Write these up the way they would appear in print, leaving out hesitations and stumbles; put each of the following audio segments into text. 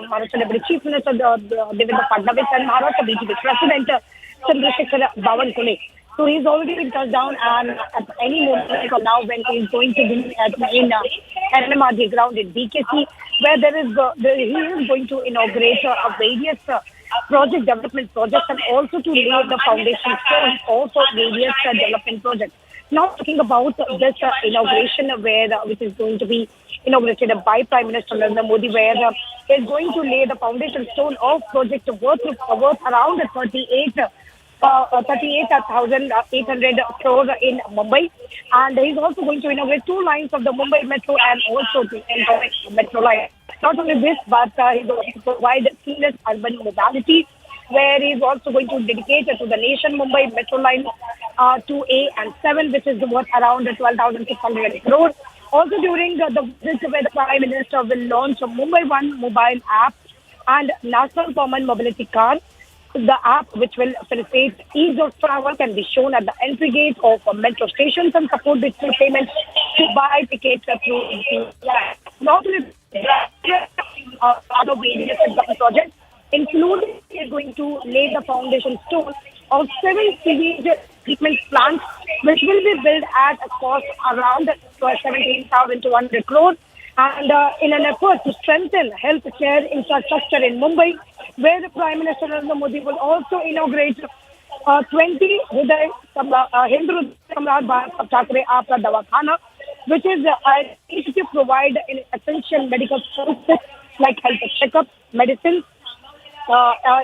Maharashtra Deputy Chief Minister Devendra Fadnavis and Maharashtra BJP President Chandrasekhar Bawankule. So he's already been touched down, and at any moment from now, when he's going to be in MMRD ground in BKC, where he is going to inaugurate various project development projects and also to lay the foundation stone for various development projects. Now talking about this inauguration, which is going to be inaugurated by Prime Minister Narendra Modi, where he is going to lay the foundation stone of project worth around 38,800 crores in Mumbai, and he's also going to inaugurate 2 lines of the Mumbai Metro and also the entire Metro line. Not only this, but he's going to provide seamless urban mobility, where he's also going to dedicate to the nation Mumbai Metro line 2A and 7, which is worth around 12,600 crores. Also during the visit, where the Prime Minister will launch a Mumbai One mobile app and National Common Mobility Card. The app, which will facilitate ease of travel, can be shown at the entry gate of metro stations and support digital payments to buy tickets through UPI. Not only other various projects, including is going to lay the foundation stone of 7 sewage treatment plants, which will be built at a cost around 17,200 crores. And in an effort to strengthen healthcare infrastructure in Mumbai, where the Prime Minister Narendra Modi will also inaugurate 20 Hindu Samrat Bharat Thackeray Apna Dawakhana, which is to provide essential medical services like health checkups, medicines,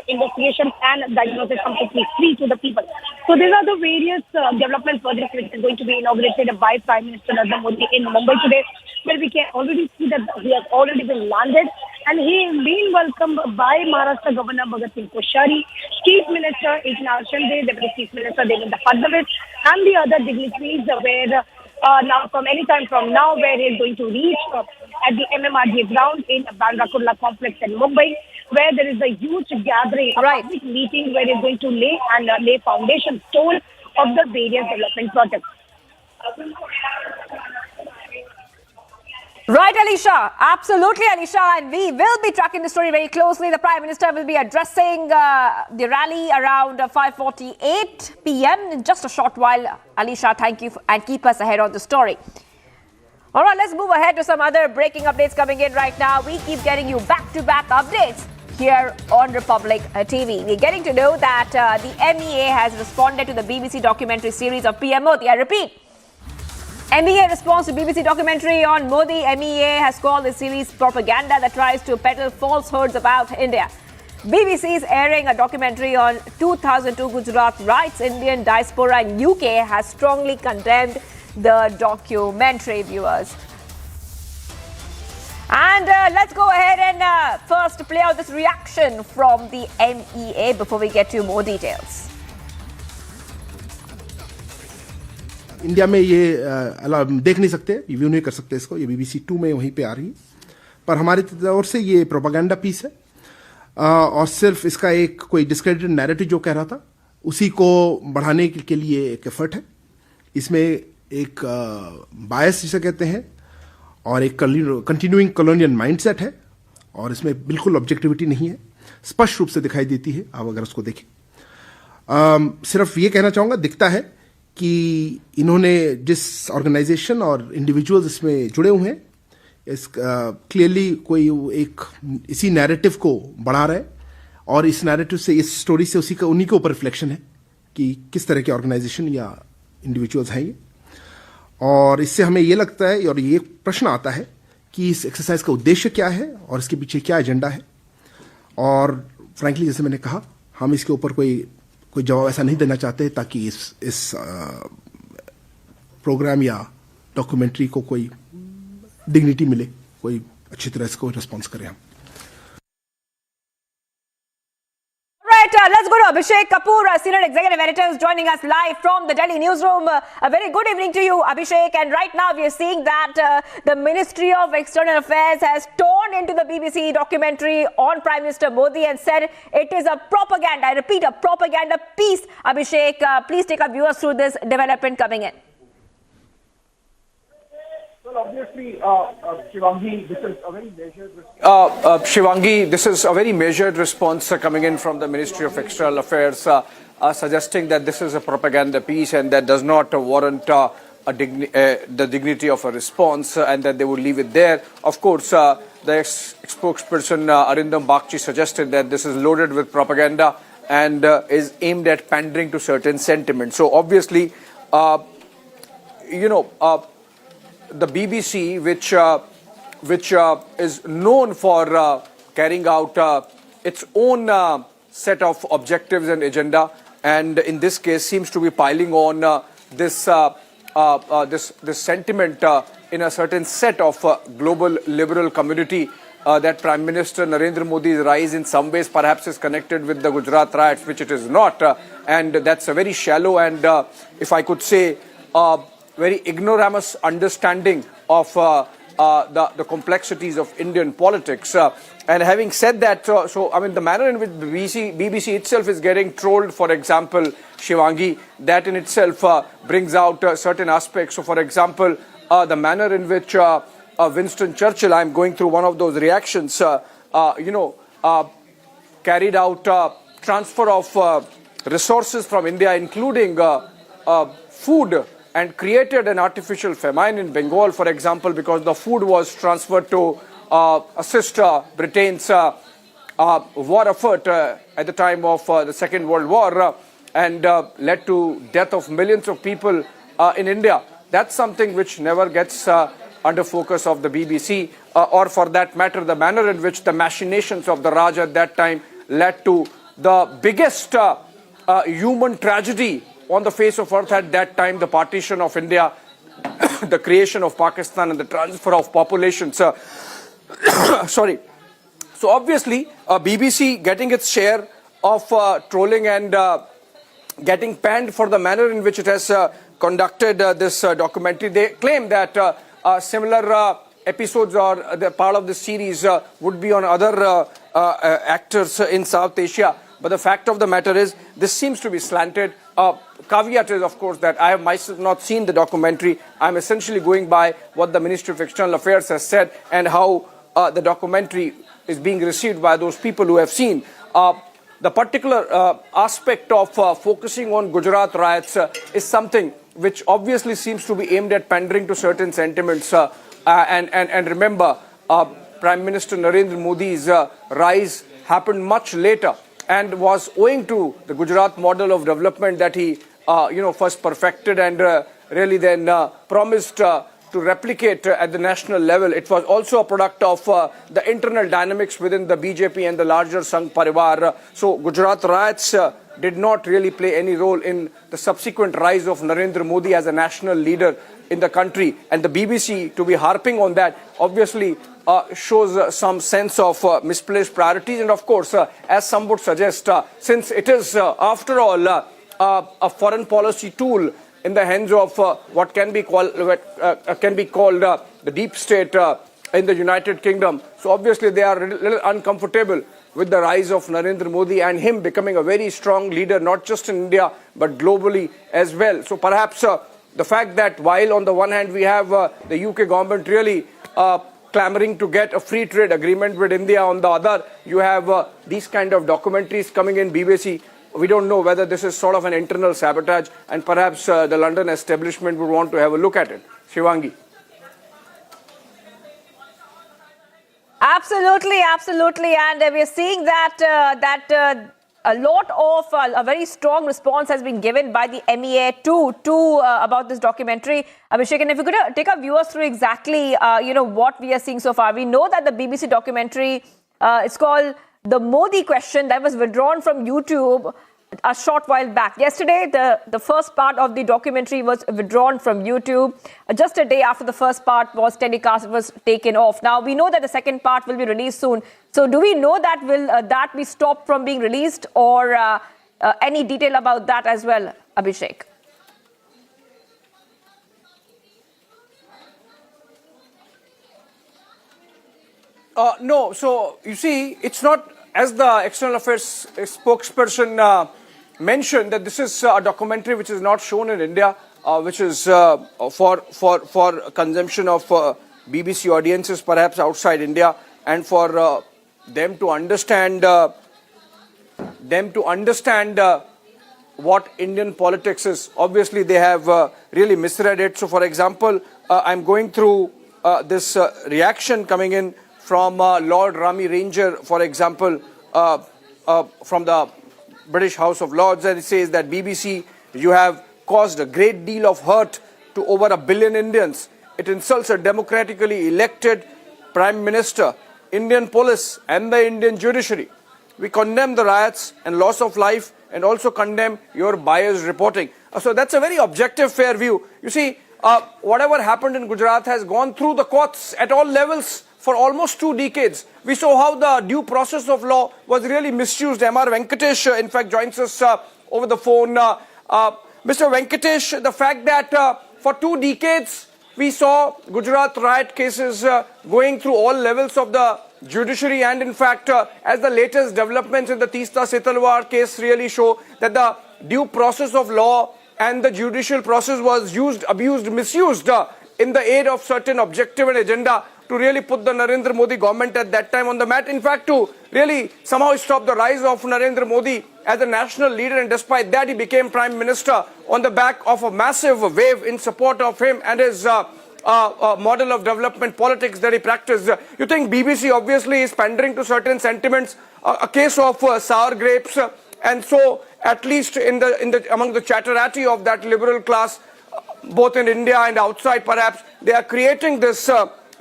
investigation and diagnosis completely free to the people. So these are the various development projects which are going to be inaugurated by Prime Minister Narendra Modi in Mumbai today, where we can already see that he has already been landed, and he is being welcomed by Maharashtra Governor Bhagat Singh Koshari, Chief Minister Eknath Shinde, Deputy Chief Minister Devendra Fadnavis, and the other dignitaries, where now from any time from now, where he is going to reach at the MMRD ground in Bandra Kurla complex in Mumbai, where there is a huge gathering, a public meeting, where he is going to lay foundation stone of the various development projects. Right, Alisha. Absolutely, Alisha. And we will be tracking the story very closely. The Prime Minister will be addressing the rally around 5:48 p.m. in just a short while. Alisha, thank you and keep us ahead on the story. All right, let's move ahead to some other breaking updates coming in right now. We keep getting you back-to-back updates here on Republic TV. We're getting to know that the MEA has responded to the BBC documentary series of PM Modi. I repeat, MEA response to BBC documentary on Modi. MEA has called the series propaganda that tries to peddle falsehoods about India. BBC is airing a documentary on 2002 Gujarat riots. Indian diaspora in UK has strongly condemned the documentary, viewers. And let's go ahead and first play out this reaction from the MEA before we get to more details. India में ये देख नहीं सकते, review नहीं कर सकते इसको, ये BBC 2 में वहीं पे आ रही है, पर हमारी ओर से ये प्रोपेगेंडा पीस है और सिर्फ इसका एक कोई डिस्क्रेडिटेड नैरेटिव जो कह रहा था उसी को बढ़ाने के लिए एक एफर्ट है. इसमें एक बायस जिसे कहते हैं और एक कंटिन्यूइंग कॉलोनियल माइंडसेट है और इसमें बिल्कुल ऑब्जेक्टिविटी नहीं है, स्पष्ट रूप से दिखाई देती है आप अगर उसको देखें. सिर्फ ये कहना चाहूँगा, दिखता है कि इन्होंने जिस ऑर्गेनाइजेशन और इंडिविजुअल्स इसमें जुड़े हुए हैं, इस क्लियरली कोई एक इसी नैरेटिव को बढ़ा रहा है और इस नैरेटिव से, इस स्टोरी से उन्हीं के ऊपर रिफ्लेक्शन है कि किस तरह के ऑर्गेनाइजेशन या इंडिविजुअल्स हैं ये. और इससे हमें ये लगता है और ये प्रश्न आता है कि इस एक्सरसाइज का उद्देश्य क्या है और इसके पीछे क्या एजेंडा है. और फ्रैंकली जैसे मैंने कहा, हम इसके ऊपर कोई जवाब ऐसा नहीं देना चाहते ताकि इस प्रोग्राम या डॉक्यूमेंट्री को कोई डिग्निटी मिले, कोई अच्छी तरह से कोई रिस्पॉन्स करें हम. Right, let's go to Abhishek Kapoor, Senior Executive Editor, who's joining us live from the Delhi newsroom. A very good evening to you, Abhishek. And right now we are seeing that the Ministry of External Affairs has torn into the BBC documentary on Prime Minister Modi and said it is a propaganda. I repeat, a propaganda piece. Abhishek, please take our viewers through this development coming in. Obviously, Shivangi, this is a very measured response. Shivangi, this is a very measured response coming in from the Ministry of External Affairs, suggesting that this is a propaganda piece and that does not warrant the dignity of a response, and that they would leave it there. Of course, the spokesperson Arindam Bagchi suggested that this is loaded with propaganda and is aimed at pandering to certain sentiments. So obviously, the BBC, which is known for carrying out its own set of objectives and agenda, and in this case seems to be piling on this sentiment in a certain set of global liberal community, that Prime Minister Narendra Modi's rise in some ways perhaps is connected with the Gujarat riots, which it is not, and that's a very shallow and, if I could say, very ignoramus understanding of the complexities of Indian politics. And having said that, the manner in which BBC itself is getting trolled, for example, Shivangi, that in itself brings out certain aspects. So, for example, the manner in which Winston Churchill, I'm going through one of those reactions, carried out transfer of resources from India, including food, and created an artificial famine in Bengal, for example, because the food was transferred to assist Britain's war effort at the time of the Second World War, and led to death of millions of people in India. That's something which never gets under focus of the BBC, or for that matter, the manner in which the machinations of the Raj at that time led to the biggest human tragedy on the face of earth at that time, the partition of India, the creation of Pakistan, and the transfer of populations. Sorry. So obviously, BBC getting its share of trolling and getting panned for the manner in which it has conducted this documentary. They claim that similar episodes or the part of the series would be on other actors in South Asia. But the fact of the matter is, this seems to be slanted. Caveat is, of course, that I have myself not seen the documentary. I'm essentially going by what the Ministry of External Affairs has said and how the documentary is being received by those people who have seen. The particular aspect of focusing on Gujarat riots is something which obviously seems to be aimed at pandering to certain sentiments. And remember, Prime Minister Narendra Modi's rise happened much later and was owing to the Gujarat model of development that he, first perfected and really then promised to replicate at the national level. It was also a product of the internal dynamics within the BJP and the larger Sangh Parivar. So Gujarat riots did not really play any role in the subsequent rise of Narendra Modi as a national leader in the country. And the BBC, to be harping on that, obviously shows some sense of misplaced priorities. And of course, as some would suggest, since it is, after all, a foreign policy tool in the hands of what can be called the deep state in the United Kingdom. So obviously they are a little uncomfortable with the rise of Narendra Modi and him becoming a very strong leader, not just in India, but globally as well. So perhaps the fact that while on the one hand we have the UK government really clamoring to get a free trade agreement with India, on the other you have these kind of documentaries coming in BBC. We don't know whether this is sort of an internal sabotage, and perhaps the London establishment would want to have a look at it. Shivangi. Absolutely, absolutely, and we are seeing that a lot of a very strong response has been given by the MEA to about this documentary. Abhishek, and if you could take our viewers through exactly what we are seeing so far. We know that the BBC documentary, it's called The Modi Question, that was withdrawn from YouTube a short while back. Yesterday, the first part of the documentary was withdrawn from YouTube. Just a day after the first part was telecast, it was taken off. Now, we know that the second part will be released soon. So, do we know that will that be stopped from being released, or any detail about that as well, Abhishek? No. So, you see, it's not, as the External Affairs spokesperson mentioned, that this is a documentary which is not shown in India. which is for consumption of BBC audiences perhaps outside India, and for them to understand what Indian politics is. Obviously, they have really misread it. So, for example, I'm going through this reaction coming in from Lord Rami Ranger, for example, from the British House of Lords, and it says that BBC, you have caused a great deal of hurt to over 1 billion Indians. It insults a democratically elected Prime Minister, Indian police and the Indian judiciary. We condemn the riots and loss of life and also condemn your biased reporting. So that's a very objective, fair view. You see, whatever happened in Gujarat has gone through the courts at all levels for almost 2 decades. We saw how the due process of law was really misused. M.R. Venkatesh, in fact, joins us over the phone. Mr. Venkatesh, the fact that for 2 decades we saw Gujarat riot cases going through all levels of the judiciary, and in fact, as the latest developments in the Teesta Setalwar case really show, that the due process of law and the judicial process was used, abused, misused in the aid of certain objective and agenda to really put the Narendra Modi government at that time on the mat. In fact, to really somehow stop the rise of Narendra Modi as a national leader, and despite that he became Prime Minister on the back of a massive wave in support of him and his model of development politics that he practiced. You think BBC obviously is pandering to certain sentiments, a case of sour grapes, and so at least among the chatterati of that liberal class, both in India and outside perhaps, they are creating this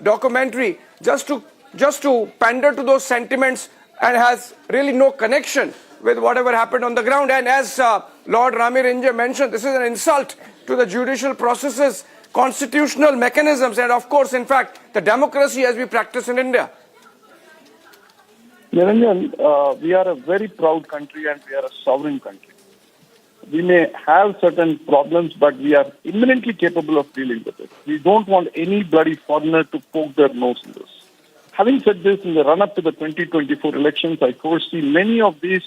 documentary just to pander to those sentiments and has really no connection with whatever happened on the ground. And as Lord Rami Ranger mentioned, this is an insult to the judicial processes, constitutional mechanisms, and of course, in fact, the democracy as we practice in India. Niranjan, we are a very proud country and we are a sovereign country. We may have certain problems, but we are eminently capable of dealing with it. We don't want any bloody foreigner to poke their nose in this. Having said this, in the run-up to the 2024 elections, I foresee many of these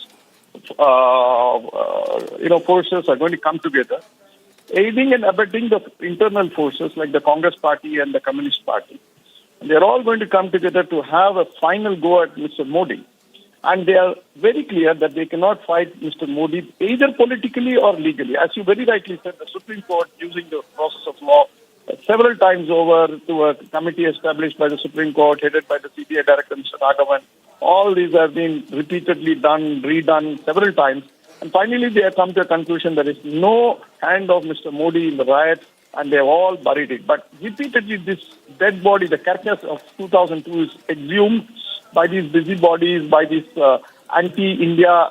forces are going to come together, aiding and abetting the internal forces like the Congress Party and the Communist Party. They're all going to come together to have a final go at Mr. Modi. And they are very clear that they cannot fight Mr. Modi either politically or legally. As you very rightly said, the Supreme Court, using the process of law several times over to a committee established by the Supreme Court, headed by the CBI Director, Mr. Raghavan. All these have been repeatedly done, redone several times. And finally, they have come to a conclusion there is no hand of Mr. Modi in the riot, and they have all buried it. But repeatedly, this dead body, the carcass of 2002, is exhumed by these busybodies, by these anti-India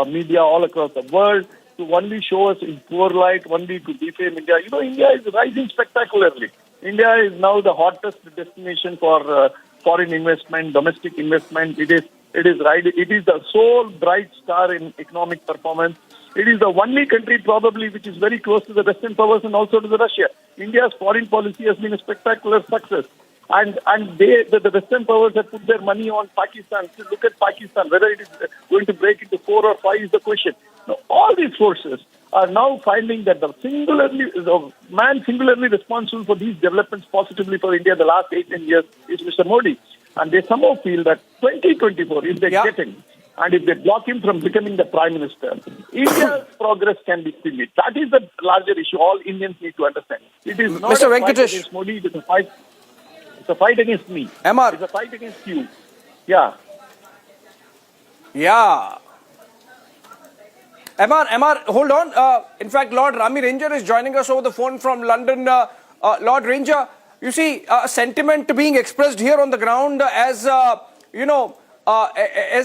media all across the world, to only show us in poor light, only to defame India. You know, India is rising spectacularly. India is now the hottest destination for foreign investment, domestic investment. It is the sole bright star in economic performance. It is the only country probably which is very close to the Western powers and also to the Russia. India's foreign policy has been a spectacular success. And the Western powers have put their money on Pakistan. So look at Pakistan. Whether it is going to break into 4 or 5 is the question. Now, all these forces are now finding that the man singularly responsible for these developments positively for India the last 8-10 years is Mr. Modi. And they somehow feel that 2024, if they get him, and if they block him from becoming the Prime Minister, India's progress can be stimulated. That is the larger issue all Indians need to understand. It is not Mr. a fight Venkatesh. against Modi, it is a fight. It's a fight against me. MR. It's a fight against you. Yeah. Yeah. MR, hold on. In fact, Lord Rami Ranger is joining us over the phone from London. Lord Ranger, you see a sentiment being expressed here on the ground as, as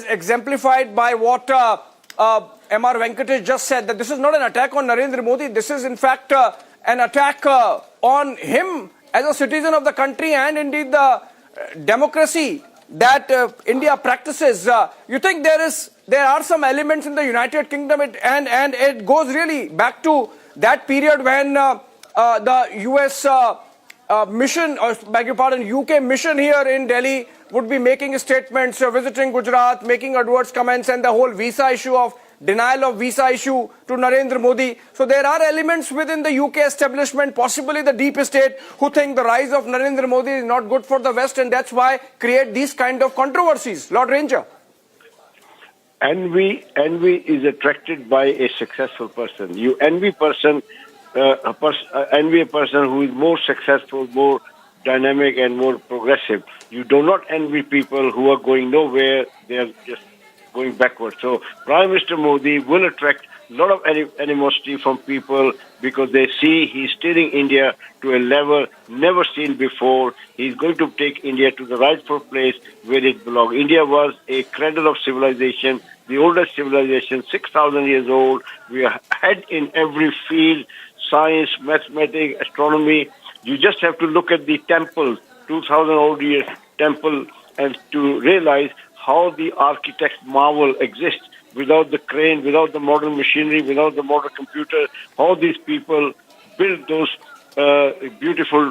exemplified by what M.R. Venkatesh just said, that this is not an attack on Narendra Modi. This is, in fact, an attack on him as a citizen of the country and indeed the democracy that India practices. You think there are some elements in the United Kingdom and it goes really back to that period when the US mission, or beg your pardon, UK mission here in Delhi would be making statements, visiting Gujarat, making adverse comments, and the whole visa issue of denial of visa issue to Narendra Modi. So there are elements within the UK establishment, possibly the deep state, who think the rise of Narendra Modi is not good for the West, and that's why create these kind of controversies. Lord Ranger. Envy is attracted by a successful person. You envy envy a person who is more successful, more dynamic and more progressive. You do not envy people who are going nowhere. They are just going backwards. So Prime Minister Modi will attract a lot of animosity from people because they see he's steering India to a level never seen before. He's going to take India to the rightful place where it belongs. India was a cradle of civilization, the oldest civilization, 6,000 years old. We are ahead in every field, science, mathematics, astronomy. You just have to look at the temple, 2,000 old years temple, and to realize how the architects marvel exists without the crane, without the modern machinery, without the modern computer, how these people build those beautiful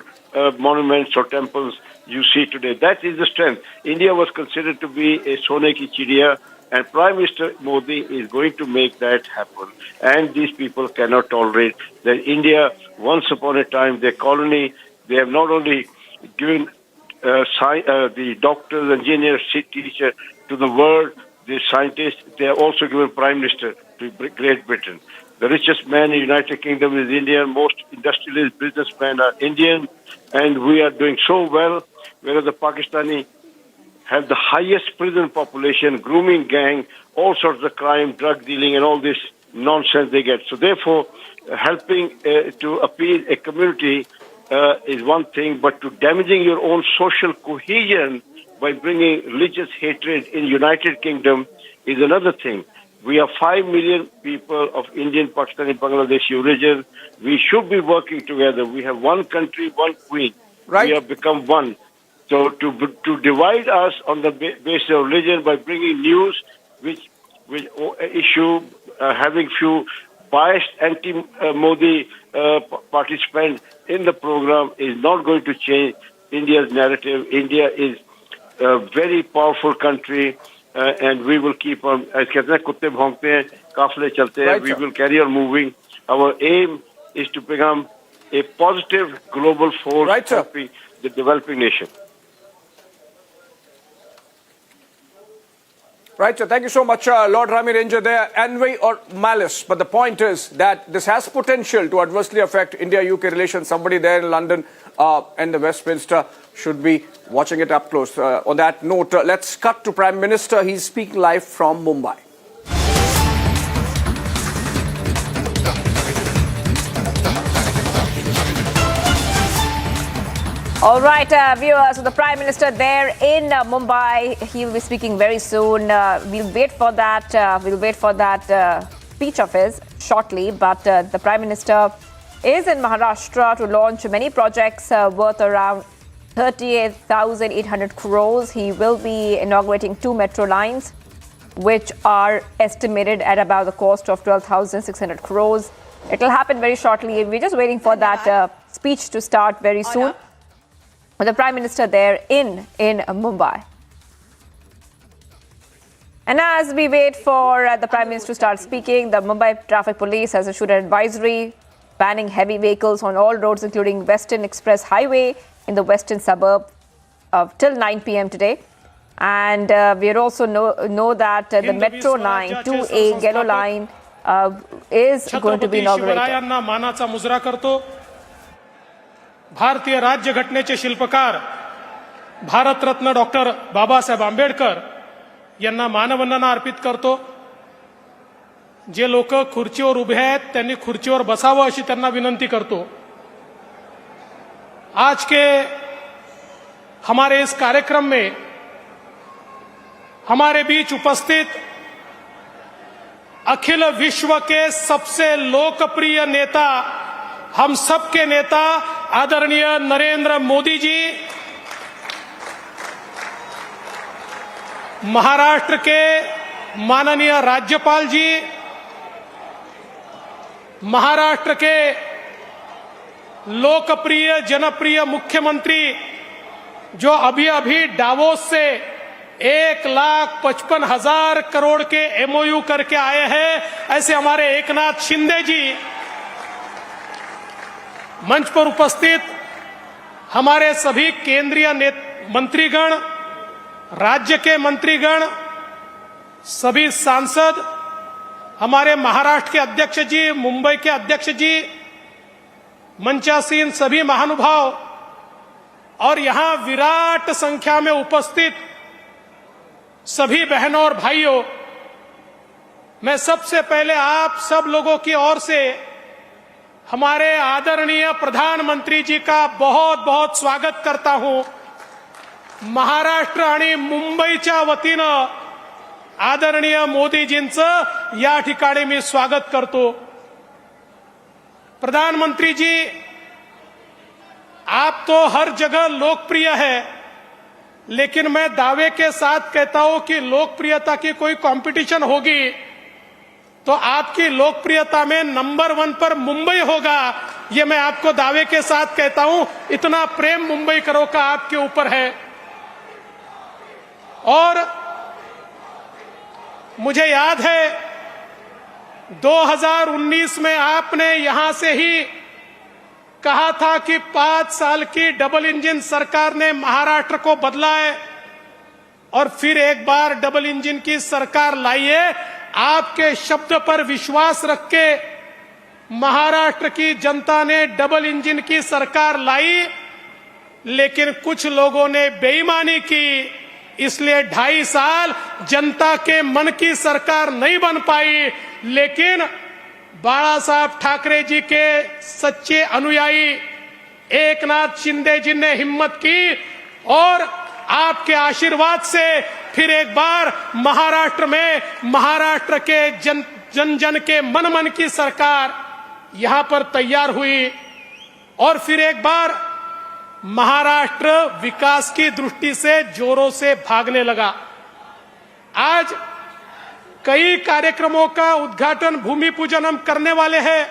monuments or temples you see today. That is the strength. India was considered to be a Sone ki Chidiya, and Prime Minister Modi is going to make that happen. And these people cannot tolerate that India, once upon a time, their colony, they have not only given the doctors, engineers, teachers to the world, the scientists, they have also given Prime Minister to Great Britain. The richest man in the United Kingdom is Indian. Most industrialist businessmen are Indian. And we are doing so well, whereas the Pakistani have the highest prison population, grooming gang, all sorts of crime, drug dealing, and all this nonsense they get. So therefore, helping to appease a community is one thing, but to damaging your own social cohesion by bringing religious hatred in United Kingdom is another thing. We are 5 million people of Indian, Pakistani, Bangladeshi origin. We should be working together. We have one country, one queen. Right. We have become one. So to divide us on the basis of religion by bringing news which issue having few biased anti-Modi participants in the program is not going to change India's narrative. India is a very powerful country, and we will keep on. As कहते हैं कुत्ते भौंकते हैं, काफले चलते हैं. We will carry on moving. Our aim is to become a positive global force helping the developing nation. Right, sir. Thank you so much, Lord Rami Ranger there. Envy or malice. But the point is that this has potential to adversely affect India-UK relations. Somebody there in London and the Westminster should be watching it up close. On that note, let's cut to Prime Minister. He's speaking live from Mumbai. All right, viewers, so the Prime Minister there in Mumbai, he will be speaking very soon. We'll wait for that speech of his shortly. But the Prime Minister is in Maharashtra to launch many projects worth around 38,800 crores. He will be inaugurating 2 metro lines, which are estimated at about the cost of 12,600 crores. It will happen very shortly. We're just waiting for that speech to start very soon. The Prime Minister there in Mumbai. And as we wait for the Prime Minister to start speaking, the Mumbai Traffic Police has issued an advisory banning heavy vehicles on all roads, including Western Express Highway in the western suburb till 9 p.m. today. And we also know that the Metro Line 2A Yellow Line is going to be inaugurated. भारतीय राज्य घटनेचे शिल्पकार Bharat Ratna doctor Babasaheb Ambedkar यांना मानवंदना अर्पित करतो. जे लोक खुर्चीवर उभे आहेत त्यांनी खुर्चीवर बसावं अशी त्यांना विनंती करतो. आज के हमारे इस कार्यक्रम में हमारे बीच उपस्थित अखिल विश्व के सबसे लोकप्रिय नेता, हम सबके नेता आदरणीय नरेंद्र मोदी जी, महाराष्ट्र के माननीय राज्यपाल जी, महाराष्ट्र के लोकप्रिय जनप्रिय मुख्यमंत्री जो अभी डावोस से 1,55,000 करोड़ के MOU करके आए हैं। ऐसे हमारे एकनाथ शिंदे जी, मंच पर उपस्थित हमारे सभी केंद्रीय मंत्रीगण, राज्य के मंत्रीगण, सभी सांसद, हमारे महाराष्ट्र के अध्यक्ष जी, मुंबई के अध्यक्ष जी, मंचासीन सभी महानुभाव और यहां विराट संख्या में उपस्थित सभी बहनों और भाइयों, मैं सबसे पहले आप सब लोगों की ओर से हमारे आदरणीय प्रधानमंत्री जी का बहुत बहुत स्वागत करता हूं। महाराष्ट्र आणि मुंबईच्या वतीनं आदरणीय मोदीजींचं या ठिकाणी मी स्वागत करतो। प्रधानमंत्री जी, आप तो हर जगह लोकप्रिय है, लेकिन मैं दावे के साथ कहता हूं कि लोकप्रियता की कोई कंपटीशन होगी तो आपकी लोकप्रियता में नंबर 1 पर मुंबई होगा। ये मैं आपको दावे के साथ कहता हूं। इतना प्रेम मुंबई करो का आपके ऊपर है। और मुझे याद है 2019 में आपने यहां से ही कहा था कि 5 साल की डबल इंजन सरकार ने महाराष्ट्र को बदला है और फिर एक बार डबल इंजन की सरकार लाई है। आपके शब्द पर विश्वास रख के महाराष्ट्र की जनता ने डबल इंजन की सरकार लाई, लेकिन कुछ लोगों ने बेईमानी की, इसलिए 2.5 साल जनता के मन की सरकार नहीं बन पाई। लेकिन बाला साहब ठाकरे जी के सच्चे अनुयायी एकनाथ शिंदे जी ने हिम्मत की और आपके आशीर्वाद से फिर एक बार महाराष्ट्र में महाराष्ट्र के जन जन के मन मन की सरकार यहां पर तैयार हुई और फिर एक बार महाराष्ट्र विकास की दृष्टि से जोरों से भागने लगा। आज कई कार्यक्रमों का उद्घाटन, भूमि पूजन हम करने वाले हैं,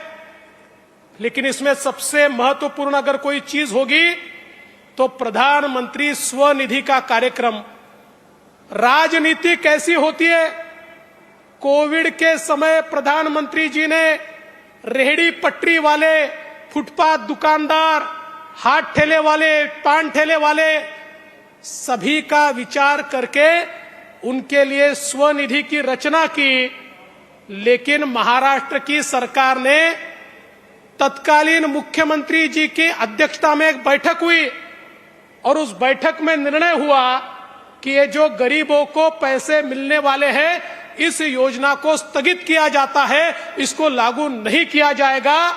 लेकिन इसमें सबसे महत्वपूर्ण अगर कोई चीज होगी तो प्रधानमंत्री स्वनिधि का कार्यक्रम। राजनीति कैसी होती है? कोविड के समय प्रधानमंत्री जी ने रेहड़ी पटरी वाले, फुटपाथ दुकानदार, हाथ ठेले वाले, पान ठेले वाले, सभी का विचार करके उनके लिए स्वनिधि की रचना की। लेकिन महाराष्ट्र की सरकार ने तत्कालीन मुख्यमंत्री जी की अध्यक्षता में एक बैठक हुई और उस बैठक में निर्णय हुआ कि ये जो गरीबों को पैसे मिलने वाले हैं, इस योजना को स्थगित किया जाता है, इसको लागू नहीं किया जाएगा।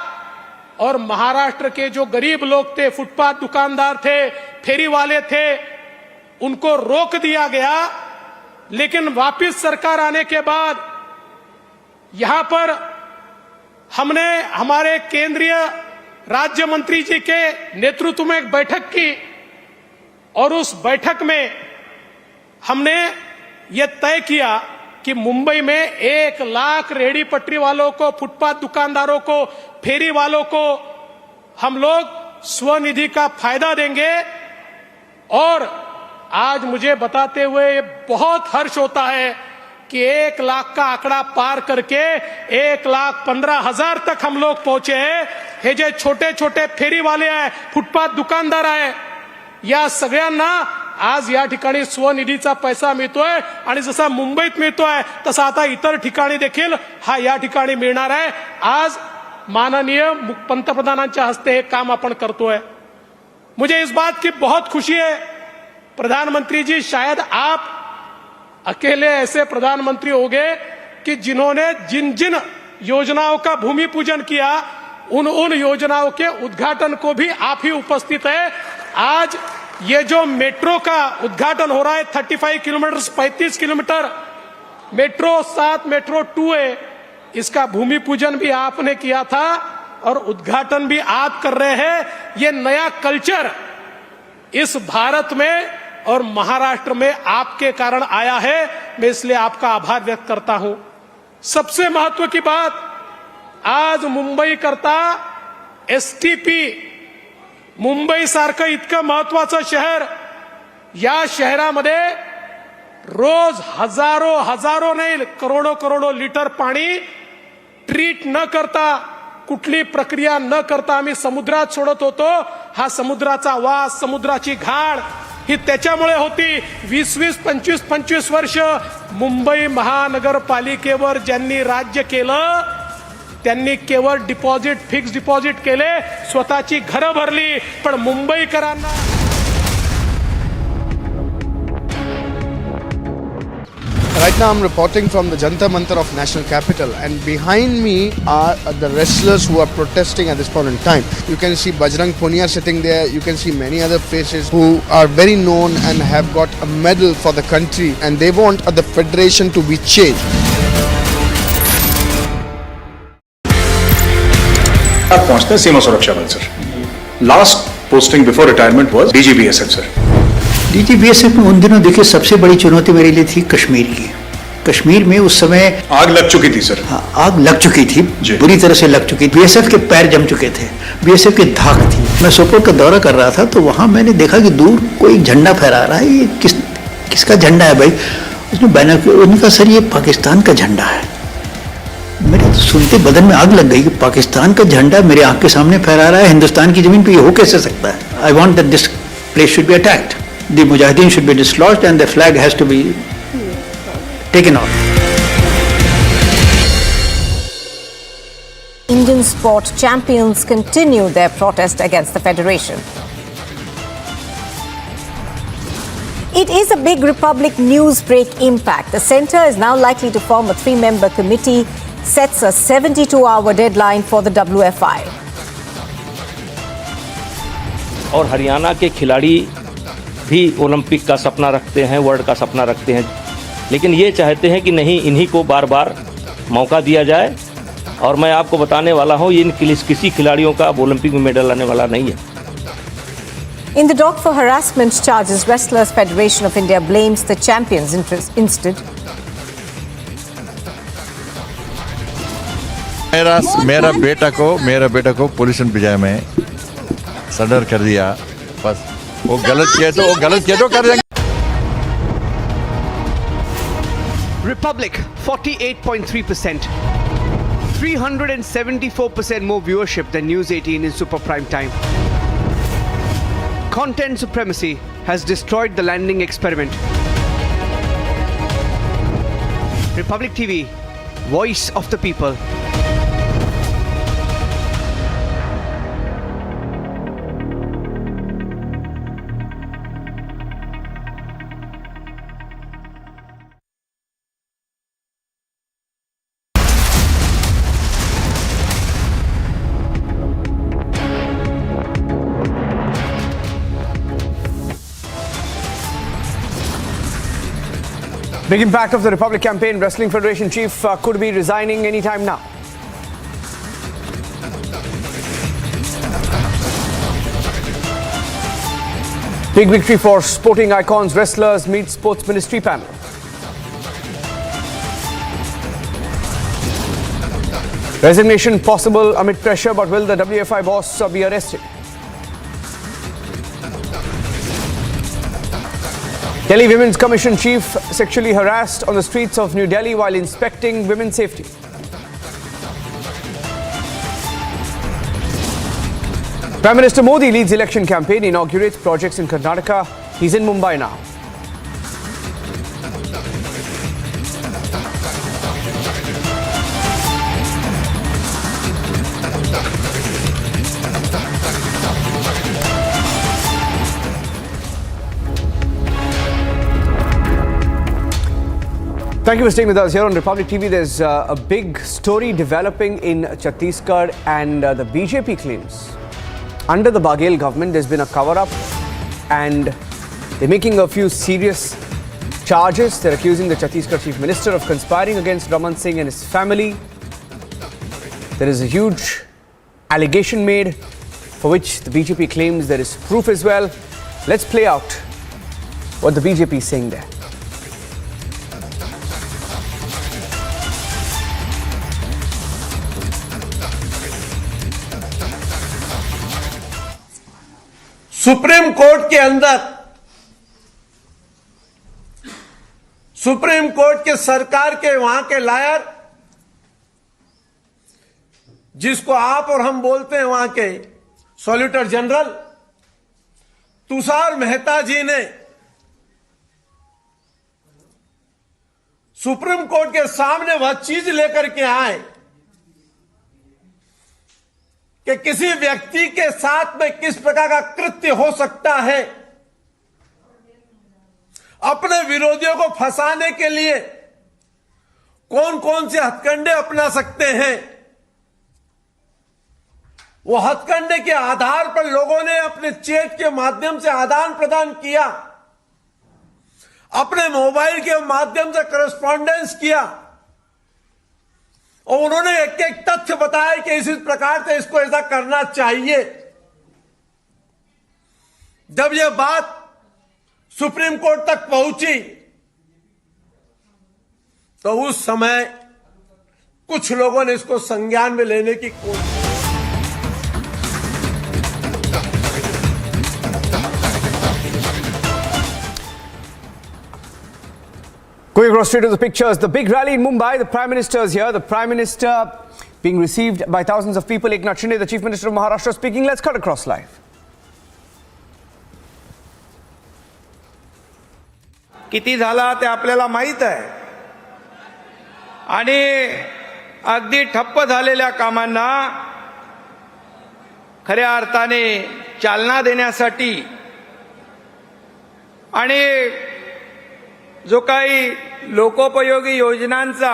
और महाराष्ट्र के जो गरीब लोग थे, फुटपाथ दुकानदार थे, फेरी वाले थे, उनको रोक दिया गया। लेकिन वापस सरकार आने के बाद यहां पर हमने हमारे केंद्रीय राज्य मंत्री जी के नेतृत्व में एक बैठक की और उस बैठक में हमने ये तय किया कि मुंबई में 1 लाख रेहड़ी पटरी वालों को, फुटपाथ दुकानदारों को, फेरी वालों को हम लोग स्वनिधि का फायदा देंगे। और आज मुझे बताते हुए बहुत हर्ष होता है कि 1 लाख का आंकड़ा पार करके 1,15,000 तक हम लोग पहुंचे हैं। हे जे छोटे छोटे फेरी वाले आहे, फुटपाथ दुकानदार आहे, या सगळ्यांना आज या ठिकाणी स्वनिधीचा पैसा मिळतोय आणि जसा मुंबईत मिळतोय तसा आता इतर ठिकाणी देखील हा या ठिकाणी मिळणार आहे। आज माननीय पंतप्रधानांच्या हस्ते हे काम आपण करतोय। मुझे इस बात की बहुत खुशी है प्रधानमंत्री जी, शायद आप अकेले ऐसे प्रधानमंत्री होंगे कि जिन्होंने जिन जिन योजनाओं का भूमि पूजन किया उन योजनाओं के उद्घाटन को भी आप ही उपस्थित है। आज ये जो मेट्रो का उद्घाटन हो रहा है 35 किलोमीटर 35 किलोमीटर मेट्रो 7 मेट्रो 2 है, इसका भूमि पूजन भी आपने किया था और उद्घाटन भी आप कर रहे हैं। ये नया कल्चर इस भारत में और महाराष्ट्र में आपके कारण आया है, मैं इसलिए आपका आभार व्यक्त करता हूं। सबसे महत्व की बात, आज मुंबई करता एसटीपी, मुंबई सारखं इतकं महत्वाचं शहर, या शहरामध्ये रोज हजारो नहीं करोडो लिटर पाणी ट्रीट न करता, कुठली प्रक्रिया न करता आम्ही समुद्रात सोडत होतो. हा समुद्राचा वास, समुद्राची घाण ही त्याच्यामुळे होती. 20-25 वर्ष मुंबई महानगरपालिकेवर ज्यांनी राज्य केलं त्यांनी केवळ डिपॉझिट, फिक्स डिपॉझिट केले, स्वतःची घरं भरली, पण मुंबईकरांना Right now I'm reporting from the Jantar Mantar of National Capital, and behind me are the wrestlers who are protesting at this point in time. You can see Bajrang Punia sitting there, you can see many other faces who are very known and have got a medal for the country, and they want the federation to be changed. आप पहुंचते हैं सीमा सुरक्षा बल sir. Last posting before retirement was DG BSF sir. DG BSF में उन दिनों देखिए सबसे बड़ी चुनौती मेरे लिए थी कश्मीर की. कश्मीर में उस समय आग लग चुकी थी सर. हाँ, आग लग चुकी थी, बुरी तरह से लग चुकी थी. बीएसएफ के पैर जम चुके थे, बीएसएफ की धाक थी. मैं सोपोर का दौरा कर रहा था तो वहां मैंने देखा कि दूर कोई झंडा फहरा रहा है. ये किसका झंडा है भाई? उसने बैनर, उसने कहा सर ये पाकिस्तान का झंडा है. मेरे तो सुनते बदन में आग लग गई कि पाकिस्तान का झंडा मेरे आंख के सामने फहरा रहा है हिंदुस्तान की जमीन पे. ये हो कैसे सकता है? I want that this place should be attacked. The Mujahideen should be dislodged and the flag has to be taken off. Indian sport champions continue their protest against the federation. It is a big Republic news break impact. The centre is now likely to form a 3-member committee, sets a 72-hour deadline for the WFI. और हरियाणा के खिलाड़ी भी Olympic का सपना रखते हैं, world का सपना रखते हैं, लेकिन ये चाहते हैं कि नहीं, इन्हीं को बार बार मौका दिया जाए. और मैं आपको बताने वाला हूँ इन किसी खिलाड़ियों का ओलंपिक में मेडल आने वाला नहीं है. In the dock for harassment charges, Wrestlers Federation of India blames the champions instead. मेरा बेटा को पुलिस ने भिजाया में सरेंडर कर दिया. बस वो गलत किया तो कर देंगे. Republic 48.3%, 374% more viewership than News 18 in super prime time. Content supremacy has destroyed the landing experiment. Republic TV, voice of the people. Big impact of the Republic campaign. Wrestling Federation chief could be resigning anytime now. Big victory for sporting icons. Wrestlers meet sports ministry panel. Resignation possible amid pressure, but will the WFI boss be arrested? Delhi Women's Commission chief sexually harassed on the streets of New Delhi while inspecting women's safety. Prime Minister Modi leads election campaign, inaugurates projects in Karnataka. He's in Mumbai now. Thank you for staying with us here on Republic TV. There's a big story developing in Chhattisgarh, and the BJP claims under the Baghel government there's been a cover-up and they're making a few serious charges. They're accusing the Chhattisgarh Chief Minister of conspiring against Raman Singh and his family. There is a huge allegation made for which the BJP claims there is proof as well. Let's play out what the BJP is saying there. Supreme court के अंदर supreme court के सरकार के वहां के lawyer, जिसको आप और हम बोलते हैं वहां के सॉलिसिटर जनरल तुषार मेहता जी ने सुप्रीम कोर्ट के सामने वह चीज लेकर के आए कि किसी व्यक्ति के साथ में किस प्रकार का कृत्य हो सकता है। अपने विरोधियों को फंसाने के लिए कौन कौन से हथकंडे अपना सकते हैं, वो हथकंडे के आधार पर लोगों ने अपने चैट के माध्यम से आदान प्रदान किया, अपने मोबाइल के माध्यम से करस्पॉन्डेंस किया और उन्होंने एक एक तथ्य बताया कि इस प्रकार से इसको ऐसा करना चाहिए। जब यह बात सुप्रीम कोर्ट तक पहुंची तो उस समय कुछ लोगों ने इसको संज्ञान में लेने की कोशिश। Going across straight to the pictures, the big rally in Mumbai, the Prime Minister is here. The Prime Minister being received by thousands of people. Eknath Shinde, the Chief Minister of Maharashtra, speaking. Let's cut across live. किती झाला ते आपल्याला माहित आहे आणि अगदी ठप्प झालेल्या कामांना खऱ्या अर्थाने चालना देण्यासाठी आणि जो काही लोकोपयोगी योजनांचा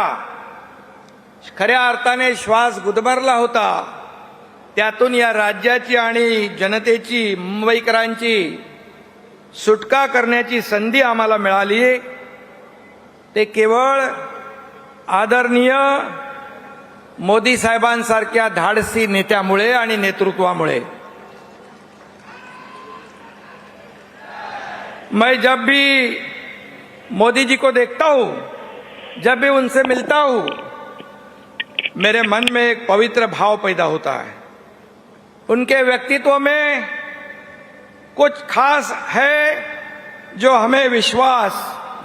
खऱ्या अर्थाने श्वास गुदमरला होता, त्यातून या राज्याची आणि जनतेची, मुंबईकरांची सुटका करण्याची संधी आम्हाला मिळाली। ते केवळ आदरणीय मोदी साहेबांसारख्या धाडसी नेत्यामुळे आणि नेतृत्वामुळे। मैं जब भी मोदी जी को देखता हूं, जब भी उनसे मिलता हूं, मेरे मन में एक पवित्र भाव पैदा होता है। उनके व्यक्तित्व में कुछ खास है जो हमें विश्वास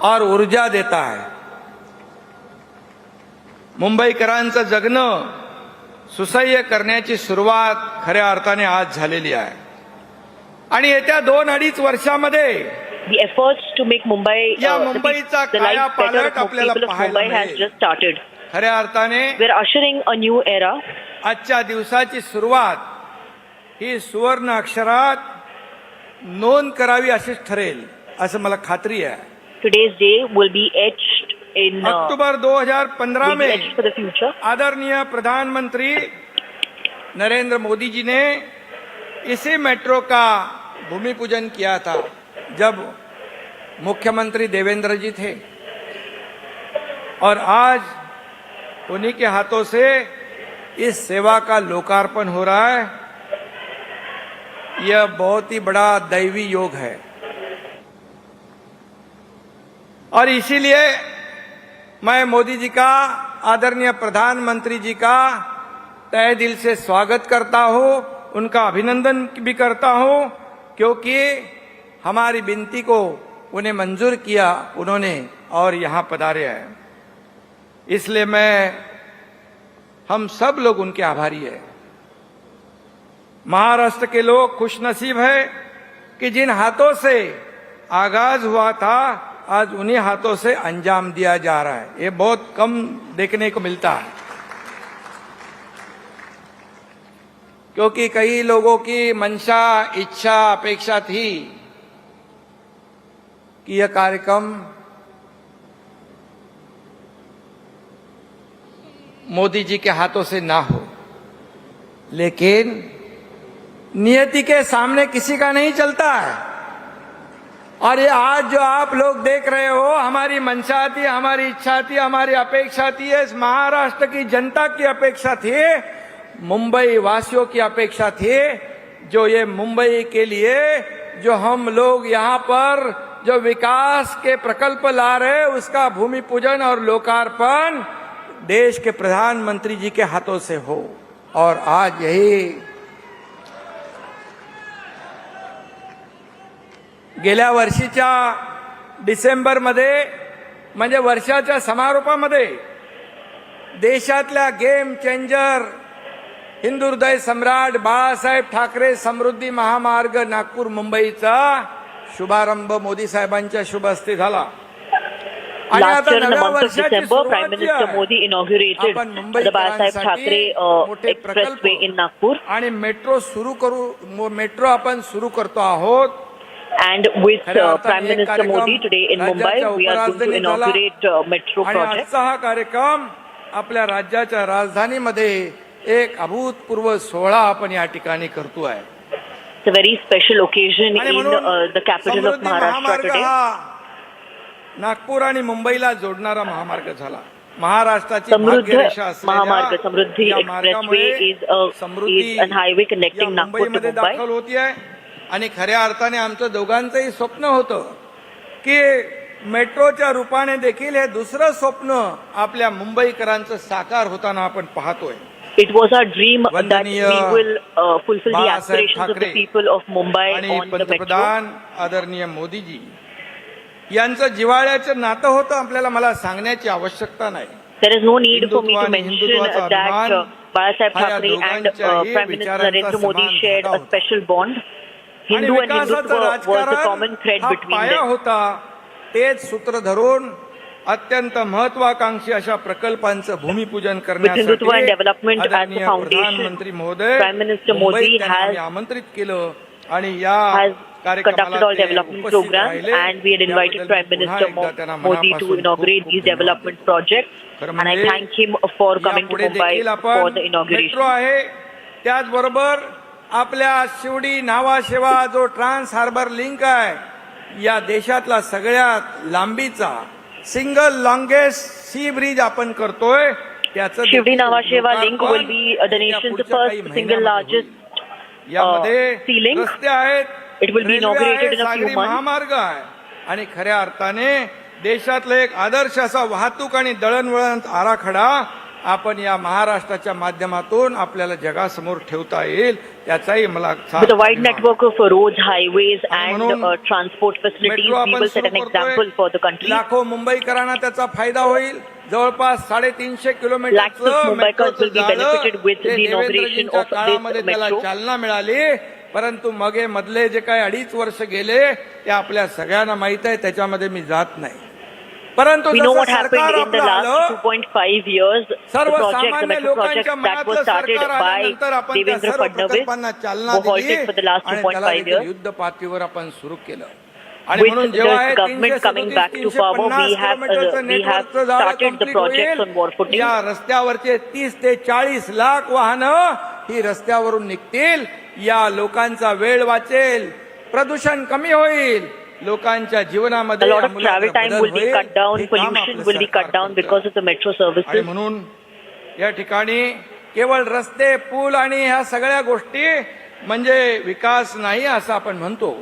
और ऊर्जा देता है। मुंबईकरांचं जगणं सुसह्य करण्याची सुरुवात खऱ्या अर्थाने आज झालेली आहे आणि येत्या 2-2.5 वर्षामध्ये the efforts to make Mumbai the life better of people of Mumbai has just started. खऱ्या अर्थाने We are ushering a new era. आजच्या दिवसाची सुरुवात ही सुवर्ण अक्षरात नोंद करावी अशीच ठरेल असं मला खात्री आहे। Today's day will be etched in अक्टूबर 2015 में for the future. आदरणीय प्रधानमंत्री नरेंद्र मोदी जी ने इसी मेट्रो का भूमि पूजन किया था जब मुख्यमंत्री देवेंद्र जी थे और आज उन्हीं के हाथों से इस सेवा का लोकार्पण हो रहा है। यह बहुत ही बड़ा दैवी योग है और इसीलिए मैं मोदी जी का, आदरणीय प्रधानमंत्री जी का तहे दिल से स्वागत करता हूं, उनका अभिनंदन भी करता हूं क्योंकि हमारी विनती को उन्हें मंजूर किया उन्होंने और यहाँ पधारे हैं। इसलिए हम सब लोग उनके आभारी हैं। महाराष्ट्र के लोग खुशनसीब है कि जिन हाथों से आगाज हुआ था आज उन्हीं हाथों से अंजाम दिया जा रहा है। ये बहुत कम देखने को मिलता है क्योंकि कई लोगों की मंशा, इच्छा, अपेक्षा थी कि यह कार्यक्रम मोदी जी के हाथों से ना हो, लेकिन नियति के सामने किसी का नहीं चलता है और ये आज जो आप लोग देख रहे हो, हमारी मंशा थी, हमारी इच्छा थी, हमारी अपेक्षा थी, इस महाराष्ट्र की जनता की अपेक्षा थी, मुंबई वासियों की अपेक्षा थी, जो ये मुंबई के लिए जो हम लोग यहाँ पर जो विकास के प्रकल्प ला रहे उसका भूमि पूजन और लोकार्पण देश के प्रधानमंत्री जी के हाथों से हो। और आज यही गेल्या वर्षीच्या डिसेंबरमध्ये म्हणजे वर्षाच्या समारोपामध्ये देशातल्या गेम चेंजर हिंदू हृदय सम्राट बाळासाहेब ठाकरे समृद्धी महामार्ग नागपूर मुंबईचा शुभारंभ मोदी साहेबांच्या शुभ हस्ते झाला. Last year in the month of December, Prime Minister Modi inaugurated the Bala Saheb Thackeray Expressway in Nagpur. आणि मेट्रो आपण सुरू करतो आहोत. And with Prime Minister Modi today in Mumbai, we are going to inaugurate metro project. आजचा हा कार्यक्रम आपल्या राज्याच्या राजधानीमध्ये एक अभूतपूर्व सोहळा आपण या ठिकाणी करतोय. It's a very special occasion in the capital of Maharashtra today. Nagpur आणि मुंबईला जोडणारा महामार्ग झाला. महाराष्ट्राची भाग्यरेषा महामार्ग समृद्धी expressway is a highway connecting Nagpur to Mumbai. दाखल होती आहे आणि खऱ्या अर्थाने आमचं दोघांचंही स्वप्न होतं की मेट्रोच्या रूपाने देखील हे दुसरं स्वप्न आपल्या मुंबईकरांचं साकार होताना आपण पाहतोय. It was our dream that we will fulfill the aspirations of the people of Mumbai on the metro. आदरणीय मोदीजी यांचं जिव्हाळ्याचं नातं होतं आपल्याला मला सांगण्याची आवश्यकता नाही. There is no need for me to mention that Bala Saheb Thackeray and Prime Minister Narendra Modi shared a special bond. Hindu and Hindutva was the common thread between them. होता तेच सूत्र धरून अत्यंत महत्वाकांक्षी अशा प्रकल्पांचं भूमिपूजन करण्यासाठी प्रधानमंत्री महोदय Prime Minister Modi has आमंत्रित केलं आणि या conducted all development programs, and we had invited Prime Minister Modi to inaugurate these development projects, and I thank him for coming to Mumbai for the inauguration. आहे त्याचबरोबर आपल्या शिवडी नावाशेवा जो trans harbour link आहे या देशातला सगळ्यात लांबीचा सिंगल लॉंगेस्ट सी bridge आपण करतोय. त्याचं Sewri Nhava Sheva link will be the nation's first single largest sea link. रस्ते आहेत, it will be inaugurated in a few months. महामार्ग आहे आणि खऱ्या अर्थाने देशातलं एक आदर्श असा वाहतूक आणि दळणवळण आराखडा आपण या महाराष्ट्राच्या माध्यमातून आपल्याला जगासमोर ठेवता येईल त्याचाही मला with a wide network of roads, highways and transport facilities, we will set an example for the country. लाखो मुंबईकरांना त्याचा फायदा होईल. जवळपास 350 lakhs of Mumbaikars will be benefited with the inauguration of this metro. चालना मिळाली. परंतु मधले जे काही 2.5 वर्ष गेले ते आपल्या सगळ्यांना माहित आहे, त्याच्यामध्ये मी जात नाही. परंतु we know what happened in the last 2.5 years. The metro project that was started by Devendra Fadnavis was halted for the last 2.5 years. युद्ध पातळीवर आपण सुरू केलं. With the government coming back to power, we have started the projects on war footing. या रस्त्यावरचे 30 ते 40 लाख वाहनं ही रस्त्यावरून निघतील. या लोकांचा वेळ वाचेल, प्रदूषण कमी होईल, लोकांच्या जीवनामध्ये a lot of travel time will be cut down, pollution will be cut down because of the metro services. म्हणून या ठिकाणी केवळ रस्ते, पूल आणि ह्या सगळ्या गोष्टी म्हणजे विकास नाही असं आपण म्हणतो.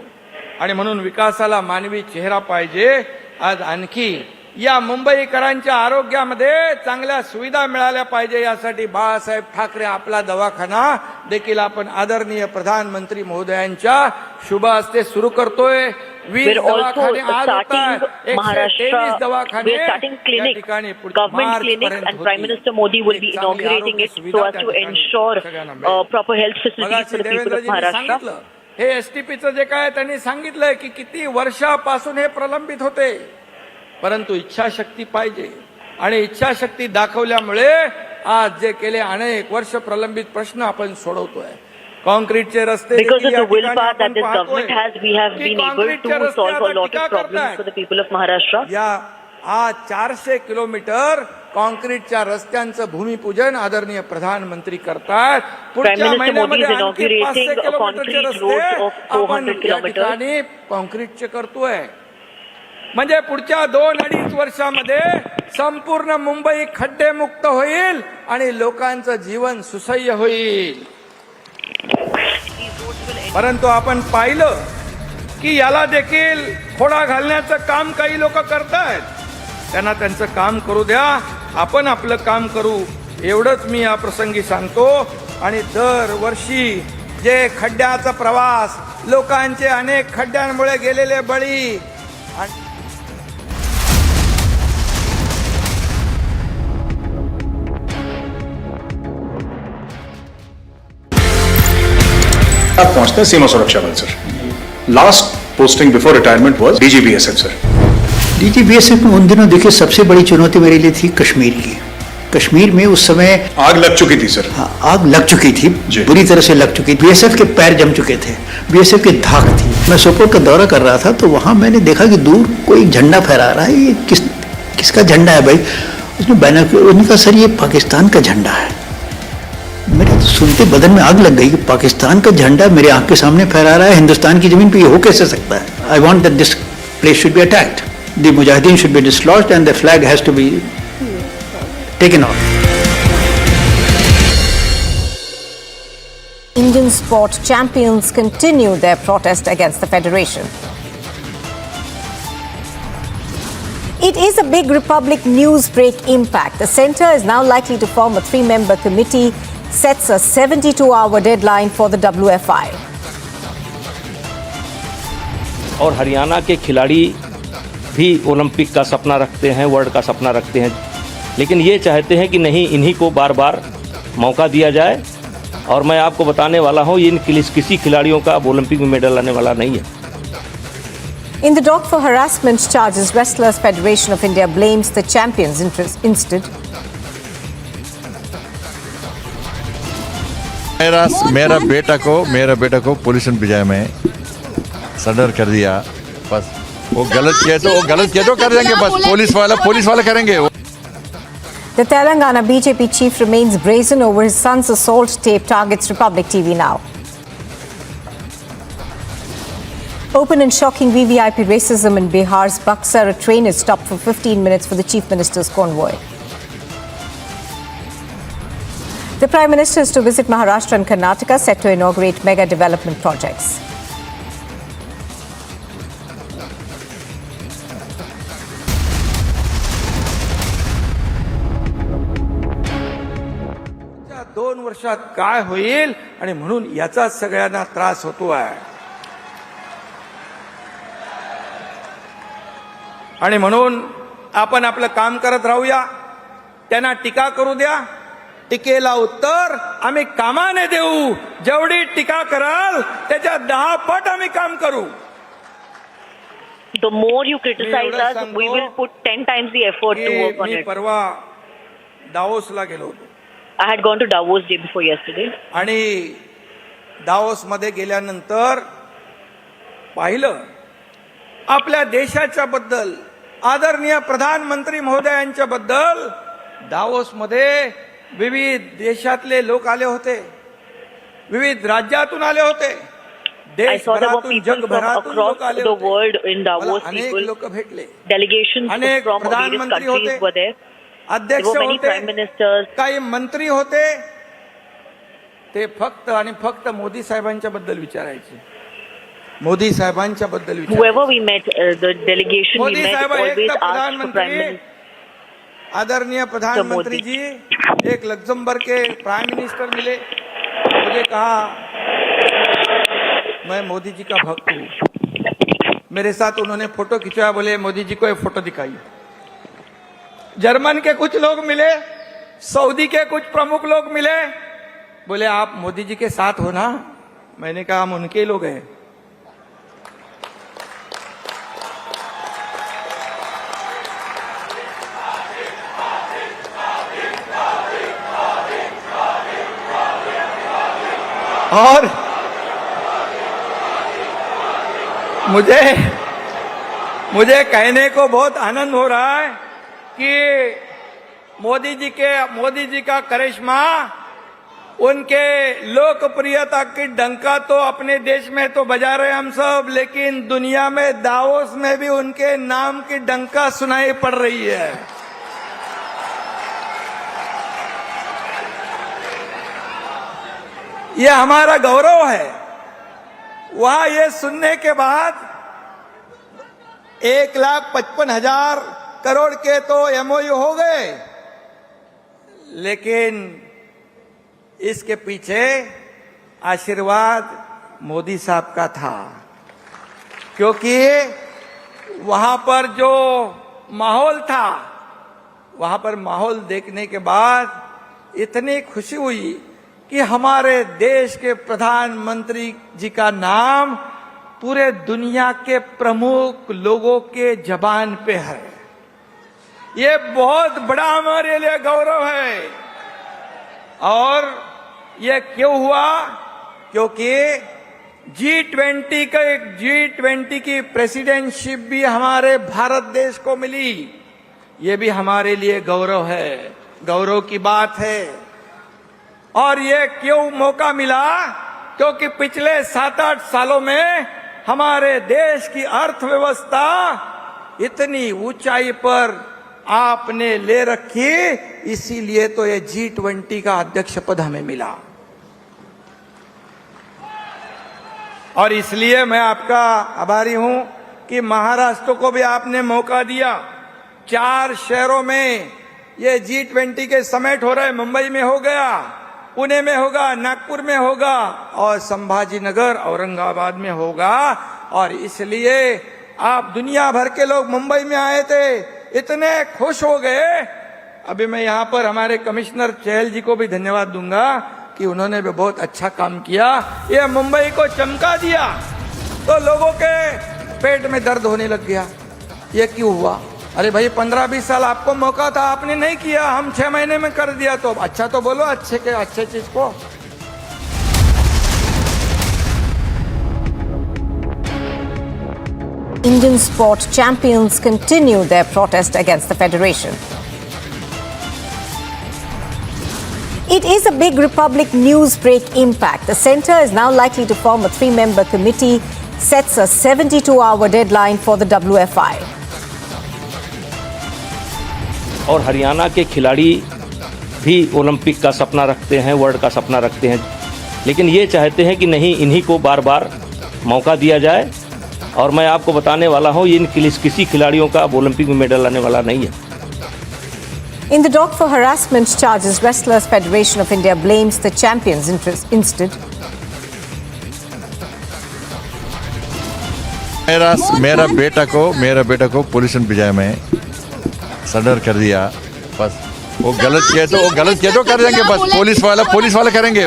आणि म्हणून विकासाला मानवी चेहरा पाहिजे. आज आणखी या मुंबईकरांच्या आरोग्यामध्ये चांगल्या सुविधा मिळाल्या पाहिजे यासाठी बाळासाहेब ठाकरे आपला दवाखाना देखील आपण आदरणीय प्रधानमंत्री महोदयांच्या शुभ हस्ते सुरू करतोय. We're also starting Maharashtra, we're starting clinics, government clinics, and Prime Minister Modi will be inaugurating it so as to ensure proper health facilities for the people of Maharashtra. हे एसटीपीचं जे काय त्यांनी सांगितलंय की किती वर्षापासून हे प्रलंबित होते, परंतु इच्छाशक्ती पाहिजे आणि इच्छाशक्ती दाखवल्यामुळे आज जे केले अनेक वर्ष प्रलंबित प्रश्न आपण सोडवतोय. कॉन्क्रीटचे रस्ते because of the willpower that this government has, we have been able to solve a lot of problems for the people of Maharashtra. या आज 400 किलोमीटर कॉन्क्रीटच्या रस्त्यांचं भूमिपूजन आदरणीय प्रधानमंत्री करतात. Prime Minister Modi is inaugurating a concrete road of 400 kilometers. कॉन्क्रीटचे करतोय म्हणजे पुढच्या 2-2.5 वर्षामध्ये संपूर्ण मुंबई खड्डेमुक्त होईल आणि लोकांचं जीवन सुसह्य होईल. परंतु आपण पाहिलं की याला देखील खोडा घालण्याचं काम काही लोक करतायत. त्यांना त्यांचं काम करू द्या, आपण आपलं काम करू एवढंच मी या प्रसंगी सांगतो. आणि दरवर्षी जे खड्ड्याचा प्रवास, लोकांचे अनेक खड्ड्यांमुळे गेलेले बळी आप पहुंचते हैं सीमा सुरक्षा बल sir. Last posting before retirement was DG BSF sir. DG BSF में उन दिनों देखिए सबसे बड़ी चुनौती मेरे लिए थी कश्मीर की। कश्मीर में उस समय आग लग चुकी थी सर। हाँ, आग लग चुकी थी, बुरी तरह से लग चुकी थी। बीएसएफ के पैर जम चुके थे, बीएसएफ की धाक थी। मैं सोपोर का दौरा कर रहा था तो वहां मैंने देखा कि दूर कोई झंडा फहरा रहा है। ये किसका झंडा है भाई? उसने बैनर, उसने कहा सर ये पाकिस्तान का झंडा है। मेरे तो सुनते बदन में आग लग गई कि पाकिस्तान का झंडा मेरे आंख के सामने फहरा रहा है हिंदुस्तान की जमीन पे, ये हो कैसे सकता है? I want that this place should be attacked, the mujahideen should be dislodged and the flag has to be taken off. Indian sport champions continue their protest against the federation. It is a big Republic Newsbreak impact. The centre is now likely to form a 3-member committee, sets a 72-hour deadline for the WFI. और हरियाणा के खिलाड़ी भी Olympic का सपना रखते हैं, world का सपना रखते हैं, लेकिन ये चाहते हैं कि नहीं, इन्हीं को बार बार मौका दिया जाए। और मैं आपको बताने वाला हूँ इन किसी खिलाड़ियों का अब ओलंपिक में मेडल आने वाला नहीं है। In the dock for harassment charges, Wrestlers Federation of India blames the champions instead. मेरा बेटा को पुलिस भिजाए में सरेंडर कर दिया। बस वो गलत किए तो कर देंगे, बस पुलिस वाला करेंगे। The Telangana BJP chief remains brazen over his son's assault tape, targets Republic TV now. Open and shocking VVIP racism in Bihar's Buxar. A train is stopped for 15 minutes for the chief minister's convoy. The Prime Minister is to visit Maharashtra and Karnataka, set to inaugurate mega development projects. दोन वर्षात काय होईल आणि म्हणून याचा सगळ्यांना त्रास होतो आहे। आणि म्हणून आपण आपलं काम करत राहूया, त्यांना टीका करू द्या, टीकेला उत्तर आम्ही कामाने देऊ। जेवढी टीका कराल त्याच्या 10 पट आम्ही काम करू। The more you criticize us, we will put 10 times the effort to work on it. परवा दावोसला गेलो होतो। I had gone to Davos day before yesterday. आणि दावोस मध्ये गेल्यानंतर पाहिलं आपल्या देशाच्या बद्दल, आदरणीय प्रधानमंत्री महोदयांच्या बद्दल दावोस मध्ये विविध देशातले लोक आले होते, विविध राज्यातून आले होते, देशभरातून जगभरातून लोक आले होते। अनेक लोक भेटले, Delegations from various countries were there. अध्यक्ष होते, काही मंत्री होते, ते फक्त आणि फक्त मोदी साहेबांच्या बद्दल विचारायचे, मोदी साहेबांच्या बद्दल विचारायचे। Whoever we met, the delegation we met always asked for Prime Minister. आदरणीय प्रधानमंत्री जी एक लग्जमबर्ग के प्राइम मिनिस्टर मिले, मुझे कहा मैं मोदी जी का भक्त हूँ। मेरे साथ उन्होंने फोटो खिंचवाया, बोले मोदी जी को एक फोटो दिखाइए। जर्मन के कुछ लोग मिले, सऊदी के कुछ प्रमुख लोग मिले, बोले आप मोदी जी के साथ हो ना? मैंने कहा हम उनके लोग हैं। और मुझे कहने को बहुत आनंद हो रहा है कि मोदी जी का करिश्मा, उनके लोकप्रियता की डंका तो अपने देश में तो बजा रहे हम सब, लेकिन दुनिया में दावोस में भी उनके नाम की डंका सुनाई पड़ रही है। यह हमारा गौरव है। वहां ये सुनने के बाद 1,55,000 करोड़ के तो एमओयू हो गए, लेकिन इसके पीछे आशीर्वाद मोदी साहब का था, क्योंकि वहां पर जो माहौल था, वहां पर माहौल देखने के बाद इतनी खुशी हुई कि हमारे देश के प्रधानमंत्री जी का नाम पूरे दुनिया के प्रमुख लोगों के जबान पे है। ये बहुत बड़ा हमारे लिए गौरव है। और ये क्यों हुआ? क्योंकि G20 की प्रेसिडेंटशिप भी हमारे भारत देश को मिली। ये भी हमारे लिए गौरव है, गौरव की बात है। और ये क्यों मौका मिला? क्योंकि पिछले 7-8 सालों में हमारे देश की अर्थव्यवस्था इतनी ऊंचाई पर आपने ले रखी, इसीलिए तो ये G20 का अध्यक्ष पद हमें मिला। और इसलिए मैं आपका आभारी हूं कि महाराष्ट्र को भी आपने मौका दिया। 4 शहरों में ये G20 के समिट हो रहे। मुंबई में हो गया, पुणे में होगा, नागपुर में होगा और संभाजी नगर औरंगाबाद में होगा। और इसलिए आप दुनिया भर के लोग मुंबई में आए थे, इतने खुश हो गए। अभी मैं यहाँ पर हमारे कमिश्नर चहल जी को भी धन्यवाद दूंगा कि उन्होंने भी बहुत अच्छा काम किया। ये मुंबई को चमका दिया तो लोगों के पेट में दर्द होने लग गया। ये क्यों हुआ? अरे भाई 15-20 साल आपको मौका था, आपने नहीं किया, हम 6 महीने में कर दिया। तो अच्छा तो बोलो अच्छे चीज को। Indian sport champions continue their protest against the federation. It is a big Republic Newsbreak impact. The centre is now likely to form a 3-member committee, sets a 72-hour deadline for the WFI. और हरियाणा के खिलाड़ी भी Olympic का सपना रखते हैं, world का सपना रखते हैं, लेकिन ये चाहते हैं कि नहीं, इन्हीं को बार बार मौका दिया जाए। और मैं आपको बताने वाला हूँ, इन किसी खिलाड़ियों का अब ओलंपिक में मेडल आने वाला नहीं है। In the dock for harassment charges, Wrestlers Federation of India blames the champions instead. मेरा बेटा को पुलिस भिजाए में सरेंडर कर दिया। बस वो गलत किया तो कर देंगे। बस पुलिस वाला करेंगे।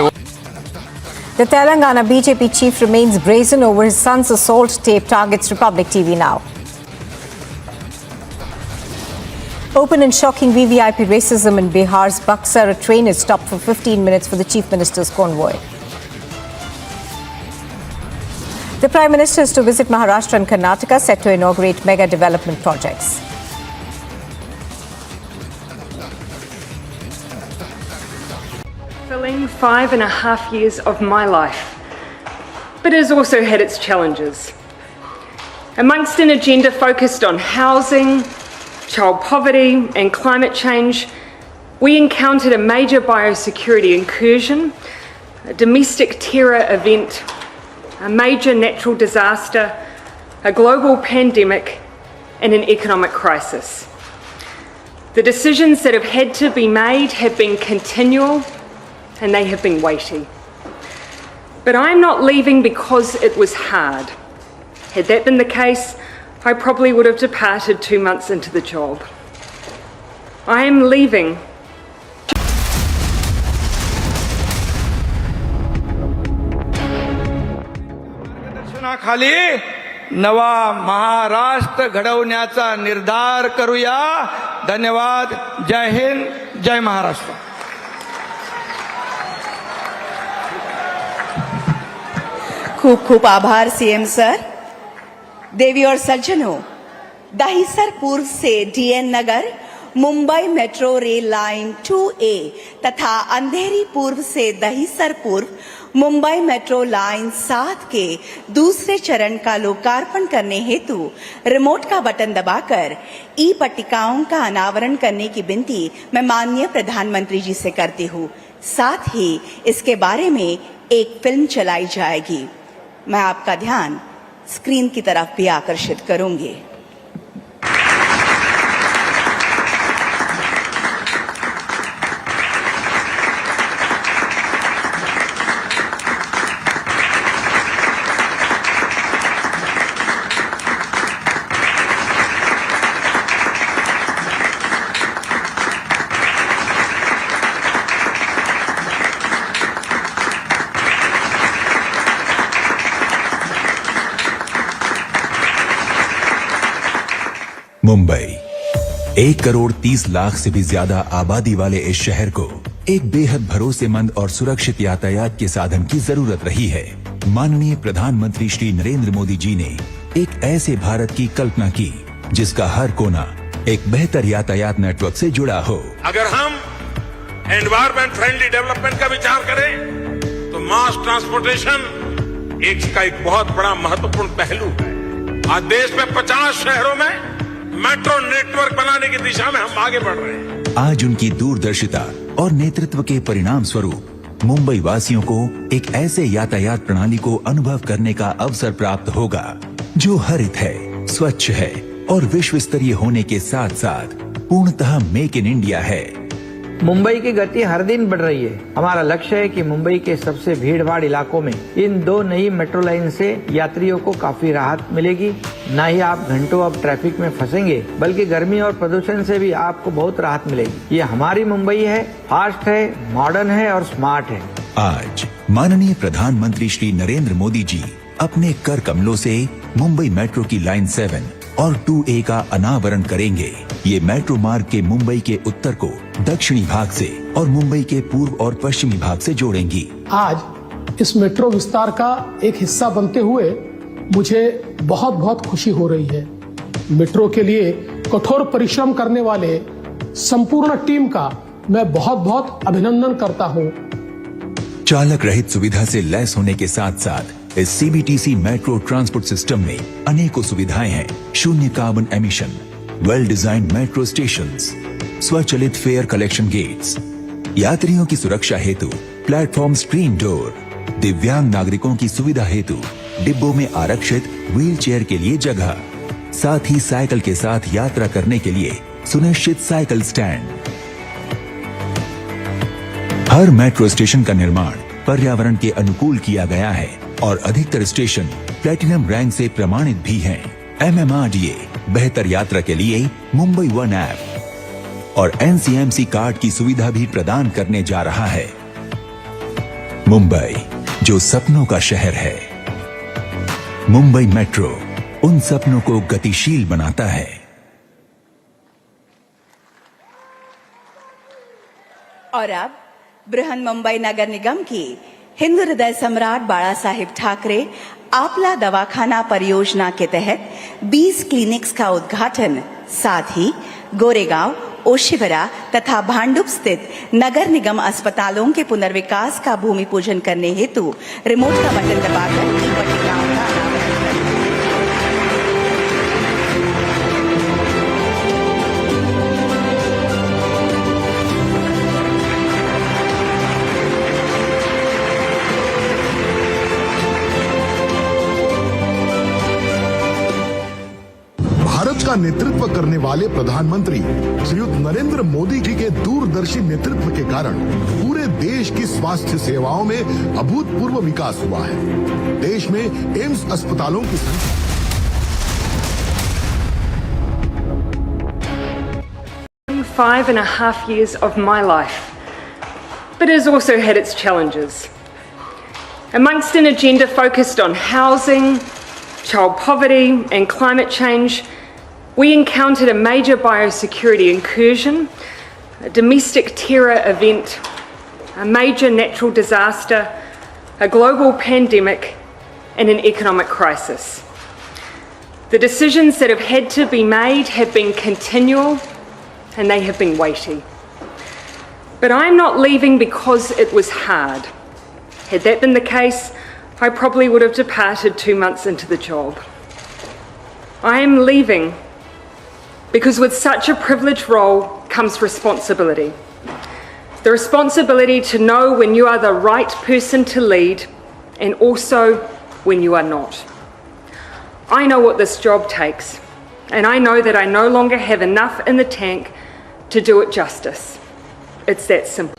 The Telangana BJP chief remains brazen over his son's assault tape, targets Republic TV now. Open and shocking VVIP racism in Bihar's Buxar. A train is stopped for 15 minutes for the chief minister's convoy. The Prime Minister is to visit Maharashtra and Karnataka, set to inaugurate mega development projects. Fulfilling 5.5 years of my life, but it has also had its challenges. Amongst an agenda focused on housing, child poverty and climate change, we encountered a major biosecurity incursion, a domestic terror event, a major natural disaster, a global pandemic and an economic crisis. The decisions that have had to be made have been continual and they have been weighty. But I'm not leaving because it was hard. Had that been the case, I probably would have departed 2 months into the job. I am leaving. खाली नवा महाराष्ट्र घडवण्याचा निर्धार करूया। धन्यवाद। जय हिंद, जय महाराष्ट्र। खूब खूब आभार सीएम सर। देवी और सज्जनों, दहिसर पूर्व से DN Nagar, Mumbai metro rail line 2A तथा अंधेरी पूर्व से दहिसर पूर्व मुंबई मेट्रो लाइन 7 के दूसरे चरण का लोकार्पण करने हेतु रिमोट का बटन दबाकर ई पट्टिकाओं का अनावरण करने की विनती मैं माननीय प्रधानमंत्री जी से करती हूँ। साथ ही इसके बारे में एक फिल्म चलाई जाएगी। मैं आपका ध्यान स्क्रीन की तरफ भी आकर्षित करूंगी। मुंबई 1,30,00,000 से भी ज्यादा आबादी वाले इस शहर को एक बेहद भरोसेमंद और सुरक्षित यातायात के साधन की जरूरत रही है। माननीय प्रधानमंत्री श्री नरेंद्र मोदी जी ने एक ऐसे भारत की कल्पना की जिसका हर कोना एक बेहतर यातायात नेटवर्क से जुड़ा हो। अगर हम एनवायरमेंट फ्रेंडली डेवलपमेंट का विचार करें तो मास ट्रांसपोर्टेशन इसका एक बहुत बड़ा महत्वपूर्ण पहलू है। आज देश में 50 शहरों में मेट्रो नेटवर्क बनाने की दिशा में हम आगे बढ़ रहे हैं। आज उनकी दूरदर्शिता और नेतृत्व के परिणाम स्वरूप मुंबई वासियों को एक ऐसे यातायात प्रणाली को अनुभव करने का अवसर प्राप्त होगा जो हरित है, स्वच्छ है और विश्व स्तरीय होने के साथ साथ पूर्णतः मेक इन इंडिया है। मुंबई की गति हर दिन बढ़ रही है। हमारा लक्ष्य है कि मुंबई के सबसे भीड़-भाड़ इलाकों में इन 2 नई मेट्रो लाइन से यात्रियों को काफी राहत मिलेगी। न ही आप घंटों अब ट्रैफिक में फंसेंगे, बल्कि गर्मी और प्रदूषण से भी आपको बहुत राहत मिलेगी। ये हमारी मुंबई है, फास्ट है, मॉडर्न है और स्मार्ट है। आज माननीय प्रधानमंत्री श्री नरेंद्र मोदी जी अपने कर कमलों से मुंबई मेट्रो की लाइन 7 और 2A का अनावरण करेंगे। ये मेट्रो मार्ग के मुंबई के उत्तर को दक्षिणी भाग से और मुंबई के पूर्व और पश्चिमी भाग से जोड़ेंगी। आज इस मेट्रो विस्तार का एक हिस्सा बनते हुए मुझे बहुत बहुत खुशी हो रही है। मेट्रो के लिए कठोर परिश्रम करने वाले संपूर्ण टीम का मैं बहुत बहुत अभिनंदन करता हूँ। चालक रहित सुविधा से लैस होने के साथ साथ इस CBTC मेट्रो ट्रांसपोर्ट सिस्टम में अनेकों सुविधाएं हैं। शून्य carbon emission, well design metro stations, स्वचालित फेयर कलेक्शन गेट्स, यात्रियों की सुरक्षा हेतु प्लेटफॉर्म स्क्रीन डोर, दिव्यांग नागरिकों की सुविधा हेतु डिब्बों में आरक्षित व्हील चेयर के लिए जगह, साथ ही साइकिल के साथ यात्रा करने के लिए सुनिश्चित साइकिल स्टैंड। हर मेट्रो स्टेशन का निर्माण पर्यावरण के अनुकूल किया गया है और अधिकतर स्टेशन प्लेटिनम रैंक से प्रमाणित भी हैं। MMRDA बेहतर यात्रा के लिए मुंबई 1 ऐप और NCMC कार्ड की सुविधा भी प्रदान करने जा रहा है। मुंबई जो सपनों का शहर है। मुंबई मेट्रो उन सपनों को गतिशील बनाता है। और अब बृहन मुंबई नगर निगम की हिंदू हृदय सम्राट बाला साहेब ठाकरे आपला दवाखाना परियोजना के तहत 20 क्लिनिक्स का उद्घाटन, साथ ही गोरेगांव, ओशिवरा तथा भांडुप स्थित नगर निगम अस्पतालों के पुनर्विकास का भूमि पूजन करने हेतु रिमोट का बटन दबाकर पट्टिकाओं का भारत का नेतृत्व करने वाले प्रधानमंत्री श्रीयुत नरेंद्र मोदी जी के दूरदर्शी नेतृत्व के कारण पूरे देश की स्वास्थ्य सेवाओं में अभूतपूर्व विकास हुआ है। देश में एम्स अस्पतालों की संख्या 5.5 years of my life, but it has also had its challenges. Amongst an agenda focused on housing, child poverty and climate change, we encountered a major biosecurity incursion, a domestic terror event, a major natural disaster, a global pandemic and an economic crisis. The decisions that have had to be made have been continual and they have been weighty. But I'm not leaving because it was hard. Had that been the case, I probably would have departed 2 months into the job. I am leaving because with such a privileged role comes responsibility. The responsibility to know when you are the right person to lead and also when you are not. I know what this job takes, and I know that I no longer have enough in the tank to do it justice. It's that simple.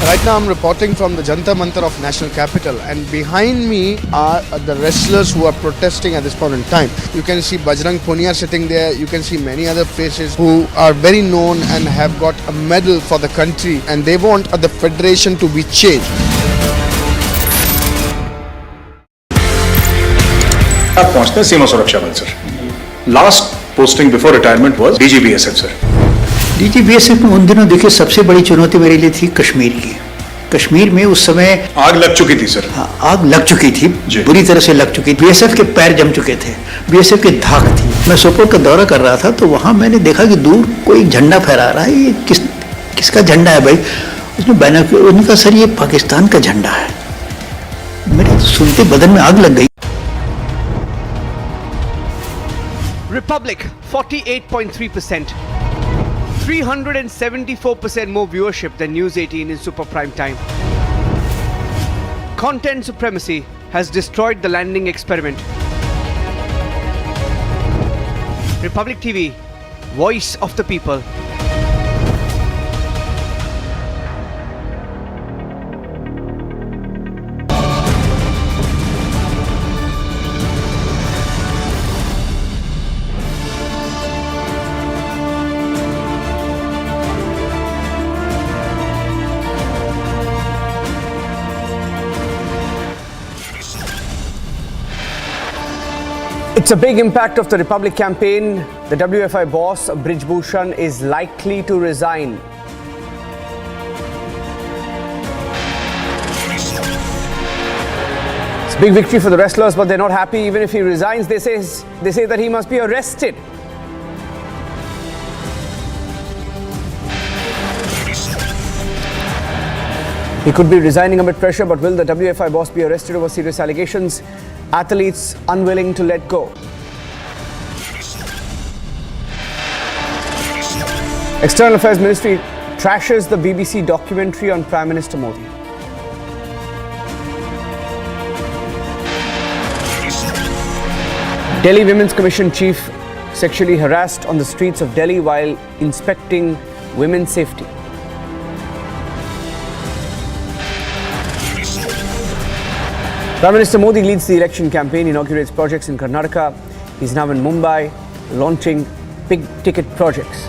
Right now I'm reporting from the Jantar Mantar of National Capital, and behind me are the wrestlers who are protesting at this point in time. You can see Bajrang Punia sitting there, you can see many other faces who are very known and have got a medal for the country, and they want the federation to be changed. आप पहुंचते हैं सीमा सुरक्षा बल sir. Last posting before retirement was DG BSF, sir. DG BSF में उन दिनों देखिए सबसे बड़ी चुनौती मेरे लिए थी कश्मीर की। कश्मीर में उस समय आग लग चुकी थी सर। हाँ, आग लग चुकी थी, बुरी तरह से लग चुकी थी। बीएसएफ के पैर जम चुके थे, बीएसएफ की धाक थी। मैं सोपोर का दौरा कर रहा था तो वहां मैंने देखा कि दूर कोई झंडा फहरा रहा है। ये किसका झंडा है भाई? उसने बैनर पे उन्होंने कहा सर ये पाकिस्तान का झंडा है। मेरे तो सुनते बदन में आग लग गई। Republic 48.3%, 374% more viewership than News 18 in super prime time. Content supremacy has destroyed the landing experiment. Republic TV, voice of the people. It's a big impact of the Republic campaign. The WFI boss, Brij Bhushan, is likely to resign. It's a big victory for the wrestlers, but they're not happy. Even if he resigns, they say that he must be arrested. He could be resigning amid pressure, but will the WFI boss be arrested over serious allegations? Athletes unwilling to let go. External Affairs Ministry trashes the BBC documentary on Prime Minister Modi. Delhi Women's Commission chief sexually harassed on the streets of Delhi while inspecting women's safety. Prime Minister Modi leads the election campaign, inaugurates projects in Karnataka. He's now in Mumbai, launching big-ticket projects.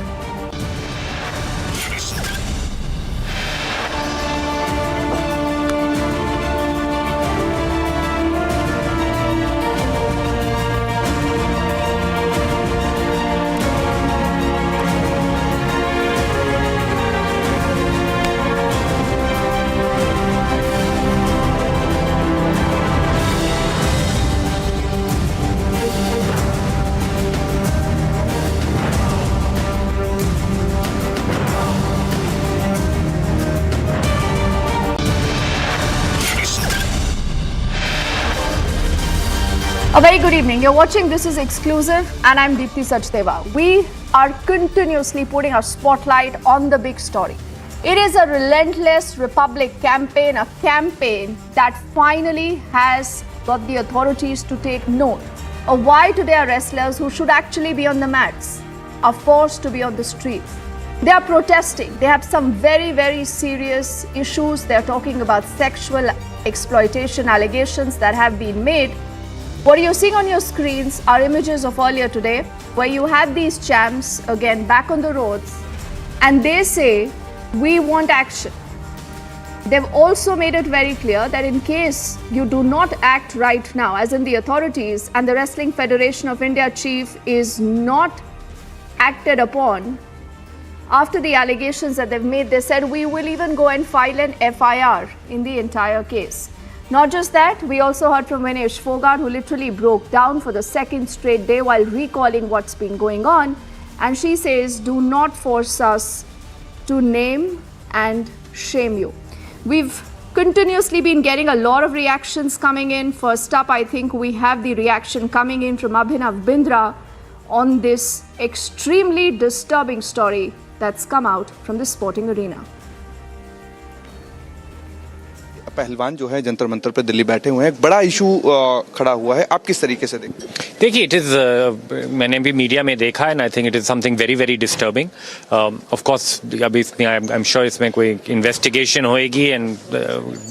A very good evening. You're watching This Is Exclusive and I'm Deepthi Sachdeva. We are continuously putting our spotlight on the big story. It is a relentless Republic campaign, a campaign that finally has got the authorities to take note of why today our wrestlers who should actually be on the mats are forced to be on the streets. They are protesting. They have some very, very serious issues. They're talking about sexual exploitation allegations that have been made. What you're seeing on your screens are images of earlier today where you had these champs again back on the roads and they say, we want action. They've also made it very clear that in case you do not act right now, as in the authorities and the Wrestling Federation of India chief is not acted upon, after the allegations that they've made, they said we will even go and file an FIR in the entire case. Not just that, we also heard from Vinesh Fogart, who literally broke down for the second straight day while recalling what's been going on. And she says, do not force us to name and shame you. We've continuously been getting a lot of reactions coming in. First up, I think we have the reaction coming in from Abhinav Bindra on this extremely disturbing story that's come out from the sporting arena. पहलवान जो है जंतर मंतर पे दिल्ली बैठे हुए हैं, एक बड़ा issue खड़ा हुआ है, आप किस तरीके से देखते हैं? देखिए, इट इज मैंने भी मीडिया में देखा and I think it is something very very disturbing. Of course अभी इसमें आई एम श्योर इसमें कोई इन्वेस्टिगेशन होएगी and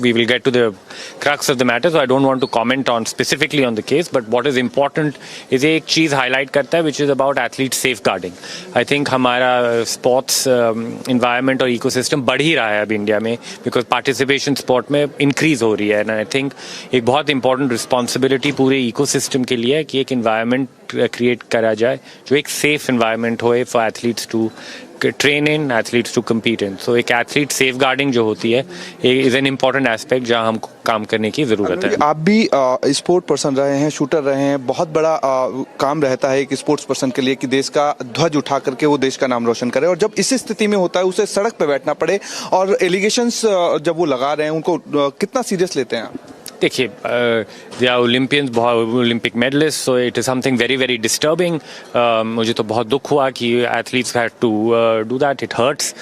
we will get to the crux of the matter. So I don't want to comment on specifically on the case, but what is important is एक चीज highlight करता है which is about athlete safeguarding. I think हमारा sports environment और ecosystem बढ़ ही रहा है अब इंडिया में, बिकॉज पार्टिसिपेशन स्पोर्ट में इंक्रीज हो रही है. एंड आई थिंक एक बहुत इंपॉर्टेंट रिस्पॉन्सिबिलिटी पूरे इकोसिस्टम के लिए है कि एक इन्वायरमेंट क्रिएट करा जाए जो एक सेफ इन्वायरमेंट हो for athletes to train in, athletes to compete in. So एक एथलीट सेफ गार्डिंग जो होती है इज एन इम्पॉर्टेंट एस्पेक्ट जहाँ हमको काम करने की ज़रूरत है. आप भी स्पोर्ट पर्सन रहे हैं, शूटर रहे हैं, बहुत बड़ा काम रहता है एक स्पोर्ट्स पर्सन के लिए कि देश का ध्वज उठा करके वो देश का नाम रोशन करे, और जब इस स्थिति में होता है उसे सड़क पे बैठना पड़े और एलिगेशंस जब वो लगा रहे हैं उनको कितना सीरियस लेते हैं आप? देखिए, they are Olympians, Olympic medallist, so it is something very very disturbing. मुझे तो बहुत दुख हुआ कि athletes had to do that. It hurts.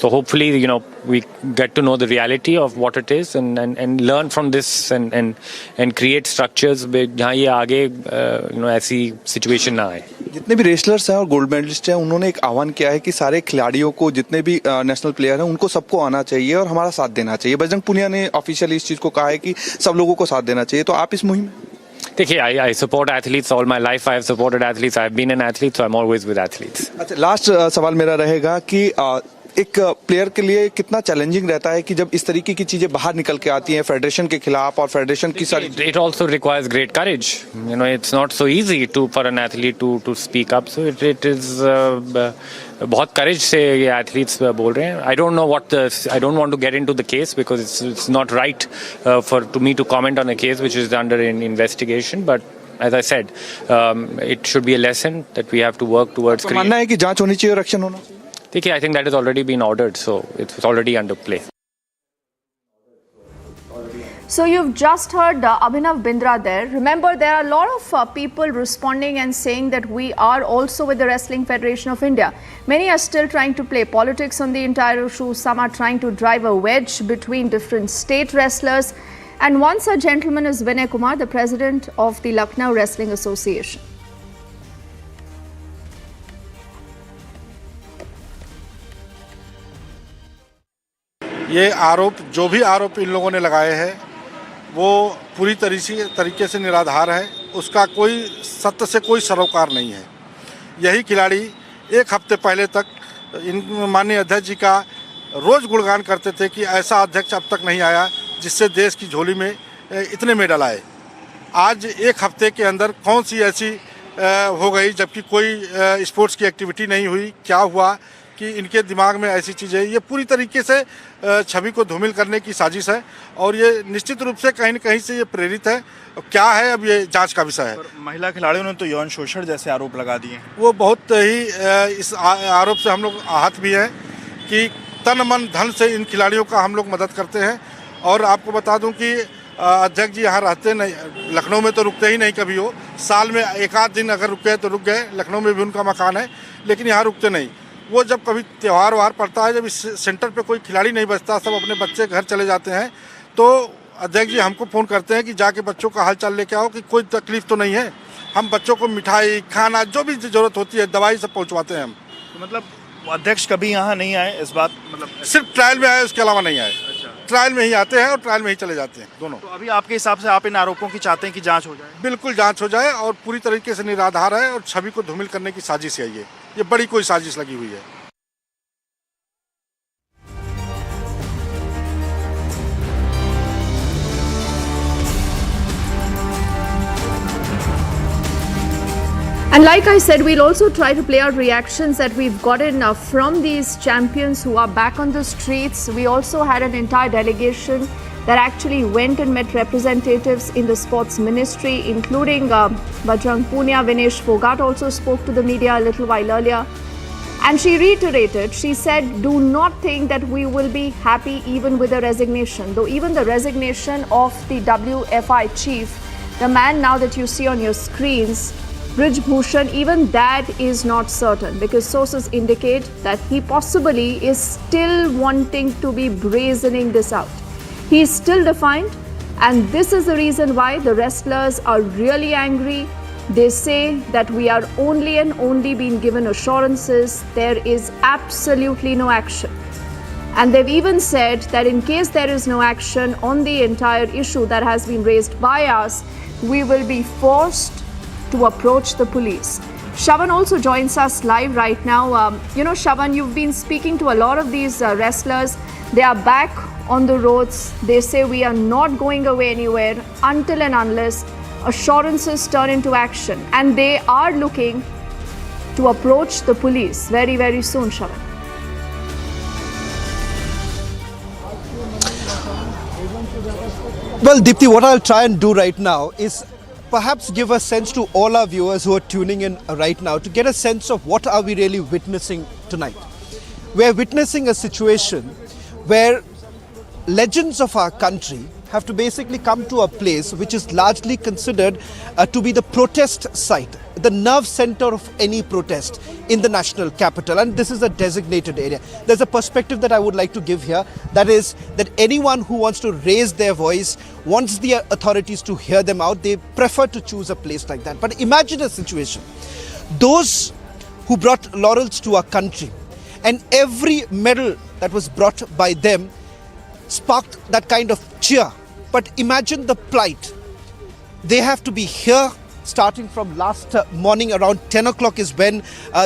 So hopefully you know we get to know the reality of what it is and learn from this and create structures जहाँ ये आगे ऐसी situation ना आए. जितने भी रेसलर्स हैं और गोल्ड मेडलिस्ट हैं उन्होंने एक आह्वान किया है कि सारे खिलाड़ियों को, जितने भी नेशनल प्लेयर हैं उनको सबको आना चाहिए और हमारा साथ देना चाहिए. बजरंग पुनिया ने ऑफिशियली इस चीज़ को कहा है कि सब लोगों को साथ देना चाहिए. तो आप इस मुहिम में? देखिए, I support athletes all my life. I have supported athletes. I have been an athlete, so I'm always with athletes. अच्छा, लास्ट सवाल मेरा रहेगा कि एक प्लेयर के लिए कितना चैलेंजिंग रहता है कि जब इस तरीके की चीजें बाहर निकल के आती हैं फेडरेशन के खिलाफ और फेडरेशन की सारी. It also requires great courage. You know, it's not so easy for an athlete to speak up. So it is बहुत courage से ये athletes बोल रहे हैं. I don't want to get into the case because it's not right to me to comment on a case which is under investigation. But as I said, it should be a lesson that we have to work towards. मानना है कि जांच होनी चाहिए और action होना चाहिए. देखिए, I think that has already been ordered, so it's already under play. So you've just heard Abhinav Bindra there. Remember, there are a lot of people responding and saying that we are also with the Wrestling Federation of India. Many are still trying to play politics on the entire issue. Some are trying to drive a wedge between different state wrestlers. And one such gentleman is Vinay Kumar, the president of the Lucknow Wrestling Association. ये आरोप, जो भी आरोप इन लोगों ने लगाए हैं वो पूरी तरीके से निराधार है. उसका कोई सत्य से कोई सरोकार नहीं है. यही खिलाड़ी एक हफ्ते पहले तक इन माननीय अध्यक्ष जी का रोज़ गुणगान करते थे कि ऐसा अध्यक्ष अब तक नहीं आया जिससे देश की झोली में इतने मेडल आए. आज एक हफ्ते के अंदर कौन सी ऐसी हो गई जबकि कोई स्पोर्ट्स की एक्टिविटी नहीं हुई. क्या हुआ कि इनके दिमाग में ऐसी चीज़ है. ये पूरी तरीके से छवि को धूमिल करने की साजिश है और ये निश्चित रूप से कहीं न कहीं से ये प्रेरित है. क्या है अब ये जांच का विषय है. महिला खिलाड़ियों ने तो यौन शोषण जैसे आरोप लगा दिए. वो बहुत ही इस आरोप से हम लोग आहत भी हैं कि तन मन धन से इन खिलाड़ियों का हम लोग मदद करते हैं. और आपको बता दूं कि अध्यक्ष जी यहाँ रहते नहीं, लखनऊ में तो रुकते ही नहीं कभी. हो साल में एक आध दिन अगर रुके तो रुक गए. लखनऊ में भी उनका मकान है लेकिन यहाँ रुकते नहीं. वो जब कभी त्यौहार वार पड़ता है, जब इस सेंटर पे कोई खिलाड़ी नहीं बचता, सब अपने बच्चे घर चले जाते हैं, तो अध्यक्ष जी हमको फ़ोन करते हैं कि जाके बच्चों का हाल चाल लेके आओ कि कोई तकलीफ़ तो नहीं है. हम बच्चों को मिठाई, खाना, जो भी ज़रूरत होती है, दवाई सब पहुंचवाते हैं हम. तो मतलब अध्यक्ष कभी यहाँ नहीं आए इस बात, मतलब सिर्फ ट्रायल में आए, उसके अलावा नहीं आए. ट्रायल में ही आते हैं और ट्रायल में ही चले जाते हैं दोनों. तो अभी आपके हिसाब से आप इन आरोपों की चाहते हैं कि जांच हो जाए? बिल्कुल जांच हो जाए और पूरी तरीके से निराधार है और छवि को धूमिल करने की साजिश है. ये बड़ी कोई साजिश लगी हुई है. And like I said, we'll also try to play out reactions that we've gotten from these champions who are back on the streets. We also had an entire delegation that actually went and met representatives in the sports ministry, including Bajrang Punia. Vinesh Fogart also spoke to the media a little while earlier. And she reiterated, she said, do not think that we will be happy even with the resignation. Though even the resignation of the WFI chief, the man now that you see on your screens, Brij Bhushan, even that is not certain because sources indicate that he possibly is still wanting to be brazening this out. He is still defiant, and this is the reason why the wrestlers are really angry. They say that we are only and only being given assurances. There is absolutely no action. And they've even said that in case there is no action on the entire issue that has been raised by us, we will be forced to approach the police. Shavan also joins us live right now. Shavan, you've been speaking to a lot of these wrestlers. They are back on the roads. They say we are not going away anywhere until and unless assurances turn into action. And they are looking to approach the police very, very soon, Shavan. Well, Deepthi, what I'll try and do right now is perhaps give a sense to all our viewers who are tuning in right now to get a sense of what are we really witnessing tonight. We're witnessing a situation where legends of our country have to basically come to a place which is largely considered to be the protest site, the nerve center of any protest in the national capital, and this is a designated area. There's a perspective that I would like to give here, that is that anyone who wants to raise their voice, wants the authorities to hear them out, they prefer to choose a place like that. But imagine a situation, those who brought laurels to our country, and every medal that was brought by them sparked that kind of cheer. But imagine the plight. They have to be here starting from last morning around 10 o'clock is when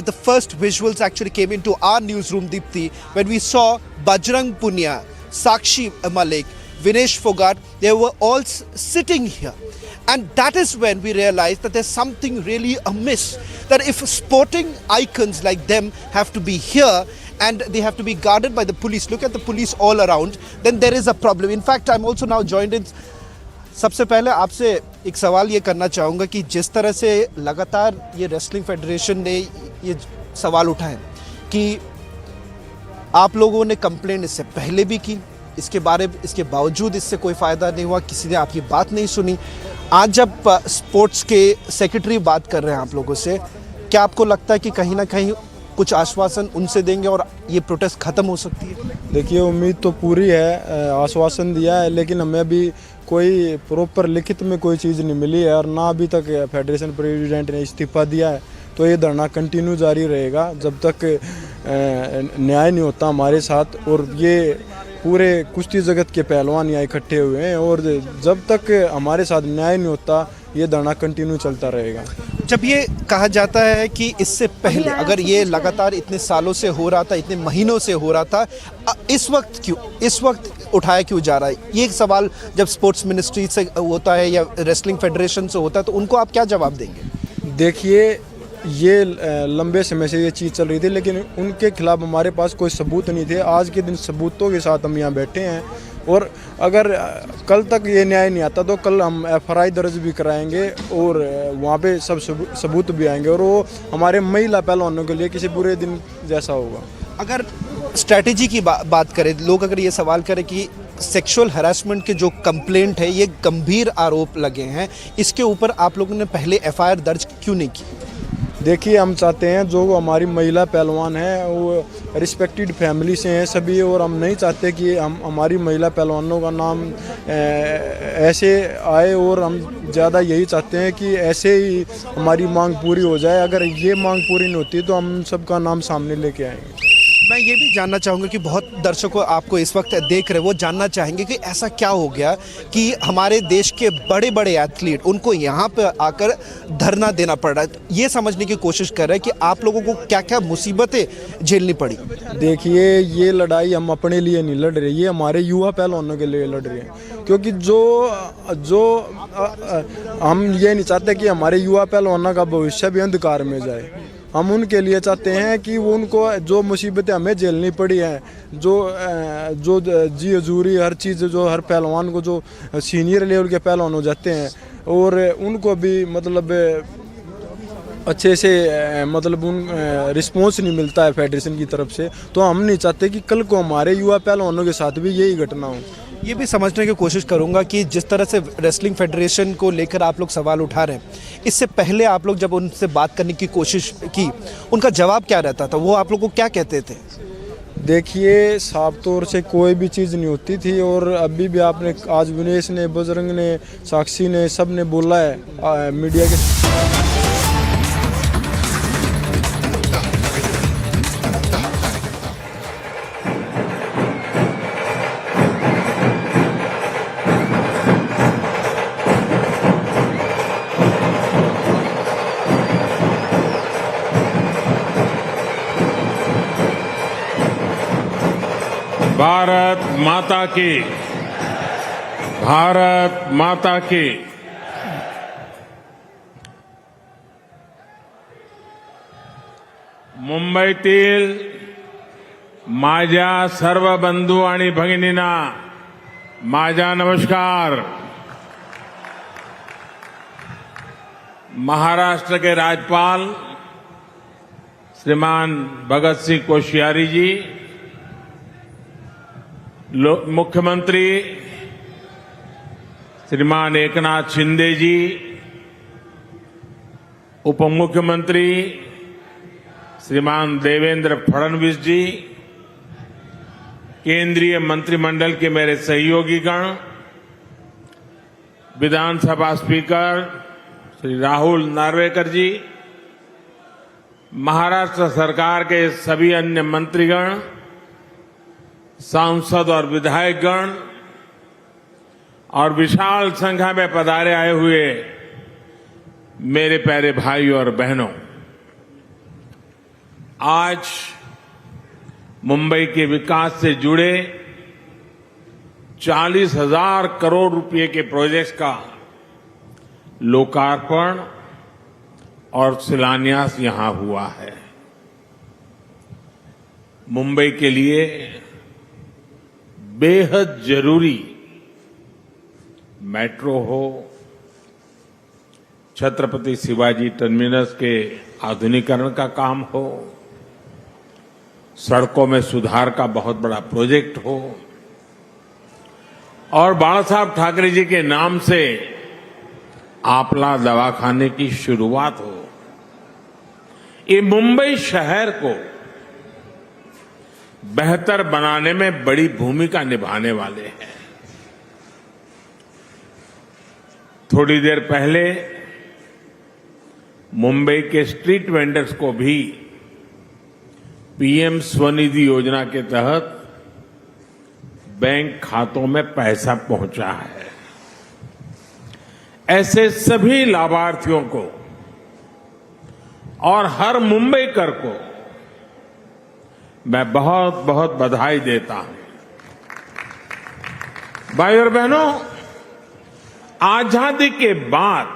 the first visuals actually came into our newsroom, Deepthi, when we saw Bajrang Punia, Sakshi Malik, Vinesh Fogart, they were all sitting here. And that is when we realized that there's something really amiss. That if sporting icons like them have to be here and they have to be guarded by the police, look at the police all around, then there is a problem. In fact, I'm also now joined in. सबसे पहले आपसे एक सवाल ये करना चाहूँगा कि जिस तरह से लगातार ये रेसलिंग फेडरेशन ने ये सवाल उठाए कि आप लोगों ने कंप्लेंट इससे पहले भी की, इसके बावजूद इससे कोई फ़ायदा नहीं हुआ, किसी ने आपकी बात नहीं सुनी। आज जब स्पोर्ट्स के सेक्रेटरी बात कर रहे हैं आप लोगों से, क्या आपको लगता है कि कहीं ना कहीं कुछ आश्वासन उनसे देंगे और ये प्रोटेस्ट ख़त्म हो सकती है? देखिए, उम्मीद तो पूरी है, आश्वासन दिया है, लेकिन हमें अभी कोई प्रॉपर लिखित में कोई चीज़ नहीं मिली है और ना अभी तक फेडरेशन प्रेसिडेंट ने इस्तीफ़ा दिया है। तो ये धरना कंटिन्यू जारी रहेगा जब तक न्याय नहीं होता हमारे साथ। और ये पूरे कुश्ती जगत के पहलवान यहाँ इकट्ठे हुए हैं और जब तक हमारे साथ न्याय नहीं होता ये धरना कंटिन्यू चलता रहेगा। जब ये कहा जाता है कि इससे पहले अगर ये लगातार इतने सालों से हो रहा था, इतने महीनों से हो रहा था, इस वक्त उठाया क्यों जा रहा है? ये एक सवाल जब स्पोर्ट्स मिनिस्ट्री से होता है या रेसलिंग फेडरेशन से होता है तो उनको आप क्या जवाब देंगे? देखिए, ये लंबे समय से ये चीज़ चल रही थी, लेकिन उनके खिलाफ हमारे पास कोई सबूत नहीं थे। आज के दिन सबूतों के साथ हम यहाँ बैठे हैं और अगर कल तक ये न्याय नहीं आता तो कल हम FRI दर्ज भी कराएंगे और वहाँ पे सब सबूत भी आएंगे और वो हमारे महिला पहलवानों के लिए किसी बुरे दिन जैसा होगा। अगर स्ट्रैटेजी की बात करें, लोग अगर ये सवाल करें कि सेक्सुअल हरासमेंट के जो कंप्लेंट है, ये गंभीर आरोप लगे हैं, इसके ऊपर आप लोगों ने पहले FIR दर्ज क्यों नहीं की? देखिए, हम चाहते हैं जो हमारी महिला पहलवान हैं वो रिस्पेक्टेड फैमिली से हैं सभी, और हम नहीं चाहते कि हम हमारी महिला पहलवानों का नाम ऐसे आए, और हम ज़्यादा यही चाहते हैं कि ऐसे ही हमारी मांग पूरी हो जाए। अगर ये मांग पूरी नहीं होती तो हम सबका नाम सामने लेके आएंगे। मैं ये भी जानना चाहूँगा कि बहुत दर्शकों आपको इस वक्त देख रहे, वो जानना चाहेंगे कि ऐसा क्या हो गया कि हमारे देश के बड़े बड़े एथलीट उनको यहाँ पर आकर धरना देना पड़ रहा है। ये समझने की कोशिश कर रहे हैं कि आप लोगों को क्या क्या मुसीबतें झेलनी पड़ी। देखिए, ये लड़ाई हम अपने लिए नहीं लड़ रहे, ये हमारे युवा पहलवानों के लिए लड़ रहे हैं, क्योंकि जो हम ये नहीं चाहते कि हमारे युवा पहलवानों का भविष्य भी अंधकार में जाए। हम उनके लिए चाहते हैं कि वो उनको जो मुसीबतें हमें झेलनी पड़ी हैं, जो जी हजूरी हर चीज़ जो हर पहलवान को जो सीनियर लेवल के पहलवान हो जाते हैं और उनको भी मतलब अच्छे से उन रिस्पॉन्स नहीं मिलता है फेडरेशन की तरफ से, तो हम नहीं चाहते कि कल को हमारे युवा पहलवानों के साथ भी यही घटना हो। ये भी समझने की कोशिश करूंगा कि जिस तरह से रेसलिंग फेडरेशन को लेकर आप लोग सवाल उठा रहे हैं, इससे पहले आप लोग जब उनसे बात करने की कोशिश की, उनका जवाब क्या रहता था? वो आप लोग को क्या कहते थे? देखिए, साफ तौर से कोई भी चीज़ नहीं होती थी, और अभी भी आपने आज विनेश ने, बजरंग ने, साक्षी ने, सब ने बोला है मीडिया के। भारत माता की, भारत माता की। मुंबईतील माझ्या सर्व बंधू आणि भगिनींना माझा नमस्कार। महाराष्ट्र के राज्यपाल श्रीमान भगत सिंह कोश्यारी जी, मुख्यमंत्री श्रीमान एकनाथ शिंदे जी, उप मुख्यमंत्री श्रीमान देवेंद्र फडणवीस जी, केंद्रीय मंत्रिमंडल के मेरे सहयोगीगण, विधानसभा स्पीकर श्री राहुल नार्वेकर जी, महाराष्ट्र सरकार के सभी अन्य मंत्रीगण, सांसद और विधायकगण और विशाल संख्या में पधारे आए हुए मेरे प्यारे भाइयों और बहनों, आज मुंबई के विकास से जुड़े 40,000 करोड़ रुपए के प्रोजेक्ट्स का लोकार्पण और शिलान्यास यहां हुआ है। मुंबई के लिए बेहद जरूरी मेट्रो हो, छत्रपति शिवाजी टर्मिनस के आधुनिकीकरण का काम हो, सड़कों में सुधार का बहुत बड़ा प्रोजेक्ट हो और बाला साहब ठाकरे जी के नाम से आपला दवाखाने की शुरुआत हो, ये मुंबई शहर को बेहतर बनाने में बड़ी भूमिका निभाने वाले हैं। थोड़ी देर पहले मुंबई के स्ट्रीट वेंडर्स को भी पीएम स्वनिधि योजना के तहत बैंक खातों में पैसा पहुंचा है। ऐसे सभी लाभार्थियों को और हर मुंबईकर को मैं बहुत बहुत बधाई देता हूं। भाई और बहनों, आजादी के बाद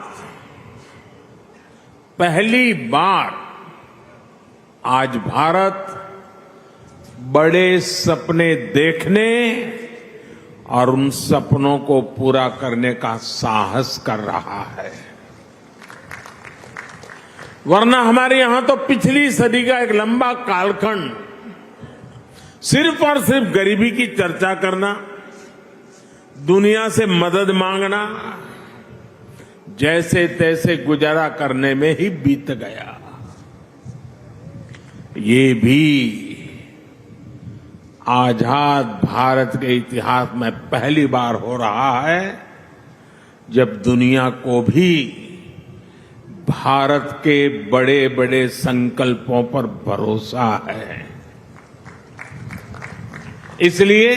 पहली बार आज भारत बड़े सपने देखने और उन सपनों को पूरा करने का साहस कर रहा है। वरना हमारे यहां तो पिछली सदी का एक लंबा कालखंड सिर्फ और सिर्फ गरीबी की चर्चा करना, दुनिया से मदद मांगना, जैसे तैसे गुजारा करने में ही बीत गया। ये भी आजाद भारत के इतिहास में पहली बार हो रहा है जब दुनिया को भी भारत के बड़े बड़े संकल्पों पर भरोसा है। इसलिए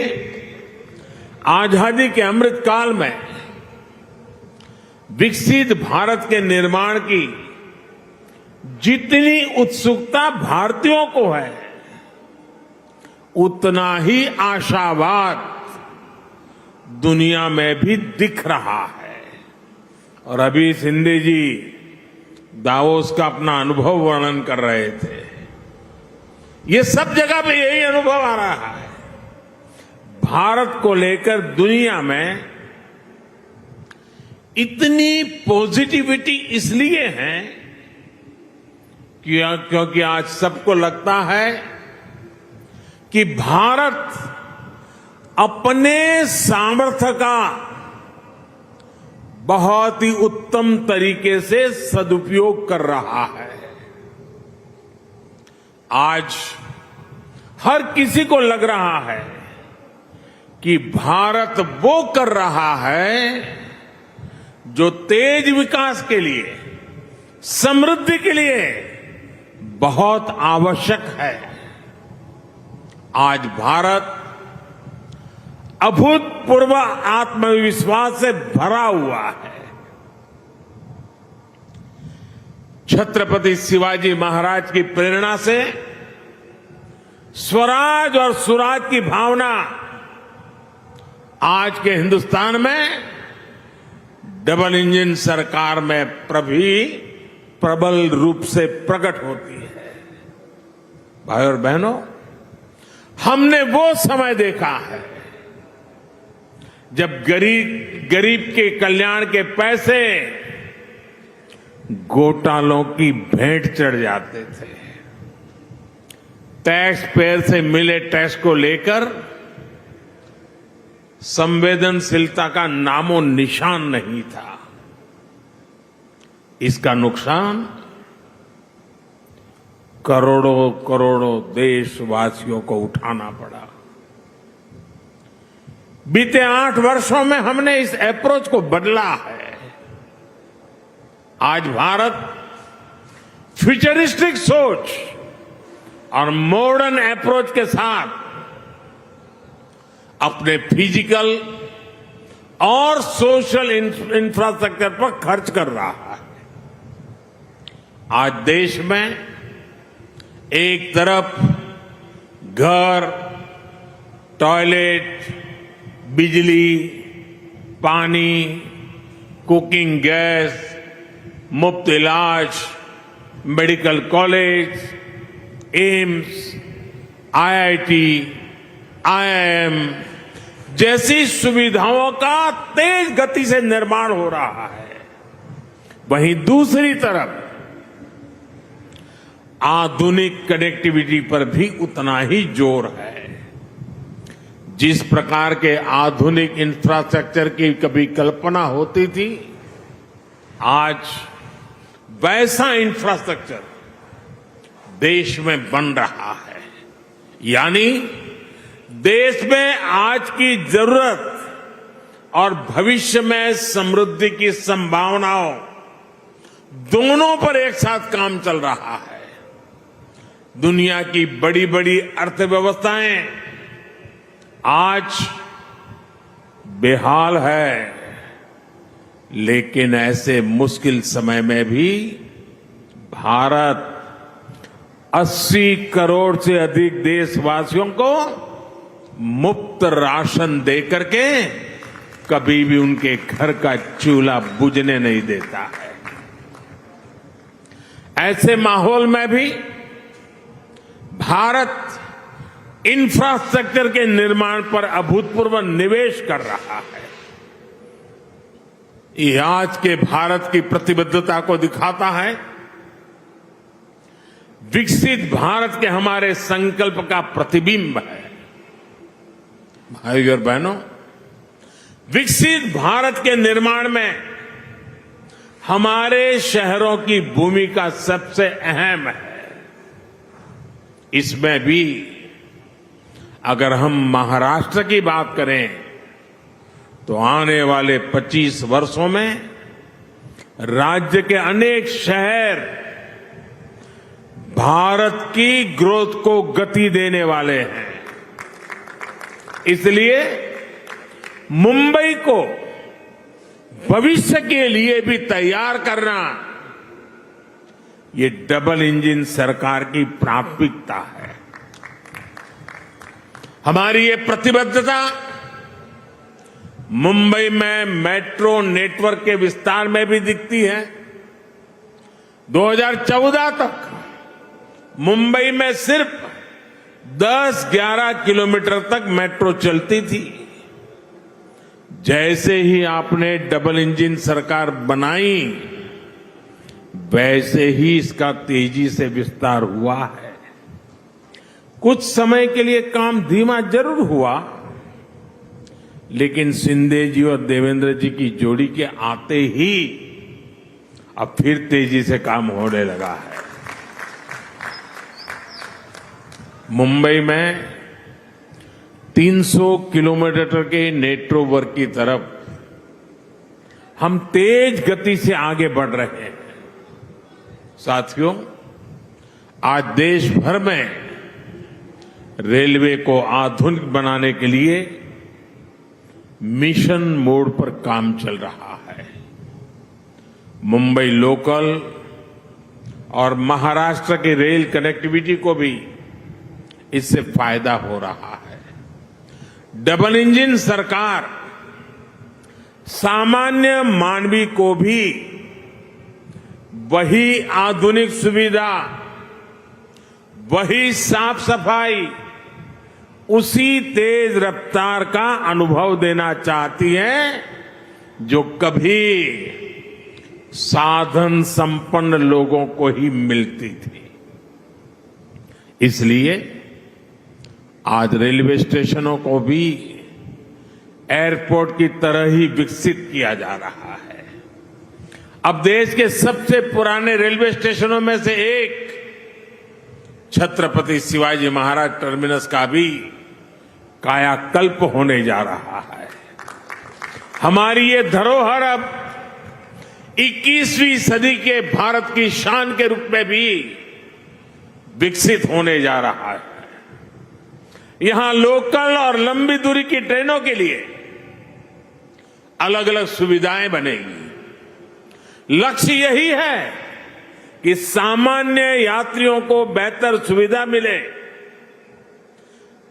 आजादी के अमृत काल में विकसित भारत के निर्माण की जितनी उत्सुकता भारतीयों को है, उतना ही आशावाद दुनिया में भी दिख रहा है। और अभी शिंदे जी दावोस का अपना अनुभव वर्णन कर रहे थे। ये सब जगह पे यही अनुभव आ रहा है। भारत को लेकर दुनिया में इतनी पॉजिटिविटी इसलिए है क्योंकि आज सबको लगता है कि भारत अपने सामर्थ्य का बहुत ही उत्तम तरीके से सदुपयोग कर रहा है। आज हर किसी को लग रहा है कि भारत वो कर रहा है जो तेज विकास के लिए, समृद्धि के लिए बहुत आवश्यक है। आज भारत अभूतपूर्व आत्मविश्वास से भरा हुआ है। छत्रपति शिवाजी महाराज की प्रेरणा से स्वराज और सुराज की भावना आज के हिंदुस्तान में डबल इंजन सरकार में प्रबल रूप से प्रकट होती है। भाई और बहनों, हमने वो समय देखा है जब गरीब के कल्याण के पैसे घोटालों की भेंट चढ़ जाते थे। टैक्स पेयर से मिले टैक्स को लेकर संवेदनशीलता का नामो निशान नहीं था। इसका नुकसान करोड़ों करोड़ों देशवासियों को उठाना पड़ा। बीते 8 वर्षों में हमने इस अप्रोच को बदला है। आज भारत फ्यूचरिस्टिक सोच और मॉडर्न अप्रोच के साथ अपने फिजिकल और सोशल इंफ्रास्ट्रक्चर पर खर्च कर रहा है। आज देश में एक तरफ घर, टॉयलेट, बिजली, पानी, कुकिंग गैस, मुफ्त इलाज, medical college, AIIMS, IIT, IIM जैसी सुविधाओं का तेज गति से निर्माण हो रहा है। वहीं दूसरी तरफ आधुनिक कनेक्टिविटी पर भी उतना ही जोर है। जिस प्रकार के आधुनिक इंफ्रास्ट्रक्चर की कभी कल्पना होती थी, आज वैसा इंफ्रास्ट्रक्चर देश में बन रहा है। यानी देश में आज की जरूरत और भविष्य में समृद्धि की संभावनाओं दोनों पर एक साथ काम चल रहा है। दुनिया की बड़ी बड़ी अर्थव्यवस्थाएं आज बेहाल है, लेकिन ऐसे मुश्किल समय में भी भारत 80 करोड़ से अधिक देशवासियों को मुफ्त राशन देकर के कभी भी उनके घर का चूल्हा बुझने नहीं देता है। ऐसे माहौल में भी भारत इंफ्रास्ट्रक्चर के निर्माण पर अभूतपूर्व निवेश कर रहा है। ये आज के भारत की प्रतिबद्धता को दिखाता है। विकसित भारत के हमारे संकल्प का प्रतिबिंब है। भाइयों और बहनों, विकसित भारत के निर्माण में हमारे शहरों की भूमिका सबसे अहम है। इसमें भी अगर हम महाराष्ट्र की बात करें तो आने वाले 25 वर्षों में राज्य के अनेक शहर भारत की ग्रोथ को गति देने वाले हैं। इसलिए मुंबई को भविष्य के लिए भी तैयार करना ये डबल इंजन सरकार की प्राथमिकता है। हमारी ये प्रतिबद्धता मुंबई में मेट्रो नेटवर्क के विस्तार में भी दिखती है। 2014 तक मुंबई में सिर्फ 10-11 किलोमीटर तक मेट्रो चलती थी। जैसे ही आपने डबल इंजन सरकार बनाई, वैसे ही इसका तेजी से विस्तार हुआ है। कुछ समय के लिए काम धीमा जरूर हुआ, लेकिन शिंदे जी और देवेंद्र जी की जोड़ी के आते ही अब फिर तेजी से काम होने लगा है। मुंबई में 300 किलोमीटर के नेटवर्क की तरफ हम तेज गति से आगे बढ़ रहे हैं। साथियों, आज देश भर में रेलवे को आधुनिक बनाने के लिए मिशन मोड पर काम चल रहा है। मुंबई लोकल और महाराष्ट्र की रेल कनेक्टिविटी को भी इससे फायदा हो रहा है। डबल इंजन सरकार सामान्य मानवी को भी वही आधुनिक सुविधा, वही साफ सफाई, उसी तेज रफ्तार का अनुभव देना चाहती है जो कभी साधन संपन्न लोगों को ही मिलती थी। इसलिए आज रेलवे स्टेशनों को भी एयरपोर्ट की तरह ही विकसित किया जा रहा है। अब देश के सबसे पुराने रेलवे स्टेशनों में से एक छत्रपति शिवाजी महाराज टर्मिनस का भी कायाकल्प होने जा रहा है। हमारी ये धरोहर अब 21वीं सदी के भारत की शान के रूप में भी विकसित होने जा रहा है। यहां लोकल और लंबी दूरी की ट्रेनों के लिए अलग अलग सुविधाएं बनेगी। लक्ष्य यही है कि सामान्य यात्रियों को बेहतर सुविधा मिले,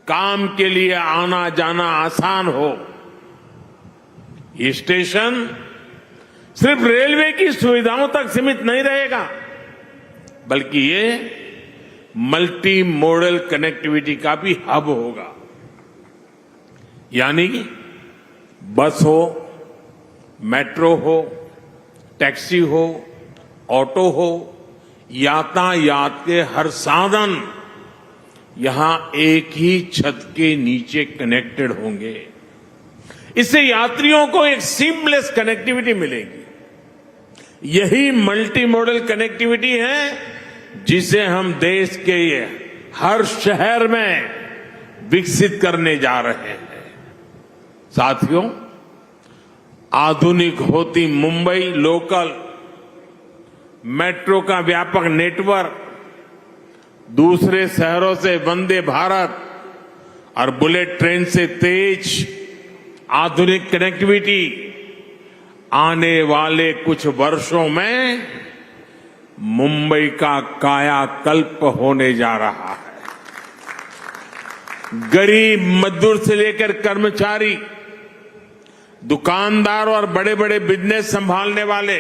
काम के लिए आना जाना आसान हो। ये स्टेशन सिर्फ रेलवे की सुविधाओं तक सीमित नहीं रहेगा, बल्कि ये मल्टी मॉडल कनेक्टिविटी का भी हब होगा। यानी बस हो, मेट्रो हो, टैक्सी हो, ऑटो हो, यातायात के हर साधन यहां एक ही छत के नीचे कनेक्टेड होंगे। इससे यात्रियों को एक सीमलेस कनेक्टिविटी मिलेगी। यही मल्टी मॉडल कनेक्टिविटी है जिसे हम देश के हर शहर में विकसित करने जा रहे हैं। साथियों, आधुनिक होती मुंबई लोकल मेट्रो का व्यापक नेटवर्क, दूसरे शहरों से वंदे भारत और बुलेट ट्रेन से तेज आधुनिक कनेक्टिविटी आने वाले कुछ वर्षों में मुंबई का कायाकल्प होने जा रहा है। गरीब मजदूर से लेकर कर्मचारी, दुकानदार और बड़े बड़े बिजनेस संभालने वाले,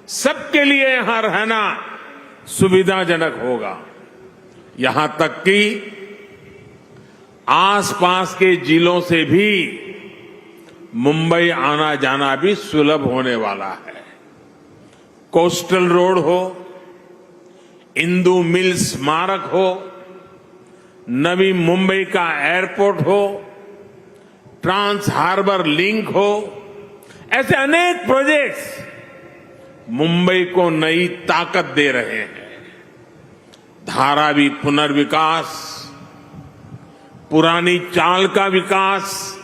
सबके लिए यहां रहना सुविधाजनक होगा। यहां तक कि आसपास के जिलों से भी मुंबई आना जाना भी सुलभ होने वाला है। कोस्टल रोड हो, इंदू मिल स्मारक हो, नवी मुंबई का एयरपोर्ट हो, ट्रांस हार्बर लिंक हो, ऐसे अनेक प्रोजेक्ट्स मुंबई को नई ताकत दे रहे हैं। धारावी पुनर्विकास, पुरानी चाल का विकास,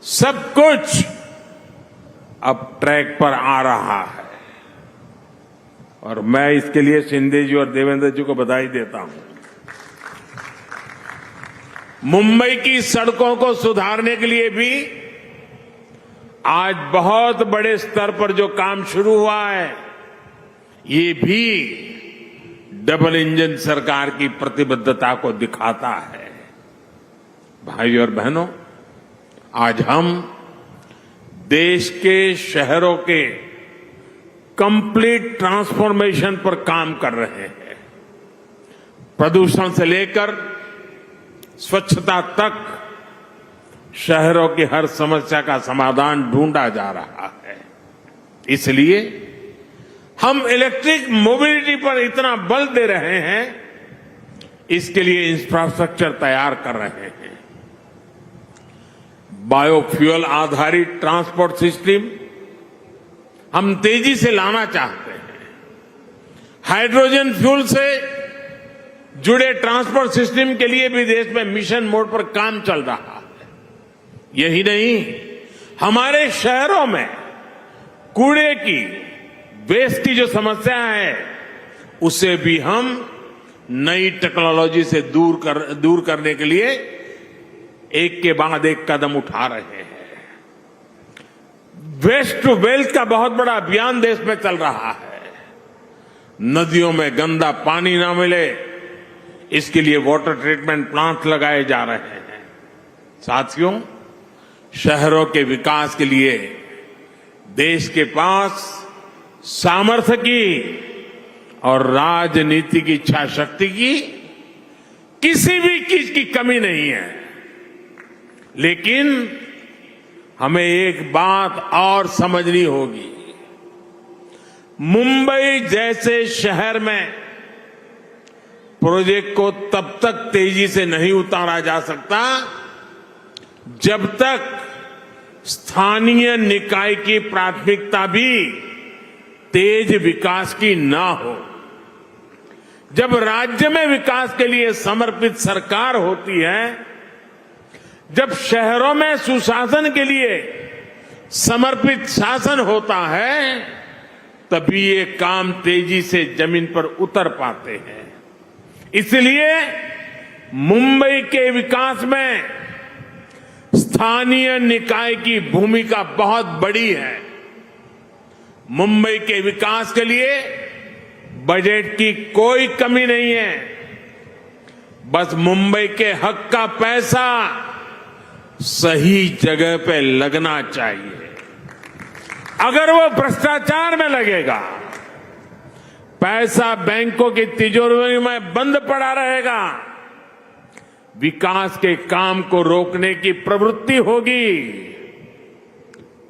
सब कुछ अब ट्रैक पर आ रहा है और मैं इसके लिए शिंदे जी और देवेंद्र जी को बधाई देता हूं। मुंबई की सड़कों को सुधारने के लिए भी आज बहुत बड़े स्तर पर जो काम शुरू हुआ है, ये भी डबल इंजन सरकार की प्रतिबद्धता को दिखाता है। भाइयों और बहनों, आज हम देश के शहरों के कंप्लीट ट्रांसफॉर्मेशन पर काम कर रहे हैं। प्रदूषण से लेकर स्वच्छता तक शहरों की हर समस्या का समाधान ढूंढा जा रहा है। इसलिए हम इलेक्ट्रिक मोबिलिटी पर इतना बल दे रहे हैं, इसके लिए इंफ्रास्ट्रक्चर तैयार कर रहे हैं। बायोफ्यूल आधारित ट्रांसपोर्ट सिस्टम हम तेजी से लाना चाहते हैं। हाइड्रोजन फ्यूल से जुड़े ट्रांसपोर्ट सिस्टम के लिए भी देश में मिशन मोड पर काम चल रहा है। यही नहीं, हमारे शहरों में कूड़े की, वेस्ट की जो समस्या है, उसे भी हम नई टेक्नोलॉजी से दूर करने के लिए एक के बाद एक कदम उठा रहे हैं। वेस्ट टू वेल्थ का बहुत बड़ा अभियान देश में चल रहा है। नदियों में गंदा पानी ना मिले, इसके लिए वाटर ट्रीटमेंट प्लांट लगाए जा रहे हैं। साथियों, शहरों के विकास के लिए देश के पास सामर्थ्य की और राजनीतिक इच्छा शक्ति की किसी भी चीज की कमी नहीं है। लेकिन हमें एक बात और समझनी होगी, मुंबई जैसे शहर में प्रोजेक्ट को तब तक तेजी से नहीं उतारा जा सकता जब तक स्थानीय निकाय की प्राथमिकता भी तेज विकास की ना हो। जब राज्य में विकास के लिए समर्पित सरकार होती है, जब शहरों में सुशासन के लिए समर्पित शासन होता है, तभी ये काम तेजी से जमीन पर उतर पाते हैं। इसलिए मुंबई के विकास में स्थानीय निकाय की भूमिका बहुत बड़ी है। मुंबई के विकास के लिए बजट की कोई कमी नहीं है। बस मुंबई के हक का पैसा सही जगह पे लगना चाहिए। अगर वो भ्रष्टाचार में लगेगा, पैसा बैंकों की तिजोरी में बंद पड़ा रहेगा, विकास के काम को रोकने की प्रवृत्ति होगी,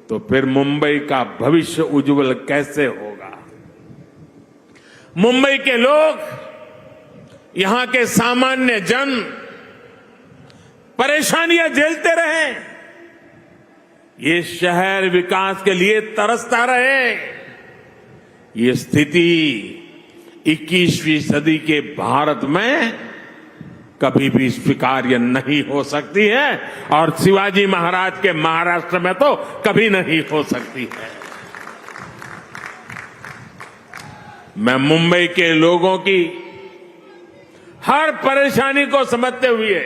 तो फिर मुंबई का भविष्य उज्जवल कैसे होगा? मुंबई के लोग, यहां के सामान्य जन परेशानियां झेलते रहे, ये शहर विकास के लिए तरसता रहे। ये स्थिति 21वीं सदी के भारत में कभी भी स्वीकार्य नहीं हो सकती है और शिवाजी महाराज के महाराष्ट्र में तो कभी नहीं हो सकती है। मैं मुंबई के लोगों की हर परेशानी को समझते हुए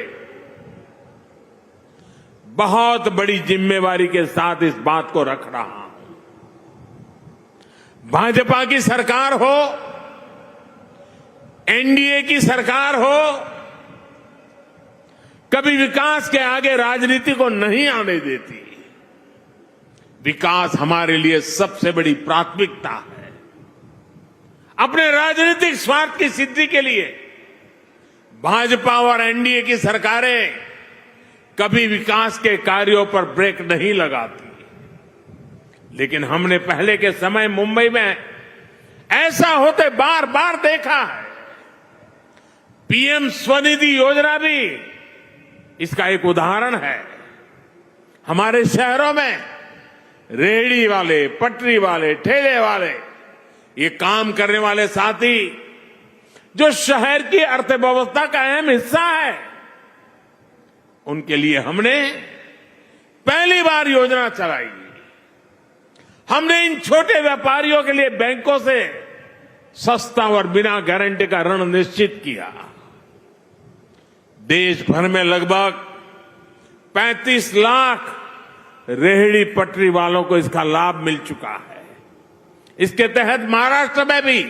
बहुत बड़ी जिम्मेवारी के साथ इस बात को रख रहा हूं। भाजपा की सरकार हो, एनडीए की सरकार हो, कभी विकास के आगे राजनीति को नहीं आने देती। विकास हमारे लिए सबसे बड़ी प्राथमिकता है। अपने राजनीतिक स्वार्थ की सिद्धि के लिए भाजपा और एनडीए की सरकारें कभी विकास के कार्यों पर ब्रेक नहीं लगाती। लेकिन हमने पहले के समय मुंबई में ऐसा होते बार बार देखा है। पीएम स्वनिधि योजना भी इसका एक उदाहरण है। हमारे शहरों में रेहड़ी वाले, पटरी वाले, ठेले वाले, ये काम करने वाले साथी जो शहर की अर्थव्यवस्था का अहम हिस्सा है, उनके लिए हमने पहली बार योजना चलाई। हमने इन छोटे व्यापारियों के लिए बैंकों से सस्ता और बिना गारंटी का ऋण निश्चित किया। देश भर में लगभग 35 लाख रेहड़ी पटरी वालों को इसका लाभ मिल चुका है। इसके तहत महाराष्ट्र में भी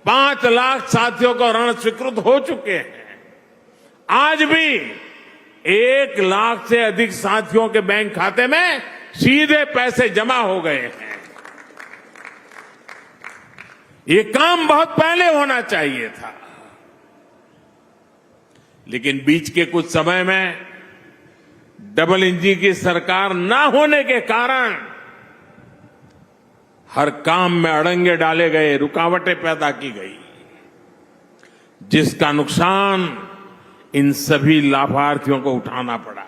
5 लाख साथियों को ऋण स्वीकृत हो चुके हैं। आज भी 1 लाख से अधिक साथियों के बैंक खाते में सीधे पैसे जमा हो गए हैं। ये काम बहुत पहले होना चाहिए था, लेकिन बीच के कुछ समय में डबल इंजन की सरकार ना होने के कारण हर काम में अड़ंगे डाले गए, रुकावटें पैदा की गई, जिसका नुकसान इन सभी लाभार्थियों को उठाना पड़ा।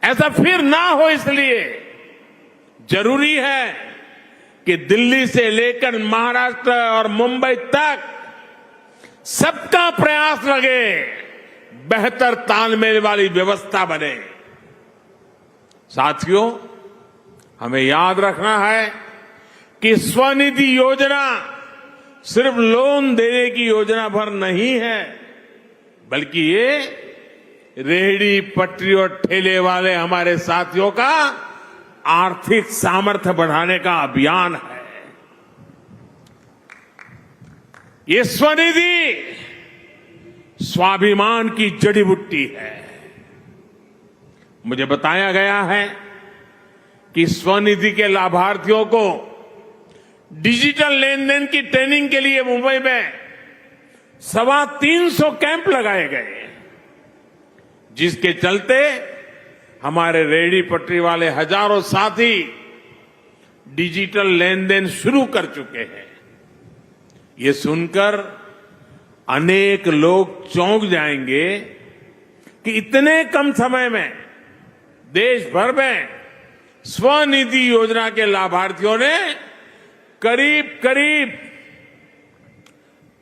ऐसा फिर ना हो, इसलिए जरूरी है कि दिल्ली से लेकर महाराष्ट्र और मुंबई तक सबका प्रयास लगे, बेहतर तालमेल वाली व्यवस्था बने। साथियों, हमें याद रखना है कि स्वनिधि योजना सिर्फ लोन देने की योजना भर नहीं है, बल्कि ये रेहड़ी पटरी और ठेले वाले हमारे साथियों का आर्थिक सामर्थ्य बढ़ाने का अभियान है। ये स्वनिधि स्वाभिमान की जड़ी बूटी है। मुझे बताया गया है कि स्वनिधि के लाभार्थियों को डिजिटल लेन देन की ट्रेनिंग के लिए मुंबई में 325 कैंप लगाए गए, जिसके चलते हमारे रेहड़ी पटरी वाले हजारों साथी डिजिटल लेन देन शुरू कर चुके हैं। ये सुनकर अनेक लोग चौंक जाएंगे कि इतने कम समय में देश भर में स्वनिधि योजना के लाभार्थियों ने करीब करीब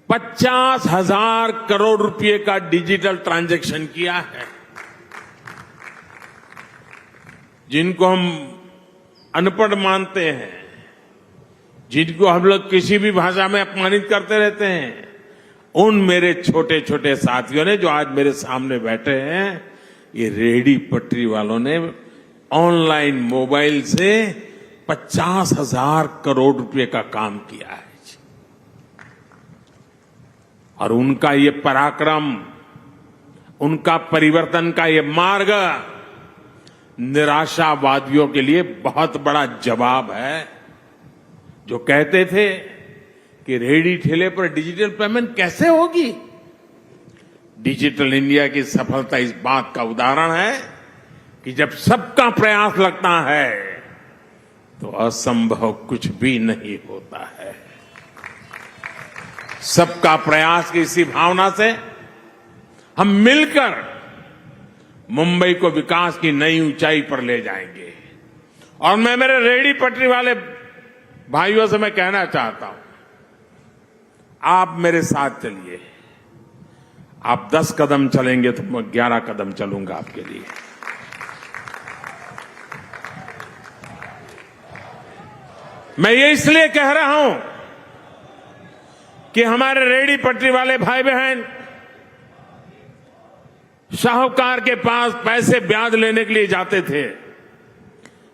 50,000 करोड़ रुपए का डिजिटल ट्रांजैक्शन किया है। जिनको हम अनपढ़ मानते हैं, जिनको हम लोग किसी भी भाषा में अपमानित करते रहते हैं, उन मेरे छोटे छोटे साथियों ने जो आज मेरे सामने बैठे हैं, ये रेहड़ी पटरी वालों ने ऑनलाइन मोबाइल से 50,000 करोड़ रुपए का काम किया है। और उनका ये पराक्रम, उनका परिवर्तन का ये मार्ग निराशावादियों के लिए बहुत बड़ा जवाब है, जो कहते थे कि रेहड़ी ठेले पर डिजिटल पेमेंट कैसे होगी। डिजिटल इंडिया की सफलता इस बात का उदाहरण है कि जब सबका प्रयास लगता है तो असंभव कुछ भी नहीं होता है। सबका प्रयास की इसी भावना से हम मिलकर मुंबई को विकास की नई ऊंचाई पर ले जाएंगे। और मैं मेरे रेहड़ी पटरी वाले भाइयों से मैं कहना चाहता हूं, आप मेरे साथ चलिए। आप 10 कदम चलेंगे तो मैं 11 कदम चलूंगा आपके लिए। मैं ये इसलिए कह रहा हूं कि हमारे रेहड़ी पटरी वाले भाई बहन साहूकार के पास पैसे ब्याज लेने के लिए जाते थे।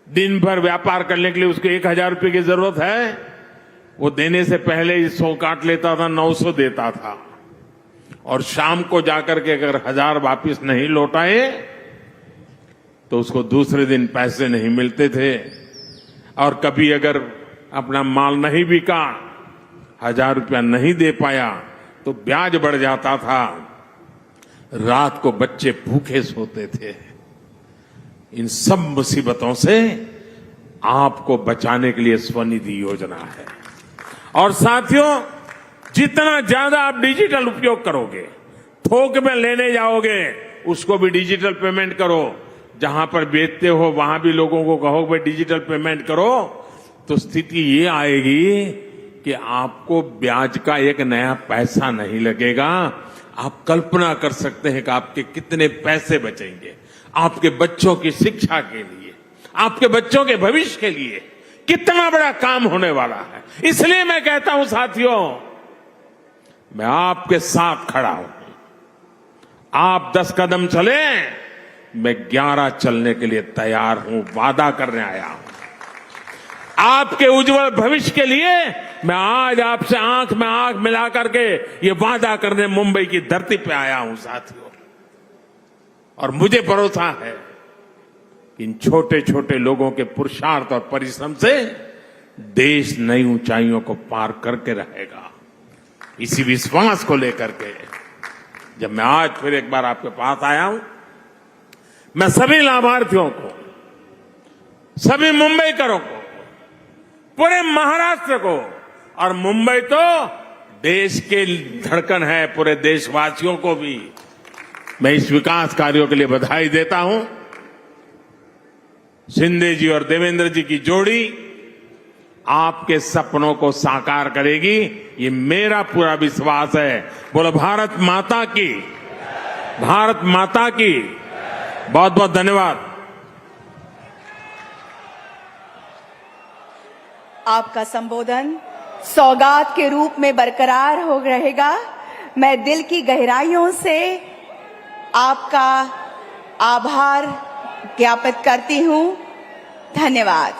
दिन भर व्यापार करने के लिए उसको 1,000 रुपए की जरूरत है, वो देने से पहले ही 100 काट लेता था, 900 देता था। और शाम को जाकर के अगर 1,000 वापिस नहीं लौटाए तो उसको दूसरे दिन पैसे नहीं मिलते थे। और कभी अगर अपना माल नहीं बिका, 1,000 रुपया नहीं दे पाया, तो ब्याज बढ़ जाता था। रात को बच्चे भूखे सोते थे। इन सब मुसीबतों से आपको बचाने के लिए स्वनिधि योजना है। और साथियों, जितना ज्यादा आप डिजिटल उपयोग करोगे, थोक में लेने जाओगे, उसको भी डिजिटल पेमेंट करो। जहां पर बेचते हो वहां भी लोगों को कहो भाई डिजिटल पेमेंट करो, तो स्थिति ये आएगी कि आपको ब्याज का एक नया पैसा नहीं लगेगा। आप कल्पना कर सकते हैं कि आपके कितने पैसे बचेंगे। आपके बच्चों की शिक्षा के लिए, आपके बच्चों के भविष्य के लिए कितना बड़ा काम होने वाला है। इसलिए मैं कहता हूं साथियों, मैं आपके साथ खड़ा हूं। आप 10 कदम चले, मैं 11 चलने के लिए तैयार हूं, वादा करने आया हूं। आपके उज्जवल भविष्य के लिए मैं आज आपसे आंख में आंख मिला करके ये वादा करने मुंबई की धरती पे आया हूं साथियों। और मुझे भरोसा है कि इन छोटे छोटे लोगों के पुरुषार्थ और परिश्रम से देश नई ऊंचाइयों को पार करके रहेगा। इसी विश्वास को लेकर के जब मैं आज फिर एक बार आपके पास आया हूं, मैं सभी लाभार्थियों को, सभी मुंबईकरों को, पूरे महाराष्ट्र को, और मुंबई तो देश के धड़कन है, पूरे देशवासियों को भी मैं इस विकास कार्यों के लिए बधाई देता हूं। शिंदे जी और देवेंद्र जी की जोड़ी आपके सपनों को साकार करेगी, ये मेरा पूरा विश्वास है। बोलो भारत माता की, भारत माता की। बहुत बहुत धन्यवाद। आपका संबोधन सौगात के रूप में बरकरार हो रहेगा। मैं दिल की गहराइयों से आपका आभार ज्ञापित करती हूं। धन्यवाद।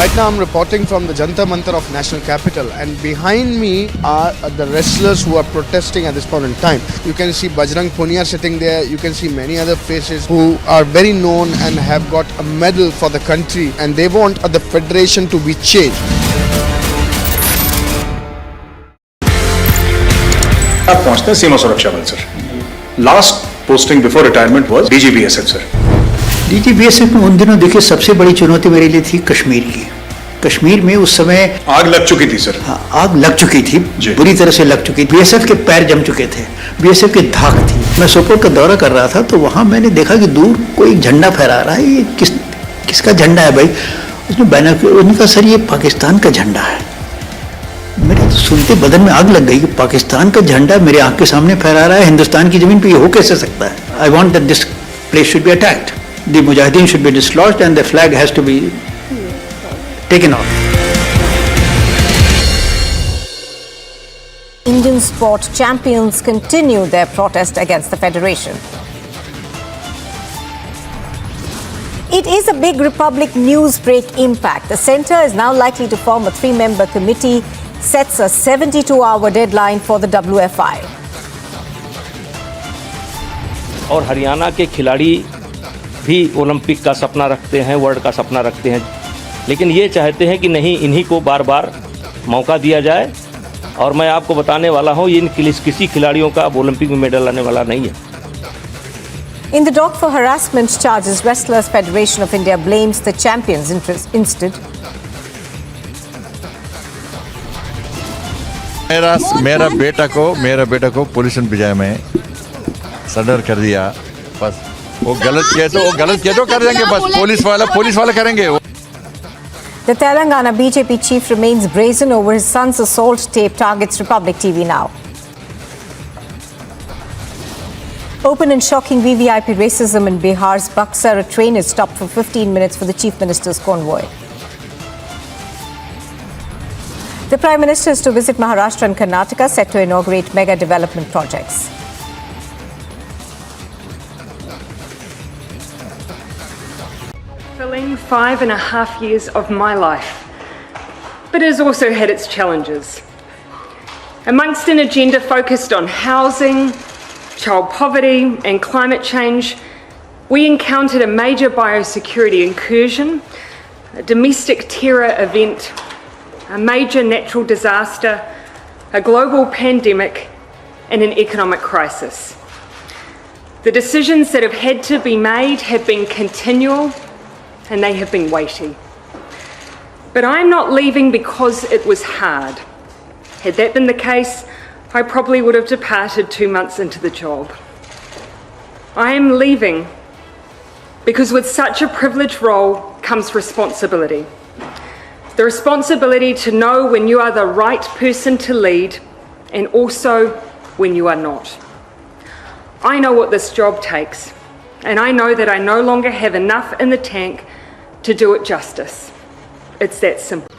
Right now I'm reporting from the Jantar Mantar of National Capital, and behind me are the wrestlers who are protesting at this point in time. You can see Bajrang Punia sitting there, you can see many other faces who are very known and have got a medal for the country, and they want the federation to be changed. आप पहुंचते हैं सीमा सुरक्षा बल sir. Last posting before retirement was DG BSF sir. DG BSF में उन दिनों देखिए सबसे बड़ी चुनौती मेरे लिए थी कश्मीर की। कश्मीर में उस समय आग लग चुकी थी सर। हाँ, आग लग चुकी थी, बुरी तरह से लग चुकी थी। बीएसएफ के पैर जम चुके थे, बीएसएफ की धाक थी। मैं सोपोर का दौरा कर रहा था तो वहां मैंने देखा कि दूर कोई झंडा फहरा रहा है। ये किसका झंडा है भाई? उसने बैनर, उसने कहा सर ये पाकिस्तान का झंडा है। मेरे तो सुनते बदन में आग लग गई कि पाकिस्तान का झंडा मेरे आंख के सामने फहरा रहा है हिंदुस्तान की जमीन पे, ये हो कैसे सकता है? I want that this place should be attacked, the mujahideen should be dislodged and the flag has to be taken off. Indian sport champions continue their protest against the federation. It is a big Republic Newsbreak impact. The centre is now likely to form a 3-member committee, sets a 72-hour deadline for the WFI. और हरियाणा के खिलाड़ी भी Olympic का सपना रखते हैं, world का सपना रखते हैं, लेकिन ये चाहते हैं कि नहीं, इन्हीं को बार बार मौका दिया जाए। और मैं आपको बताने वाला हूँ, इन किसी खिलाड़ियों का ओलंपिक में मेडल आने वाला नहीं है। In the dock for harassment charges, Wrestlers Federation of India blames the champions instead. मेरा बेटा को पुलिस ने भिजाया में सरेंडर कर दिया। बस वो गलत किया तो कर देंगे, बस पुलिस वाला करेंगे। The Telangana BJP chief remains brazen over his son's assault tape, targets Republic TV now. Open and shocking VVIP racism in Bihar's Buxar. A train is stopped for 15 minutes for the chief minister's convoy. The Prime Minister is to visit Maharashtra and Karnataka, set to inaugurate mega development projects. Fulfilling 5.5 years of my life, but it has also had its challenges. Amongst an agenda focused on housing, child poverty and climate change, we encountered a major biosecurity incursion, a domestic terror event, a major natural disaster, a global pandemic and an economic crisis. The decisions that have had to be made have been continual and they have been weighty. But I'm not leaving because it was hard. Had that been the case, I probably would have departed 2 months into the job. I am leaving because with such a privileged role comes responsibility. The responsibility to know when you are the right person to lead and also when you are not. I know what this job takes, and I know that I no longer have enough in the tank to do it justice. It's that simple.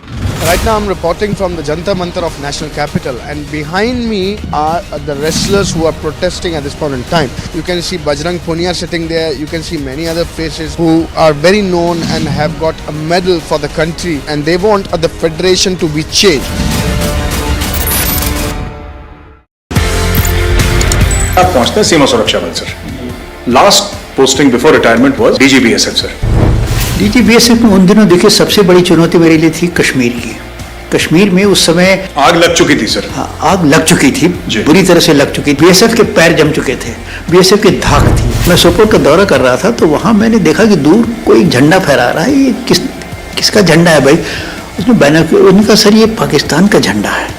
Right now I'm reporting from the Jantar Mantar of National Capital, and behind me are the wrestlers who are protesting at this point in time. You can see Bajrang Punia sitting there, you can see many other faces who are very known and have got a medal for the country, and they want the federation to be changed. आप पहुंचते हैं सीमा सुरक्षा बल sir. Last posting before retirement was DG BSF sir. DG BSF में उन दिनों देखिए सबसे बड़ी चुनौती मेरे लिए थी कश्मीर की। कश्मीर में उस समय आग लग चुकी थी सर। हाँ, आग लग चुकी थी, बुरी तरह से लग चुकी थी। बीएसएफ के पैर जम चुके थे, बीएसएफ की धाक थी। मैं सोपोर का दौरा कर रहा था तो वहां मैंने देखा कि दूर कोई झंडा फहरा रहा है। ये किसका झंडा है भाई? उसने बैनर, उसने कहा सर ये पाकिस्तान का झंडा है।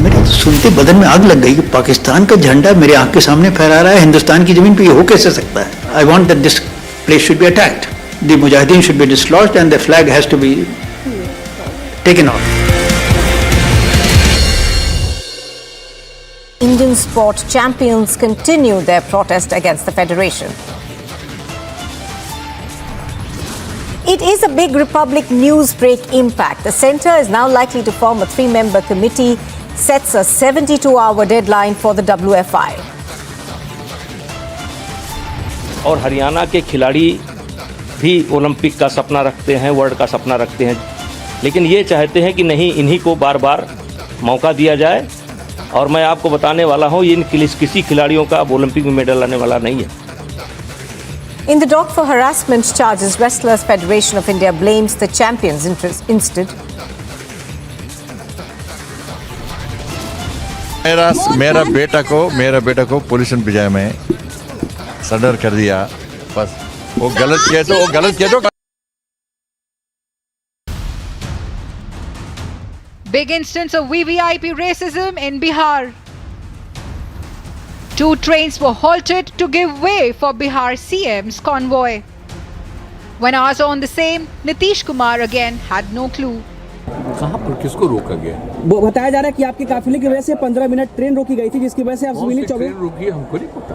मेरे तो सुनते बदन में आग लग गई कि पाकिस्तान का झंडा मेरे आंख के सामने फहरा रहा है हिंदुस्तान की जमीन पे, ये हो कैसे सकता है? I want that this place should be attacked, the mujahideen should be dislodged and the flag has to be taken off. Indian sport champions continue their protest against the federation. It is a big Republic Newsbreak impact. The centre is now likely to form a 3-member committee, sets a 72-hour deadline for the WFI. और हरियाणा के खिलाड़ी भी Olympic का सपना रखते हैं, world का सपना रखते हैं, लेकिन ये चाहते हैं कि नहीं, इन्हीं को बार बार मौका दिया जाए। और मैं आपको बताने वाला हूँ, इन किसी खिलाड़ियों का अब ओलंपिक में मेडल आने वाला नहीं है। In the dock for harassment charges, Wrestlers Federation of India blames the champions instead. मेरा बेटा को पुलिस ने भिजाया में सरेंडर कर दिया। बस वो गलत किया तो Big instance of VVIP racism in Bihar. 2 trains were halted to give way for Bihar CM's convoy. When ours on the same, Nitish Kumar again had no clue. कहाँ पर किसको रोका गया? वो बताया जा रहा है कि आपके काफिले की वजह से 15 मिनट ट्रेन रोकी गई थी, जिसकी वजह से आप सिविल चौबे ट्रेन रोकी है, हमको नहीं पता।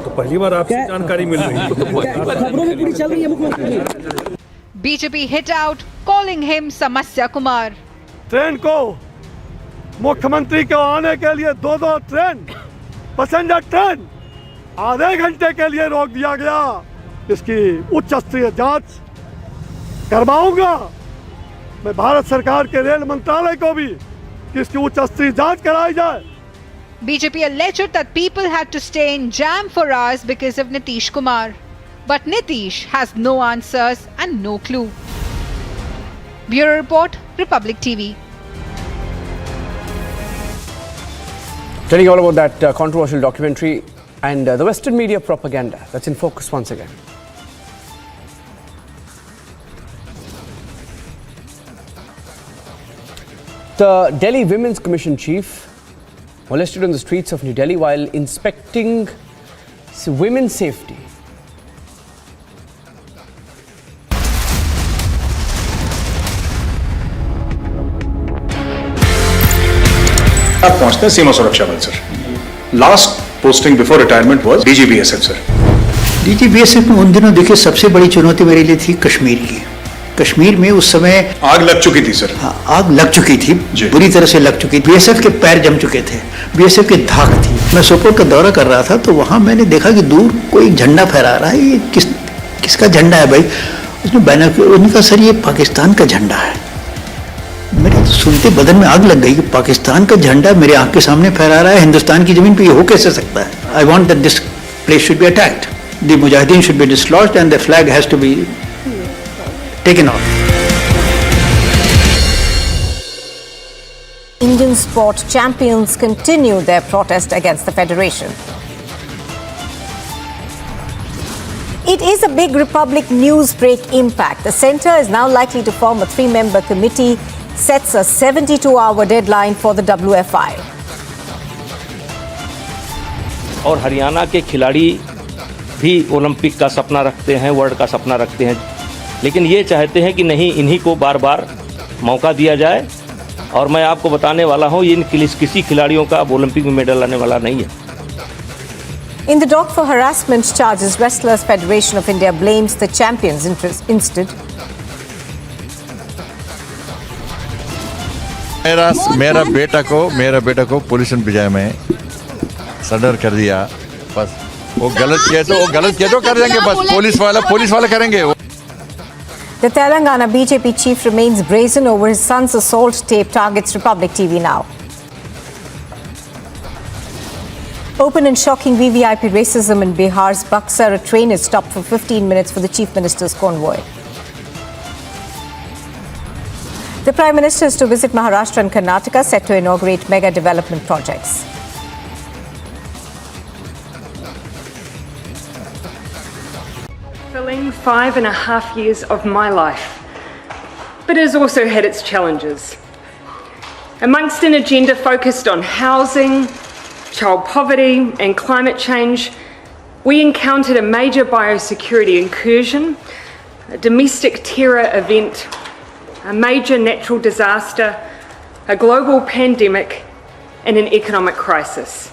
तो पहली बार आपसे जानकारी मिल रही है। खबरों में पूरी चल रही है मुख्यमंत्री। BJP hit out, calling him Samasya Kumar. Train को मुख्यमंत्री के आने के लिए 2 ट्रेन, पैसेंजर ट्रेन आधे घंटे के लिए रोक दिया गया। इसकी उच्च स्तरीय जांच करवाऊंगा मैं भारत सरकार के रेल मंत्रालय को भी कि इसकी उच्च स्तरीय जांच कराई जाए। BJP alleged that people had to stay in jam for hours because of Nitish Kumar. But Nitish has no answers and no clue. Bureau Report, Republic TV. Telling you all about that controversial documentary and the Western media propaganda that's in focus once again. The Delhi Women's Commission chief molested on the streets of New Delhi while inspecting women's safety. आप पहुंचते हैं सीमा सुरक्षा बल sir. Last posting before retirement was DGBSF sir. DGBSF में उन दिनों देखिए सबसे बड़ी चुनौती मेरे लिए थी कश्मीर की। कश्मीर में उस समय आग लग चुकी थी सर। हाँ, आग लग चुकी थी, बुरी तरह से लग चुकी थी। BSF के पैर जम चुके थे, BSF की धाक थी। मैं सोपोर का दौरा कर रहा था तो वहां मैंने देखा कि दूर कोई झंडा फहरा रहा है। ये किसका झंडा है भाई? उसने बैनर, उसने कहा सर ये पाकिस्तान का झंडा है। मेरे तो सुनते बदन में आग लग गई कि पाकिस्तान का झंडा मेरे आंख के सामने फहरा रहा है हिंदुस्तान की जमीन पे, ये हो कैसे सकता है? I want that this place should be attacked, the mujahideen should be dislodged and the flag has to be taken off. Indian sport champions continue their protest against the federation. It is a big Republic news break impact. The centre is now likely to form a 3-member committee, sets a 72-hour deadline for the WFI. और हरियाणा के खिलाड़ी भी Olympic का सपना रखते हैं, world का सपना रखते हैं, लेकिन ये चाहते हैं कि नहीं, इन्हीं को बार बार मौका दिया जाए। और मैं आपको बताने वाला हूँ, इन किसी खिलाड़ियों का अब ओलंपिक में मेडल आने वाला नहीं है। In the dock for harassment charges, Wrestlers Federation of India blames the champions instead. मेरा बेटा को पुलिस ने भिजाया में सरेंडर कर दिया। बस वो गलत किया तो कर देंगे, बस पुलिस वाले करेंगे। The Telangana BJP chief remains brazen over his son's assault tape, targets Republic TV now. Open and shocking VVIP racism in Bihar's Buxar. A train is stopped for 15 minutes for the chief minister's convoy. The Prime Minister is to visit Maharashtra and Karnataka, set to inaugurate mega development projects. Fulfilling 5.5 years of my life, but it has also had its challenges. Amongst an agenda focused on housing, child poverty and climate change, we encountered a major biosecurity incursion, a domestic terror event, a major natural disaster, a global pandemic and an economic crisis.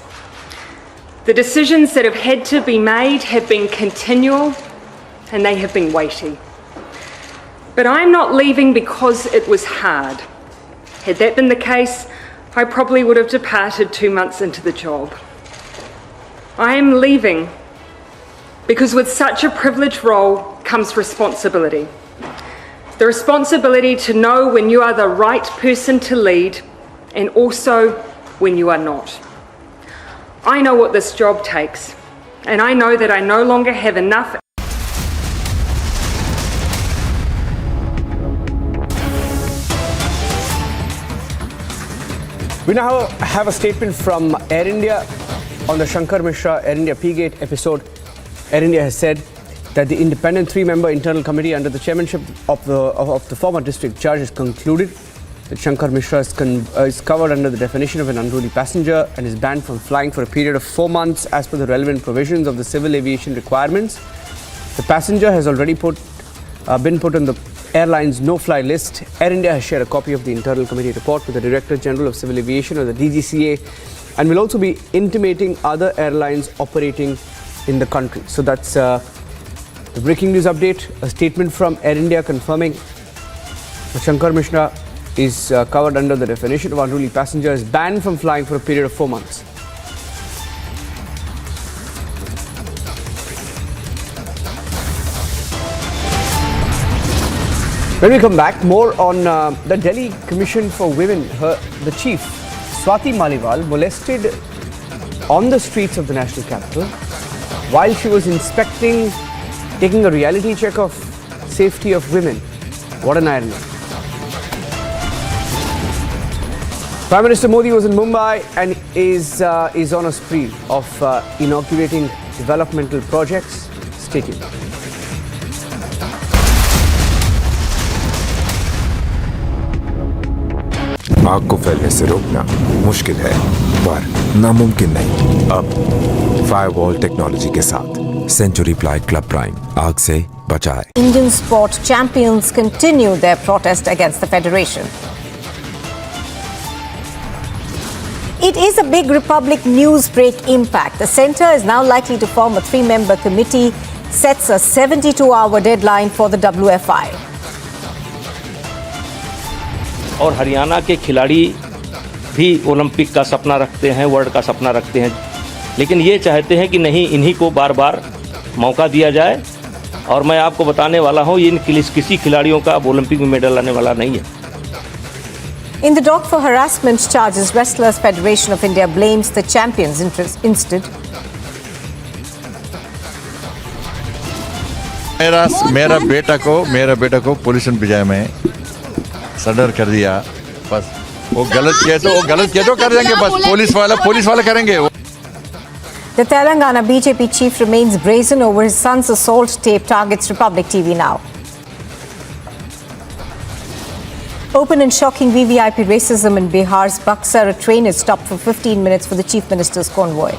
The decisions that have had to be made have been continual and they have been weighty. But I'm not leaving because it was hard. Had that been the case, I probably would have departed 2 months into the job. I am leaving because with such a privileged role comes responsibility. The responsibility to know when you are the right person to lead and also when you are not. I know what this job takes, and I know that I no longer have enough. We now have a statement from Air India on the Shankar Mishra Air India P-Gate episode. Air India has said that the independent three-member internal committee under the chairmanship of the former district judge has concluded that Shankar Mishra is covered under the definition of an unruly passenger and is banned from flying for a period of 4 months as per the relevant provisions of the civil aviation requirements. The passenger has already been put on the airline's no-fly list. Air India has shared a copy of the internal committee report with the Director General of Civil Aviation or the DGCA and will also be intimating other airlines operating in the country. So that's the breaking news update. A statement from Air India confirming that Shankar Mishra is covered under the definition of unruly passenger, is banned from flying for a period of 4 months. When we come back, more on the Delhi Commission for Women. The chief, Swati Maliwal, molested on the streets of the national capital while she was taking a reality check of safety of women. What an irony. Prime Minister Modi was in Mumbai and is on a spree of inaugurating developmental projects. Stay tuned. आग को फैलने से रोकना मुश्किल है पर नामुमकिन नहीं। अब फायरवॉल टेक्नोलॉजी के साथ सेंचुरी प्लाइड क्लब प्राइम आग से बचाए। Indian sport champions continue their protest against the federation. It is a big Republic Newsbreak impact. The centre is now likely to form a 3-member committee, sets a 72-hour deadline for the WFI. और हरियाणा के खिलाड़ी भी Olympic का सपना रखते हैं, world का सपना रखते हैं, लेकिन ये चाहते हैं कि नहीं, इन्हीं को बार बार मौका दिया जाए। और मैं आपको बताने वाला हूँ, इन किसी खिलाड़ियों का ओलंपिक में मेडल आने वाला नहीं है। In the dock for harassment charges, Wrestlers Federation of India blames the champions instead. मेरा बेटा को पुलिस भिजाए में सरेंडर कर दिया। बस वो गलत किए तो कर देंगे, बस पुलिस वाले करेंगे। The Telangana BJP chief remains brazen over his son's assault tape, targets Republic TV now. Open and shocking VVIP racism in Bihar's Buxar. A train is stopped for 15 minutes for the chief minister's convoy.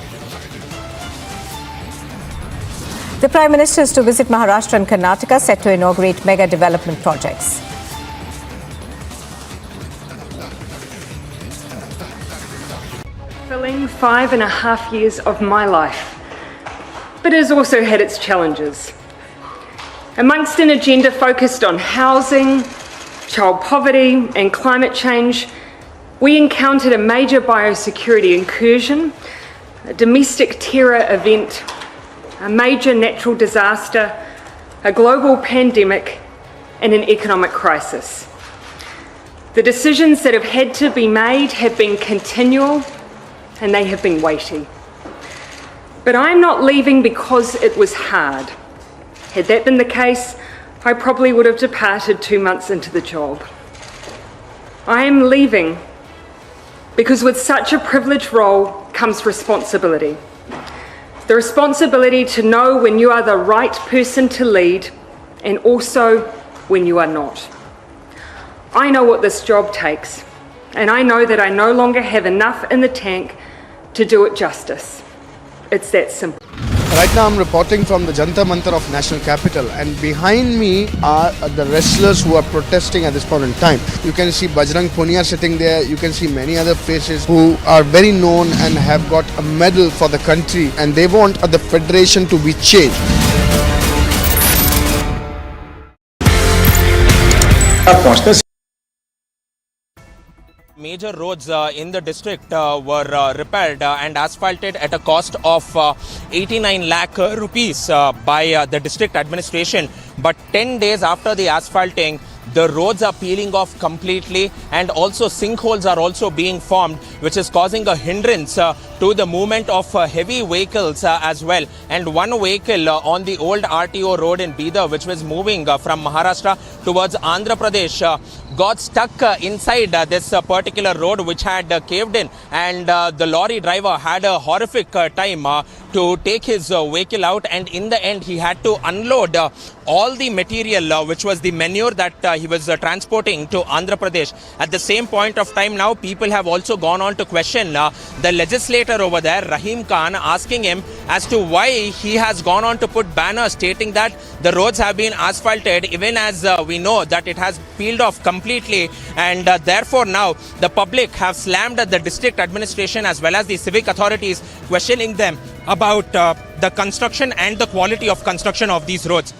The Prime Minister is to visit Maharashtra and Karnataka, set to inaugurate mega development projects. Fulfilling 5.5 years of my life, but it has also had its challenges. Amongst an agenda focused on housing, child poverty and climate change, we encountered a major biosecurity incursion, a domestic terror event, a major natural disaster, a global pandemic and an economic crisis. The decisions that have had to be made have been continual and they have been weighty. But I'm not leaving because it was hard. Had that been the case, I probably would have departed 2 months into the job. I am leaving because with such a privileged role comes responsibility. The responsibility to know when you are the right person to lead and also when you are not. I know what this job takes, and I know that I no longer have enough in the tank to do it justice. It's that simple. Right now I'm reporting from the Jantar Mantar of National Capital, and behind me are the wrestlers who are protesting at this point in time. You can see Bajrang Punia sitting there, you can see many other faces who are very known and have got a medal for the country, and they want the federation to be changed. Major roads in the district were repaired and asphalted at a cost of 89 lakh rupees by the district administration. But 10 days after the asphalting, the roads are peeling off completely, and also sinkholes are also being formed, which is causing a hindrance to the movement of heavy vehicles as well. And one vehicle on the old RTO road in Bidar, which was moving from Maharashtra towards Andhra Pradesh, got stuck inside this particular road, which had caved in, and the lorry driver had a horrific time to take his vehicle out, and in the end he had to unload all the material which was the manure that he was transporting to Andhra Pradesh. At the same point of time now, people have also gone on to question the legislator over there, Rahim Khan, asking him as to why he has gone on to put banners stating that the roads have been asphalted, even as we know that it has peeled off completely, and therefore now the public have slammed the district administration as well as the civic authorities, questioning them about the construction and the quality of construction of these roads.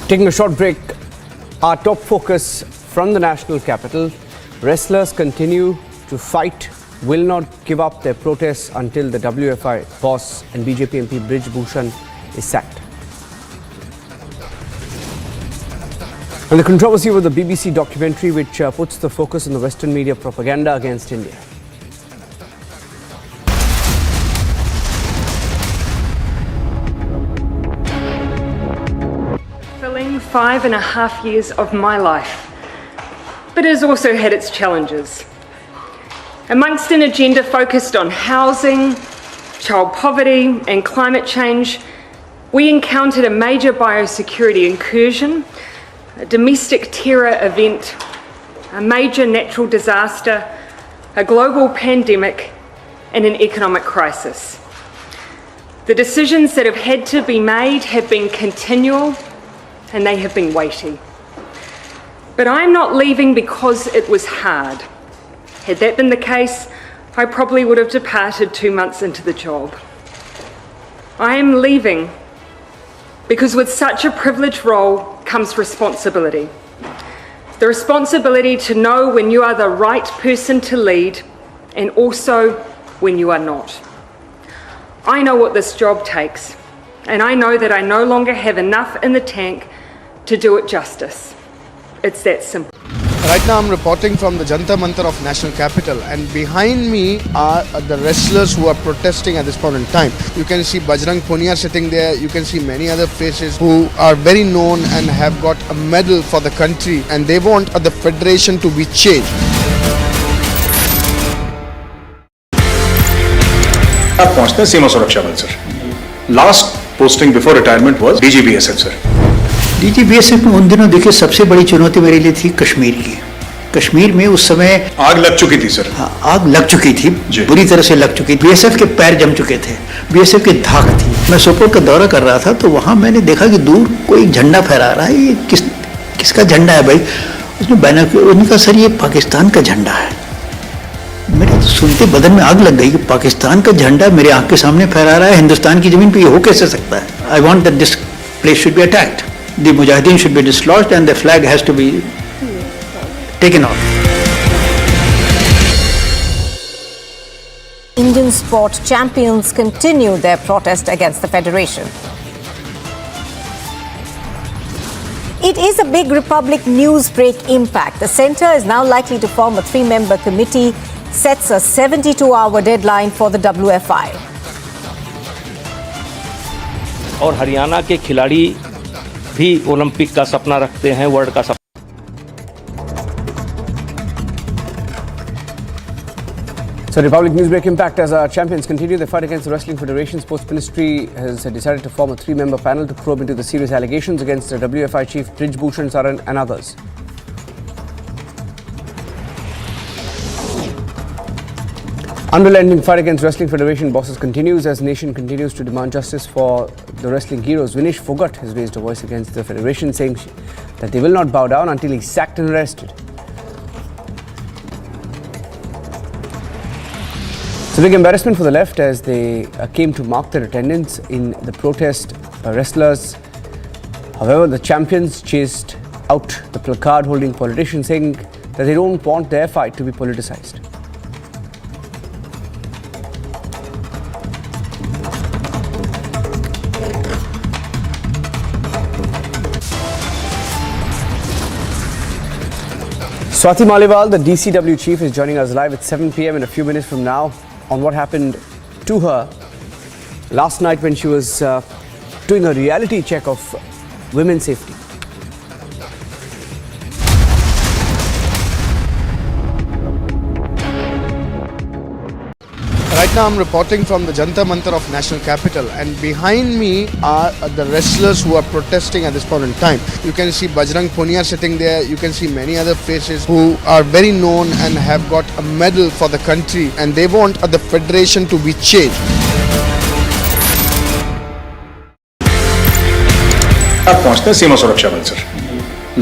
Taking a short break, our top focus from the national capital. Wrestlers continue to fight, will not give up their protests until the WFI boss and BJP MP Brij Bhushan is sacked. And the controversy over the BBC documentary, which puts the focus on the Western media propaganda against India. Fulfilling 5.5 years of my life, but it has also had its challenges. Amongst an agenda focused on housing, child poverty and climate change, we encountered a major biosecurity incursion, a domestic terror event, a major natural disaster, a global pandemic and an economic crisis. The decisions that have had to be made have been continual and they have been weighty. But I'm not leaving because it was hard. Had that been the case, I probably would have departed 2 months into the job. I am leaving because with such a privileged role comes responsibility. The responsibility to know when you are the right person to lead and also when you are not. I know what this job takes, and I know that I no longer have enough in the tank to do it justice. It's that simple. Right now I'm reporting from the Jantar Mantar of national capital, and behind me are the wrestlers who are protesting at this point in time. You can see Bajrang Punia sitting there, you can see many other faces who are very known and have got a medal for the country, and they want the federation to be changed. आप पहुंचते हैं सीमा सुरक्षा बल sir. Last posting before retirement was DG BSF sir. DG BSF में उन दिनों देखिए सबसे बड़ी चुनौती मेरे लिए थी कश्मीर की। कश्मीर में उस समय आग लग चुकी थी सर। हाँ, आग लग चुकी थी, बुरी तरह से लग चुकी थी। बीएसएफ के पैर जम चुके थे, बीएसएफ की धाक थी। मैं सोपोर का दौरा कर रहा था तो वहां मैंने देखा कि दूर कोई झंडा फहरा रहा है। ये किसका झंडा है भाई? उसने बैनर, उसने कहा सर ये पाकिस्तान का झंडा है। मेरे तो सुनते बदन में आग लग गई कि पाकिस्तान का झंडा मेरे आंख के सामने फहरा रहा है, हिंदुस्तान की जमीन पे ये हो कैसे सकता है? I want that this place should be attacked, the mujahideen should be dislodged and the flag has to be taken off. Indian sport champions continue their protest against the federation. It is a big Republic news break impact. The centre is now likely to form a 3-member committee, sets a 72-hour deadline for the WFI. और हरियाणा के खिलाड़ी भी Olympic का सपना रखते हैं, world का सपना। So Republic Newsbreak impact as our champions continue their fight against the Wrestling Federation. Sports Ministry has decided to form a 3-member panel to probe into the serious allegations against the WFI chief Brij Bhushan and others. Unrelenting fight against Wrestling Federation bosses continues as nation continues to demand justice for the wrestling heroes. Vinesh Phogat has raised a voice against the federation, saying that they will not bow down until he's sacked and arrested. It's a big embarrassment for the left as they came to mark their attendance in the protest by wrestlers. However, the champions chased out the placard holding politicians, saying that they don't want their fight to be politicized. Swati Maliwal, the DCW chief, is joining us live at 7 p.m. in a few minutes from now on what happened to her last night when she was doing a reality check of women's safety. Right now I'm reporting from the Jantar Mantar of National Capital, and behind me are the wrestlers who are protesting at this point in time. You can see Bajrang Punia sitting there, you can see many other faces who are very known and have got a medal for the country, and they want the federation to be changed. आप पहुंचते हैं सीमा सुरक्षा बल sir.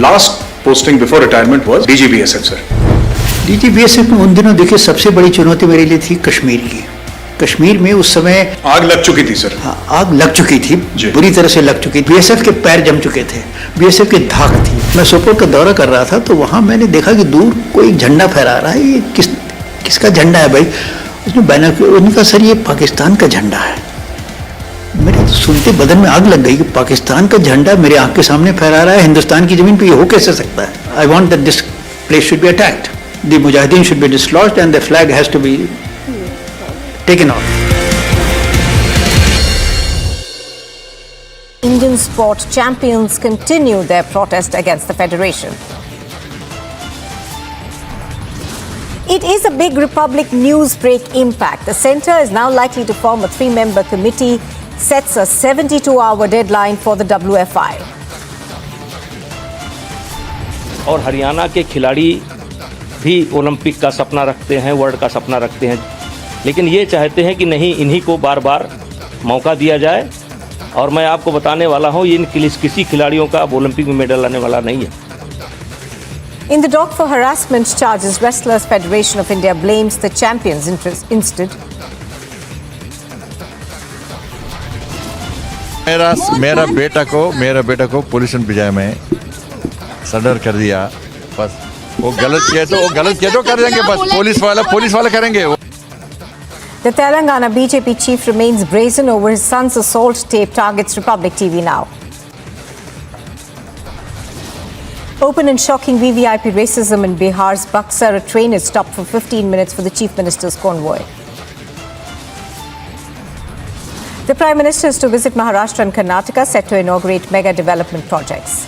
Last posting before retirement was DG BSF sir. DG BSF में उन दिनों देखिए सबसे बड़ी चुनौती मेरे लिए थी कश्मीर की। कश्मीर में उस समय आग लग चुकी थी सर। हाँ, आग लग चुकी थी, बुरी तरह से लग चुकी थी। बीएसएफ के पैर जम चुके थे, बीएसएफ की धाक थी। मैं सोपोर का दौरा कर रहा था तो वहां मैंने देखा कि दूर कोई झंडा फहरा रहा है। ये किसका झंडा है भाई? उसने बैनर, उन्होंने कहा सर ये पाकिस्तान का झंडा है। मेरे तो सुनते बदन में आग लग गई कि पाकिस्तान का झंडा मेरे आंख के सामने फहरा रहा है हिंदुस्तान की जमीन पे, ये हो कैसे सकता है? I want that this place should be attacked, the mujahideen should be dislodged and the flag has to be taken off. Indian sport champions continue their protest against the federation. It is a big Republic news break impact. The centre is now likely to form a 3-member committee, sets a 72-hour deadline for the WFI. और हरियाणा के खिलाड़ी भी Olympic का सपना रखते हैं, world का सपना रखते हैं, लेकिन ये चाहते हैं कि नहीं, इन्हीं को बार बार मौका दिया जाए। और मैं आपको बताने वाला हूँ, इन किसी खिलाड़ियों का अब ओलंपिक में मेडल आने वाला नहीं है। In the dock for harassment charges, Wrestlers Federation of India blames the champions instead. मेरा बेटा को पुलिस ने भिजाया में सरेंडर कर दिया। बस वो गलत किए तो कर देंगे, बस पुलिस वाले करेंगे। The Telangana BJP chief remains brazen over his son's assault tape, targets Republic TV now. Open and shocking VVIP racism in Bihar's Buxar. A train is stopped for 15 minutes for the chief minister's convoy. The Prime Minister is to visit Maharashtra and Karnataka, set to inaugurate mega development projects.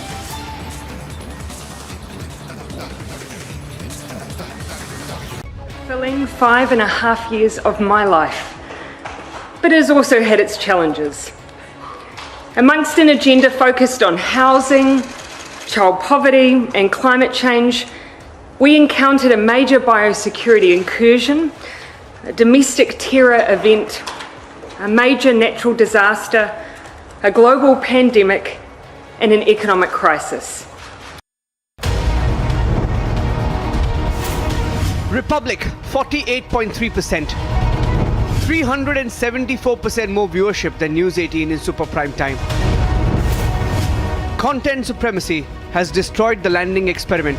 Fulfilling 5.5 years of my life, but it has also had its challenges. Amongst an agenda focused on housing, child poverty and climate change, we encountered a major biosecurity incursion, a domestic terror event, a major natural disaster, a global pandemic and an economic crisis. Republic, 48.3%. 374% more viewership than News 18 in super prime time. Content supremacy has destroyed the landing experiment.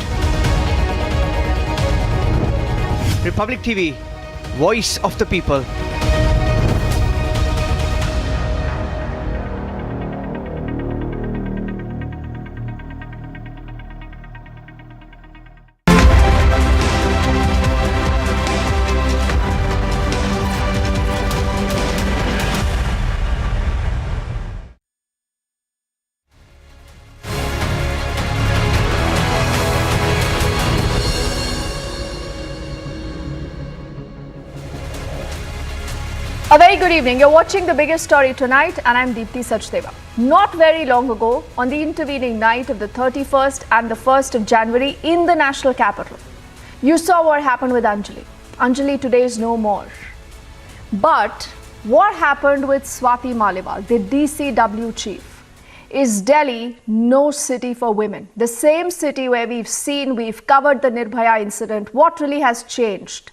Republic TV, voice of the people. A very good evening. You're watching the biggest story tonight, and I'm Deepthi Sachdeva. Not very long ago, on the intervening night of the 31st and the 1st of January in the national capital, you saw what happened with Anjali. Anjali today is no more. But what happened with Swati Maliwal, the DCW chief? Is Delhi no city for women? The same city where we've covered the Nirbhaya incident. What really has changed?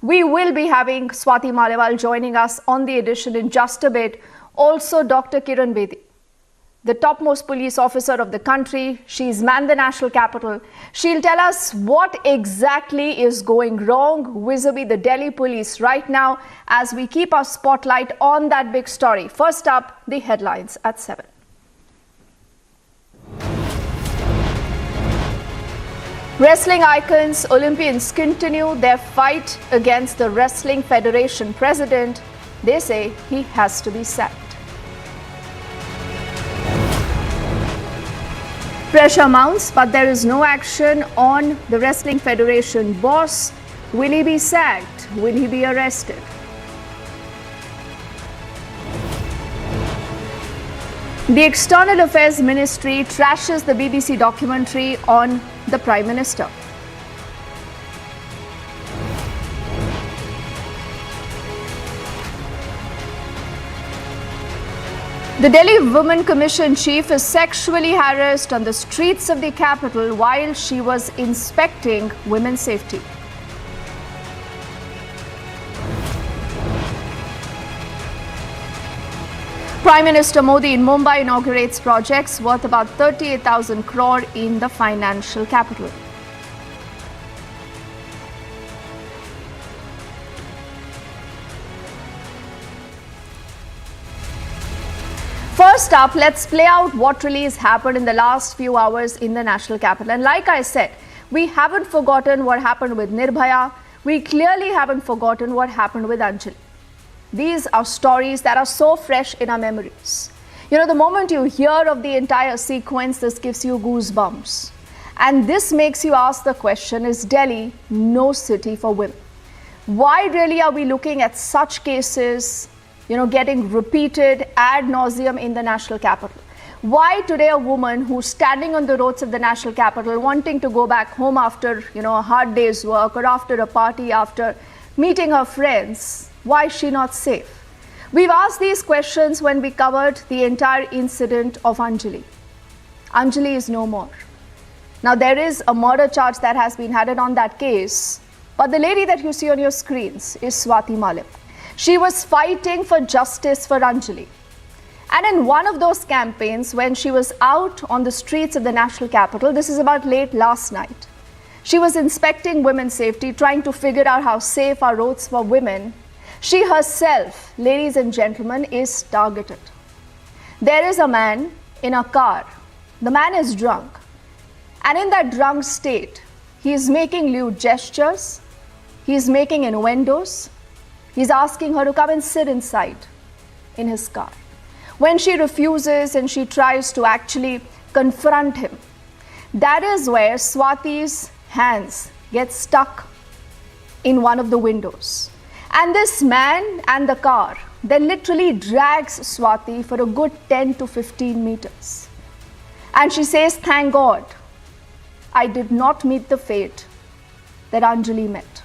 We will be having Swati Maliwal joining us on the edition in just a bit. Also, Dr. Kiran Bedi. the topmost police officer of the country. She's manned the national capital. She'll tell us what exactly is going wrong vis-a-vis the Delhi police right now as we keep our spotlight on that big story. First up, the headlines at 7. Wrestling icons, Olympians continue their fight against the Wrestling Federation president. They say he has to be sacked. Pressure mounts, but there is no action on the Wrestling Federation boss. Will he be sacked? Will he be arrested? The External Affairs Ministry trashes the BBC documentary on the Prime Minister. The Delhi Women Commission chief is sexually harassed on the streets of the capital while she was inspecting women's safety. Prime Minister Modi in Mumbai inaugurates projects worth about 38,000 crore in the financial capital. First up, let's play out what really has happened in the last few hours in the national capital. And like I said, we haven't forgotten what happened with Nirbhaya. We clearly haven't forgotten what happened with Anjali. These are stories that are so fresh in our memories. You know, the moment you hear of the entire sequence, this gives you goosebumps. And this makes you ask the question, is Delhi no city for women? Why really are we looking at such cases, getting repeated ad nauseum in the national capital? Why today a woman who's standing on the roads of the national capital wanting to go back home after, a hard day's work or after a party, after meeting her friends, why is she not safe? We've asked these questions when we covered the entire incident of Anjali. Anjali is no more. Now there is a murder charge that has been added on that case, but the lady that you see on your screens is Swati Maliwal. She was fighting for justice for Anjali. And in one of those campaigns, when she was out on the streets of the national capital, this is about late last night, she was inspecting women's safety, trying to figure out how safe are roads for women. She herself, ladies and gentlemen, is targeted. There is a man in a car. The man is drunk. And in that drunk state, he is making lewd gestures. He is making innuendos. He's asking her to come and sit inside in his car. When she refuses and she tries to actually confront him, that is where Swati's hands get stuck in one of the windows. And this man and the car then literally drags Swati for a good 10 to 15 meters. And she says, "Thank God, I did not meet the fate that Anjali met."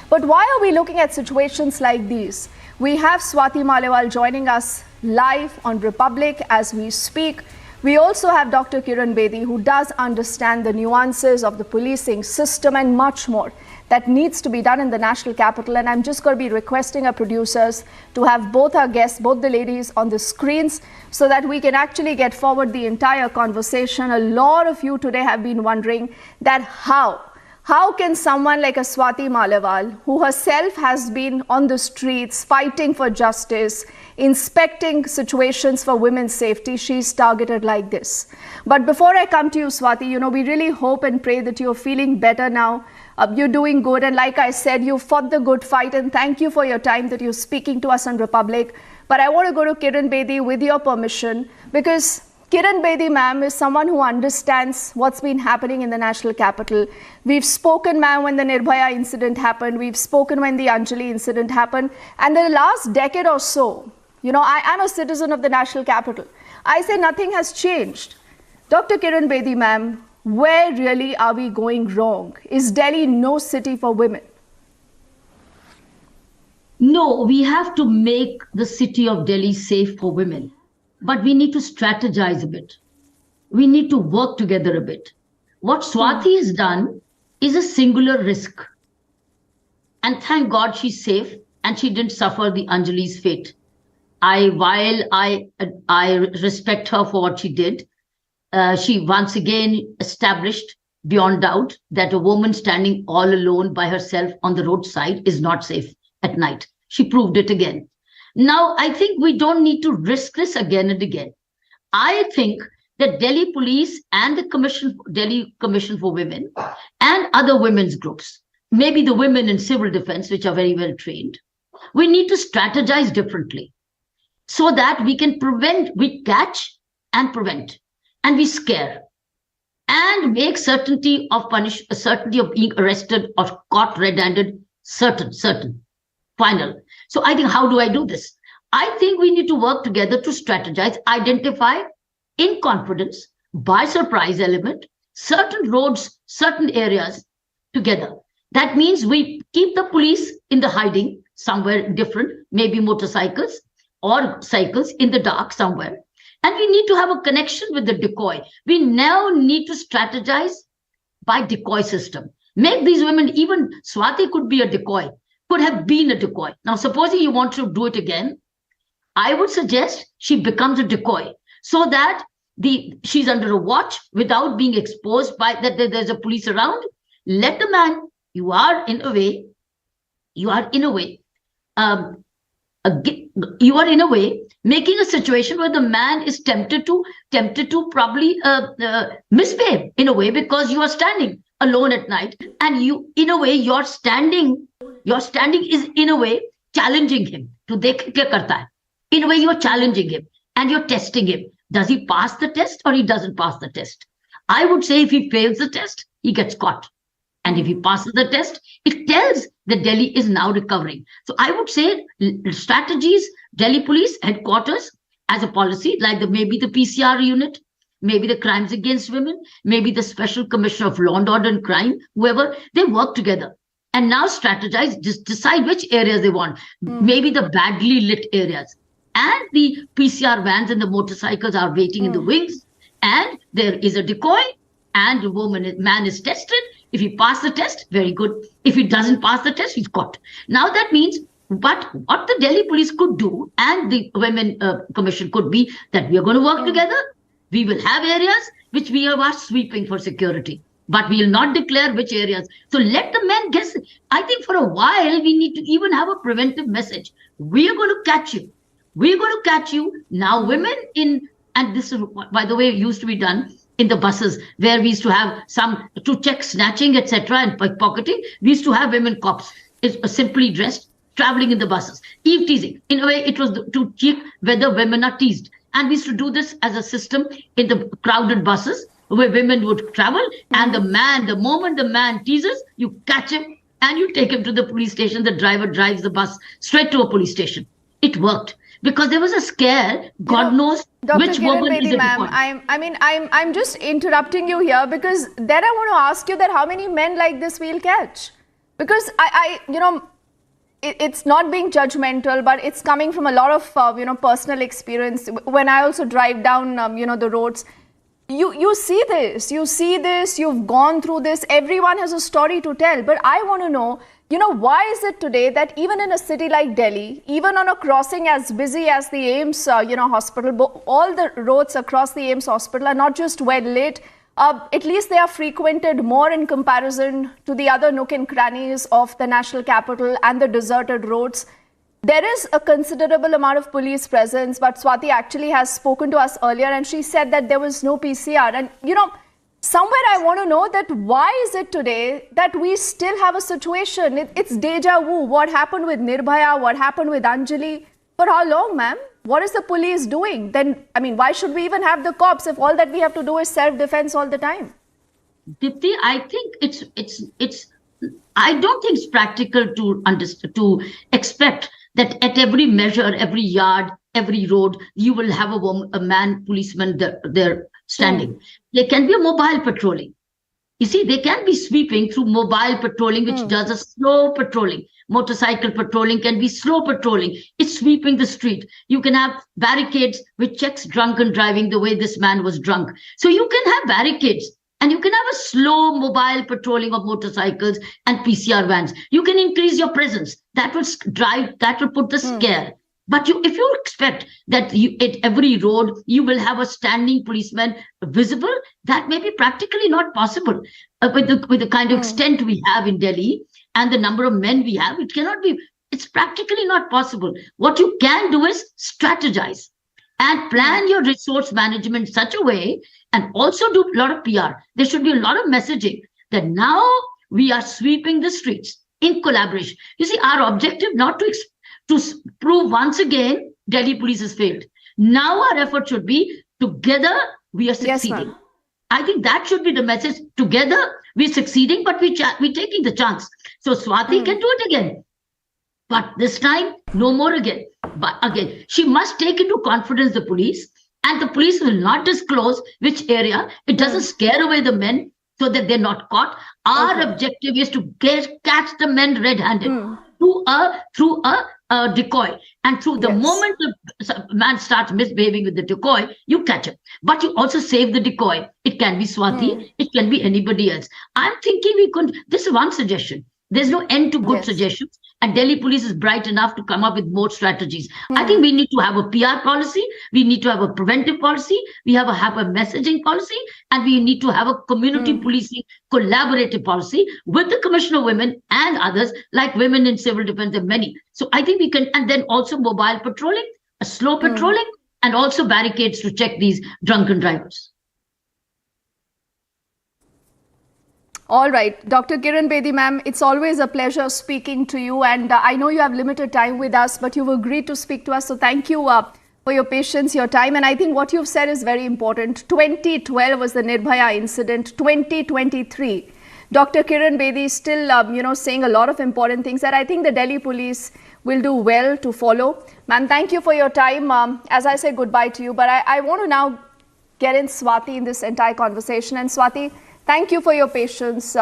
But why are we looking at situations like these? We have Swati Maliwal joining us live on Republic as we speak. We also have Dr. Kiran Bedi, who does understand the nuances of the policing system and much more that needs to be done in the national capital. And I'm just going to be requesting our producers to have both our guests, both the ladies, on the screens so that we can actually get forward the entire conversation. A lot of you today have been wondering that how can someone like a Swati Maliwal, who herself has been on the streets fighting for justice, inspecting situations for women's safety, she's targeted like this? But before I come to you, Swati, we really hope and pray that you're feeling better now. You're doing good. And like I said, you fought the good fight. And thank you for your time that you're speaking to us on Republic. But I want to go to Kiran Bedi with your permission, because Kiran Bedi, ma'am, is someone who understands what's been happening in the national capital. We've spoken, ma'am, when the Nirbhaya incident happened. We've spoken when the Anjali incident happened. And in the last decade or so, I'm a citizen of the national capital. I say nothing has changed. Dr. Kiran Bedi, ma'am, where really are we going wrong? Is Delhi no city for women? No, we have to make the city of Delhi safe for women. But we need to strategize a bit. We need to work together a bit. What Swati has done is a singular risk. And thank God she's safe and she didn't suffer the Anjali's fate. While I respect her for what she did, she once again established beyond doubt that a woman standing all alone by herself on the roadside is not safe at night. She proved it again. Now, I think we don't need to risk this again and again. I think that Delhi Police and the Delhi Commission for Women and other women's groups, maybe the women in civil defense, which are very well trained, we need to strategize differently so that we can we catch and prevent, and we scare and make certainty of being arrested or caught red-handed certain, final. So I think, how do I do this? I think we need to work together to strategize, identify in confidence, by surprise element, certain roads, certain areas together. That means we keep the police in the hiding somewhere different, maybe motorcycles or cycles in the dark somewhere. And we need to have a connection with the decoy. We now need to strategize by decoy system. Make these women, even Swati could be a decoy, could have been a decoy. Now, supposing you want to do it again, I would suggest she becomes a decoy so that she's under a watch without being exposed by that there's a police around. Let the man, you are in a way making a situation where the man is tempted to probably misbehave in a way, because you are standing alone at night, and you, in a way, your standing is in a way challenging him to dekh kya karta hai. In a way, you're challenging him and you're testing him. Does he pass the test or he doesn't pass the test? I would say if he fails the test, he gets caught. And if he passes the test, it tells that Delhi is now recovering. So I would say strategies, Delhi Police headquarters as a policy, like maybe the PCR unit, maybe the crimes against women, maybe the Special Commissioner of Law and Order and Crime, whoever, they work together. And now strategize, just decide which areas they want. Maybe the badly lit areas. And the PCR vans and the motorcycles are waiting in the wings. And there is a decoy, and the man is tested. If he passes the test, very good. If he doesn't pass the test, he's caught. Now that means, but what the Delhi Police could do, and the Women Commission could be, that we are going to work together. We will have areas which we are sweeping for security, but we will not declare which areas. So let the men guess. I think for a while, we need to even have a preventive message. We are going to catch you. We're going to catch you. Now women and this is, by the way, used to be done in the buses, where we used to have some to check snatching, etc. and pickpocketing. We used to have women cops, simply dressed, traveling in the buses. Eve teasing. In a way, it was to check whether women are teased. And we used to do this as a system in the crowded buses where women would travel. And the moment the man teases, you catch him and you take him to the police station. The driver drives the bus straight to a police station. It worked. Because there was a scare, God knows which woman is a decoy. I'm just interrupting you here, because then I want to ask you that how many men like this we'll catch? Because it's not being judgmental, but it's coming from a lot of personal experience. When I also drive down the roads, you see this, you've gone through this. Everyone has a story to tell, but I want to know, why is it today that even in a city like Delhi, even on a crossing as busy as the AIIMS, hospital, all the roads across the AIIMS hospital are not just well lit, at least they are frequented more in comparison to the other nook and crannies of the national capital and the deserted roads. There is a considerable amount of police presence, but Swati actually has spoken to us earlier and she said that there was no PCR. And, somewhere I want to know that why is it today that we still have a situation? It's deja vu. What happened with Nirbhaya? What happened with Anjali? For how long, ma'am? What is the police doing? Then, why should we even have the cops if all that we have to do is self-defense all the time? Dipti, I think I don't think it's practical to expect that at every measure, every yard, every road, you will have a man policeman there standing. There can be a mobile patrolling. You see, they can be sweeping through mobile patrolling, which does a slow patrolling. Motorcycle patrolling can be slow patrolling. It's sweeping the street. You can have barricades which checks drunken driving the way this man was drunk. So you can have barricades and you can have a slow mobile patrolling of motorcycles and PCR vans. You can increase your presence. That will put the scare. But if you expect that at every road you will have a standing policeman visible, that may be practically not possible with the kind of extent we have in Delhi and the number of men we have. It cannot be. It's practically not possible. What you can do is strategize and plan your resource management in such a way, and also do a lot of PR. There should be a lot of messaging that now we are sweeping the streets in collaboration. You see, our objective not to prove once again Delhi police has failed. Now our effort should be together we are succeeding. Yes, I think that should be the message. Together we're succeeding, but we're taking the chance. So Swati can do it again. But this time, no more again. But again, she must take into confidence the police, and the police will not disclose which area. It doesn't scare away the men so that they're not caught. Our objective is to catch the men red-handed through a decoy. And through the moment the man starts misbehaving with the decoy, you catch him. But you also save the decoy. It can be Swati, it can be anybody else. I'm thinking we could, this is one suggestion. There's no end to good suggestions. And Delhi police is bright enough to come up with more strategies. I think we need to have a PR policy. We need to have a preventive policy. We have a messaging policy. And we need to have a community policing collaborative policy with the Commissioner of Women and others, like Women in Civil Defense and many. So I think we can, and then also mobile patrolling, a slow patrolling, and also barricades to check these drunken drivers. All right, Dr. Kiran Bedi ma'am, it's always a pleasure speaking to you, and I know you have limited time with us, but you've agreed to speak to us, so thank you for your patience, your time. And I think what you've said is very important. 2012 was the Nirbhaya incident. 2023, Dr. Kiran Bedi is still saying a lot of important things that I think the Delhi police will do well to follow. Ma'am, thank you for your time. As I say goodbye to you, but I want to now get in Swati in this entire conversation. And Swati, thank you for your patience.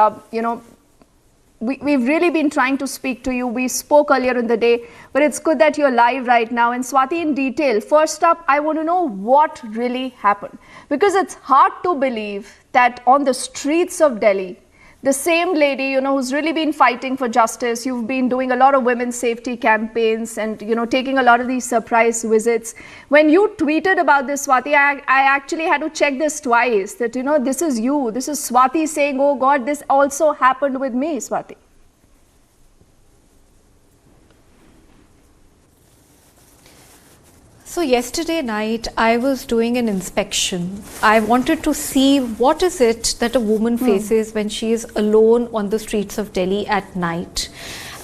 We've really been trying to speak to you. We spoke earlier in the day, but it's good that you're live right now. And Swati, in detail, first up, I want to know what really happened. Because it's hard to believe that on the streets of Delhi, the same lady, who's really been fighting for justice, you've been doing a lot of women's safety campaigns and, taking a lot of these surprise visits. When you tweeted about this, Swati, I actually had to check this twice, that, this is you. This is Swati saying, oh God, this also happened with me, Swati. So yesterday night, I was doing an inspection. I wanted to see what is it that a woman faces when she is alone on the streets of Delhi at night.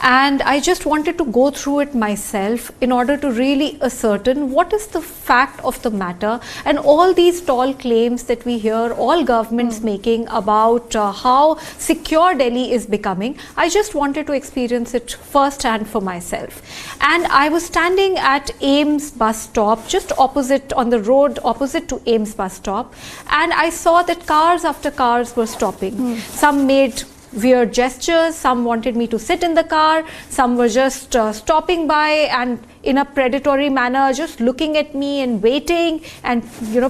And I just wanted to go through it myself in order to really ascertain what is the fact of the matter, and all these tall claims that we hear all governments making about how secure Delhi is becoming. I just wanted to experience it firsthand for myself. And I was standing at Ames bus stop, just opposite on the road opposite to Ames bus stop, and I saw that cars after cars were stopping. Some made weird gestures, some wanted me to sit in the car, some were just stopping by and in a predatory manner, just looking at me and waiting and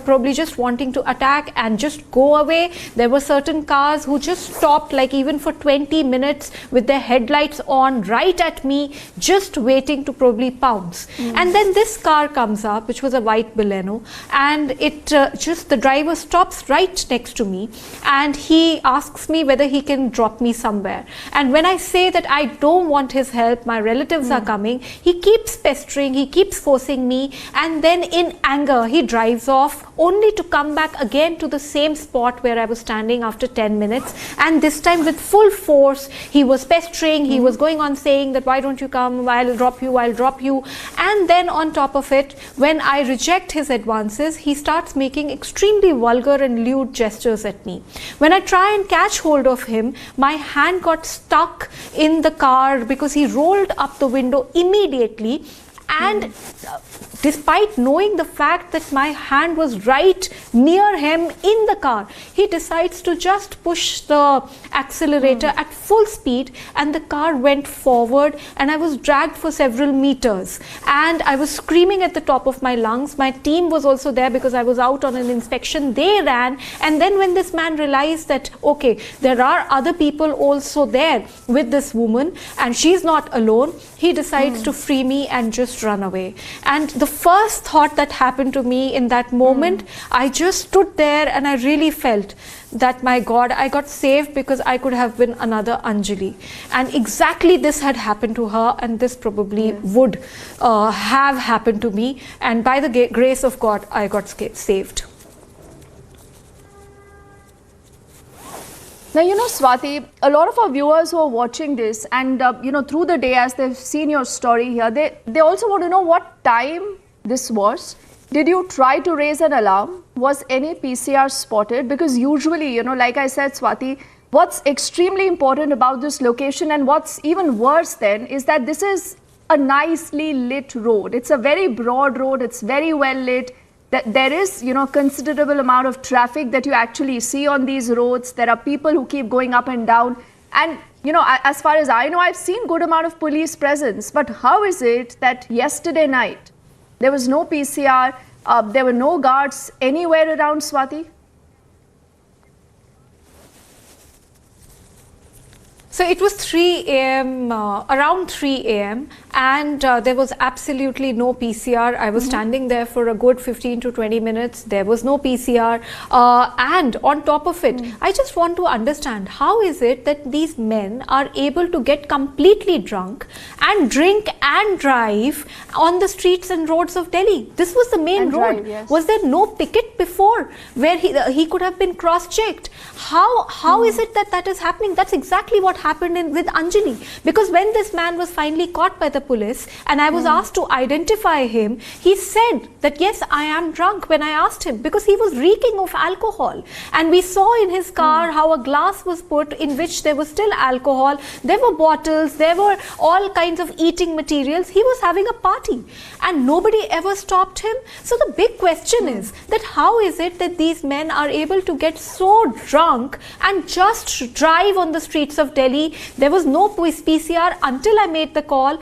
probably just wanting to attack and just go away. There were certain cars who just stopped like even for 20 minutes with their headlights on right at me, just waiting to probably pounce. And then this car comes up, which was a white Baleno, and it the driver stops right next to me and he asks me whether he can drop me somewhere. And when I say that I don't want his help, my relatives are coming, he keeps pestering, he keeps forcing me, and then in anger he drives off, only to come back again to the same spot where I was standing after 10 minutes, and this time with full force he was pestering, he was going on saying that why don't you come, I'll drop you, and then on top of it, when I reject his advances, he starts making extremely vulgar and lewd gestures at me. When I try and catch hold of him, my hand got stuck in the car because he rolled up the window immediately and despite knowing the fact that my hand was right near him in the car, he decides to just push the accelerator at full speed, and the car went forward, and I was dragged for several meters, and I was screaming at the top of my lungs. My team was also there because I was out on an inspection. They ran, and then when this man realized that, okay, there are other people also there with this woman and she's not alone, he decides to free me and just run away. And the first thought that happened to me in that moment, I just stood there and I really felt that, my God, I got saved because I could have been another Anjali. And exactly this had happened to her, and this probably would have happened to me. And by the grace of God, I got saved. Now, Swati, a lot of our viewers who are watching this and, through the day as they've seen your story here, they also want to know what time this was. Did you try to raise an alarm? Was any PCR spotted? Because usually, like I said, Swati, what's extremely important about this location and what's even worse then is that this is a nicely lit road. It's a very broad road. It's very well lit. There is, considerable amount of traffic that you actually see on these roads. There are people who keep going up and down. And, as far as I know, I've seen good amount of police presence. But how is it that yesterday night, there was no PCR, there were no guards anywhere around, Swati? So it was 3 a.m., around 3 a.m. and there was absolutely no PCR. I was standing there for a good 15 to 20 minutes. There was no PCR. And on top of it, I just want to understand, how is it that these men are able to get completely drunk and drink and drive on the streets and roads of Delhi? This was the main road. Yes. Was there no picket before where he could have been cross-checked? How is it that is happening? That's exactly what happened with Anjali, because when this man was finally caught by the police and I was asked to identify him, he said that yes, I am drunk when I asked him, because he was reeking of alcohol, and we saw in his car how a glass was put in which there was still alcohol, there were bottles, there were all kinds of eating materials. He was having a party and nobody ever stopped him. So the big question is that how is it that these men are able to get so drunk and just drive on the streets of Delhi? There was no PCR until I made the call.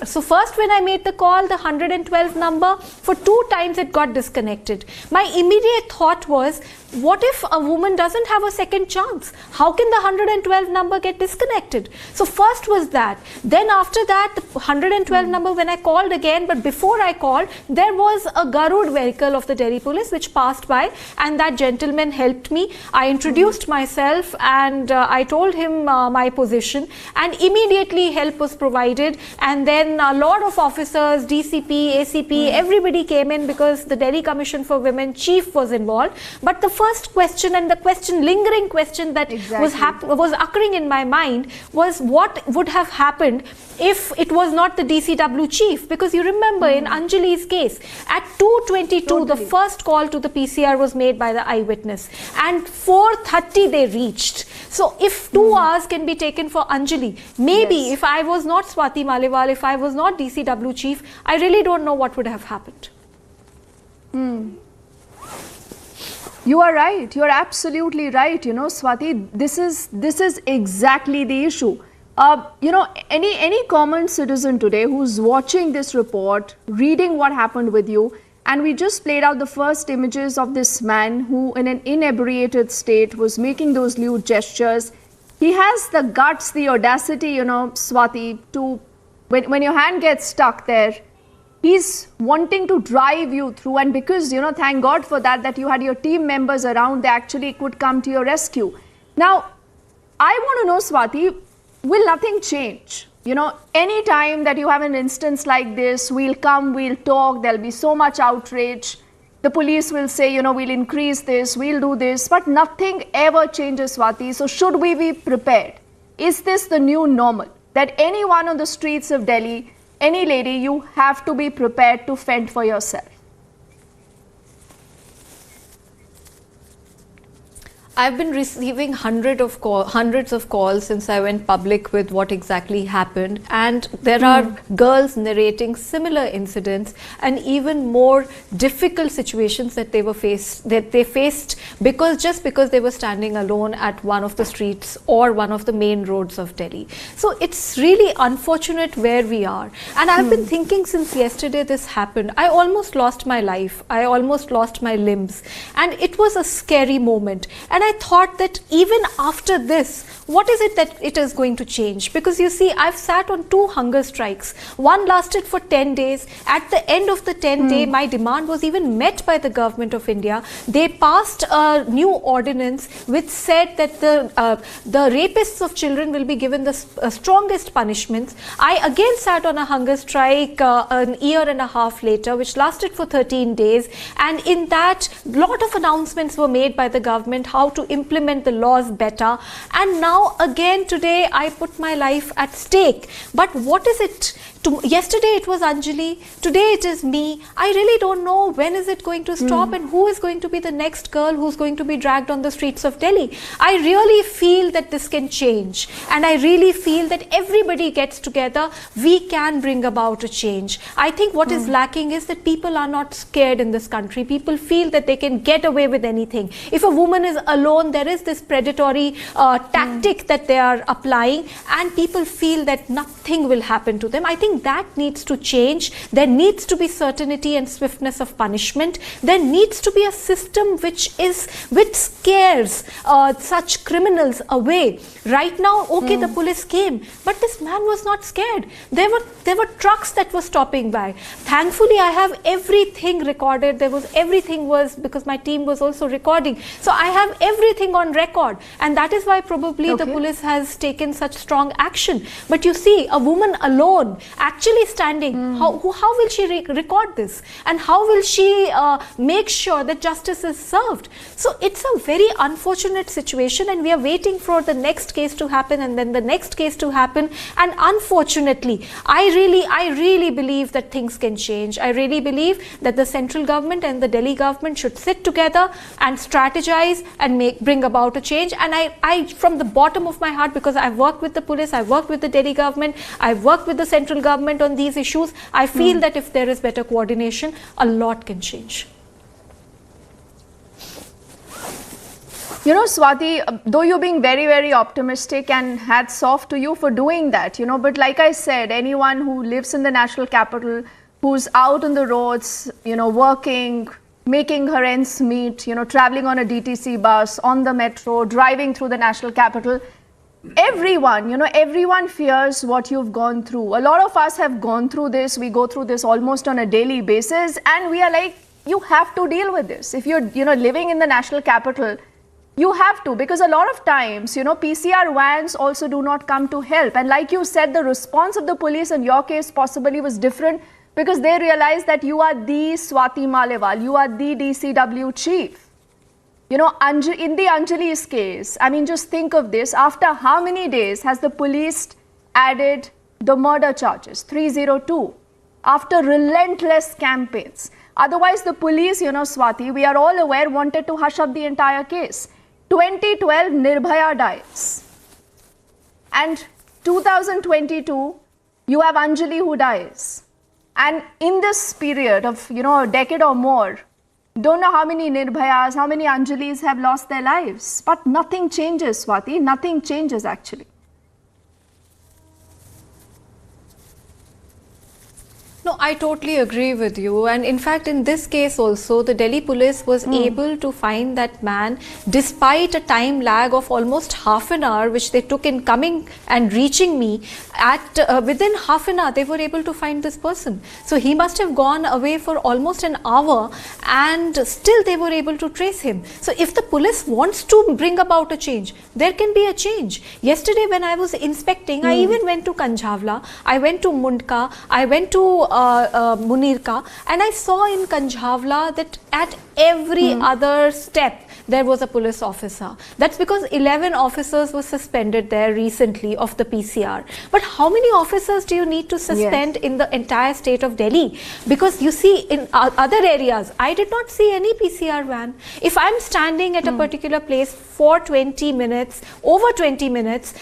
So first when I made the call, the 112 number, for 2 times it got disconnected. My immediate thought was, what if a woman doesn't have a second chance? How can the 112 number get disconnected? So first was that. Then after that, the 112 number, when I called again, but before I called, there was a Garud vehicle of the Delhi police which passed by, and that gentleman helped me. I introduced myself and I told him my position, and immediately help was provided. And then a lot of officers, DCP, ACP, everybody came in because the Delhi Commission for Women chief was involved. But the first question, and the lingering question that was occurring in my mind, was what would have happened if it was not the DCW chief? Because you remember in Anjali's case, at 2:22, the first call to the PCR was made by the eyewitness, and 4:30 they reached. So if 2 hours can be taken for Anjali, maybe if I was not Swati Maliwal, if I was not DCW chief, I really don't know what would have happened. You are right. You are absolutely right. Swati, this is exactly the issue. Any common citizen today who's watching this report, reading what happened with you, and we just played out the first images of this man who, in an inebriated state, was making those lewd gestures. He has the guts, the audacity, Swati, to, when your hand gets stuck there, he's wanting to drive you through. And because, thank God for that you had your team members around, they actually could come to your rescue. Now, I want to know, Swati, will nothing change? Any time that you have an instance like this, we'll come, we'll talk, there'll be so much outrage. The police will say, we'll increase this, we'll do this, but nothing ever changes, Swati. So should we be prepared? Is this the new normal? That anyone on the streets of Delhi, any lady, you have to be prepared to fend for yourself? I've been receiving hundreds of calls since I went public with what exactly happened, and there are girls narrating similar incidents and even more difficult situations that they faced because they were standing alone at one of the streets or one of the main roads of Delhi. So it's really unfortunate where we are, and I've been thinking since yesterday this happened. I almost lost my life. I almost lost my limbs, and it was a scary moment. And I thought that even after this, what is it that it is going to change? Because you see, I've sat on 2 hunger strikes. One lasted for 10 days. At the end of the 10th day, my demand was even met by the government of India. They passed a new ordinance which said that the rapists of children will be given the strongest punishments. I again sat on a hunger strike an year and a half later, which lasted for 13 days. And in that, a lot of announcements were made by the government how to implement the laws better. And now again today I put my life at stake. But what is it? Yesterday it was Anjali, today it is me. I really don't know when is it going to stop and who is going to be the next girl who's going to be dragged on the streets of Delhi. I really feel that this can change, and I really feel that everybody gets together, we can bring about a change. I think what is lacking is that people are not scared in this country. People feel that they can get away with anything. If a woman is alone, there is this predatory tactic that they are applying, and people feel that nothing will happen to them. I think that needs to change. There needs to be certainty and swiftness of punishment. There needs to be a system which scares such criminals away. Right now, okay, the police came, but this man was not scared. There were trucks that were stopping by. Thankfully, I have everything recorded. Everything was because my team was also recording. So I have everything on record, and that is why probably the police has taken such strong action. But you see, a woman alone actually standing, how will she record this, and how will she make sure that justice is served? So it's a very unfortunate situation, and we are waiting for the next case to happen and then the next case to happen. And unfortunately, I really believe that things can change. I really believe that the central government and the Delhi government should sit together and strategize and bring about a change. And I from the bottom of my heart, because I've worked with the police, I've worked with the Delhi government, I've worked with the central government on these issues, I feel that if there is better coordination, a lot can change. You know, Swati, though you're being very, very optimistic, and hats off to you for doing that, you know, but like I said, anyone who lives in the national capital, who's out on the roads, you know, working, making her ends meet, you know, traveling on a DTC bus, on the metro, driving through the national capital, everyone, you know, everyone fears what you've gone through. A lot of us have gone through this. We go through this almost on a daily basis, and we are like, you have to deal with this. If you're, you know, living in the national capital, you have to, because a lot of times, you know, PCR vans also do not come to help. And like you said, the response of the police in your case possibly was different, because they realized that you are the Swati Maliwal, you are the DCW chief. You know, in the Anjali's case, I mean, just think of this. After how many days has the police added the murder charges? 302. After relentless campaigns. Otherwise, the police, you know, Swati, we are all aware, wanted to hush up the entire case. 2012, Nirbhaya dies. And 2022, you have Anjali who dies. And in this period of, you know, a decade or more, don't know how many Nirbhayas, how many Anjalis have lost their lives. But nothing changes, Swati. Nothing changes, actually. No, I totally agree with you. And in fact, in this case also, the Delhi police was able to find that man despite a time lag of almost half an hour, which they took in coming and reaching me. Within half an hour, they were able to find this person. So he must have gone away for almost an hour, and still they were able to trace him. So if the police wants to bring about a change, there can be a change. Yesterday when I was inspecting, I even went to Kanjhavla, I went to Mundka, I went to Munirka, and I saw in Kanjhavla that at every other step there was a police officer. That's because 11 officers were suspended there recently of the PCR. But how many officers do you need to suspend in the entire state of Delhi? Because you see, in other areas, I did not see any PCR van. If I'm standing at a particular place for 20 minutes, over 20 minutes,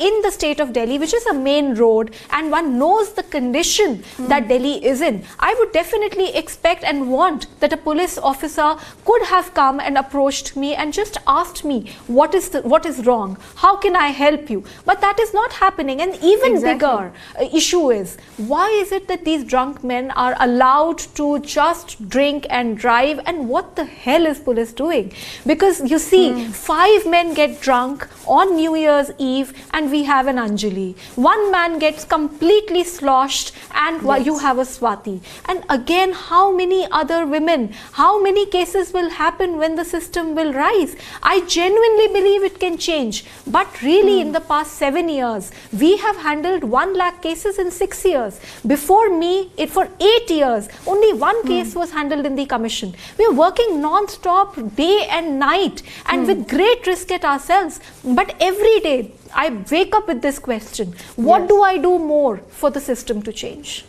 in the state of Delhi, which is a main road, and one knows the condition that Delhi is in, I would definitely expect and want that a police officer could have come and approached me and just asked me what is wrong, how can I help you? But that is not happening. And even bigger issue is, why is it that these drunk men are allowed to just drink and drive, and what the hell is police doing? Because you see, 5 men get drunk on New Year's Eve and we have an Anjali. 1 man gets completely sloshed and you have a Swati. And again, how many other women, how many cases will happen when the system will rise? I genuinely believe it can change. But really, in the past 7 years, we have handled 1 lakh cases in 6 years. Before me, for 8 years, only 1 case was handled in the commission. We are working non-stop, day and night, and with great risk at ourselves. But every day, I wake up with this question: what do I do more for the system to change?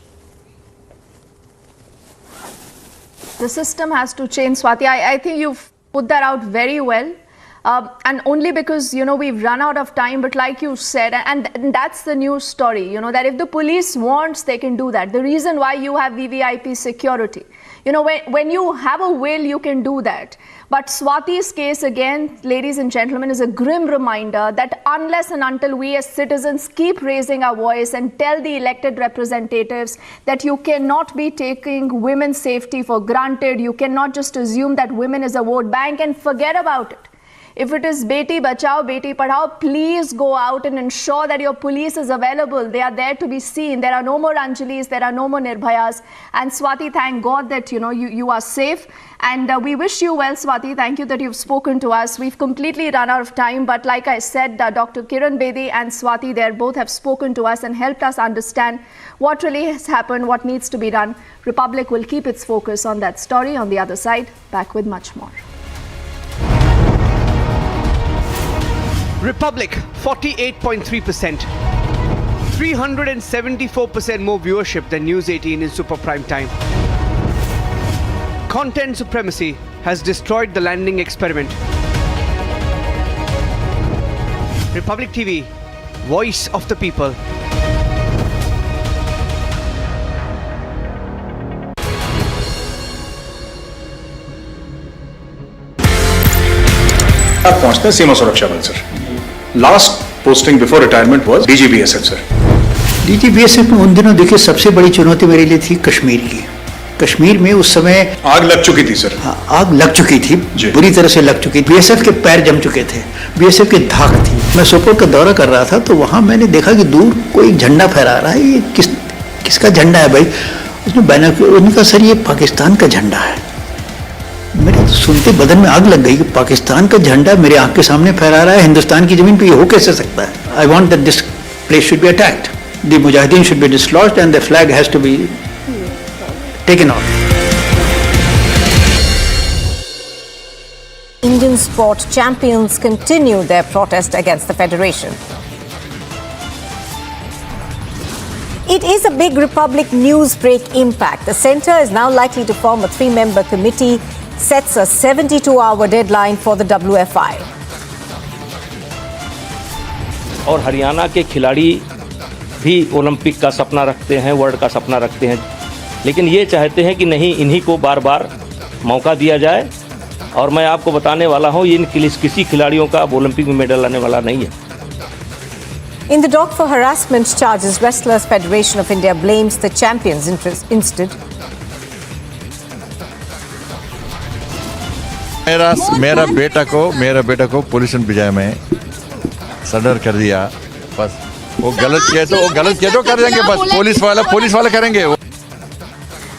The system has to change, Swati. I think you've put that out very well. And only because, we've run out of time, but like you said, and that's the news story, that if the police wants, they can do that. The reason why you have VVIP security, when you have a will, you can do that. But Swati's case, again, ladies and gentlemen, is a grim reminder that unless and until we as citizens keep raising our voice and tell the elected representatives that you cannot be taking women's safety for granted, you cannot just assume that women is a vote bank and forget about it. If it is Beti Bachao, Beti Padhao, please go out and ensure that your police is available. They are there to be seen. There are no more Anjalis, there are no more Nirbhayas. And Swati, thank God that you are safe. And we wish you well, Swati. Thank you that you've spoken to us. We've completely run out of time. But like I said, Dr. Kiran Bedi and Swati there both have spoken to us and helped us understand what really has happened, what needs to be done. Republic will keep its focus on that story. On the other side, back with much more. Republic, 48.3%. 374% more viewership than News 18 in super prime time. Content supremacy has destroyed the landing experiment. Republic TV, voice of the people. आप पहुंचते हैं सीमा सुरक्षा बल sir. Last posting before retirement was DG BSF sir. DG BSF में उन दिनों देखिए सबसे बड़ी चुनौती मेरे लिए थी कश्मीर की। कश्मीर में उस समय आग लग चुकी थी सर। हाँ, आग लग चुकी थी, बुरी तरह से लग चुकी थी। बीएसएफ के पैर जम चुके थे, बीएसएफ की धाक थी। मैं सोपोर का दौरा कर रहा था तो वहां मैंने देखा कि दूर कोई झंडा फहरा रहा है। ये किसका झंडा है भाई? उसने बैनर, उनका सर ये पाकिस्तान का झंडा है। मेरे तो सुनते बदन में आग लग गई कि पाकिस्तान का झंडा मेरे आंख के सामने फहरा रहा है हिंदुस्तान की जमीन पे, ये हो कैसे सकता है? I want that this place should be attacked, the mujahideen should be dislodged and the flag has to be taken off. Indian sport champions continue their protest against the federation. It is a big Republic news break impact. The centre is now likely to form a 3-member committee, sets a 72-hour deadline for the WFI. और हरियाणा के खिलाड़ी भी Olympic का सपना रखते हैं, world का सपना रखते हैं, लेकिन ये चाहते हैं कि नहीं, इन्हीं को बार बार मौका दिया जाए। और मैं आपको बताने वाला हूँ, इन किसी खिलाड़ियों का ओलंपिक में मेडल आने वाला नहीं है। In the dock for harassment charges, Wrestlers Federation of India blames the champions instead. मेरा बेटा को पुलिस ने भिजाया में सरेंडर कर दिया। बस वो गलत किया तो कर देंगे, बस पुलिस वाले करेंगे।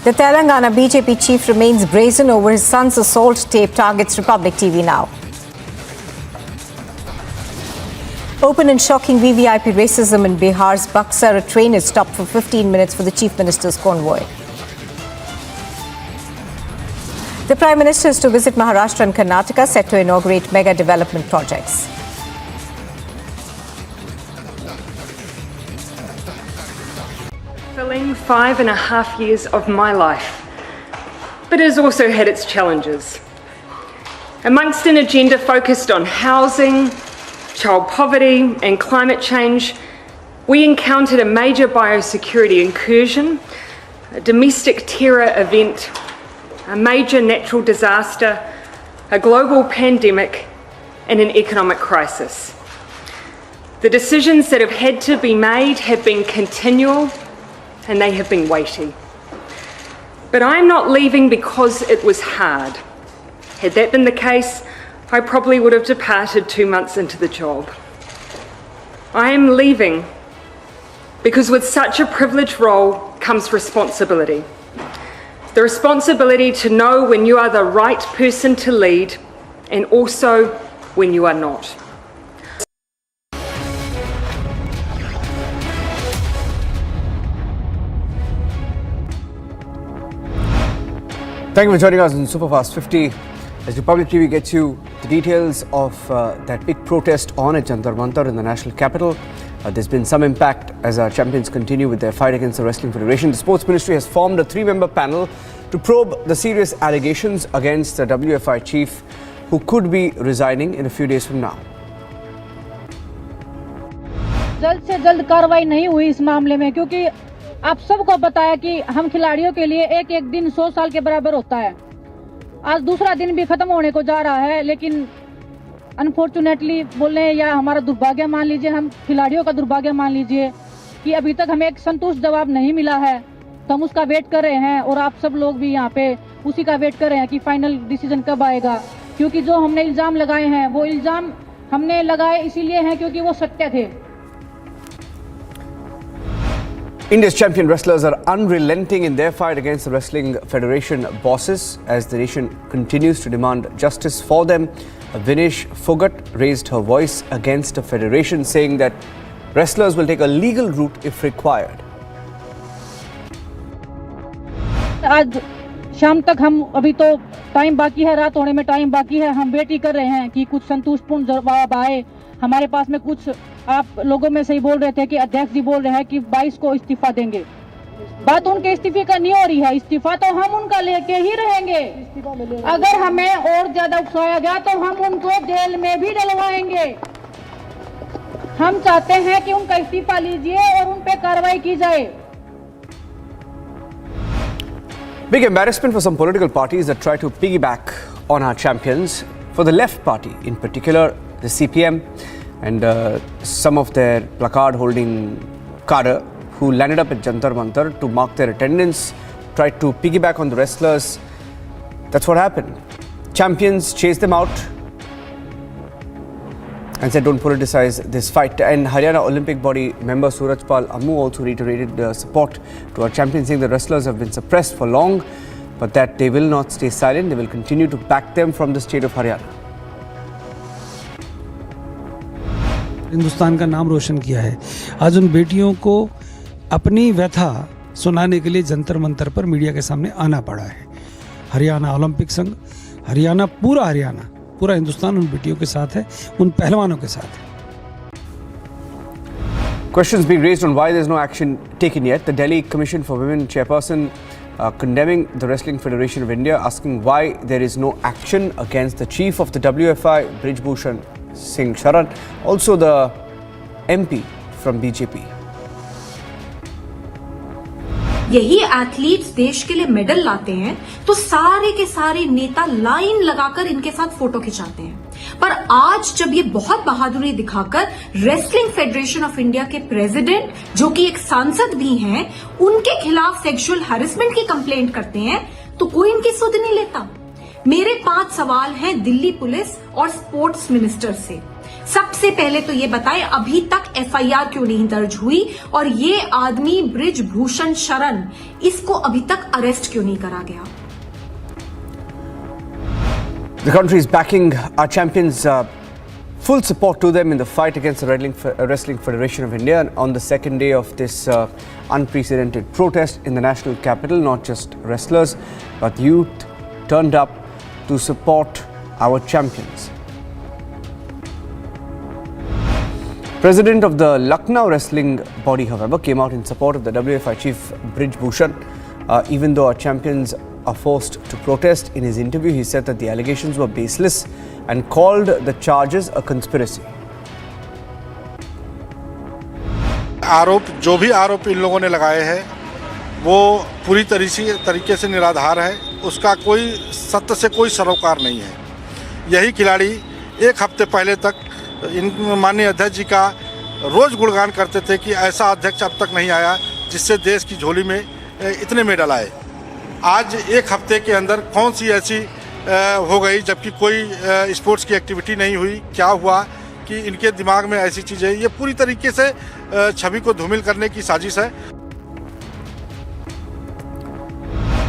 The Telangana BJP chief remains brazen over his son's assault tape, targets Republic TV now. Open and shocking VVIP racism in Bihar's Buxar. A train is stopped for 15 minutes for the Chief Minister's convoy. The Prime Minister is to visit Maharashtra and Karnataka, set to inaugurate mega development projects. Fulfilling 5.5 years of my life, but it has also had its challenges. Amongst an agenda focused on housing, child poverty and climate change, we encountered a major biosecurity incursion, a domestic terror event, a major natural disaster, a global pandemic and an economic crisis. The decisions that have had to be made have been continual and they have been weighty. But I'm not leaving because it was hard. Had that been the case, I probably would have departed 2 months into the job. I am leaving because with such a privileged role comes responsibility. The responsibility to know when you are the right person to lead and also when you are not. Thank you for joining us in Superfast 50. As Republic TV gets you the details of that big protest on at Jantar Mantar in the national capital. There's been some impact as our champions continue with their fight against the Wrestling Federation. The Sports Ministry has formed a 3-member panel to probe the serious allegations against the WFI chief, who could be resigning in a few days from now. जल्द से जल्द कार्रवाई नहीं हुई इस मामले में, क्योंकि आप सबको पता है कि हम खिलाड़ियों के लिए एक एक दिन 100 साल के बराबर होता है। आज दूसरा दिन भी खत्म होने को जा रहा है, लेकिन अनफॉर्चुनेटली बोले या हमारा दुर्भाग्य मान लीजिए, हम खिलाड़ियों का दुर्भाग्य मान लीजिए कि अभी तक हमें एक संतुष्ट जवाब नहीं मिला है। तो हम उसका वेट कर रहे हैं और आप सब लोग भी यहाँ पे उसी का वेट कर रहे हैं कि फाइनल डिसीजन कब आएगा, क्योंकि जो हमने इल्जाम लगाए हैं वो इल्जाम हमने लगाए इसीलिए हैं क्योंकि वो सत्य थे। India's champion wrestlers are unrelenting in their fight against the Wrestling Federation bosses as the nation continues to demand justice for them. Vinesh Phogat raised her voice against the federation, saying that wrestlers will take a legal route if required. आज शाम तक हम अभी तो time बाकी है, रात होने में टाइम बाकी है, हम वेट ही कर रहे हैं कि कुछ संतुष्टपूर्ण जवाब आए हमारे पास में। कुछ आप लोगों में से ही बोल रहे थे कि अध्यक्ष जी बोल रहे हैं कि 22 को इस्तीफा देंगे। बात उनके इस्तीफे का नहीं हो रही है, इस्तीफा तो हम उनका लेके ही रहेंगे। अगर हमें और ज्यादा उकसाया गया तो हम उनको जेल में भी डलवाएंगे। हम चाहते हैं कि उनका इस्तीफा लीजिए और उन पे कार्रवाई की जाए। Big embarrassment for some political parties that try to piggyback on our champions. For the left party, in particular, the CPM and some of their placard-holding cadre who landed up at Jantar Mantar to mark their attendance, tried to piggyback on the wrestlers. That's what happened. Champions chased them out and said, don't politicize this fight. And Haryana Olympic Body member Surajpal Ammu also reiterated support to our champions, saying the wrestlers have been suppressed for long, but that they will not stay silent. They will continue to back them from the state of Haryana. Hindustan का नाम रोशन किया है। आज उन बेटियों को अपनी व्यथा सुनाने के लिए जंतर मंतर पर मीडिया के सामने आना पड़ा है। हरियाणा ओलंपिक संघ, हरियाणा, पूरा हिंदुस्तान उन बेटियों के साथ है, उन पहलवानों के साथ है। Questions being raised on why there is no action taken yet. The Delhi Commission for Women chairperson condemning the Wrestling Federation of India, asking why there is no action against the chief of the WFI, Brij Bhushan Singh Sharan, also the MP from BJP. यही athletes देश के लिए medal लाते हैं तो सारे के सारे नेता लाइन लगाकर इनके साथ फोटो खिंचाते हैं। पर आज जब ये बहुत बहादुरी दिखाकर रेसलिंग फेडरेशन ऑफ इंडिया के प्रेसिडेंट, जो कि एक सांसद भी हैं, उनके खिलाफ सेक्सुअल हैरेसमेंट की कंप्लेंट करते हैं तो कोई इनकी सुध नहीं लेता। मेरे 5 सवाल हैं दिल्ली पुलिस और स्पोर्ट्स मिनिस्टर से। सबसे पहले तो ये बताएं, अभी तक एफआईआर क्यों नहीं दर्ज हुई और ये आदमी ब्रिज भूषण शरण, इसको अभी तक अरेस्ट क्यों नहीं करा गया? The country is backing our champions full support to them in the fight against the Wrestling Federation of India. And on the second day of this unprecedented protest in the national capital, not just wrestlers, but youth turned up to support our champions. President of the Lucknow wrestling body, however, came out in support of the WFI chief Brij Bhushan. Even though our champions are forced to protest, in his interview he said that the allegations were baseless and called the charges a conspiracy. आरोप जो भी आरोप इन लोगों ने लगाए हैं वो पूरी तरीके से निराधार है, उसका कोई सत्य से कोई सरोकार नहीं है। यही खिलाड़ी एक हफ्ते पहले तक इन माननीय अध्यक्ष जी का रोज गुणगान करते थे कि ऐसा अध्यक्ष अब तक नहीं आया जिससे देश की झोली में इतने मेडल आए। आज एक हफ्ते के अंदर कौन सी ऐसी हो गई जबकि कोई स्पोर्ट्स की एक्टिविटी नहीं हुई? क्या हुआ कि इनके दिमाग में ऐसी चीज़ें, ये पूरी तरीके से छवि को धूमिल करने की साजिश है।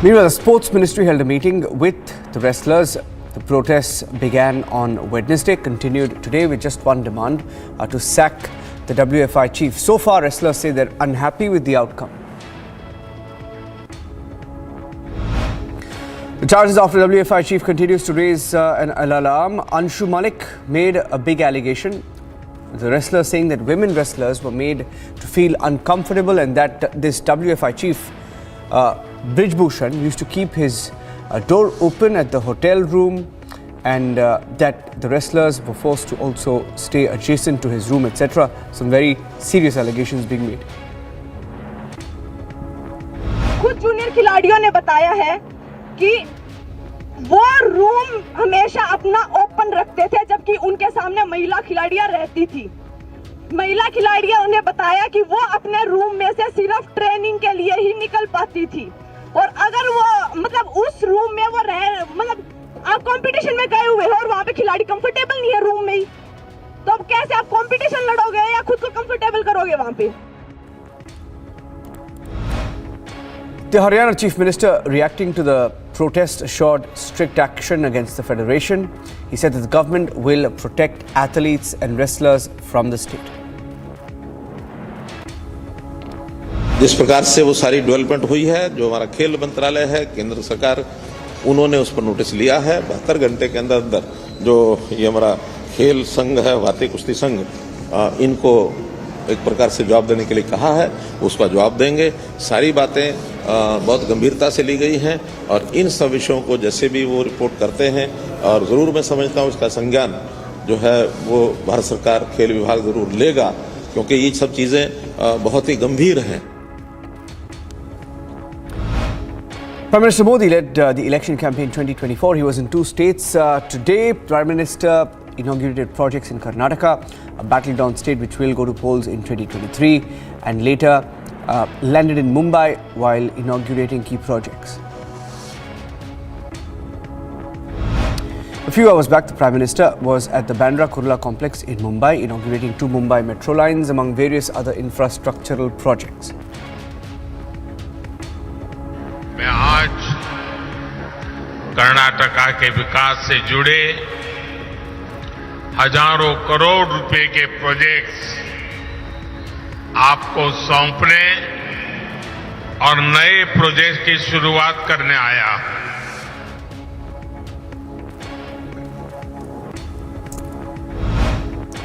Meanwhile, the Sports Ministry held a meeting with the wrestlers. The protests began on Wednesday, continued today with just one demand, to sack the WFI chief. So far, wrestlers say they're unhappy with the outcome. The charges after WFI chief continues to raise an alarm. Anshu Malik made a big allegation. The wrestlers saying that women wrestlers were made to feel uncomfortable and that this WFI chief, Brij Bhushan, used to keep his door open at the hotel room and that the wrestlers were forced to also stay adjacent to his room, etc. Some very serious allegations being made. कुछ junior खिलाड़ियों ने बताया है कि वो room हमेशा अपना open रखते थे जबकि उनके सामने महिला खिलाड़ियां रहती थी। महिला खिलाड़ियां उन्हें बताया कि वो अपने रूम में से सिर्फ ट्रेनिंग के लिए ही निकल पाती थी और अगर वो मतलब उस रूम में वो आप कंपटीशन में गए हुए हो और वहां पे खिलाड़ी कंफर्टेबल नहीं है रूम में ही, तो अब कैसे आप कंपटीशन लड़ोगे या खुद को कंफर्टेबल करोगे वहां पे? The Haryana Chief Minister, reacting to the protest, assured strict action against the federation. He said that the government will protect athletes and wrestlers from the state. जिस प्रकार से वो सारी डेवलपमेंट हुई है, जो हमारा खेल मंत्रालय है, केंद्र सरकार, उन्होंने उस पर नोटिस लिया है। 72 घंटे के अंदर अंदर जो ये हमारा खेल संघ है, भारतीय कुश्ती संघ, इनको एक प्रकार से जवाब देने के लिए कहा है, उसका जवाब देंगे। सारी बातें बहुत गंभीरता से ली गई हैं और इन सब विषयों को जैसे भी वो रिपोर्ट करते हैं और ज़रूर मैं समझता हूँ इसका संज्ञान जो है वो भारत सरकार खेल विभाग ज़रूर लेगा, क्योंकि ये सब चीज़ें बहुत ही गंभीर हैं। Prime Minister Modi led the election campaign 2024. He was in 2 states. Today, Prime Minister inaugurated projects in Karnataka, a battle-down state which will go to polls in 2023, and later landed in Mumbai while inaugurating key projects. A few hours back, the Prime Minister was at the Bandra Kurla complex in Mumbai, inaugurating 2 Mumbai metro lines among various other infrastructural projects. मैं आज कर्नाटका के विकास से जुड़े हजारों करोड़ रुपए के projects आपको सौंपने और नए प्रोजेक्ट की शुरुआत करने आया।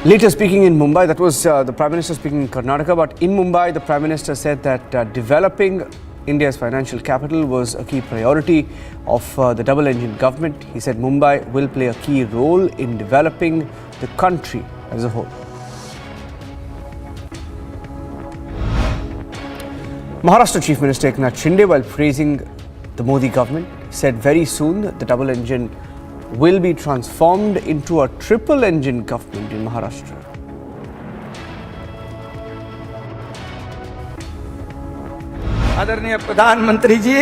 Later speaking in Mumbai, that was the Prime Minister speaking in Karnataka, but in Mumbai the Prime Minister said that developing India's financial capital was a key priority of the double-engine government. He said Mumbai will play a key role in developing the country as a whole. Maharashtra Chief Minister Eknath Shinde, while praising the Modi government, said very soon the double-engine will be transformed into a triple-engine government in Maharashtra. आदरणीय प्रधानमंत्री जी,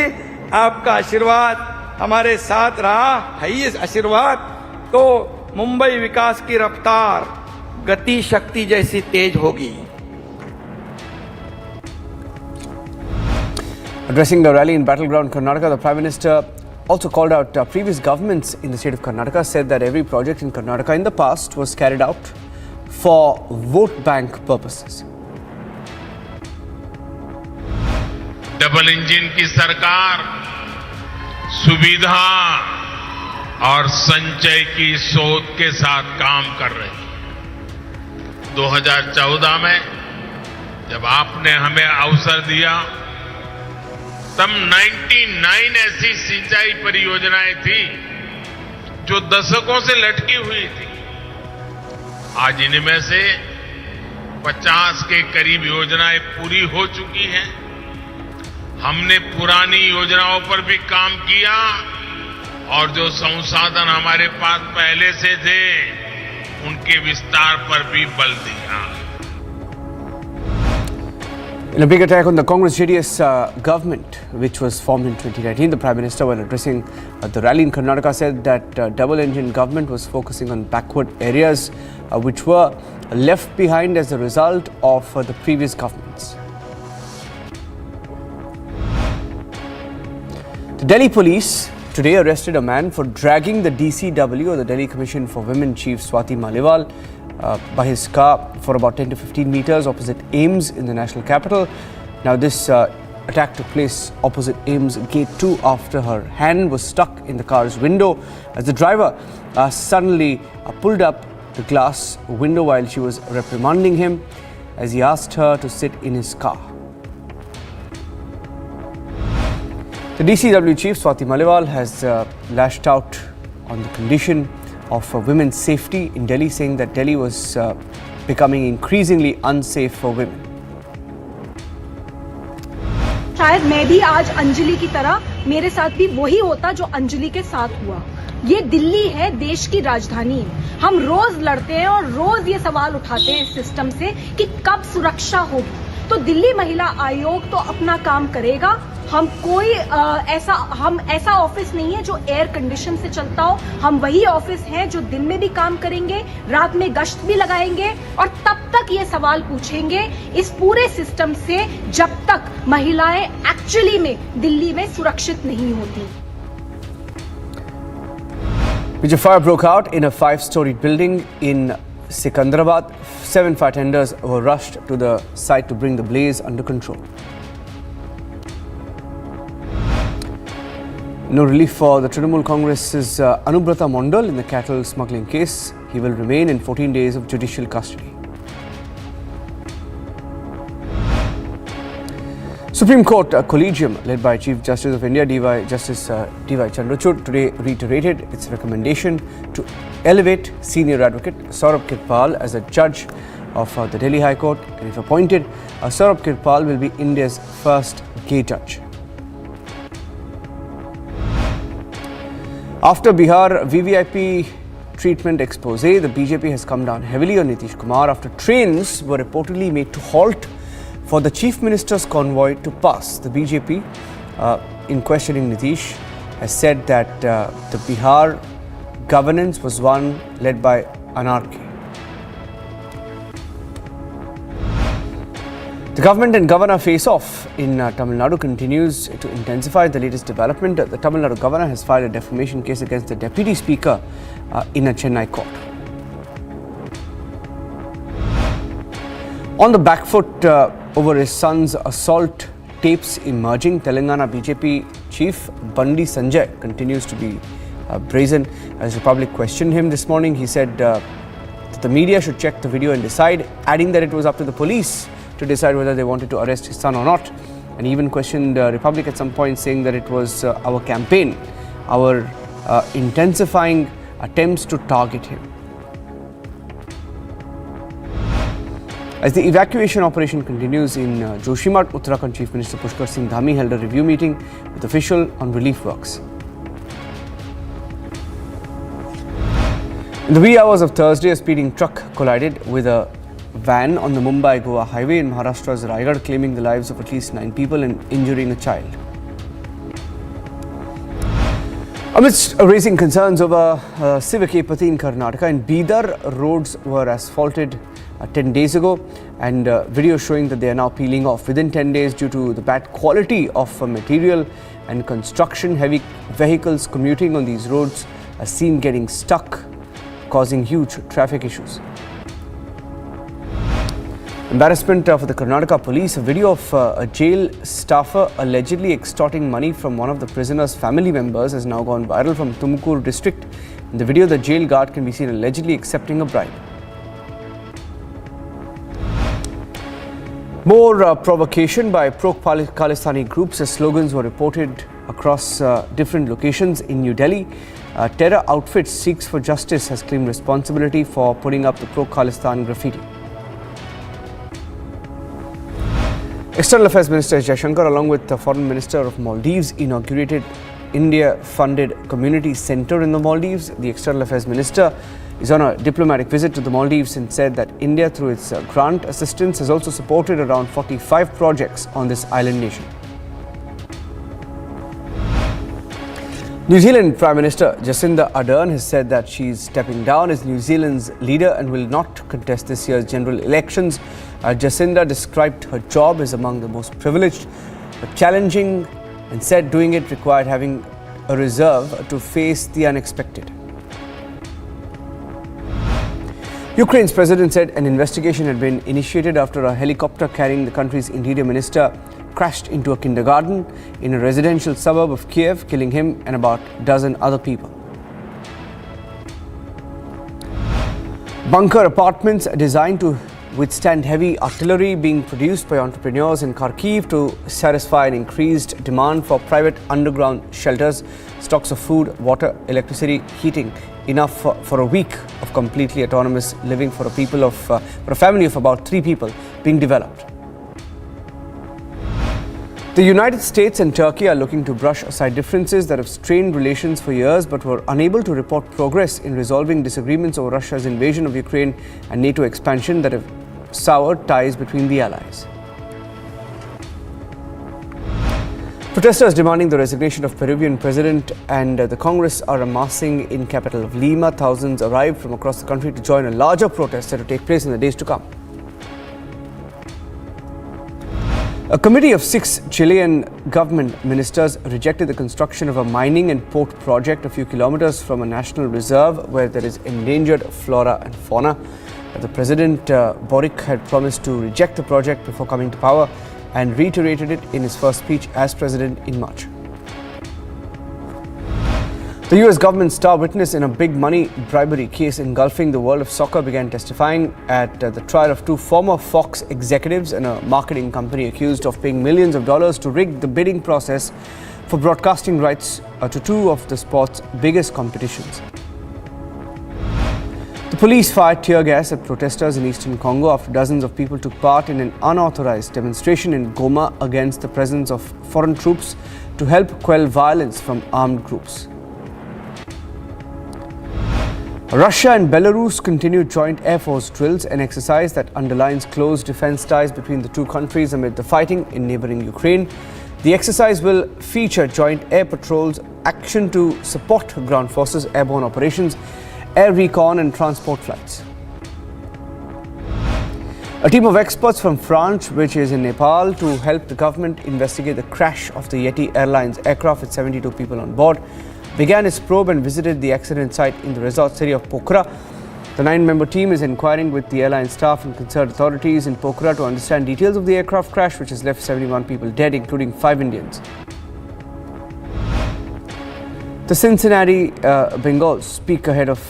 आपका आशीर्वाद हमारे साथ रहा है। ये आशीर्वाद तो मुंबई विकास की रफ्तार, गति, शक्ति जैसी तेज होगी। Addressing the rally in battleground Karnataka, the Prime Minister also called out previous governments in the state of Karnataka, said that every project in Karnataka in the past was carried out for vote bank purposes. Double engine की सरकार सुविधा और संचय की सोच के साथ काम कर रही है। 2014 में जब आपने हमें अवसर दिया तब 99 ऐसी सिंचाई परियोजनाएं थी जो दशकों से लटकी हुई थी। आज इनमें से 50 के करीब योजनाएं पूरी हो चुकी हैं। हमने पुरानी योजनाओं पर भी काम किया और जो संसाधन हमारे पास पहले से थे उनके विस्तार पर भी बल दिया। In a big attack on the Congress-JDS government, which was formed in 2019, the Prime Minister, while addressing the rally in Karnataka, said that double-engine government was focusing on backward areas which were left behind as a result of the previous governments. The Delhi police today arrested a man for dragging the DCW, or the Delhi Commission for Women Chief Swati Maliwal, by his car for about 10 to 15 meters opposite AIIMS in the national capital. Now this attack took place opposite AIIMS Gate 2 after her hand was stuck in the car's window as the driver suddenly pulled up the glass window while she was reprimanding him as he asked her to sit in his car. The DCW chief Swati Maliwal has lashed out on the condition of women's safety in Delhi, saying that Delhi was becoming increasingly unsafe for women. शायद मैं भी आज अंजलि की तरह मेरे साथ भी वही होता जो अंजलि के साथ हुआ। ये दिल्ली है, देश की राजधानी है। हम रोज लड़ते हैं और रोज ये सवाल उठाते हैं इस सिस्टम से कि कब सुरक्षा होगी। तो दिल्ली महिला आयोग तो अपना काम करेगा। हम कोई ऐसा ऑफिस नहीं है जो एयर कंडीशन से चलता हो। हम वही ऑफिस हैं जो दिन में भी काम करेंगे, रात में गश्त भी लगाएंगे और तब तक ये सवाल पूछेंगे इस पूरे सिस्टम से जब तक महिलाएं एक्चुअली में दिल्ली में सुरक्षित नहीं होती। A fire broke out in a 5-storied building in Secunderabad. 7 fire tenders were rushed to the site to bring the blaze under control. No relief for the Trinamool Congress's Anubrata Mondal in the cattle smuggling case. He will remain in 14 days of judicial custody. Supreme Court Collegium, led by Chief Justice of India, Justice D.Y. Chandrachud, today reiterated its recommendation to elevate senior advocate Saurabh Kirpal as a judge of the Delhi High Court. And if appointed, Saurabh Kirpal will be India's first gay judge. After Bihar VVIP treatment expose, the BJP has come down heavily on Nitish Kumar after trains were reportedly made to halt for the Chief Minister's convoy to pass. The BJP, in questioning Nitish, has said that the Bihar governance was one led by anarchy. The government and governor face-off in Tamil Nadu continues to intensify. The latest development, the Tamil Nadu governor has filed a defamation case against the deputy speaker in a Chennai court. On the back foot over his son's assault tapes emerging, Telangana BJP chief Bandi Sanjay continues to be brazen. As Republic questioned him this morning, he said that the media should check the video and decide, adding that it was up to the police to decide whether they wanted to arrest his son or not. And he even questioned Republic at some point, saying that it was our campaign, our intensifying attempts to target him. As the evacuation operation continues in Joshimath, Uttarakhand Chief Minister Pushkar Singh Dhami held a review meeting with officials on relief works. In the wee hours of Thursday, a speeding truck collided with a van on the Mumbai-Goa highway in Maharashtra's Raigad, claiming the lives of at least 9 people and injuring a child. Amidst raising concerns over civic apathy in Karnataka, in Bidar, roads were asphalted 10 days ago, and videos showing that they are now peeling off within 10 days due to the bad quality of material and construction. Heavy vehicles commuting on these roads are seen getting stuck, causing huge traffic issues. Embarrassment for the Karnataka police. A video of a jail staffer allegedly extorting money from one of the prisoner's family members has now gone viral from Tumakuru district. In the video, the jail guard can be seen allegedly accepting a bribe. More provocation by pro-Khalistani groups as slogans were reported across different locations in New Delhi. Terror Outfit Seeks for Justice has claimed responsibility for putting up the pro-Khalistan graffiti. External Affairs Minister Jaishankar, along with the Foreign Minister of Maldives, inaugurated India-funded community centre in the Maldives. The External Affairs Minister is on a diplomatic visit to the Maldives and said that India, through its grant assistance, has also supported around 45 projects on this island nation. New Zealand Prime Minister Jacinda Ardern has said that she is stepping down as New Zealand's leader and will not contest this year's general elections. Jacinda described her job as among the most privileged but challenging and said doing it required having a reserve to face the unexpected. Ukraine's president said an investigation had been initiated after a helicopter carrying the country's interior minister crashed into a kindergarten in a residential suburb of Kiev, killing him and about a dozen other people. Bunker apartments designed to withstand heavy artillery being produced by entrepreneurs in Kharkiv to satisfy an increased demand for private underground shelters, stocks of food, water, electricity, heating, enough for a week of completely autonomous living for a family of about 3 people being developed. The United States and Turkey are looking to brush aside differences that have strained relations for years but were unable to report progress in resolving disagreements over Russia's invasion of Ukraine and NATO expansion that have soured ties between the allies. Protesters demanding the resignation of Peruvian president and the Congress are amassing in capital of Lima. Thousands arrived from across the country to join a larger protest that will take place in the days to come. A committee of 6 Chilean government ministers rejected the construction of a mining and port project a few kilometers from a national reserve where there is endangered flora and fauna. The president, Boric, had promised to reject the project before coming to power and reiterated it in his first speech as president in March. The US government star witness in a big money bribery case engulfing the world of soccer began testifying at the trial of 2 former Fox executives and a marketing company accused of paying millions of dollars to rig the bidding process for broadcasting rights to 2 of the sport's biggest competitions. The police fired tear gas at protesters in eastern Congo after dozens of people took part in an unauthorized demonstration in Goma against the presence of foreign troops to help quell violence from armed groups. Russia and Belarus continue joint Air Force drills, an exercise that underlines close defense ties between the 2 countries amid the fighting in neighboring Ukraine. The exercise will feature joint air patrols, action to support ground forces, airborne operations, air recon and transport flights. A team of experts from France, which is in Nepal, to help the government investigate the crash of the Yeti Airlines aircraft with 72 people on board, began its probe and visited the accident site in the resort city of Pokhara. The 9-member team is inquiring with the airline staff and concerned authorities in Pokhara to understand details of the aircraft crash, which has left 71 people dead, including 5 Indians. The Cincinnati Bengals speak ahead of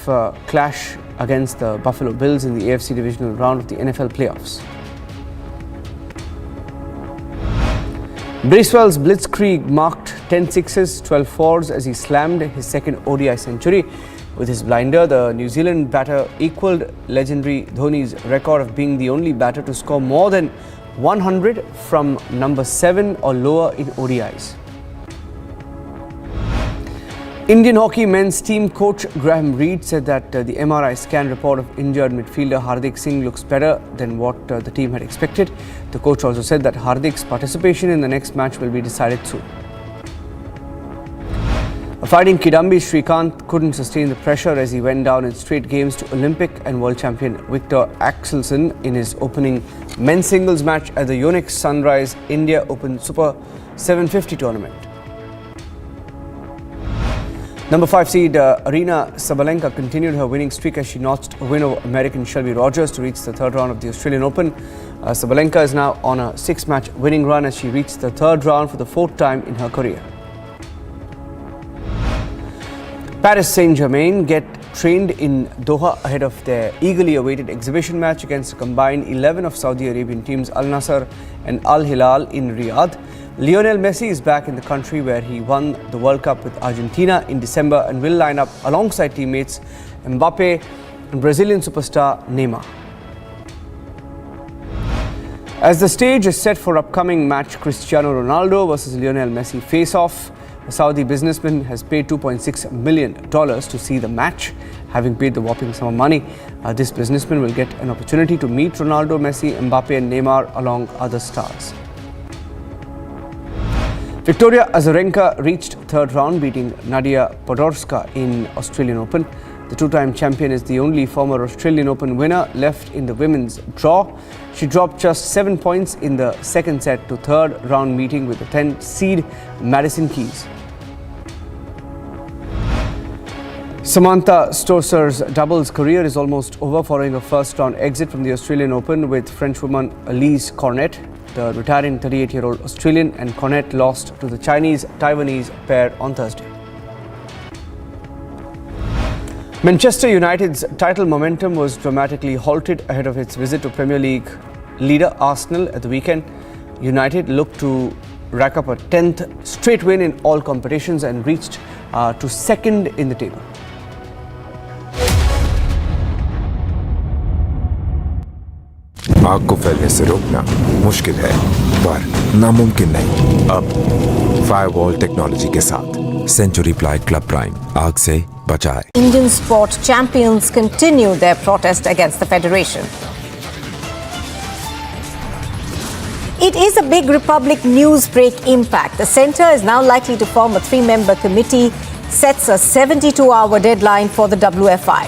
clash against the Buffalo Bills in the AFC divisional round of the NFL playoffs. Bracewell's blitzkrieg marked 10 sixes, 12 fours as he slammed his second ODI century. With his blinder, the New Zealand batter equalled legendary Dhoni's record of being the only batter to score more than 100 from number 7 or lower in ODIs. Indian hockey men's team coach Graham Reid said that the MRI scan report of injured midfielder Hardik Singh looks better than what the team had expected. The coach also said that Hardik's participation in the next match will be decided soon. Fighting Kidambi Srikanth couldn't sustain the pressure as he went down in straight games to Olympic and world champion Victor Axelsen in his opening men's singles match at the Yonex Sunrise India Open Super 750 tournament. Number 5 seed Aryna Sabalenka continued her winning streak as she notched a win over American Shelby Rogers to reach the third round of the Australian Open. Sabalenka is now on a 6-match winning run as she reached the third round for the fourth time in her career. Paris Saint-Germain get trained in Doha ahead of their eagerly awaited exhibition match against a combined 11 of Saudi Arabian teams Al Nassr and Al Hilal in Riyadh. Lionel Messi is back in the country where he won the World Cup with Argentina in December and will line up alongside teammates Mbappe and Brazilian superstar Neymar. As the stage is set for upcoming match Cristiano Ronaldo versus Lionel Messi face-off, a Saudi businessman has paid $2.6 million to see the match. Having paid the whopping sum of money, this businessman will get an opportunity to meet Ronaldo, Messi, Mbappe and Neymar along other stars. Victoria Azarenka reached third round, beating Nadia Podorska in Australian Open. The two-time champion is the only former Australian Open winner left in the women's draw. She dropped just 7 points in the second set to third round meeting with the 10th seed Madison Keys. Samantha Stosur's doubles career is almost over following a first-round exit from the Australian Open with Frenchwoman Elise Cornet. The retiring 38-year-old Australian and Cornet lost to the Chinese-Taiwanese pair on Thursday. Manchester United's title momentum was dramatically halted ahead of its visit to Premier League leader Arsenal at the weekend. United looked to rack up a 10th straight win in all competitions and reached to second in the table. आग को फैलने से रोकना मुश्किल है पर नामुमकिन नहीं। अब फायरवॉल टेक्नोलॉजी के साथ सेंचुरी प्लाइड क्लब प्राइम आग से बचाए। Indian sport champions continue their protest against the federation. It is a big Republic news break impact. The centre is now likely to form a 3-member committee, sets a 72-hour deadline for the WFI.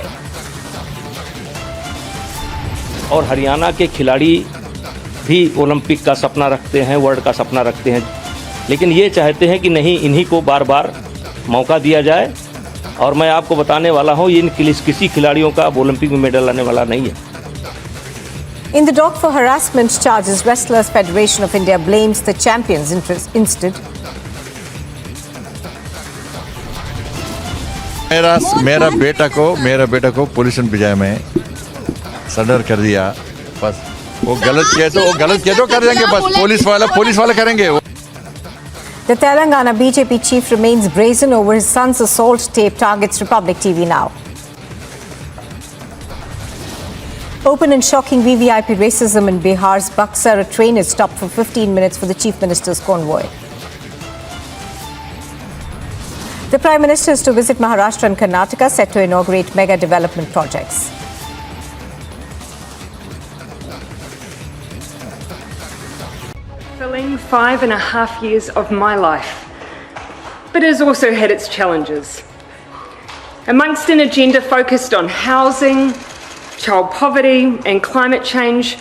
और हरियाणा के खिलाड़ी भी Olympic का सपना रखते हैं, world का सपना रखते हैं, लेकिन ये चाहते हैं कि नहीं, इन्हीं को बार बार मौका दिया जाए। और मैं आपको बताने वाला हूँ, इन किसी खिलाड़ियों का ओलंपिक में मेडल आने वाला नहीं है। In the dock for harassment charges, Wrestlers Federation of India blames the champions instead. मेरा बेटा को पुलिस भिजाए में सरेंडर कर दिया। बस वो गलत किए तो कर देंगे, बस पुलिस वाले करेंगे। The Telangana BJP chief remains brazen over his son's assault tape, targets Republic TV now. Open and shocking VVIP racism in Bihar's Buxar. A train is stopped for 15 minutes for the chief minister's convoy. The Prime Minister is to visit Maharashtra and Karnataka, set to inaugurate mega development projects. Fulfilling 5.5 years of my life, but it has also had its challenges. Amongst an agenda focused on housing, child poverty and climate change,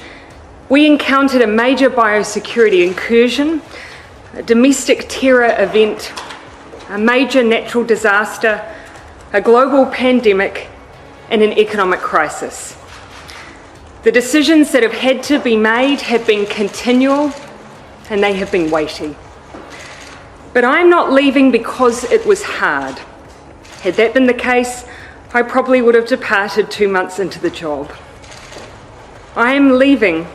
we encountered a major biosecurity incursion, a domestic terror event, a major natural disaster, a global pandemic and an economic crisis. The decisions that have had to be made have been continual and they have been weighty. But I'm not leaving because it was hard. Had that been the case, I probably would have departed 2 months into the job. I am leaving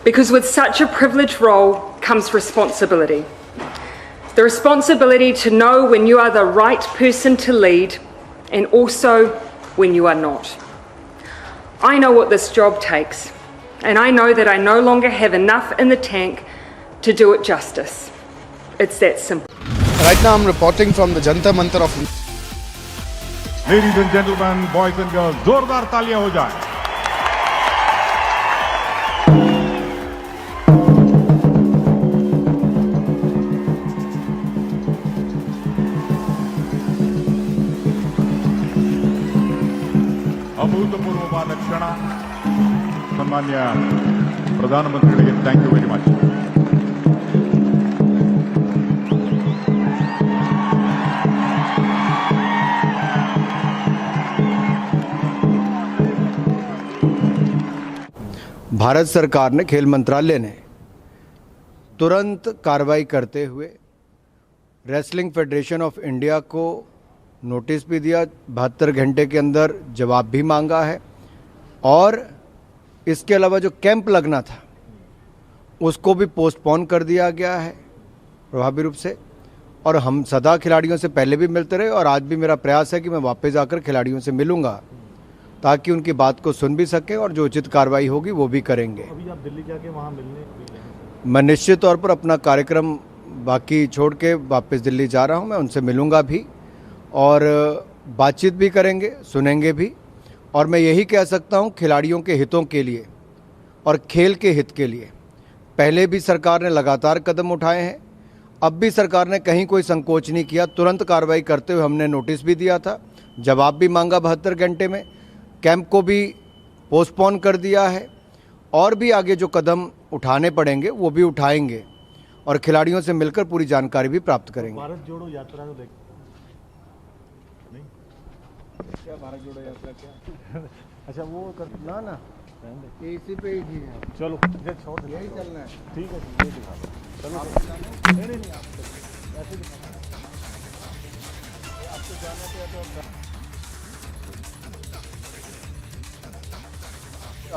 because with such a privileged role comes responsibility. The responsibility to know when you are the right person to lead and also when you are not. I know what this job takes, and I know that I no longer have enough in the tank to do it justice. It's that simple. Right now I'm reporting from the Jantar Mantar of... Ladies and gentlemen, boys and girls, जोरदार तालियां हो जाए। ಅಭೂತಪೂರ್ವವಾದ ಕ್ಷಣ ಸನ್ಮಾನ್ಯ ಪ್ರಧಾನಮಂತ್ರಿಗಳಿಗೆ thank you very much. Bharat सरकार ने, खेल मंत्रालय ने तुरंत कार्रवाई करते हुए रेसलिंग फेडरेशन ऑफ इंडिया को नोटिस भी दिया, 72 घंटे के अंदर जवाब भी मांगा है। और इसके अलावा जो कैंप लगना था उसको भी पोस्टपोन कर दिया गया है प्रभावी रूप से। और हम सदा खिलाड़ियों से पहले भी मिलते रहे और आज भी मेरा प्रयास है कि मैं वापस जाकर खिलाड़ियों से मिलूंगा ताकि उनकी बात को सुन भी सकें और जो उचित कार्रवाई होगी वो भी करेंगे। अभी आप दिल्ली जाके वहाँ मिलने? मैं निश्चित तौर पर अपना कार्यक्रम बाकी छोड़ के वापस दिल्ली जा रहा हूँ। मैं उनसे मिलूंगा भी और बातचीत भी करेंगे, सुनेंगे भी। और मैं यही कह सकता हूँ, खिलाड़ियों के हितों के लिए और खेल के हित के लिए पहले भी सरकार ने लगातार कदम उठाए हैं, अब भी सरकार ने कहीं कोई संकोच नहीं किया। तुरंत कार्रवाई करते हुए हमने नोटिस भी दिया था, जवाब भी मांगा 72 घंटे में, कैंप को भी पोस्टपोन कर दिया है और भी आगे जो कदम उठाने पड़ेंगे वो भी उठाएंगे और खिलाड़ियों से मिलकर पूरी जानकारी भी प्राप्त करेंगे। भारत जोड़ो यात्रा को देख नहीं क्या भारत जोड़ो यात्रा क्या अच्छा वो कर ना इसी पे ही ठीक है। चलो ये छोड़ दे, यही चलना है। ठीक है ये दिखा दो। चलो नहीं नहीं आप ऐसे दिखा आपको जाना तो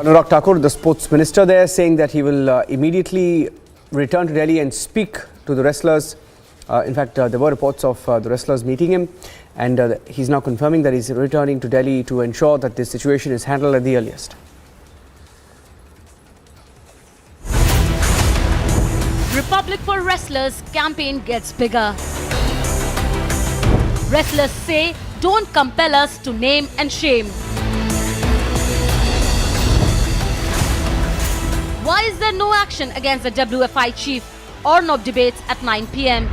Anurag Thakur, the sports minister there, saying that he will immediately return to Delhi and speak to the wrestlers. In fact, there were reports of the wrestlers meeting him, and he's now confirming that he's returning to Delhi to ensure that this situation is handled at the earliest. Republic for Wrestlers campaign gets bigger. Wrestlers say, don't compel us to name and shame. Why is there no action against the WFI chief or no debates at 9 p.m?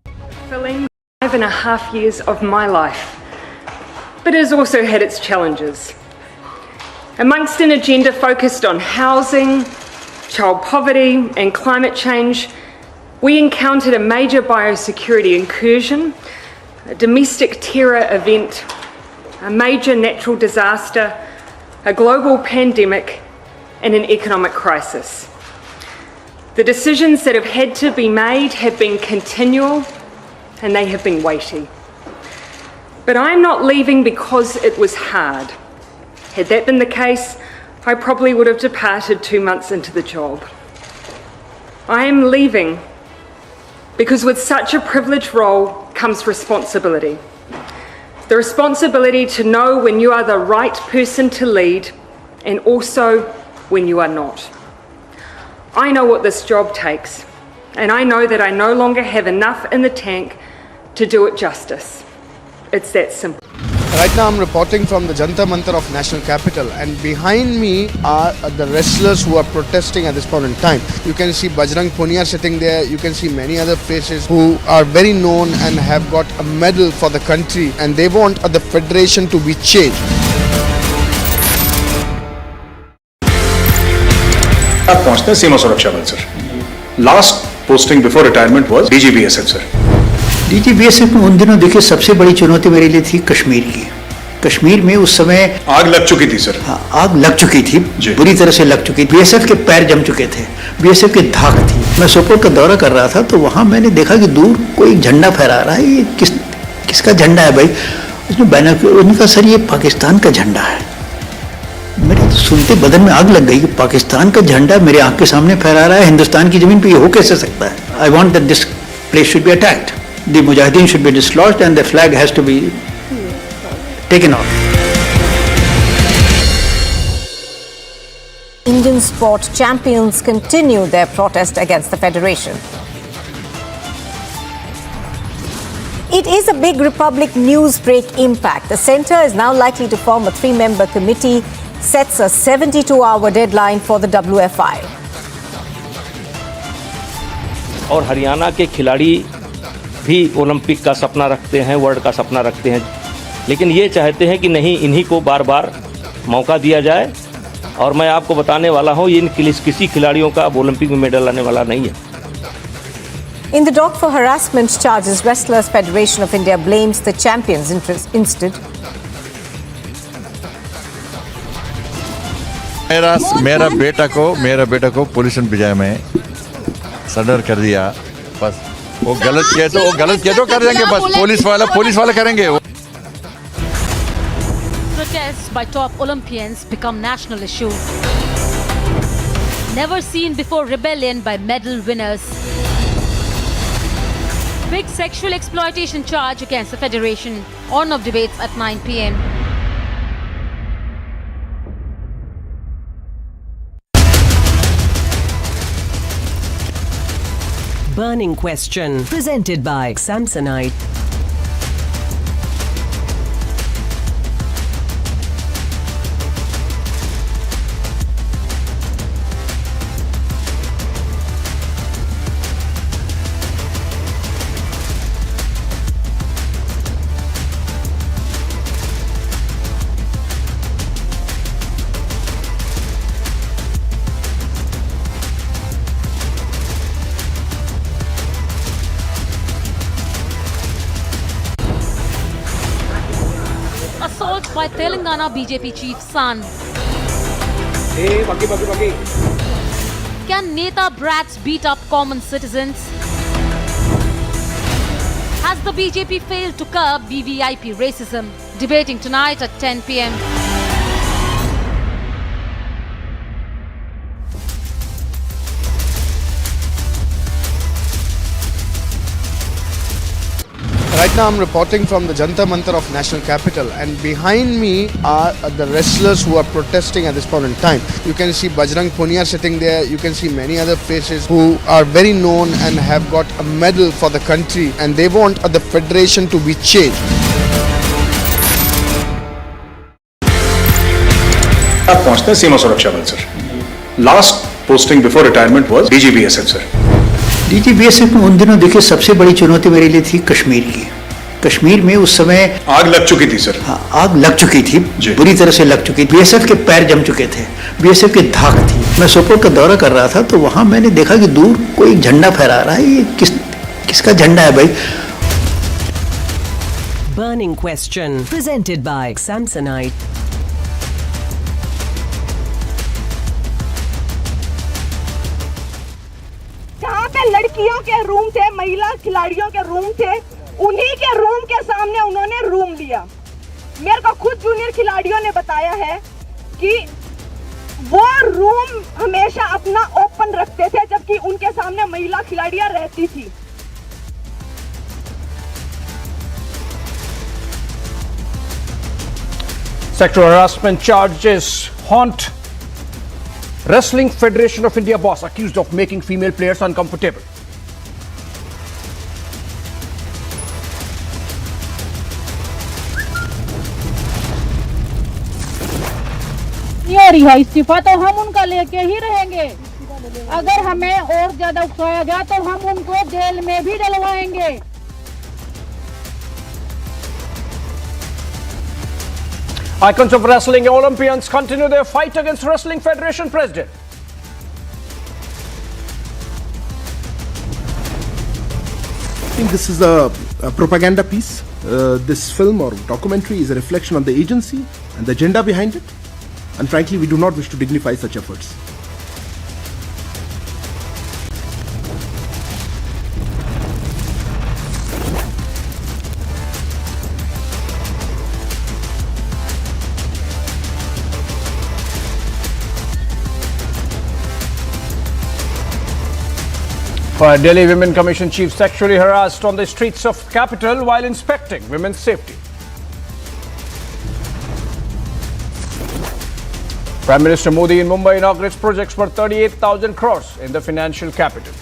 Fulfilling 5.5 years of my life, but it has also had its challenges. Amongst an agenda focused on housing, child poverty and climate change, we encountered a major biosecurity incursion, a domestic terror event, a major natural disaster, a global pandemic and an economic crisis. The decisions that have had to be made have been continual and they have been weighty. But I'm not leaving because it was hard. Had that been the case, I probably would have departed 2 months into the job. I am leaving because with such a privileged role comes responsibility. The responsibility to know when you are the right person to lead and also when you are not. I know what this job takes, and I know that I no longer have enough in the tank to do it justice. It's that simple. Right now I'm reporting from the Jantar Mantar of National Capital, and behind me are the wrestlers who are protesting at this point in time. You can see Bajrang Punia sitting there, you can see many other faces who are very known and have got a medal for the country, and they want the federation to be changed. आप पहुंचते हैं सीमा सुरक्षा बल sir. Last posting before retirement was DG BSF sir. DG BSF में उन दिनों देखिए सबसे बड़ी चुनौती मेरे लिए थी कश्मीर की। कश्मीर में उस समय आग लग चुकी थी सर। हाँ, आग लग चुकी थी, बुरी तरह से लग चुकी थी। बीएसएफ के पैर जम चुके थे, बीएसएफ की धाक थी। मैं सोपोर का दौरा कर रहा था तो वहां मैंने देखा कि दूर कोई झंडा फहरा रहा है। ये किसका झंडा है भाई? उसने बैनर, उनका सर ये पाकिस्तान का झंडा है। मेरे तो सुनते बदन में आग लग गई कि पाकिस्तान का झंडा मेरे आंख के सामने फहरा रहा है, हिंदुस्तान की जमीन पे ये हो कैसे सकता है? I want that this place should be attacked, the mujahideen should be dislodged and the flag has to be taken off. Indian sport champions continue their protest against the federation. It is a big Republic news break impact. The centre is now likely to form a 3-member committee, sets a 72-hour deadline for the WFI. और हरियाणा के खिलाड़ी भी Olympic का सपना रखते हैं, world का सपना रखते हैं, लेकिन ये चाहते हैं कि नहीं, इन्हीं को बार बार मौका दिया जाए। और मैं आपको बताने वाला हूँ, इन किसी खिलाड़ियों का ओलंपिक में मेडल आने वाला नहीं है। In the dock for harassment charges, Wrestlers Federation of India blames the champions instead. मेरा बेटा को पुलिस ने भिजाया में सरेंडर कर दिया। बस वो गलत किया तो कर देंगे, बस पुलिस वाले करेंगे। Protests by top Olympians become national issue. Never seen before rebellion by medal winners. Big sexual exploitation charge against the federation. On of debates at 9 p.m. Burning question presented by Samsonite. Assault by Telangana BJP chief's son. Can Neta brats beat up common citizens? Has the BJP failed to curb VVIP racism? Debating tonight at 10 p.m. Right now I'm reporting from the Jantar Mantar of National Capital, and behind me are the wrestlers who are protesting at this point in time. You can see Bajrang Punia sitting there, you can see many other faces who are very known and have got a medal for the country, and they want the federation to be changed. आप पहुंचते हैं सीमा सुरक्षा बल sir. Last posting before retirement was DG BSF sir. DG BSF में उन दिनों देखिए सबसे बड़ी चुनौती मेरे लिए थी कश्मीर की। कश्मीर में उस समय आग लग चुकी थी सर। हाँ, आग लग चुकी थी, बुरी तरह से लग चुकी थी। बीएसएफ के पैर जम चुके थे, बीएसएफ की धाक थी। मैं सोपोर का दौरा कर रहा था तो वहां मैंने देखा कि दूर कोई झंडा फहरा रहा है। ये किसका झंडा है भाई? Burning question presented by Samsonite. जहाँ पे लड़कियों के रूम थे, महिला खिलाड़ियों के रूम थे, उन्हीं के रूम के सामने उन्होंने रूम लिया। मेरे को खुद जूनियर खिलाड़ियों ने बताया है कि वो रूम हमेशा अपना ओपन रखते थे, जबकि उनके सामने महिला खिलाड़ियां रहती थी। Sexual harassment charges haunt Wrestling Federation of India boss accused of making female players uncomfortable. नहीं हो रही है इस्तीफा तो हम उनका लेके ही रहेंगे। अगर हमें और ज्यादा उकसाया गया तो हम उनको जेल में भी डलवाएंगे। Icons of wrestling Olympians continue their fight against Wrestling Federation president. I think this is a propaganda piece. This film or documentary is a reflection on the agency and the agenda behind it. And frankly, we do not wish to dignify such efforts. Delhi Women Commission chief sexually harassed on the streets of capital while inspecting women's safety. Prime Minister Modi in Mumbai inaugurates projects worth 38,000 crores in the financial capital.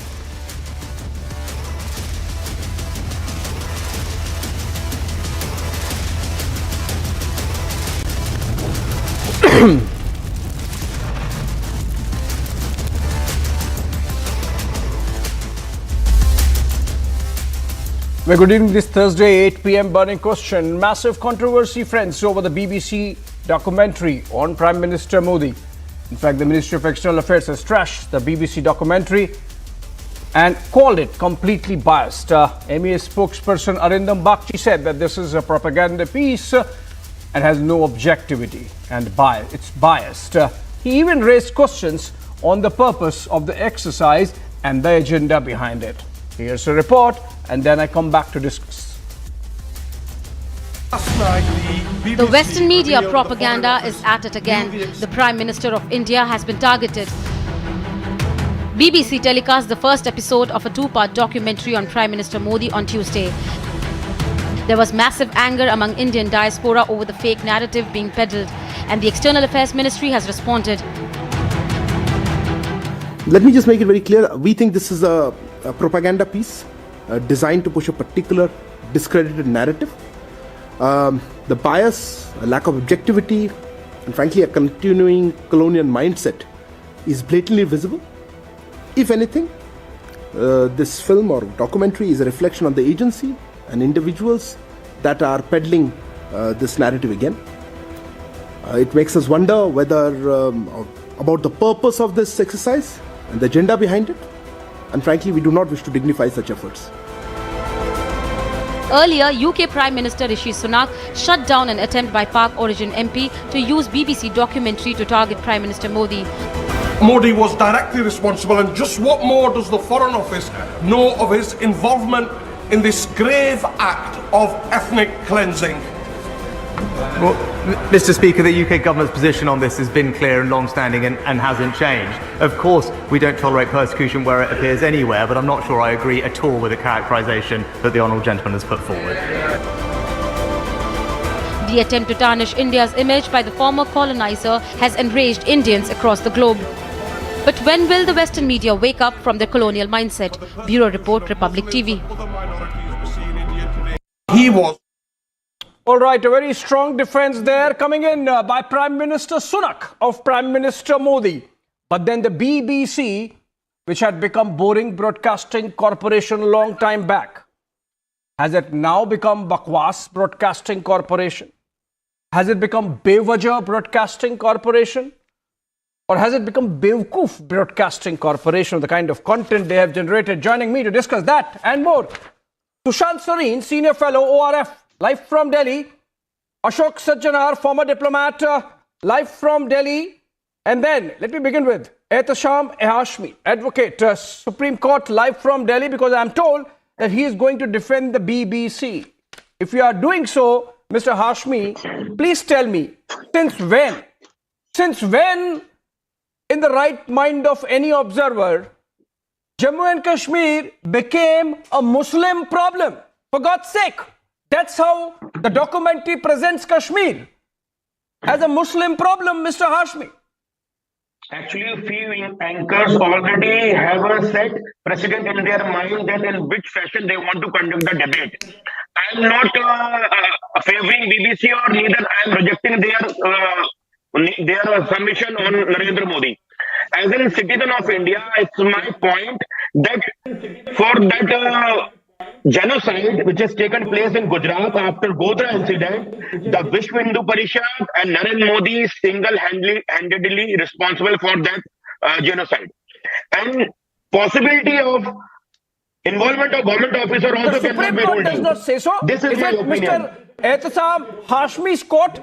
Well, good evening. This Thursday, 8 p.m. burning question. Massive controversy, friends, over the BBC documentary on Prime Minister Modi. In fact, the Ministry of External Affairs has trashed the BBC documentary and called it completely biased. MEA spokesperson Arindam Bagchi said that this is a propaganda piece and has no objectivity and it's biased. He even raised questions on the purpose of the exercise and the agenda behind it. Here's a report, and then I come back to discuss. The Western media propaganda is at it again. The Prime Minister of India has been targeted. BBC telecast the first episode of a two-part documentary on Prime Minister Modi on Tuesday. There was massive anger among Indian diaspora over the fake narrative being peddled, and the External Affairs Ministry has responded. Let me just make it very clear. We think this is a propaganda piece designed to push a particular discredited narrative. The bias, a lack of objectivity, and frankly a continuing colonial mindset is blatantly visible. If anything, this film or documentary is a reflection on the agency and individuals that are peddling this narrative again. It makes us wonder whether about the purpose of this exercise and the agenda behind it, and frankly we do not wish to dignify such efforts. Earlier, UK Prime Minister Rishi Sunak shut down an attempt by Pak origin MP to use BBC documentary to target Prime Minister Modi. Modi was directly responsible, and just what more does the Foreign Office know of his involvement in this grave act of ethnic cleansing? Well, Mr. Speaker, the UK government's position on this has been clear and long-standing and hasn't changed. Of course, we don't tolerate persecution where it appears anywhere, but I'm not sure I agree at all with the characterisation that the honourable gentleman has put forward. The attempt to tarnish India's image by the former colonizer has enraged Indians across the globe. But when will the Western media wake up from their colonial mindset? Bureau Report, Republic TV. He was. All right, a very strong defense there coming in by Prime Minister Sunak of Prime Minister Modi. But then the BBC, which had become boring broadcasting corporation a long time back, has it now become Bakwas Broadcasting Corporation? Has it become Bewajah Broadcasting Corporation? Or has it become Bewkoof Broadcasting Corporation, the kind of content they have generated? Joining me to discuss that and more, Sushant Sareen, Senior Fellow, ORF, live from Delhi. Ashok Sajjanar, former diplomat, live from Delhi. And then, let me begin with Ehtesham Hashmi, advocate, Supreme Court, live from Delhi, because I'm told that he is going to defend the BBC. If you are doing so, Mr. Hashmi, please tell me, since when, in the right mind of any observer, Jammu and Kashmir became a Muslim problem? For God's sake. That's how the documentary presents Kashmir, as a Muslim problem, Mr. Hashmi. Actually, a few anchors already have a set precedent in their mind that in which fashion they want to conduct the debate. I am not favoring BBC, or neither I am rejecting their submission on Narendra Modi. As a citizen of India, it's my point that for that genocide which has taken place in Gujarat after Godhra incident, the Vishwa Hindu Parishad and Narendra Modi is single-handedly responsible for that genocide. And possibility of involvement of government officer also the Supreme Court does not say so. This is my opinion. Mr. Ehtesham Hashmi's court?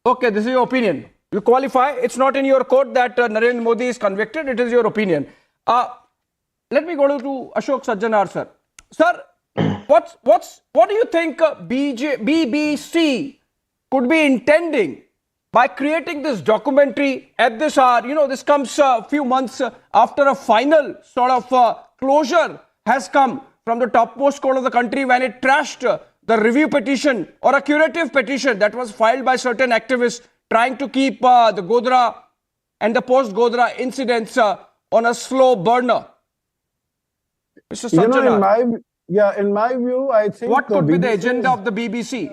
Okay, this is your opinion. You qualify. It's not in your court that Narendra Modi is convicted. It is your opinion. Let me go to Ashok Sajjanar, sir. Sir, what do you think BBC could be intending by creating this documentary at this hour? You know, this comes a few months after a final sort of closure has come from the topmost court of the country when it trashed the review petition or a curative petition that was filed by certain activists trying to keep the Godhra and the post-Godhra incidents on a slow burner. Mr. Sajjanar, in my view, I think what could be the agenda of the BBC?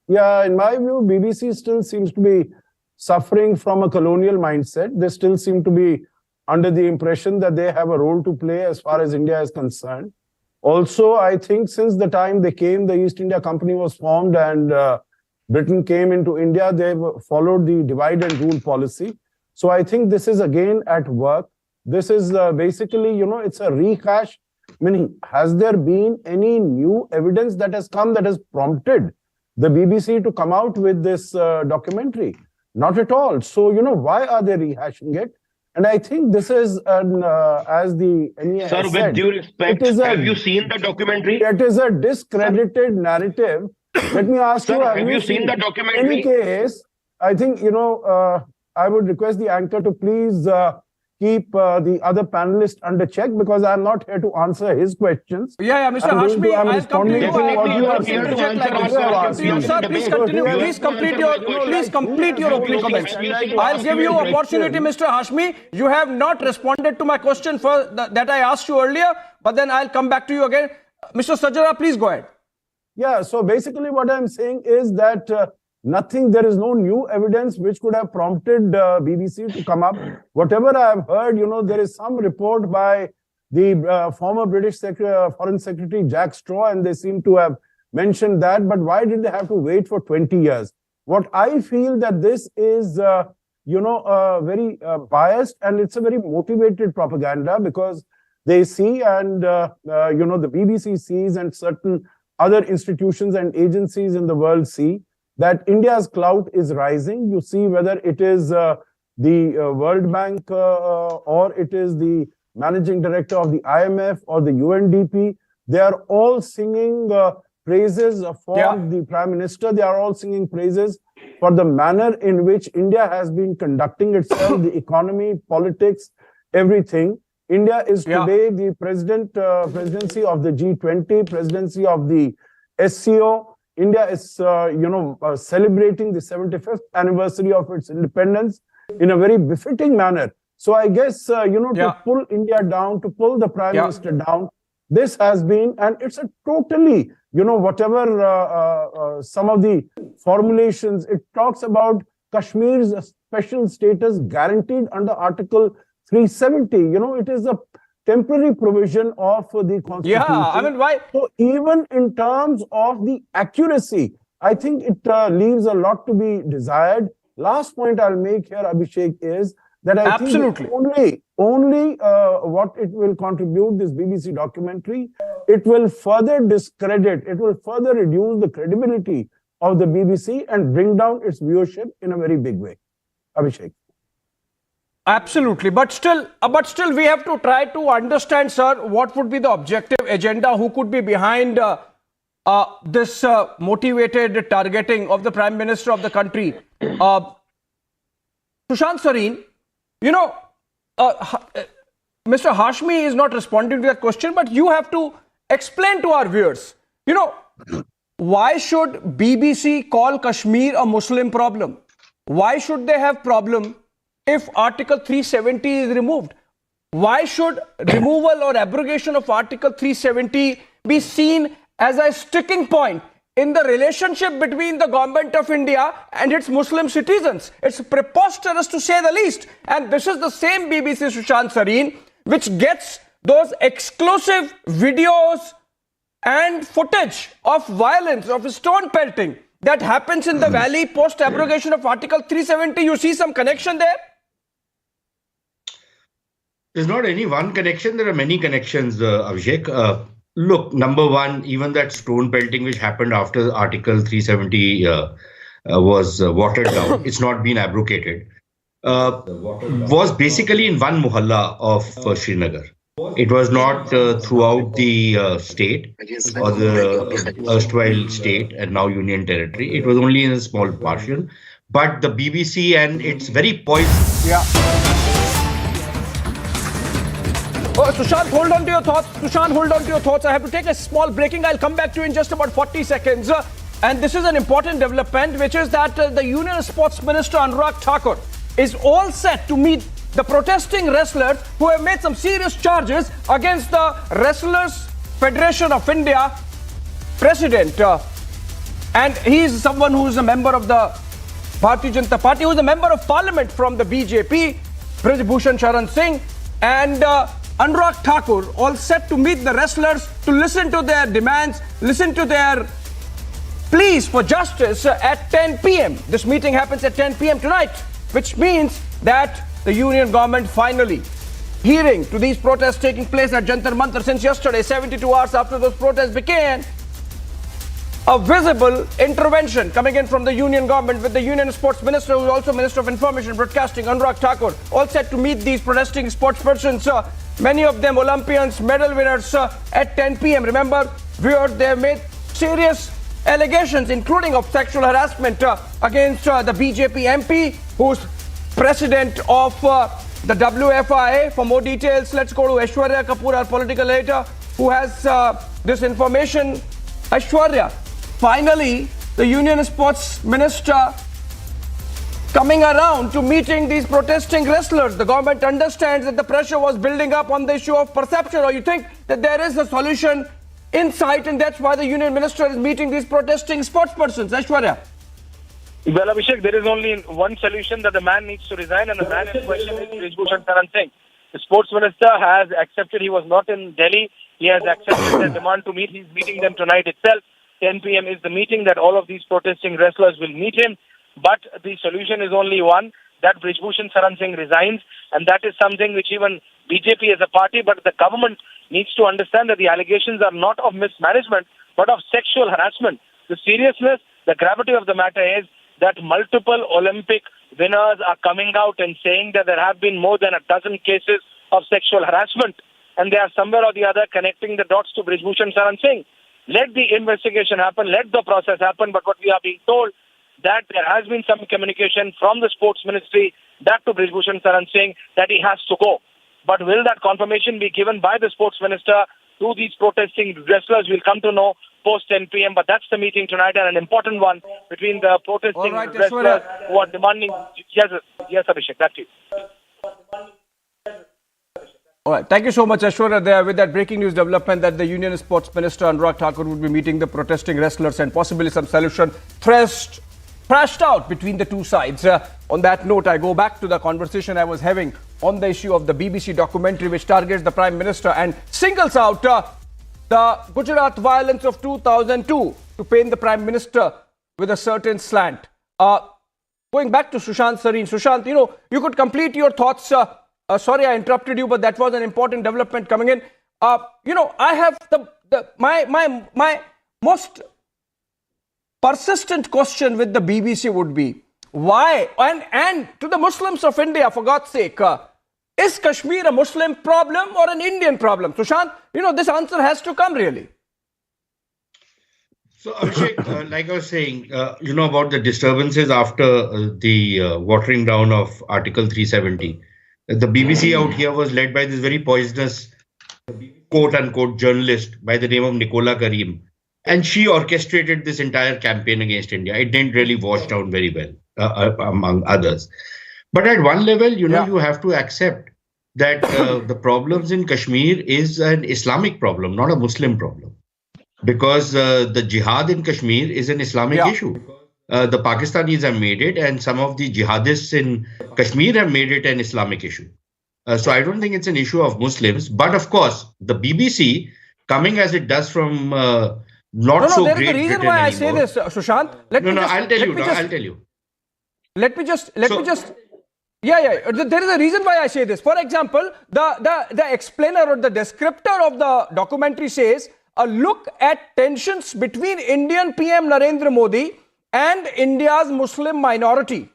Yeah, in my view, BBC still seems to be suffering from a colonial mindset. They still seem to be under the impression that they have a role to play as far as India is concerned. Also, I think since the time they came, the East India Company was formed and Britain came into India, they've followed the divide and rule policy. So I think this is again at work. This is basically, it's a rehash. Meaning, has there been any new evidence that has come that has prompted the BBC to come out with this documentary? Not at all. So, why are they rehashing it? And I think this is, as the MEA Sir, has with said, due respect, have you seen the documentary? It is a discredited narrative. Let me ask Sir, you, have you seen the documentary? In any case, I think, I would request the anchor to please keep the other panelists under check, because I'm not here to answer his questions. Yeah, Mr. Hashmi, I'll come to you. Sir, please continue. Please complete your opening comments. I'll give you opportunity, Mr. Hashmi. You have not responded to my question that I asked you earlier, but then I'll come back to you again. Mr. Sajjara, please go ahead. Yeah, so basically what I'm saying is that there is no new evidence which could have prompted BBC to come up. Whatever I have heard, there is some report by the former British Foreign Secretary Jack Straw, and they seem to have mentioned that. But why did they have to wait for 20 years? What I feel that this is, very biased, and it's a very motivated propaganda, because they see, and, the BBC sees, and certain other institutions and agencies in the world see, that India's clout is rising. You see whether it is the World Bank or it is the managing director of the IMF or the UNDP. They are all singing praises for the Prime Minister. They are all singing praises for the manner in which India has been conducting itself, the economy, politics, everything. India is today the presidency of the G20, presidency of the SCO. India is, celebrating the 75th anniversary of its independence in a very befitting manner. So I guess, to pull India down, to pull the Prime Minister down, this has been, and it's a totally, whatever some of the formulations, it talks about Kashmir's special status guaranteed under Article 370. It is a temporary provision of the Constitution. Yeah, I mean, why? So even in terms of the accuracy, I think it leaves a lot to be desired. Last point I'll make here, Abhishek, is that I think only what it will contribute, this BBC documentary, it will further discredit, it will further reduce the credibility of the BBC and bring down its viewership in a very big way. Abhishek. Absolutely, but still we have to try to understand, sir, what would be the objective agenda, who could be behind this motivated targeting of the Prime Minister of the country. Sushant Sareen, Mr. Hashmi is not responding to that question, but you have to explain to our viewers, why should BBC call Kashmir a Muslim problem? Why should they have problem if Article 370 is removed? Why should removal or abrogation of Article 370 be seen as a sticking point in the relationship between the government of India and its Muslim citizens? It's preposterous, to say the least. And this is the same BBC, Sushant Sareen, which gets those exclusive videos and footage of violence, of stone pelting that happens in the valley post abrogation of Article 370. You see some connection there? There's not any one connection. There are many connections, Abhishek. Look, number one, even that stone pelting which happened after Article 370 was watered down, it's not been abrogated, was basically in one mohalla of Srinagar. It was not throughout the state or the erstwhile state and now union territory. It was only in a small portion. But the BBC and its very poised... Yeah. Oh, Sushant, hold on to your thoughts. Sushant, hold on to your thoughts. I have to take a small breaking. I'll come back to you in just about 40 seconds. And this is an important development, which is that the Union Sports Minister Anurag Thakur is all set to meet the protesting wrestlers who have made some serious charges against the Wrestlers Federation of India president. And he is someone who is a member of the Bharatiya Janata Party, who is a member of parliament from the BJP, Brij Bhushan Sharan Singh, and Anurag Thakur, all set to meet the wrestlers to listen to their demands, listen to their pleas for justice at 10 p.m. This meeting happens at 10 p.m. tonight, which means that the union government finally hearing to these protests taking place at Jantar Mantar since yesterday, 72 hours after those protests began, a visible intervention coming in from the union government, with the union sports minister, who is also Minister of Information Broadcasting, Anurag Thakur, all set to meet these protesting sports persons. Many of them Olympians, medal winners, at 10 p.m. Remember, they have made serious allegations, including of sexual harassment against the BJP MP, who's president of the WFIA. For more details, let's go to Aishwarya Kapoor, our political editor, who has this information. Aishwarya, finally, the Union Sports Minister coming around to meeting these protesting wrestlers. The government understands that the pressure was building up on the issue of perception, or you think that there is a solution in sight, and that's why the Union Minister is meeting these protesting sports persons? Aishwarya. Well, Abhishek, there is only one solution, that the man needs to resign, and the man in question is Brijbhushan Saran Singh. The sports minister has accepted. He was not in Delhi. He has accepted their demand to meet. He's meeting them tonight itself. 10 p.m. is the meeting that all of these protesting wrestlers will meet him. But the solution is only one, that Brijbhushan Saran Singh resigns. And that is something which even BJP as a party, but the government needs to understand, that the allegations are not of mismanagement, but of sexual harassment. The seriousness, the gravity of the matter is that multiple Olympic winners are coming out and saying that there have been more than a dozen cases of sexual harassment. And they are somewhere or the other connecting the dots to Brijbhushan Saran Singh. Let the investigation happen, let the process happen. But what we are being told, that there has been some communication from the sports ministry back to Brijbhushan Saran Singh that he has to go. But will that confirmation be given by the sports minister to these protesting wrestlers? We'll come to know post 10 p.m. But that's the meeting tonight, and an important one between the protesting wrestlers who are demanding. Yes, Abhishek, that's it. All right, thank you so much, Aishwarya. There with that breaking news development that the Union Sports Minister Anurag Thakur would be meeting the protesting wrestlers, and possibly some solution thrashed out between the two sides. On that note, I go back to the conversation I was having on the issue of the BBC documentary, which targets the Prime Minister and singles out the Gujarat violence of 2002 to paint the Prime Minister with a certain slant. Going back to Sushant Sareen. Sushant, you could complete your thoughts. Sorry, I interrupted you, but that was an important development coming in. I have my most persistent question with the BBC would be, why, and to the Muslims of India, for God's sake, is Kashmir a Muslim problem or an Indian problem? Sushant, this answer has to come really. So, Abhishek, like I was saying, about the disturbances after the watering down of Article 370. The BBC out here was led by this very poisonous, quote-unquote, journalist by the name of Nicola Karim. And she orchestrated this entire campaign against India. It didn't really wash down very well, among others. But at one level, you have to accept that the problems in Kashmir is an Islamic problem, not a Muslim problem. Because the jihad in Kashmir is an Islamic issue. The Pakistanis have made it, and some of the jihadists in Kashmir have made it an Islamic issue. So I don't think it's an issue of Muslims. But of course, the BBC, coming as it does from not so great Britain anymore. There is a reason why I say this, Sushant. I'll tell you. Let me just. Yeah. There is a reason why I say this. For example, the explainer or the descriptor of the documentary says, a look at tensions between Indian PM Narendra Modi and India's Muslim minority.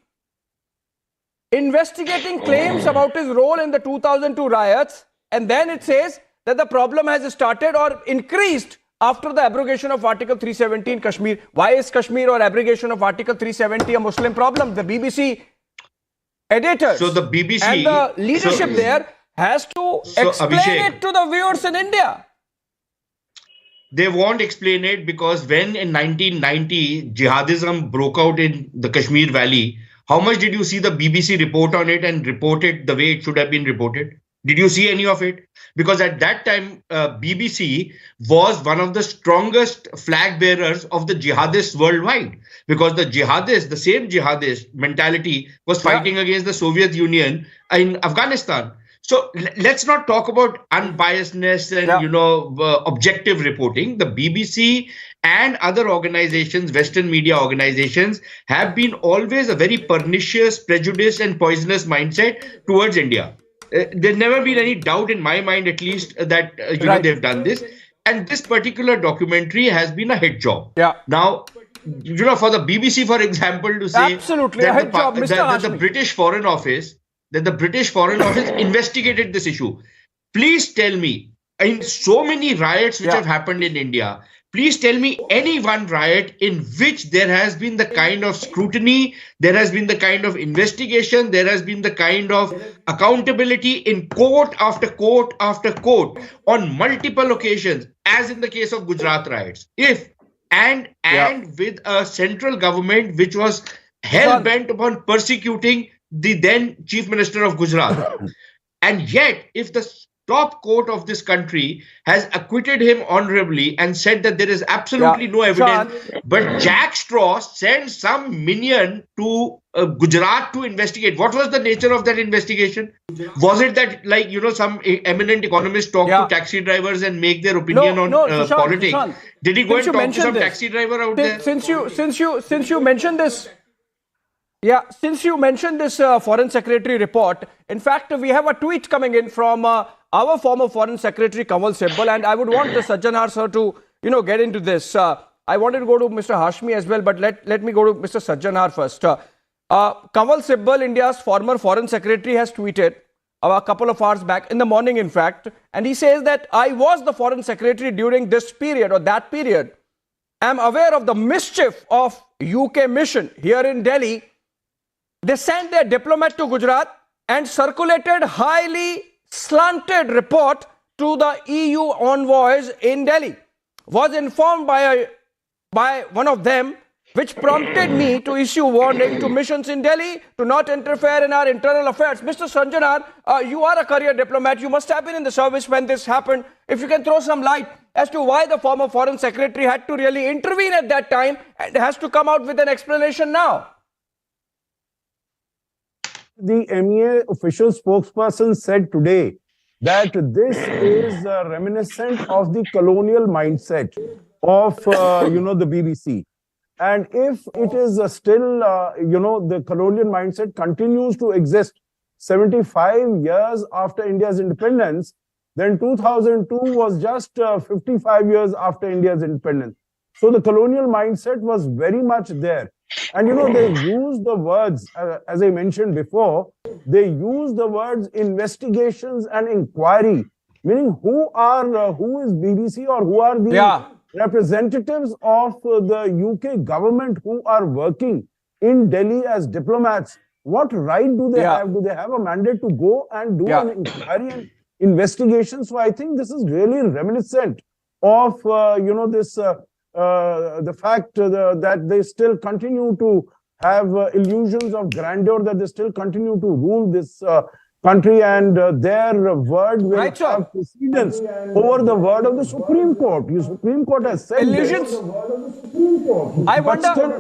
Investigating claims about his role in the 2002 riots, and then it says that the problem has started or increased after the abrogation of Article 370 in Kashmir. Why is Kashmir or abrogation of Article 370 a Muslim problem? The BBC editors and the leadership there has to explain it to the viewers in India. They won't explain it because when in 1990 jihadism broke out in the Kashmir Valley, how much did you see the BBC report on it and report it the way it should have been reported? Did you see any of it? Because at that time, BBC was one of the strongest flag bearers of the jihadists worldwide. Because the same jihadist mentality was fighting against the Soviet Union in Afghanistan. So let's not talk about unbiasedness and, objective reporting. The BBC and other organizations, Western media organizations, have been always a very pernicious, prejudiced and poisonous mindset towards India. There's never been any doubt in my mind, at least, that they've done this. and this particular documentary has been a hit job. Yeah. Now, for the BBC, for example, to say absolutely that a hit job, Mr. that the Hashmi. British Foreign Office investigated this issue. Please tell me, in so many riots which have happened in India, please tell me any one riot in which there has been the kind of scrutiny, there has been the kind of investigation, there has been the kind of accountability in court after court after court on multiple occasions, as in the case of Gujarat riots. And with a central government which was hell-bent upon persecuting the then Chief Minister of Gujarat. And yet, if the top court of this country has acquitted him honorably and said that there is absolutely no evidence, but Jack Straw sent some minion to Gujarat to investigate. What was the nature of that investigation? Was it that, some eminent economists talk to taxi drivers and make their opinion on politics? Did he go and talk to some taxi driver out there? Since you mentioned this, since you mentioned this Foreign Secretary report, in fact, we have a tweet coming in from our former Foreign Secretary Kanwal Sibbal, and I would want the Sajjanar sir to get into this. I wanted to go to Mr. Hashmi as well, but let me go to Mr. Sajjanar first. Kanwal Sibbal, India's former Foreign Secretary, has tweeted a couple of hours back, in the morning in fact, and he says that I was the Foreign Secretary during this period or that period. I am aware of the mischief of UK mission here in Delhi. They sent their diplomat to Gujarat and circulated highly slanted report to the EU envoys in Delhi. Was informed by one of them, which prompted me to issue warning to missions in Delhi to not interfere in our internal affairs. Mr. Sanjanar, you are a career diplomat. You must have been in the service when this happened. If you can throw some light as to why the former Foreign Secretary had to really intervene at that time and has to come out with an explanation now. The MEA official spokesperson said today that this is reminiscent of the colonial mindset of, the BBC. And if it is still, the colonial mindset continues to exist 75 years after India's independence, then 2002 was just 55 years after India's independence. So the colonial mindset was very much there. And they use the words, as I mentioned before, they use the words investigations and inquiry, meaning who is BBC or who are the representatives of the UK government who are working in Delhi as diplomats. What right do they have? Do they have a mandate to go and do an inquiry and investigation? So I think this is really reminiscent of, the fact that they still continue to have illusions of grandeur, that they still continue to rule this country, and their word will have precedence over the word of the Supreme Court. The Supreme Court has said illusions. I wonder,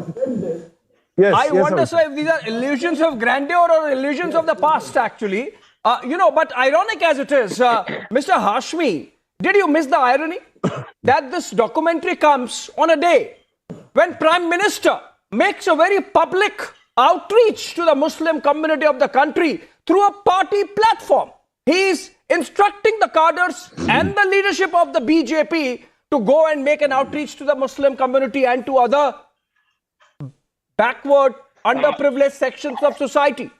sir, if these are illusions of grandeur or illusions of the past, actually. But ironic as it is, Mr. Hashmi, did you miss the irony that this documentary comes on a day when Prime Minister makes a very public outreach to the Muslim community of the country through a party platform? He is instructing the cadres and the leadership of the BJP to go and make an outreach to the Muslim community and to other backward, underprivileged sections of society.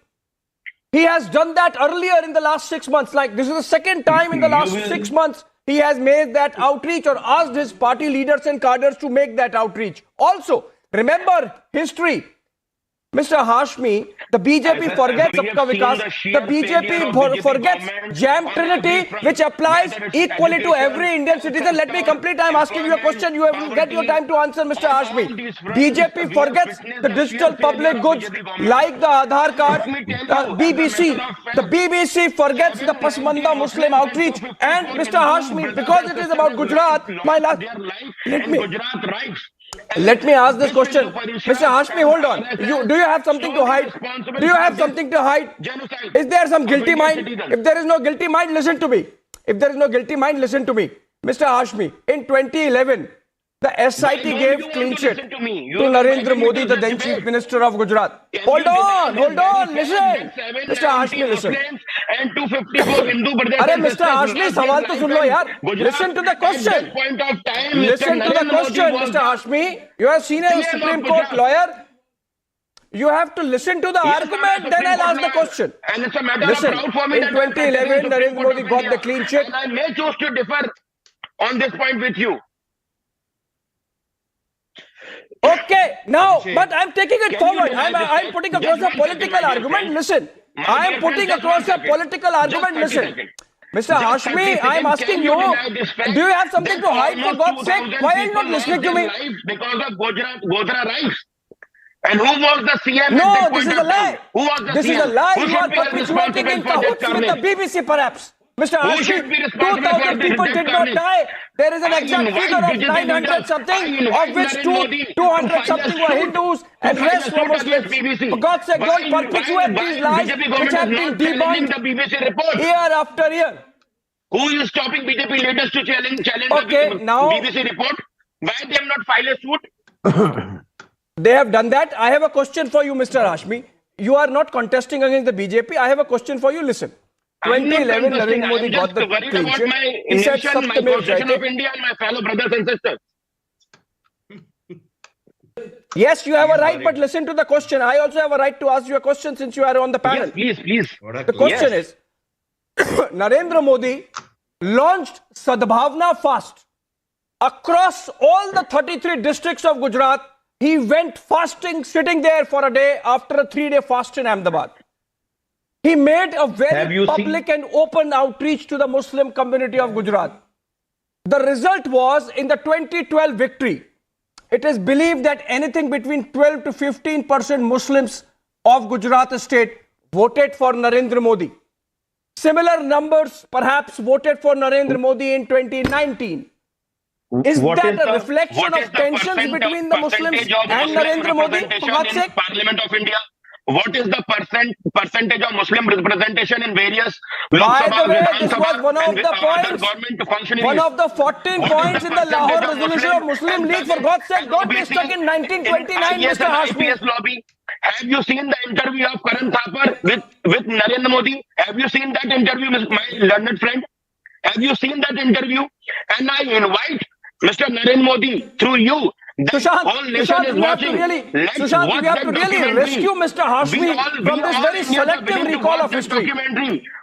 He has done that earlier in the last 6 months. Like, this is the second time in the last 6 months he has made that outreach or asked his party leaders and cadres to make that outreach. Also, remember history. Mr. Hashmi, the BJP forgets Sabka Vikas. The BJP forgets Jam Trinity, which applies equally to every Indian citizen. Let me complete. I'm asking you a question. You will get your time to answer, Mr. Hashmi. BJP forgets the digital public goods like the Aadhaar card, BBC. The BBC forgets the Pasmanda Muslim outreach. And Mr. Hashmi, because it is about Gujarat, let me ask this question. Mr. Hashmi, hold on. Do you have something to hide? Do you have something to hide? Is there some guilty mind? If there is no guilty mind, listen to me. If there is no guilty mind, listen to me. Mr. Hashmi, in 2011, The SIT gave clean chit to Narendra Modi, the then Chief Minister of Gujarat. Hold on, listen. Mr. Hashmi, listen. And 254 Hindu brothers. Arey, Mr. Hashmi, सवाल तो सुन लो यार. Listen to the question. Listen to the question, Mr. Hashmi. You are seen as a Supreme Court lawyer. You have to listen to the argument, then I'll ask the question. And it's a matter Listen, of proud for me in 2011, Narendra Modi got the clean chit. And I may choose to differ on this point with you. Okay, now, but I'm taking it forward. I'm putting across a political argument. Listen, I am putting across a political argument. Listen, Mr. Hashmi, I'm asking you, do you have something to hide for God's sake? Why are you not listening to me? Because of Godhra rights. And who was the CM? No, this is a lie. Who was the This CM? is a lie. Who You are should be perpetuating in cahoots with the BBC, perhaps. Mr. Who should be Hashmi, responsible for 2,000 this people did not die. There is an exact figure of 900 something, of which 200 something were Hindus and rest were Muslims. For God's sake, don't perpetuate these lies which have been debunked year after year. Who is stopping BJP leaders to challenge Okay, now BBC report? Why they have not filed a suit? They have done that. I have a question for you, Mr. Hashmi. You are not contesting against the BJP. I have a question for you. Listen. 2011, Narendra Modi got the clean chit. He said, my position of India and my fellow brothers and sisters. Yes, you have a right, but listen to the question. I also have a right to ask you a question since you are on the panel. Yes, please. The question is, Narendra Modi launched Sadbhavna Fast. Across all the 33 districts of Gujarat, he went fasting, sitting there for a day after a 3-day fast in Ahmedabad. He made a very public and open outreach to the Muslim community of Gujarat. The result was in the 2012 victory. It is believed that anything between 12 to 15% Muslims of Gujarat state voted for Narendra Modi. Similar numbers perhaps voted for Narendra Modi in 2019. Is that a reflection of tensions between the Muslims and Narendra Modi, for God's sake? Parliament of India. What is the percentage of Muslim representation in various By the way, this was one of the points, one of the 14 points in the Lahore resolution of Muslim League. For God's sake, don't be stuck in 1929, Mr. Hashmi. Lobby. Have you seen the interview of Karan Thapar with Narendra Modi? Have you seen that interview, my learned friend? Have you seen that interview? And I invite Mr. Narendra Modi through you. Sushant, we have to really rescue Mr. Hashmi from this very selective recall of history.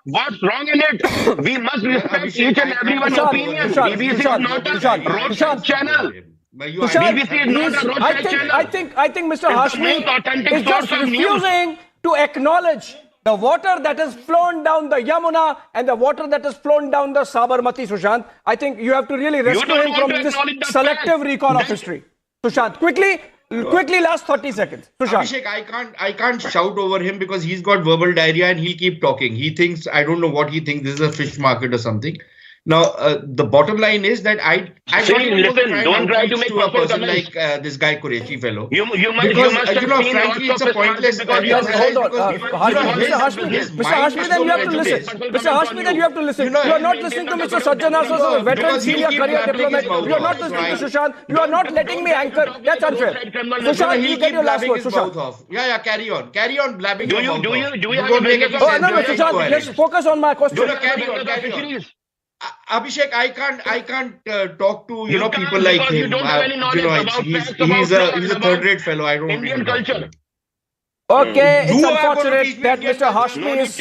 What's wrong in it? We must respect each and everyone's opinion. BBC is not a roadside channel. BBC is not a roadside channel. I think Mr. Hashmi is just refusing to acknowledge the water that has flown down the Yamuna and the water that has flown down the Sabarmati, Sushant. I think you have to really rescue him from this selective recall of history. Sushant, quickly, last 30 seconds. Sushant. Abhishek, I can't shout over him because he's got verbal diarrhea and he'll keep talking. He thinks, I don't know what he thinks, this is a fish market or something. Now, the bottom line is that I don't try to make a person like this guy Qureshi fellow. You must frankly, it's a pointless. Hold on, Mr. Hashmi, then you have to listen. Mr. Hashmi, then you have to listen. You are not listening to Mr. Sajjan Ardern, a veteran senior career diplomat. You are not listening to Sushant. You are not letting me anchor. That's unfair. Sushant, you get your last word. Sushant. Yeah, carry on blabbing. Do you have a break? No, Sushant, let's focus on my question. Carry on. Abhishek, I can't talk to people like him. You don't have any knowledge about he's a third-rate fellow. I don't know Indian culture. Okay, it's unfortunate that Mr. Hashmi is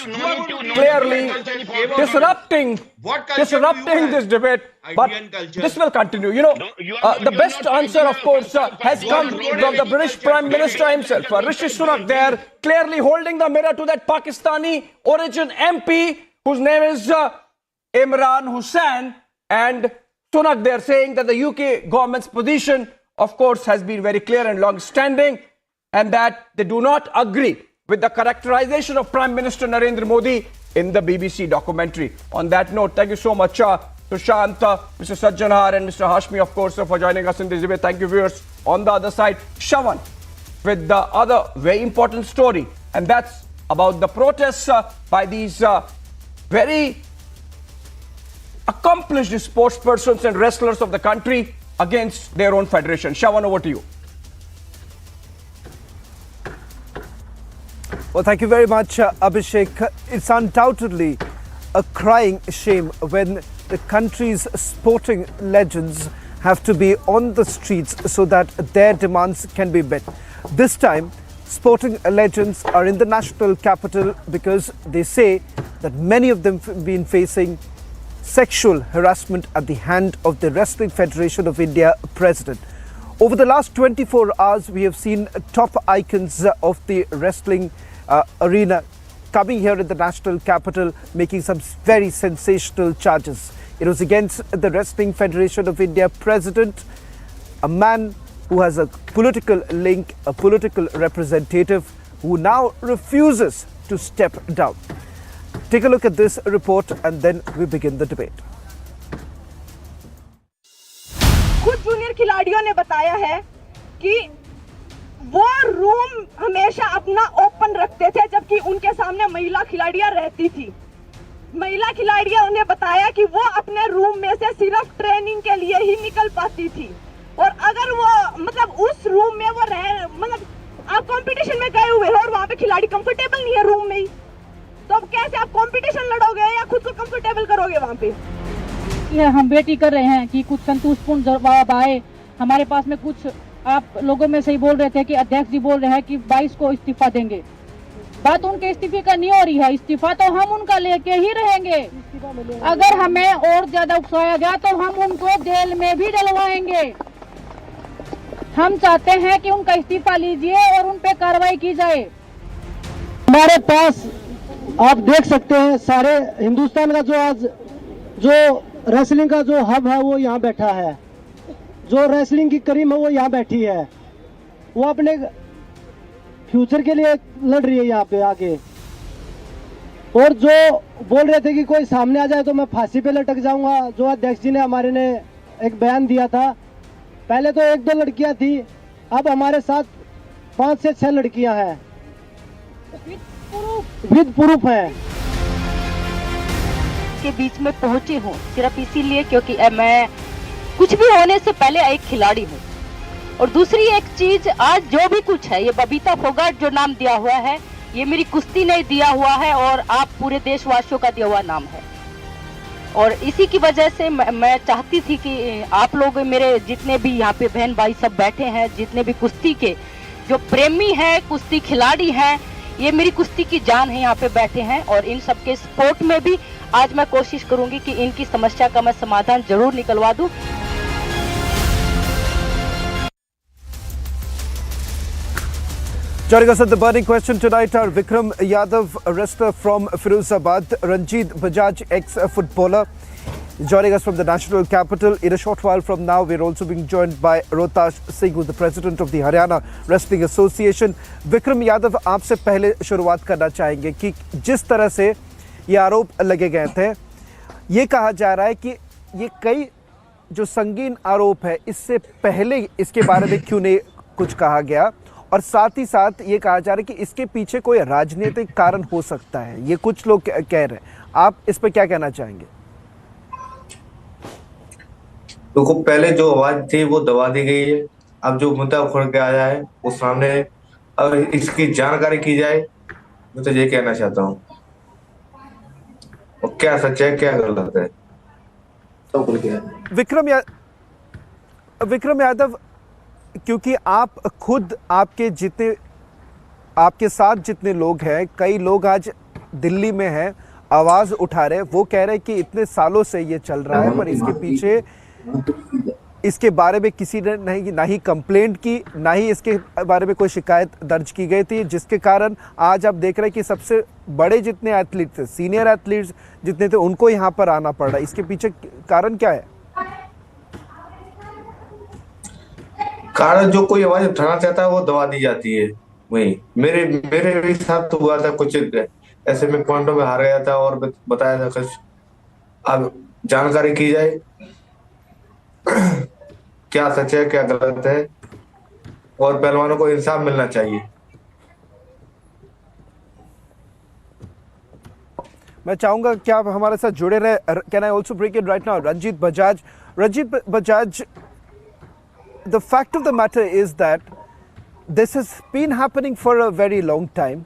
clearly disrupting this debate, but this will continue. You know, the best answer, of course, has come from the British Prime Minister himself, Rishi Sunak, there, clearly holding the mirror to that Pakistani origin MP whose name is Imran Hussain, and Sunak there saying that the UK government's position, of course, has been very clear and long-standing, and that they do not agree with the characterization of Prime Minister Narendra Modi in the BBC documentary. On that note, thank you so much, Sushant, Mr. Sajjan Ardern, and Mr. Hashmi, of course, for joining us in this debate. Thank you, viewers. On the other side, Shawan with the other very important story, and that's about the protests by these very accomplished sports persons and wrestlers of the country against their own federation. Shawan, over to you. Well, thank you very much, Abhishek. It's undoubtedly a crying shame when the country's sporting legends have to be on the streets so that their demands can be met. This time, sporting legends are in the national capital because they say that many of them have been facing sexual harassment at the hand of the Wrestling Federation of India president. Over the last 24 hours, we have seen top icons of the wrestling arena coming here in the national capital, making some very sensational charges. It was against the Wrestling Federation of India president, a man who has a political link, a political representative who now refuses to step down. Take a look at this report and then we begin the debate. कुछ junior खिलाड़ियों ने बताया है कि वो room हमेशा अपना open रखते थे जबकि उनके सामने महिला खिलाड़ियां रहती थी। महिला खिलाड़ियों ने बताया कि वो अपने रूम में से सिर्फ ट्रेनिंग के लिए ही निकल पाती थी और अगर वो मतलब उस रूम में वो रह मतलब आप कंपटीशन में गए हुए हो और वहाँ पे खिलाड़ी कंफर्टेबल नहीं है रूम में ही, तो अब कैसे आप कंपटीशन लड़ोगे या खुद को कंफर्टेबल करोगे वहाँ पे? ये हम वेट कर रहे हैं कि कुछ संतुष्टपूर्ण जवाब आए। हमारे पास में कुछ आप लोगों में से ही बोल रहे थे कि अध्यक्ष जी बोल रहे हैं कि 22 को इस्तीफा देंगे। बात उनके इस्तीफे का नहीं हो रही है, इस्तीफा तो हम उनका लेके ही रहेंगे। अगर हमें और ज्यादा उकसाया गया तो हम उनको जेल में भी डलवाएंगे। हम चाहते हैं कि उनका इस्तीफा लीजिए और उन पे कार्रवाई की जाए। हमारे पास आप देख सकते हैं सारे हिंदुस्तान का जो आज जो रेसलिंग का जो हब है वो यहाँ बैठा है, जो रेसलिंग की करीम है वो यहाँ बैठी है, वो अपने फ्यूचर के लिए लड़ रही है यहाँ पे आके। और जो बोल रहे थे कि कोई सामने आ जाए तो मैं फांसी पे लटक जाऊंगा, जो अध्यक्ष जी ने हमारे ने एक बयान दिया था, पहले तो 1-2 लड़कियां थी, अब हमारे साथ 5 से 6 लड़कियां हैं विद प्रूफ है। के बीच में पहुंची हूँ सिर्फ इसीलिए क्योंकि मैं कुछ भी होने से पहले एक खिलाड़ी हूँ। और दूसरी एक चीज, आज जो भी कुछ है ये बबीता फोगाट जो नाम दिया हुआ है ये मेरी कुश्ती ने दिया हुआ है और आप पूरे देशवासियों का दिया हुआ नाम है। और इसी की वजह से मैं चाहती थी कि आप लोग मेरे जितने भी यहाँ पे बहन भाई सब बैठे हैं, जितने भी कुश्ती के जो प्रेमी हैं, कुश्ती खिलाड़ी हैं, ये मेरी कुश्ती की जान है, यहाँ पे बैठे हैं। और इन सबके सपोर्ट में भी आज मैं कोशिश करूंगी कि इनकी समस्या का मैं समाधान जरूर निकलवा दूं। Joining us on the burning question tonight are Vikram Yadav, a wrestler from Firozabad, Ranjit Bajaj, ex-footballer, joining us from the national capital. In a short while from now, we're also being joined by Rohtash Singh, who's the president of the Haryana Wrestling Association. Vikram Yadav, आपसे पहले शुरुआत करना चाहेंगे कि जिस तरह से ये आरोप लगे गए थे, ये कहा जा रहा है कि ये कई जो संगीन आरोप है, इससे पहले इसके बारे में क्यों नहीं कुछ कहा गया, और साथ ही साथ ये कहा जा रहा है कि इसके पीछे कोई राजनीतिक कारण हो सकता है, ये कुछ लोग कह रहे हैं। आप इस पर क्या कहना चाहेंगे? देखो, पहले जो आवाज थी वो दबा दी गई है, अब जो मुद्दा उखड़ के आया है वो सामने है, अब इसकी जानकारी की जाए। मैं तो ये कहना चाहता हूँ, और क्या सच है क्या गलत है तो खुल गया। विक्रम यादव, क्योंकि आप खुद आपके साथ जितने लोग हैं, कई लोग आज दिल्ली में हैं, आवाज उठा रहे हैं, वो कह रहे हैं कि इतने सालों से ये चल रहा है, पर इसके पीछे इसके बारे में किसी ने ना ही कंप्लेंट की, ना ही इसके बारे में कोई शिकायत दर्ज की गई थी, जिसके कारण आज आप देख रहे हैं कि सबसे बड़े जितने एथलीट थे, सीनियर एथलीट्स जितने थे, उनको यहाँ पर आना पड़ रहा है। इसके पीछे कारण क्या है? कारण जो कोई आवाज उठाना चाहता है वो दबा दी जाती है। वही मेरे भी साथ तो हुआ था, कुछ ऐसे में पॉइंटों में हार गया था और बताया था कुछ, अब जानकारी की जाए क्या सच है क्या गलत है, और पहलवानों को इंसाफ मिलना चाहिए। मैं चाहूंगा कि आप हमारे साथ जुड़े रहे। Can I also break it right now? Ranjit Bajaj, the fact of the matter is that this has been happening for a very long time.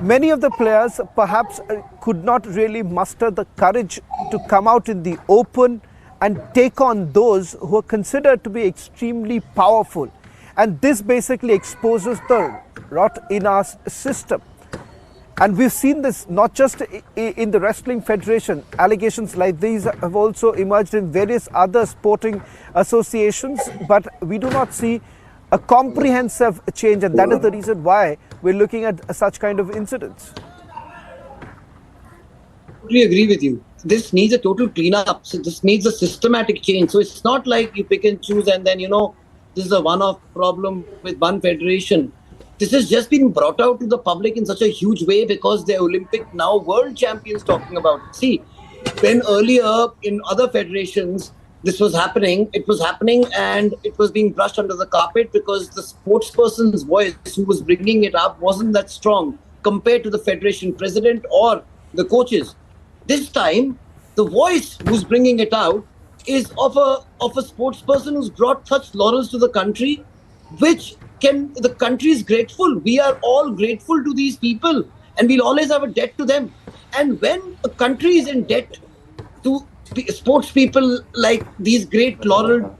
Many of the players perhaps could not really muster the courage to come out in the open and take on those who are considered to be extremely powerful. And this basically exposes the rot in our system. And we've seen this not just in the Wrestling Federation. Allegations like these have also emerged in various other sporting associations, but we do not see a comprehensive change, and that is the reason why we're looking at such kind of incidents. I totally agree with you. This needs a total cleanup. So this needs a systematic change. So it's not like you pick and choose and then, this is a one-off problem with one federation. This has just been brought out to the public in such a huge way because the Olympic, now world champions, talking about it. See, when earlier in other federations, this was happening, and it was being brushed under the carpet because the sportsperson's voice who was bringing it up wasn't that strong compared to the federation president or the coaches. This time, the voice who's bringing it out is of a sportsperson who's brought such laurels to the country, which the country is grateful. We are all grateful to these people, and we'll always have a debt to them. And when a country is in debt to sports people like these great laurel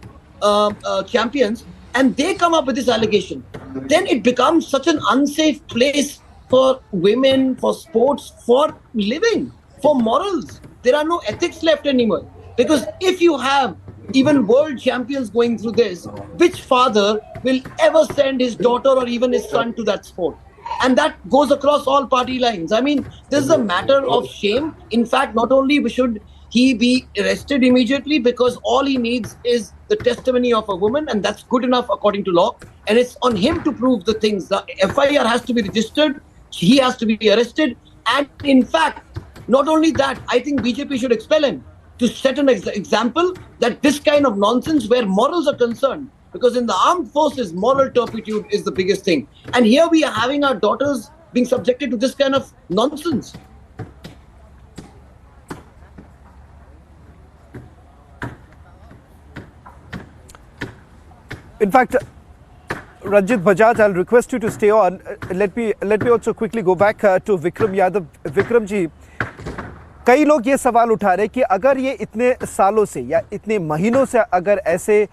champions, and they come up with this allegation, then it becomes such an unsafe place for women, for sports, for living, for morals. There are no ethics left anymore. Because if you have even world champions going through this, which father will ever send his daughter or even his son to that sport? And that goes across all party lines. I mean, this is a matter of shame. In fact, not only should he be arrested immediately, because all he needs is the testimony of a woman, and that's good enough according to law. And it's on him to prove the things. The FIR has to be registered. He has to be arrested. And in fact, not only that, I think BJP should expel him to set an example that this kind of nonsense where morals are concerned, because in the armed forces, moral turpitude is the biggest thing. And here we are having our daughters being subjected to this kind of nonsense. In fact, Ranjit Bajaj, I'll request you to stay on. Let me also quickly go back to Vikram Yadav. Vikram ji, कई लोग ये सवाल उठा रहे कि अगर ये इतने सालों से या इतने महीनों से अगर ऐसे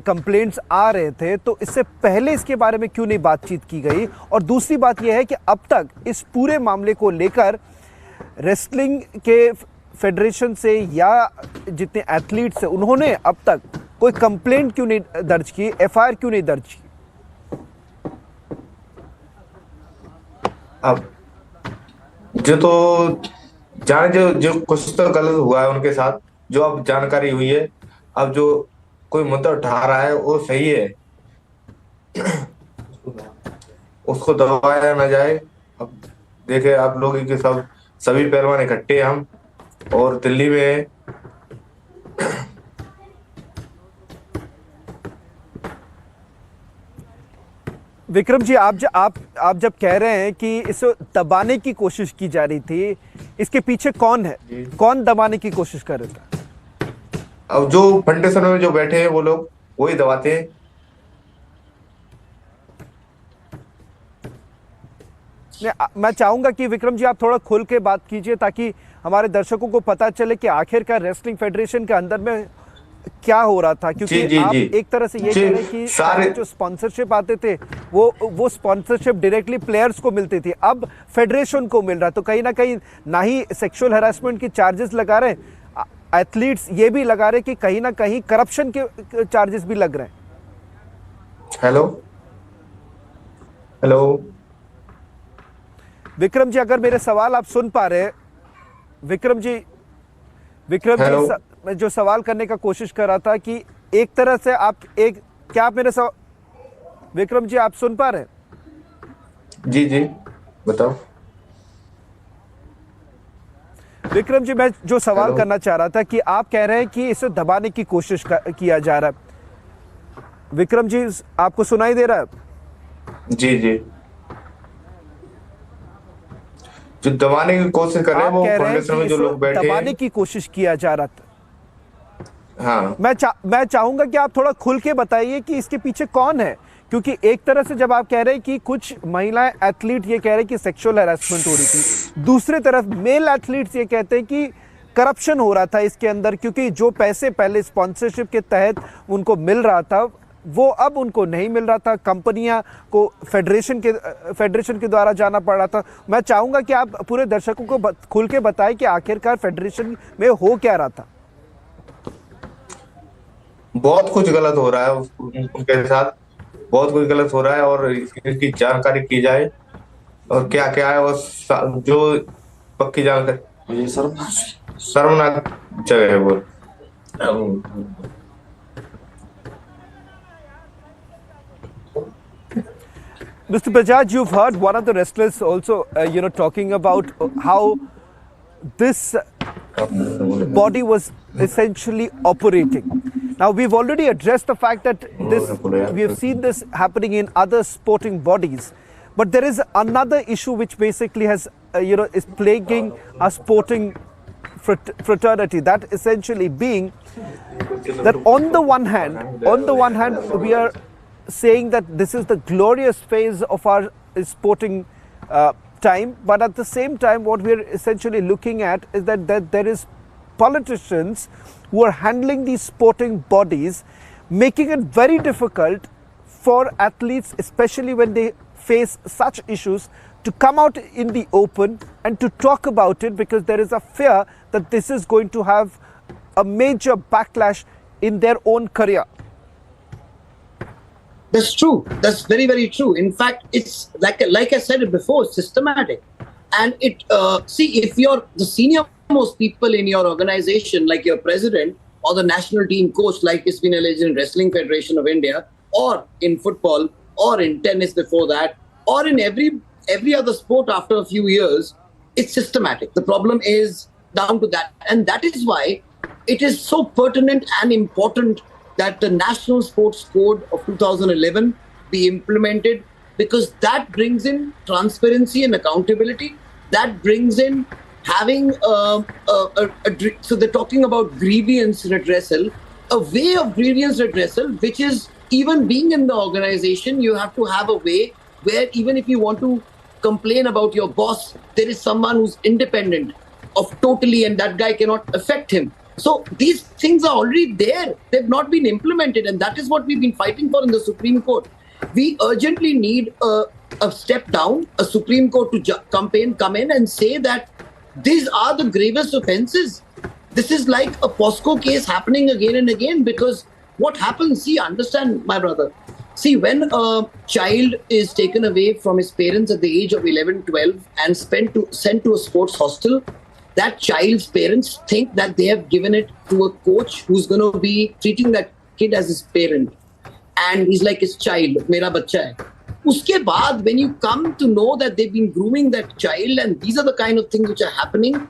कंप्लेंट्स आ रहे थे तो इससे पहले इसके बारे में क्यों नहीं बातचीत की गई। और दूसरी बात ये है कि अब तक इस पूरे मामले को लेकर रेसलिंग के फेडरेशन से या जितने एथलीट्स हैं उन्होंने अब तक कोई कंप्लेंट क्यों नहीं दर्ज की, एफआईआर क्यों नहीं दर्ज की। अब जो कुछ तो गलत हुआ है उनके साथ, जो अब जानकारी हुई है, अब जो कोई मुद्दा उठा रहा है वो सही है, उसको दबाया ना जाए। अब देखे आप लोग कि सभी पहलवान इकट्ठे हम और दिल्ली में विक्रम जी, आप जब कह रहे हैं कि इसे दबाने की कोशिश की जा रही थी, इसके पीछे कौन है, कौन दबाने की कोशिश कर रहा था? अब जो फाउंडेशन में जो बैठे हैं वो लोग वही दबाते हैं। मैं चाहूंगा कि विक्रम जी आप थोड़ा खुल के बात कीजिए ताकि हमारे दर्शकों को पता चले कि आखिरकार रेसलिंग फेडरेशन के अंदर में क्या हो रहा था, क्योंकि आप एक तरह से ये कह रहे हैं कि सारे जो स्पॉन्सरशिप आते थे वो स्पॉन्सरशिप डायरेक्टली प्लेयर्स को मिलती थी, अब फेडरेशन को मिल रहा है। तो कहीं ना ही सेक्सुअल हैरेसमेंट की चार्जेस लगा रहे हैं एथलीट्स, ये भी लगा रहे कि कहीं ना कहीं करप्शन के चार्जेस भी लग रहे हैं। हेलो विक्रम जी, अगर मेरे सवाल आप सुन पा रहे हैं, विक्रम जी मैं जो सवाल करने का कोशिश कर रहा था कि एक तरह से क्या आप मेरे विक्रम जी आप सुन पा रहे हैं? जी बताओ। विक्रम जी, मैं जो सवाल करना चाह रहा था कि आप कह रहे हैं कि इसे दबाने की कोशिश किया जा रहा है। विक्रम जी, आपको सुनाई दे रहा है? जी जो दबाने की कोशिश कर रहे हैं वो फाउंडेशन में जो लोग बैठे हैं, दबाने की कोशिश किया जा रहा था। हाँ मैं चाहूंगा कि आप थोड़ा खुल के बताइए कि इसके पीछे कौन है, क्योंकि एक तरह से जब आप कह रहे हैं कि कुछ महिला एथलीट ये कह रहे हैं कि सेक्सुअल हैरेसमेंट हो रही थी, दूसरी तरफ मेल एथलीट्स ये कहते हैं कि करप्शन हो रहा था इसके अंदर, क्योंकि जो पैसे पहले स्पॉन्सरशिप के तहत उनको मिल रहा था वो अब उनको नहीं मिल रहा था, कंपनियां को फेडरेशन के द्वारा जाना पड़ रहा था। मैं चाहूंगा कि आप पूरे दर्शकों को खुल के बताएं कि आखिरकार फेडरेशन में हो क्या रहा था। बहुत कुछ गलत हो रहा है उनके साथ, बहुत कुछ गलत हो रहा है और इसकी जानकारी की जाए और क्या क्या है और जो पक्की जानकारी। शर्मनाक जगह है वो। Mr. Bajaj, you've heard one of the wrestlers also, talking about how this body was essentially operating. Now, we've already addressed the fact that we have seen this happening in other sporting bodies, but there is another issue which basically has, is plaguing our sporting fraternity. That essentially being that on the one hand, we are saying that this is the glorious phase of our sporting time, but at the same time what we are essentially looking at is that there is politicians who are handling these sporting bodies, making it very difficult for athletes, especially when they face such issues, to come out in the open and to talk about it, because there is a fear that this is going to have a major backlash in their own career. That's true. That's very, very true. In fact, it's like I said it before, systematic. And it see, if you're the senior most people in your organization, like your president or the national team coach, like it's been alleged in Wrestling Federation of India, or in football, or in tennis before that, or in every other sport after a few years, it's systematic. The problem is down to that. And that is why it is so pertinent and important that the National Sports Code of 2011 be implemented, because that brings in transparency and accountability. That brings in having so they're talking about grievance redressal, a way of grievance redressal, which is even being in the organization, you have to have a way where even if you want to complain about your boss, there is someone who's independent of totally, and that guy cannot affect him. So these things are already there. They've not been implemented, and that is what we've been fighting for in the Supreme Court. We urgently need a step down, a Supreme Court to come in and say that these are the gravest offences. This is like a POSCO case happening again and again, because what happens, see, understand, my brother. See, when a child is taken away from his parents at the age of 11, 12 and sent to a sports hostel, that child's parents think that they have given it to a coach who's going to be treating that kid as his parent. And he's like his child, mera bacha hai. Uske baad, when you come to know that they've been grooming that child and these are the kind of things which are happening,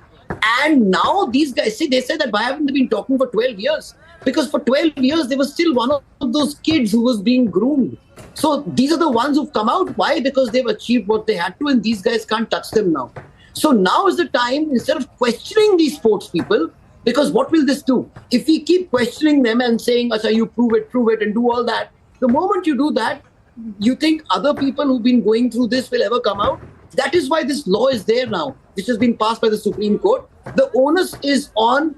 and now these guys say, they say that why haven't they been talking for 12 years? Because for 12 years, they were still one of those kids who was being groomed. So these are the ones who've come out. Why? Because they've achieved what they had to, and these guys can't touch them now. So now is the time, instead of questioning these sports people, because what will this do? If we keep questioning them and saying, Acha, you prove it, and do all that, the moment you do that, you think other people who've been going through this will ever come out? That is why this law is there now, which has been passed by the Supreme Court. The onus is on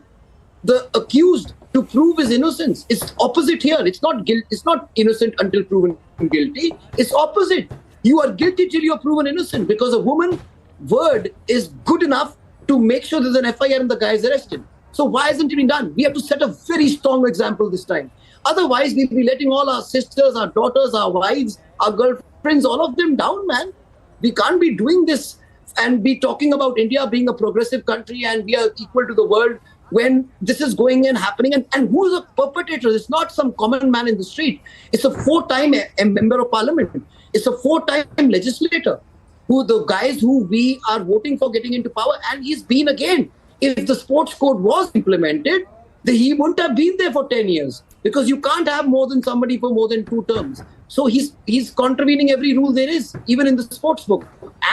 the accused to prove his innocence. It's opposite here. It's not guilt. It's not innocent until proven guilty. It's opposite. You are guilty till you're proven innocent, because a woman word is good enough to make sure there's an FIR and the guy is arrested. So why hasn't it been done? We have to set a very strong example this time. Otherwise, we'll be letting all our sisters, our daughters, our wives, our girlfriends, all of them down, man. We can't be doing this and be talking about India being a progressive country and we are equal to the world when this is going and happening. And who is a perpetrator? It's not some common man in the street. It's a 4-time member of parliament. It's a 4-time legislator. Who the guys who we are voting for getting into power, and he's been again. If the sports code was implemented, he wouldn't have been there for 10 years, because you can't have more than somebody for more than 2 terms. So he's contravening every rule there is, even in the sports book,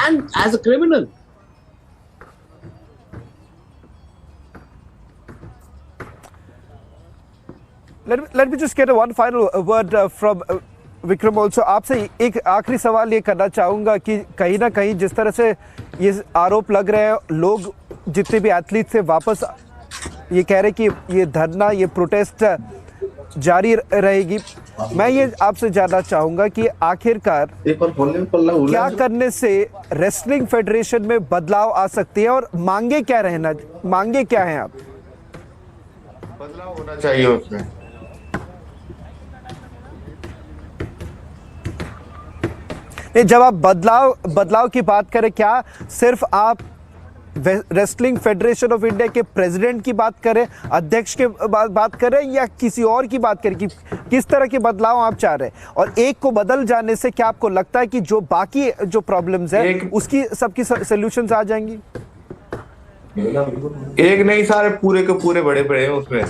and as a criminal. Let me just get one final word from Vikram also. आपसे एक आखिरी सवाल ये करना चाहूँगा कि कहीं ना कहीं जिस तरह से ये आरोप लग रहे हैं, लोग जितने भी एथलीट से वापस ये कह रहे कि ये धरना, ये प्रोटेस्ट जारी रहेगी. मैं ये आपसे जानना चाहूँगा कि आखिरकार क्या करने से रेसलिंग फेडरेशन में बदलाव आ सकती है और मांगे क्या हैं आप? बदलाव होना चाहिए उसमें. जब आप बदलाव की बात करें, क्या सिर्फ आप रेसलिंग फेडरेशन ऑफ इंडिया के प्रेसिडेंट की बात करें, अध्यक्ष के बात करें, या किसी और की बात करें कि किस तरह के बदलाव आप चाह रहे हैं? और एक को बदल जाने से क्या आपको लगता है कि जो बाकी जो प्रॉब्लम्स है उसकी सबकी सॉल्यूशंस आ जाएंगी? एक नहीं, सारे पूरे के पूरे बड़े पड़े हैं उसमें,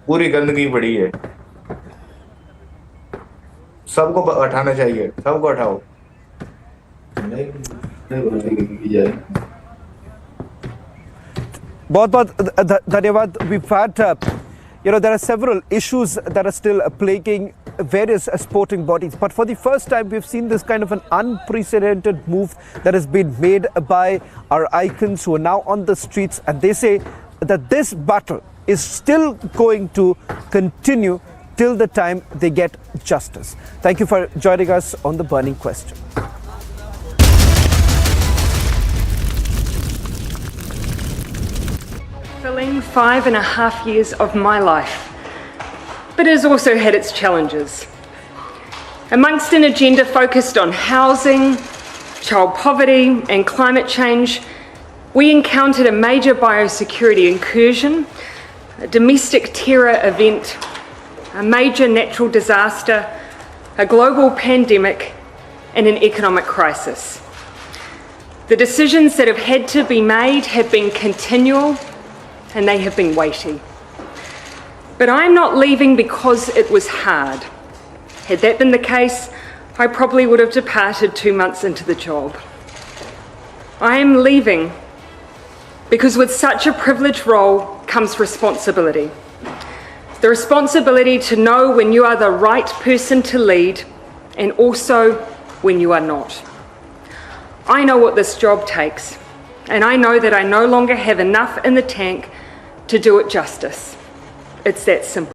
पूरी गंदगी पड़ी है. सबको हटाना चाहिए, सबको हटाओ. बहुत धन्यवाद. We've had, there are several issues that are still plaguing various sporting bodies, but for the first time we've seen this kind of an unprecedented move that has been made by our icons who are now on the streets, and they say that this battle is still going to continue till the time they get justice. Thank you for joining us on The Burning Question. Fulfilling 5.5 years of my life, but it has also had its challenges. Amongst an agenda focused on housing, child poverty and climate change, we encountered a major biosecurity incursion, a domestic terror event, a major natural disaster, a global pandemic and an economic crisis. The decisions that have had to be made have been continual and they have been weighty. But I'm not leaving because it was hard. Had that been the case, I probably would have departed 2 months into the job. I am leaving because with such a privileged role comes responsibility. The responsibility to know when you are the right person to lead and also when you are not. I know what this job takes, and I know that I no longer have enough in the tank to do it justice. It's that simple.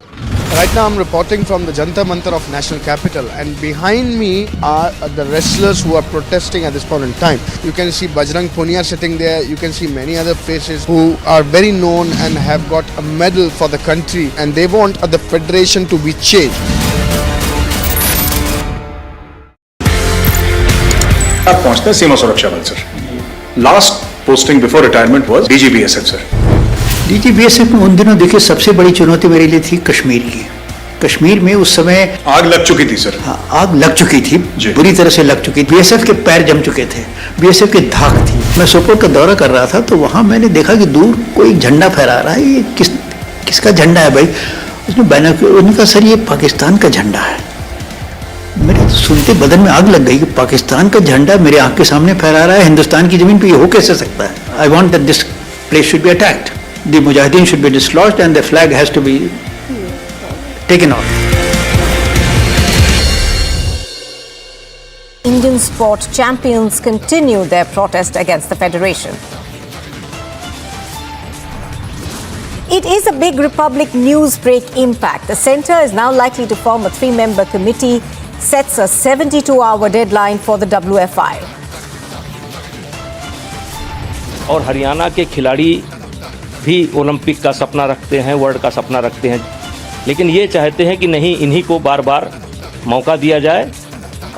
Right now I'm reporting from the Jantar Mantar of National Capital, and behind me are the wrestlers who are protesting at this point in time. You can see Bajrang Punia sitting there, you can see many other faces who are very known and have got a medal for the country, and they want the federation to be changed. आप पहुंचते हैं सीमा सुरक्षा बल sir. Last posting before retirement was DG BSF sir. DG BSF में उन दिनों देखिए सबसे बड़ी चुनौती मेरे लिए थी कश्मीर की. कश्मीर में उस समय आग लग चुकी थी सर. हाँ, आग लग चुकी थी, बुरी तरह से लग चुकी थी. बीएसएफ के पैर जम चुके थे, बीएसएफ की धाक थी. मैं सोपोर का दौरा कर रहा था तो वहां मैंने देखा कि दूर कोई झंडा फहरा रहा है. ये किसका झंडा है भाई? उसने बैनर, उन्होंने कहा सर ये पाकिस्तान का झंडा है. मेरे तो सुनते बदन में आग लग गई कि पाकिस्तान का झंडा मेरे आंख के सामने फहरा रहा है हिंदुस्तान की जमीन पे. ये हो कैसे सकता है? I want that this place should be attacked. The Mujahideen should be dislodged and the flag has to be taken off. Indian sport champions continue their protest against the federation. It is a big Republic Newsbreak impact. The centre is now likely to form a 3-member committee, sets a 72-hour deadline for the WFI. और हरियाणा के खिलाड़ी भी Olympic का सपना रखते हैं, world का सपना रखते हैं, लेकिन ये चाहते हैं कि नहीं, इन्हीं को बार बार मौका दिया जाए.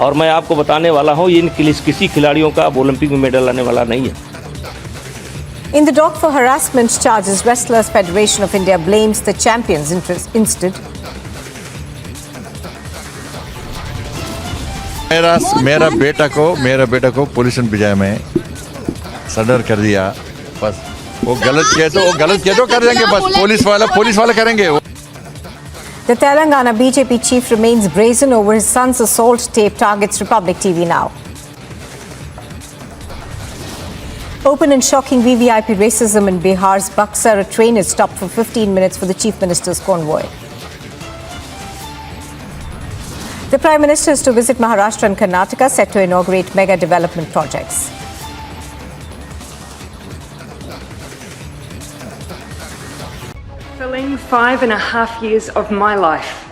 और मैं आपको बताने वाला हूँ, इन किसी खिलाड़ियों का ओलंपिक में मेडल आने वाला नहीं है. In the dock for harassment charges, Wrestlers Federation of India blames the champions instead. मेरा बेटा को पुलिस भिजाए में सरेंडर कर दिया. बस वो गलत किया तो कर देंगे. बस पुलिस वाले करेंगे. The Telangana BJP chief remains brazen over his son's assault tape, targets Republic TV now. Open and shocking VVIP racism in Bihar's Buxar. A train is stopped for 15 minutes for the chief minister's convoy. The Prime Minister is to visit Maharashtra and Karnataka, set to inaugurate mega development projects. Fulfilling 5.5 years of my life,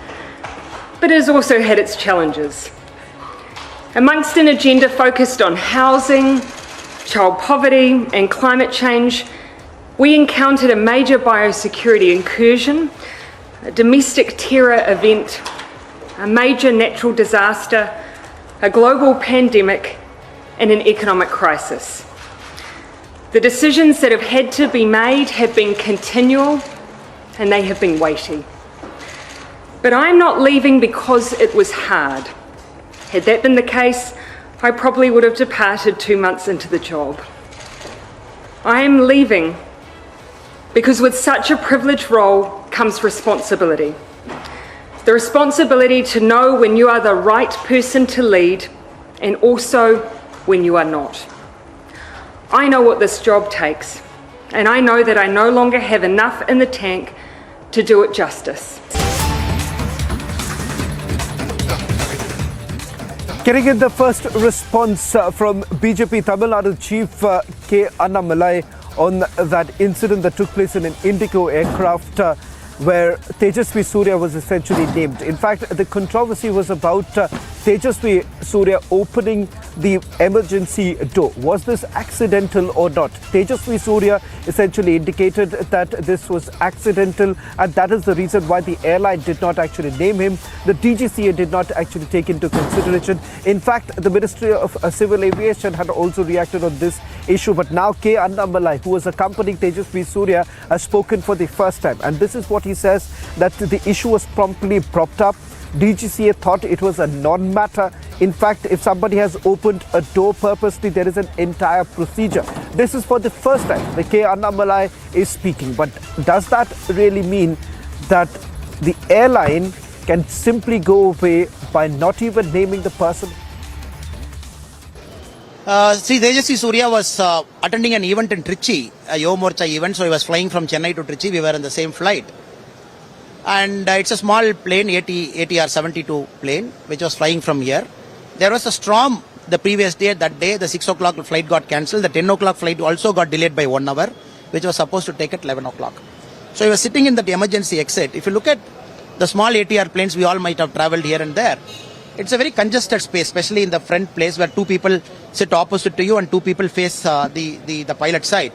but it has also had its challenges. Amongst an agenda focused on housing, child poverty and climate change, we encountered a major biosecurity incursion, a domestic terror event, a major natural disaster, a global pandemic and an economic crisis. The decisions that have had to be made have been continual and they have been weighty. But I'm not leaving because it was hard. Had that been the case, I probably would have departed 2 months into the job. I am leaving because with such a privileged role comes responsibility. The responsibility to know when you are the right person to lead and also when you are not. I know what this job takes, and I know that I no longer have enough in the tank to do it justice. Can I get the first response from BJP Tamil Nadu Chief K. Annamalai on that incident that took place in an Indigo aircraft where Tejasvi Surya was essentially named. In fact, the controversy was about Tejasvi Surya opening the emergency door. Was this accidental or not? Tejasvi Surya essentially indicated that this was accidental, and that is the reason why the airline did not actually name him. The DGCA did not actually take into consideration. In fact, the Ministry of Civil Aviation had also reacted on this issue, but now K. Annamalai, who was accompanying Tejasvi Surya, has spoken for the first time, and this is what he says, that the issue was promptly propped up. DGCA thought it was a non-matter. In fact, if somebody has opened a door purposely, there is an entire procedure. This is for the first time that K. Annamalai is speaking. But does that really mean that the airline can simply go away by not even naming the person? See, Tejasvi Surya was attending an event in Trichy, a Yuva Morcha event, so he was flying from Chennai to Trichy. We were in the same flight. And it's a small plane, ATR 72 plane, which was flying from here. There was a storm the previous day. That day, the 6 o'clock flight got cancelled. The 10 o'clock flight also got delayed by 1 hour, which was supposed to take at 11 o'clock. So he was sitting in that emergency exit. If you look at the small ATR planes, we all might have travelled here and there. It's a very congested space, especially in the front place where two people sit opposite to you and two people face the pilot side.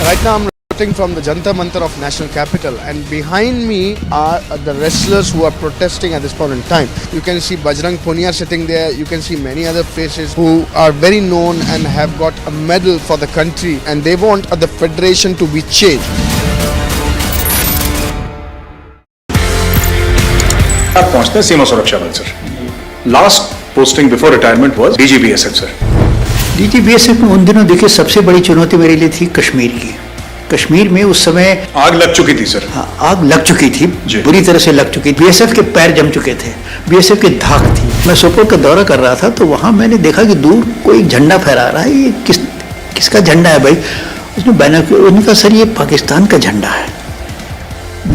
Right now I'm reporting from the Jantar Mantar of National Capital, and behind me are the wrestlers who are protesting at this point in time. You can see Bajrang Punia sitting there. You can see many other faces who are very known and have got a medal for the country, and they want the federation to be changed. आप पहुंचते हैं सीमा सुरक्षा बल sir. Last posting before retirement was DG BSF sir. DG BSF में उन दिनों देखिए सबसे बड़ी चुनौती मेरे लिए थी कश्मीर की। कश्मीर में उस समय आग लग चुकी थी सर। हाँ, आग लग चुकी थी, बुरी तरह से लग चुकी थी। बीएसएफ के पैर जम चुके थे, बीएसएफ की धाक थी। मैं सोपोर का दौरा कर रहा था तो वहां मैंने देखा कि दूर कोई झंडा फहरा रहा है। ये किसका झंडा है भाई? उसने बैनर, उसने कहा सर ये पाकिस्तान का झंडा है।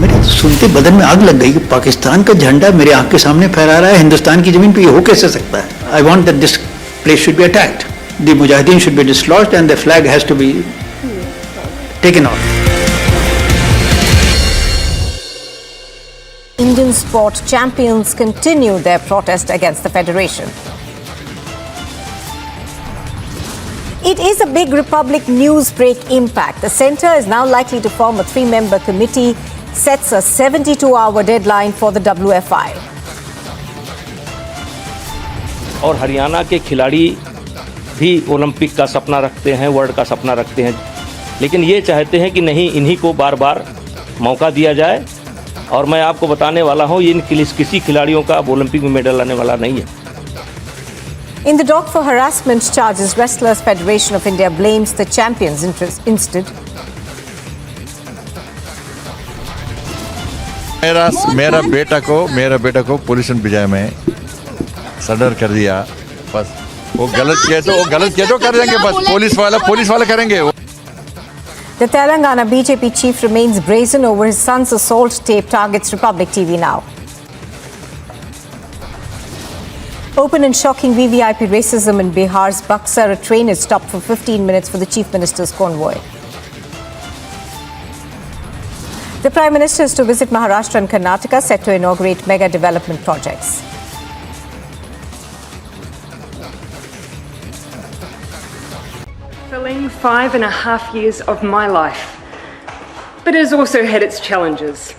मेरे सुनते बदन में आग लग गई कि पाकिस्तान का झंडा मेरे आंख के सामने फहरा रहा है, हिंदुस्तान की जमीन पे ये हो कैसे सकता है? I want that this place should be attacked, the mujahideen should be dislodged and the flag has to be taken off. Indian sport champions continue their protest against the federation. It is a big Republic news break impact. The centre is now likely to form a 3-member committee, sets a 72-hour deadline for the WFI. और हरियाणा के खिलाड़ी भी Olympic का सपना रखते हैं, world का सपना रखते हैं, लेकिन ये चाहते हैं कि नहीं, इन्हीं को बार बार मौका दिया जाए। और मैं आपको बताने वाला हूँ, इन किसी खिलाड़ियों का ओलंपिक में मेडल आने वाला नहीं है। In the dock for harassment charges, Wrestlers Federation of India blames the champions instead. मेरा बेटा को पुलिस ने भिजाया में सरेंडर कर दिया। बस वो गलत किया तो कर देंगे, बस पुलिस वाला करेंगे। The Telangana BJP chief remains brazen over his son's assault tape, targets Republic TV now. Open and shocking VVIP racism in Bihar's Buxar. A train is stopped for 15 minutes for the chief minister's convoy. The Prime Minister is to visit Maharashtra and Karnataka, set to inaugurate mega development projects. Fulfilling 5.5 years of my life, but it has also had its challenges.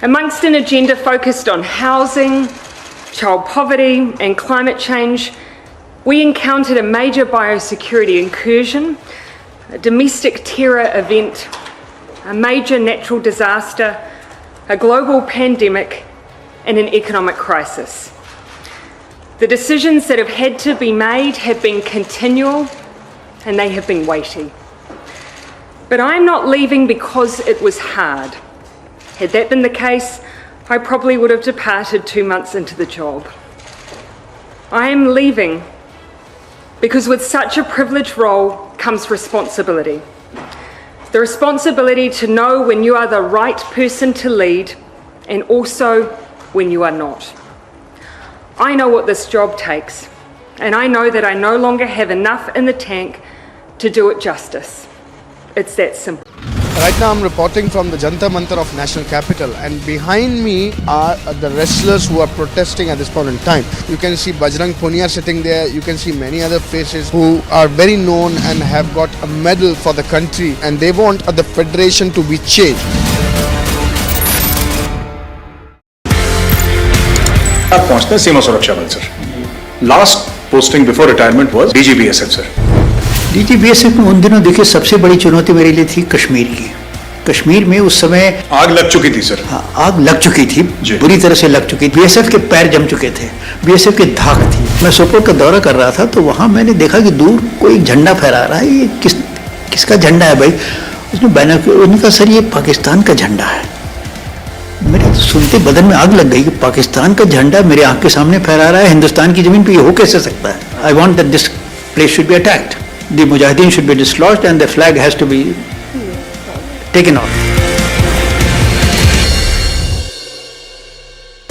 Amongst an agenda focused on housing, child poverty and climate change, we encountered a major biosecurity incursion, a domestic terror event, a major natural disaster, a global pandemic and an economic crisis. The decisions that have had to be made have been continual and they have been weighty. But I'm not leaving because it was hard. Had that been the case, I probably would have departed 2 months into the job. I am leaving because with such a privileged role comes responsibility. The responsibility to know when you are the right person to lead and also when you are not. I know what this job takes, and I know that I no longer have enough in the tank to do it justice. It's that simple. Right now I'm reporting from the Jantar Mantar of National Capital, and behind me are the wrestlers who are protesting at this point in time. You can see Bajrang Punia sitting there, you can see many other faces who are very known and have got a medal for the country, and they want the federation to be changed. आप पहुंचते हैं सीमा सुरक्षा बल sir. Last posting before retirement was DG BSF sir. DG BSF में उन दिनों देखिए सबसे बड़ी चुनौती मेरे लिए थी कश्मीर की। कश्मीर में उस समय आग लग चुकी थी सर। हाँ, आग लग चुकी थी, बुरी तरह से लग चुकी थी। बीएसएफ के पैर जम चुके थे, बीएसएफ की धाक थी। मैं सोपोर का दौरा कर रहा था तो वहां मैंने देखा कि दूर कोई झंडा फहरा रहा है। ये किसका झंडा है भाई? उसने बैनर, उसने कहा सर ये पाकिस्तान का झंडा है। मेरे तो सुनते बदन में आग लग गई कि पाकिस्तान का झंडा मेरे आंख के सामने फहरा रहा है, हिंदुस्तान की जमीन पे ये हो कैसे सकता है? I want that this place should be attacked, the mujahideen should be dislodged and the flag has to be taken off.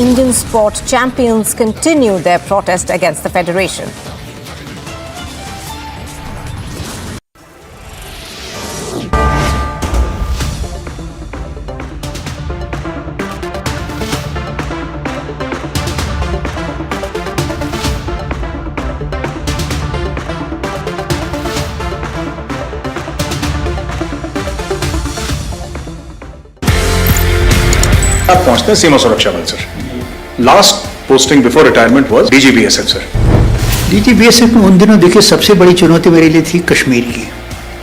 Indian sport champions continue their protest against the federation. आप पहुंचते हैं सीमा सुरक्षा बल sir. Last posting before retirement was DG BSF sir. DG BSF में उन दिनों देखिए सबसे बड़ी चुनौती मेरे लिए थी कश्मीर की।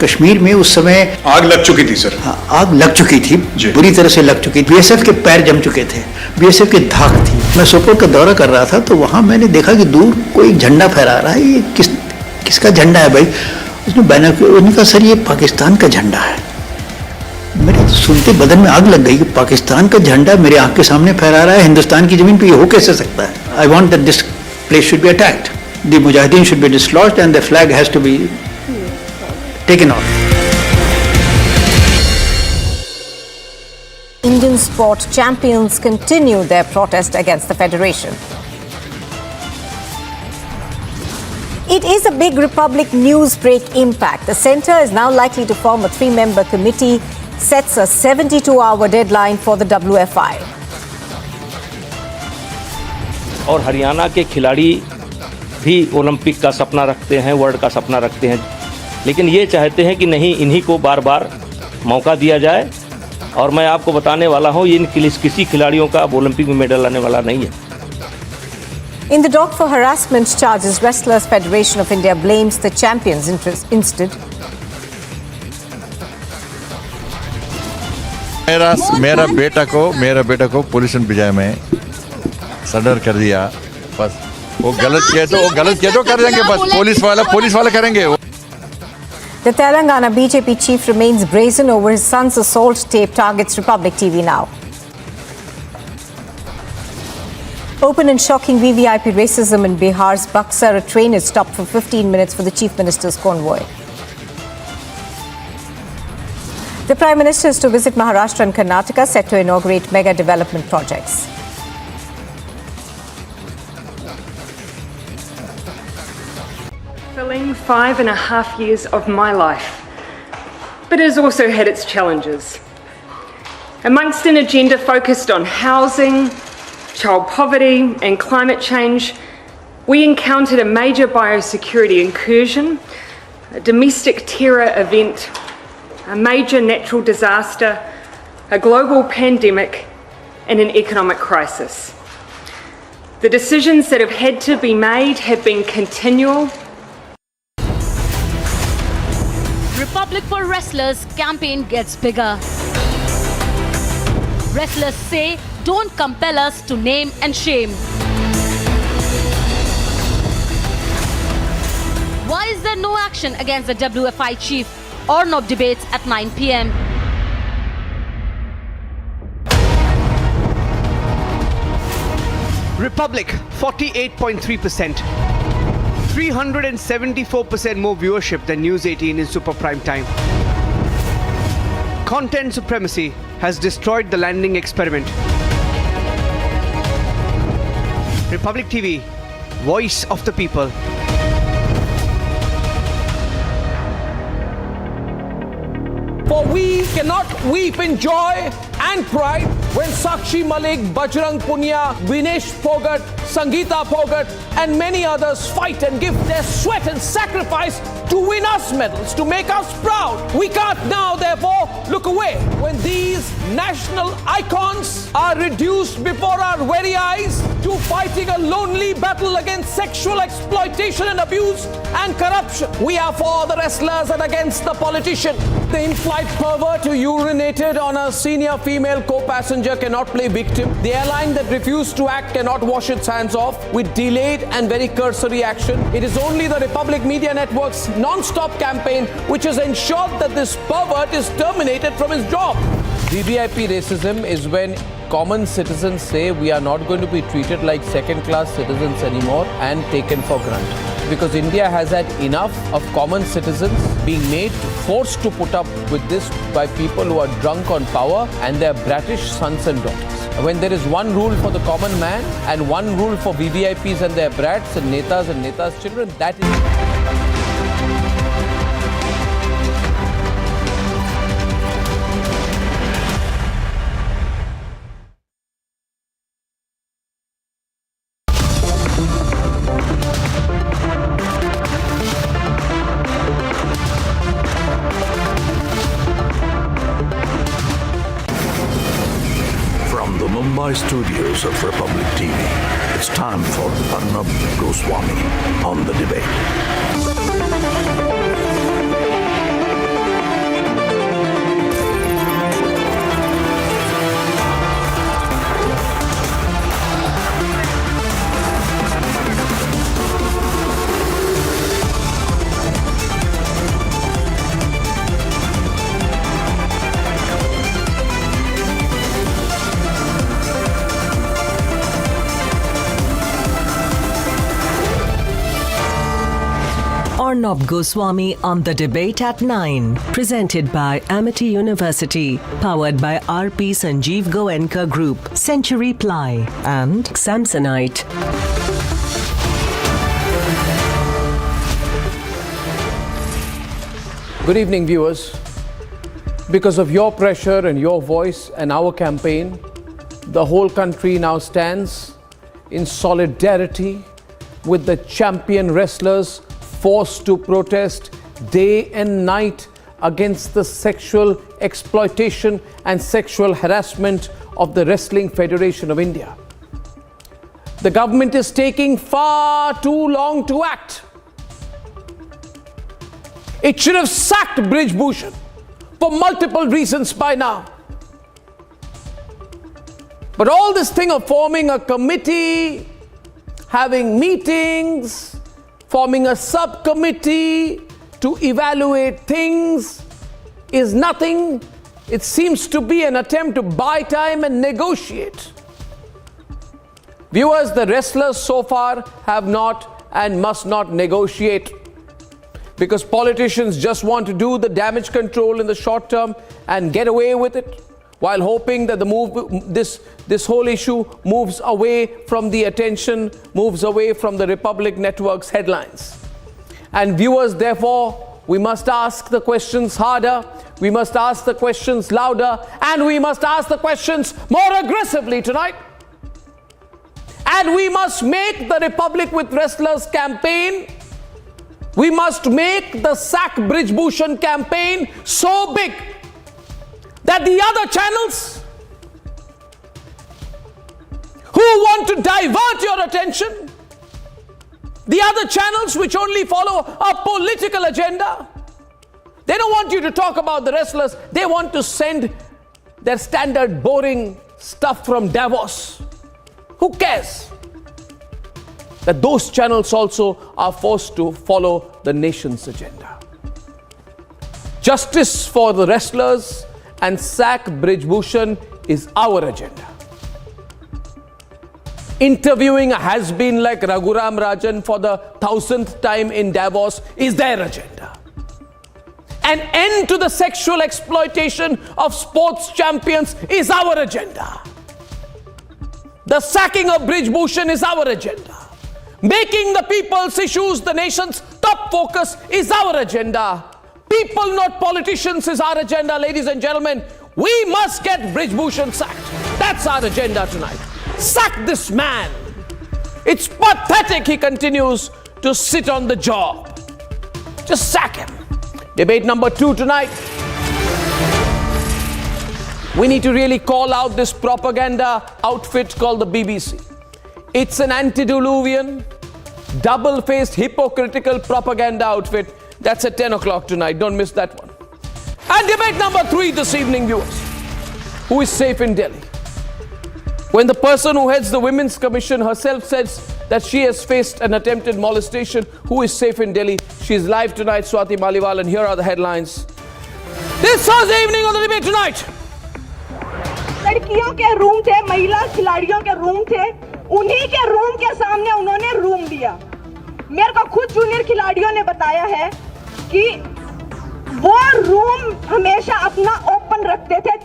कश्मीर में उस समय आग लग चुकी थी सर। हाँ, आग लग चुकी थी, बुरी तरह से लग चुकी थी। बीएसएफ के पैर जम चुके थे, बीएसएफ की धाक थी। मैं सोपोर का दौरा कर रहा था तो वहां मैंने देखा कि दूर कोई झंडा फहरा रहा है। ये किसका झंडा है भाई? उसने बैनर, उसने कहा सर ये पाकिस्तान का झंडा है। मेरे तो सुनते बदन में आग लग गई कि पाकिस्तान का झंडा मेरे आंख के सामने फहरा रहा है, हिंदुस्तान की जमीन पे ये हो कैसे सकता है? I want that this place should be attacked, the mujahideen should be dislodged and the flag has to be taken off. Indian sport champions continue their protest against the federation. It is a big Republic Newsbreak impact. The centre is now likely to form a 3-member committee, sets a 72-hour deadline for the WFI. और हरियाणा के खिलाड़ी भी Olympic का सपना रखते हैं, world का सपना रखते हैं, लेकिन ये चाहते हैं कि नहीं, इन्हीं को बार बार मौका दिया जाए। और मैं आपको बताने वाला हूँ, इन किसी खिलाड़ियों का ओलंपिक में मेडल आने वाला नहीं है। In the dock for harassment charges, Wrestlers Federation of India blames the champions instead. मेरा बेटा को पुलिस ने भिजाया में सरेंडर कर दिया। बस वो गलत किया तो कर देंगे, बस पुलिस वाला करेंगे। The Telangana BJP chief remains brazen over his son's assault tape, targets Republic TV now. Open and shocking VVIP racism in Bihar's Buxar. A train is stopped for 15 minutes for the chief minister's convoy. The Prime Minister is to visit Maharashtra and Karnataka, set to inaugurate mega development projects. Fulfilling 5.5 years of my life, but it has also had its challenges. Amongst an agenda focused on housing, child poverty and climate change, we encountered a major biosecurity incursion, a domestic terror event, a major natural disaster, a global pandemic and an economic crisis. The decisions that have had to be made have been continual. Republic for Wrestlers campaign gets bigger. Wrestlers say, don't compel us to name and shame. Why is there no action against the WFI chief? Arnab debates at 9 p.m. Republic, 48.3%. 374% more viewership than News 18 in super prime time. Content supremacy has destroyed the landing experiment. Republic TV, voice of the people. For we cannot weep in joy and pride when Sakshi Malik, Bajrang Punia, Vinesh Phogat, Sangeeta Phogat and many others fight and give their sweat and sacrifice to win us medals, to make us proud. We can't now therefore look away when these national icons are reduced before our very eyes to fighting a lonely battle against sexual exploitation and abuse and corruption. We are for the wrestlers and against the politician. The in-flight pervert who urinated on a senior female co-passenger cannot play victim. The airline that refused to act cannot wash its hands off with delayed and very cursory action. It is only the Republic Media Network's non-stop campaign which has ensured that this pervert is terminated from his job. VVIP racism is when common citizens say we are not going to be treated like second-class citizens anymore and taken for granted. Because India has had enough of common citizens being forced to put up with this by people who are drunk on power and their bratish sons and daughters. When there is one rule for the common man and one rule for VVIPs and their brats and netas' children, that is... Mumbai studios of Republic TV, it's time for Arnab Goswami on The Debate. Arnab Goswami on The Debate at 9. Presented by Amity University. Powered by RP Sanjeev Goenka Group. Century Ply. And Samsonite. Good evening, viewers. Because of your pressure and your voice and our campaign, the whole country now stands in solidarity with the champion wrestlers forced to protest day and night against the sexual exploitation and sexual harassment of the Wrestling Federation of India. The government is taking far too long to act. It should have sacked Brij Bhushan for multiple reasons by now. But all this thing of forming a committee, having meetings, forming a subcommittee to evaluate things is nothing. It seems to be an attempt to buy time and negotiate. Viewers, the wrestlers so far have not and must not negotiate. because politicians just want to do the damage control in the short term and get away with it, while hoping that this whole issue moves away from the attention, moves away from the Republic Network's headlines. And viewers, therefore, we must ask the questions harder, we must ask the questions louder, and we must ask the questions more aggressively tonight. And we must make the Republic with Wrestlers campaign, we must make the Sack Brijbhushan campaign so big that the other channels who want to divert your attention, the other channels which only follow a political agenda, they don't want you to talk about the wrestlers, they want to send their standard boring stuff from Davos. Who cares that those channels also are forced to follow the nation's agenda? Justice for the wrestlers and Sack Brijbhushan is our agenda. Interviewing a has-been like Raghuram Rajan for the 1000th time in Davos is their agenda. An end to the sexual exploitation of sports champions is our agenda. The sacking of Brijbhushan is our agenda. Making the people's issues the nation's top focus is our agenda. People, not politicians, is our agenda, ladies and gentlemen. We must get Brijbhushan sacked. That's our agenda tonight. Sack this man. It's pathetic he continues to sit on the job. Just sack him. Debate number 2 tonight. We need to really call out this propaganda outfit called the BBC. It's an antediluvian, double-faced, hypocritical propaganda outfit. That's at 10 o'clock tonight. Don't miss that one. And debate number 3 this evening, viewers. Who is safe in Delhi? When the person who heads the Women's Commission herself says that she has faced an attempted molestation, who is safe in Delhi? She is live tonight, Swati Maliwal, and here are the headlines. This Thursday evening on the debate tonight. लड़कियों के room थे, महिला खिलाड़ियों के room थे, उन्हीं के room के सामने उन्होंने रूम दिया। मेरे को खुद जूनियर खिलाड़ियों ने बताया है कि वो रूम हमेशा अपना ओपन रखते थे।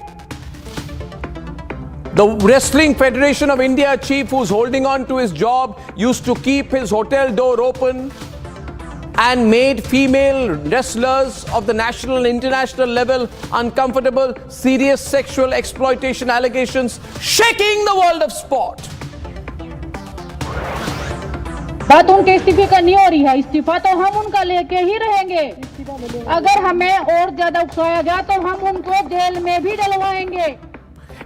The Wrestling Federation of India chief, who's holding on to his job, used to keep his hotel door open and made female wrestlers of the national and international level uncomfortable, serious sexual exploitation allegations shaking the world of sport. बात उनके इस्तीफे का नहीं हो रही है, इस्तीफा तो हम उनका लेके ही रहेंगे। अगर हमें और ज्यादा उकसाया गया तो हम उनको जेल में भी डलवाएंगे।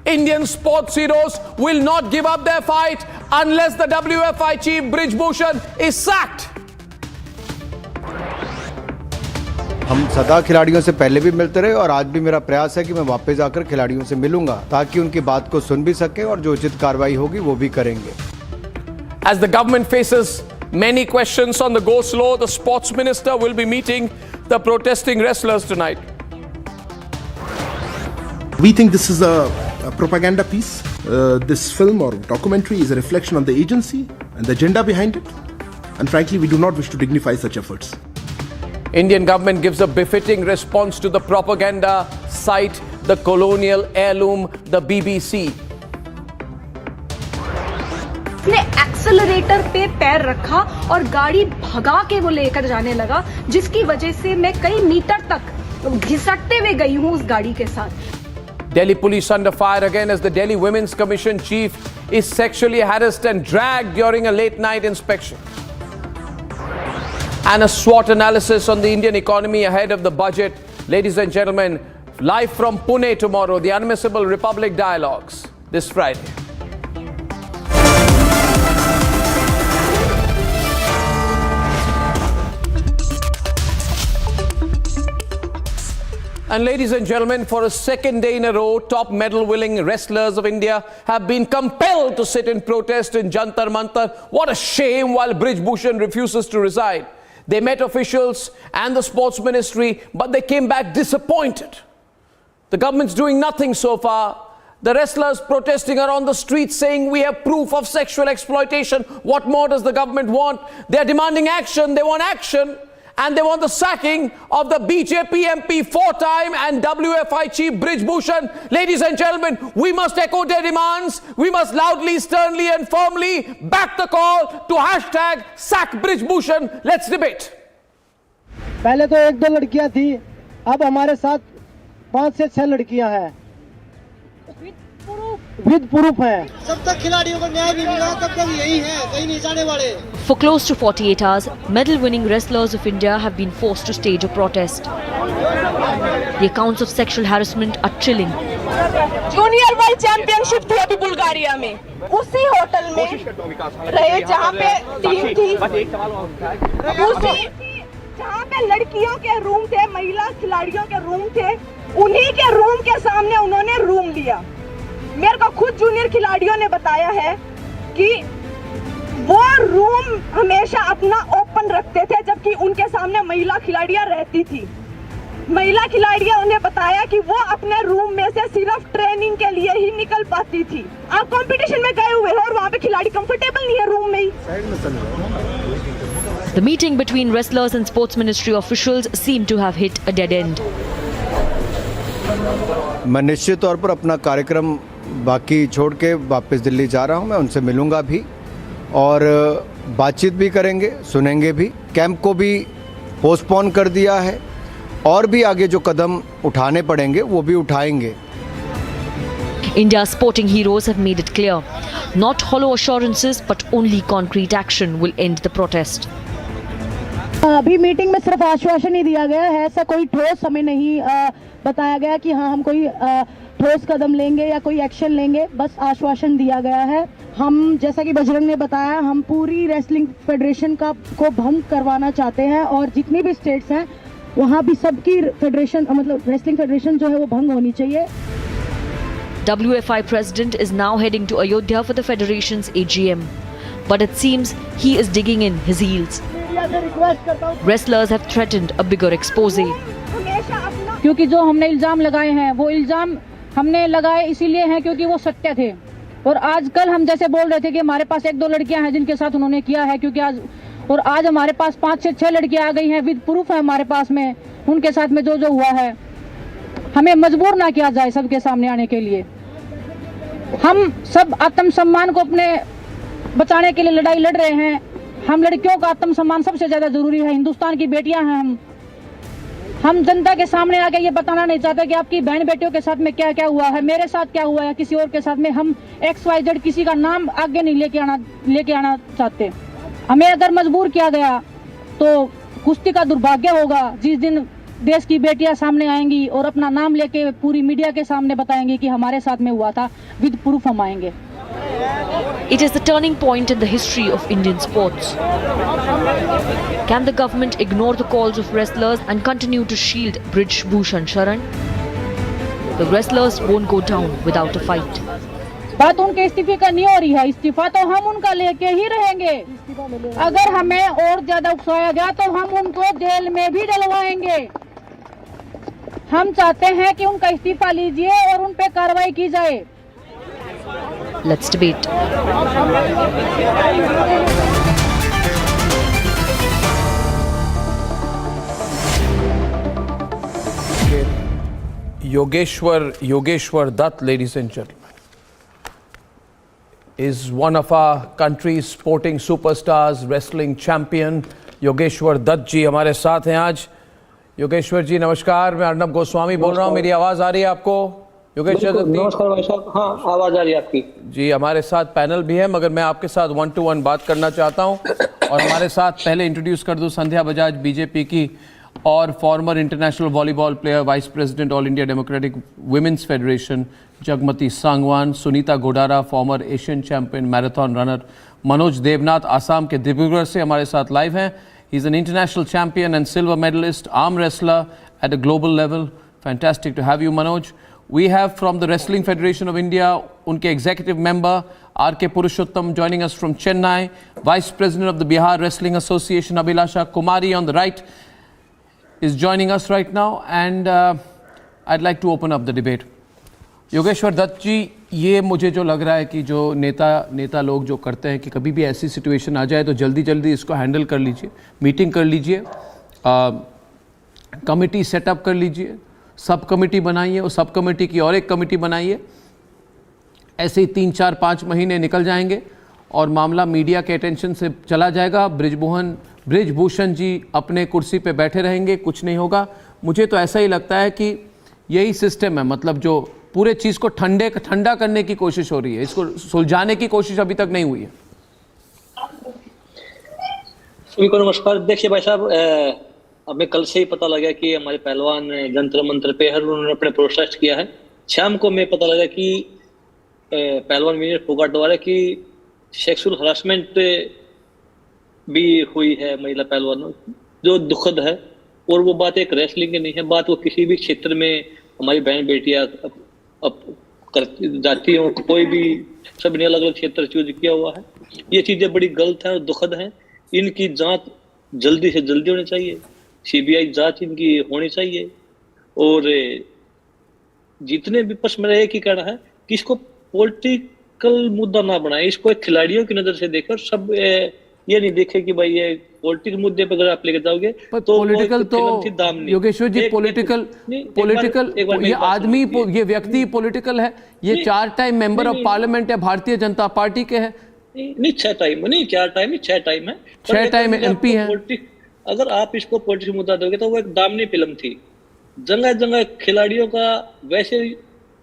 Indian sports heroes will not give up their fight unless the WFI chief Brijbhushan is sacked. हम सदा खिलाड़ियों से पहले भी मिलते रहे और आज भी मेरा प्रयास है कि मैं वापस जाकर खिलाड़ियों से मिलूंगा ताकि उनकी बात को सुन भी सके और जो उचित कार्रवाई होगी वो भी करेंगे। As the government faces many questions on the go slow, the sports minister will be meeting the protesting wrestlers tonight. We think this is a propaganda piece. This film or documentary is a reflection on the agency and the agenda behind it. And frankly, we do not wish to dignify such efforts. Indian government gives a befitting response to the propaganda site, the colonial heirloom, the BBC. उसने accelerator पे पैर रखा और गाड़ी भगा के वो लेकर जाने लगा, जिसकी वजह से मैं कई मीटर तक घिसटते हुए गई हूं उस गाड़ी के साथ। Delhi police under fire again as the Delhi Women's Commission chief is sexually harassed and dragged during a late night inspection. And a SWOT analysis on the Indian economy ahead of the budget. Ladies and gentlemen, live from Pune tomorrow, the Unmissable Republic Dialogues this Friday. And ladies and gentlemen, for a second day in a row, top medal-winning wrestlers of India have been compelled to sit in protest in Jantar Mantar. What a shame, while Brijbhushan refuses to resign. They met officials and the sports ministry, but they came back disappointed. The government's doing nothing so far. The wrestlers protesting are on the streets saying, we have proof of sexual exploitation. What more does the government want? They're demanding action. They want action. and they want the sacking of the BJP MP four-time and WFI chief Brij Bhushan. Ladies and gentlemen, we must echo their demands. We must loudly, sternly and firmly back the call to hashtag sack Brij Bhushan. Let's debate. पहले तो 1-2 लड़कियां थी, अब हमारे साथ 5 से 6 लड़कियां हैं विद प्रूफ हैं। जब तक खिलाड़ियों को न्याय नहीं मिला तब तक यही है, कहीं नहीं जाने वाले। For close to 48 hours, medal-winning wrestlers of India have been forced to stage a protest. The accounts of sexual harassment are chilling. Junior world championship थी अभी बुल्गारिया में, उसी होटल में रहे जहाँ पे टीम थी, उसी जहाँ पे लड़कियों के रूम थे, महिला खिलाड़ियों के रूम थे, उन्हीं के रूम के सामने उन्होंने रूम लिया। मेरे को खुद जूनियर खिलाड़ियों ने बताया है कि वो रूम हमेशा अपना ओपन रखते थे, जबकि उनके सामने महिला खिलाड़ियां रहती थी। महिला खिलाड़ियां उन्हें बताया कि वो अपने रूम में से सिर्फ ट्रेनिंग के लिए ही निकल पाती थी। आप कंपटीशन में गए हुए हो और वहाँ पे खिलाड़ी कंफर्टेबल नहीं है रूम में ही। The meeting between wrestlers and sports ministry officials seemed to have hit a dead end. मैं निश्चित तौर पर अपना कार्यक्रम बाकी छोड़ के वापस दिल्ली जा रहा हूं। मैं उनसे मिलूंगा भी और बातचीत भी करेंगे, सुनेंगे भी। कैंप को भी पोस्टपोन कर दिया है और भी आगे जो कदम उठाने पड़ेंगे वो भी उठाएंगे। India's sporting heroes have made it clear, not hollow assurances but only concrete action will end the protest. अभी मीटिंग में सिर्फ आश्वासन ही दिया गया है, ऐसा कोई ठोस हमें नहीं बताया गया कि हाँ हम कोई ठोस कदम लेंगे या कोई एक्शन लेंगे, बस आश्वासन दिया गया है। हम जैसा कि बजरंग ने बताया, हम पूरी रेसलिंग फेडरेशन को भंग करवाना चाहते हैं और जितनी भी स्टेट्स हैं वहाँ भी सबकी फेडरेशन मतलब रेसलिंग फेडरेशन जो है वो भंग होनी चाहिए। WFI president is now heading to Ayodhya for the federation's AGM, but it seems he is digging in his heels. Wrestlers have threatened a bigger expose. क्योंकि जो हमने इल्जाम लगाए हैं वो इल्जाम हमने लगाए इसीलिए हैं क्योंकि वो सत्य थे। और आजकल हम जैसे बोल रहे थे कि हमारे पास 1-2 लड़कियां हैं जिनके साथ उन्होंने किया है, क्योंकि आज हमारे पास 5 से 6 लड़कियां आ गई हैं विद प्रूफ है हमारे पास में, उनके साथ में जो हुआ है। हमें मजबूर ना किया जाए सबके सामने आने के लिए। हम सब आत्मसम्मान को अपने बचाने के लिए लड़ाई लड़ रहे हैं। हम लड़कियों का आत्मसम्मान सबसे ज्यादा जरूरी है। हिंदुस्तान की बेटियां हैं। हम जनता के सामने आके ये बताना नहीं चाहते कि आपकी बहन बेटियों के साथ में क्या क्या हुआ है, मेरे साथ क्या हुआ है, किसी और के साथ में। हम XYZ किसी का नाम आगे नहीं लेके आना चाहते। हमें अगर मजबूर किया गया तो कुश्ती का दुर्भाग्य होगा जिस दिन देश की बेटियां सामने आएंगी और अपना नाम लेके पूरी मीडिया के सामने बताएंगी कि हमारे साथ में हुआ था, विद प्रूफ हम आएंगे। It is the turning point in the history of Indian sports. Can the government ignore the calls of wrestlers and continue to shield Brij Bhushan Sharan? The wrestlers won't go down without a fight. बात उनके इस्तीफे का नहीं हो रही है, इस्तीफा तो हम उनका लेके ही रहेंगे। अगर हमें और ज्यादा उकसाया गया तो हम उनको जेल में भी डलवाएंगे। हम चाहते हैं कि उनका इस्तीफा लीजिए और उन पे कार्रवाई की जाए। Let's debate. Yogeshwar Dutt, ladies and gentlemen, is one of our country's sporting superstars, wrestling champion. Yogeshwar Dutt जी हमारे साथ हैं आज। योगेश्वर जी नमस्कार, मैं अर्नब गोस्वामी बोल रहा हूँ। मेरी आवाज़ आ रही है आपको? योगेश्वर दत्त जी नमस्कार भाई साहब। हाँ, आवाज़ आ रही है आपकी जी। हमारे साथ पैनल भी है मगर मैं आपके साथ 1-to-1 बात करना चाहता हूँ। और हमारे साथ पहले इंट्रोड्यूस कर दूँ संध्या बजाज, बीजेपी की और former international volleyball player, vice president all India democratic women's federation Jagmati Sangwan, Sunita Godara former Asian champion marathon runner, Manoj Devnath Assam के डिब्रूगढ़ से हमारे साथ लाइव हैं। He is an international champion and silver medallist, arm wrestler at a global level. Fantastic to have you Manoj. We have from the Wrestling Federation of India, unke executive member R.K. Purushottam joining us from Chennai, Vice President of the Bihar Wrestling Association Abhilasha Kumari on the right is joining us right now, and I'd like to open up the debate. Yogeshwar Dutt ji, ये मुझे जो लग रहा है कि जो नेता लोग जो करते हैं कि कभी भी ऐसी सिचुएशन आ जाए तो जल्दी इसको हैंडल कर लीजिए, मीटिंग कर लीजिए कमेटी सेटअप कर लीजिए, सब कमेटी बनाइए और सब कमेटी की और एक कमेटी बनाइए। ऐसे ही 3, 4, 5 महीने निकल जाएंगे और मामला मीडिया के अटेंशन से चला जाएगा। ब्रिजभूषण जी अपने कुर्सी पे बैठे रहेंगे, कुछ नहीं होगा। मुझे तो ऐसा ही लगता है कि यही सिस्टम है, मतलब जो पूरे चीज़ को ठंडा करने की कोशिश हो रही है, इसको सुलझाने की कोशिश अभी तक नहीं हुई है। सभी को नमस्कार। देखिए भाई साहब, हमें कल से ही पता लगा कि हमारे पहलवान जंतर मंत्र पे हर उन्होंने अपने प्रोटेस्ट किया है। शाम को मैं पता लगा कि पहलवान विनेश फोगाट द्वारा कि सेक्सुअल हरासमेंट भी हुई है महिला पहलवानों, जो दुखद है। और वो बात एक रेसलिंग की नहीं है, बात वो किसी भी क्षेत्र में हमारी बहन बेटियां जाती हो, कोई भी, सबने अलग अलग क्षेत्र चूज किया हुआ है। ये चीजें बड़ी गलत है और दुखद है। इनकी जांच जल्दी से जल्दी होनी चाहिए, सीबीआई जांच इनकी होनी चाहिए। और जितने विपक्ष में एक ही कहना है कि इसको पॉलिटिकल मुद्दा ना बनाए, इसको एक खिलाड़ियों की नजर से देखे और सब ये नहीं देखे कि भाई ये पॉलिटिकल मुद्दे पर अगर आप लेके जाओगे तो पॉलिटिकल तो योगेश्वर जी पॉलिटिकल ये आदमी, ये व्यक्ति पॉलिटिकल है। ये 4 टाइम मेंबर ऑफ पार्लियामेंट है, भारतीय जनता पार्टी के है। नहीं 6 टाइम नहीं, 4 टाइम नहीं, 6 टाइम है, 6 टाइम एमपी है। अगर आप इसको पॉलिटिकल मुद्दा दोगे तो वो एक दामनी फिल्म थी। जगह जगह खिलाड़ियों का वैसे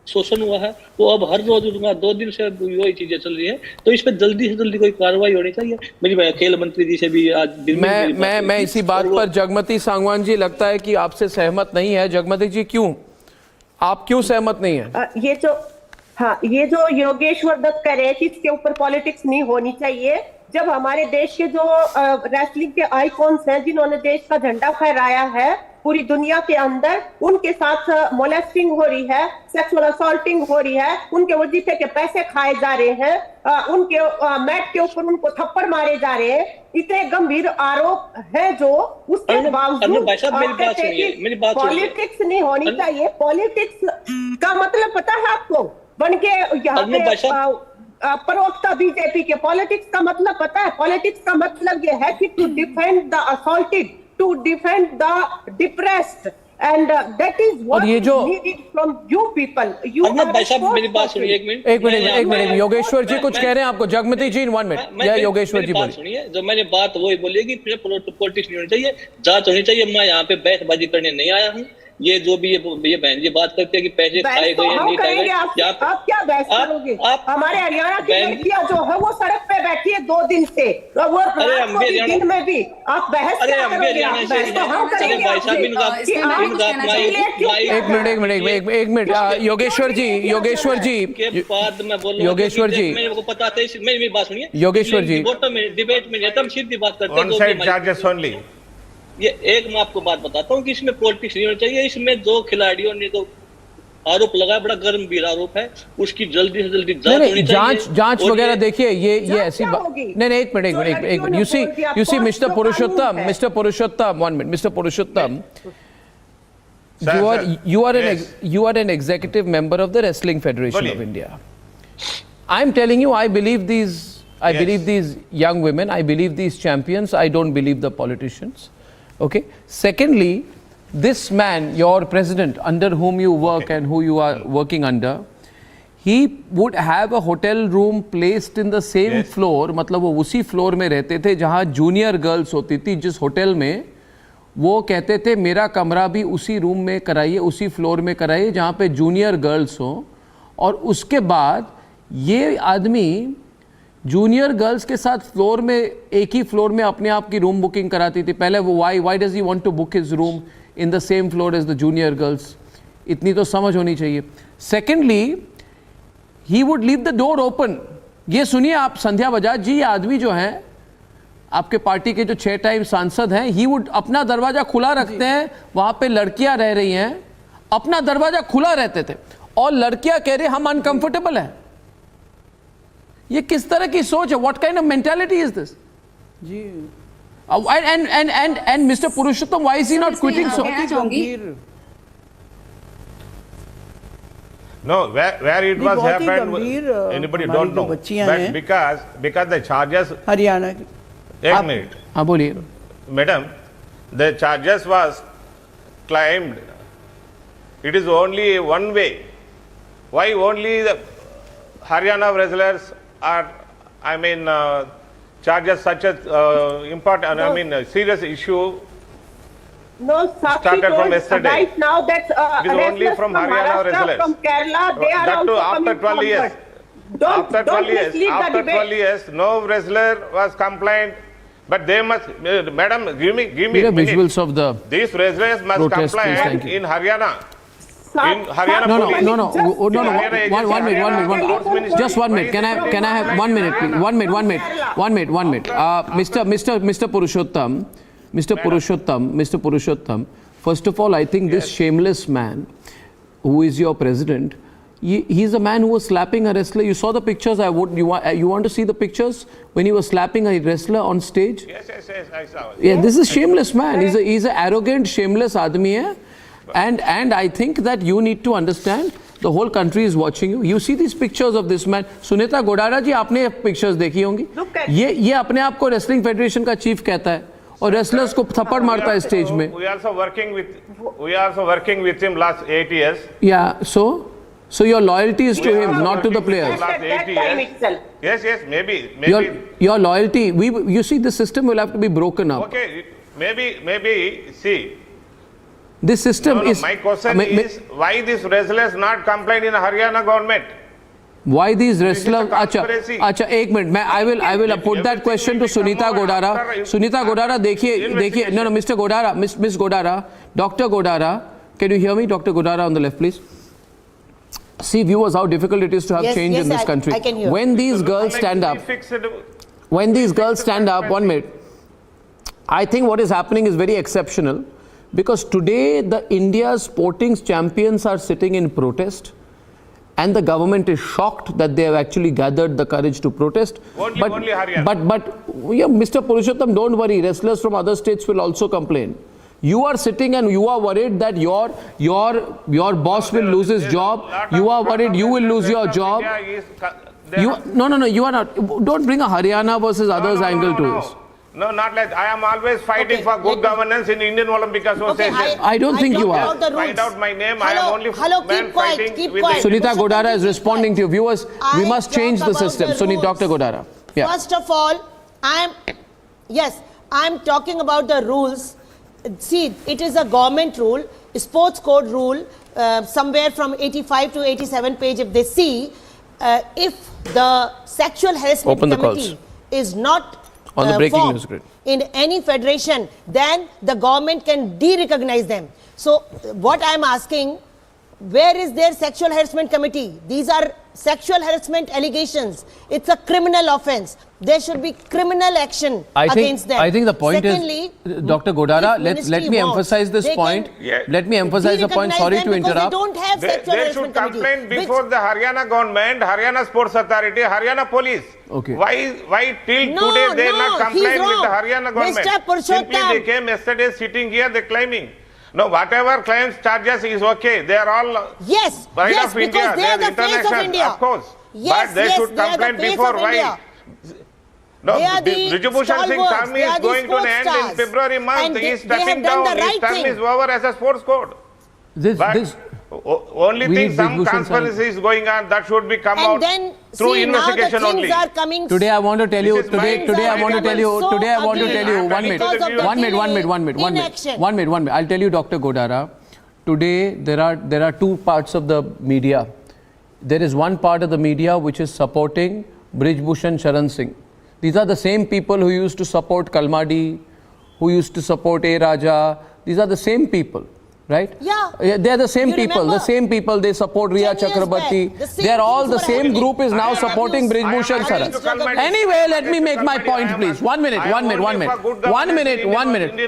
शोषण हुआ है, वो अब हर रोज 2 दिन से वही चीजें चल रही है। तो इस पर जल्दी से जल्दी कोई कार्रवाई होनी चाहिए। मेरी खेल मंत्री जी से भी आज मैं इसी बात पर जगमती सांगवान जी, लगता है कि आपसे सहमत नहीं है। जगमती जी क्यों, आप क्यों सहमत नहीं है? ये जो योगेश्वर दत्त कह रहे हैं कि इसके ऊपर पॉलिटिक्स नहीं होनी चाहिए, जब हमारे देश के जो रेसलिंग के आइकॉन्स हैं, जिन्होंने देश का झंडा फहराया है पूरी दुनिया के अंदर, उनके साथ मोलेस्टिंग हो रही है, सेक्सुअल असॉल्टिंग हो रही है, उनके वजीफे के पैसे खाए जा रहे हैं, उनके मैट के ऊपर उनको थप्पड़ मारे जा रहे हैं, इतने गंभीर आरोप है जो उसके बावजूद पॉलिटिक्स नहीं होनी चाहिए। पॉलिटिक्स का मतलब पता है आपको? बन के यहाँ पे प्रवक्ता बीजेपी के, पॉलिटिक्स का मतलब पता है? पॉलिटिक्स का मतलब ये है कि to defend the assaulted, to defend the depressed, and that is what is needed from you people. मेरी बात सुनिए एक मिनट। योगेश्वर जी कुछ कह रहे हैं आपको। जगमती जी 1 मिनट। या योगेश्वर जी बोलिए। सुनिए, जो मैंने बात वही बोली कि पॉलिटिक्स नहीं होनी चाहिए, जांच होनी चाहिए। मैं यहाँ पे बहसबाजी करने नहीं आया हूँ। ये जो भी ये बहन जी बात करते हैं कि पैसे खाए गए नहीं खाए गए, आप क्या बहस करोगे? हमारे हरियाणा की लड़कियां जो है वो सड़क पे बैठी है 2 दिन से, वो दिन में भी आप बहस क्या करोगे? एक मिनट योगेश्वर जी के बाद मैं बोल योगेश्वर जी, मेरे को पता था। मेरी बात सुनिए योगेश्वर जी, डिबेट में एकदम सीधी बात करते हैं। ये एक मैं आपको बात बताता हूँ कि इसमें पॉलिटिक्स नहीं होनी चाहिए। इसमें जो खिलाड़ियों ने जो आरोप लगाया, बड़ा गंभीर आरोप है, उसकी जल्दी से जल्दी जांच होनी चाहिए। जांच वगैरह देखिए, ये ऐसी बात नहीं। एक minute you see mister Purushottam 1 minute. Mister Purushottam, you are an executive member of the Wrestling Federation of India. I am telling you, I believe these young women, I believe these champions, I don't believe the politicians. Okay. Secondly, this man, your president, under whom you work and who you are working under, he would have a hotel room placed in the same floor, मतलब वो उसी floor में रहते थे जहाँ junior girls होती थी। जिस होटल में वो कहते थे मेरा कमरा भी उसी रूम में कराइए, उसी फ्लोर में कराइए जहाँ पे जूनियर गर्ल्स हो। और उसके बाद ये आदमी जूनियर गर्ल्स के साथ फ्लोर में, एक ही फ्लोर में अपने आप की रूम बुकिंग कराती थी। पहले वो why does he want to book his room in the same floor as the junior girls? इतनी तो समझ होनी चाहिए। Secondly, he would leave the door open. ये सुनिए आप संध्या बजाज जी, ये आदमी जो हैं आपके पार्टी के जो 6 टाइम सांसद हैं, ही वुड अपना दरवाजा खुला रखते हैं। वहां पे लड़कियां रह रही हैं, अपना दरवाजा खुला रहते थे और लड़कियां कह रही हम अनकंफर्टेबल हैं। ये किस तरह की सोच है? What kind of mentality is this जी? And mister Purushottam, why is he not quitting? So No, where it was happened, anybody don't know. But because the charges. Haryana. एक मिनट। हाँ बोलिए madam, the charges was claimed, it is only one way. Why only the Haryana wrestlers are, charges such as important, serious issue No, Sakshi started from told yesterday. right now that It is only wrestlers from Haryana Maharashtra, wrestlers. from Kerala, they are That also too after coming 12 years. forward. Don't mislead the After debate. 12 years, no wrestler was complained. But they must, madam, give me visuals of the these wrestlers must protest, complain please, thank you. in Haryana. In Haryana police. No. One minute. Just 1 minute. Can I have 1 minute, please? 1 minute. Mr. Purushottam. First of all, I think this shameless man, who is your president, he's a man who was slapping a wrestler. You saw the pictures. You want to see the pictures when he was slapping a wrestler on stage? Yes, I saw it. Yeah, this is shameless man. He's an arrogant, shameless आदमी है. And I think that you need to understand, the whole country is watching you. You see these pictures of this man. Sunita Godara जी, आपने pictures देखी होंगी. ये अपने आप को wrestling federation का chief कहता है और wrestlers को थप्पड़ मारता है stage में. We are also working with him last 8 years. Yeah, so your loyalty is to him, not to the players. Last 8 years. Yes, maybe. Your loyalty. You see, the system will have to be broken up. Okay, maybe. See. This system is. My question is why these wrestlers not complained in Haryana government? Why these wrestlers? Acha, 1 minute. I will put that question to Sunita Godara. Sunita Godara, देखिए. No, Mr. Godara, Miss Godara, Dr. Godara. Can you hear me, Dr. Godara, on the left, please? See, viewers, how difficult it is to have change in this country. I can hear. When these girls stand up, 1 minute. I think what is happening is very exceptional, because today the India's sporting champions are sitting in protest, and the government is shocked that they have actually gathered the courage to protest. Only Haryana. But yeah, Mr. Purushottam, don't worry. Wrestlers from other states will also complain. You are sitting and you are worried that your boss will lose his job. You are worried you will lose your job. No, you are not. Don't bring a Haryana versus others angle to this. No, not like I am always fighting for good governance in Indian Olympic Association. I don't think you are. Find out my name. I am only man fighting with Sunita Godara is responding to you. Viewers, we must change the system. Sunita, Dr. Godara. Yeah. First of all, I'm talking about the rules. See, it is a government rule, sports code rule, somewhere from 85 to 87 page. If they see, if the sexual harassment committee is not on the breaking formed news grid in any federation, then the government can de-recognize them. So what I'm asking, where is their sexual harassment committee? These are sexual harassment allegations. It's a criminal offense. There should be criminal action against them. I think the point Secondly, is, Dr. Godara, let me emphasize this point. Let me emphasize the point. Sorry to interrupt. They don't have sexual They should harassment complain committee, before the Haryana government, Haryana Sports Authority, Haryana Police. Okay. Why till today they not complain with the Haryana government? Mr. Purushottam. Simply they came yesterday sitting here, they claiming. No, whatever claims, charges is okay. They are all yes, pride yes, of India. because they are the face of international, India. of course. Yes, but they yes, should they are the complain face before of why. India. No, They are the Rijubhushan Singh stalwarts. term They are is the going to an end in sports February stars. month. And He is they have stepping done down. the His right term thing. is over as a sports code. Only we thing, need some Rijubhushan transparency is going on. That should be come out And then, through see, now the investigation things only. are coming. Today I want to tell you, This is my- today I want to tell you, So today I want to again, tell you, 1 minute, because of the 1 minute, 1 minute, delay, 1 minute, 1 minute, inaction. 1 minute. I'll tell you, Dr. Godara, today there are two parts of the media. There is one part of the media which is supporting Brijbhushan Sharan Singh. These are the same people who used to support Kalmadi, who used to support A. Raja. These are the same people, right? Yeah. They are the same You people. remember? The same people. They support Riya 10 years Chakrabarti. back, the same They are all the things were same happening. group is now supporting Brijbhushan Sharan. Anyway, let me make my point, please. 1 minute.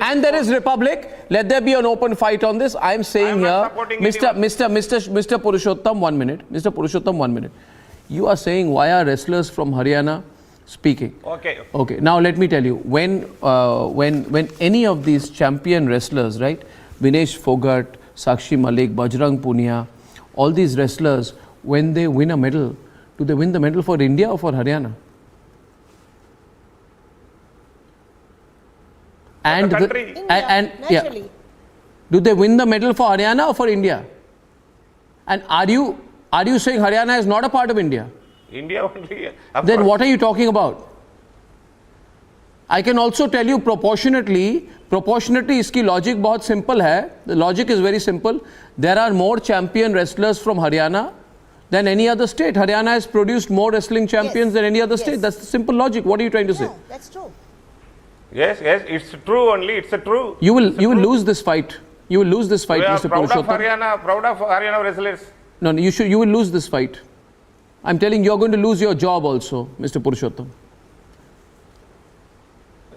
And there is Republic. Let there be an open fight on this. I am saying here, Mr. Purushottam, 1 minute. Mr. Purushottam, 1 minute. You are saying why are wrestlers from Haryana speaking? Okay. Now let me tell you, when any of these champion wrestlers, right, Vinesh Fogart, Sakshi Malik, Bajrang Punia, all these wrestlers, when they win a medal, do they win the medal for India or for Haryana? And the country. Naturally. Do they win the medal for Haryana or for India? And are you saying Haryana is not a part of India? India only. Then what are you talking about? I can also tell you proportionately इसकी logic बहुत simple है. The logic is very simple. There are more champion wrestlers from Haryana than any other state. Haryana has produced more wrestling champions than any other state. That's the simple logic. What are you trying to say? That's true. Yes, it's true only. It's a true. You will lose this fight. You will lose this fight, We are Mr. proud of Purushottam. proud of Haryana wrestlers. No, you will lose this fight. I'm telling you, you're going to lose your job also, Mr. Purushottam.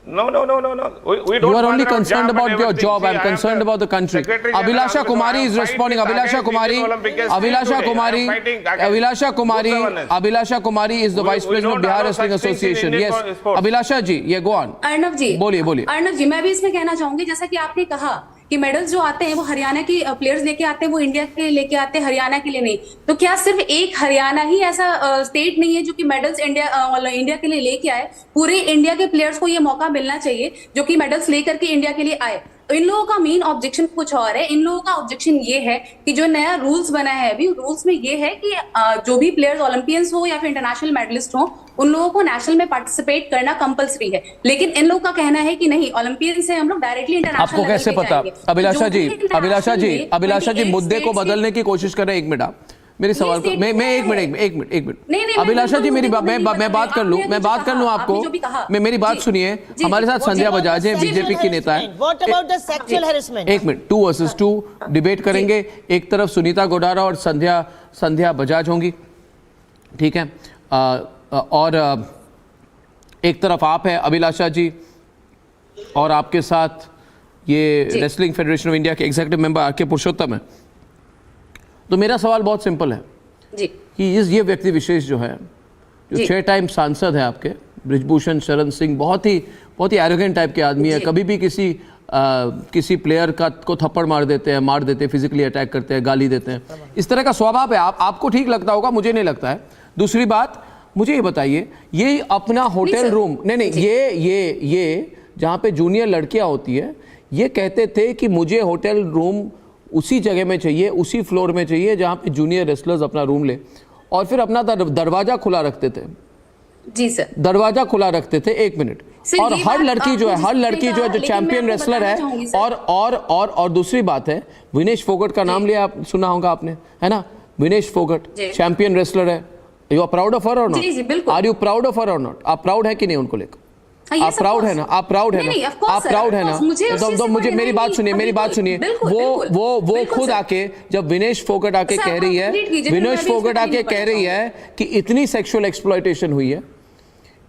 No. We don't. You are only concerned about your job. I'm concerned about the country. Abhilasha Kumari is responding. Abhilasha Kumari is the Vice President of Bihar Wrestling Association. Yes, Abhilasha ji, yeah, go on. Arnav जी, बोलिए. अर्णव जी, मैं भी इसमें कहना चाहूंगी, जैसा कि आपने कहा कि मेडल्स जो आते हैं वो हरियाणा के प्लेयर्स लेके आते हैं, वो इंडिया के लेके आते हैं, हरियाणा के लिए नहीं. तो क्या सिर्फ एक हरियाणा ही ऐसा स्टेट नहीं है जो कि मेडल्स इंडिया के लिए लेके आए? पूरे इंडिया के प्लेयर्स को ये मौका मिलना चाहिए जो कि मेडल्स लेकर के इंडिया के लिए आए. इन लोगों का मेन ऑब्जेक्शन कुछ और है. इन लोगों का ऑब्जेक्शन ये है कि जो नया रूल्स बना है अभी, रूल्स में ये है कि जो भी प्लेयर्स ओलंपियंस हो या फिर इंटरनेशनल मेडलिस्ट हो, उन लोगों को नेशनल में पार्टिसिपेट करना कंपलसरी है. लेकिन इन लोगों का कहना है कि नहीं, ओलंपियंस से हम लोग डायरेक्टली इंटरनेशनल. आपको कैसे पता? अभिलाषा जी मुद्दे को बदलने की कोशिश कर रहे हैं. 1 मिनट आप मेरे सवाल को मैं 1 मिनट अभिलाषा जी मैं बात कर लूं आपको. मेरी बात सुनिए. हमारे साथ संध्या बजाज है, बीजेपी की नेता है. What about the sexual harassment? 1 minute 2 versus 2 debate करेंगे. एक तरफ सुनीता गोडारा और संध्या बजाज होंगी, ठीक है, और एक तरफ आप है अभिलाषा जी, और आपके साथ ये रेसलिंग फेडरेशन ऑफ इंडिया के एग्जीक्यूटिव मेंबर आर के पुरुषोत्तम है. तो मेरा सवाल बहुत सिंपल है जी कि ये व्यक्ति विशेष जो है, जो 6 टाइम सांसद है आपके, बृजभूषण शरण सिंह, बहुत ही एरोगेंट टाइप के आदमी है. कभी भी किसी प्लेयर को थप्पड़ मार देते हैं, फिजिकली अटैक करते हैं, गाली देते हैं. इस तरह का स्वभाव है. आपको ठीक लगता होगा, मुझे नहीं लगता है. दूसरी बात, मुझे ये बताइए, ये अपना होटल रूम नहीं ये जहाँ पे जूनियर लड़कियाँ होती है, ये कहते थे कि मुझे होटल रूम उसी जगह में चाहिए, उसी फ्लोर में चाहिए जहाँ पे जूनियर रेसलर्स अपना रूम ले, और फिर अपना दरवाजा खुला रखते थे. जी सर, दरवाजा खुला रखते थे. 1 मिनट. और हर लड़की जो है जो चैंपियन रेसलर है, और दूसरी बात है, विनेश फोगट का नाम लिया, आप सुना होगा आपने, है ना? विनेश फोगट चैंपियन रेसलर है. You are proud of her or not? Are you proud of her or not? आप प्राउड है कि नहीं उनको लेकर? आप प्राउड है ना? आप प्राउड है ना? तो मुझे मेरी बात सुनिए. वो खुद आके, जब विनेश फोगट आके कह रही है कि इतनी सेक्सुअल एक्सप्लॉयटेशन हुई है,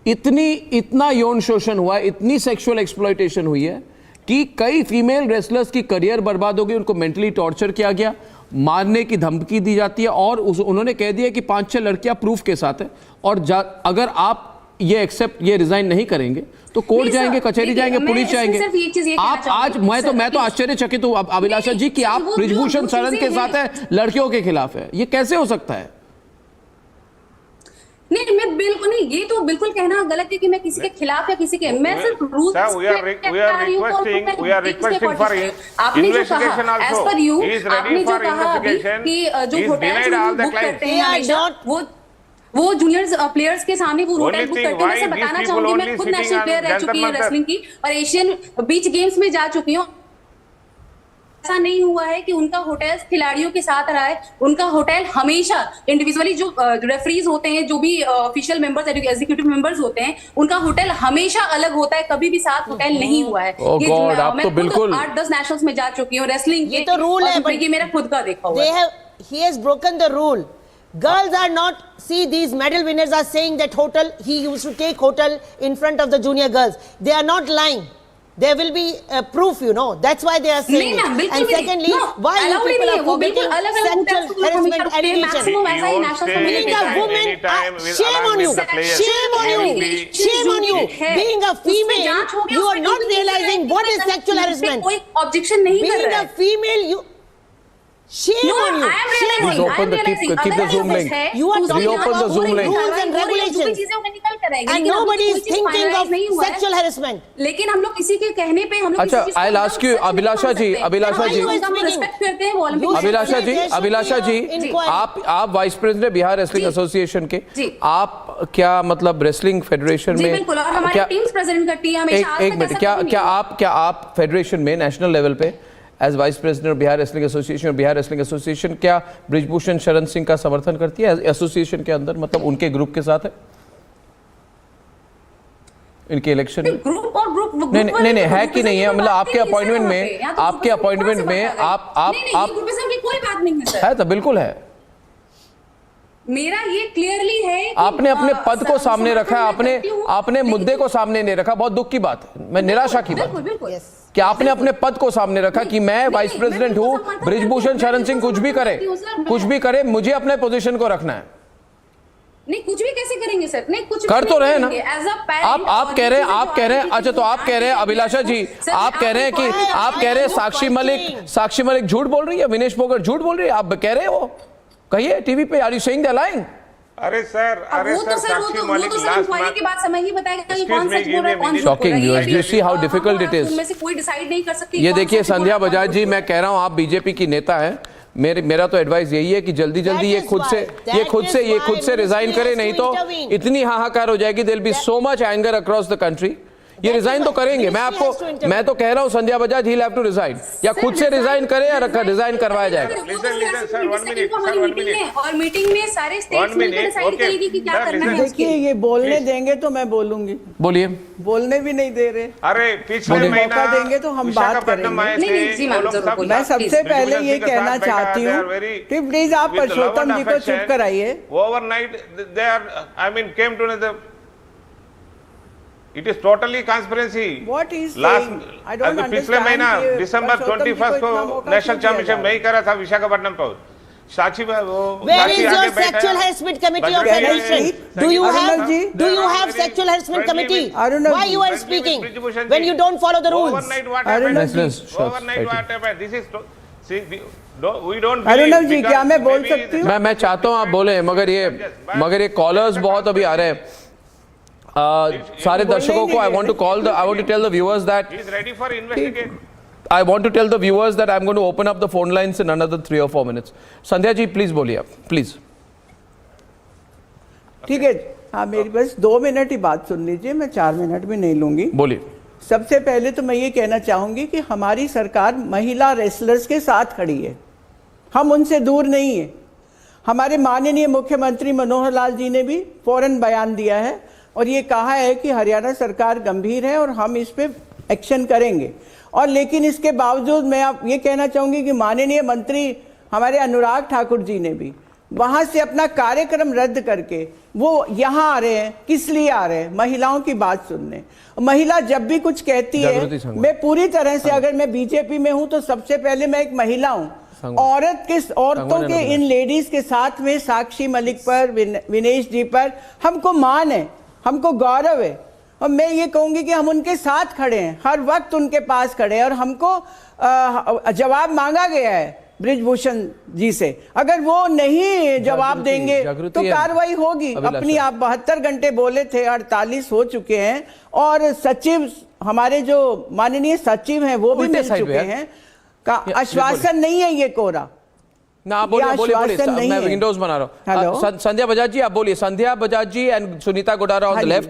इतना यौन शोषण हुआ, इतनी सेक्सुअल एक्सप्लॉयटेशन हुई है कि कई फीमेल रेसलर्स की करियर बर्बाद हो गई, उनको मेंटली टॉर्चर किया गया, मारने की धमकी दी जाती है, और उन्होंने कह दिया कि 5-6 लड़कियां प्रूफ के साथ है, और अगर आप ये रिजाइन नहीं करेंगे तो कोर्ट जाएंगे, कचहरी जाएंगे, पुलिस जाएंगे. आप आज मैं तो आश्चर्यचकित हूं अभिलाषा जी कि आप बृजभूषण शरण के साथ है, लड़कियों के खिलाफ है. ये कैसे हो सकता है? नहीं, मैं बिल्कुल नहीं, ये तो बिल्कुल कहना गलत है कि मैं किसी के खिलाफ या किसी के, मैं सिर्फ rules we are requesting for investigation also. He is ready for investigation. जो होटल बुक करते हैं हमेशा, वो जूनियर्स प्लेयर्स के सामने वो होटल बुक करते हैं. मैं बताना चाहूंगी, मैं खुद नेशनल प्लेयर रह चुकी हूँ रेसलिंग की, और एशियन बीच गेम्स में जा चुकी हूँ. ऐसा नहीं हुआ है कि उनका होटल खिलाड़ियों के साथ रहा है. उनका होटल हमेशा इंडिविजुअली, जो रेफरीज होते हैं, जो भी ऑफिशियल मेंबर्स, एग्जीक्यूटिव मेंबर्स होते हैं, उनका होटल हमेशा अलग होता है, कभी भी साथ होटल नहीं हुआ है. मैं खुद 8-10 नेशनल्स में जा चुकी हूँ रेसलिंग. ये तो रूल है, ये मेरा खुद का देखा हुआ है. He has broken the rule. Girls are not, see, these medal winners are saying that hotel, he used to take hotel in front of the junior girls. They are not lying. There will be proof, you know. That's why they are saying it. And secondly, why you people are forgetting sexual harassment allegations? Being a woman, shame on you. Shame on you. Shame on you. Being a female, you are not realizing what is sexual harassment. कोई objection नहीं कर रहा है. Being a female, you... Shame on you. open the keep the Zoom link. You are talking Reopen the about Zoom link. rules and regulations, and nobody is thinking of sexual harassment. लेकिन हम लोग किसी के कहने पे हम लोग अच्छा, I'll ask you, अभिलाषा जी, अभिलाषा जी, आप vice president Bihar wrestling association के, आप क्या मतलब रेसलिंग फेडरेशन में बिल्कुल, और हमारी टीम्स प्रेसिडेंट करती है हमेशा। एक मिनट, क्या आप फेडरेशन में नेशनल लेवल पे as vice president of Bihar wrestling association क्या ब्रिजभूषण शरण सिंह का समर्थन करती है एसोसिएशन के अंदर, मतलब उनके ग्रुप के साथ है इनके इलेक्शन में? नहीं है कि नहीं है, मतलब आपके अपॉइंटमेंट में आप कोई बात नहीं है तो बिल्कुल है। मेरा ये क्लियरली है, आपने अपने पद को सामने रखा है, आपने मुद्दे को सामने नहीं रखा। बहुत दुख की बात है, मैं निराशा की बात कि आपने अपने पद को सामने रखा कि मैं वाइस प्रेसिडेंट हूं, ब्रिजभूषण शरण सिंह कुछ भी करे, मुझे अपने पोजीशन को रखना है। नहीं, कुछ भी कैसे करेंगे सर? नहीं, कुछ कर तो रहे ना आप कह रहे हैं अच्छा, तो आप कह रहे हैं अभिलाषा जी, आप कह रहे हैं साक्षी मलिक झूठ बोल रही है, विनेश फोगाट झूठ बोल रही है, आप कह रहे हो? कहिए टीवी पे, are you saying they are lying? अरे सर, साक्षी मलिक इंक्वायरी के बाद समय ही बताएगा कि कौन सच बोल रहा है, कौन shocking viewers, you see how difficult it is. उनमें से कोई डिसाइड नहीं कर सकती। ये देखिए संध्या बजाज जी, मैं कह रहा हूं आप बीजेपी की नेता हैं, मेरा तो एडवाइस यही है कि जल्दी ये खुद से रिजाइन करे, नहीं तो इतनी हाहाकार हो जाएगी, there will be so much anger across the country. ये रिजाइन तो करेंगे, मैं तो कह रहा हूं Sandhya Bajaj, he have to resign, या खुद से रिजाइन करे या रिजाइन करवाया जाएगा। और मीटिंग में सारे स्टेट्स मिलकर डिसाइड करेंगी कि क्या करना है। देखिए, ये बोलने देंगे तो मैं बोलूंगी, बोलिए। बोलने भी नहीं दे रहे। अरे पिछले महीना देंगे तो हम बात करेंगे। मैं सबसे पहले ये कहना चाहती हूँ कि प्लीज आप परसोत्तम जी को चुप कराइए। Overnight they are, I mean, came to know the It is totally conspiracy. What is saying? I don't understand. पिछले महीना दिसंबर 21 को नेशनल चैंपियनशिप में ही करा था विशाखापट्टनम पर। साक्षी Where is your sexual harassment committee of federation? Do you have sexual harassment committee? Why you are speaking when you don't follow the rules? Overnight what happened? This is we don't. Arunav जी, क्या मैं बोल सकती हूँ? मैं चाहता हूँ आप बोले, मगर ये कॉलर्स बहुत अभी आ रहे हैं। सारे दर्शकों को I want to tell the viewers that he is ready for investigate. I want to tell the viewers that I'm going to open up the phone lines in another 3 or 4 minutes. Sandhya ji please बोलिए आप, please. ठीक है, हाँ, मेरी बस 2 minute ही बात सुन लीजिए, मैं 4 मिनट भी नहीं लूंगी। बोलिए। सबसे पहले तो मैं ये कहना चाहूंगी कि हमारी सरकार महिला रेसलर्स के साथ खड़ी है, हम उनसे दूर नहीं है। हमारे माननीय मुख्यमंत्री मनोहर लाल जी ने भी फौरन बयान दिया है और ये कहा है कि हरियाणा सरकार गंभीर है और हम इस पे एक्शन करेंगे। और लेकिन इसके बावजूद मैं आप ये कहना चाहूँगी कि माननीय मंत्री हमारे अनुराग ठाकुर जी ने भी वहाँ से अपना कार्यक्रम रद्द करके वो यहाँ आ रहे हैं। किस लिए आ रहे हैं? महिलाओं की बात सुनने। महिला जब भी कुछ कहती है, मैं पूरी तरह से, अगर मैं बीजेपी में हूँ तो सबसे पहले मैं एक महिला हूँ, औरतों के इन लेडीज के साथ में साक्षी मलिक पर, विनेश जी पर हमको मान है, हमको गौरव है। और मैं ये कहूंगी कि हम उनके साथ खड़े हैं, हर वक्त उनके पास खड़े हैं और हमको जवाब मांगा गया है ब्रिजभूषण जी से। अगर वो नहीं जवाब देंगे तो कार्रवाई होगी। अपनी आप 72 घंटे बोले थे, 48 हो चुके हैं और सचिव, हमारे जो माननीय सचिव हैं वो भी मिल चुके हैं, का आश्वासन नहीं है ये कोरा ना। बोलिए, मैं विंडोज बना रहा हूँ। संध्या बजाज जी आप बोलिए। Sandhya Bajaj ji and Sunita Godara on the left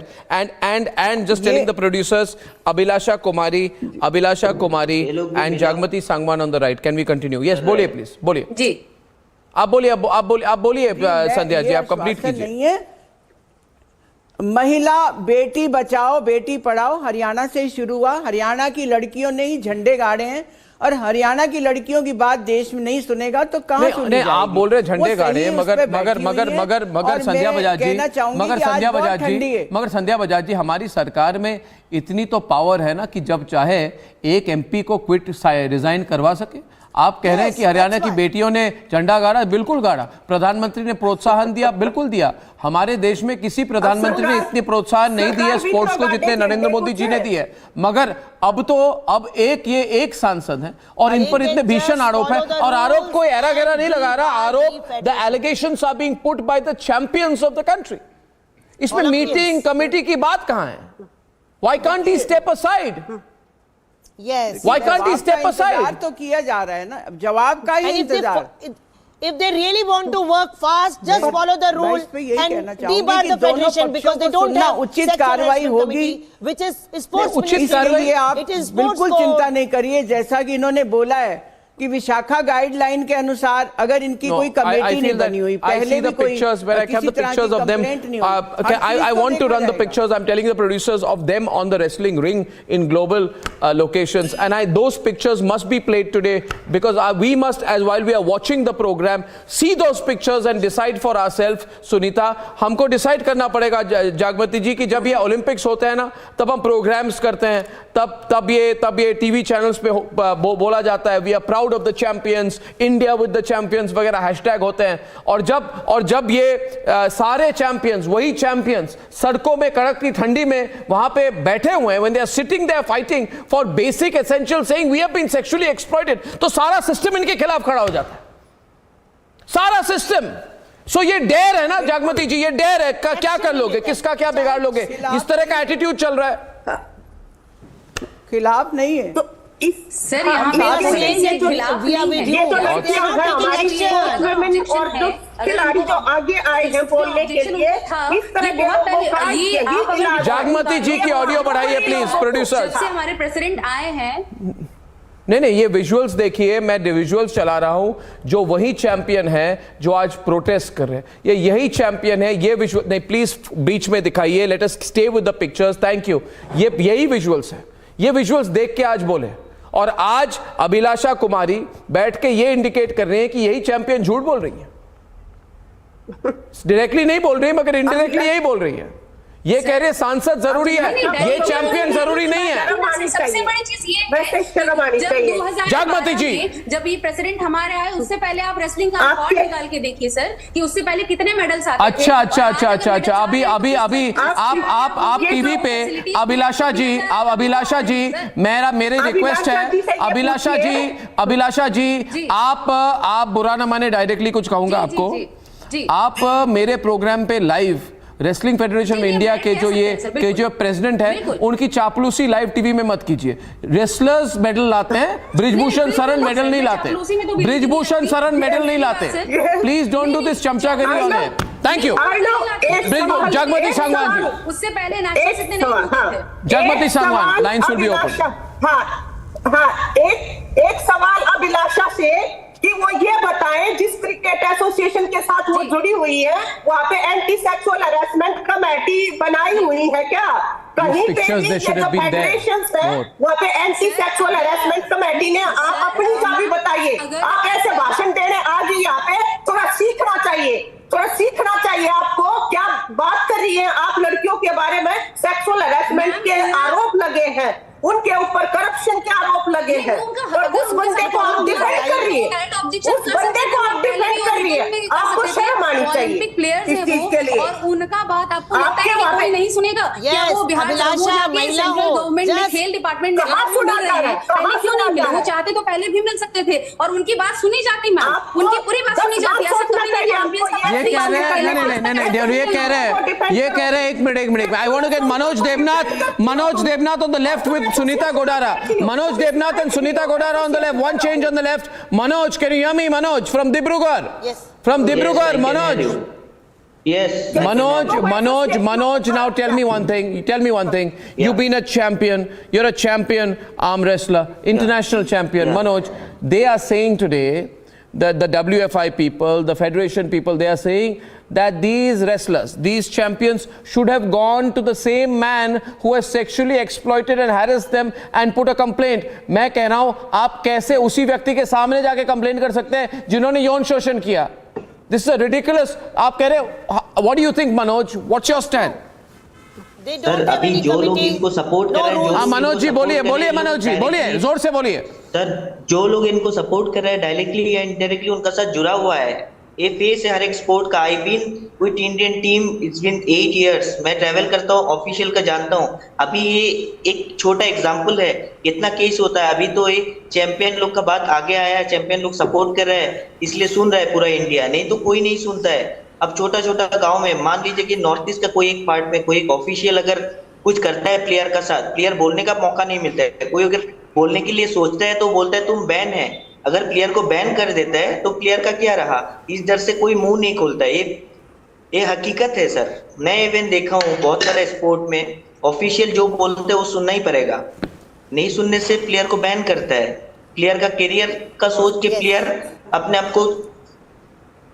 and just telling the producers Abhilasha Kumari and Jagmati Sangwan on the right. Can we continue? Yes, बोलिए प्लीज, बोलिए जी। आप बोलिए संध्या जी, आप कंप्लीट कीजिए। महिला बेटी बचाओ बेटी पढ़ाओ हरियाणा से शुरू हुआ। हरियाणा की लड़कियों ने ही झंडे गाड़े हैं और हरियाणा की लड़कियों की बात देश में नहीं सुनेगा तो कहां सुनेगा? नहीं, आप बोल रहे झंडे गाड़े, मगर संध्या बजाज जी हमारी सरकार में इतनी तो पावर है ना कि जब चाहे एक एमपी को क्विट रिजाइन करवा सके। आप कह रहे हैं कि हरियाणा की बेटियों ने झंडा गाड़ा, बिल्कुल गाड़ा। प्रधानमंत्री ने प्रोत्साहन दिया, बिल्कुल दिया। हमारे देश में किसी प्रधानमंत्री ने इतने प्रोत्साहन नहीं दिए स्पोर्ट्स को जितने नरेंद्र मोदी जी ने दिए। मगर अब ये एक सांसद हैं और इन पर इतने भीषण आरोप हैं, और आरोप कोई ऐरा गैरा नहीं लगा रहा। आरोप, the allegations are being put by the champions of the country. इसमें मीटिंग कमेटी की बात कहां है? Why can't he step aside? Yes. Why can't he step aside? तो किया जा रहा है ना, जवाब का ही इंतजार। If they really want to work fast, just follow the rule and debar the federation because they don't have उचित कार्रवाई होगी, which is sports उचित कार्रवाई। आप बिल्कुल चिंता नहीं करिए, जैसा कि इन्होंने बोला है कि विशाखा गाइडलाइन के अनुसार अगर इनकी कोई कमेटी नहीं बनी हुई, पहले भी कोई किसी तरह की कंप्लेंट नहीं हुई। I want to run the pictures. I'm telling the producers of them on the wrestling ring in global locations, and those pictures must be played today because we must, as while we are watching the program, see those pictures and decide for ourselves. Sunita, हमको decide करना पड़ेगा जागमती जी कि जब ये Olympics होते हैं ना, तब हम प्रोग्राम्स करते हैं, तब ये टीवी चैनल्स पे बोला जाता है we are proud of the champions, India with the champions वगैरह हैशटैग होते हैं। और जब ये सारे चैंपियंस, वही चैंपियंस सड़कों में कड़कती ठंडी में वहां पे बैठे हुए हैं, when they are sitting there fighting for basic essential, saying we have been sexually exploited, तो सारा सिस्टम इनके खिलाफ खड़ा हो जाता है, सारा सिस्टम। सो ये डेयर है ना जागमती जी, ये डेयर है, क्या कर लोगे, किसका क्या बिगाड़ लोगे? इस तरह का एटीट्यूड चल रहा है। खिलाफ नहीं है सर, यहाँ पे और जो खिलाड़ी जो आगे आए हैं बोलने के लिए, इस तरह जागमती जी की ऑडियो बढ़ाइए प्लीज प्रोड्यूसर। हमारे प्रेसिडेंट आए हैं, नहीं, ये विजुअल्स देखिए, मैं विजुअल्स चला रहा हूं, जो वही चैंपियन है जो आज प्रोटेस्ट कर रहे हैं, यही चैंपियन है। ये विजुअल नहीं, प्लीज बीच में दिखाइए, let us stay with the pictures, thank you. ये यही विजुअल्स है, ये विजुअल्स देख के आज बोले। और आज अभिलाषा कुमारी बैठ के ये इंडिकेट कर रहे हैं कि यही चैंपियन झूठ बोल रही है। डायरेक्टली नहीं बोल रही मगर इनडायरेक्टली यही बोल रही है। ये कह रहे सांसद जरूरी है, ये चैंपियन जरूरी नहीं है। सबसे बड़ी चीज ये, जागमती जी, जब ये प्रेसिडेंट हमारे आए उससे पहले आप रेसलिंग का रिकॉर्ड निकाल के देखिए सर, कि उससे पहले कितने मेडल्स आते थे। अच्छा, अभी आप टीवी पे अभिलाषा जी मेरी रिक्वेस्ट है, अभिलाषा जी आप बुरा ना माने, डायरेक्टली कुछ कहूंगा आपको। आप मेरे प्रोग्राम पे लाइव रेसलिंग फेडरेशन में इंडिया के जो प्रेसिडेंट है उनकी चापलूसी लाइव टीवी में मत कीजिए। रेसलर्स मेडल लाते हैं, ब्रिजभूषण शरण मेडल नहीं लाते, ब्रिजभूषण शरण मेडल नहीं लाते। प्लीज डोंट डू दिस चमचागिरी on air. Thank you. Jagmati Sangwan ji, उससे पहले Jagmati Sangwan, lines will be open. एक सवाल अभिलाषा से कि वो ये बताएं, जिस क्रिकेट एसोसिएशन के साथ वो जुड़ी हुई है, वहाँ पे एंटी सेक्सुअल हैरेसमेंट कमेटी बनाई हुई है क्या? कहीं पे भी जो फेडरेशन है वहाँ पे एंटी सेक्सुअल हैरेसमेंट कमेटी ने, आप अपनी चाबी बताइए। आप ऐसे भाषण दे रहे हैं, आज यहाँ पे थोड़ा सीखना चाहिए आपको। क्या बात कर रही है आप? लड़कियों के बारे में सेक्सुअल हैरेसमेंट के आरोप लगे हैं, उनके ऊपर करप्शन के आरोप लगे हैं, और उस बंदे को आप डिफेंड कर रही है, आपको शर्म आनी चाहिए इस चीज के लिए। और उनका बात आपको लगता है कि कोई नहीं सुनेगा? क्या वो बिहार गवर्नमेंट में खेल डिपार्टमेंट में पहले क्यों नहीं मिले? वो चाहते तो पहले भी मिल सकते थे और उनकी बात सुनी जाती। मैम, उनकी पूरी बात सुनी जाती है। ये कह रहे हैं एक minute, I want to get Manoj Devnath on the left with Sunita Godara. Manoj Devnath and Sunita Godara on the left. One change on the left. Manoj, can you hear me? Manoj from Dibrugarh. Yes. From Dibrugarh, yes, Manoj. Yes. Manoj. Now tell me one thing. Yeah. You've been a champion. You're a champion arm wrestler, international champion. Yeah. Manoj, they are saying today that the WFI people, the federation people, they are saying that these wrestlers, these champions should have gone to the same man who has sexually exploited and harassed them and put a complaint. मैं कह रहा हूं, आप कैसे उसी व्यक्ति के सामने जाके कंप्लेंट कर सकते हैं जिन्होंने यौन शोषण किया? This is a ridiculous. आप कह रहे, what do you think, Manoj? What's your stand? Sir, अभी जो लोग इनको सपोर्ट कर रहे हैं, मनोज जी बोलिए, मनोज जी बोलिए, जोर से बोलिए। सर जो लोग इनको सपोर्ट कर रहे हैं डायरेक्टली या इनडायरेक्टली उनका साथ जुड़ा हुआ है। ये फेस है हर एक स्पोर्ट का। I been with Indian team it's been 8 years। मैं ट्रैवल करता हूँ, ऑफिशियल का जानता हूँ। अभी ये एक छोटा एग्जांपल है, कितना केस होता है। अभी तो ये चैंपियन लोग का बात आगे आया है, चैंपियन लोग सपोर्ट कर रहे हैं, इसलिए सुन रहा है पूरा इंडिया, नहीं तो कोई नहीं सुनता है। अब छोटा छोटा गाँव में मान लीजिए कि नॉर्थ ईस्ट का कोई एक पार्ट में कोई एक ऑफिशियल अगर कुछ करता है प्लेयर का साथ, प्लेयर बोलने का मौका नहीं मिलता है। कोई अगर बोलने के लिए सोचता है तो बोलता है तुम बैन है। अगर प्लेयर को बैन कर देता है तो प्लेयर का क्या रहा, इस डर से कोई मुंह नहीं खोलता है। ये हकीकत है सर। मैं इवेंट देखा हूँ बहुत सारे स्पोर्ट में, ऑफिशियल जो बोलते हैं वो सुनना ही पड़ेगा। नहीं सुनने से प्लेयर को बैन करता है। प्लेयर का करियर का सोच के प्लेयर अपने आप को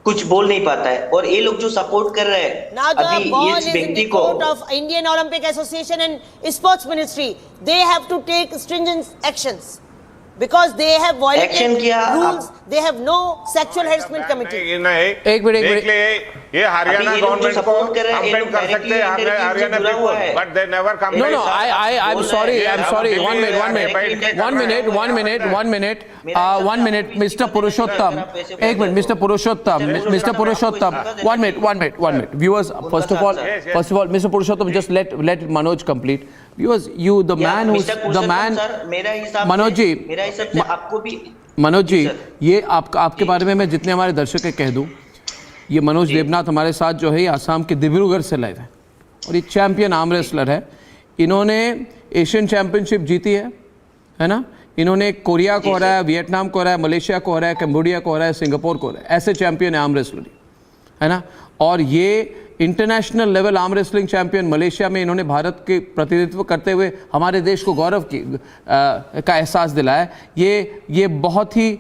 कुछ बोल नहीं पाता है। और ये लोग जो सपोर्ट कर रहे हैं अभी इस व्यक्ति को of Indian Olympic association and sports ministry, they have to take stringent actions because they have violated rules. They have no sexual harassment committee. एक मिनट ये हरियाणा गवर्नमेंट को कंप्लेंट कर सकते हैं Haryana people, but they never come. No, I'm sorry. One minute, Mr. Purushottam. एक minute, Mr. Purushottam. One minute. Viewers, first of all, Mr. Purushottam, just let Manoj complete. Viewers, the man. Manoj ji, ये आपके बारे में मैं जितने हमारे दर्शक कह दूं, ये मनोज देवनाथ हमारे साथ जो है ये आसाम के डिब्रूगढ़ से लाइव है और ये चैंपियन आर्म रेसलर है। इन्होंने एशियन चैंपियनशिप जीती है ना। इन्होंने कोरिया को हराया, वियतनाम को हराया, मलेशिया को हराया, कंबोडिया को हराया, सिंगापुर को हराया। ऐसे चैंपियन है आर्म रेसलर, है ना। और ये international level arm wrestling champion Malaysia में इन्होंने भारत के प्रतिनिधित्व करते हुए हमारे देश को गौरव का एहसास दिलाया। ये बहुत ही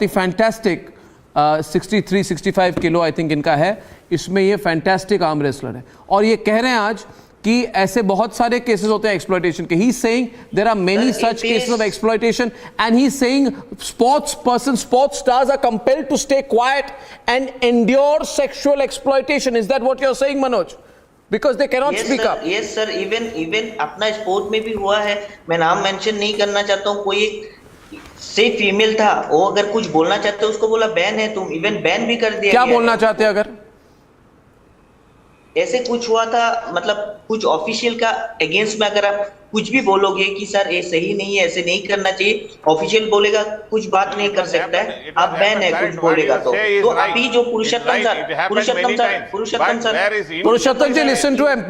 फैंटास्टिक 63-65 किलो आई थिंक इनका है। इसमें ये फैंटास्टिक आर्म रेसलर है और ये कह रहे हैं आज कि ऐसे बहुत सारे केसेस होते हैं एक्सप्लॉयटेशन के। He is saying there are many such cases of exploitation and he is saying sports stars are compelled to stay quiet and endure sexual exploitation. Is that what you are saying Manoj? Because they cannot speak up. Yes sir, even अपना sport में भी हुआ है। मैं नाम mention नहीं करना चाहता हूँ। कोई एक से फीमेल था, वो अगर कुछ बोलना चाहते हैं उसको बोला बैन है तुम, इवन बैन भी कर दिया। क्या बोलना चाहते हैं? अगर ऐसे कुछ हुआ था, मतलब कुछ ऑफिशियल का अगेंस्ट में अगर आप कुछ भी बोलोगे कि सर ये सही नहीं है, ऐसे नहीं करना चाहिए, ऑफिशियल बोलेगा कुछ बात नहीं कर सकता है, आप बैन है कुछ बोलेगा तो अभी जो Purushottam ji listen to him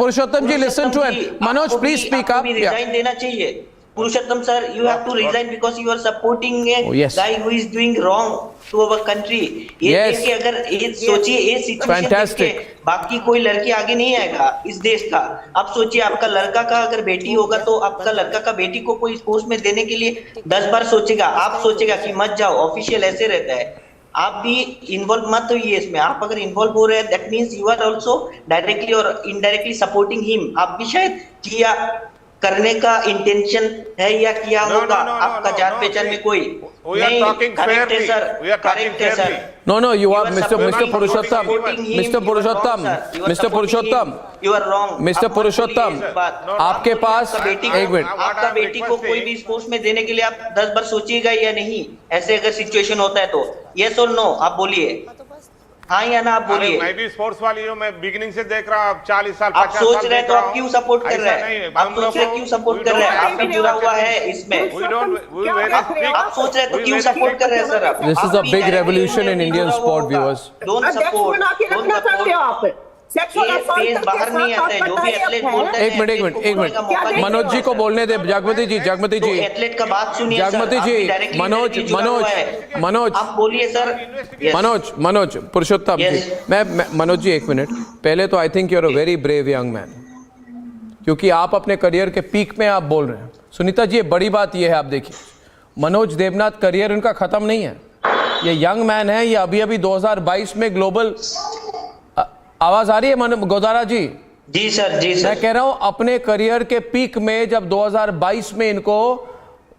Manoj please speak up. Resign देना चाहिए Purushottam sir. You have to resign because you are supporting a guy who is doing wrong to our country. ये देख के अगर ये सोचिए, ये सिचुएशन देख के बाकी कोई लड़की आगे नहीं आएगा इस देश का। आप सोचिए, आपका लड़का का अगर बेटी होगा तो आपका लड़का का बेटी को कोई स्पोर्ट्स में देने के लिए 10 बार सोचेगा। आप सोचेगा कि मत जाओ, ऑफिशियल ऐसे रहता है। आप भी इन्वॉल्व मत होइए इसमें। आप अगर इन्वॉल्व हो रहे हैं that means you are also directly और इनडायरेक्टली सपोर्टिंग हिम। आप भी शायद किया करने का इंटेंशन है या किया होगा, आपका जान पहचान में कोई नहीं। करेक्ट है सर, करेक्ट है sir. No, you are Mr. Purushottam. You are wrong. Mr. Purushottam, आपके पास एक मिनट। आपका बेटी को कोई भी स्पोर्ट्स में देने के लिए आप 10 बार सोचिएगा या नहीं? ऐसे अगर सिचुएशन होता है तो यस और नो आप बोलिए, हाँ या ना आप बोलिए। मैं भी स्पोर्ट्स वाली हूँ, मैं बिगिनिंग से देख रहा हूँ। 40 साल आप सोच रहे हैं तो आप क्यों सपोर्ट कर रहे हैं? आप सोच रहे हैं क्यों सपोर्ट कर रहे हैं? आप भी जुड़ा हुआ है इसमें। आप सोच रहे हैं तो क्यों सपोर्ट कर रहे हैं sir? This is a big revolution in Indian sport, viewers. Don't support. बाहर नहीं आता है, जो भी एथलीट बोलते हैं। एक मिनट मनोज जी को बोलने दे। जागृति जी एथलीट का बात सुनिए। जागृति जी, मनोज आप बोलिए सर। मनोज पुरुषोत्तम जी, मैं मनोज जी एक मिनट। पहले तो I think you are a very brave young man, क्योंकि आप अपने करियर के पीक में आप बोल रहे हैं। सुनीता जी, ये बड़ी बात ये है, आप देखिए मनोज देवनाथ करियर उनका खत्म नहीं है। ये यंग मैन है, ये अभी 2022 में ग्लोबल। आवाज आ रही है गोदारा जी? जी सर। मैं कह रहा हूं अपने करियर के पीक में जब 2022 में इनको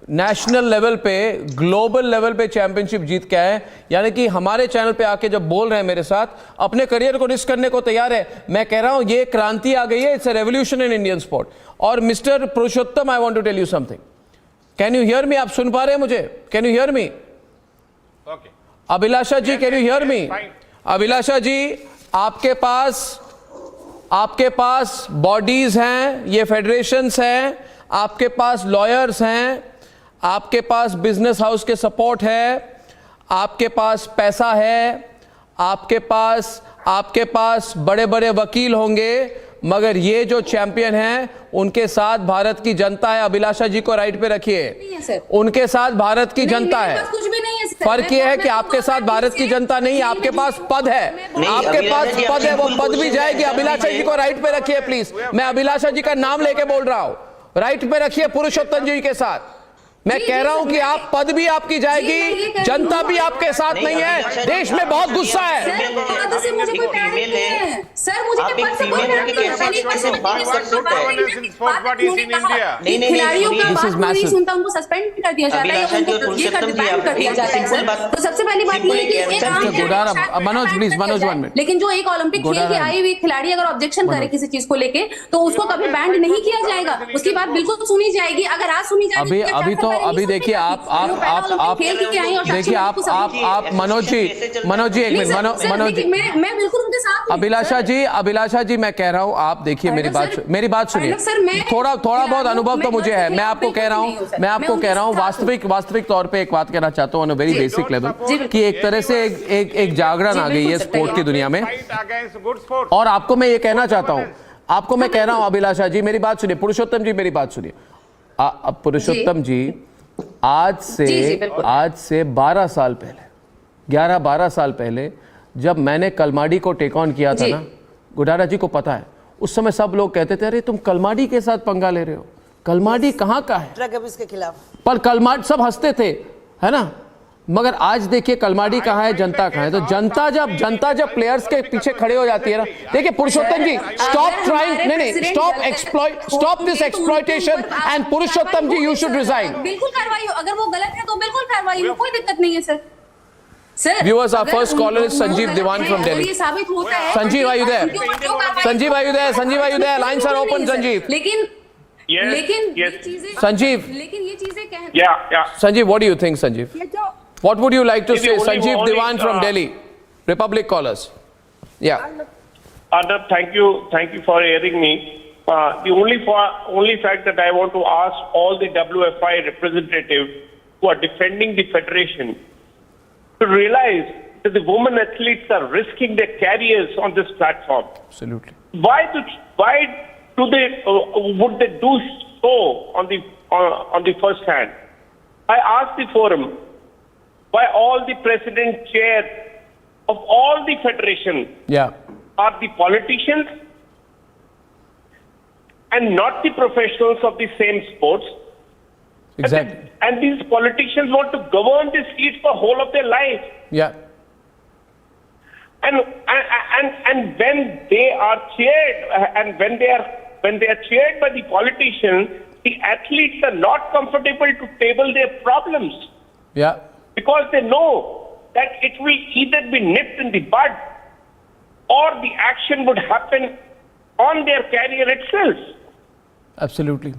नेशनल लेवल पे, ग्लोबल लेवल पे चैंपियनशिप जीत के आए, यानी कि हमारे चैनल पे आके जब बोल रहे हैं मेरे साथ, अपने करियर को रिस्क करने को तैयार है। मैं कह रहा हूं ये क्रांति आ गई है, it's a revolution in Indian sport. और mister Purushottam, I want to tell you something. Can you hear me? आप सुन पा रहे हैं मुझे? Can you hear me? Okay. Abhilasha ji, can you hear me? Abhilasha ji, आपके पास बॉडीज हैं, ये फेडरेशंस हैं, आपके पास लॉयर्स हैं, आपके पास बिजनेस हाउस के सपोर्ट है, आपके पास पैसा है, आपके पास बड़े बड़े वकील होंगे, मगर ये जो चैंपियन हैं उनके साथ भारत की जनता है। अभिलाषा जी को राइट पे रखिए, उनके साथ भारत की जनता है। फर्क ये है कि आपके साथ भारत की जनता नहीं, आपके पास पद है, आपके पास पद है, वो पद भी जाएगी। अभिलाषा जी को राइट पे रखिए प्लीज, मैं अभिलाषा जी का नाम लेके बोल रहा हूं, राइट पे रखिए पुरुषोत्तम जी के साथ। मैं कह रहा हूं कि आप पद भी आपकी जाएगी, जनता भी आपके साथ नहीं है, देश में बहुत गुस्सा है। सर मुझे खिलाड़ियों का बात नहीं सुनता, उनको सस्पेंड कर दिया जाता है, ये कर दिया जाता है सर। तो सबसे पहली बात ये है कि मनोज प्लीज, मनोज 1 मिनट। लेकिन जो एक ओलंपिक खेल के आई हुई खिलाड़ी अगर ऑब्जेक्शन करे किसी चीज को लेके, तो उसको कभी बैंड नहीं किया जाएगा, उसकी बात बिल्कुल सुनी जाएगी। अगर आज सुनी जाएगी अभी देखिए आप मनोज जी एक मिनट, मनोज जी, मैं बिल्कुल उनके साथ। अभिलाषा जी मैं कह रहा हूं, आप देखिए मेरी बात सुनिए। थोड़ा बहुत अनुभव तो मुझे है, मैं आपको कह रहा हूं वास्तविक तौर पे एक बात कहना चाहता हूं on a very basic level, कि एक तरह से एक जागरण आ गई है स्पोर्ट की दुनिया में। और आपको मैं ये कहना चाहता हूं, आपको मैं कह रहा हूं अभिलाषा जी मेरी बात सुनिए, पुरुषोत्तम जी मेरी बात सुनिए। पुरुषोत्तम जी, आज से 12 साल पहले, 11-12 साल पहले जब मैंने कलमाडी को टेक ऑन किया था ना, गुडारा जी को पता है, उस समय सब लोग कहते थे अरे तुम कलमाडी के साथ पंगा ले रहे हो, कलमाडी कहाँ का है, ड्रग अब्यूज के खिलाफ। पर कलमाडी सब हंसते थे, है ना। मगर आज देखिए कलमाडी कहाँ है, जनता कहाँ है। तो जनता जब प्लेयर्स के पीछे खड़े हो जाती है ना, देखिए Purushottam ji, stop this exploitation and Purushottam ji you should resign. बिल्कुल कार्रवाई हो, अगर वो गलत है तो बिल्कुल कार्रवाई हो, कोई दिक्कत नहीं है sir. Viewers, our first caller is Sanjeev Diwan from Delhi. Sanjeev, are you there? Sanjeev, are you there? Sanjeev, are you there? Lines are open, Sanjeev. लेकिन Sanjeev, लेकिन ये चीजें Yeah. Sanjeev, what do you think, Sanjeev? What would you like to say? Sanjeev Diwan from Delhi, Republic callers. Yeah. Arnab, thank you for hearing me. The only fact that I want to ask all the WFI representatives who are defending the federation to realize that the women athletes are risking their careers on this platform. Absolutely. Why would they do so on the first hand? I asked the forum why all the president chair of all the federation are the politicians and not the professionals of the same sports. Exactly. And these politicians want to govern the seats for whole of their life. Yeah. And when they are cheered and when they are cheered by the politicians, the athletes are not comfortable to table their problems. Yeah. Because they know that it will either be nipped in the bud or the action would happen on their career itself. Absolutely.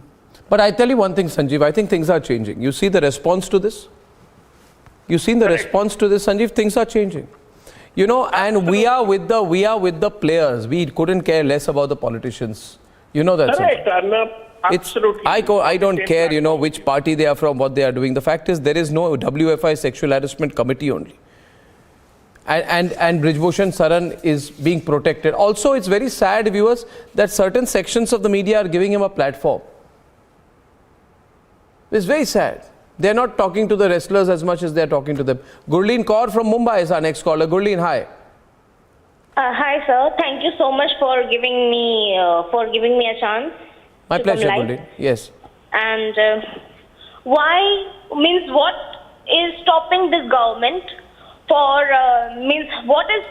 But I tell you one thing, Sanjeev, I think things are changing. You see the response to this? You've seen the response to this, Sanjeev? Things are changing. You know, and we are with the players. We couldn't care less about the politicians. You know that. Correct, Arnab. Absolutely. I don't care, you know, which party they are from, what they are doing. The fact is, there is no WFI sexual harassment committee only. And Brijbhushan Saran is being protected. Also, it's very sad, viewers, that certain sections of the media are giving him a platform. It's very sad. They're not talking to the wrestlers as much as they're talking to them. Gurleen Kaur from Mumbai is our next caller. Gurleen, hi. Hi, sir. Thank you so much for giving me a chance. My pleasure, Gurleen. Yes. And what is stopping this government what is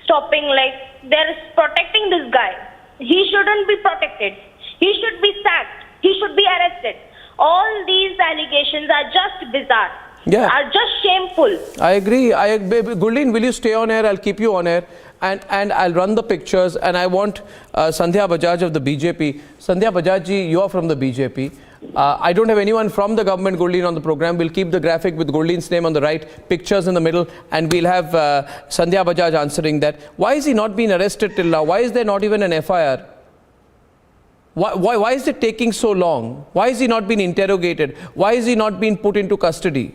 stopping, like, they're protecting this guy. He shouldn't be protected. He should be sacked. He should be arrested. All these allegations are just bizarre. Yeah. Are just shameful. I agree. Gurleen, will you stay on air? I'll keep you on air. And I'll run the pictures. And I want Sandhya Bajaj of the BJP. Sandhya Bajaj ji, you are from the BJP. I don't have anyone from the government, Gurleen, on the program. We'll keep the graphic with Gurleen's name on the right, pictures in the middle, and we'll have Sandhya Bajaj answering that. Why is he not being arrested till now? Why is there not even an FIR? Why is it taking so long? Why is he not being interrogated? Why is he not being put into custody?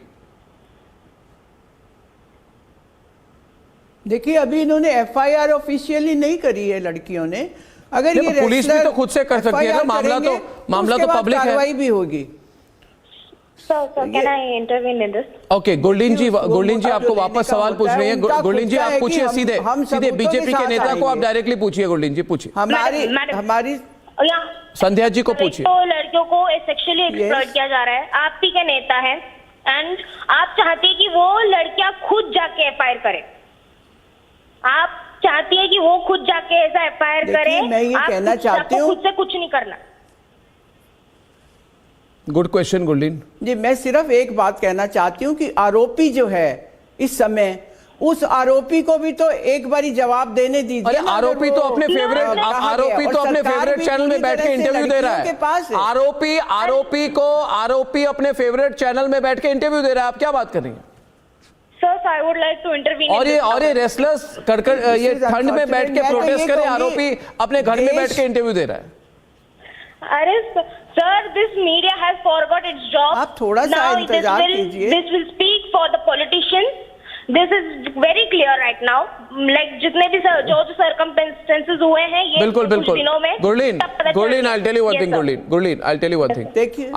देखिए अभी इन्होंने FIR officially नहीं करी है लड़कियों ने। अगर ये पुलिस भी तो खुद से कर सकती है ना, मामला तो पब्लिक है, कार्रवाई भी होगी। So can I intervene in this? Okay, Gurleen ji आपको वापस सवाल पूछ रही है। गुरलीन जी आप पूछिए सीधे बीजेपी के नेता को आप डायरेक्टली पूछिए। गुरलीन जी पूछिए, हमारी संध्या जी को पूछिए। तो लड़कियों को सेक्सुअली एक्सप्लॉइट किया जा रहा है, आप ही के नेता हैं, एंड आप चाहती है कि वो लड़कियां खुद जाके एफआईआर करे। आप चाहती है कि वो खुद जाके ऐसा एफआईआर करे। मैं ये कहना चाहती हूँ खुद से कुछ नहीं करना। गुड क्वेश्चन गुरलीन जी। मैं सिर्फ एक बात कहना चाहती हूँ कि आरोपी जो है इस समय, उस आरोपी को भी तो एक बारी जवाब देने दीजिए। आरोपी तो अपने फेवरेट चैनल में बैठ के इंटरव्यू दे रहा है। आरोपी अपने फेवरेट चैनल में बैठ के इंटरव्यू दे रहा है। आप क्या बात कर रही हैं? Sir, I would like to intervene. और ये रेसलर्स ये ठंड में बैठ के प्रोटेस्ट करे, आरोपी अपने घर में बैठ के इंटरव्यू दे रहा है। अरे sir, this media has forgot it's job. आप थोड़ा सा इंतजार कीजिए। This will speak for the politicians. This is very clear right now. Like जितने भी जो सर्कमस्टेंसेस हुए हैं ये बिल्कुल कुछ दिनों में। Gurleen I'll tell you one thing। Gurleen I'll tell you one thing।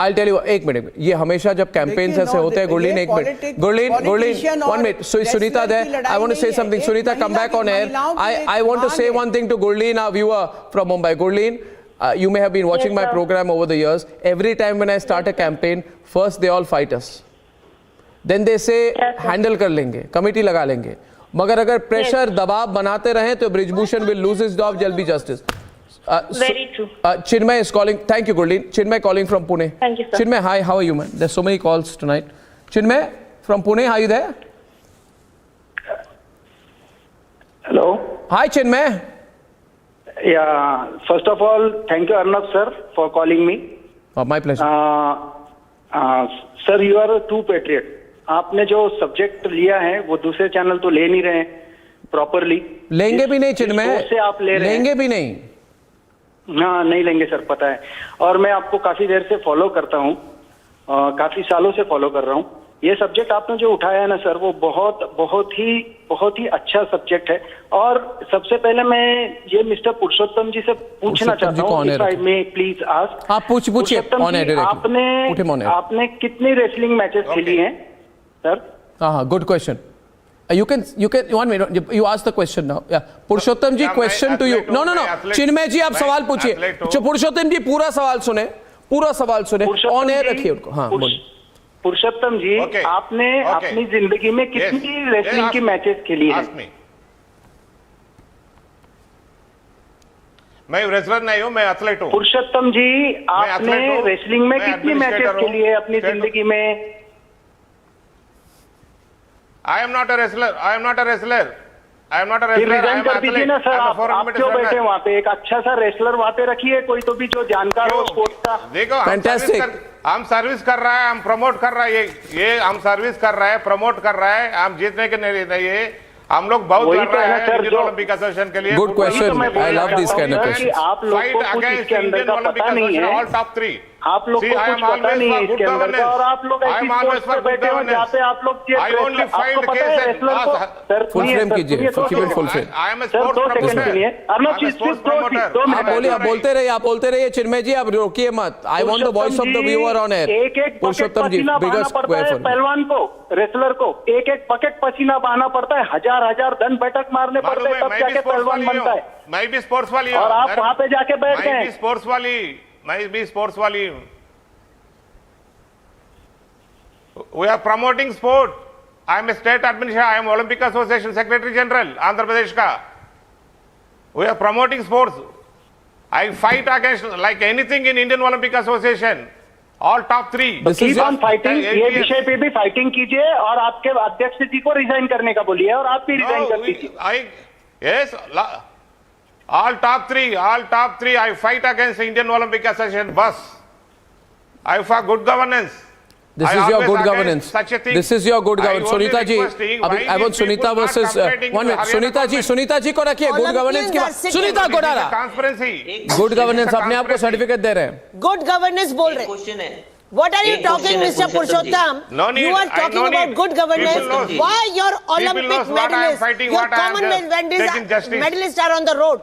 I'll tell you, एक मिनट, ये हमेशा जब कैंपेन्स ऐसे होते हैं, गुरलीन एक minute, Gurleen 1 minute। Sunita there, I want to say something। Sunita, come back on air। I want to say one thing to Gurleen, our viewer from Mumbai। Gurleen, you may have been watching my program over the years. Every time when I start a campaign, first they all fight us, then they say handle कर लेंगे, committee लगा लेंगे, मगर अगर pressure दबाव बनाते रहें तो Brijbhushan will lose his job, जल्द be justice. Very true. Chinmay is calling. Thank you, Gurleen. Chinmay calling from Pune. Thank you, sir. Chinmay, hi. How are you, man? There's so many calls tonight. Chinmay from Pune, are you there? Hello. Hi, Chinmay. Yeah. First of all, thank you, Arnab sir, for calling me. My pleasure. Sir, you are a true patriot. आपने जो subject लिया है वो दूसरे channel तो ले नहीं रहे प्रॉपरली। लेंगे भी नहीं चिन्मय, से आप ले रहे लेंगे भी नहीं। हाँ, नहीं लेंगे सर, पता है। और मैं आपको काफी देर से फॉलो करता हूँ, काफी सालों से फॉलो कर रहा हूँ। ये सब्जेक्ट आपने जो उठाया है ना सर, वो बहुत ही अच्छा सब्जेक्ट है। और सबसे पहले मैं ये मिस्टर पुरुषोत्तम जी से पूछना चाहता हूँ, if I may please ask. आप पूछिए। आपने कितनी रेसलिंग मैचेस खेली हैं सर? हाँ, good question. You can 1 minute, you ask the question now। Yeah, Purushottam ji, question to you। No, Chinmay ji आप सवाल पूछिए। पुरुषोत्तम जी पूरा सवाल सुने, ऑन एयर रखिए उनको। हाँ, बोलिए। पुरुषोत्तम जी, आपने अपनी जिंदगी में कितनी रेसलिंग की मैचेस खेली है? मैं रेसलर नहीं हूँ, मैं एथलीट हूँ। पुरुषोत्तम जी, आपने रेसलिंग में कितनी मैचेस खेली है अपनी जिंदगी में? I am not a wrestler. I am not a wrestler. I am an athlete। ना सर, आप क्यों बैठे वहाँ पे? एक अच्छा सा रेसलर वहाँ पे रखिए, कोई तो भी जो जानकार हो स्पोर्ट्स का। देखो, हम सर्विस कर रहा है, हम प्रमोट कर रहा है, ये हम सर्विस कर रहा है, प्रमोट कर रहा है, हम जीतने के नहीं, हम लोग बहुत लड़ रहे हैं इंडियन ओलंपिक एसोसिएशन के लिए। Good question, I love this kind of question. आप लोग को कुछ इसके अंदर का पता नहीं है, ऑल टॉप 3 आप लोग को कुछ पता नहीं है इसके अंदर का, और आप लोग ऐसी पोस्ट पर बैठे हो जहाँ पे आप लोग आपको पता है रेसलर को। सर फुल फ्रेम कीजिए, full frame. I am a sports professional. आप बोलते रहिए चिन्मय जी, आप रोकिए मत। I want the voice of the viewer on air. एक पुरुषोत्तम जी, पहलवान को, रेसलर को एक बकेट पसीना बहाना पड़ता है, हजार धन बैठक मारने पड़ते हैं, तब जाके पहलवान बनता है। मैं भी स्पोर्ट्स वाली हूँ, और आप वहाँ पे जाके बैठ गए। मैं भी स्पोर्ट्स वाली। We are promoting sport। I am a state administrator, I am Olympic Association Secretary General, Andhra Pradesh ka। We are promoting sports। I fight against like anything in Indian Olympic Association, all top 3। Keep on fighting। ये विषय पे भी fighting कीजिए, और आपके अध्यक्ष जी को resign करने का बोलिए, और आप भी रिजाइन कर दीजिए। Yes, all top 3, I fight against Indian Olympic Association, बस। I fought good governance. This is your good governance. This is your good governance. Sunita ji, I want Sunita versus one minute. Sunita ji को रखिए good governance की बात. Sunita कोडारा. Good governance अपने आप को certificate दे रहे हैं. Good governance बोल रहे. क्वेश्चन है. What are you talking, Mr. Purushottam? No need. You are talking about good governance. Why your Olympic medalists, your Commonwealth medalists are on the road?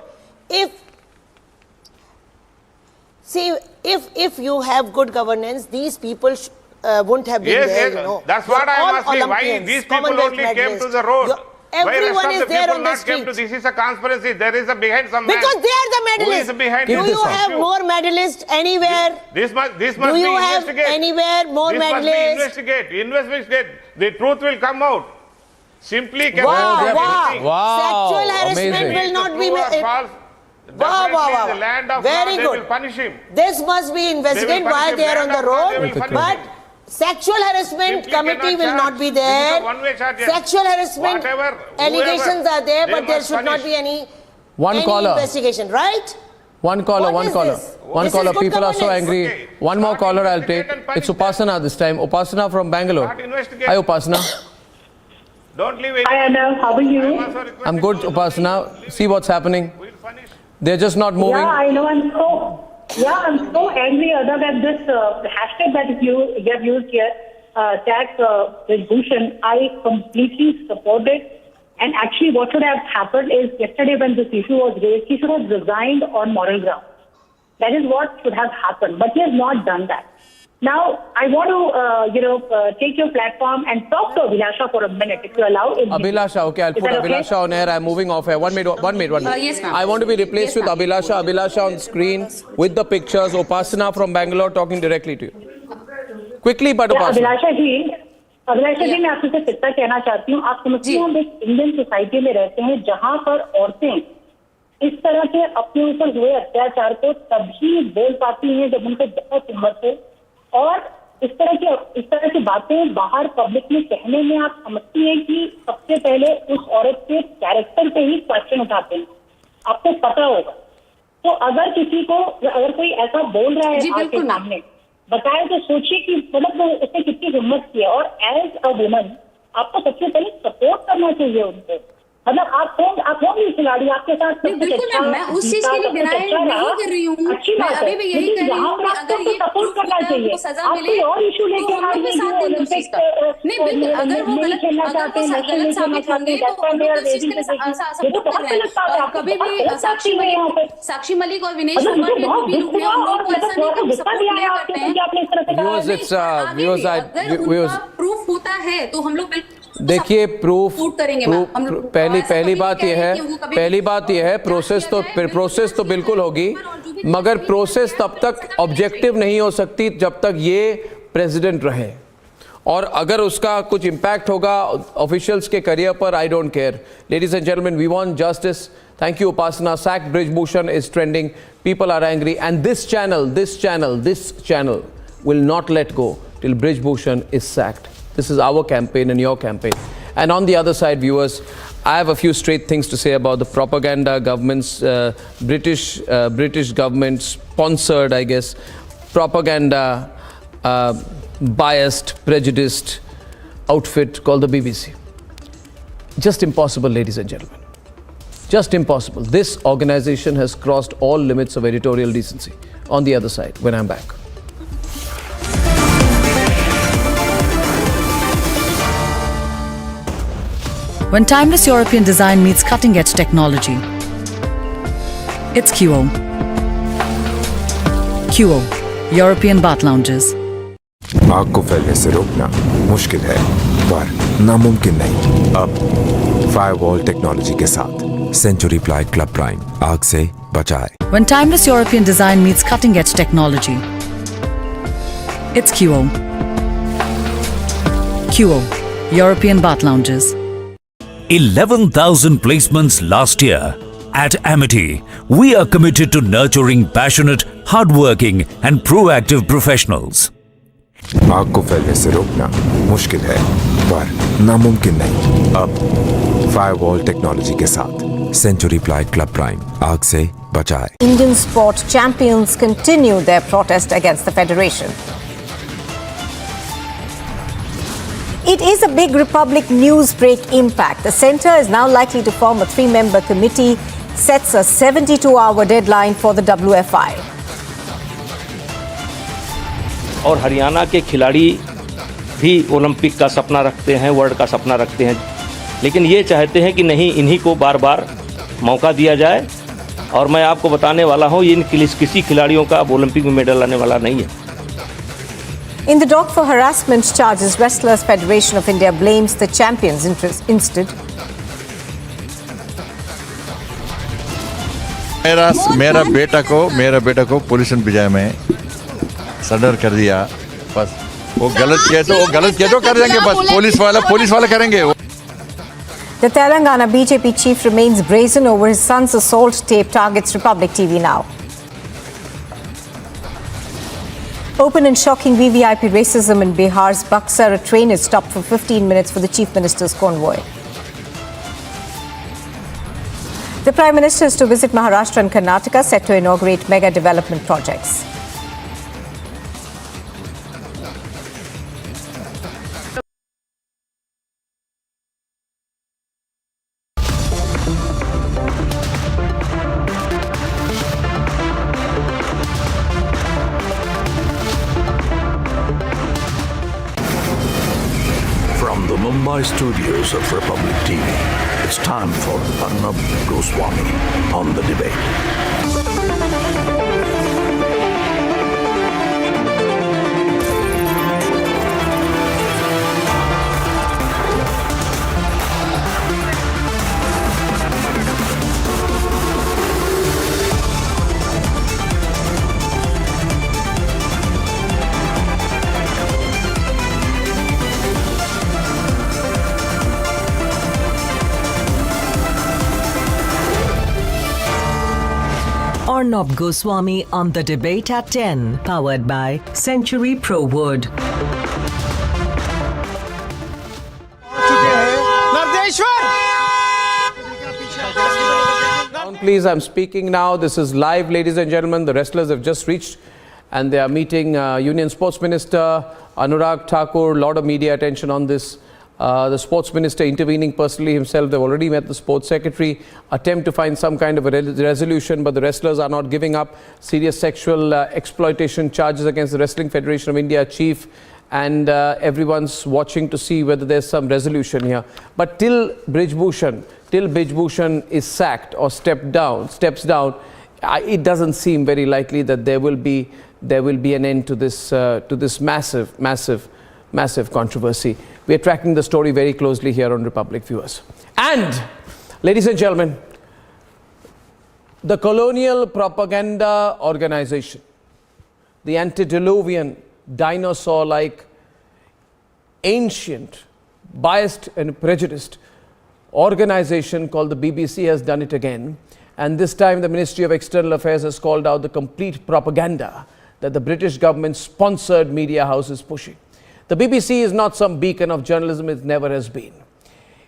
If you have good governance, these people wouldn't have been there, you know. That's what I am asking. Why these people only came to the road? Everyone is there on the street. This is a conspiracy. There is a behind some man. Because they are the medalists. Who is behind Do you have more medalists anywhere? This must be investigated. Do you have anywhere more medalists? Investigate. The truth will come out. Simply Wow. Sexual harassment will not be made. Wow. The land of Very God, good. They will punish him. This must be investigated while they are on the road. But sexual harassment committee will not be there. Sexual harassment allegations are there, but there should not be any investigation, right? One caller. People are so angry. One more caller I'll take. It's Upasana this time. Upasana from Bangalore. Hi, Upasana. Don't leave it. Hi, Anna. How are you? I'm good, Upasana. See what's happening. They're just not moving. Yeah, I know. I'm so angry other than this hashtag that you have used here, tag Bhushan. I completely support it. And actually what should have happened is yesterday when this issue was raised, he should have resigned on moral grounds. That is what should have happened. But he has not done that. Now, I want to, take your platform and talk to Abhilasha for a minute, if you allow. Abhilasha, okay, I'll put Abhilasha on air. I'm moving off air. One minute. Yes, ma'am. I want to be replaced with Abhilasha. Abhilasha on screen with the pictures. Upasana from Bangalore talking directly to you. Quickly, but Upasana. अभिलाषा जी मैं आपसे सिर्फ इतना कहना चाहती हूँ, आप समझती हैं हम एक इंडियन सोसाइटी में रहते हैं जहाँ पर औरतें इस तरह के अपने ऊपर हुए अत्याचार को तभी बोल पाती हैं जब उनको बहुत हिम्मत हो, और इस तरह की बातें बाहर पब्लिक में कहने में आप समझती हैं कि सबसे पहले उस औरत के कैरेक्टर पे ही क्वेश्चन उठाते हैं, आपको पता होगा। तो अगर कोई ऐसा बोल रहा है आपके सामने बताए तो सोचिए कि मतलब उसने कितनी हिम्मत की है, और एज अ वुमन आपको सबसे पहले सपोर्ट करना चाहिए उनको। मतलब आप होंगी खिलाड़ी, आपके साथ बिल्कुल मैं उस चीज के लिए डिनाई नहीं कर रही हूँ, अच्छी बात है, अभी भी यही कर रही हूँ कि अगर ये सपोर्ट करना चाहिए, सजा मिले और इशू लेके हम लोग भी साथ देंगे उस चीज का। नहीं बिल्कुल, अगर वो गलत साबित होंगे तो हम लोग इस चीज के लिए सपोर्ट कर रहे हैं। और कभी भी साक्षी मलिक और विनेश फोगाट भी लोग हैं, उन लोग को ऐसा नहीं कि सपोर्ट नहीं करते हैं। अगर प्रूफ होता है तो हम लोग देखिए प्रूफ पहली बात यह है प्रोसेस तो बिल्कुल होगी, मगर प्रोसेस तब तक ऑब्जेक्टिव नहीं हो सकती जब तक ये प्रेसिडेंट रहे, और अगर उसका कुछ इम्पैक्ट होगा ऑफिशियल्स के करियर पर, I don't care. Ladies and gentleman, we want justice. Thank you, Upasana. Sack Brijbhushan is trending. People are angry, and this channel will not let go till Brijbhushan is sacked. This is our campaign and your campaign. And on the other side, viewers, I have a few straight things to say about the propaganda government's British government sponsored, I guess, propaganda biased, prejudiced outfit called the BBC. Just impossible, ladies and gentlemen. Just impossible. This organization has crossed all limits of editorial decency. On the other side, when I'm back. When timeless European design meets cutting-edge technology, it's QO. QO, European bath lounges. आग को फैलने से रोकना मुश्किल है, पर नामुमकिन नहीं। अब फायरवॉल टेक्नोलॉजी के साथ सेंचुरी प्लाइड क्लब प्राइम आग से बचाए। When timeless European design meets cutting-edge technology, it's QO. QO, European bath lounges. 11,000 placements last year. At Amity, we are committed to nurturing passionate, hardworking and proactive professionals. आग को फैलने से रोकना मुश्किल है, पर नामुमकिन नहीं। अब फायरवॉल टेक्नोलॉजी के साथ सेंचुरी प्लाइड क्लब प्राइम आग से बचाए। Indian sport champions continue their protest against the federation. It is a big Republic news break impact. The centre is now likely to form a 3-member committee, sets a 72-hour deadline for the WFI. और हरियाणा के खिलाड़ी भी Olympic का सपना रखते हैं, world का सपना रखते हैं, लेकिन ये चाहते हैं कि नहीं, इन्हीं को बार-बार मौका दिया जाए। और मैं आपको बताने वाला हूँ, इन किसी खिलाड़ियों का ओलंपिक में मेडल आने वाला नहीं है। In the dock for harassment charges, Wrestlers Federation of India blames the champions instead. मेरा बेटा को पुलिस ने भिजाया में सरेंडर कर दिया। बस वो गलत किया तो कर देंगे, बस पुलिस वाला करेंगे। The Telangana BJP chief remains brazen over his son's assault tape, targets Republic TV now. Open and shocking VVIP racism in Bihar's Buxar. A train is stopped for 15 minutes for the chief minister's convoy. The Prime Minister is to visit Maharashtra and Karnataka, set to inaugurate mega development projects. From the Mumbai studios of Republic TV, it's time for Arnab Goswami on The Debate. Arnab Goswami on The Debate at 10, powered by Century Pro Wood. Please, I'm speaking now. This is live, ladies and gentlemen. The wrestlers have just reached and they are meeting Union Sports Minister Anurag Thakur. A lot of media attention on this. The Sports Minister intervening personally himself. They've already met the Sports Secretary. Attempt to find some kind of a resolution, but the wrestlers are not giving up. Serious sexual exploitation charges against the Wrestling Federation of India chief, and everyone's watching to see whether there's some resolution here. But till Brijbhushan is sacked or steps down, it doesn't seem very likely that there will be an end to this massive controversy. We are tracking the story very closely here on Republic, viewers. And, ladies and gentlemen, the colonial propaganda organization, the antediluvian, dinosaur-like, ancient, biased and prejudiced organization called the BBC has done it again. And this time the Ministry of External Affairs has called out the complete propaganda that the British government-sponsored media house is pushing. The BBC is not some beacon of journalism, it never has been.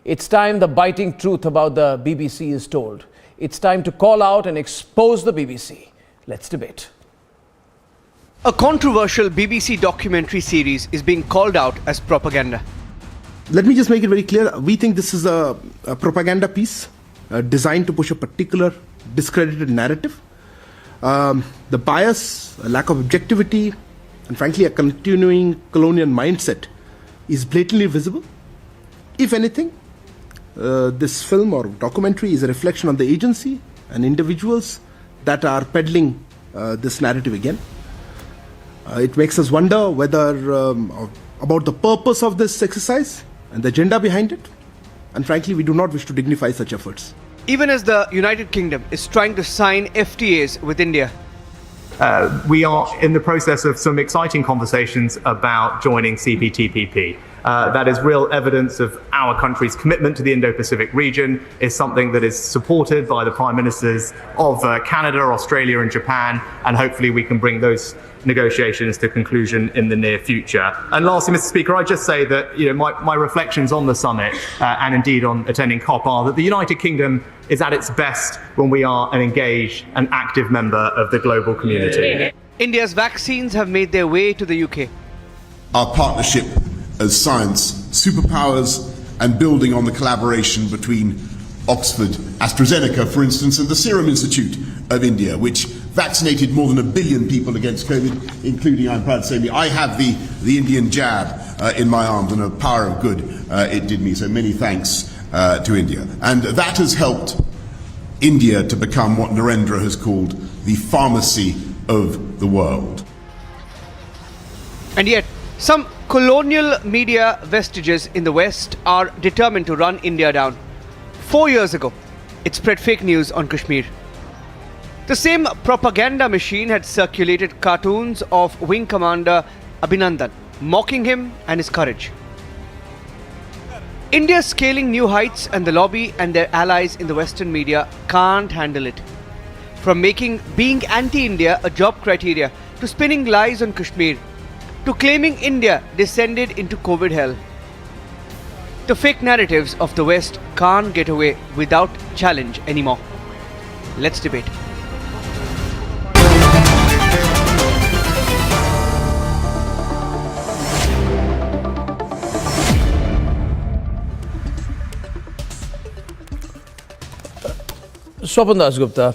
It's time the biting truth about the BBC is told. It's time to call out and expose the BBC. Let's debate. A controversial BBC documentary series is being called out as propaganda. Let me just make it very clear. We think this is a propaganda piece designed to push a particular discredited narrative. The bias, a lack of objectivity, and frankly a continuing colonial mindset is blatantly visible. If anything, this film or documentary is a reflection on the agency and individuals that are peddling this narrative again. It makes us wonder whether about the purpose of this exercise and the agenda behind it, and frankly we do not wish to dignify such efforts. Even as the United Kingdom is trying to sign FTAs with India, we are in the process of some exciting conversations about joining CPTPP. That is real evidence of our country's commitment to the Indo-Pacific region. Is something that is supported by the Prime Ministers of Canada, Australia and Japan, and hopefully we can bring those negotiations to conclusion in the near future. And lastly, Mr. Speaker, I just say that my reflections on the summit and indeed on attending COP are that the United Kingdom is at its best when we are an engaged and active member of the global community. India's vaccines have made their way to the UK. Our partnership as science superpowers and building on the collaboration between Oxford, AstraZeneca, for instance, and the Serum Institute of India, which vaccinated more than 1 billion people against COVID, including, I'm proud to say, me. I have the Indian jab in my arms, and a power of good it did me. So many thanks to India. And that has helped India to become what Narendra has called the pharmacy of the world. And yet, some colonial media vestiges in the West are determined to run India down. 4 years ago, it spread fake news on Kashmir. The same propaganda machine had circulated cartoons of Wing Commander Abhinandan, mocking him and his courage. India is scaling new heights, and the lobby and their allies in the Western media can't handle it. From making being anti-India a job criteria, to spinning lies on Kashmir, to claiming India descended into COVID hell. The fake narratives of the West can't get away without challenge anymore. Let's debate. Swapan Dasgupta,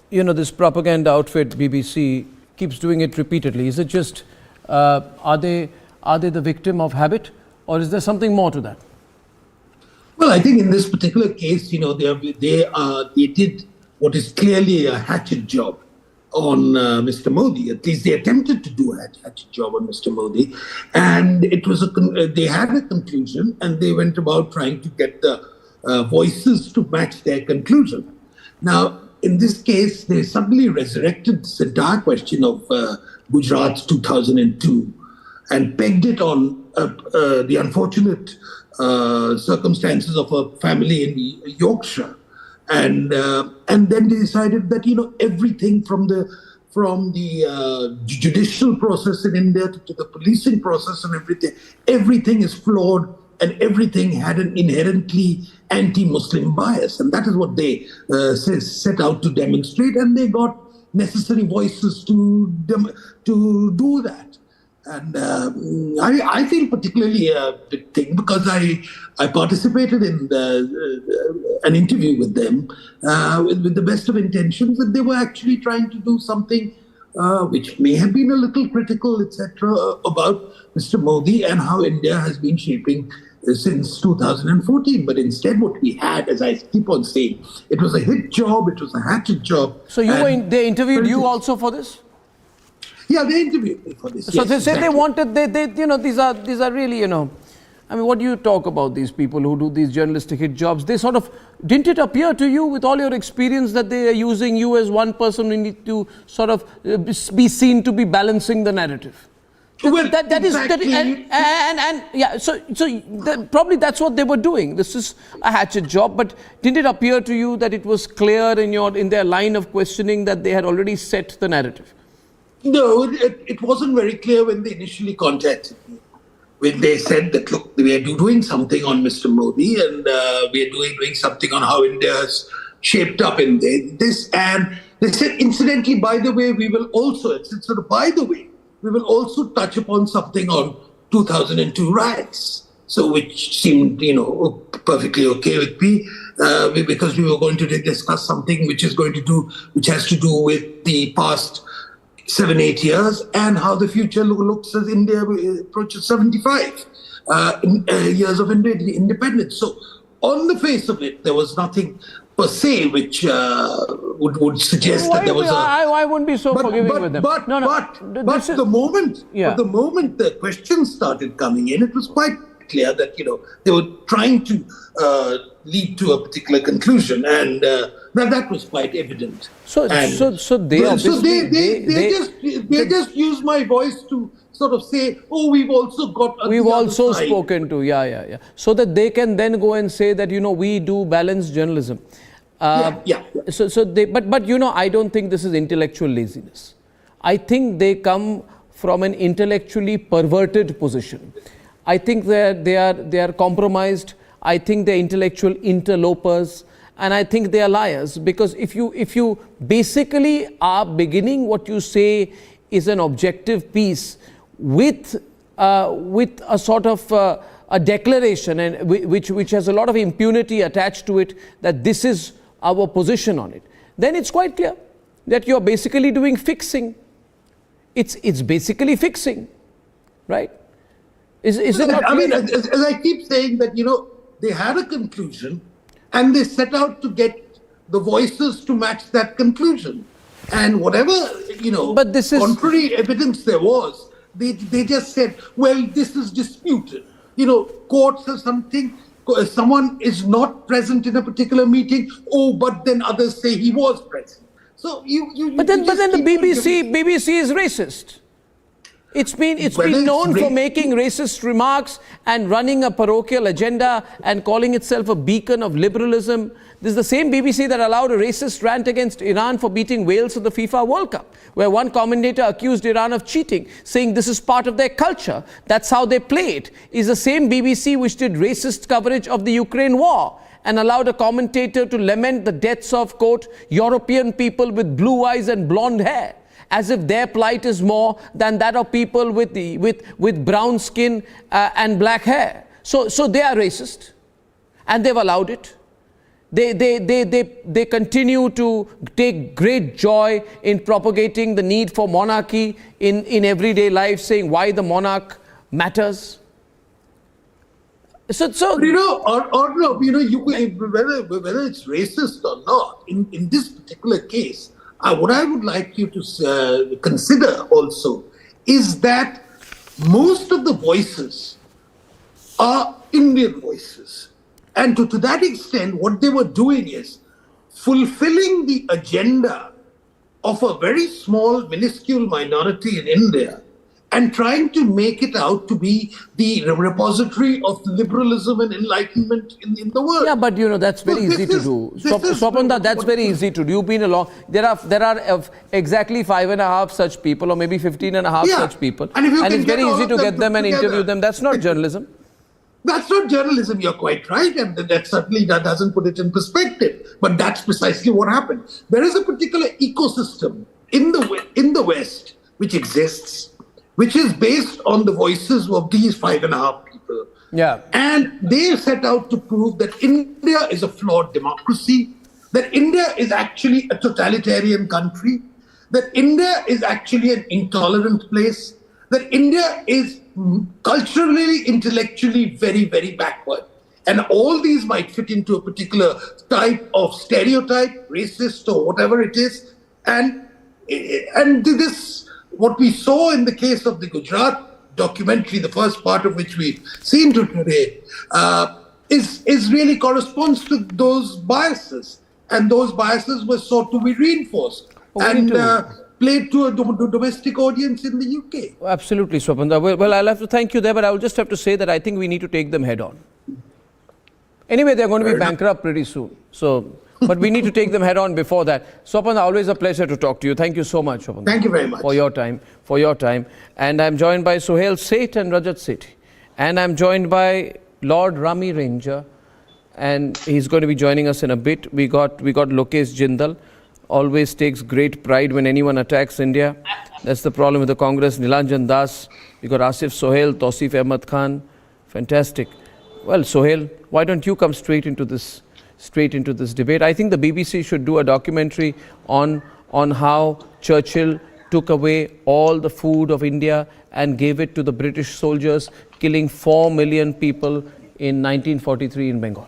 you know, this propaganda outfit BBC keeps doing it repeatedly. Is it just, are they the victim of habit, or is there something more to that? Well, I think in this particular case, you know, they did what is clearly a hatchet job on Mr. Modi. At least they attempted to do a hatchet job on Mr. Modi, and it was they had a conclusion, and they went about trying to get the voices to match their conclusion. Now, in this case, they suddenly resurrected this entire question of Gujarat's 2002 and pegged it on the unfortunate circumstances of a family in Yorkshire, and then they decided that, you know, everything from the judicial process in India to the policing process and everything is flawed, and everything had an inherently anti-Muslim bias, and that is what they set out to demonstrate, and they got necessary voices to do that. And I feel particularly a big thing because I participated in an interview with them with the best of intentions, and they were actually trying to do something which may have been a little critical, etc., about Mr. Modi and how India has been shaping since 2014. But instead what we had, as I keep on saying, it was a hit job, it was a hatchet job. So they interviewed you also for this? Yeah, they interviewed me for this. So yes, they said exactly. they wanted, you know, these are really, you know, I mean, what do you talk about these people who do these journalistic hit jobs? They sort of, didn't it appear to you with all your experience that they are using you as one person who need to sort of be seen to be balancing the narrative? Well, that is, and yeah, so probably that's what they were doing. This is a hatchet job, but didn't it appear to you that it was clear in their line of questioning that they had already set the narrative? No, it wasn't very clear when they initially contacted me. When they said that, look, we are doing something on Mr. Modi, and we are doing something on how India has shaped up in this. And they said, incidentally, by the way, we will also, it's sort of by the way, we will also touch upon something on 2002 riots. So which seemed, you know, perfectly okay with me, because we were going to discuss something which has to do with the past 7-8 years and how the future looks as India approaches 75 years of independence. So on the face of it, there was nothing per se which would suggest that there was I wouldn't be so forgiving with them. But the moment the questions started coming in, it was quite clear that, you know, they were trying to lead to a particular conclusion, and that was quite evident. So they just used my voice to sort of say, oh, we've also spoken to, yeah. So that they can then go and say that, you know, we do balanced journalism. So they, but you know, I don't think this is intellectual laziness. I think they come from an intellectually perverted position. I think they are compromised. I think they're intellectual interlopers, and I think they are liars, because if you basically are beginning what you say is an objective piece with a sort of a declaration and which has a lot of impunity attached to it, that this is our position on it, then it's quite clear that you're basically doing fixing. It's basically fixing, right? Is it not? I mean, as I keep saying that, they had a conclusion and they set out to get the voices to match that conclusion. And whatever, but this is contrary evidence there was, they just said, well, this is disputed. Courts or something, someone is not present in a particular meeting, but then others say he was present. So But then the BBC is racist. It's been known for making racist remarks and running a parochial agenda and calling itself a beacon of liberalism. This is the same BBC that allowed a racist rant against Iran for beating Wales at the FIFA World Cup, where one commentator accused Iran of cheating, saying this is part of their culture. That's how they play it. Is the same BBC which did racist coverage of the Ukraine war and allowed a commentator to lament the deaths of, quote, European people with blue eyes and blonde hair, as if their plight is more than that of people with brown skin and black hair. So they are racist, and they've allowed it. They continue to take great joy in propagating the need for monarchy in everyday life, saying why the monarch matters. So whether it's racist or not, in this particular case, what I would like you to consider also is that most of the voices are Indian voices. And to that extent, what they were doing is fulfilling the agenda of a very small, minuscule minority in India and trying to make it out to be the repository of liberalism and enlightenment in the world. Yeah, but that's very easy to do. Swapanda, that's very easy to do. You've been along. There are exactly 5.5 such people, or maybe 15.5 such people. And it's very easy to get them and interview them. That's not journalism. That's not journalism, you're quite right, and that certainly doesn't put it in perspective. But that's precisely what happened. There is a particular ecosystem in the West which exists, which is based on the voices of these 5.5 people. Yeah. And they set out to prove that India is a flawed democracy, that India is actually a totalitarian country, that India is actually an intolerant place, that India is culturally, intellectually very, very backward. And all these might fit into a particular type of stereotype, racist or whatever it is. And this, what we saw in the case of the Gujarat documentary, the first part of which we've seen today, is really corresponds to those biases. And those biases were sought to be reinforced and played to a domestic audience in the UK. Absolutely, Swapanda. Well, I'll have to thank you there, but I will just have to say that I think we need to take them head on. Anyway, they're going to be bankrupt pretty soon. So, but we need to take them head on before that. Swapanda, always a pleasure to talk to you. Thank you so much, Swapanda. Thank you very much. For your time. And I'm joined by Sohail Seth and Rajat Sethi. And I'm joined by Lord Rami Ranger. And he's going to be joining us in a bit. We got Lokesh Jindal. Always takes great pride when anyone attacks India. That's the problem with the Congress. Nilanjan Das. We got Asif Sohail, Tausif Ahmed Khan. Fantastic. Well, Sohail, why don't you come straight into this debate? I think the BBC should do a documentary on how Churchill took away all the food of India and gave it to the British soldiers, killing 4 million people in 1943 in Bengal.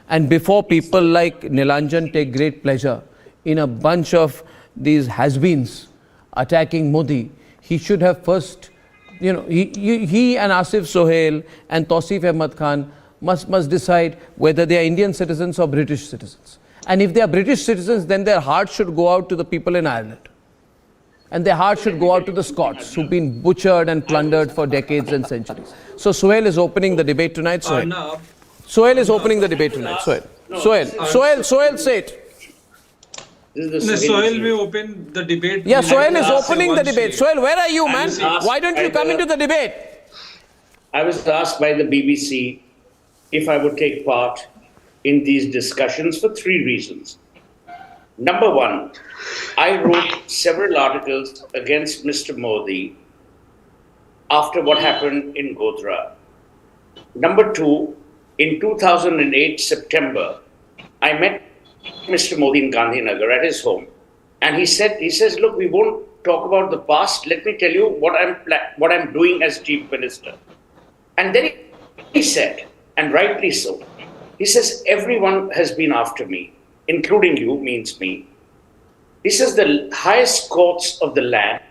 And before people like Nilanjan take great pleasure in a bunch of these has-beens attacking Modi, he should have first, he and Asif Sohail and Tausif Ahmed Khan must decide whether they are Indian citizens or British citizens. And if they are British citizens, then their heart should go out to the people in Ireland. And their heart should go out to the Scots, who've been butchered and plundered for decades and centuries. So Sohail is opening the debate tonight. Sohail is opening the debate tonight. Sohail, say it. Sohail will open the debate. Yeah, Sohail is opening the debate. Sohail, where are you, man? Why don't you come into the debate? I was asked by the BBC if I would take part in these discussions for 3 reasons. Number 1, I wrote several articles against Mr. Modi after what happened in Godhra. Number two, in 2008 September, I met Mr. Modi in Gandhinagar at his home, and he says, look, we won't talk about the past. Let me tell you what I'm doing as Chief Minister. And then he said, and rightly so, he says, everyone has been after me, including you, means me. He says the highest courts of the land,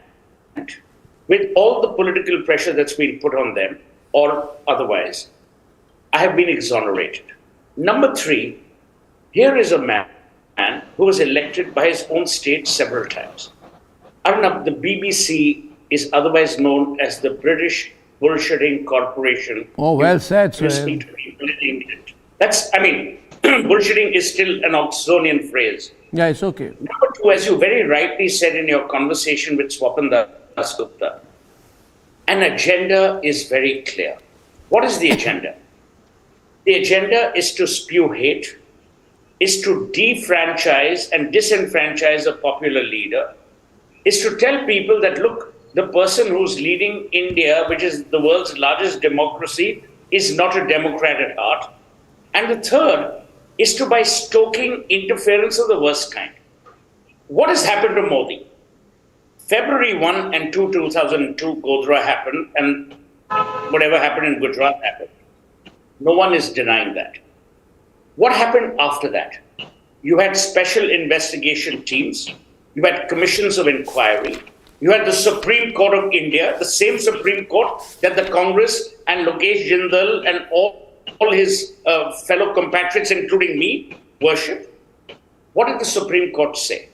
with all the political pressure that's been put on them, or otherwise, I have been exonerated. Number three, here is a man who was elected by his own state several times. Arnab, the BBC is otherwise known as the British Bullshitting Corporation. Oh, well said, sir. That's, I mean, bullshitting is still an Oxonian phrase. Yeah, it's okay. Number two, as you very rightly said in your conversation with Swapan Dasgupta, an agenda is very clear. What is the agenda? The agenda is to spew hate, is to defranchise and disenfranchise a popular leader, is to tell people that, look, the person who's leading India, which is the world's largest democracy, is not a Democrat at heart. And the third is to, by stoking interference of the worst kind. What has happened to Modi? February 1 and 2, 2002, Godhra happened, and whatever happened in Gujarat happened. No one is denying that. What happened after that? You had special investigation teams. You had commissions of inquiry. You had the Supreme Court of India, the same Supreme Court that the Congress and Lokesh Jindal and all his fellow compatriots, including me, worship. What did the Supreme Court say?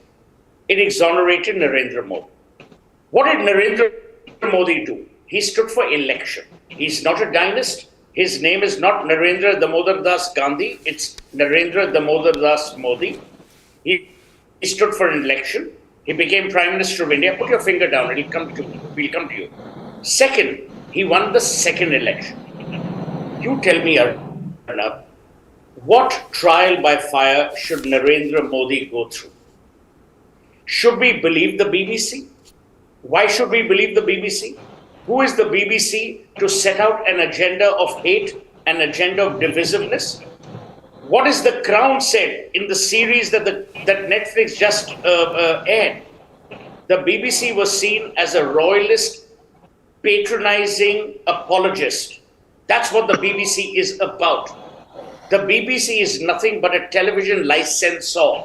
It exonerated Narendra Modi. What did Narendra Modi do? He stood for election. He's not a dynast. His name is not Narendra Damodar Das Gandhi. It's Narendra Damodar Das Modi. He stood for an election. He became Prime Minister of India. Put your finger down. We'll come to you. Second, he won the second election. You tell me, Arnab, what trial by fire should Narendra Modi go through? Should we believe the BBC? Why should we believe the BBC? Who is the BBC to set out an agenda of hate, an agenda of divisiveness? What is the Crown said in the series that Netflix just aired? The BBC was seen as a royalist, patronizing apologist. That's what the BBC is about. The BBC is nothing but a television licensor.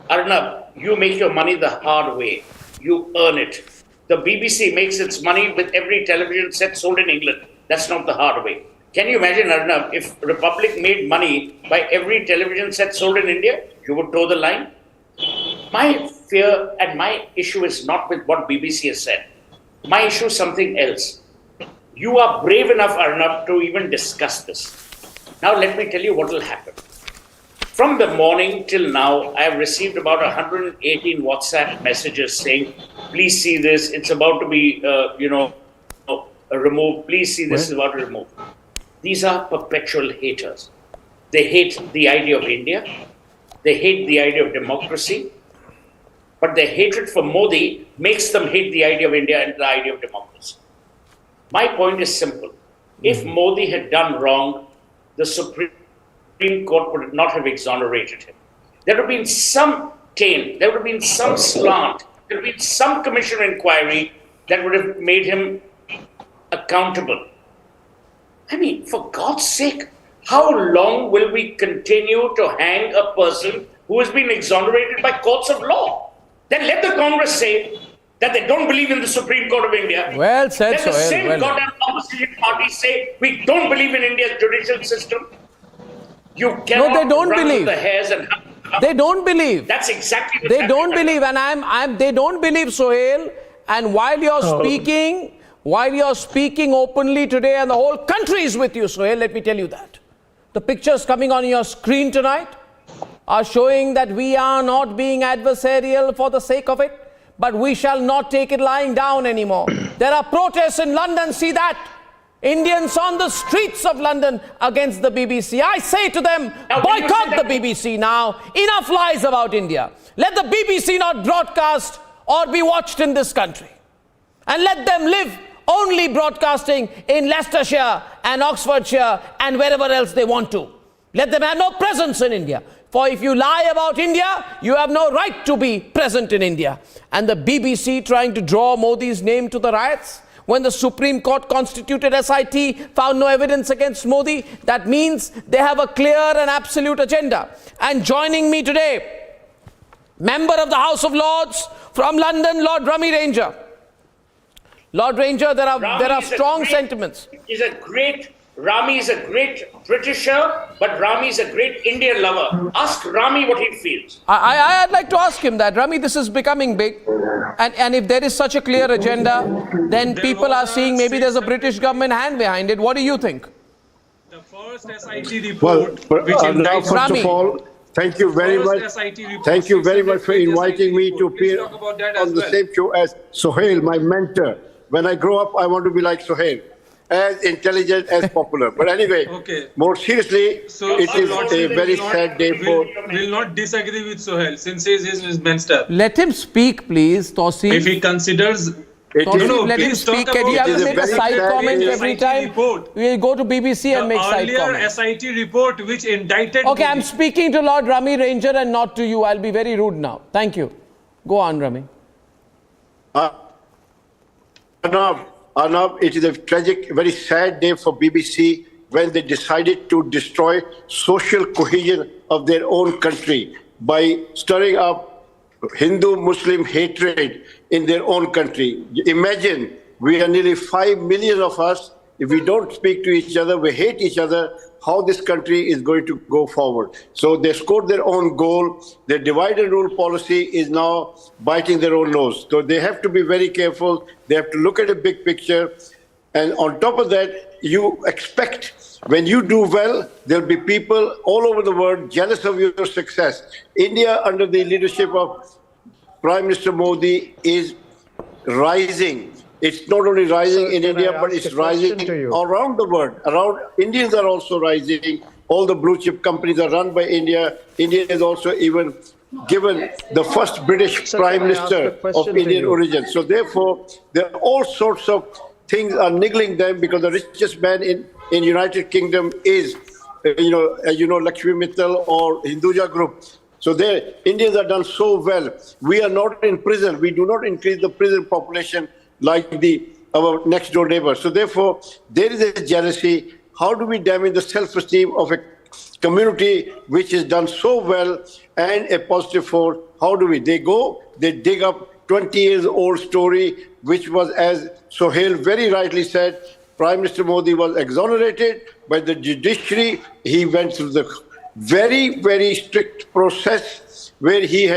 Arnab, you make your money the hard way. You earn it. The BBC makes its money with every television set sold in England. That's not the hard way. Can you imagine, Arnab, if Republic made money by every television set sold in India, you would toe the line? My fear and my issue is not with what BBC has said. My issue is something else. You are brave enough, Arnab, to even discuss this. Now let me tell you what will happen. From the morning till now, I have received about 118 WhatsApp messages saying, please see this, it's about to be, removed. Please see this is about to be removed. These are perpetual haters. They hate the idea of India. They hate the idea of democracy. But their hatred for Modi makes them hate the idea of India and the idea of democracy. My point is simple. If Modi had done wrong, the Supreme Court would not have exonerated him. There would have been some taint, there would have been some slant, there would have been some commission of inquiry that would have made him accountable. I mean, for God's sake, how long will we continue to hang a person who has been exonerated by courts of law? Then let the Congress say that they don't believe in the Supreme Court of India. Well said, Let the same goddamn opposition parties say we don't believe in India's judicial system. You cannot they don't run believe. with the hairs and they don't believe. That's exactly what they don't believe, and they don't believe, Sohail. And while you're speaking openly today, and the whole country is with you, Sohail, let me tell you that. The pictures coming on your screen tonight are showing that we are not being adversarial for the sake of it, but we shall not take it lying down anymore. There are protests in London, see that? Indians on the streets of London against the BBC. I say to them, boycott the BBC now. Enough lies about India. Let the BBC not broadcast or be watched in this country. And let them live only broadcasting in Leicestershire and Oxfordshire and wherever else they want to. Let them have no presence in India. For if you lie about India, you have no right to be present in India. And the BBC trying to draw Modi's name to the riots, when the Supreme Court constituted SIT, found no evidence against Modi, that means they have a clear and absolute agenda. And joining me today, member of the House of Lords from London, Lord Rami Ranger. Lord Ranger, there are strong sentiments. Rami is a great Britisher, but Rami is a great Indian lover. Ask Rami what he feels. I'd like to ask him that. Rami, this is becoming big. And if there is such a clear agenda, then people are seeing maybe there's a British government hand behind it. What do you think? The first SIT report, now first of all, thank you very much. Thank you very much for inviting me to appear on the same show as Sohail, my mentor. When I grow up, I want to be like Sohail, as intelligent, as popular. But anyway, more seriously, it is a very sad day for... Will not disagree with Sohail, since he is his mentor. Let him speak, please, Tosi. If he considers... let him speak. Can you have to make a side comment every time? We'll go to BBC and make side comments. The earlier SIT report which indicted... Okay, I'm speaking to Lord Rami Ranger and not to you. I'll be very rude now. Thank you. Go on, Rami. Arnab, it is a tragic, very sad day for BBC when they decided to destroy social cohesion of their own country by stirring up Hindu-Muslim hatred in their own country. Imagine, we are nearly 5 million of us. If we don't speak to each other, we hate each other, how this country is going to go forward. So they scored their own goal. Their divide and rule policy is now biting their own nose. So they have to be very careful. They have to look at a big picture. And on top of that, you expect when you do well, there'll be people all over the world jealous of your success. India, under the leadership of Prime Minister Modi, is rising. It's not only rising in India, but it's rising around the world. Indians are also rising. All the blue chip companies are run by India. India is also even given the first British Prime Minister of Indian origin. So therefore, there are all sorts of things are niggling them because the richest man in United Kingdom is, Lakshmi Mittal or Hinduja Group. So there, Indians have done so well. We are not in prison. We do not increase the prison population like our next door neighbor. So therefore, there is a jealousy. How do we damage the self-esteem of a community which has done so well and a positive force? How do we? They dig up 20 years old story, which was, as Sohail very rightly said, Prime Minister Modi was exonerated by the judiciary. He went through the very, very strict process where he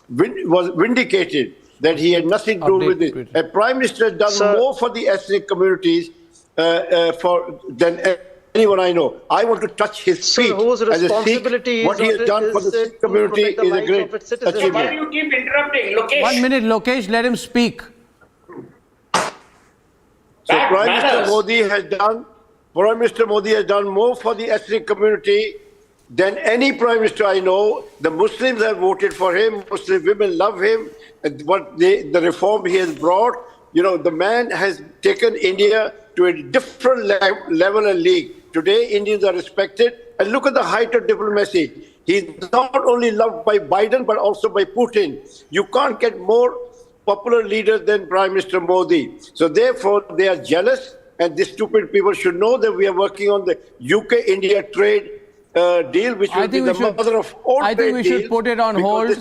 was vindicated that he had nothing to do with it. A Prime Minister has done more for the ethnic communities than anyone I know. I want to touch his feet as a Sikh. What he has done for the Sikh community is a great achievement. Why do you keep interrupting, Lokesh? 1 minute, Lokesh, let him speak. So Prime Minister Modi has done more for the ethnic community than any Prime Minister I know. The Muslims have voted for him. Muslim women love him. And the reform he has brought, the man has taken India to a different level and league. Today, Indians are respected. And look at the height of diplomacy. He's not only loved by Biden, but also by Putin. You can't get more popular leader than Prime Minister Modi. So therefore, they are jealous. And these stupid people should know that we are working on the UK-India trade deal, which will be the mother of all I think we should put it on hold.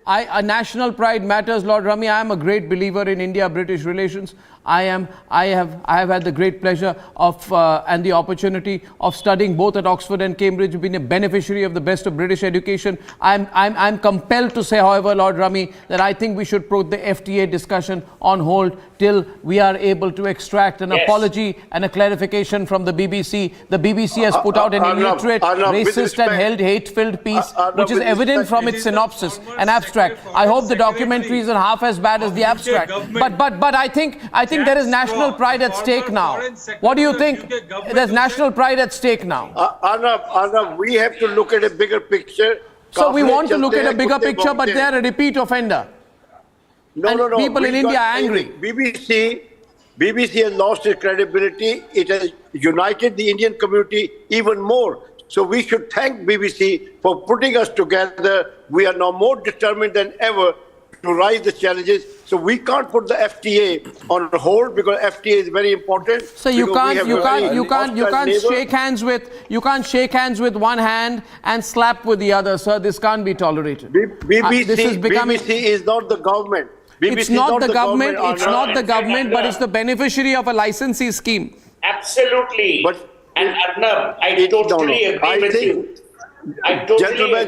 National pride matters, Lord Rami. I am a great believer in India-British relations. I have had the great pleasure of and the opportunity of studying both at Oxford and Cambridge, being a beneficiary of the best of British education. I'm compelled to say, however, Lord Rami, that I think we should put the FTA discussion on hold till we are able to extract an apology and a clarification from the BBC. The BBC has put out an illiterate, racist and hate-filled piece, which is evident from its synopsis and abstract. I hope the documentary isn't half as bad as the abstract. But I think there is national pride at stake now. What do you think? There's national pride at stake now. Arnab, we have to look at a bigger picture. So we want to look at a bigger picture, but they are a repeat offender. No. People in India are angry. BBC has lost its credibility. It has united the Indian community even more. So we should thank BBC for putting us together. We are now more determined than ever to rise the challenges. So we can't put the FTA on hold because FTA is very important. So you can't shake hands with one hand and slap with the other, sir. This can't be tolerated. BBC is not the government. It's not the government. It's not the government, but it's the beneficiary of a licensee scheme. Absolutely. And Arnab, I totally agree with you. Gentlemen,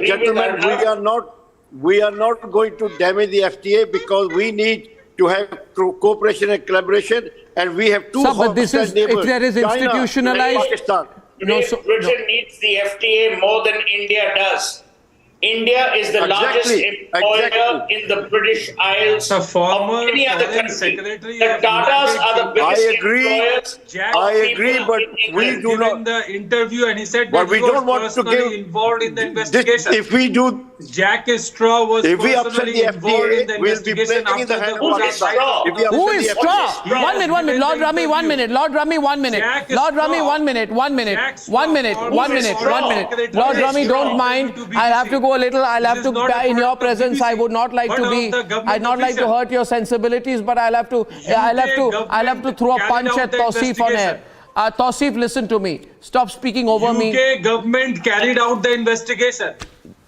we are not going to damage the FTA because we need to have cooperation and collaboration, and we have two hostile neighbors. If there is institutionalized, Britain needs the FTA more than India does. India is the largest employer in the British Isles of any other country. The Tatas are the biggest employers. I agree, but we do not. The interview, and he said but that we he was don't want to personally involved in the investigation. If we do, Jack Straw was if we upset personally the involved in the FTA, we'll be investigation breaking the after hand the of Pakistan. Who is Straw? 1 minute. Lord Rami, 1 minute. Lord Rami, 1 minute. Lord Rami, 1 minute. 1 minute. 1 minute. 1 minute. 1 minute. Lord Rami, don't mind. I'll have to go a little. I'll have to. In your presence, I would not like to be. I'd not like to hurt your sensibilities, but I'll have to. I'll have to throw a punch at Tausif on air. Tausif, listen to me. Stop speaking over me. UK government carried out the investigation.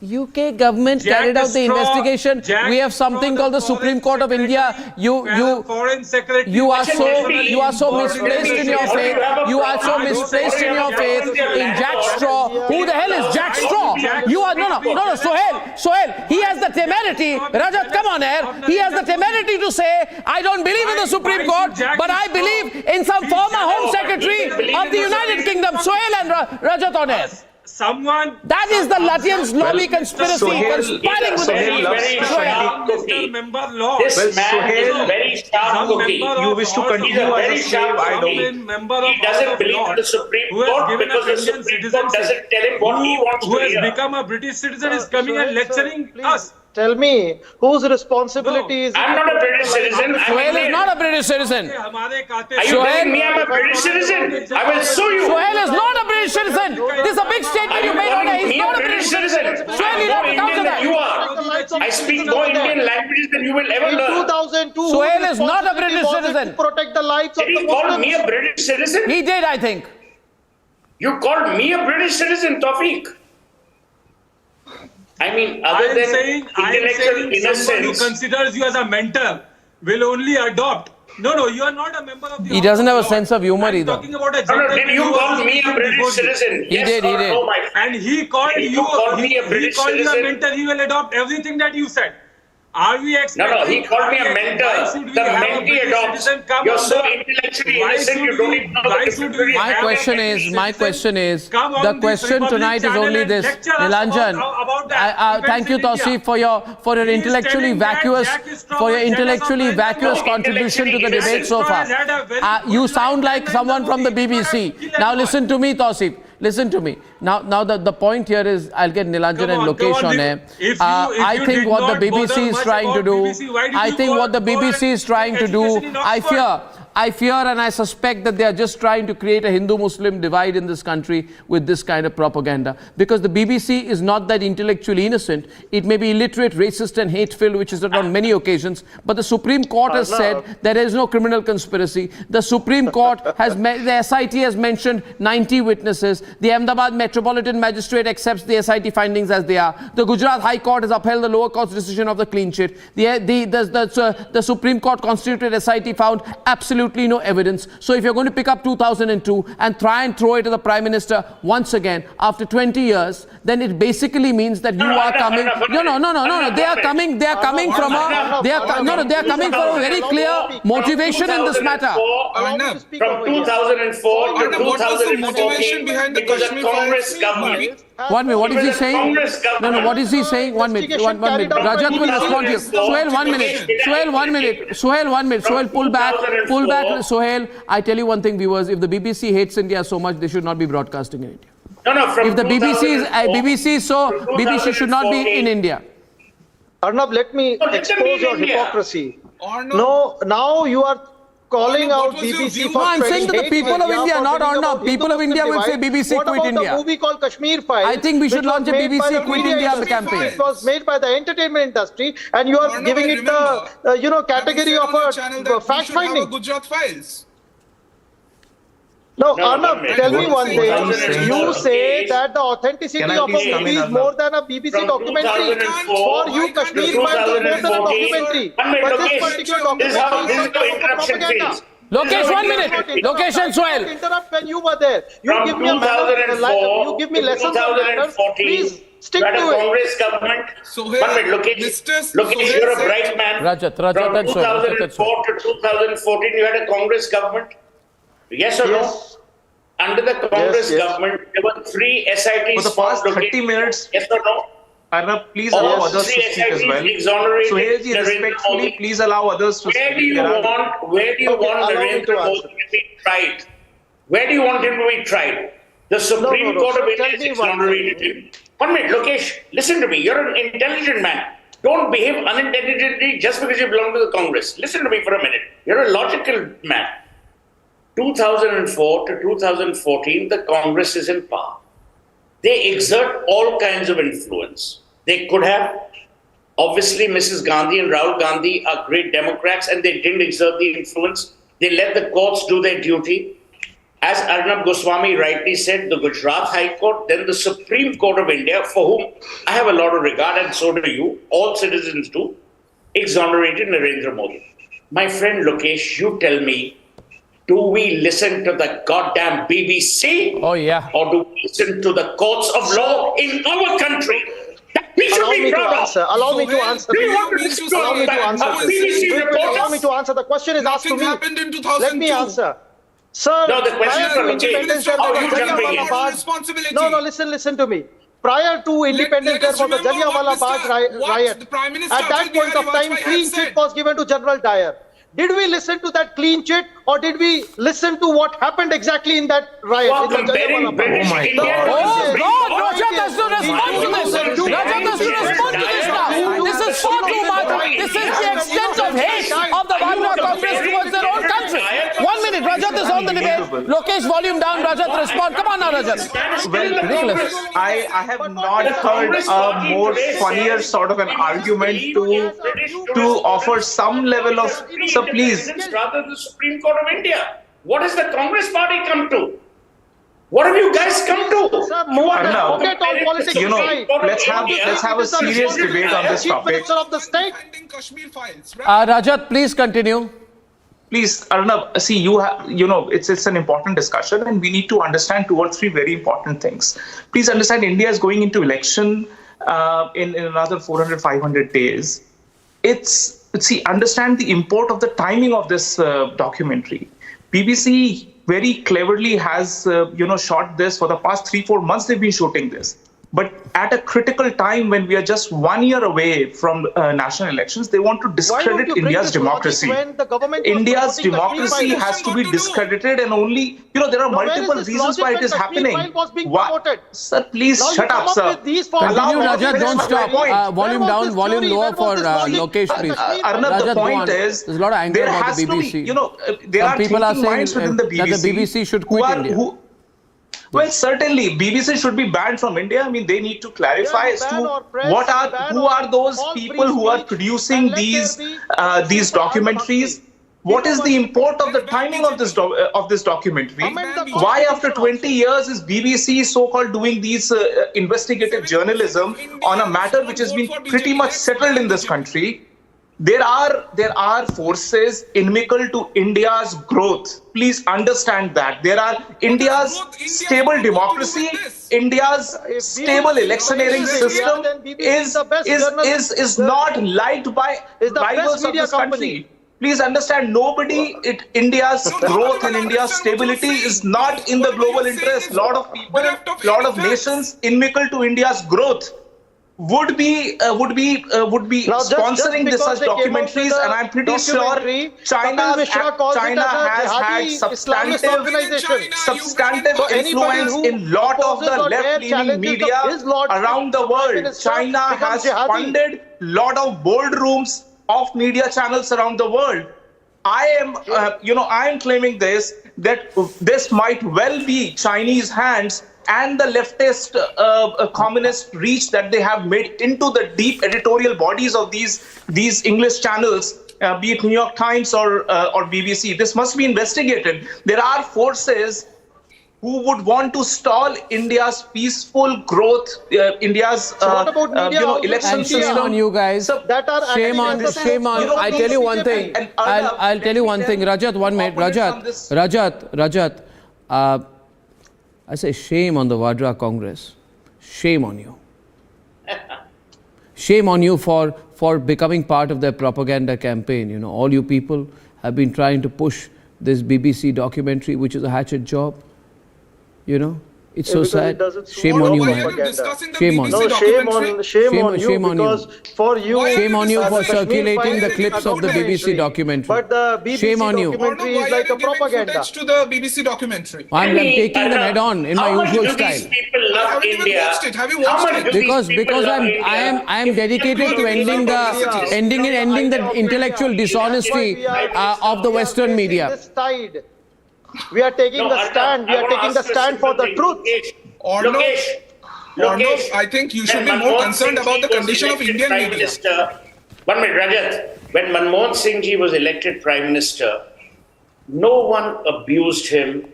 UK government carried out the investigation. We have something called the Supreme Court of India. You are so misplaced in your faith. You are so misplaced in your faith in Jack Straw. Who the hell is Jack Straw? You are no. Sohail. He has the temerity. Rajat, come on air. He has the temerity to say, I don't believe in the Supreme Court, but I believe in some former Home Secretary of the United Kingdom. Sohail and Rajat on air. That is the Latvians lobby conspiracy conspiring with the member law. This man is a very sharp cookie. You wish to continue as a slave idol. He doesn't believe in the Supreme Court because the Supreme Court doesn't tell him what he wants to hear. Who has become a British citizen is coming and lecturing us. Tell me, whose responsibility is it? I'm not a British citizen. Sohail is not a British citizen. Are you telling me I'm a British citizen? I will sue you. Sohail is not a British citizen. This is a big statement you made on air. He's not a British citizen. Sohail, you have to counter that. You are. I speak more Indian languages than you will ever learn. In 2002, Sohail is not a British citizen. To protect the lives of the Muslims. Did he call me a British citizen? He did, I think. You called me a British citizen, Tawfiq. I mean, other than intellectual innocence, someone who considers you as a mentor will only adopt. No, you are not a member of the. He doesn't have a sense of humor either. Talking about a did you call me a British citizen? He did. No, and he called you a British citizen. Mentor. He will adopt everything that you said. Are we expecting? No, he called me a mentor. The mentee adopts. You're so intellectually innocent, you don't even know the difference. My question is, the question tonight is only this. Nilanjan, thank you, Tausif, for your intellectually vacuous contribution to the debate so far. You sound like someone from the BBC. Now listen to me, Tausif. Listen to me. Now the point here is, I'll get Nilanjan and Lokesh on air. I think what the BBC is trying to do, I fear and I suspect that they are just trying to create a Hindu-Muslim divide in this country with this kind of propaganda. Because the BBC is not that intellectually innocent. It may be illiterate, racist and hate-filled, which is it on many occasions. But the Supreme Court has said there is no criminal conspiracy. The Supreme Court the SIT has mentioned 90 witnesses. The Ahmedabad Metropolitan Magistrate accepts the SIT findings as they are. The Gujarat High Court has upheld the lower court's decision of the clean sheet. The Supreme Court constituted SIT found absolutely no evidence. So if you're going to pick up 2002 and try and throw it to the Prime Minister once again after 20 years, then it basically means that you are coming. No. They are coming from a very clear motivation in this matter. From 2004 to 2014, it was a Congress government. 1 minute, what is he saying? No, what is he saying? 1 minute. Rajat will respond to you. Sohail, 1 minute. Sohail, 1 minute. Sohail, pull back. Sohail, I tell you one thing, viewers, if the BBC hates India so much, they should not be broadcasting in India. If the BBC should not be in India. Arnab, let me expose your hypocrisy. No, now you are calling out BBC for No, I'm saying spreading that the hate people of media, India, for not bringing Arnab. about People of India will say Hindu-Muslim BBC divide. quit What India. about the movie called Kashmir Files? I think we should which was launch a made by BBC the quit media India industry? campaign. It was made by the entertainment industry, and you are giving it the category of a fact finding. Gujarat Files. No, No, Arnab, one tell me minute. one thing. You say that the authenticity Can I of a please come movie in, is Arnab? more than a BBC From documentary. 2004 For you, Kashmir to Files is more than a 2014. documentary. One minute, But this Lokesh. particular This is how documentary is interruption propaganda. feels. Lokesh, 1 minute. Lokesh and Swell. Interrupt when you were there. You From give me a 2004 you give me to lessons on manners. 2014, Please stick you had to a it. Congress government. One minute, Lokesh, you're a bright man. Rajat From and Swell. 2004 to 2014, you had a Congress government. Yes or no? Under the Congress government, there were 3 SITs. For the past 30 minutes, yes or no? Arnab, please allow others to speak as well. Exonerated respectfully, please allow others to Where speak. do you want Narendra Modi to be tried? Where do you want him to be tried? The Supreme Court of India has exonerated him. 1 minute, Lokesh, listen to me. You're an intelligent man. Don't behave unintelligently just because you belong to the Congress. Listen to me for a minute. You're a logical man. 2004 to 2014, the Congress is in power. They exert all kinds of influence. They could have. Obviously, Mrs. Gandhi and Rahul Gandhi are great Democrats and they didn't exert the influence. They let the courts do their duty. As Arnab Goswami rightly said, the Gujarat High Court, then the Supreme Court of India, for whom I have a lot of regard, and so do you, all citizens do, exonerated Narendra Modi. My friend Lokesh, you tell me, do we listen to the goddamn BBC? Oh, yeah. Or do we listen to the courts of law in our country? That we should be proud of. Allow me to answer. Do you want to listen to a BBC reporter? Allow me to answer. The question is asked to me. Happened in 2002. Let me answer. Sir, no, the question prior to is independence, there was you the jumping in? Jallianwala Bagh. No, listen to me. Prior to independence, there was the Jallianwala Bagh riot. At that point of time, clean chit was given to General Dyer. Did we listen to that clean chit, or did we listen to what happened exactly in that riot? Oh, comparing British India. Oh God, Rajat has to respond to this. Rajat has to respond to this now. This is far too much. This is the extent of hate of the Wagner Congress towards their own country. 1 minute, Rajat is on the debate. Lokesh, volume down, Rajat, respond. Come on now, Rajat. Well, I have not heard a more funnier sort of an argument to offer some level of, so please. Rather the Supreme Court of India. What has the Congress party come to? What have you guys come to? Forget all politics aside. Let's have a serious debate on this topic. Of the state. Rajat, please continue. Please, Arnab, see, it's an important discussion, and we need to understand 2 or 3 very important things. Please understand, India is going into election in another 400, 500 days. Understand the import of the timing of this documentary. BBC very cleverly has, shot this for the past 3-4 months. They've been shooting this. But at a critical time when we are just 1 year away from national elections, they want to discredit India's democracy. India's democracy has to be discredited, and only, there are multiple reasons why it is happening. Sir, please shut up, sir. Continue, Rajat, don't stop. Volume down, volume lower for Lokesh, please. Arnab, the point is, there's a lot of anger about the BBC. Some people are saying that the BBC should quit India. Well, certainly, BBC should be banned from India. I mean, they need to clarify as to who are those people who are producing these documentaries. What is the import of the timing of this documentary? Why, after 20 years, is BBC so-called doing these investigative journalism on a matter which has been pretty much settled in this country? There are forces inimical to India's growth. Please understand that. There are India's stable democracy, India's stable electioneering system is not liked by rivals of this country. Please understand, India's growth and India's stability is not in the global interest. Lot of people, lot of nations inimical to India's growth would be sponsoring such documentaries, and I'm pretty sure China has had substantive influence in lot of the left-leaning media around the world. China has funded lot of boardrooms of media channels around the world. I am claiming that this might well be Chinese hands and the leftist communist reach that they have made into the deep editorial bodies of these English channels, be it New York Times or BBC. This must be investigated. There are forces who would want to stall India's peaceful growth, India's election system. Shame on you guys. Shame on. I tell you one thing. I'll tell you one thing. Rajat, 1 minute. Rajat. I say shame on the Vadra Congress. Shame on you. Shame on you for becoming part of their propaganda campaign. You know, all you people have been trying to push this BBC documentary, which is a hatchet job. You know, it's so sad. Shame on you, man. Shame on you. Shame on you. For you, shame on you for circulating the clips of the BBC documentary. But the BBC documentary is like a propaganda. To the BBC documentary. I'm taking them head on in my usual style. People love India. Have you watched it? Because I am dedicated to ending the intellectual dishonesty of the Western media. We are taking the stand. We are taking the stand for the truth. Lokesh, I think you should be more concerned about the condition of Indian media. 1 minute, Rajat. When Manmohan Singh ji was elected Prime Minister, no one abused him.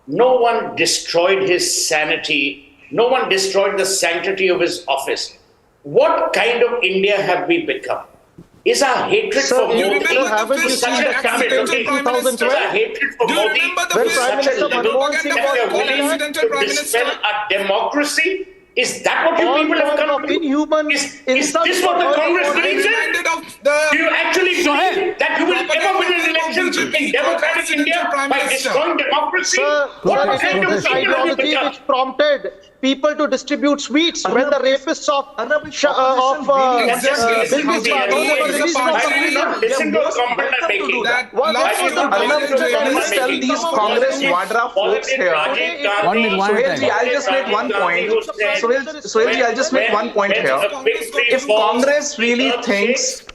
No one destroyed his sanity. No one destroyed the sanctity of his office. What kind of India have we become? Is our hatred for Modi such a hatred for Modi such a level that we are willing to dispel our democracy? Is that what you people have come to do? Is this what the Congress believes in? Do you actually believe that you will ever win an election in democratic India by destroying democracy? What kind of ideology which prompted people to distribute sweets when the rapists of listen to a comment I'm making. Please tell these Congress Vadra folks here. Sohailji, I'll just make one point. Sohailji, I'll just make one point here. If Congress really thinks,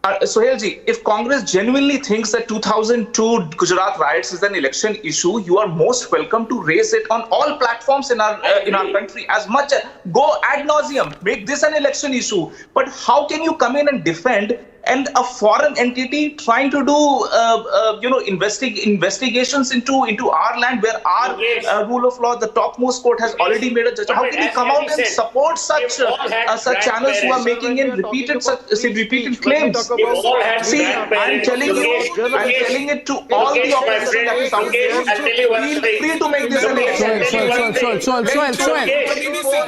Sohailji, if Congress genuinely thinks that 2002 Gujarat riots is an election issue, you are most welcome to raise it on all platforms in our country. As much go ad nauseum, make this an election issue. But how can you come in and defend and a foreign entity trying to do investigations into our land where our rule of law, the topmost court has already made a judgment? How can you come out and support such channels who are making in repeated claims? See, I'm telling it to all the opposition that is out there. Feel free to make this an election.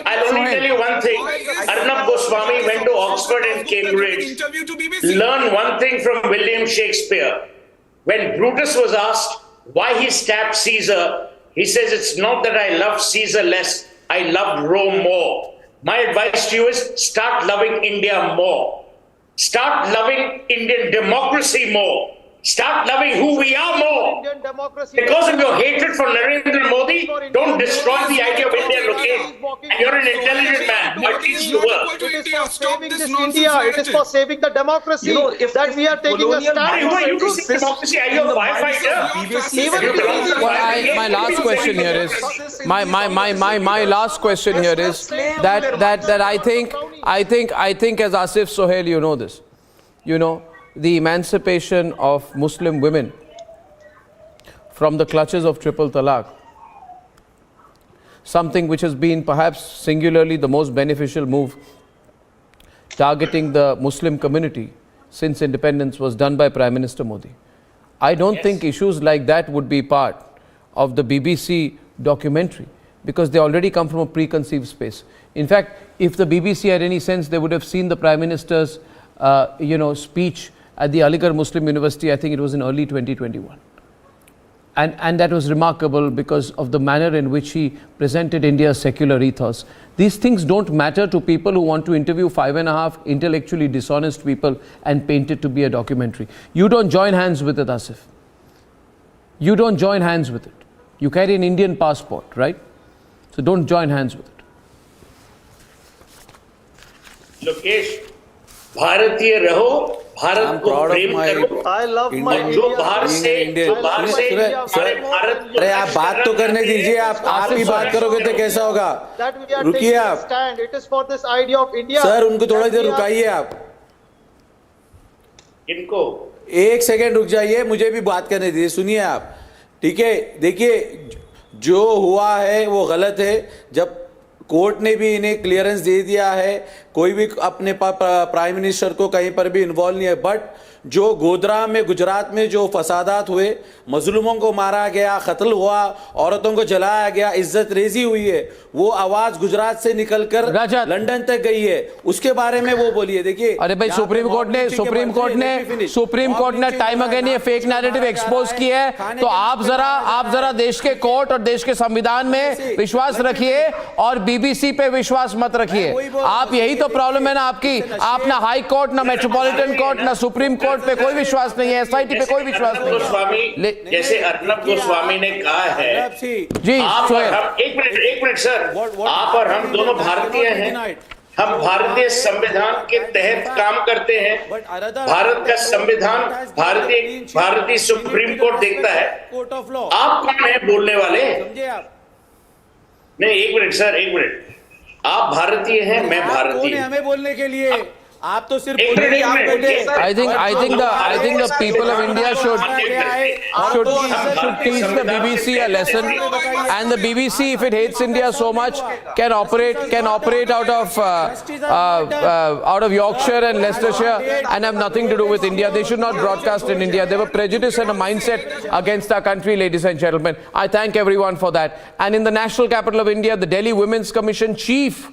I'll only tell you one thing. Arnab Goswami went to Oxford and Cambridge. Learn one thing from William Shakespeare. When Brutus was asked why he stabbed Caesar, he says, it's not that I loved Caesar less, I loved Rome more. My advice to you is start loving India more. Start loving Indian democracy more. Start loving who we are more. Because of your hatred for Narendra Modi, don't destroy the idea of India, Lokesh. And you're an intelligent man. What needs to work? It is for saving this India. It is for saving the democracy. That we are taking a stand. Why you to save democracy? Are you a firefighter? My last question here is my last question here is that I think as Asif Sohail, you know this. You know, the emancipation of Muslim women from the clutches of triple talaq, something which has been perhaps singularly the most beneficial move targeting the Muslim community since independence, was done by Prime Minister Modi. I don't think issues like that would be part of the BBC documentary because they already come from a preconceived space. In fact, if the BBC had any sense, they would have seen the Prime Minister's speech at the Aligarh Muslim University. I think it was in early 2021. And that was remarkable because of the manner in which he presented India's secular ethos. These things don't matter to people who want to interview 5.5 intellectually dishonest people and paint it to be a documentary. You don't join hands with it, Asif. You don't join hands with it. You carry an Indian passport, right? So don't join hands with it. Lokesh, भारतीय रहो, भारत को प्रेम करो। I love my और जो बाहर से अरे आप बात तो करने दीजिए, आप ही बात करोगे तो कैसा होगा? रुकिए आप। It is for this idea of India. Sir उनको थोड़ा देर रुकाइए आप। इनको 1 सेकेंड रुक जाइए, मुझे भी बात करने दीजिए। सुनिए आप, ठीक है? देखिए जो हुआ है वो गलत है। जब कोर्ट ने भी इन्हें क्लियरेंस दे दिया है, कोई भी अपने प्राइम मिनिस्टर को कहीं पर भी इन्वॉल्व नहीं है, बट जो गोधरा में गुजरात में जो फसादात हुए, मजलूमों को मारा गया, कत्ल हुआ, औरतों को जलाया गया, इज्जत रेजी हुई है, वो आवाज गुजरात से निकलकर लंदन तक गई है, उसके बारे में वो बोलिए। देखिए अरे भाई सुप्रीम कोर्ट ने टाइम अगेन ये फेक नैरेटिव एक्सपोज किया है, तो आप जरा देश के कोर्ट और देश के संविधान में विश्वास रखिए और बीबीसी पे विश्वास मत रखिए। आप यही तो प्रॉब्लम है ना आपकी। आप ना हाई कोर्ट, ना मेट्रोपॉलिटन कोर्ट, ना सुप्रीम कोर्ट पे कोई विश्वास नहीं है, एसआईटी पे कोई विश्वास नहीं है। गोस्वामी, जैसे अर्नब गोस्वामी ने कहा है, जी आप और हम, एक मिनट सर, आप और हम दोनों भारतीय हैं, हम भारतीय संविधान के तहत काम करते हैं। भारत का संविधान भारतीय सुप्रीम कोर्ट देखता है। आप कौन है बोलने वाले? नहीं, एक मिनट सर, एक मिनट। आप भारतीय हैं, मैं भारतीय। हमें बोलने के लिए आप तो सिर्फ I think the people of India should teach the BBC a lesson, and the BBC, if it hates India so much, can operate out of Yorkshire and Leicestershire and have nothing to do with India. They should not broadcast in India. They have a prejudice and a mindset against our country, ladies and gentlemen. I thank everyone for that. And in the national capital of India, the Delhi Women's Commission chief,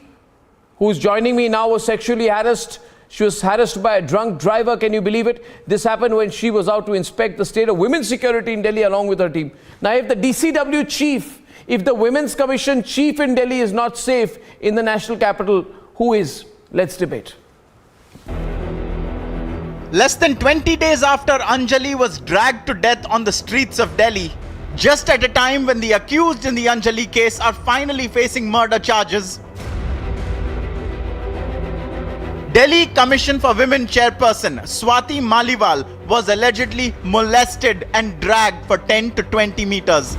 who's joining me now, was sexually harassed. She was harassed by a drunk driver. Can you believe it? This happened when she was out to inspect the state of women's security in Delhi along with her team. Now, if the DCW chief, if the Women's Commission chief in Delhi is not safe in the national capital, who is? Let's debate. Less than 20 days after Anjali was dragged to death on the streets of Delhi, just at a time when the accused in the Anjali case are finally facing murder charges, Delhi Commission for Women chairperson Swati Maliwal was allegedly molested and dragged for 10 to 20 meters.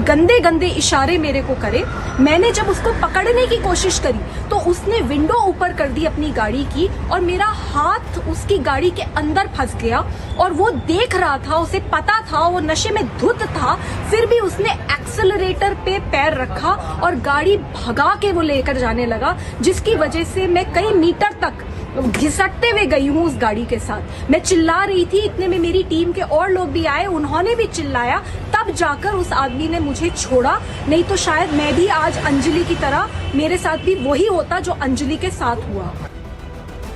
गंदे गंदे इशारे मेरे को करे। मैंने जब उसको पकड़ने की कोशिश करी तो उसने विंडो ऊपर कर दी अपनी गाड़ी की और मेरा हाथ उसकी गाड़ी के अंदर फंस गया और वो देख रहा था, उसे पता था, वो नशे में धुत था, फिर भी उसने एक्सेलरेटर पे पैर रखा और गाड़ी भगा के वो लेकर जाने लगा, जिसकी वजह से मैं कई मीटर तक घिसटते हुए गई हूँ उस गाड़ी के साथ। मैं चिल्ला रही थी, इतने में मेरी टीम के और लोग भी आए, उन्होंने भी चिल्लाया, तब जाकर उस आदमी ने मुझे छोड़ा। नहीं तो शायद मैं भी आज अंजलि की तरह, मेरे साथ भी वही होता जो अंजलि के साथ हुआ।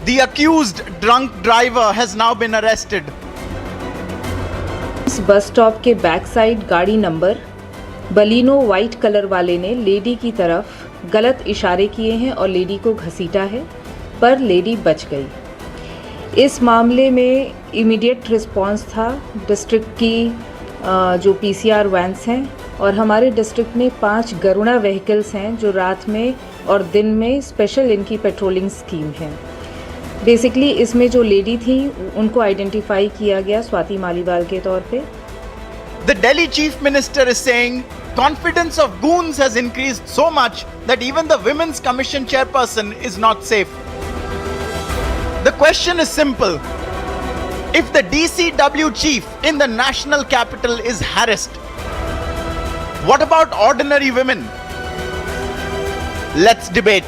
The accused drunk driver has now been arrested. इस बस स्टॉप के बैक साइड गाड़ी नंबर बलिनो व्हाइट कलर वाले ने लेडी की तरफ गलत इशारे किए हैं और लेडी को घसीटा है, पर लेडी बच गई। इस मामले में इमीडिएट रिस्पांस था डिस्ट्रिक्ट की जो पीसीआर वैन्स हैं, और हमारे डिस्ट्रिक्ट में 5 गरुड़ा व्हीकल्स हैं जो रात में और दिन में स्पेशल इनकी पेट्रोलिंग स्कीम है। बेसिकली इसमें जो लेडी थी उनको आइडेंटिफाई किया गया स्वाति मालीवाल के तौर पे। The Delhi Chief Minister is saying confidence of goons has increased so much that even the Women's Commission chairperson is not safe. The question is simple. If the DCW chief in the national capital is harassed, what about ordinary women? Let's debate.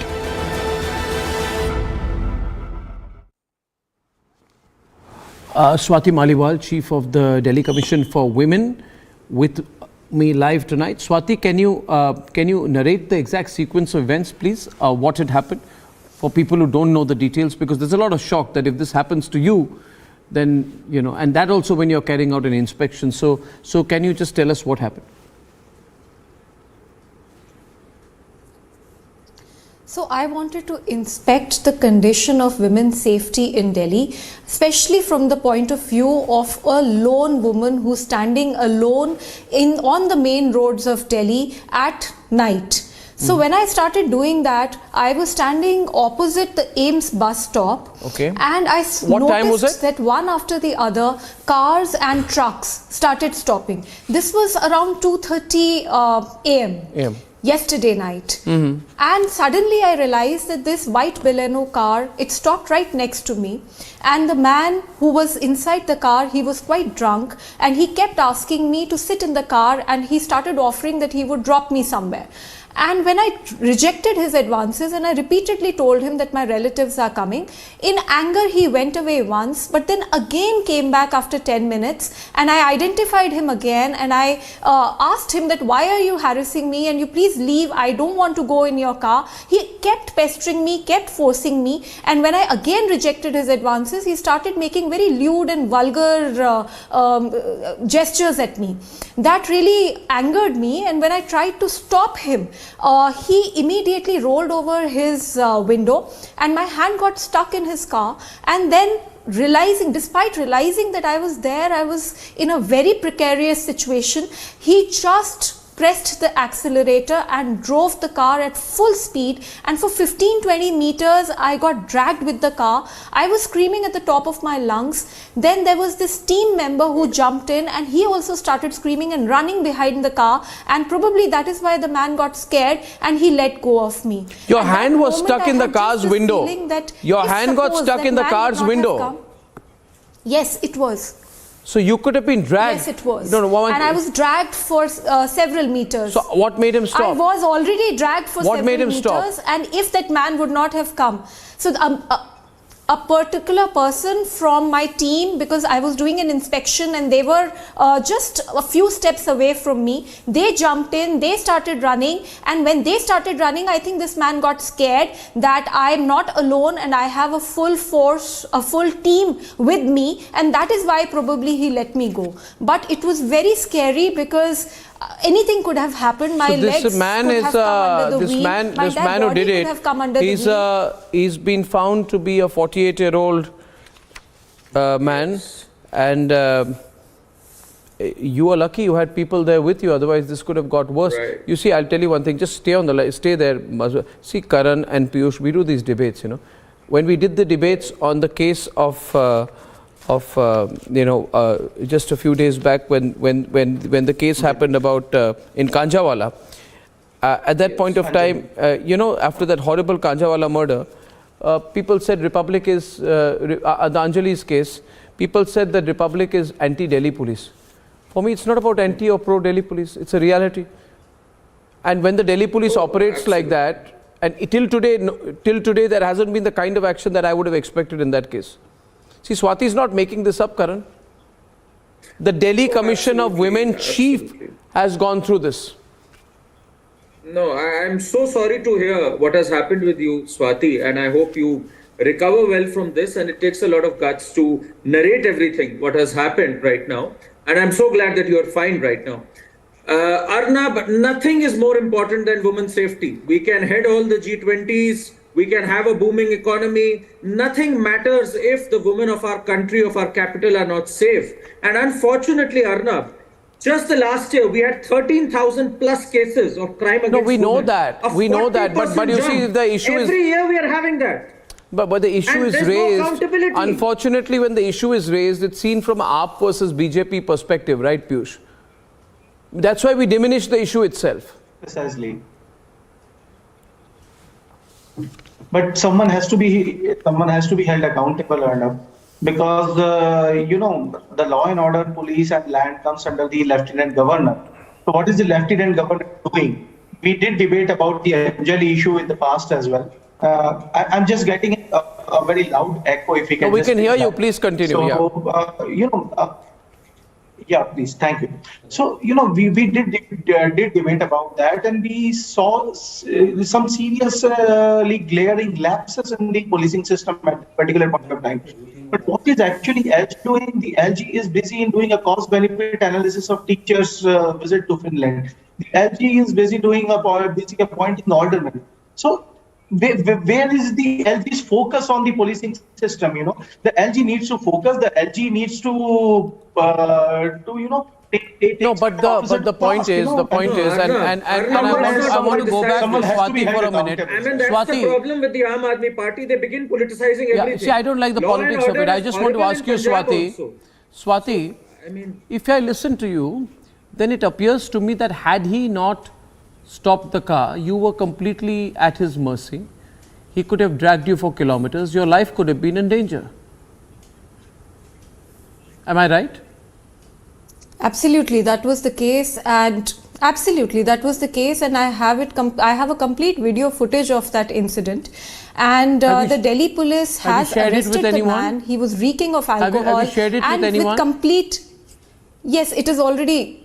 Swati Maliwal, Chief of the Delhi Commission for Women, with me live tonight. Swati, can you narrate the exact sequence of events, please? What had happened for people who don't know the details, because there's a lot of shock that if this happens to you, then, you know, and that also when you're carrying out an inspection. So can you just tell us what happened? So I wanted to inspect the condition of women's safety in Delhi, especially from the point of view of a lone woman who's standing alone on the main roads of Delhi at night. So when I started doing that, I was standing opposite the Ames bus stop. Okay. And I What time was noticed it? that one after the other, cars and trucks started stopping. This was around 2:30 a.m. yesterday night. And suddenly I realized that this white Baleno car, it stopped right next to me. And the man who was inside the car, he was quite drunk, and he kept asking me to sit in the car, and he started offering that he would drop me somewhere. And when I rejected his advances and I repeatedly told him that my relatives are coming, in anger he went away once, but then again came back after 10 minutes, and I identified him again, and I asked him that why are you harassing me, and you please leave, I don't want to go in your car. He kept pestering me, kept forcing me, and when I again rejected his advances, he started making very lewd and vulgar gestures at me. That really angered me, and when I tried to stop him, he immediately rolled over his window, and my hand got stuck in his car. And then despite realizing that I was there, I was in a very precarious situation, he just pressed the accelerator and drove the car at full speed, and for 15-20 meters I got dragged with the car. I was screaming at the top of my lungs. Then there was this team member who jumped in, and he also started screaming and running behind the car, and probably that is why the man got scared and he let go of me. Your At hand that was moment, stuck I in the had just car's this window. feeling that Your if hand got suppose stuck that in the man car's would not have window. come- Yes, it was. So you could have been dragged. Yes, it was. No, and I was dragged for several meters. So what made him stop? I was already dragged for What several made him meters, stop? and if that man would not have come, so a particular person from my team, because I was doing an inspection and they were just a few steps away from me, they jumped in, they started running, and when they started running, I think this man got scared that I am not alone and I have a full force, a full team with me, and that is why probably he let me go. But it was very scary because anything could have happened. My So legs this man could is have come under the this wheel. man My this dead man who body did could it. have come under the wheel. He's been found to be a 48-year-old man, and you are lucky you had people there with you. Otherwise, this could have got worse. Right. You see, I'll tell you one thing. Just stay on the line. Stay there. See, Karan and Piyush, we do these debates. You know, when we did the debates on the case of just a few days back when the case happened about in Kanjawala, at that point of time, after that horrible Kanjawala murder, people said Republic is the Anjali's case. People said that Republic is anti-Delhi police. For me, it's not about anti or pro-Delhi police. It's a reality. And when the Delhi police operates like that, and till today, there hasn't been the kind of action that I would have expected in that case. See, Swati is not making this up, Karan. The Delhi Commission of Women Chief has gone through this. No, I'm so sorry to hear what has happened with you, Swati, and I hope you recover well from this. And it takes a lot of guts to narrate everything, what has happened right now. And I'm so glad that you are fine right now. Arnab, nothing is more important than women's safety. We can head all the G20s. We can have a booming economy. Nothing matters if the women of our country, of our capital are not safe. And unfortunately, Arnab, just the last year, we had 13,000 plus cases of crime against women. No, we know that. We know that. But you see, the issue is... Every year we are having that. But the issue is raised. Unfortunately, when the issue is raised, it's seen from AAP versus BJP perspective, right, Piyush? That's why we diminish the issue itself. Precisely. But someone has to be held accountable, Arnab, because the law and order, police and land comes under the Lieutenant Governor. So what is the Lieutenant Governor doing? We did debate about the Anjali issue in the past as well. I'm just getting a very loud echo. If we can. No, we can hear you. Please continue. So, yeah, please. Thank you. So, we did debate about that, and we saw some seriously glaring lapses in the policing system at a particular point of time. But what is actually LG doing? The LG is busy in doing a cost-benefit analysis of teachers' visit to Finland. The LG is busy doing appointing aldermen. So, where is the LG's focus on the policing system? The LG needs to focus. The LG needs to No, but the point is, and I want to go back to Swati for a minute. I mean, that's Swati, the problem with the Aam Aadmi Party. They begin politicizing everything. See, I don't like the Law and politics of order it. I is just want to horrible ask in you, Punjab Swati. also. Swati, I mean, if I listen to you, then it appears to me that had he not stopped the car, you were completely at his mercy. He could have dragged you for kilometers. Your life could have been in danger. Am I right? Absolutely, that was the case, and I have it. I have a complete video footage of that incident, and the Delhi police has arrested the man. He was reeking of alcohol. Have you shared it with anyone? Yes, it is already.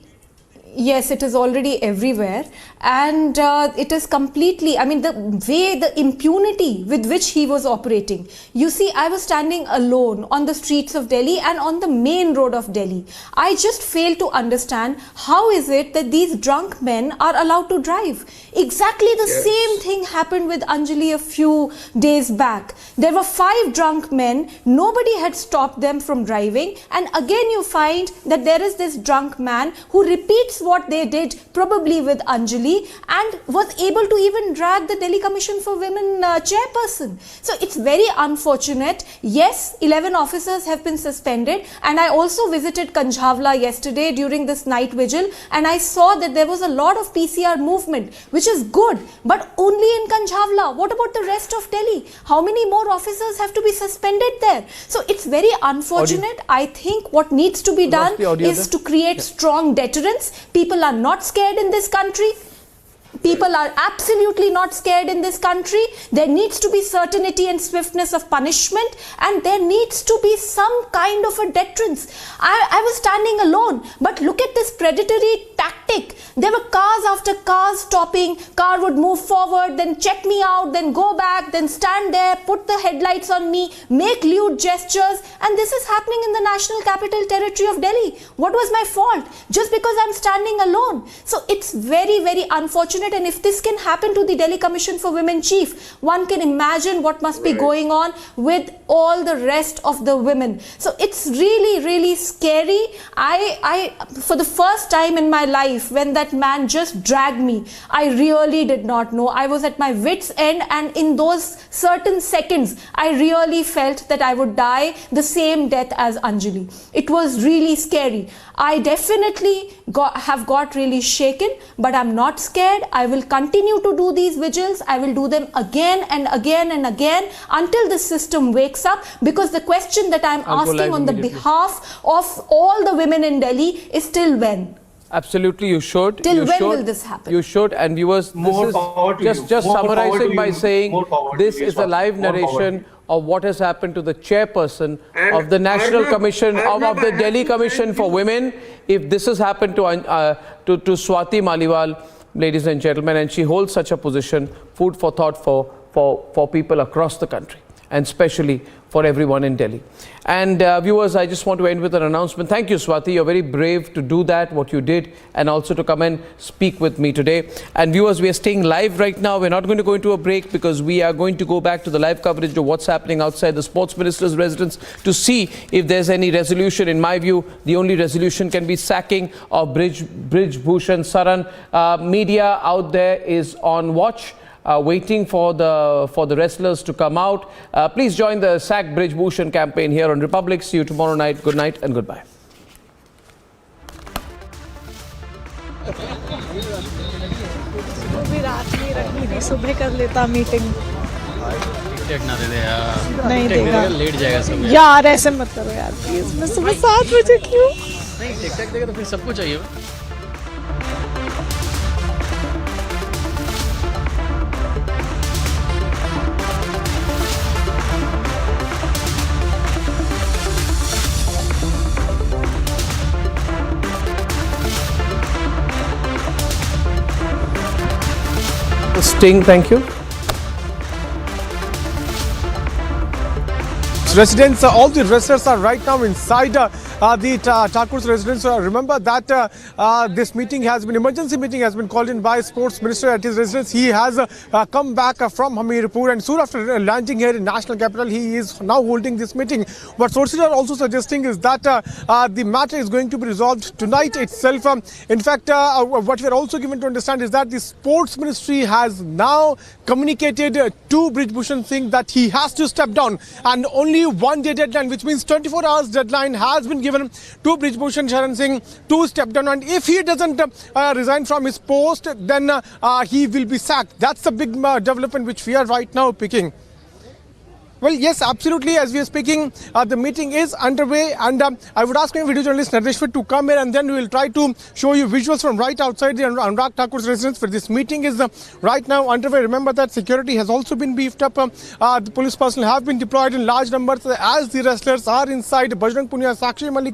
Yes, it is already everywhere, and it is completely, I mean, the way, the impunity with which he was operating. You see, I was standing alone on the streets of Delhi and on the main road of Delhi. I just fail to understand how is it that these drunk men are allowed to drive. Exactly the same thing happened with Anjali a few days back. There were 5 drunk men, nobody had stopped them from driving, and again you find that there is this drunk man who repeats what they did probably with Anjali and was able to even drag the Delhi Commission for Women chairperson. So it's very unfortunate. Yes, 11 officers have been suspended, and I also visited Kanjhavla yesterday during this night vigil, and I saw that there was a lot of PCR movement, which is good, but only in Kanjhavla. What about the rest of Delhi? How many more officers have to be suspended there? So it's very unfortunate. I think what needs to be done is to create strong deterrence. People are not scared in this country. People are absolutely not scared in this country. There needs to be certainty and swiftness of punishment, and there needs to be some kind of a deterrence. I was standing alone, but look at this predatory tactic. There were cars after cars stopping. Car would move forward, then check me out, then go back, then stand there, put the headlights on me, make lewd gestures, and this is happening in the National Capital Territory of Delhi. What was my fault? Just because I'm standing alone. So it's very, very unfortunate. And if this can happen to the Delhi Commission for Women chief, one can imagine what must be going on with all the rest of the women. So it's really, really scary. I for the first time in my life, when that man just dragged me, I really did not know. I was at my wit's end, and in those certain seconds, I really felt that I would die the same death as Anjali. It was really scary. I definitely have got really shaken, but I'm not scared. I will continue to do these vigils. I will do them again and again and again until the system wakes up, because the question that I'm asking on the behalf of all the women in Delhi is till when? Absolutely, you should. Till when will this happen? You should, and viewers, this is just summarizing by saying this is a live narration of what has happened to the chairperson of the National Commission, of the Delhi Commission for Women. If this has happened to Swati Maliwal, ladies and gentlemen, and she holds such a position, food for thought for people across the country, and especially for everyone in Delhi. And viewers, I just want to end with an announcement. Thank you, Swati. You're very brave to do that, what you did, and also to come and speak with me today. And viewers, we are staying live right now. We're not going to go into a break, because we are going to go back to the live coverage of what's happening outside the Sports Minister's residence to see if there's any resolution. In my view, the only resolution can be sacking of Brij Bhushan Saran. Media out there is on watch, waiting for the wrestlers to come out. Please join the Sack Brij Bhushan campaign here on Republic. See you tomorrow night. Good night and goodbye. सुबह कर लेता meeting ना दे दे यार, नहीं देगा, late जाएगा सब यार, ऐसे मत करो यार प्लीज। मैं सुबह 7 बजे क्यों? नहीं, टिक टैक देगा तो फिर सबको चाहिए। Sting, thank you. Residents, all the wrestlers are right now inside the Thakur's residence. Remember that this meeting has been, emergency meeting has been called in by Sports Minister at his residence. He has come back from Hamirpur, and soon after landing here in national capital, he is now holding this meeting. What sources are also suggesting is that the matter is going to be resolved tonight itself. In fact, what we are also given to understand is that the Sports Ministry has now communicated to Brij Bhushan Singh that he has to step down, and only one day deadline, which means 24 hours deadline, has been given to Brij Bhushan Sharan Singh to step down. And if he doesn't resign from his post, then he will be sacked. That's the big development which we are right now picking. Well, yes, absolutely. As we are speaking, the meeting is underway, and I would ask my video journalist Nareshwar to come here, and then we will try to show you visuals from right outside the Anurag Thakur's residence, where this meeting is right now underway. Remember that security has also been beefed up. The police personnel have been deployed in large numbers as the wrestlers are inside. Bajrang Punia, Sakshi Malik,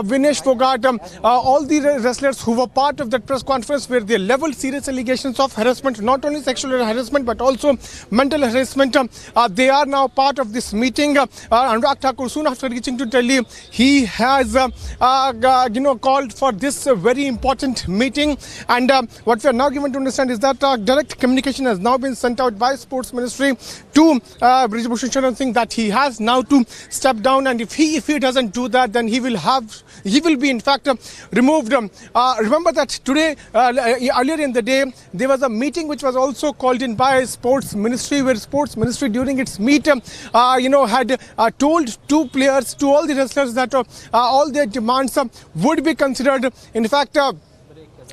Vinesh Fogart, all the wrestlers who were part of that press conference where they leveled serious allegations of harassment, not only sexual harassment but also mental harassment. They are now part of this meeting. Anurag Thakur, soon after reaching to Delhi, he has called for this very important meeting. And what we are now given to understand is that direct communication has now been sent out by Sports Ministry to Brij Bhushan Sharan Singh that he has now to step down, and if he doesn't do that, then he will be in fact removed. Remember that today, earlier in the day, there was a meeting which was also called in by Sports Ministry, where Sports Ministry during its meet had told two players, to all the wrestlers, that all their demands would be considered. In fact,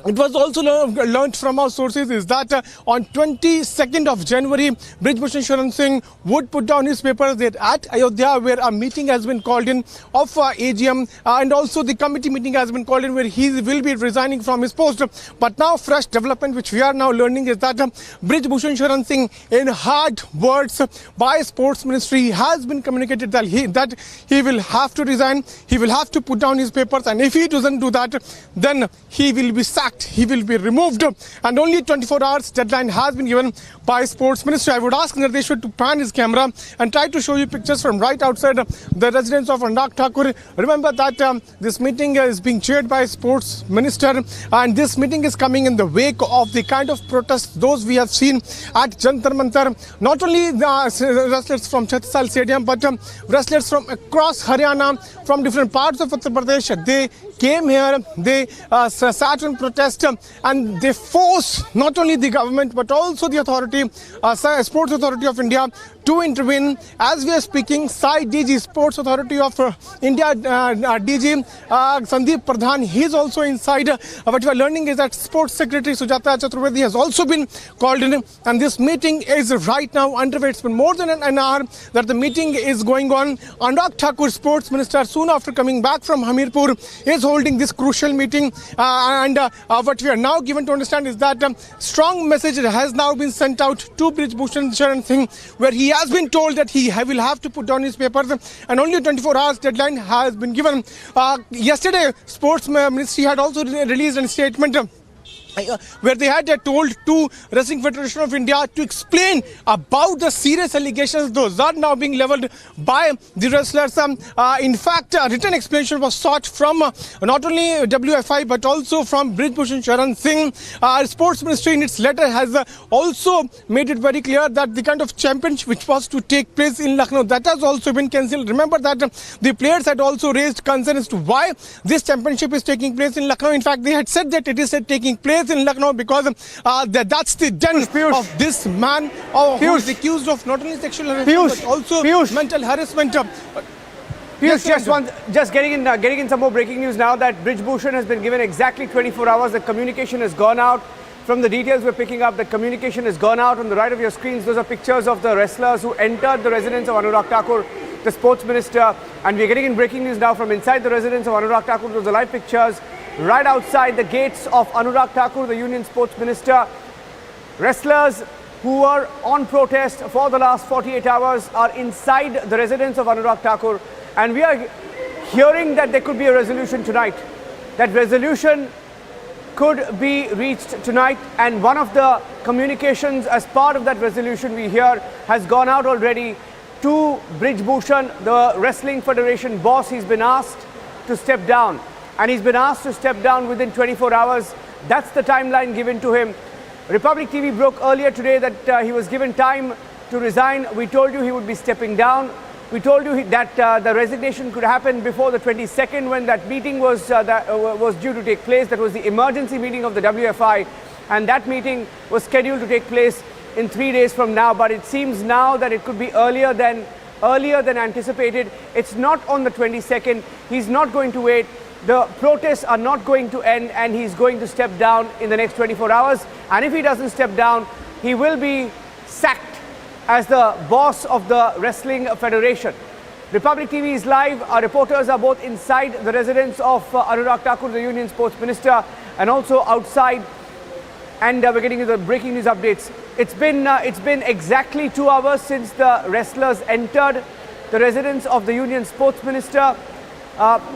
it was also learnt from our sources is that on 22nd of January, Brij Bhushan Sharan Singh would put down his papers there at Ayodhya, where a meeting has been called in of AGM, and also the committee meeting has been called in where he will be resigning from his post. But now fresh development which we are now learning is that Brij Bhushan Sharan Singh, in hard words by Sports Ministry, has been communicated that he will have to resign, he will have to put down his papers, and if he doesn't do that, then he will be sacked. He will be removed, and only 24 hours deadline has been given by Sports Ministry. I would ask Nareshwar to pan his camera and try to show you pictures from right outside the residence of Anurag Thakur. Remember that this meeting is being chaired by Sports Minister, and this meeting is coming in the wake of the kind of protests those we have seen at Jantar Mantar. Not only the wrestlers from Chhatisal Stadium, but wrestlers from across Haryana, from different parts of Uttar Pradesh, they came here, they sat on protest, and they forced not only the government but also the authority, Sports Authority of India, to intervene. As we are speaking, Sai DG, Sports Authority of India DG Sandeep Pradhan, he is also inside. What we are learning is that Sports Secretary Sujata Chaturvedi has also been called in, and this meeting is right now underway. It's been more than an hour that the meeting is going on. Anurag Thakur, Sports Minister, soon after coming back from Hamirpur, is holding this crucial meeting, and what we are now given to understand is that strong message has now been sent out to Brij Bhushan Sharan Singh, where he has been told that he will have to put down his papers, and only 24 hours deadline has been given. Yesterday, Sports Ministry had also released a statement where they had told to Wrestling Federation of India to explain about the serious allegations those are now being leveled by the wrestlers. In fact, a written explanation was sought from not only WFI but also from Brij Bhushan Sharan Singh. Sports Ministry in its letter has also made it very clear that the kind of championship which was to take place in Lucknow, that has also been cancelled. Remember that the players had also raised concerns as to why this championship is taking place in Lucknow. In fact, they had said that it is taking place in Lucknow because that's the den of this man who is accused of not only sexual harassment but also mental harassment. Just getting in some more breaking news now that Brij Bhushan has been given exactly 24 hours. The communication has gone out. From the details we're picking up, the communication has gone out. On the right of your screens, those are pictures of the wrestlers who entered the residence of Anurag Thakur, the Sports Minister. And we're getting in breaking news now from inside the residence of Anurag Thakur. Those are live pictures right outside the gates of Anurag Thakur, the Union Sports Minister. Wrestlers who were on protest for the last 48 hours are inside the residence of Anurag Thakur. And we are hearing that there could be a resolution tonight. That resolution could be reached tonight, and one of the communications as part of that resolution we hear has gone out already. to Brij Bhushan, the Wrestling Federation boss. He's been asked to step down, and he's been asked to step down within 24 hours. That's the timeline given to him. Republic TV broke earlier today that he was given time to resign. We told you he would be stepping down. We told you that the resignation could happen before the 22nd, when that meeting was due to take place. That was the emergency meeting of the WFI, and that meeting was scheduled to take place in 3 days from now. But it seems now that it could be earlier than anticipated. It's not on the 22nd. He's not going to wait. The protests are not going to end, and he's going to step down in the next 24 hours. And if he doesn't step down, he will be sacked as the boss of the Wrestling Federation. Republic TV is live. Our reporters are both inside the residence of Anurag Thakur, the Union Sports Minister, and also outside. And we're getting you the breaking news updates. It's been exactly 2 hours since the wrestlers entered the residence of the Union Sports Minister.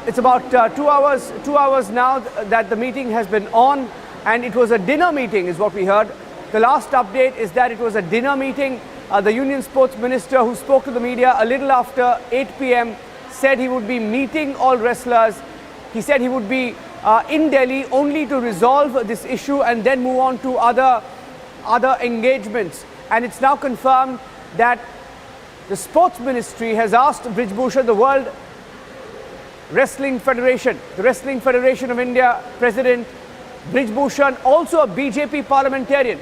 It's about 2 hours now that the meeting has been on, and it was a dinner meeting is what we heard. The last update is that it was a dinner meeting. The Union Sports Minister, who spoke to the media a little after 8 p.m, said he would be meeting all wrestlers. He said he would be in Delhi only to resolve this issue and then move on to other engagements. And it's now confirmed that the Sports Ministry has asked Brij Bhushan, the World Wrestling Federation, the Wrestling Federation of India President Brij Bhushan, also a BJP parliamentarian,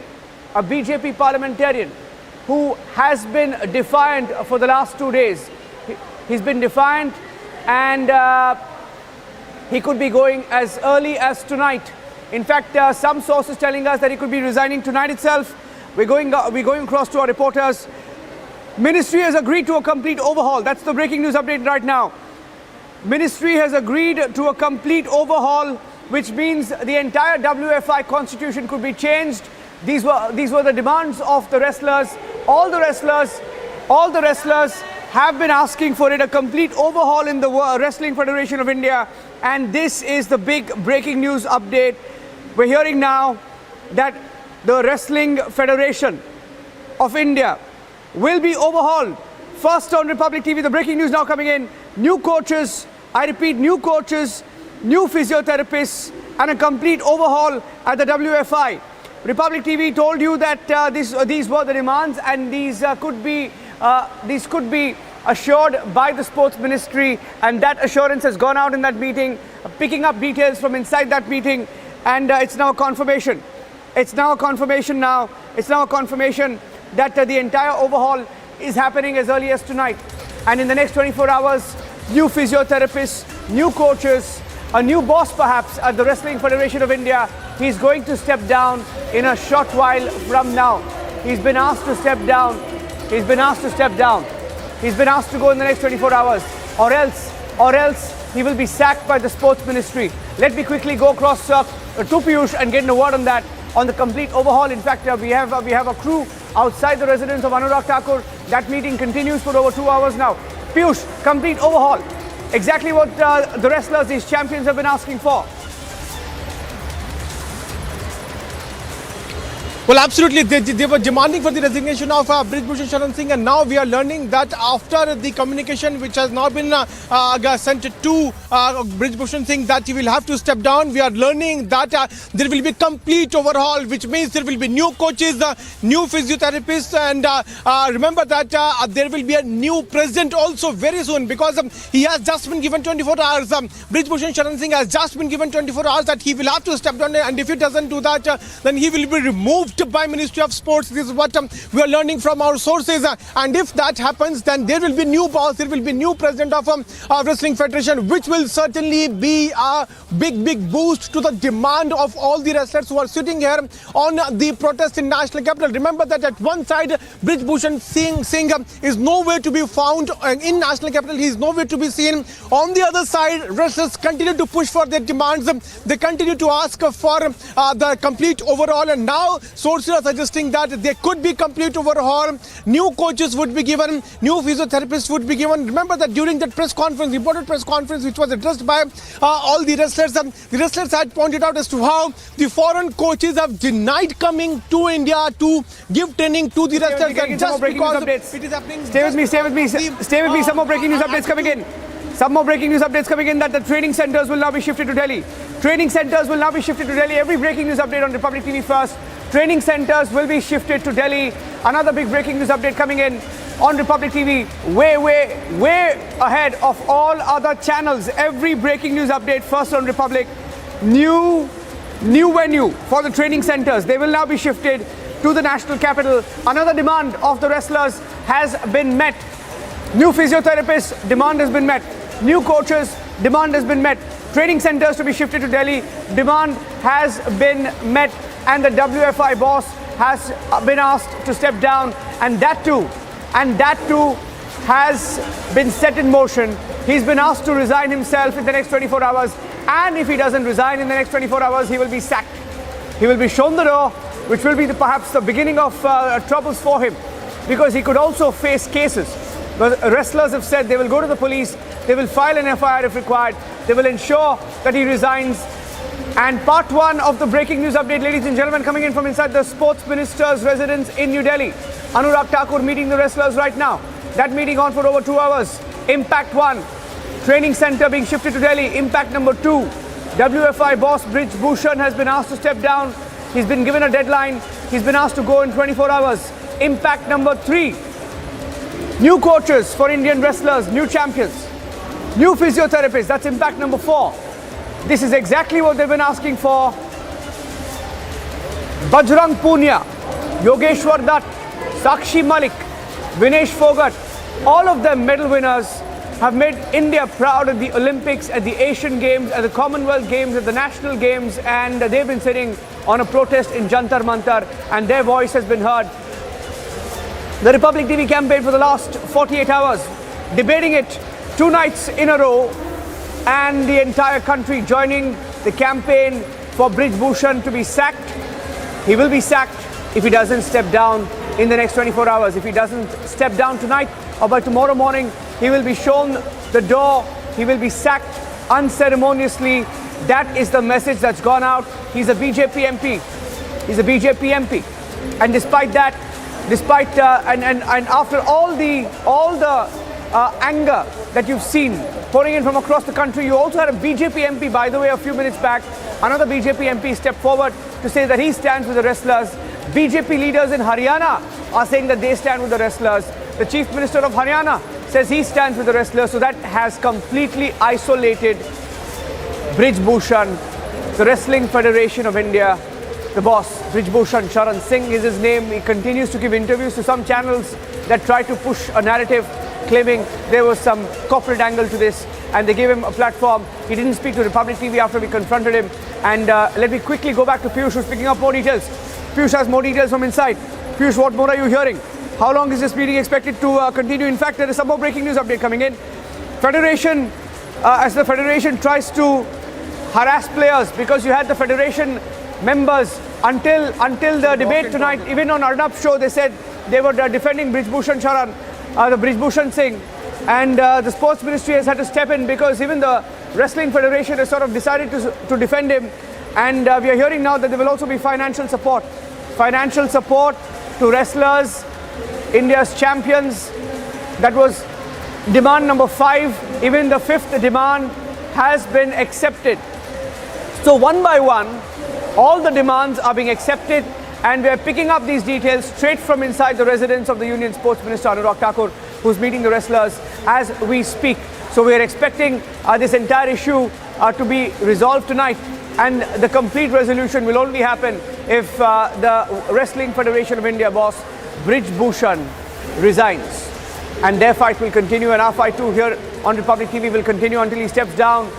who has been defiant for the last 2 days. He's been defiant, and he could be going as early as tonight. In fact, some sources telling us that he could be resigning tonight itself. We're going across to our reporters. Ministry has agreed to a complete overhaul. That's the breaking news update right now. Ministry has agreed to a complete overhaul, which means the entire WFI constitution could be changed. These were the demands of the wrestlers. All the wrestlers have been asking for it, a complete overhaul in the Wrestling Federation of India. And this is the big breaking news update. We're hearing now that the Wrestling Federation of India will be overhauled. First on Republic TV, the breaking news now coming in. New coaches, I repeat, new coaches, new physiotherapists, and a complete overhaul at the WFI. Republic TV told you that these were the demands, and these could be assured by the Sports Ministry, and that assurance has gone out in that meeting, picking up details from inside that meeting, and it's now a confirmation. It's now a confirmation that the entire overhaul is happening as early as tonight. And in the next 24 hours, new physiotherapists, new coaches, a new boss perhaps at the Wrestling Federation of India. He's going to step down in a short while from now. He's been asked to step down. He's been asked to go in the next 24 hours, or else he will be sacked by the Sports Ministry. Let me quickly go across to Piyush and get a word on that, on the complete overhaul. In fact, we have a crew outside the residence of Anurag Thakur. That meeting continues for over 2 hours now. Piyush, complete overhaul. Exactly what the wrestlers, these champions, have been asking for. Well, absolutely. They were demanding for the resignation of Brij Bhushan Sharan Singh, and now we are learning that after the communication which has now been sent to Brij Bhushan Singh that he will have to step down, we are learning that there will be complete overhaul, which means there will be new coaches, new physiotherapists, and remember that there will be a new president also very soon, because he has just been given 24 hours. Brij Bhushan Sharan Singh has just been given 24 hours that he will have to step down, and if he doesn't do that, then he will be removed by Ministry of Sports. This is what we are learning from our sources, and if that happens, then there will be new boss, there will be new president of Wrestling Federation, which will certainly be a big boost to the demand of all the wrestlers who are sitting here on the protest in National Capital. Remember that at one side, Brij Bhushan Singh is nowhere to be found in National Capital. He is nowhere to be seen. On the other side, wrestlers continue to push for their demands. They continue to ask for the complete overhaul, and now so sources are suggesting that there could be complete overhaul. New coaches would be given, new physiotherapists would be given. Remember that during that press conference, reported press conference, which was addressed by all the wrestlers had pointed out as to how the foreign coaches have denied coming to India to give training to the wrestlers. And just because it is happening. Stay with me. Some more breaking news updates coming in. Some more breaking news updates coming in that the training centers will now be shifted to Delhi. Training centers will now be shifted to Delhi. Every breaking news update on Republic TV first. Training centers will be shifted to Delhi. Another big breaking news update coming in on Republic TV. Way ahead of all other channels. Every breaking news update first on Republic. New venue for the training centers. They will now be shifted to the national capital. Another demand of the wrestlers has been met. New physiotherapists, demand has been met. New coaches, demand has been met. Training centers to be shifted to Delhi, demand has been met. And the WFI boss has been asked to step down, and that too has been set in motion. He's been asked to resign himself in the next 24 hours, and if he doesn't resign in the next 24 hours, he will be sacked. He will be shown the door, which will be perhaps the beginning of troubles for him, because he could also face cases. But wrestlers have said they will go to the police, they will file an FIR if required, they will ensure that he resigns. And part one of the breaking news update, ladies and gentlemen, coming in from inside the Sports Minister's residence in New Delhi. Anurag Thakur meeting the wrestlers right now. That meeting on for over 2 hours. Impact 1, training center being shifted to Delhi. Impact number 2, WFI boss Brij Bhushan has been asked to step down. He's been given a deadline. He's been asked to go in 24 hours. Impact number 3, new coaches for Indian wrestlers, new champions, new physiotherapists. That's impact number 4. This is exactly what they've been asking for. Bajrang Punia, Yogeshwar Dutt, Sakshi Malik, Vinesh Fogart, all of them medal winners, have made India proud at the Olympics, at the Asian Games, at the Commonwealth Games, at the National Games, and they've been sitting on a protest in Jantar Mantar, and their voice has been heard. The Republic TV campaign for the last 48 hours, debating it 2 nights in a row, and the entire country joining the campaign for Brij Bhushan to be sacked. He will be sacked if he doesn't step down in the next 24 hours. If he doesn't step down tonight or by tomorrow morning, he will be shown the door. He will be sacked unceremoniously. That is the message that's gone out. He's a BJP MP. He's a BJP MP. And despite that, and after all the anger that you've seen pouring in from across the country, you also had a BJP MP, by the way, a few minutes back. Another BJP MP stepped forward to say that he stands with the wrestlers. BJP leaders in Haryana are saying that they stand with the wrestlers. The Chief Minister of Haryana says he stands with the wrestlers. So that has completely isolated Brij Bhushan. The Wrestling Federation of India, the boss, Brij Bhushan Sharan Singh is his name. He continues to give interviews to some channels that try to push a narrative claiming there was some corporate angle to this, and they gave him a platform. He didn't speak to Republic TV after we confronted him. And let me quickly go back to Piyush, who's picking up more details. Piyush has more details from inside. Piyush, what more are you hearing? How long is this meeting expected to continue? In fact, there is some more breaking news update coming in. Federation, as the Federation tries to harass players, because you had the Federation members until the debate tonight, even on Arnab's show, they said they were defending Brij Bhushan Sharan, the Brij Bhushan Singh, and the Sports Ministry has had to step in because even the Wrestling Federation has sort of decided to defend him. And we are hearing now that there will also be financial support to wrestlers, India's champions. That was demand number 5. Even the 5th demand has been accepted. So one by one, all the demands are being accepted, and we are picking up these details straight from inside the residence of the Union Sports Minister Anurag Thakur, who's meeting the wrestlers as we speak. So we are expecting this entire issue to be resolved tonight, and the complete resolution will only happen if the Wrestling Federation of India boss Brij Bhushan resigns. And their fight will continue, and our fight too here on Republic TV will continue until he steps down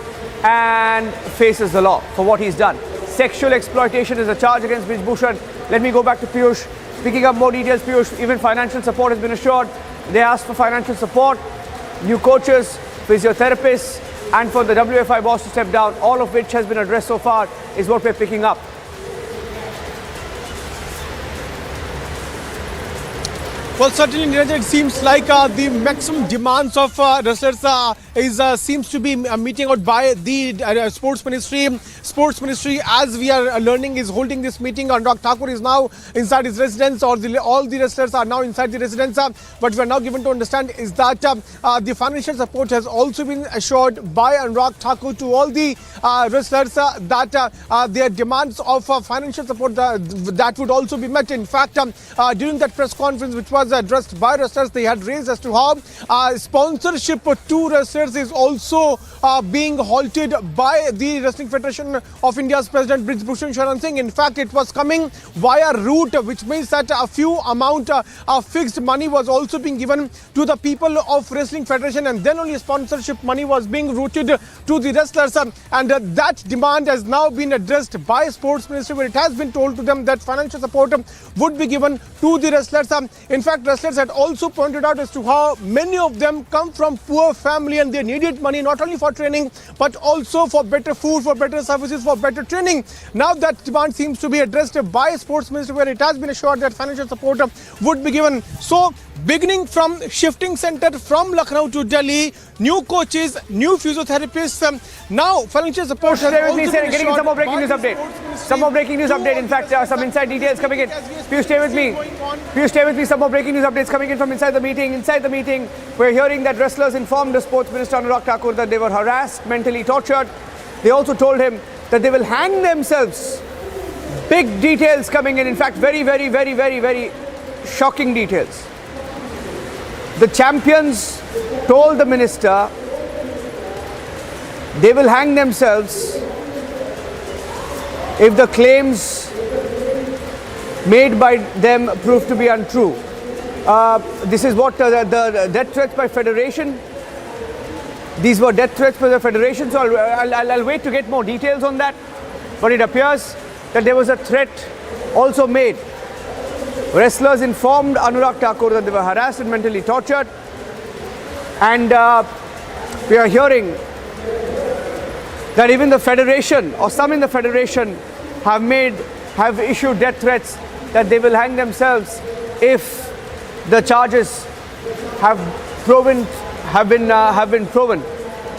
and faces the law for what he's done. Sexual exploitation is a charge against Brij Bhushan. Let me go back to Piyush, picking up more details. Piyush, even financial support has been assured. They asked for financial support, new coaches, physiotherapists, and for the WFI boss to step down, all of which has been addressed so far, is what we're picking up. Well, certainly, Neeraj, it seems like the maximum demands of wrestlers seems to be meeting out by the sports ministry. Sports ministry, as we are learning, is holding this meeting. Anurag Thakur is now inside his residence, or all the wrestlers are now inside the residence. But we are now given to understand is that the financial support has also been assured by Anurag Thakur to all the wrestlers that their demands of financial support that would also be met. In fact, during that press conference, which was addressed by wrestlers, they had raised as to how sponsorship to wrestlers is also being halted by the Wrestling Federation of India's President Brij Bhushan Sharan Singh. In fact, it was coming via route, which means that a few amount of fixed money was also being given to the people of Wrestling Federation, and then only sponsorship money was being routed to the wrestlers. And that demand has now been addressed by Sports Ministry, where it has been told to them that financial support would be given to the wrestlers. In fact, wrestlers had also pointed out as to how many of them come from poor family and they needed money not only for training but also for better food, for better services, for better training. Now that demand seems to be addressed by Sports Ministry, where it has been assured that financial support would be given. So, beginning from shifting center from Lucknow to Delhi, new coaches, new physiotherapists, now financial support has also been assured. Getting some more breaking news update. Some more breaking news update. In fact, some inside details coming in. Piyush, stay with me. Piyush, stay with me. Some more breaking news updates coming in from inside the meeting. Inside the meeting, we're hearing that wrestlers informed the Sports Minister Anurag Thakur that they were harassed, mentally tortured. They also told him that they will hang themselves. Big details coming in. In fact, very, very, very, very, very shocking details. The champions told the minister they will hang themselves if the claims made by them prove to be untrue. This is what the death threats by Federation. These were death threats by the Federation, so I'll wait to get more details on that. But it appears that there was a threat also made. Wrestlers informed Anurag Thakur that they were harassed and mentally tortured. And we are hearing that even the Federation, or some in the Federation, have issued death threats that they will hang themselves if the charges have been proven.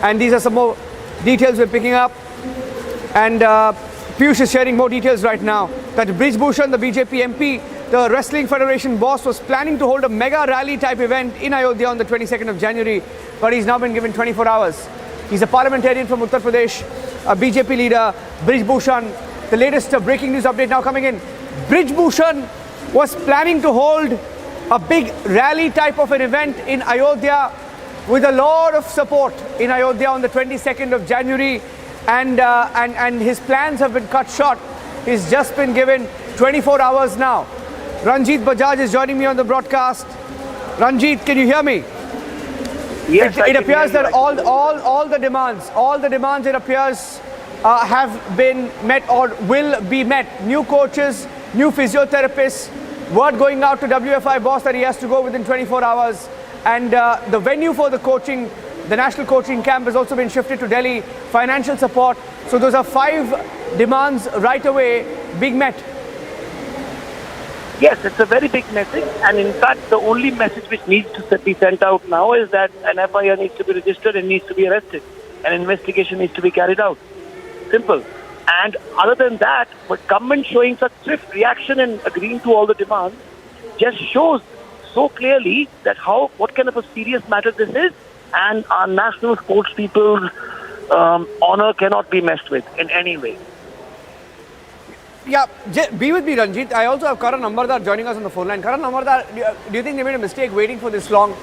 And these are some more details we're picking up. And Piyush is sharing more details right now that Brij Bhushan, the BJP MP, the Wrestling Federation boss, was planning to hold a mega rally type event in Ayodhya on the 22nd of January, but he's now been given 24 hours. He's a parliamentarian from Uttar Pradesh, a BJP leader, Brij Bhushan. The latest breaking news update now coming in. Brij Bhushan was planning to hold a big rally type of an event in Ayodhya with a lot of support in Ayodhya on the 22nd of January, and his plans have been cut short. He's just been given 24 hours now. Ranjit Bajaj is joining me on the broadcast. Ranjit, can you hear me? Yes, it appears that all the demands it appears have been met or will be met. New coaches, new physiotherapists, word going out to WFI boss that he has to go within 24 hours. And the venue for the coaching, the national coaching camp, has also been shifted to Delhi. Financial support. So those are 5 demands right away being met. Yes, it's a very big message, and in fact, the only message which needs to be sent out now is that an FIR needs to be registered and needs to be arrested. An investigation needs to be carried out. Simple. And other than that, but government showing such swift reaction and agreeing to all the demands just shows so clearly that what kind of a serious matter this is, and our national sports people's honor cannot be messed with in any way. Yeah, be with me, Ranjit. I also have Karan Amardar joining us on the phone line. Karan Amardar, do you think they made a mistake waiting for this long?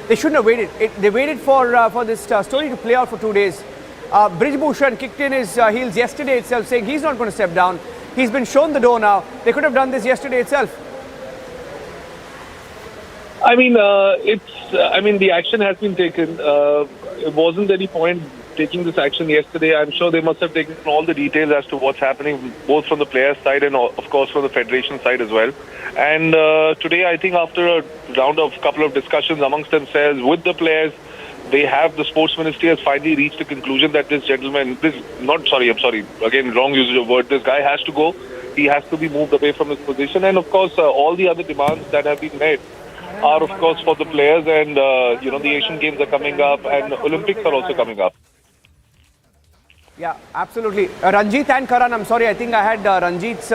They shouldn't have waited. They waited for this story to play out for 2 days. Brij Bhushan kicked in his heels yesterday itself, saying he's not going to step down. He's been shown the door now. They could have done this yesterday itself. I mean, the action has been taken. It wasn't any point taking this action yesterday. I'm sure they must have taken all the details as to what's happening, both from the players' side and, of course, from the federation side as well. And today, I think after a couple of discussions amongst themselves with the players, the sports ministry has finally reached a conclusion that this gentleman, again, wrong usage of word, this guy has to go. He has to be moved away from his position. And, of course, all the other demands that have been made are, of course, for the players, and the Asian Games are coming up, and Olympics are also coming up. Yeah, absolutely. Ranjit and Karan, I'm sorry, I think I had Ranjit's,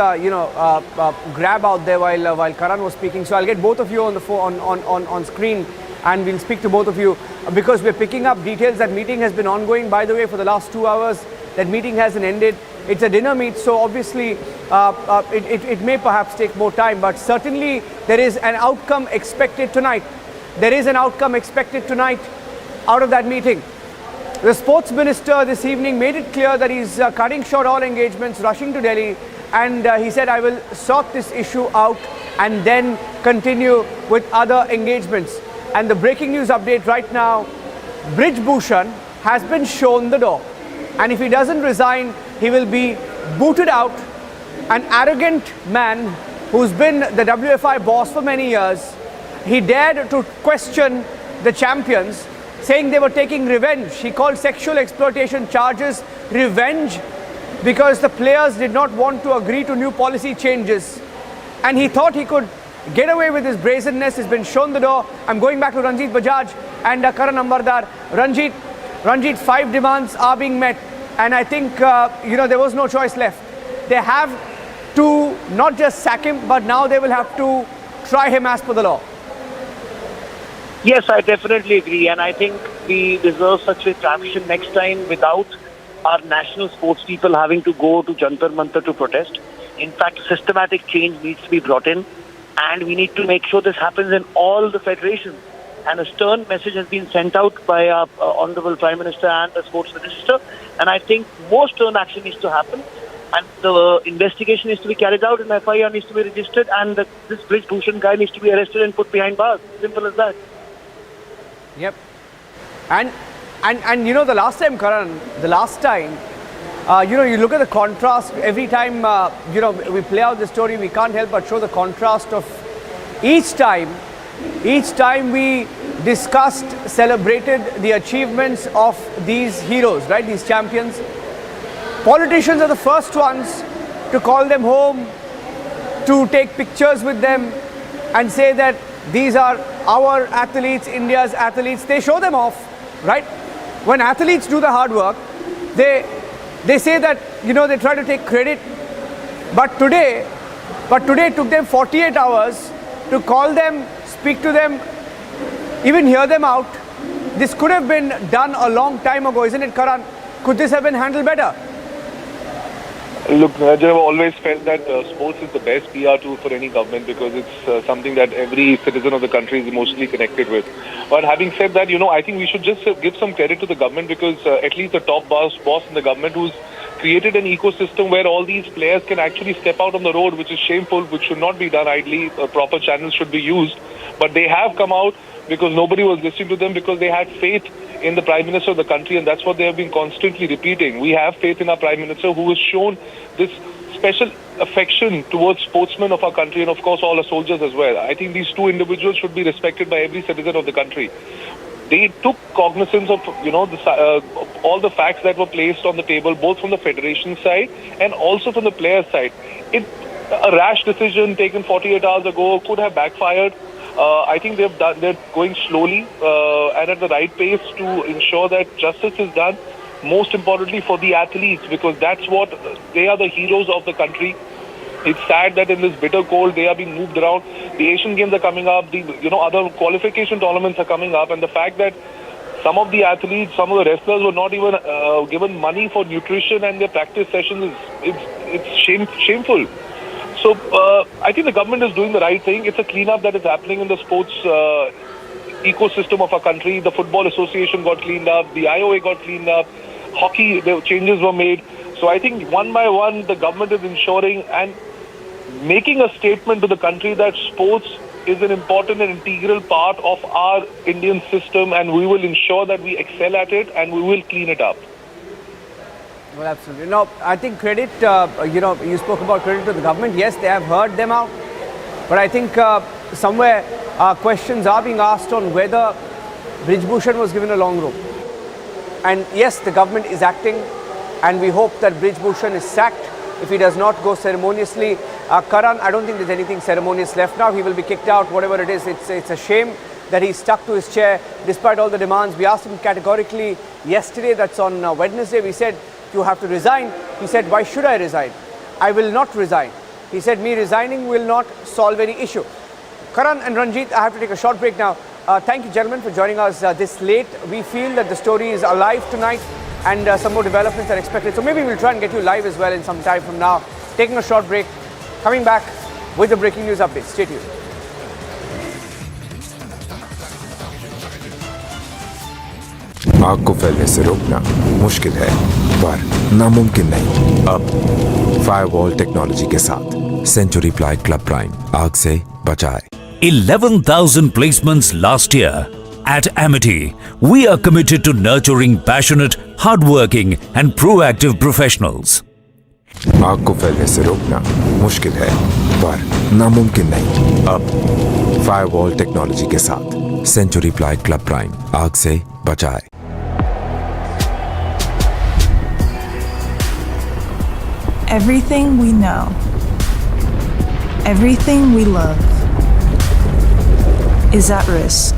grab out there while Karan was speaking. So I'll get both of you on the phone, on screen, and we'll speak to both of you because we're picking up details. That meeting has been ongoing, by the way, for the last 2 hours. That meeting hasn't ended. It's a dinner meet, so obviously it may perhaps take more time, but certainly there is an outcome expected tonight. There is an outcome expected tonight out of that meeting. The sports minister this evening made it clear that he's cutting short all engagements, rushing to Delhi, and he said, I will sort this issue out and then continue with other engagements. And the breaking news update right now, Brij Bhushan has been shown the door. And if he doesn't resign, he will be booted out. An arrogant man who's been the WFI boss for many years, he dared to question the champions, saying they were taking revenge. He called sexual exploitation charges revenge because the players did not want to agree to new policy changes. And he thought he could get away with his brazenness. He's been shown the door. I'm going back to Ranjit Bajaj and Karan Ambardar. Ranjit, 5 demands are being met. And I think, there was no choice left. They have to not just sack him, but now they will have to try him as per the law. Yes, I definitely agree, and I think we deserve such a traction next time without our national sports people having to go to Jantar Mantar to protest. In fact, systematic change needs to be brought in, and we need to make sure this happens in all the federations. And a stern message has been sent out by our Honourable Prime Minister and the Sports Minister, and I think more stern action needs to happen, and the investigation needs to be carried out, and FIR needs to be registered, and this Brij Bhushan guy needs to be arrested and put behind bars. Simple as that. Yep. And the last time, Karan, you look at the contrast every time, we play out the story, we can't help but show the contrast of each time we discussed, celebrated the achievements of these heroes, right, these champions. Politicians are the first ones to call them home, to take pictures with them and say that these are our athletes, India's athletes. They show them off, right? When athletes do the hard work, they say that, they try to take credit. But today it took them 48 hours to call them, speak to them, even hear them out. This could have been done a long time ago, isn't it, Karan? Could this have been handled better? Look, I've always felt that sports is the best PR tool for any government because it's something that every citizen of the country is emotionally connected with. But having said that, I think we should just give some credit to the government because at least the top boss in the government who's created an ecosystem where all these players can actually step out on the road, which is shameful, which should not be done idly. Proper channels should be used. But they have come out because nobody was listening to them because they had faith in the Prime Minister of the country, and that's what they have been constantly repeating. We have faith in our Prime Minister who has shown this special affection towards sportsmen of our country and of course all our soldiers as well. I think these two individuals should be respected by every citizen of the country. They took cognizance of all the facts that were placed on the table, both from the federation side and also from the player side. A rash decision taken 48 hours ago could have backfired. I think they're going slowly and at the right pace to ensure that justice is done. Most importantly for the athletes, because that's what they are, the heroes of the country. It's sad that in this bitter cold they are being moved around. The Asian Games are coming up, the other qualification tournaments are coming up, and the fact that some of the athletes, some of the wrestlers were not even given money for nutrition and their practice sessions it's shameful. So I think the government is doing the right thing. It's a cleanup that is happening in the sports ecosystem of our country. The Football Association got cleaned up, the IOA got cleaned up, hockey, the changes were made. So I think one by one the government is ensuring and making a statement to the country that sports is an important and integral part of our Indian system, and we will ensure that we excel at it and we will clean it up. Well, absolutely. No, I think credit, you spoke about credit to the government. Yes, they have heard them out. But I think somewhere questions are being asked on whether Brij Bhushan was given a long rope. And yes, the government is acting, and we hope that Brij Bhushan is sacked if he does not go ceremoniously. Karan, I don't think there's anything ceremonious left now. He will be kicked out, whatever it is. It's a shame that he stuck to his chair despite all the demands. We asked him categorically yesterday, that's on Wednesday, we said, you have to resign. He said, why should I resign? I will not resign. He said, me resigning will not solve any issue. Karan and Ranjit, I have to take a short break now. Thank you, gentlemen, for joining us this late. We feel that the story is alive tonight and some more developments are expected. So maybe we'll try and get you live as well in some time from now. Taking a short break, coming back with the breaking news updates. Stay tuned. आग को फैलने से रोकना मुश्किल है पर नामुमकिन नहीं। अब फायरवॉल टेक्नोलॉजी के साथ सेंचुरी प्लाई क्लब प्राइम आग से बचाए। 11,000 placements last year. At Amity, we are committed to nurturing passionate, hardworking and proactive professionals. आग को फैलने से रोकना मुश्किल है पर नामुमकिन नहीं। अब फायरवॉल टेक्नोलॉजी के साथ सेंचुरी प्लाई क्लब प्राइम आग से बचाए। Everything we know, everything we love is at risk.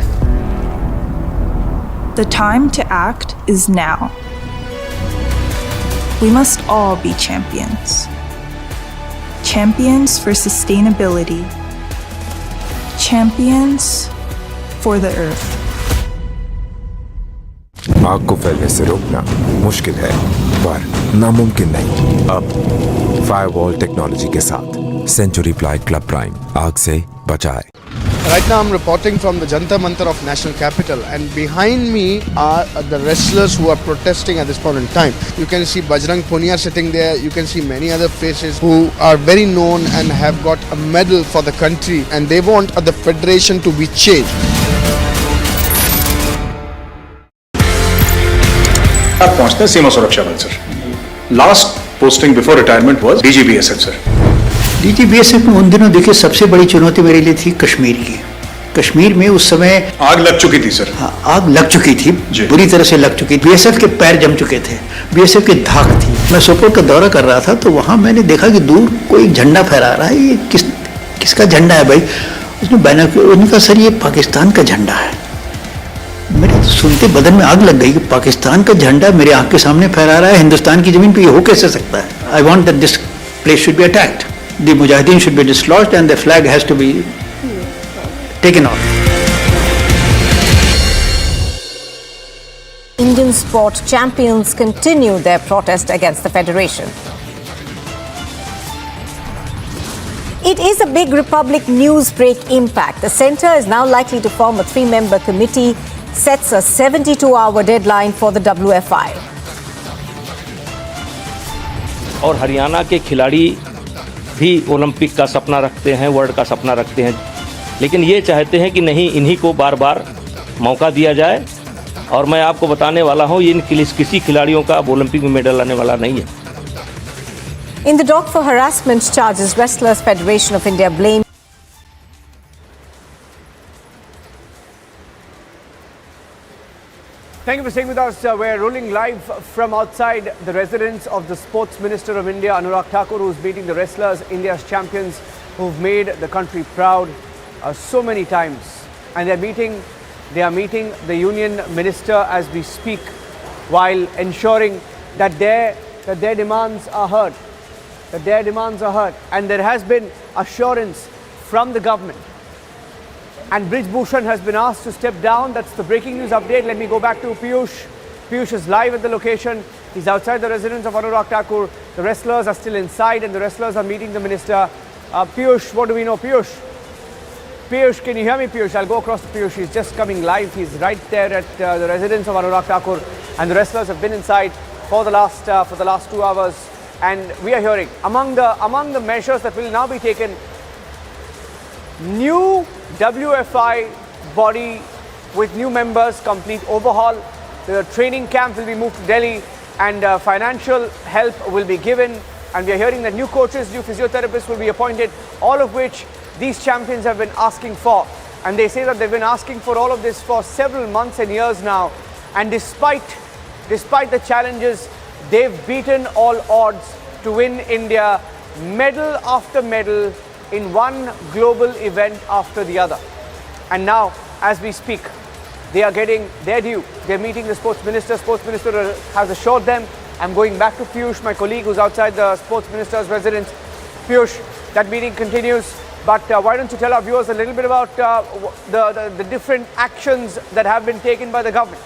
The time to act is now. We must all be champions. Champions for sustainability. Champions for the earth. आग को फैलने से रोकना मुश्किल है पर नामुमकिन नहीं। अब फायरवॉल टेक्नोलॉजी के साथ सेंचुरी प्लाई क्लब प्राइम आग से बचाए। Right now I'm reporting from the Jantar Mantar of National Capital, and behind me are the wrestlers who are protesting at this point in time. You can see Bajrang Punia sitting there, you can see many other faces who are very known and have got a medal for the country, and they want the federation to be changed. आप पहुंचते हैं सीमा सुरक्षा बल sir. Last posting before retirement was DG BSF sir. DG BSF में उन दिनों देखिए सबसे बड़ी चुनौती मेरे लिए थी कश्मीर की। कश्मीर में उस समय आग लग चुकी थी सर। हाँ, आग लग चुकी थी, बुरी तरह से लग चुकी थी। बीएसएफ के पैर जम चुके थे, बीएसएफ की धाक थी। मैं सोपोर का दौरा कर रहा था तो वहां मैंने देखा कि दूर कोई झंडा फहरा रहा है। ये किसका झंडा है भाई? उसने बैनर, उनका सर ये पाकिस्तान का झंडा है। मेरे तो सुनते बदन में आग लग गई कि पाकिस्तान का झंडा मेरे आंख के सामने फहरा रहा है हिंदुस्तान की जमीन पे। ये हो कैसे सकता है? I want that this place should be attacked, the mujahideen should be dislodged and the flag has to be taken off. Indian sport champions continue their protest against the federation. It is a big Republic news break impact. The centre is now likely to form a 3-member committee, sets a 72-hour deadline for the WFI. और हरियाणा के खिलाड़ी भी Olympic का सपना रखते हैं, world का सपना रखते हैं, लेकिन ये चाहते हैं कि नहीं, इन्हीं को बार-बार मौका दिया जाए। और मैं आपको बताने वाला हूँ, इन किसी खिलाड़ियों का अब ओलंपिक में मेडल आने वाला नहीं है। In the dock for harassment charges, Wrestlers Federation of India blamed. Thank you for staying with us. We're rolling live from outside the residence of the Sports Minister of India, Anurag Thakur, who's meeting the wrestlers, India's champions, who've made the country proud so many times. And they are meeting the Union Minister as we speak, while ensuring that their demands are heard. And there has been assurance from the government. And Brij Bhushan has been asked to step down. That's the breaking news update. Let me go back to Piyush. Piyush is live at the location. He's outside the residence of Anurag Thakur. The wrestlers are still inside and the wrestlers are meeting the minister. Piyush, what do we know? Piyush, can you hear me, Piyush? I'll go across to Piyush. He's just coming live. He's right there at the residence of Anurag Thakur. And the wrestlers have been inside for the last 2 hours. And we are hearing, among the measures that will now be taken, new WFI body with new members, complete overhaul. The training camp will be moved to Delhi and financial help will be given. And we are hearing that new coaches, new physiotherapists will be appointed, all of which these champions have been asking for. And they say that they've been asking for all of this for several months and years now. And despite the challenges, they've beaten all odds to win India medal after medal in one global event after the other. And now, as we speak, they are getting their due. They're meeting the sports minister. Sports minister has assured them. I'm going back to Piyush, my colleague who's outside the sports minister's residence. Piyush, that meeting continues. But why don't you tell our viewers a little bit about the different actions that have been taken by the government?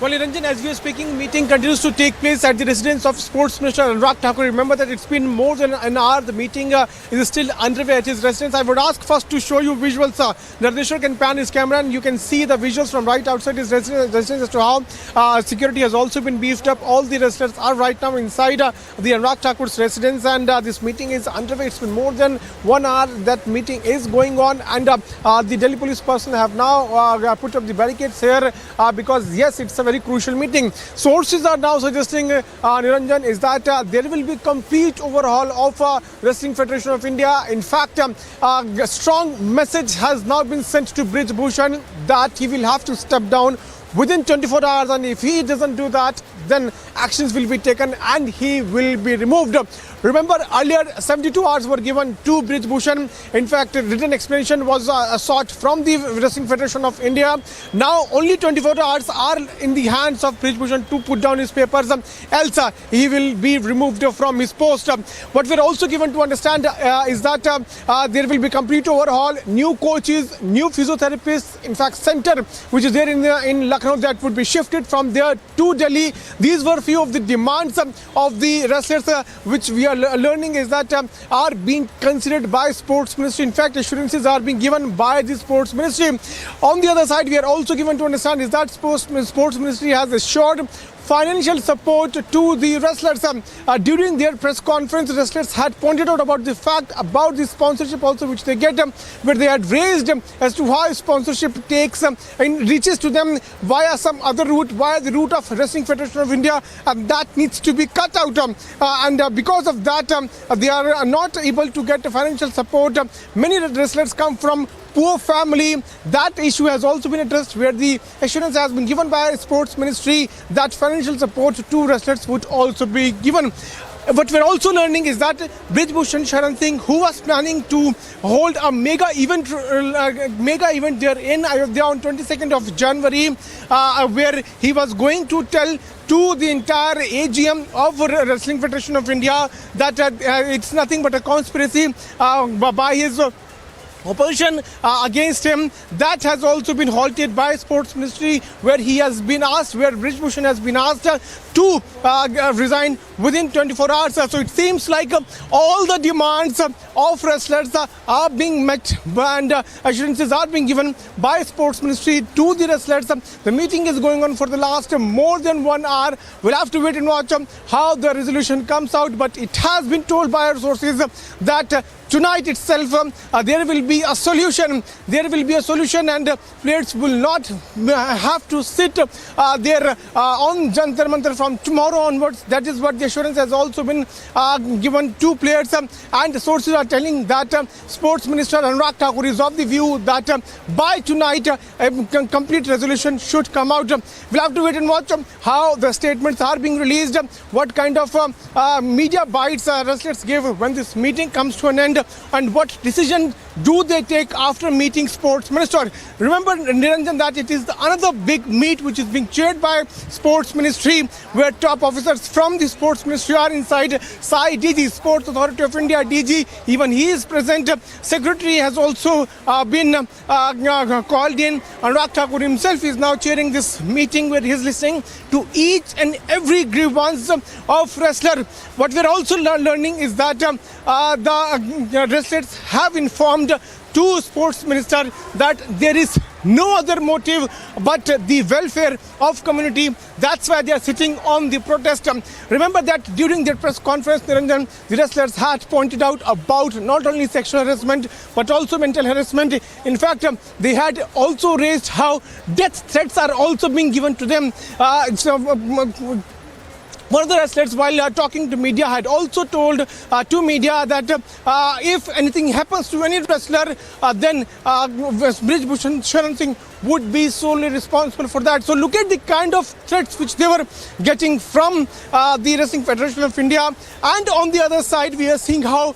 Well, Niranjan, as we are speaking, meeting continues to take place at the residence of Sports Minister Anurag Thakur. Remember that it's been more than an hour. The meeting is still underway at his residence. I would ask first to show you visuals. Nardeshwar can pan his camera and you can see the visuals from right outside his residence as to how security has also been beefed up. All the wrestlers are right now inside the Anurag Thakur's residence, and this meeting is underway. It's been more than 1 hour that meeting is going on, and the Delhi police personnel have now put up the barricades here because yes, it's a very crucial meeting. Sources are now suggesting, Niranjan, is that there will be complete overhaul of Wrestling Federation of India. In fact, a strong message has now been sent to Brij Bhushan that he will have to step down within 24 hours, and if he doesn't do that, then actions will be taken and he will be removed. Remember, earlier 72 hours were given to Brij Bhushan. In fact, written explanation was sought from the Wrestling Federation of India. Now only 24 hours are in the hands of Brij Bhushan to put down his papers, else he will be removed from his post. What we're also given to understand is that there will be complete overhaul, new coaches, new physiotherapists. In fact, center which is there in Lucknow, that would be shifted from there to Delhi. These were few of the demands of the wrestlers, which we are learning is that are being considered by Sports Ministry. In fact, assurances are being given by the Sports Ministry. On the other side, we are also given to understand is that Sports Ministry has assured financial support to the wrestlers. During their press conference, wrestlers had pointed out about the fact about the sponsorship also which they get, where they had raised as to how sponsorship takes and reaches to them via some other route, via the route of Wrestling Federation of India, and that needs to be cut out. And because of that, they are not able to get financial support. Many wrestlers come from poor family. That issue has also been addressed, where the assurance has been given by Sports Ministry that financial support to wrestlers would also be given. What we're also learning is that Brij Bhushan Sharan Singh, who was planning to hold a mega event there in Ayodhya on 22nd of January, where he was going to tell to the entire AGM of Wrestling Federation of India that it's nothing but a conspiracy by his opposition against him. That has also been halted by Sports Ministry, where he has been asked, where Brij Bhushan has been asked to resign within 24 hours. So it seems like all the demands of wrestlers are being met, and assurances are being given by Sports Ministry to the wrestlers. The meeting is going on for the last more than 1 hour. We'll have to wait and watch how the resolution comes out, but it has been told by our sources that tonight itself there will be a solution. There will be a solution, and players will not have to sit there on Jantar Mantar from tomorrow onwards. That is what the assurance has also been given to players, and the sources are telling that Sports Minister Anurag Thakur is of the view that by tonight a complete resolution should come out. We'll have to wait and watch how the statements are being released, what kind of media bites wrestlers give when this meeting comes to an end, and what decision do they take after meeting Sports Minister. Remember, Niranjan, that it is another big meet which is being chaired by Sports Ministry, where top officers from the Sports Ministry are inside. Sai DG, Sports Authority of India DG, even he is present. Secretary has also been called in. Anurag Thakur himself is now chairing this meeting, where he is listening to each and every grievance of wrestler. What we are also learning is that the wrestlers have informed to Sports Minister that there is no other motive but the welfare of community. That's why they are sitting on the protest. Remember that during their press conference, Niranjan, the wrestlers had pointed out about not only sexual harassment but also mental harassment. In fact, they had also raised how death threats are also being given to them. One of the wrestlers, while talking to media, had also told to media that if anything happens to any wrestler, then Brij Bhushan Sharan Singh would be solely responsible for that. So look at the kind of threats which they were getting from the Wrestling Federation of India. And on the other side, we are seeing how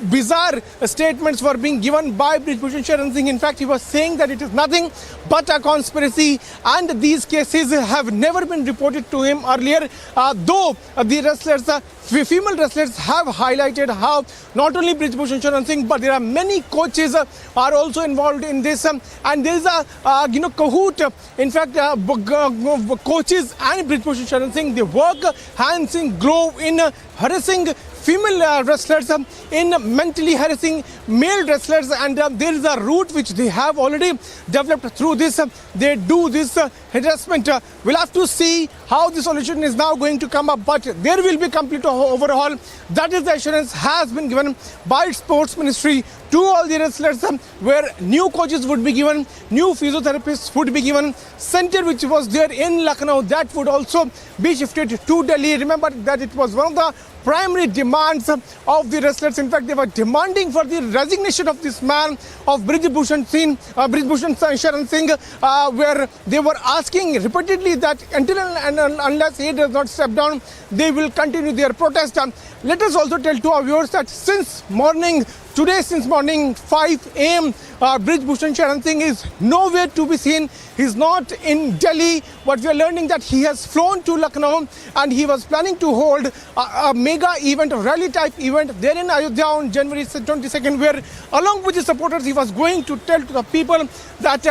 bizarre statements were being given by Brijbhushan Sharan Singh. In fact, he was saying that it is nothing but a conspiracy, and these cases have never been reported to him earlier, though the wrestlers, female wrestlers, have highlighted how not only Brijbhushan Sharan Singh, but there are many coaches are also involved in this, and there is a cahoot. In fact, coaches and Brijbhushan Sharan Singh, they work hands in glove in harassing female wrestlers, in mentally harassing male wrestlers, and there is a route which they have already developed through this. They do this harassment. We'll have to see how the solution is now going to come up, but there will be complete overhaul. That is the assurance has been given by Sports Ministry to all the wrestlers, where new coaches would be given, new physiotherapists would be given. Center which was there in Lucknow, that would also be shifted to Delhi. Remember that it was one of the primary demands of the wrestlers. In fact, they were demanding for the resignation of this man, of Brijbhushan Sharan Singh, where they were asking repeatedly that until and unless he does not step down, they will continue their protest. Let us also tell to our viewers that since morning 5 a.m., Brijbhushan Sharan Singh is nowhere to be seen. He's not in Delhi, but we are learning that he has flown to Lucknow and he was planning to hold a mega event, a rally type event there in Ayodhya on January 22nd, where along with his supporters he was going to tell to the people that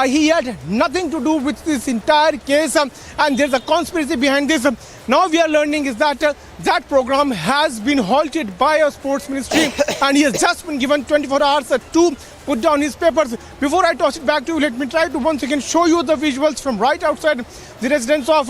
he had nothing to do with this entire case, and there's a conspiracy behind this. Now we are learning is that that program has been halted by our Sports Ministry and he has just been given 24 hours to put down his papers. Before I toss it back to you, let me try to once again show you the visuals from right outside the residence of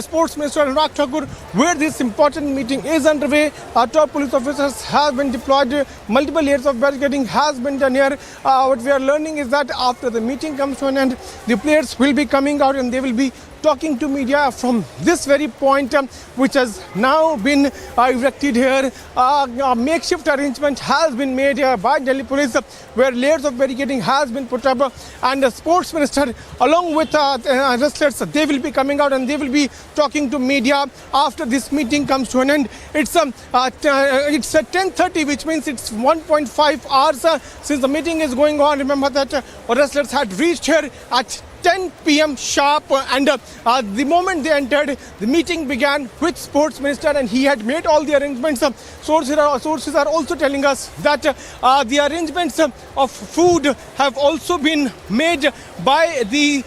Sports Minister Anurag Thakur, where this important meeting is underway. Top police officers have been deployed, multiple layers of barricading has been done here. What we are learning is that after the meeting comes to an end, the players will be coming out and they will be talking to media from this very point, which has now been erected here. A makeshift arrangement has been made here by Delhi police, where layers of barricading has been put up, and the Sports Minister along with wrestlers, they will be coming out and they will be talking to media after this meeting comes to an end. It's 10:30, which means it's 1.5 hours since the meeting is going on. Remember that wrestlers had reached here at 10 p.m. sharp, and the moment they entered, the meeting began with Sports Minister and he had made all the arrangements. Sources are also telling us that the arrangements of food have also been made by the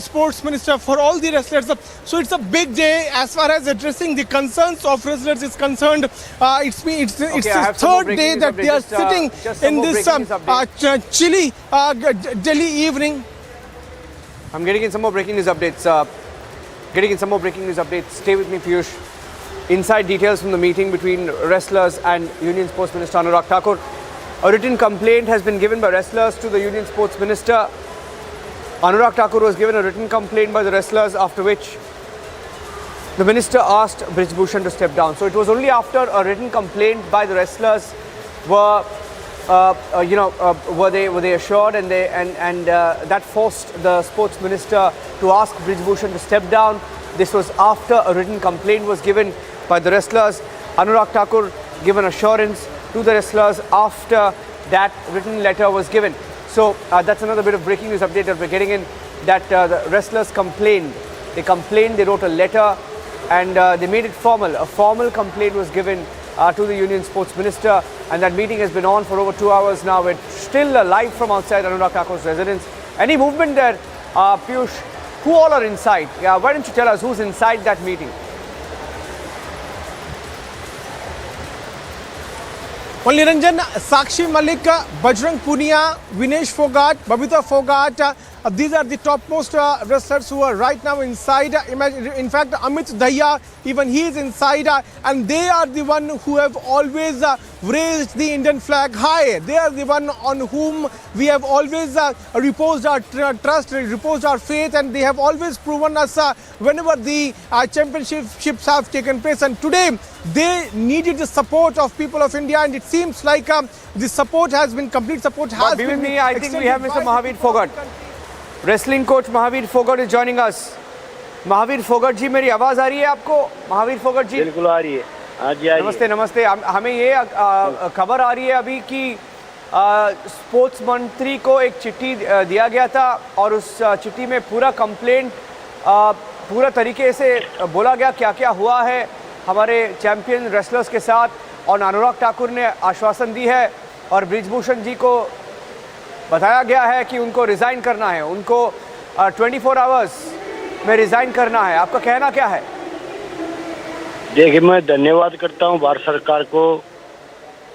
Sports Minister for all the wrestlers. So it's a big day as far as addressing the concerns of wrestlers is concerned. It's the third day that they are sitting in this chilly Delhi evening. I'm getting in some more breaking news updates. Stay with me, Piyush. Inside details from the meeting between wrestlers and Union Sports Minister Anurag Thakur. A written complaint has been given by wrestlers to the Union Sports Minister. Anurag Thakur was given a written complaint by the wrestlers, after which the minister asked Brijbhushan to step down. So it was only after a written complaint by the wrestlers were they assured, and that forced the Sports Minister to ask Brijbhushan to step down. This was after a written complaint was given by the wrestlers. Anurag Thakur given assurance to the wrestlers after that written letter was given. So that's another bit of breaking news update that we're getting in, that the wrestlers complained. They wrote a letter and they made it formal. A formal complaint was given to the Union Sports Minister, and that meeting has been on for over 2 hours now. We're still live from outside Anurag Thakur's residence. Any movement there, Piyush? Who all are inside? Why don't you tell us who's inside that meeting? Only Ranjan, Sakshi Malik, Bajrang Punia, Vinesh Fogart, Babita Fogart, these are the topmost wrestlers who are right now inside. In fact, Amit Dahiya, even he is inside, and they are the one who have always raised the Indian flag high. They are the one on whom we have always reposed our trust, reposed our faith, and they have always proven us whenever the championships have taken place. And today, they needed the support of people of India, and it's seems like the support has been, complete support has be been with me. I think we have Mr. Mahavir Fogart. Wrestling coach Mahavir Fogart is joining us. Mahavir Phogat जी, मेरी आवाज़ आ रही है आपको? महावीर फोगट जी बिल्कुल आ रही है। हाँ जी, आ रही है। नमस्ते नमस्ते। हमें ये खबर आ रही है अभी कि स्पोर्ट्स मंत्री को एक चिट्ठी दिया गया था और उस चिट्ठी में पूरा कंप्लेंट पूरा तरीके से बोला गया क्या क्या हुआ है हमारे चैंपियन रेसलर्स के साथ, और अनुराग ठाकुर ने आश्वासन दी है और ब्रिजभूषण जी को बताया गया है कि उनको रिज़ाइन करना है, उनको 24 आवर्स में रिज़ाइन करना है। आपका कहना क्या है? देखिए, मैं धन्यवाद करता हूं भारत सरकार को,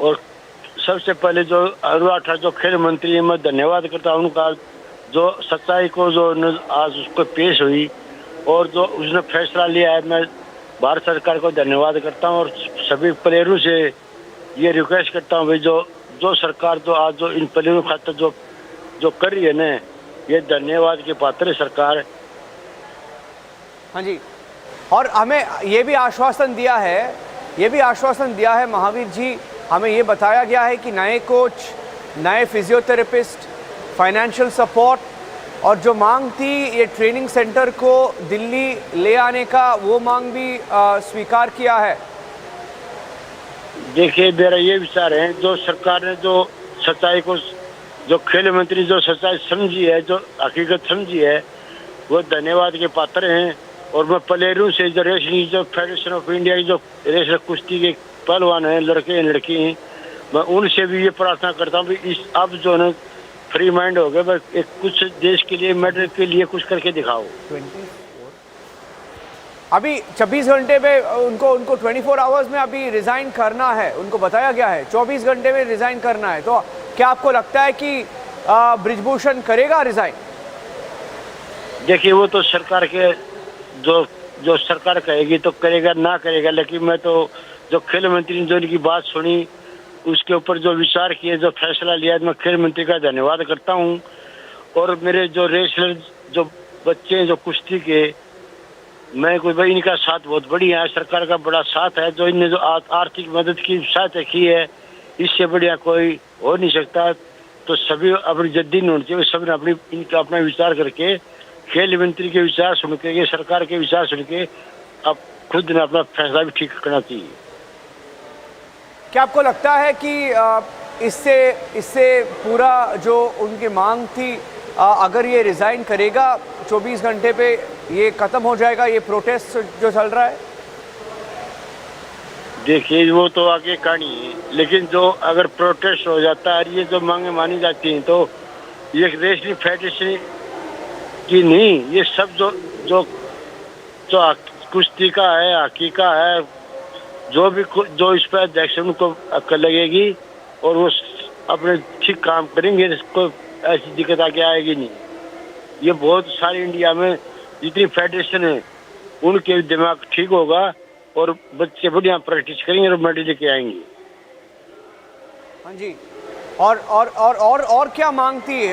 और सबसे पहले जो अनुराग ठाकुर जो खेल मंत्री है, मैं धन्यवाद करता हूं उनका, जो सच्चाई को जो आज उसको पेश हुई और जो उसने फैसला लिया है। मैं भारत सरकार को धन्यवाद करता हूं और सभी प्लेयरों से ये रिक्वेस्ट करता हूं भाई, जो सरकार जो आज जो इन प्लेयरों खातिर जो कर रही है ना, ये धन्यवाद के पात्र है सरकार। हाँ जी, और हमें ये भी आश्वासन दिया है महावीर जी, हमें ये बताया गया है कि नए कोच, नए फिजियोथेरेपिस्ट, फाइनेंशियल सपोर्ट और जो मांग थी ये ट्रेनिंग सेंटर को दिल्ली ले आने का, वो मांग भी स्वीकार किया है। देखिए, मेरा ये विचार है, जो सरकार ने जो सच्चाई को, जो खेल मंत्री जो सच्चाई समझी है, जो हकीकत समझी है, वो धन्यवाद के पात्र हैं। और मैं प्लेयरों से, जो रेसलिंग जो फेडरेशन ऑफ इंडिया की जो रेसलर कुश्ती के पहलवान हैं, लड़के हैं लड़की हैं, मैं उनसे भी ये प्रार्थना करता हूँ कि अब जो है फ्री माइंड हो गए, बस एक कुछ देश के लिए, मेडल के लिए कुछ करके दिखाओ। अभी 24 घंटे में उनको 24 आवर्स में अभी रिज़ाइन करना है, उनको बताया गया है 24 घंटे में रिज़ाइन करना है। तो क्या आपको लगता है कि ब्रिजभूषण करेगा रिज़ाइन? देखिए, वो तो सरकार के जो सरकार कहेगी तो करेगा, ना करेगा, लेकिन मैं तो जो खेल मंत्री ने जो इनकी बात सुनी, उसके ऊपर जो विचार किए, जो फैसला लिया, मैं खेल मंत्री का धन्यवाद करता हूं। और मेरे जो रेसलर जो बच्चे हैं जो कुश्ती के, मैं कोई भाई इनका साथ बहुत बढ़िया है, सरकार का बड़ा साथ है, जो इनने जो आर्थिक मदद की सहायता की है, इससे बढ़िया कोई हो नहीं सकता। तो सभी अपनी जद्दी नहीं होनी चाहिए, सबने इनका अपना विचार करके, खेल मंत्री के विचार सुन के, ये सरकार के विचार सुन के, अब खुद ने अपना फैसला भी ठीक करना चाहिए। क्या आपको लगता है कि इससे पूरा जो उनकी मांग थी, अगर ये रिज़ाइन करेगा 24 घंटे पे, ये ख़त्म हो जाएगा, ये प्रोटेस्ट जो चल रहा है? देखिए, वो तो आगे कहानी है, लेकिन जो अगर प्रोटेस्ट हो जाता है, ये जो मांगे मानी जाती हैं, तो ये रेसलिंग फेडरेशन की नहीं, ये सब जो कुश्ती का है, हॉकी का है, जो इस पर अध्यक्ष उनको अक्ल लगेगी और वो अपने ठीक काम करेंगे, इसको ऐसी दिक्कत आगे आएगी नहीं। ये बहुत सारी इंडिया में जितनी फेडरेशन है, उनके दिमाग ठीक होगा और बच्चे बढ़िया प्रैक्टिस करेंगे और मेडल लेके आएंगे। हाँ जी, और क्या मांग थी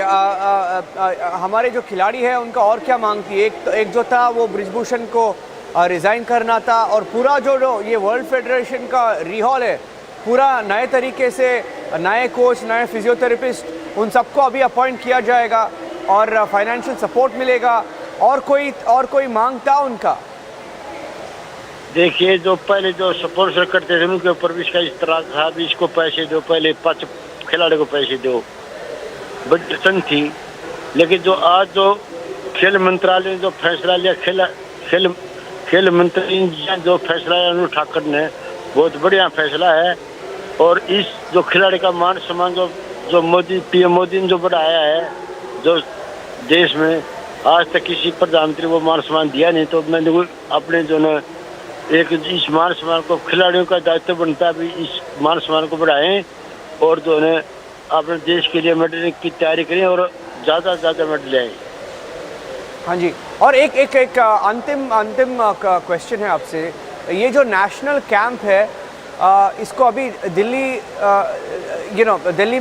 हमारे जो खिलाड़ी है उनका, और क्या मांग थी? एक जो था वो ब्रिजभूषण को रिज़ाइन करना था, और पूरा जो ये वर्ल्ड फेडरेशन का रीहॉल है, पूरा नए तरीके से, नए कोच, नए फिजियोथेरेपिस्ट, उन सबको अभी अपॉइंट किया जाएगा और फाइनेंशियल सपोर्ट मिलेगा। और कोई मांग था उनका? देखिए, जो पहले जो स्पॉन्सर करते थे उनके ऊपर भी इसका इस तरह था, भी इसको पैसे दो, पहले 5 खिलाड़ी को पैसे दो, बड़ी टन थी। लेकिन जो आज जो खेल मंत्रालय ने जो फैसला लिया, खेल मंत्री ने जो फैसला लिया अनुराग ठाकुर ने, बहुत बढ़िया फैसला है। और इस जो खिलाड़ी का मान सम्मान जो पीएम मोदी ने जो बढ़ाया है, जो देश में आज तक किसी प्रधानमंत्री वो मान सम्मान दिया नहीं, तो मैंने अपने जो न एक इस मान सम्मान को, खिलाड़ियों का दायित्व बनता है भी इस मान सम्मान को बढ़ाएं और जो है अपने देश के लिए मेडल की तैयारी करें और ज़्यादा से ज़्यादा मेडल आए। हाँ जी, और एक अंतिम क्वेश्चन है आपसे। ये जो नेशनल कैंप है, इसको अभी दिल्ली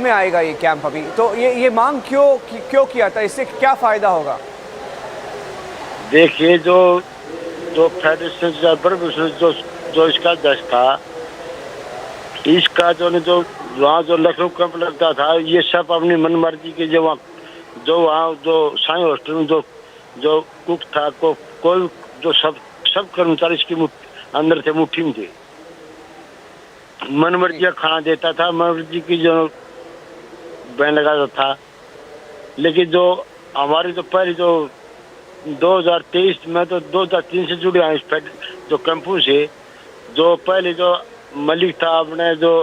में आएगा ये कैंप अभी, तो ये मांग क्यों किया था? इससे क्या फ़ायदा होगा? देखिए, जो फेडरेशन जो इसका अध्यक्ष था, इसका जो वहाँ जो लखनऊ कैंप लगता था, ये सब अपनी मनमर्जी के जो वहाँ जो साई हॉस्टल में जो कुक था, कोई जो सब कर्मचारी इसकी अंदर थे, मुट्ठी में थे, मनमर्जी का खाना देता था, मनमर्जी की जो बैन लगाता था। लेकिन जो हमारी जो पहले जो 2023 में तो 2003 से जुड़े हैं इस जो कैंपों से, जो पहले जो मलिक था, अपने जो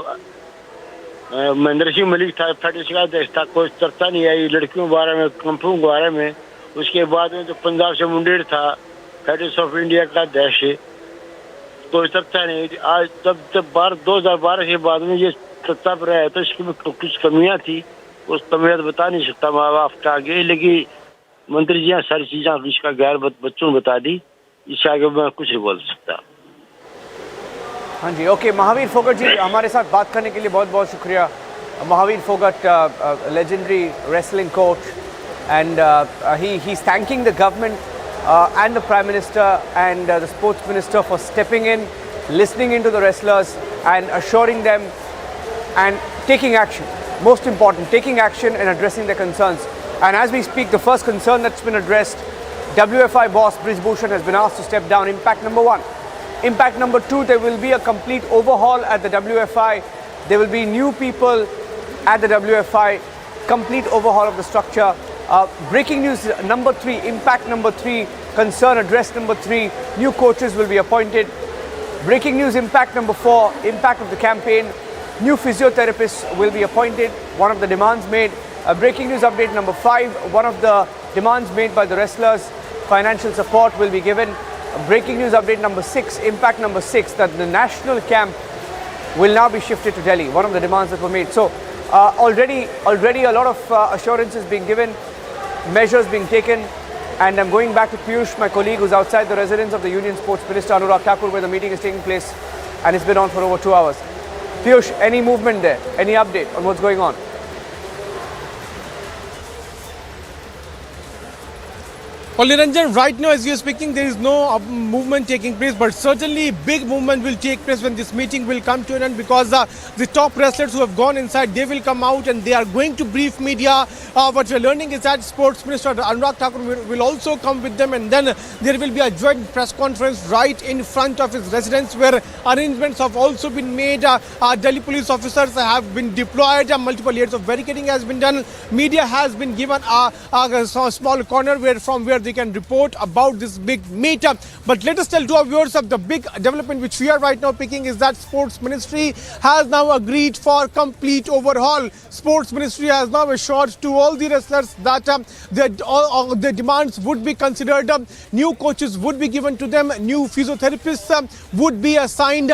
महेंद्र सिंह मलिक था, फेडरेशन का अध्यक्ष था, कोई चर्चा नहीं आई लड़कियों के बारे में, कैंपों के बारे में। उसके बाद में जो पंजाब से मुंडेर था, फेडरेशन ऑफ इंडिया का अध्यक्ष, कोई चर्चा नहीं। आज जब 2012 के बाद में ये चर्चा पर आया तो इसकी कुछ कमियां थी, उस कमियां तो बता नहीं सकता माँ बाप के आगे, लेकिन मंत्री जी सारी चीजें इसका गैर बच्चों ने बता दी, इससे आगे मैं कुछ नहीं बोल सकता। हाँ जी, ओके। महावीर फोगट जी, हमारे साथ बात करने के लिए बहुत बहुत शुक्रिया। Mahavir Phogat, legendary wrestling coach, and he's thanking the government and the Prime Minister and the Sports Minister for stepping in, listening into the wrestlers and assuring them and taking action. Most important, taking action and addressing their concerns. And as we speak, the first concern that's been addressed, WFI boss Brij Bhushan has been asked to step down. Impact number one. Impact number two, there will be a complete overhaul at the WFI. There will be new people at the WFI, complete overhaul of the structure. Breaking news number three, impact number three, concern address number three, new coaches will be appointed. Breaking news impact number four, impact of the campaign, new physiotherapists will be appointed, one of the demands made. Breaking news update number five, one of the demands made by the wrestlers, financial support will be given. Breaking news update number six, impact number six, that the national camp will now be shifted to Delhi, one of the demands that were made. So already a lot of assurances being given, measures being taken, and I'm going back to Piyush, my colleague, who's outside the residence of the Union Sports Minister Anurag Thakur, where the meeting is taking place, and it's been on for over 2 hours. Piyush, any movement there? Any update on what's going on? Well, Niranjan, right now as you are speaking, there is no movement taking place, but certainly big movement will take place when this meeting will come to an end, because the top wrestlers who have gone inside, they will come out and they are going to brief media. What we are learning is that Sports Minister Anurag Thakur will also come with them, and then there will be a joint press conference right in front of his residence, where arrangements have also been made. Delhi police officers have been deployed, multiple layers of barricading has been done. Media has been given a small corner from where they can report about this big meetup. But let us tell to our viewers of the big development which we are right now picking is that Sports Ministry has now agreed for complete overhaul. Sports Ministry has now assured to all the wrestlers that their demands would be considered. New coaches would be given to them. New physiotherapists would be assigned.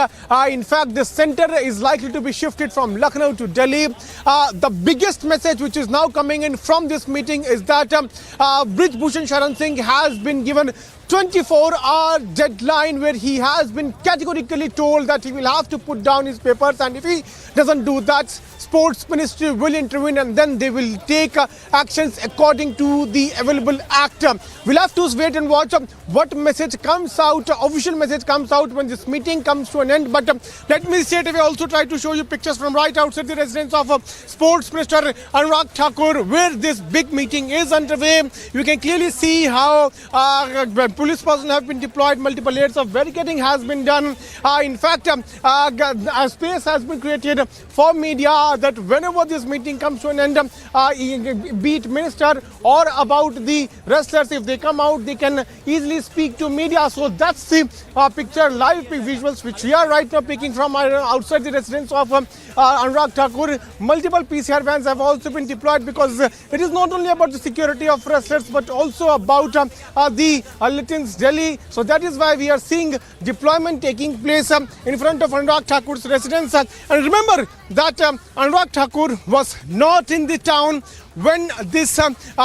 In fact, the center is likely to be shifted from Lucknow to Delhi. The biggest message which is now coming in from this meeting is that Brij Bhushan Sharan Singh has been given 24-hour deadline, where he has been categorically told that he will have to put down his papers, and if he doesn't do that, Sports Ministry will intervene and then they will take actions according to the available act. We'll have to wait and watch what message comes out, official message comes out when this meeting comes to an end. But let me straight away also try to show you pictures from right outside the residence of Sports Minister Anurag Thakur, where this big meeting is underway. You can clearly see how police personnel have been deployed, multiple layers of barricading has been done. In fact, a space has been created for media, that whenever this meeting comes to an end, be it minister or about the wrestlers, if they come out, they can easily speak to media. So that's the picture, live visuals which we are right now picking from outside the residence of Anurag Thakur. Multiple PCR vans have also been deployed, because it is not only about the security of wrestlers but also about the Litins Delhi. So that is why we are seeing deployment taking place in front of Anurag Thakur's residence. And remember that Anurag Thakur was not in the town when this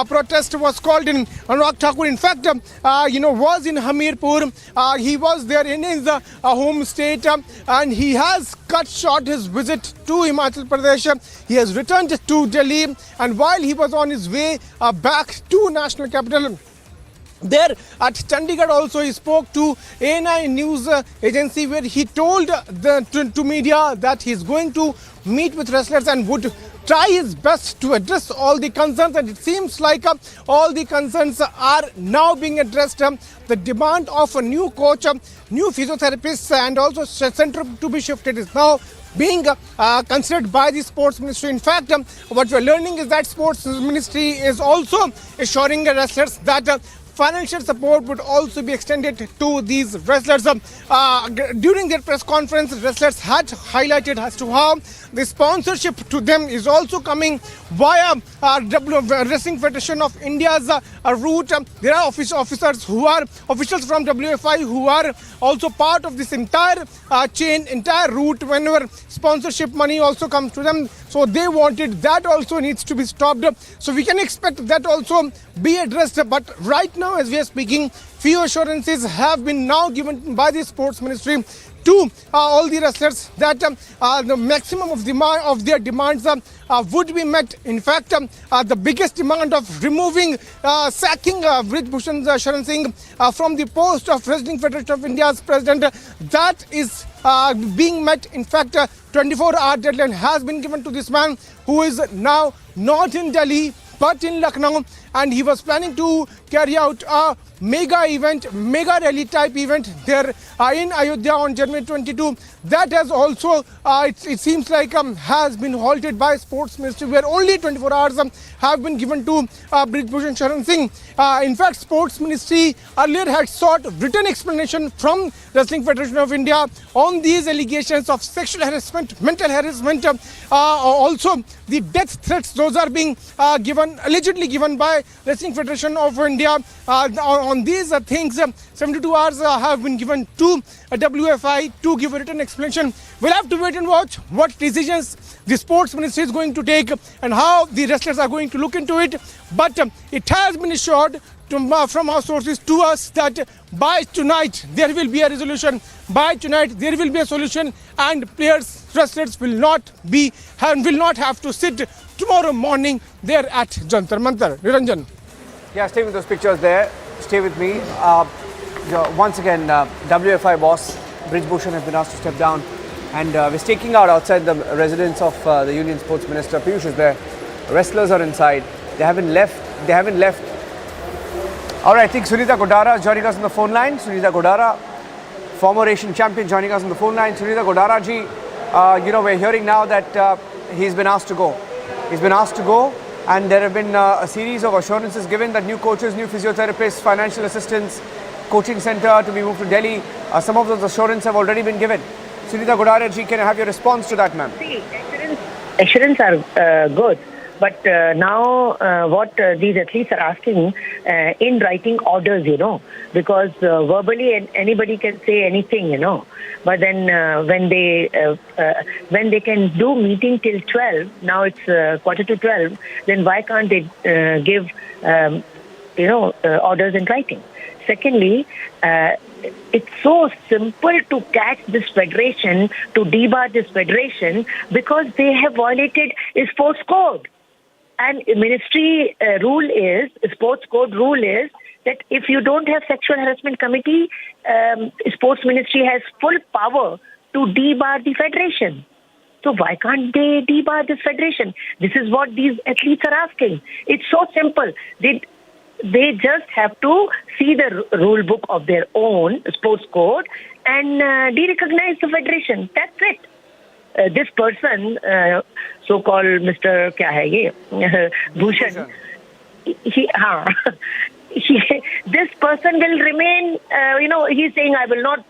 protest was called in. Anurag Thakur, in fact, was in Hamirpur. He was there in his home state, and he has cut short his visit to Himachal Pradesh. He has returned to Delhi, and while he was on his way back to national capital, There at Chandigarh also he spoke to ANI news agency where he told to media that he is going to meet with wrestlers and would try his best to address all the concerns, and it seems like all the concerns are now being addressed. The demand of a new coach, new physiotherapists and also center to be shifted is now being considered by the sports ministry. In fact, what we are learning is that sports ministry is also assuring wrestlers that financial support would also be extended to these wrestlers. During their press conference, wrestlers had highlighted as to how the sponsorship to them is also coming via Wrestling Federation of India's route. There are officials from WFI who are also part of this entire chain, entire route whenever sponsorship money also comes to them. So they wanted that also needs to be stopped. So we can expect that also be addressed. But right now, as we are speaking, few assurances have been now given by the sports ministry to all the wrestlers that the maximum of their demands would be met. In fact, the biggest demand of removing, sacking Brij Bhushan Sharan Singh from the post of Wrestling Federation of India's president, that is being met. In fact, 24-hour deadline has been given to this man who is now not in Delhi but in Lucknow, and he was planning to carry out a mega event, mega rally type event there in Ayodhya on January 22. That has also, it seems like, has been halted by sports ministry, where only 24 hours have been given to Brij Bhushan Sharan Singh. In fact, sports ministry earlier had sought written explanation from Wrestling Federation of India on these allegations of sexual harassment, mental harassment, also the death threats. Those are being allegedly given by Wrestling Federation of India. On these things, 72 hours have been given to WFI to give a written explanation. We'll have to wait and watch what decisions the sports ministry is going to take and how the wrestlers are going to look into it. But it has been assured from our sources to us that by tonight there will be a resolution. By tonight there will be a solution, and wrestlers will not have to sit tomorrow morning there at Jantar Mantar. Niranjan. Yeah, stay with those pictures there. Stay with me. Once again, WFI boss Brij Bhushan has been asked to step down, and we're staking out outside the residence of the Union Sports Minister. Piyush is there. Wrestlers are inside. They haven't left. All right, I think Sunita Godara is joining us on the phone line. Sunita Godara, former Asian champion, joining us on the phone line. Sunita Godara ji, we're hearing now that he's been asked to go. He's been asked to go, and there have been a series of assurances given that new coaches, new physiotherapists, financial assistance, coaching center to be moved to Delhi. Some of those assurances have already been given. Sunita Godara ji, can I have your response to that, ma'am? See, assurance are good. But now what these athletes are asking in writing orders, because verbally anybody can say anything, But then when they can do meeting till 12, now it's quarter to 12, then why can't they give, orders in writing? Secondly, it's so simple to catch this federation, to debar this federation, because they have violated sports code. And ministry sports code rule is that if you don't have sexual harassment committee, sports ministry has full power to debar the federation. So why can't they debar this federation? This is what these athletes are asking. It's so simple. They just have to see the rule book of their own sports code and de-recognize the federation. That's it. This person, so-called Mr. Bhushan, this person will remain, he's saying, I will not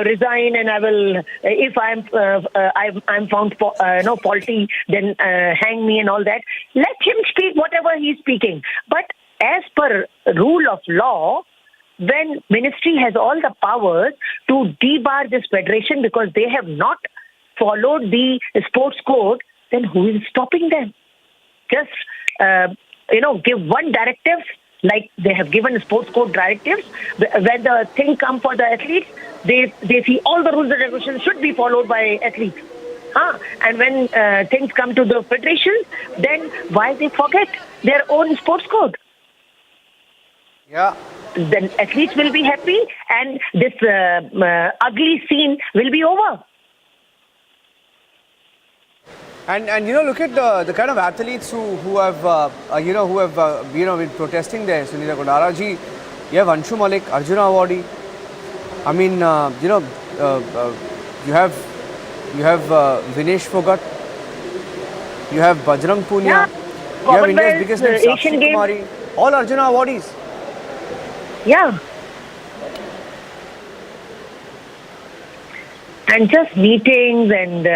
resign, and I will, if I'm found faulty, then hang me and all that. Let him speak whatever he's speaking. But as per rule of law, when ministry has all the powers to debar this federation because they have not followed the sports code, then who is stopping them? Just, give one directive, like they have given sports code directives. When the thing comes for the athletes, they see all the rules and regulations should be followed by athletes. And when things come to the federation, then why they forget their own sports code? Yeah. the athletes will be happy, and this ugly scene will be over. And look at the kind of athletes who have been protesting there. Sunita Kodara ji, you have Anshu Malik, Arjuna awardee. I mean, you have Vinesh Phogat, you have Bajrang Punia, you have India's biggest name, Sakshi Kumari, all Arjuna awardees. Yeah. And just meetings and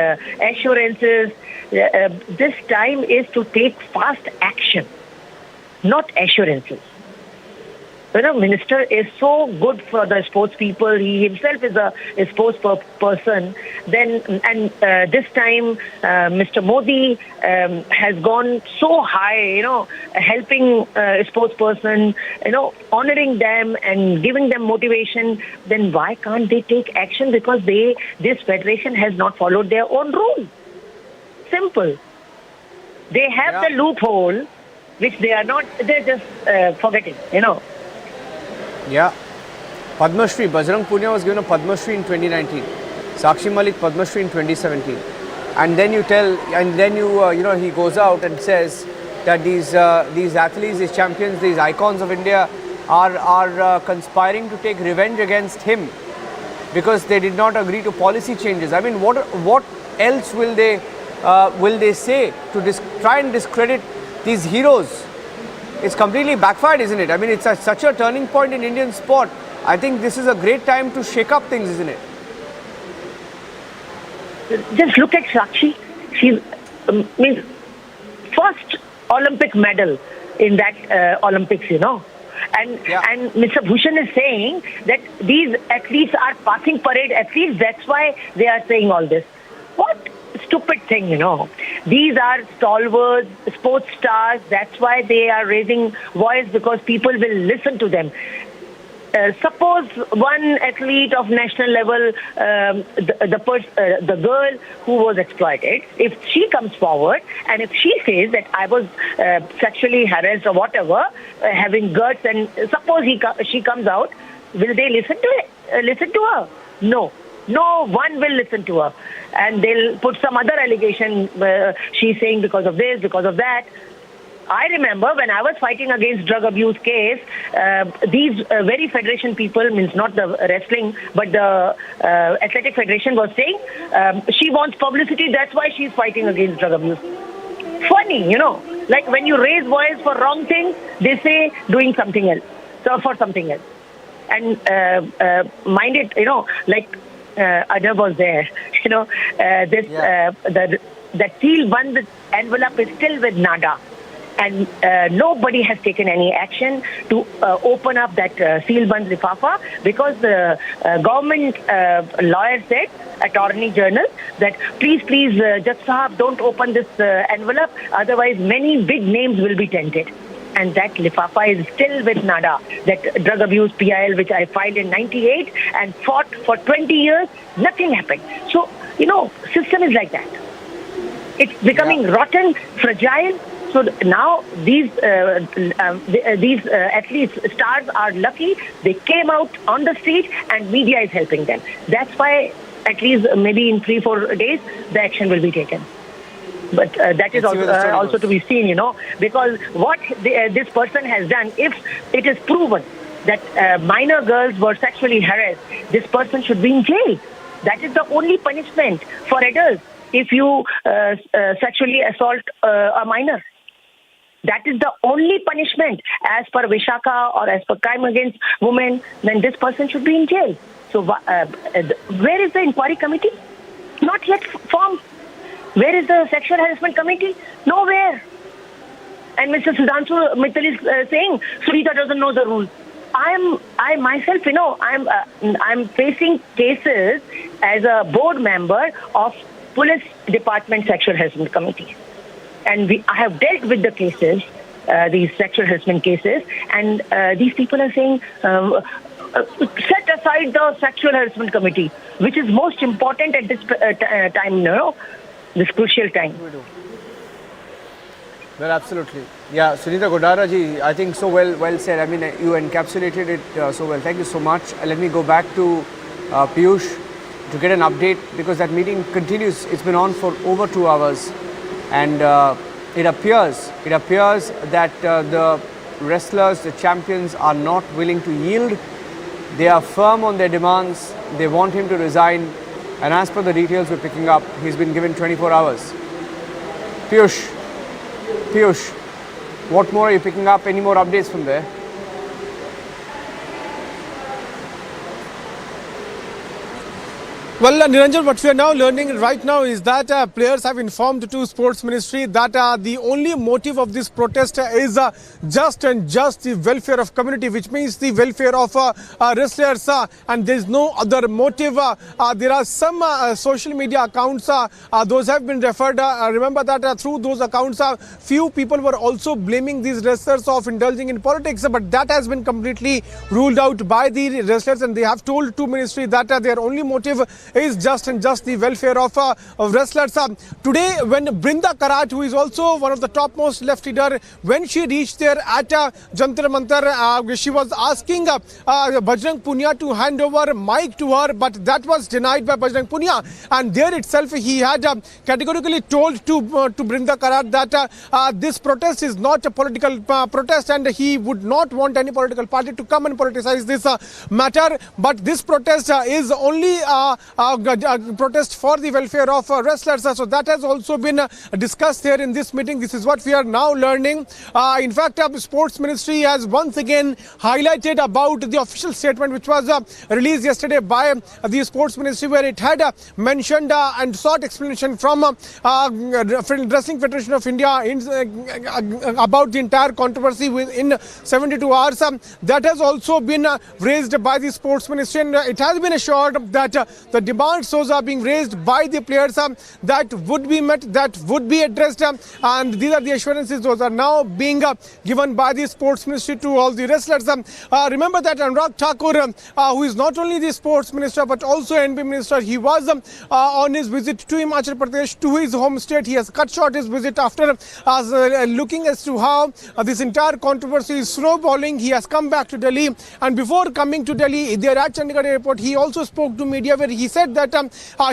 assurances. This time is to take fast action, not assurances. Minister is so good for the sports people. He himself is a sports person. And this time, Mr. Modi has gone so high, helping sports person, honoring them and giving them motivation. Then why can't they take action? Because this federation has not followed their own rule. Simple. They have the loophole, which they're just forgetting, Yeah. Padma Shri, Bajrang Punia was given a Padma Shri in 2019. Sakshi Malik Padma Shri in 2017. And then he goes out and says that these athletes, these champions, these icons of India are conspiring to take revenge against him because they did not agree to policy changes. I mean, what else will they say to try and discredit these heroes? It's completely backfired, isn't it? I mean, it's such a turning point in Indian sport. I think this is a great time to shake up things, isn't it? Just look at Sakshi. She's first Olympic medal in that Olympics, And Mr. Bhushan is saying that these athletes are passing parade athletes. That's why they are saying all this. What stupid thing, These are stalwarts, sports stars. That's why they are raising voice, because people will listen to them. Suppose one athlete of national level, the girl who was exploited, if she comes forward and if she says that I was sexually harassed or whatever, having guts, and suppose she comes out, will they listen to her? No. No one will listen to her. And they'll put some other allegation, she's saying because of this, because of that. I remember when I was fighting against drug abuse case, these very federation people, means not the wrestling, but the athletic federation was saying she wants publicity, that's why she's fighting against drug abuse. Funny, like when you raise voice for wrong things, they say doing something else, so for something else. And mind it, like Adar was there, that seal one envelope is still with NADA. And nobody has taken any action to open up that seal-band lifafa, because the government lawyer said, Attorney General, that please, Judge Sahab, don't open this envelope, otherwise many big names will be tainted. And that lifafa is still with NADA, that drug abuse PIL, which I filed in 98 and fought for 20 years, nothing happened. So, system is like that. It's becoming rotten, fragile. So now these athletes, stars, are lucky. They came out on the street and media is helping them. That's why at least maybe in 3-4 days the action will be taken. But that is also to be seen, because what this person has done, if it is proven that minor girls were sexually harassed, this person should be in jail. That is the only punishment for adults if you sexually assault a minor. That is the only punishment as per Vishaka or as per crime against women. Then this person should be in jail. So where is the inquiry committee? Not yet formed. Where is the sexual harassment committee? Nowhere. And Mr. Sudhanshu Mittal is saying Sunita doesn't know the rules. I myself, I'm facing cases as a board member of Police Department Sexual Harassment Committee. And I have dealt with the cases, these sexual harassment cases, and these people are saying, set aside the sexual harassment committee, which is most important at this time, this crucial time. Well, absolutely. Yeah, Sunita Godara ji, I think so well said. I mean, you encapsulated it so well. Thank you so much. Let me go back to Piyush to get an update because that meeting continues. It's been on for over 2 hours, and it appears that the wrestlers, the champions, are not willing to yield. They are firm on their demands. They want him to resign, and as per the details we're picking up, he's been given 24 hours. Piyush, what more are you picking up? Any more updates from there? Well, Niranjan, what we are now learning right now is that players have informed to Sports Ministry that the only motive of this protest is just the welfare of community, which means the welfare of wrestlers, and there is no other motive. There are some social media accounts, those have been referred. Remember that through those accounts, few people were also blaming these wrestlers of indulging in politics, but that has been completely ruled out by the wrestlers, and they have told to Ministry that their only motive is just the welfare of wrestlers. Today, when Brinda Karat, who is also one of the topmost left leader, when she reached there at Jantar Mantar, she was asking Bajrang Punia to hand over mic to her, but that was denied by Bajrang Punia. And there itself, he had categorically told to Brinda Karat that this protest is not a political protest, and he would not want any political party to come and politicize this matter. But this protest is only protest for the welfare of wrestlers. So that has also been discussed here in this meeting. This is what we are now learning. In fact, Sports Ministry has once again highlighted about the official statement which was released yesterday by the Sports Ministry, where it had mentioned and sought explanation from Wrestling Federation of India about the entire controversy within 72 hours. That has also been raised by the Sports Ministry, and it has been assured that the demands those are being raised by the players that would be met, that would be addressed, and these are the assurances those are now being given by the Sports Ministry to all the wrestlers. Remember that Anurag Thakur, who is not only the Sports Minister but also NB Minister, he was on his visit to Himachal Pradesh, to his home state. He has cut short his visit after looking as to how this entire controversy is snowballing. He has come back to Delhi, and before coming to Delhi, there at Chandigarh airport, he also spoke to media, where he said that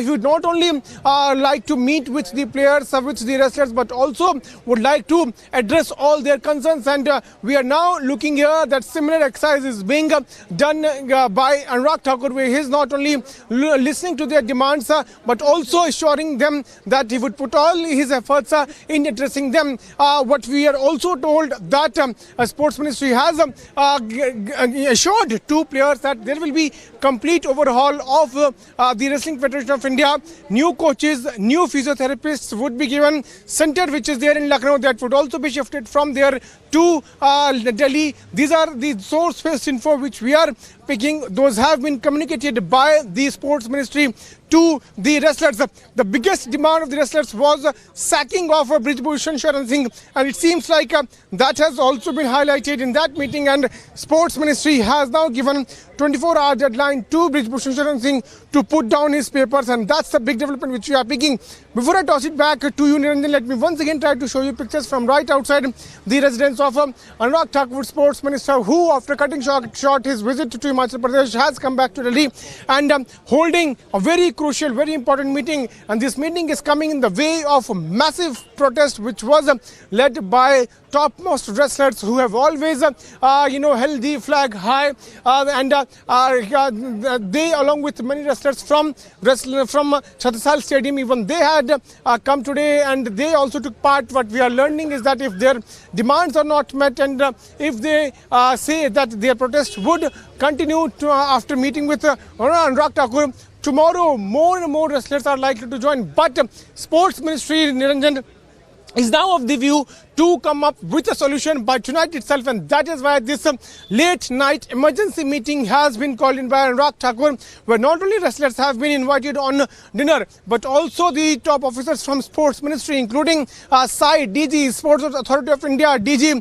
he would not only like to meet with the players, with the wrestlers, but also would like to address all their concerns. And we are now looking here that similar exercise is being done by Anurag Thakur, where he is not only listening to their demands, but also assuring them that he would put all his efforts in addressing them. What we are also told that Sports Ministry has assured to players that there will be complete overhaul of the Wrestling Federation of India. New coaches, new physiotherapists would be given. Center which is there in Lucknow, that would also be shifted from there to Delhi. These are the source-based info which we are picking. Those have been communicated by the Sports Ministry to the wrestlers. The biggest demand of the wrestlers was sacking of Brijbhushan Sharan Singh, and it seems like that has also been highlighted in that meeting, and Sports Ministry has now given 24-hour deadline to Brijbhushan Sharan Singh to put down his papers, and that's the big development which we are picking. Before I toss it back to you, Niranjan, let me once again try to show you pictures from right outside the residence of Anurag Thakur, Sports Minister, who after cutting short his visit to Himachal Pradesh has come back to Delhi and holding a very crucial, very important meeting. And this meeting is coming in the way of a massive protest which was led by topmost wrestlers who have always held the flag high, and they, along with many wrestlers from Chhatrasal Stadium, even they had come today, and they also took part. What we are learning is that if their demands are not met, and if they say that their protest would continue to, after meeting with Anurag Thakur, tomorrow more and more wrestlers are likely to join. But Sports Ministry, Niranjan, is now of the view to come up with a solution by tonight itself, and that is why this late night emergency meeting has been called in by Anurag Thakur, where not only wrestlers have been invited on dinner, but also the top officers from Sports Ministry, including SAI DG, Sports Authority of India DG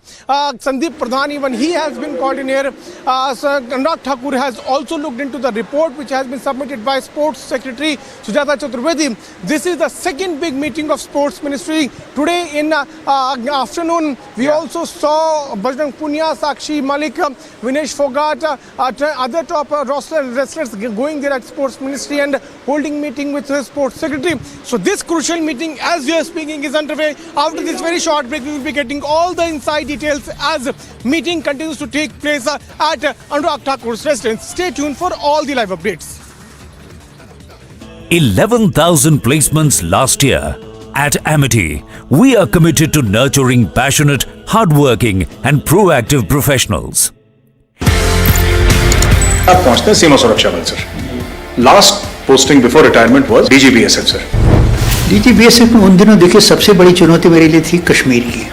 Sandeep Pradhan, even he has been called in here. So Anurag Thakur has also looked into the report which has been submitted by Sports Secretary Sujata Chaturvedi. This is the second big meeting of Sports Ministry. Today Today in afternoon, we also saw Bajrang Punia, Sakshi Malik, Vinesh Fogart, other top wrestlers going there at Sports Ministry and holding meeting with the Sports Secretary. So this crucial meeting, as we are speaking, is underway. After this very short break, we will be getting all the inside details as meeting continues to take place at Anurag Thakur's residence. Stay tuned for all the live updates. 11,000 placements last year. At Amity, we are committed to nurturing passionate, hardworking and proactive professionals. आप पहुंचते हैं सीमा सुरक्षा बल sir. Last posting before retirement was DG BSF sir. DG BSF में उन दिनों देखिए सबसे बड़ी चुनौती मेरे लिए थी कश्मीर की।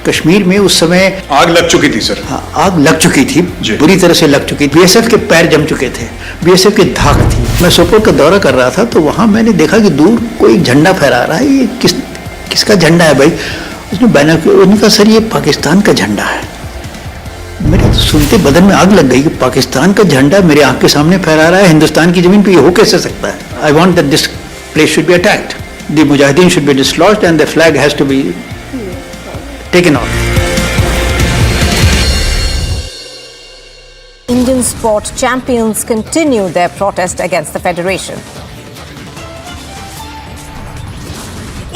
कश्मीर में उस समय आग लग चुकी थी सर। हाँ, आग लग चुकी थी, बुरी तरह से लग चुकी थी। बीएसएफ के पैर जम चुके थे, बीएसएफ की धाक थी। मैं सोपोर का दौरा कर रहा था तो वहां मैंने देखा कि दूर कोई झंडा फहरा रहा है। ये किसका झंडा है भाई? उसने बैनर, उन्होंने कहा सर ये पाकिस्तान का झंडा है। मेरे तो सुनते बदन में आग लग गई कि पाकिस्तान का झंडा मेरे आंख के सामने फहरा रहा है हिंदुस्तान की जमीन पे, ये हो कैसे सकता है? I want that this place should be attacked, the mujahideen should be dislodged and the flag has to be taken off. Indian sport champions continue their protest against the federation.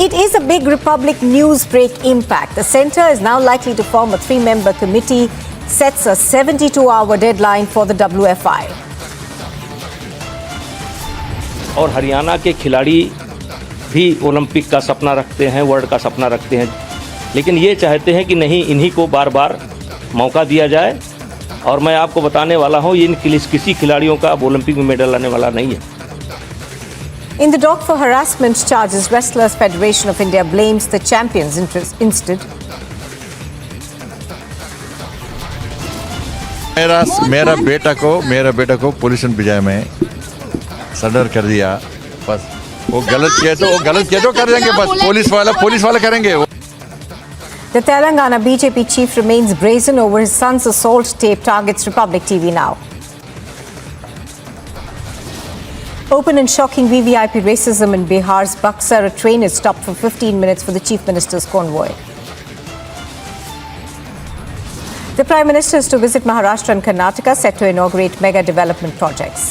It is a big Republic news break impact. The centre is now likely to form a 3-member committee, sets a 72-hour deadline for the WFI. और हरियाणा के खिलाड़ी भी Olympic का सपना रखते हैं, world का सपना रखते हैं, लेकिन ये चाहते हैं कि नहीं, इन्हीं को बार बार मौका दिया जाए। और मैं आपको बताने वाला हूँ, इन किसी खिलाड़ियों का ओलंपिक में मेडल आने वाला नहीं है। In the dock for harassment charges, Wrestlers Federation of India blames the champions instead. मेरा बेटा को पुलिस ने भिजाया में सरेंडर कर दिया। बस वो गलत किया तो कर देंगे, बस पुलिस वाला करेंगे। The Telangana BJP chief remains brazen over his son's assault tape, targets Republic TV now. Open and shocking VVIP racism in Bihar's Buxar. A train is stopped for 15 minutes for the chief minister's convoy. The Prime Minister is to visit Maharashtra and Karnataka, set to inaugurate mega development projects.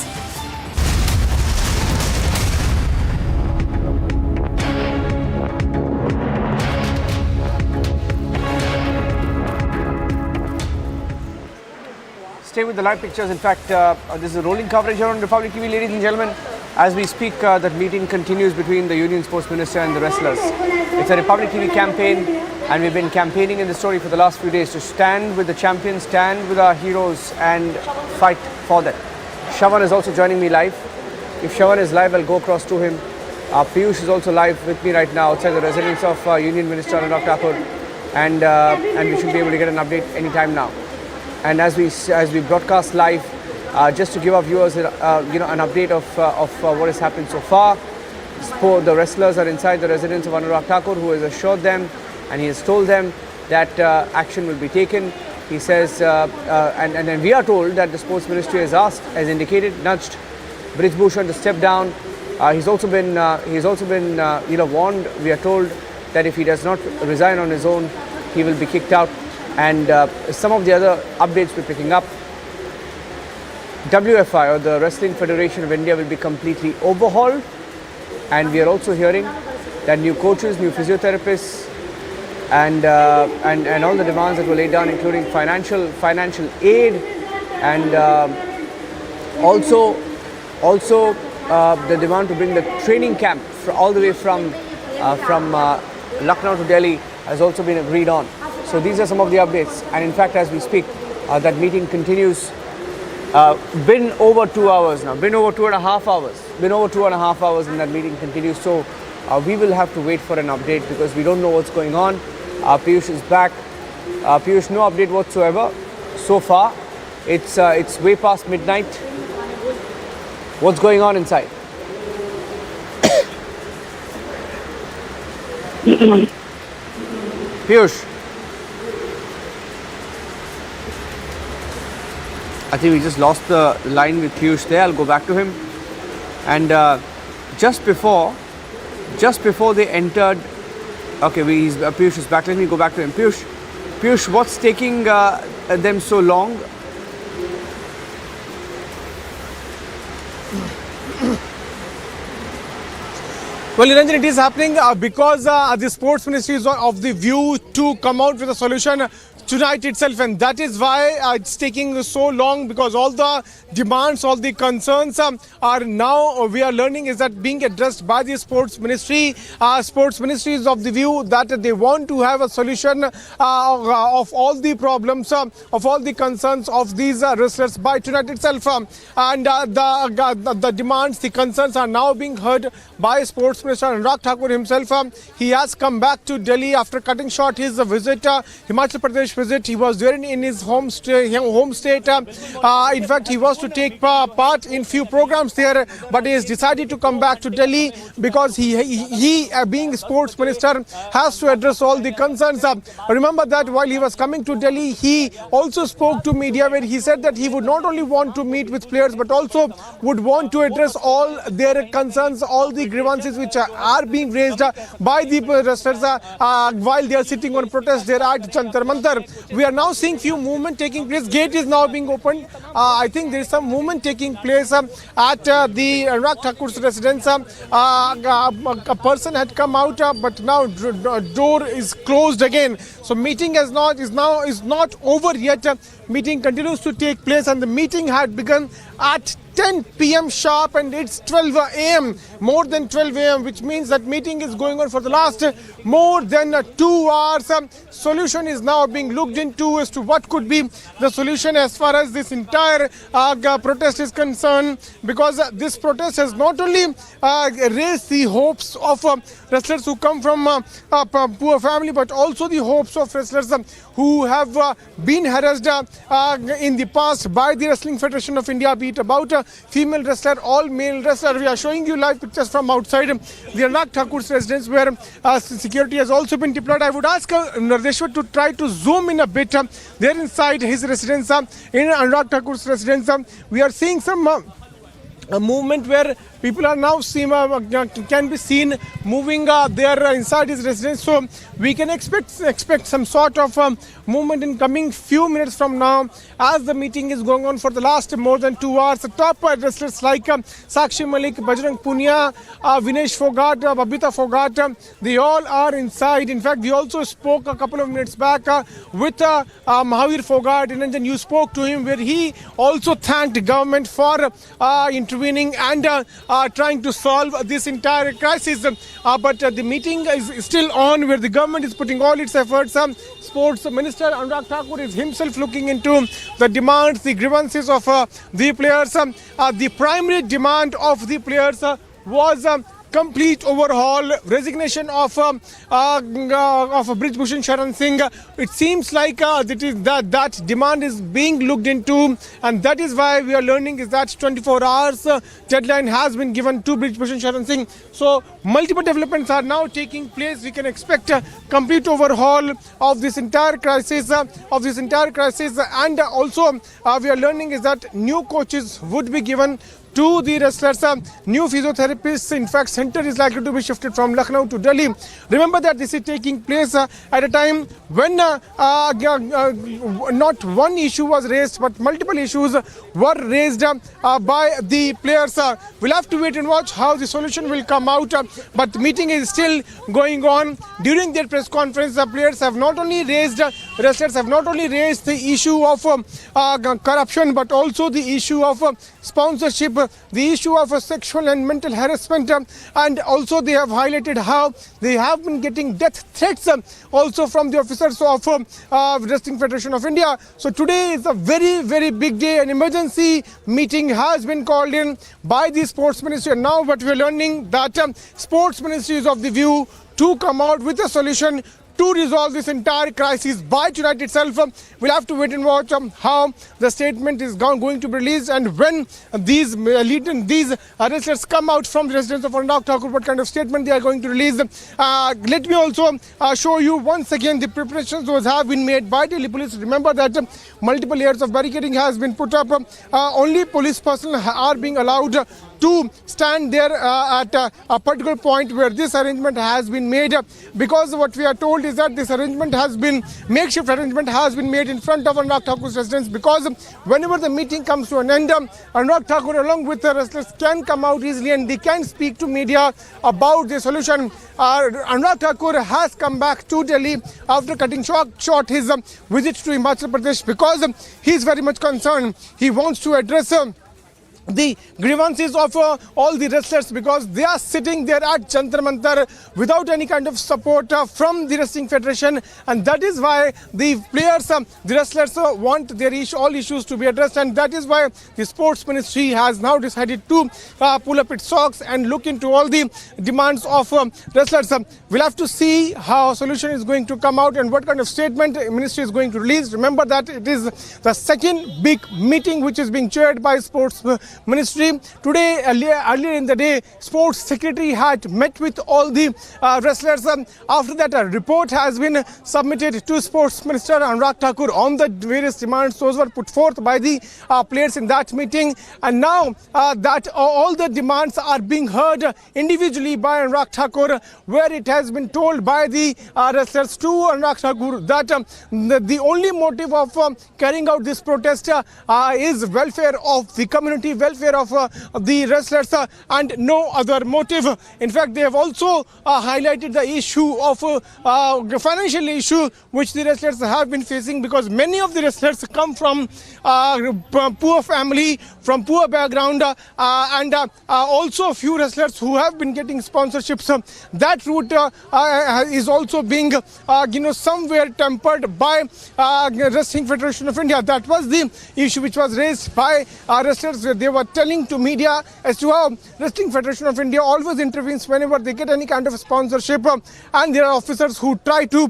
Stay with the live pictures. In fact, this is a rolling coverage here on Republic TV, ladies and gentlemen. As we speak, that meeting continues between the Union Sports Minister and the wrestlers. It's a Republic TV campaign, and we've been campaigning in the story for the last few days to stand with the champions, stand with our heroes, and fight for them. Shravan is also joining me live. If Shravan is live, I'll go across to him. Piyush is also live with me right now outside the residence of Union Minister Anurag Thakur, and we should be able to get an update anytime now. And as we broadcast live, just to give our viewers, an update of what has happened so far. The wrestlers are inside the residence of Anurag Thakur, who has assured them, and he has told them that action will be taken. He says, and then we are told that the Sports Ministry has indicated, nudged Brij Bhushan to step down. He's also been warned. We are told that if he does not resign on his own, he will be kicked out. And some of the other updates we're picking up. WFI, or the Wrestling Federation of India, will be completely overhauled. And we are also hearing that new coaches, new physiotherapists, and all the demands that were laid down, including financial aid, and also the demand to bring the training camp all the way from Lucknow to Delhi has also been agreed on. So these are some of the updates, and in fact, as we speak, that meeting continues. Been over 2 hours now, been over 2.5 hours, and that meeting continues. So we will have to wait for an update because we don't know what's going on. Piyush is back. Piyush, no update whatsoever so far. It's way past midnight. What's going on inside? Piyush. I think we just lost the line with Piyush there. I'll go back to him. And just before they entered Okay, Piyush is back. Let me go back to him. Piyush, what's taking them so long? Well, Niranjan, it is happening because the sports ministry is of the view to come out with a solution tonight itself, and that is why it's taking so long, because all the demands, all the concerns are now, we are learning, is that being addressed by the sports ministry. Sports ministry is of the view that they want to have a solution of all the problems, of all the concerns of these wrestlers by tonight itself. And the demands, the concerns are now being heard by Sports Minister Anurag Thakur himself. He has come back to Delhi after cutting short his visit, Himachal Pradesh visit. He was there in his home state. In fact, he was to take part in few programs there, but he has decided to come back to Delhi because he being sports minister, has to address all the concerns. Remember that while he was coming to Delhi, he also spoke to media where he said that he would not only want to meet with players but also would want to address all their concerns, all the grievances which are being raised by the wrestlers while they are sitting on protest there at Jantar Mantar. We are now seeing few movement taking place. Gate is now being opened. I think there is some movement taking place at the Anurag Thakur's residence. A person had come out, but now door is closed again. So meeting is not over yet. Meeting continues to take place, and the meeting had begun at 10 p.m. sharp, and it's 12 a.m. more than 12 a.m., which means that meeting is going on for the last more than 2 hours. Solution is now being looked into as to what could be the solution as far as this entire protest is concerned, because this protest has not only raised the hopes of wrestlers who come from a poor family, but also the hopes of wrestlers who have been harassed in the past by the Wrestling Federation of India, be it about a female wrestler, all male wrestler. We are showing you live pictures from outside the Anurag Thakur's residence, where security has also been deployed. I would ask Nardeshwar to try to zoom in a bit there inside his residence, in Anurag Thakur's residence. We are seeing some a movement where people are now can be seen moving there inside his residence. So we can expect some sort of movement in coming few minutes from now, as the meeting is going on for the last more than 2 hours. The top wrestlers like Sakshi Malik, Bajrang Punia, Vinesh Fogart, Babita Fogart, they all are inside. In fact, we also spoke a couple of minutes back with Mahavir Fogart. And you spoke to him, where he also thanked the government for intervening and trying to solve this entire crisis. But the meeting is still on, where the government is putting all its efforts. Sports Minister Anurag Thakur is himself looking into the demands, the grievances of the players. The primary demand of the players was complete overhaul, resignation of Brij Bhushan Sharan Singh. It seems like that demand is being looked into, and that is why we are learning is that 24 hours deadline has been given to Brij Bhushan Sharan Singh. So multiple developments are now taking place. We can expect a complete overhaul of this entire crisis, and also we are learning is that new coaches would be given to the wrestlers, new physiotherapists. In fact, center is likely to be shifted from Lucknow to Delhi. Remember that this is taking place at a time when not one issue was raised, but multiple issues were raised by the players. We'll have to wait and watch how the solution will come out. But the meeting is still going on. During their press conference, the players have not only raised, wrestlers have not only raised the issue of corruption, but also the issue of sponsorship, the issue of sexual and mental harassment, and also they have highlighted how they have been getting death threats also from the officers of Wrestling Federation of India. So today is a very, very big day. An emergency meeting has been called in by the Sports Ministry, and now what we are learning that Sports Ministry is of the view to come out with a solution to resolve this entire crisis by tonight itself. We'll have to wait and watch how the statement is going to be released, and when these wrestlers come out from the residence of Anurag Thakur, what kind of statement they are going to release. Let me also show you once again the preparations those have been made by Delhi Police. Remember that multiple layers of barricading has been put up. Only police personnel are being allowed to stand there at a particular point where this arrangement has been made, because what we are told is that this arrangement has been, makeshift arrangement has been made in front of Anurag Thakur's residence, because whenever the meeting comes to an end, Anurag Thakur along with the wrestlers can come out easily and they can speak to media about the solution. Anurag Thakur has come back to Delhi after cutting short his visit to Himachal Pradesh, because he is very much concerned. He wants to address the grievances of all the wrestlers, because they are sitting there at Jantar Mantar without any kind of support from the Wrestling Federation, and that is why the players, the wrestlers want their all issues to be addressed, and that is why the Sports Ministry has now decided to pull up its socks and look into all the demands of wrestlers. We'll have to see how a solution is going to come out and what kind of statement the Ministry is going to release. Remember that it is the second big meeting which is being chaired by Sports Ministry. Today, earlier in the day, Sports Secretary had met with all the wrestlers. After that, a report has been submitted to Sports Minister Anurag Thakur on the various demands. Those were put forth by the players in that meeting. And now that all the demands are being heard individually by Anurag Thakur, where it has been told by the wrestlers to Anurag Thakur that the only motive of carrying out this protest is welfare of the community, welfare of the wrestlers, and no other motive. In fact, they have also highlighted the issue of financial issue which the wrestlers have been facing, because many of the wrestlers come from poor family, from poor background, and also a few wrestlers who have been getting sponsorships. That route is also being somewhere tempered by Wrestling Federation of India. That was the issue which was raised by wrestlers. They were telling to media as to how Wrestling Federation of India always intervenes whenever they get any kind of sponsorship, and there are officers who try to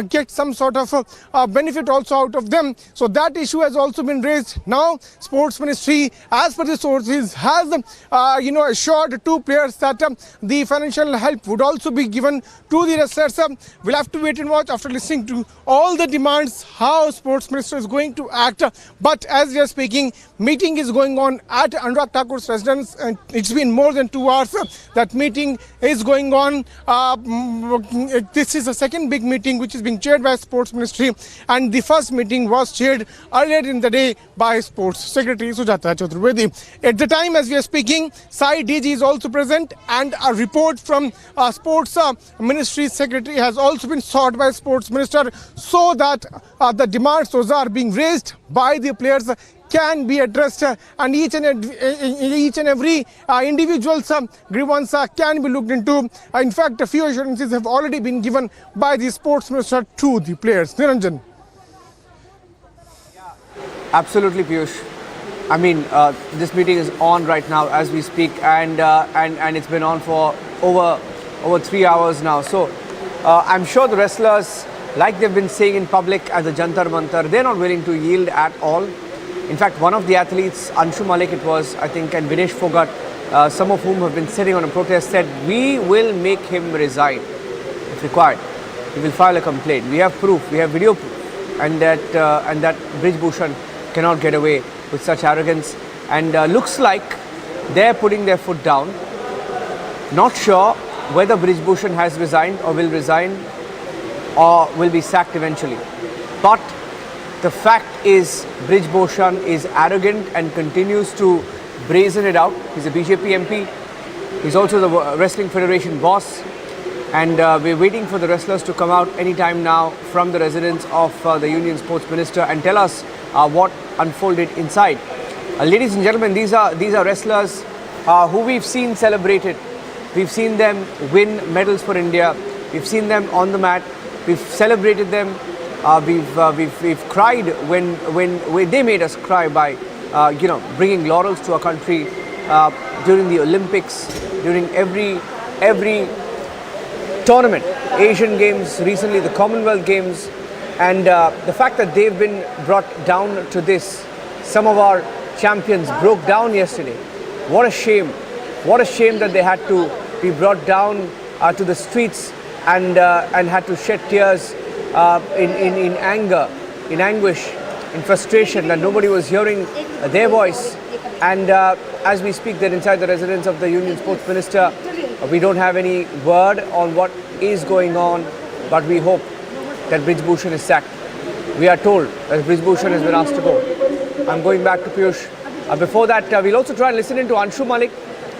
get some sort of benefit also out of them. So that issue has also been raised. Now Sports Ministry, as per the sources, has assured two players that the financial help would also be given to the wrestlers. We'll have to wait and watch after listening to all the demands how Sports Minister is going to act. But as we are speaking, meeting is going on at Anurag Thakur's residence, and it's been more than 2 hours. That meeting is going on. This is the second big meeting which is being chaired by Sports Ministry, and the first meeting was chaired earlier in the day by Sports Secretary Sujata Chaturvedi. At the time as we are speaking, Sai DG is also present, and a report from Sports Ministry Secretary has also been sought by Sports Minister, so that the demands those are being raised by the players can be addressed, and each and every individual's grievance can be looked into. In fact, a few assurances have already been given by the Sports Minister to the players. Niranjan. Absolutely, Piyush. I mean, this meeting is on right now as we speak, and it's been on for over 3 hours now. So I'm sure the wrestlers, like they've been saying in public at the Jantar Mantar, they're not willing to yield at all. In fact, one of the athletes, Anshu Malik it was, I think, and Vinesh Phogat, some of whom have been sitting on a protest, said, we will make him resign if required. We will file a complaint. We have proof, we have video proof, and that Brij Bhushan cannot get away with such arrogance. And looks like they're putting their foot down. Not sure whether Brij Bhushan has resigned or will resign or will be sacked eventually. But the fact is, Brij Bhushan is arrogant and continues to brazen it out. He's a BJP MP. He's also the Wrestling Federation boss. And we're waiting for the wrestlers to come out anytime now from the residence of the Union Sports Minister and tell us what unfolded inside. Ladies and gentlemen, these are wrestlers who we've seen celebrated. We've seen them win medals for India. We've seen them on the mat. We've celebrated them. We've cried when they made us cry by bringing laurels to our country during the Olympics, during every tournament, Asian Games, recently the Commonwealth Games, and the fact that they've been brought down to this. Some of our champions broke down yesterday. What a shame! What a shame that they had to be brought down to the streets and had to shed tears in anger, in anguish, in frustration that nobody was hearing their voice And as we speak, they're inside the residence of the Union Sports Minister. We don't have any word on what is going on, but we hope that Brij Bhushan is sacked. We are told that Brij Bhushan has been asked to go. I'm going back to Piyush. Before that, we'll also try and listen into Anshu Malik.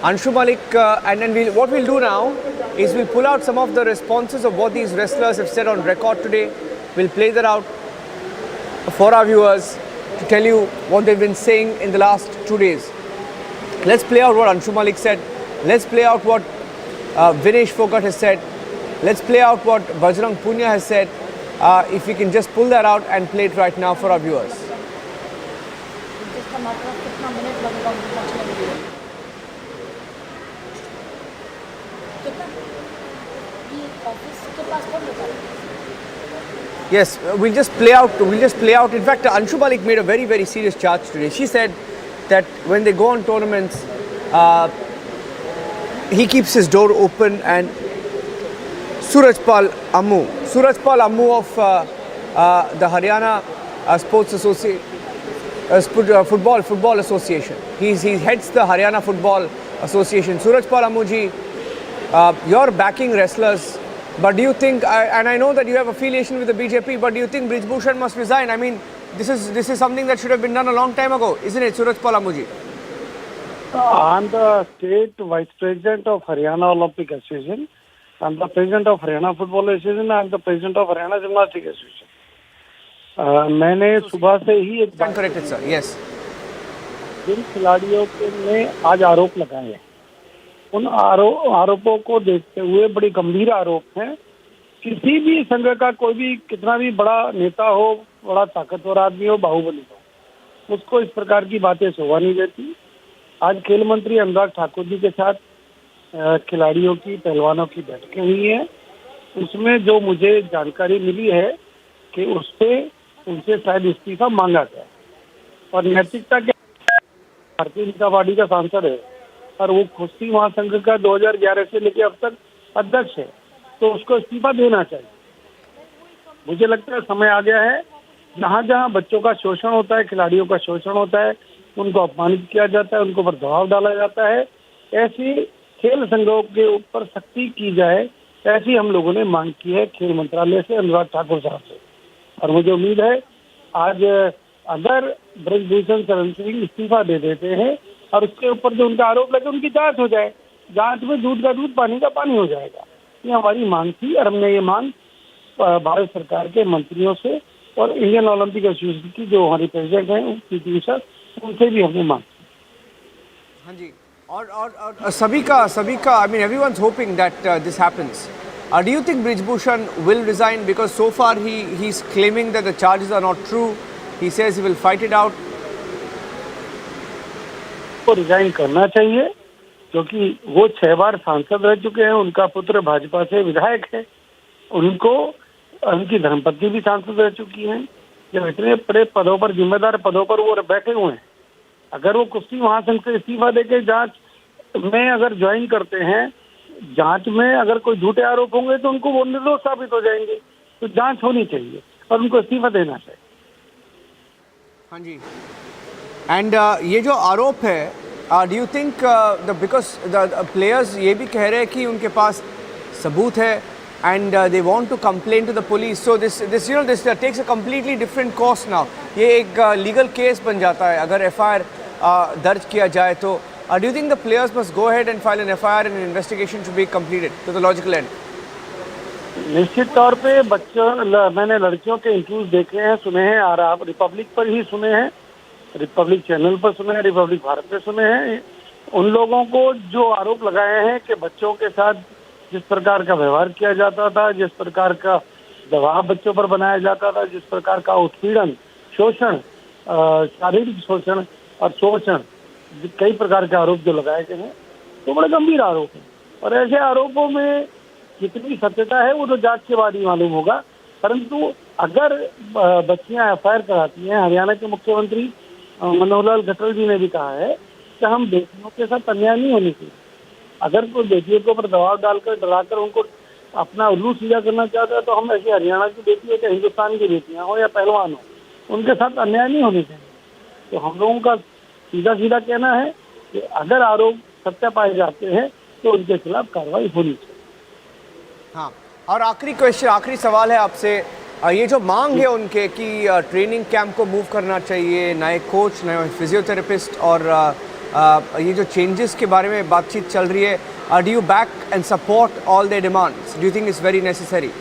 And then what we'll do now is we'll pull out some of the responses of what these wrestlers have said on record today. We'll play that out for our viewers to tell you what they've been saying in the last 2 days. Let's play out what Anshu Malik said. Let's play out what Vinesh Phogat has said. Let's play out what Bajrang Punia has said. If we can just pull that out and play it right now for our viewers. Yes, we'll just play out. In fact, Anshu Malik made a very, very serious charge today. She said that when they go on tournaments, he keeps his door open, and Surajpal Ammu of the Haryana Sports Association, Football Association. He heads the Haryana Football Association. Surajpal Ammu ji, you're backing wrestlers. But do you think, and I know that you have affiliation with the BJP, but do you think Brij Bhushan must resign? I mean, this is something that should have been done a long time ago, isn't it, Surajpal Ammu ji? I'm the state vice president of Haryana Olympic Association. I'm the president of Haryana Football Association. I'm the president of Haryana Gymnastic Association. मैंने सुबह से ही एक बात corrected, sir. Yes. जिन खिलाड़ियों के ने आज आरोप लगाए हैं, उन आरोपों को देखते हुए बड़ी गंभीर आरोप हैं। किसी भी संघ का कोई भी कितना भी बड़ा नेता हो, बड़ा ताकतवर आदमी हो, बाहुबली हो, उसको इस प्रकार की बातें शोभा नहीं देती। आज खेल मंत्री अनुराग ठाकुर जी के साथ खिलाड़ियों की, पहलवानों की बैठकें हुई हैं। उसमें जो मुझे जानकारी मिली है कि उस पे उनसे शायद इस्तीफा मांगा गया, और नैतिकता के भारतीय जनता पार्टी का सांसद है और वो कुश्ती महासंघ का 2011 से लेकर अब तक अध्यक्ष है, तो उसको इस्तीफा देना चाहिए। मुझे लगता है समय आ गया है, जहाँ जहाँ बच्चों का शोषण होता है, खिलाड़ियों का शोषण होता है, उनको अपमानित किया जाता है, उनके ऊपर दबाव डाला जाता है, ऐसी खेल संघों के ऊपर सख्ती की जाए, ऐसी हम लोगों ने मांग की है खेल मंत्रालय से, अनुराग ठाकुर साहब से। और मुझे उम्मीद है आज अगर ब्रज भूषण शरण सिंह इस्तीफा दे देते हैं और उसके ऊपर जो उनका आरोप लगे, उनकी जांच हो जाए, जांच में दूध का दूध, पानी का पानी हो जाएगा। ये हमारी मांग थी और हमने ये मांग भारत सरकार के मंत्रियों से और इंडियन ओलंपिक एसोसिएशन की जो हमारी प्रेसिडेंट हैं पीटी उषा, उनसे भी हमने मांग की। हाँ जी, और सभी का I mean everyone's hoping that this happens. Do you think Brij Bhushan will resign, because so far he's claiming that the charges are not true. He says he will fight it out. तो resign करना चाहिए, क्योंकि वो 6 बार सांसद रह चुके हैं, उनका पुत्र भाजपा से विधायक है, उनको उनकी धर्मपत्नी भी सांसद रह चुकी हैं। जब इतने बड़े पदों पर, जिम्मेदार पदों पर वो बैठे हुए हैं, अगर वो कुश्ती महासंघ से इस्तीफा देके जांच में अगर ज्वाइन करते हैं, जांच में अगर कोई झूठे आरोप होंगे तो उनको वो निर्दोष साबित हो जाएंगे। तो जांच होनी चाहिए और उनको इस्तीफा देना चाहिए। हाँ जी, एंड ये जो आरोप है, do you think because the players ये भी कह रहे हैं कि उनके पास सबूत है and they want to complain to the police, so this takes a completely different course now. ये एक legal case बन जाता है अगर FIR दर्ज किया जाए तो। Do you think the players must go ahead and file an FIR and an investigation should be completed to the logical end? निश्चित तौर पे बच्चों, मैंने लड़कियों के इंटरव्यूज देखे हैं, सुने हैं, और आप रिपब्लिक पर ही सुने हैं, रिपब्लिक चैनल पर सुने हैं, रिपब्लिक भारत पे सुने हैं। उन लोगों को जो आरोप लगाए हैं कि बच्चों के साथ जिस प्रकार का व्यवहार किया जाता था, जिस प्रकार का दबाव बच्चों पर बनाया जाता था, जिस प्रकार का उत्पीड़न, शोषण, शारीरिक शोषण और शोषण, कई प्रकार के आरोप जो लगाए गए हैं, तो बड़े गंभीर आरोप हैं। और ऐसे आरोपों में कितनी सत्यता है वो तो जांच के बाद ही मालूम होगा। परंतु अगर बच्चियां FIR कराती हैं, हरियाणा के मुख्यमंत्री मनोहर लाल खट्टर जी ने भी कहा है कि हम बेटियों के साथ अन्याय नहीं होने चाहिए। अगर कोई बेटियों के ऊपर दबाव डालकर, डराकर उनको अपना उल्लू सीधा करना चाहता है, तो हम ऐसे हरियाणा की बेटी हो या हिंदुस्तान की बेटियां हो या पहलवान हो, उनके साथ अन्याय नहीं होने चाहिए। तो हम लोगों का सीधा सीधा कहना है कि अगर आरोप सत्य पाए जाते हैं तो उनके खिलाफ कार्रवाई होनी चाहिए। हाँ, और आखिरी सवाल है आपसे, ये जो मांग है उनके कि ट्रेनिंग कैंप को मूव करना चाहिए, नए कोच, नए फिजियोथेरेपिस्ट और ये जो चेंजेस के बारे में बातचीत चल रही है, do you back and support all there demands? Do you think it's very necessary?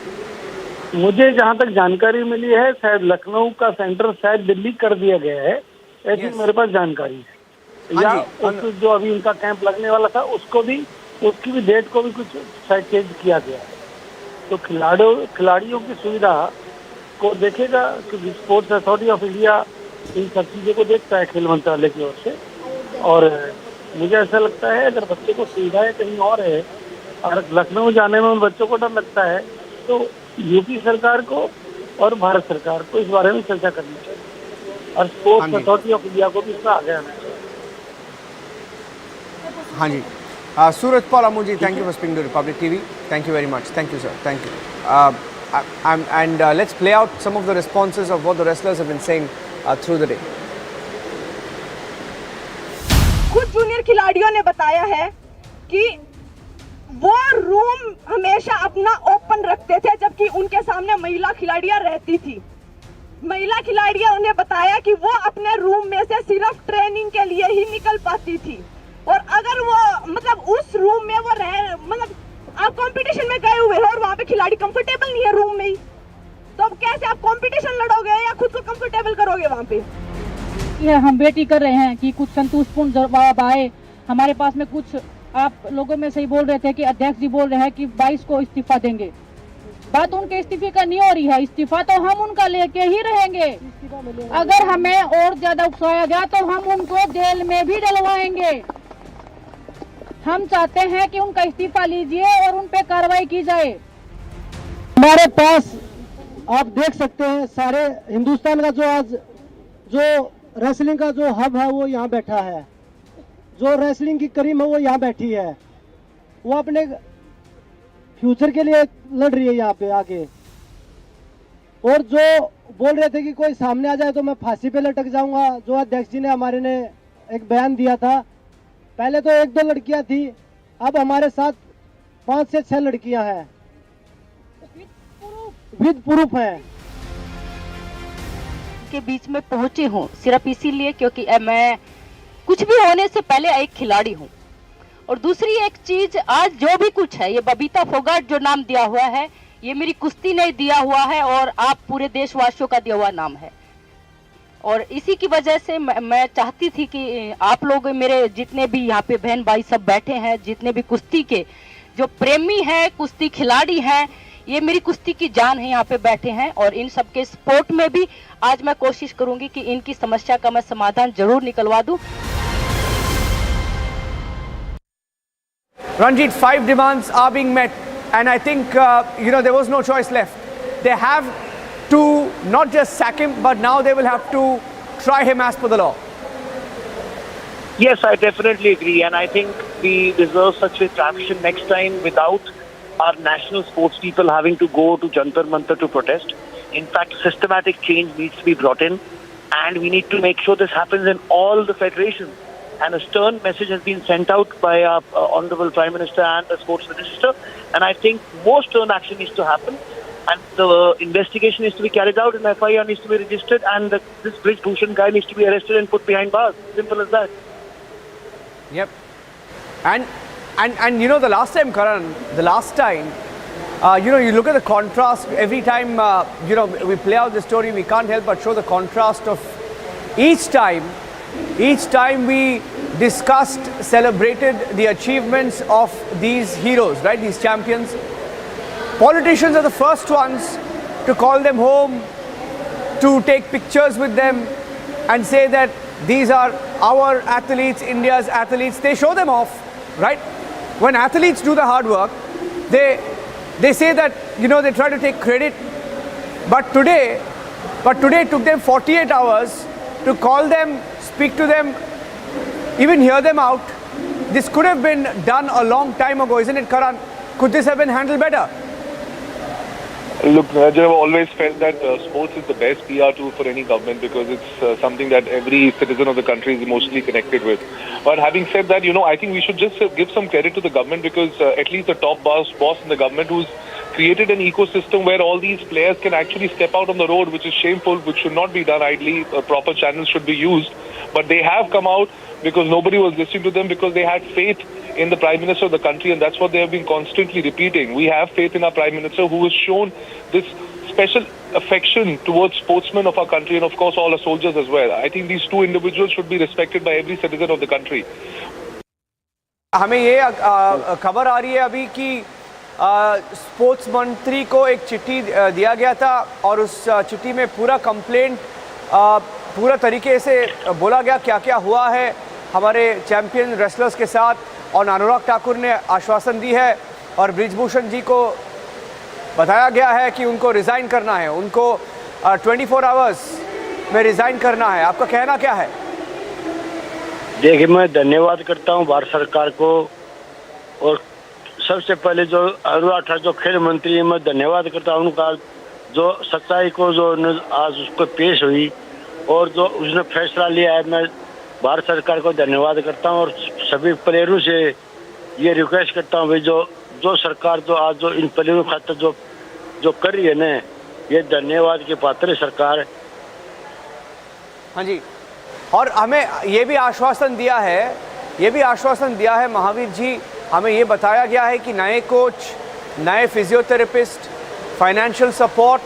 मुझे जहाँ तक जानकारी मिली है, शायद लखनऊ का सेंटर शायद दिल्ली कर दिया गया है, ऐसी मेरे पास जानकारी है। या जो अभी उनका कैंप लगने वाला था उसकी भी डेट को भी कुछ शायद चेंज किया गया है। तो खिलाड़ियों की सुविधा को देखेगा, क्योंकि sports authority of India in सब चीज़ों को देखता है खेल मंत्रालय की ओर से। और मुझे ऐसा लगता है अगर बच्चे को सुविधाएं कहीं और है और लखनऊ जाने में उन बच्चों को डर लगता है, तो यूपी सरकार को और भारत सरकार को इस बारे में चर्चा करनी चाहिए और स्पोर्ट्स अथॉरिटी ऑफ इंडिया को भी इसमें आगे आना चाहिए। हाँ जी, Surajpal Amuji, thank you for speaking to Republic TV. Thank you very much. Thank you, sir. Thank you. And let's play out some of the responses of what the wrestlers have been saying through the day. खुद junior खिलाड़ियों ने बताया है कि वो room हमेशा अपना open रखते थे, जबकि उनके सामने महिला खिलाड़ियां रहती थी। महिला खिलाड़ियों ने बताया कि वो अपने रूम में से सिर्फ ट्रेनिंग के लिए ही निकल पाती थी, और अगर वो मतलब उस रूम में वो आप कंपटीशन में गए हुए हो और वहाँ पे खिलाड़ी कंफर्टेबल नहीं है रूम में ही, तो अब कैसे आप कंपटीशन लड़ोगे या खुद को कंफर्टेबल करोगे वहाँ पे? ये हम वेट कर रहे हैं कि कुछ संतुष्टपूर्ण जवाब आए हमारे पास में। कुछ आप लोगों में से ही बोल रहे थे कि अध्यक्ष जी बोल रहे हैं कि 22 को इस्तीफा देंगे। बात उनके इस्तीफे का नहीं हो रही है, इस्तीफा तो हम उनका लेके ही रहेंगे। अगर हमें और ज्यादा उकसाया गया तो हम उनको जेल में भी डलवाएंगे। हम चाहते हैं कि उनका इस्तीफा लीजिए और उन पे कार्रवाई की जाए। हमारे पास आप देख सकते हैं सारे हिंदुस्तान का जो रेसलिंग का जो हब है वो यहाँ बैठा है, जो रेसलिंग की करीम है वो यहाँ बैठी है। वो अपने फ्यूचर के लिए लड़ रही है यहाँ पे आके, और जो बोल रहे थे कि कोई सामने आ जाए तो मैं फांसी पे लटक जाऊंगा, जो अध्यक्ष जी ने हमारे ने एक बयान दिया था। पहले तो 1-2 लड़कियां थी, अब हमारे साथ 5 से 6 लड़कियां हैं, विद प्रूफ हैं। के बीच में पहुंची हूँ सिर्फ इसीलिए क्योंकि मैं कुछ भी होने से पहले एक खिलाड़ी हूँ। और दूसरी एक चीज, आज जो भी कुछ है, ये बबीता फोगाट जो नाम दिया हुआ है, ये मेरी कुश्ती ने दिया हुआ है और आप पूरे देशवासियों का दिया हुआ नाम है। और इसी की वजह से मैं चाहती थी कि आप लोग, मेरे जितने भी यहाँ पे बहन भाई सब बैठे हैं, जितने भी कुश्ती के जो प्रेमी हैं, कुश्ती खिलाड़ी हैं, ये मेरी कुश्ती की जान है, यहाँ पे बैठे हैं। और इन सबके सपोर्ट में भी आज मैं कोशिश करूंगी कि इनकी समस्या का मैं समाधान जरूर निकलवा दूं। Ranjit, 5 demands are being met, and I think there was no choice left. They have to not just sack him, but now they will have to try him as per the law. Yes, I definitely agree, and I think we deserve such a action next time without our national sports people having to go to Jantar Mantar to protest. In fact, systematic change needs to be brought in, and we need to make sure this happens in all the federations. And a stern message has been sent out by our Honorable Prime Minister and the Sports Minister, and I think more stern action needs to happen, and the investigation needs to be carried out, and FIR needs to be registered, and this Brij Bhushan guy needs to be arrested and put behind bars. Simple as that. Yep. And the last time, Karan, you look at the contrast. Every time, we play out the story, we can't help but show the contrast of each time we discussed, celebrated the achievements of these heroes, right? These champions. Politicians are the first ones to call them home, to take pictures with them and say that these are our athletes, India's athletes. They show them off, right? When athletes do the hard work, they say that, they try to take credit. But today it took them 48 hours to call them, speak to them, even hear them out. This could have been done a long time ago, isn't it, Karan? Could this have been handled better? Look, I've always felt that sports is the best PR tool for any government because it's something that every citizen of the country is emotionally connected with. But having said that, I think we should just give some credit to the government because at least the top boss in the government who's created an ecosystem where all these players can actually step out on the road, which is shameful, which should not be done idly. Proper channels should be used. But they have come out because nobody was listening to them because they had faith in the Prime Minister of the country, and that's what they have been constantly repeating. We have faith in our Prime Minister who has shown this special affection towards sportsmen of our country and of course all our soldiers as well. I think these two individuals should be respected by every citizen of the country. हमें ये खबर आ रही है अभी कि sports मंत्री को एक चिट्ठी दिया गया था और उस चिट्ठी में पूरा कंप्लेंट पूरा तरीके से बोला गया क्या क्या हुआ है हमारे चैंपियन रेसलर्स के साथ, और अनुराग ठाकुर ने आश्वासन दी है और ब्रिजभूषण जी को बताया गया है कि उनको रिज़ाइन करना है, उनको 24 आवर्स में रिज़ाइन करना है। आपका कहना क्या है? देखिए, मैं धन्यवाद करता हूं भारत सरकार को, और सबसे पहले जो अनुराग ठाकुर जो खेल मंत्री है, मैं धन्यवाद करता हूं उनका, जो सच्चाई को जो आज उसको पेश हुई और जो उसने फैसला लिया है। मैं भारत सरकार को धन्यवाद करता हूं और सभी प्लेयरों से ये रिक्वेस्ट करता हूं भाई जो सरकार जो आज जो इन प्लेयरों खातिर जो कर रही है ना, ये धन्यवाद के पात्र है सरकार। हाँ जी, और हमें ये भी आश्वासन दिया है महावीर जी, हमें ये बताया गया है कि नए कोच, नए फिजियोथेरेपिस्ट, फाइनेंशियल सपोर्ट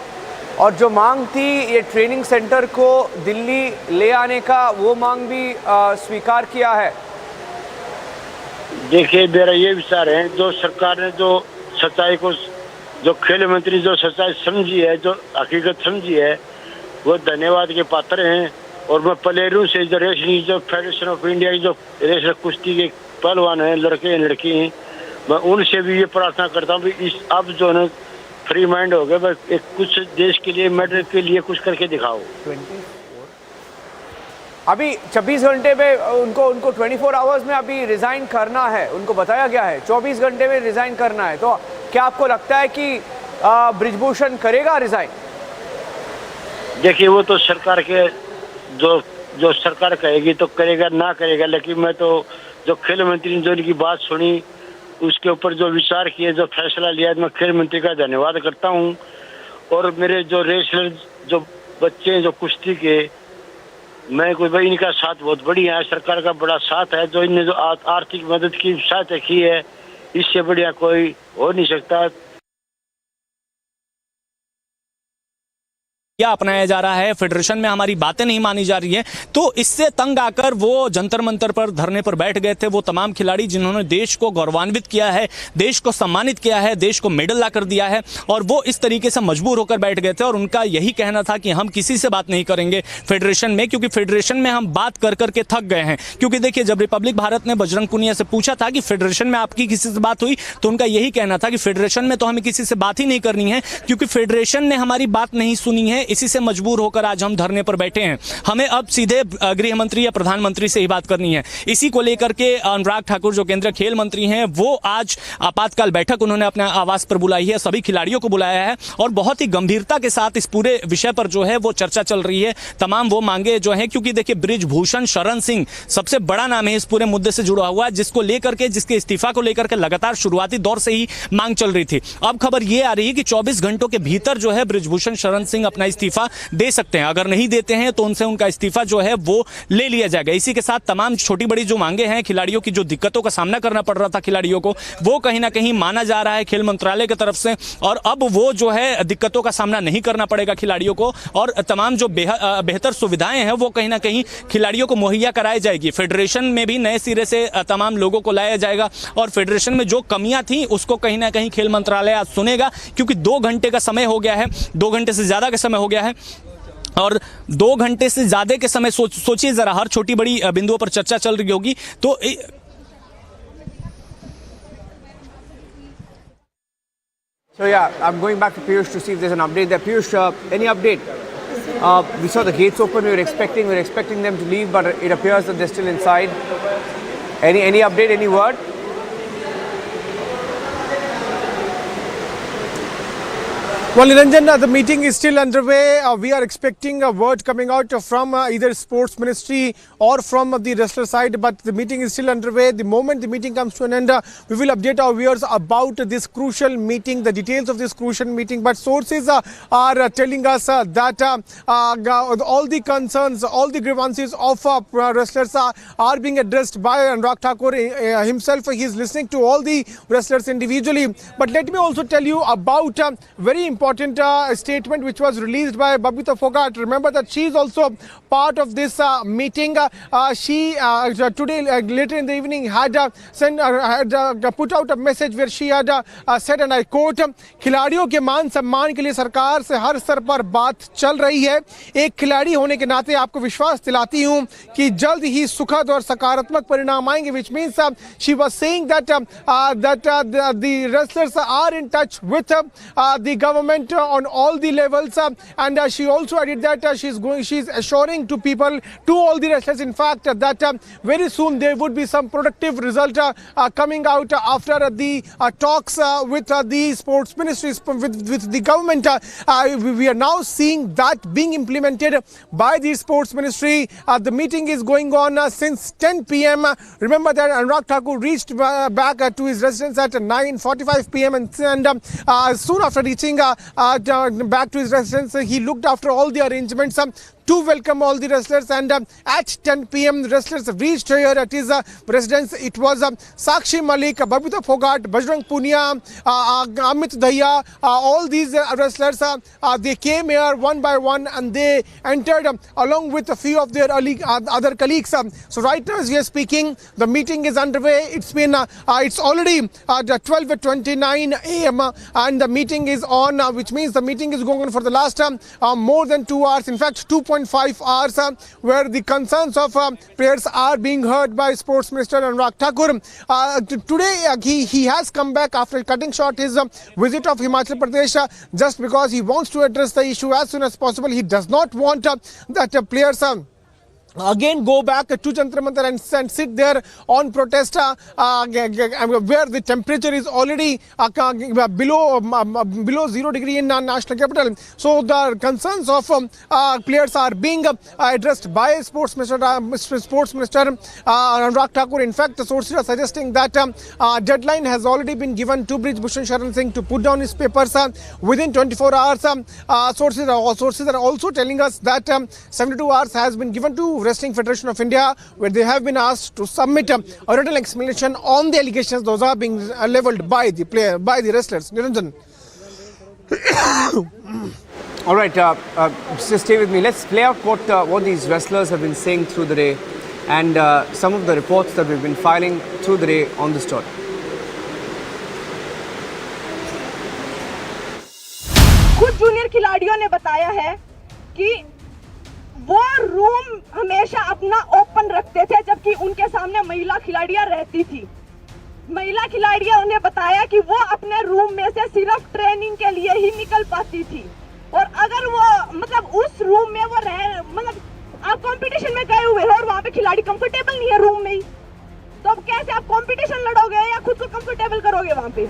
और जो मांग थी ये ट्रेनिंग सेंटर को दिल्ली ले आने का, वो मांग भी स्वीकार किया है। देखिए, मेरा ये विचार है, जो सरकार ने जो सच्चाई को, जो खेल मंत्री जो सच्चाई समझी है, जो हकीकत समझी है, वो धन्यवाद के पात्र हैं। और मैं प्लेयरों से जो रेसलिंग जो फेडरेशन ऑफ इंडिया की जो रेसलर कुश्ती के पहलवान हैं, लड़के हैं लड़की हैं, मैं उनसे भी ये प्रार्थना करता हूँ कि अब जो है फ्री माइंड हो गए, बस एक कुछ देश के लिए, मेडल के लिए कुछ करके दिखाओ। अभी 26 घंटे में उनको 24 आवर्स में अभी रिजाइन करना है, उनको बताया गया है 24 घंटे में रिजाइन करना है। तो क्या आपको लगता है कि ब्रिजभूषण करेगा रिजाइन? देखिए, वो तो सरकार के जो सरकार कहेगी तो करेगा, ना करेगा, लेकिन मैं तो जो खेल मंत्री ने जो इनकी बात सुनी, उसके ऊपर जो विचार किए, जो फैसला लिया, मैं खेल मंत्री का धन्यवाद करता हूं। और मेरे जो रेसलर जो बच्चे हैं जो कुश्ती के, मैं कोई भाई इनका साथ बहुत बढ़िया है, सरकार का बड़ा साथ है, जो इनने जो आर्थिक मदद की सहायता की है, इससे बढ़िया कोई हो नहीं सकता। क्या अपनाया जा रहा है, फेडरेशन में हमारी बातें नहीं मानी जा रही है, तो इससे तंग आकर वो जंतर मंतर पर धरने पर बैठ गए थे। वो तमाम खिलाड़ी जिन्होंने देश को गौरवान्वित किया है, देश को सम्मानित किया है, देश को मेडल ला कर दिया है, और वो इस तरीके से मजबूर होकर बैठ गए थे। और उनका यही कहना था कि हम किसी से बात नहीं करेंगे फेडरेशन में, क्योंकि फेडरेशन में हम बात कर करके थक गए हैं। क्योंकि देखिए, जब रिपब्लिक भारत ने बजरंग पुनिया से पूछा था कि फेडरेशन में आपकी किसी से बात हुई, तो उनका यही कहना था कि फेडरेशन में तो हमें किसी से बात ही नहीं करनी है, क्योंकि फेडरेशन ने हमारी बात नहीं सुनी है, इसी से मजबूर होकर आज हम धरने पर बैठे हैं। हमें अब सीधे गृह मंत्री या प्रधानमंत्री से ही बात करनी है। इसी को लेकर के अनुराग ठाकुर जो केंद्रीय खेल मंत्री हैं, वो आज आपातकाल बैठक उन्होंने अपने आवास पर बुलाई है, सभी खिलाड़ियों को बुलाया है और बहुत ही गंभीरता के साथ इस पूरे विषय पर जो है वो चर्चा चल रही है। तमाम वो मांगे जो है, क्योंकि देखिए, ब्रिजभूषण शरण सिंह सबसे बड़ा नाम है इस पूरे मुद्दे से जुड़ा हुआ, जिसको लेकर के, जिसके इस्तीफा को लेकर के लगातार शुरुआती दौर से ही मांग चल रही थी। अब खबर ये आ रही है कि 24 घंटों के भीतर जो है ब्रिजभूषण शरण सिंह अपना इस्तीफा दे सकते हैं। अगर नहीं देते हैं तो उनसे उनका इस्तीफा जो है वो ले लिया जाएगा। इसी के साथ तमाम छोटी बड़ी जो मांगे हैं, खिलाड़ियों की जो दिक्कतों का सामना करना पड़ रहा था खिलाड़ियों को, वो कहीं ना कहीं माना जा रहा है खेल मंत्रालय की तरफ से, और अब वो जो है दिक्कतों का सामना नहीं करना पड़ेगा खिलाड़ियों को, और तमाम जो बेहतर सुविधाएं हैं वो कहीं ना कहीं खिलाड़ियों को मुहैया कराई जाएगी। फेडरेशन में भी नए सिरे से तमाम लोगों को लाया जाएगा, और फेडरेशन में जो कमियां थी उसको कहीं ना कहीं खेल मंत्रालय आज सुनेगा, क्योंकि 2 घंटे का समय हो गया है, 2 घंटे से ज्यादा का समय हो गया है, और 2 घंटे से ज्यादा के समय सोचिए जरा, हर छोटी बड़ी बिंदुओं पर चर्चा चल रही होगी। तो So yeah, I'm going back to Piyush to see if there's an update there. Piyush, any update? We saw the gates open. We were expecting them to leave, but it appears that they're still inside. Any update? Any word? Well, Niranjan, the meeting is still underway. We are expecting a word coming out from either Sports Ministry or from the wrestler side, but the meeting is still underway. The moment the meeting comes to an end, we will update our viewers about this crucial meeting, the details of this crucial meeting. But sources are telling us that all the concerns, all the grievances of wrestlers are being addressed by Anurag Thakur himself. He is listening to all the wrestlers individually. But let me also tell you about very important statement which was released by Babita Fogart. Remember that she is also part of this meeting. She today later in the evening had put out a message where she had said, and I quote, खिलाड़ियों के मान सम्मान के लिए सरकार से हर स्तर पर बात चल रही है. एक खिलाड़ी होने के नाते आपको विश्वास दिलाती हूं कि जल्द ही सुखद और सकारात्मक परिणाम आएंगे. Which means she was saying that the wrestlers are in touch with the government on all the levels, and she also added that she's assuring to people, to all the wrestlers in fact, that very soon there would be some productive result coming out after the talks with the sports ministries, with the government. We are now seeing that being implemented by the sports ministry. The meeting is going on since 10 p.m. Remember that Anurag Thakur reached back to his residence at 9:45 p.m. and soon after reaching back to his residence, he looked after all the arrangements to welcome all the wrestlers, and at 10 p.m. the wrestlers reached here at his residence. It was Sakshi Malik, Babita Fogart, Bajrang Punia, Amit Daya, all these wrestlers, they came here one by one and they entered along with a few of their other colleagues. So right now as we are speaking, the meeting is underway. It's already 12:29 a.m. and the meeting is on, which means the meeting is going on for the last more than 2 hours, in fact 2.5 hours, where the concerns of players are being heard by Sports Minister Anurag Thakur. Today he has come back after cutting short his visit of Himachal Pradesh just because he wants to address the issue as soon as possible. He does not want that players again go back to Jantar Mantar and sit there on protest where the temperature is already below 0 degree in national capital. So the concerns of players are being addressed by Sports Minister Anurag Thakur. In fact, the sources are suggesting that deadline has already been given to Brij Bhushan Sharan Singh to put down his papers within 24 hours. Sources are also telling us that 72 hours has been given to Wrestling Federation of India, where they have been asked to submit a written explanation on the allegations those are being leveled by the wrestlers. Niranjan. All right, just stay with me. Let's play out what these wrestlers have been saying through the day and some of the reports that we've been filing through the day on the story. कुछ junior खिलाड़ियों ने बताया है कि वो room हमेशा अपना open रखते थे जबकि उनके सामने महिला खिलाड़ियां रहती थी. महिला खिलाड़ियों ने बताया कि वो अपने रूम में से सिर्फ ट्रेनिंग के लिए ही निकल पाती थी, और अगर वो उस रूम में वो आप कंपटीशन में गए हुए हो और वहाँ पे खिलाड़ी कंफर्टेबल नहीं है रूम में ही, तो अब कैसे आप कंपटीशन लड़ोगे या खुद को कंफर्टेबल करोगे वहाँ पे?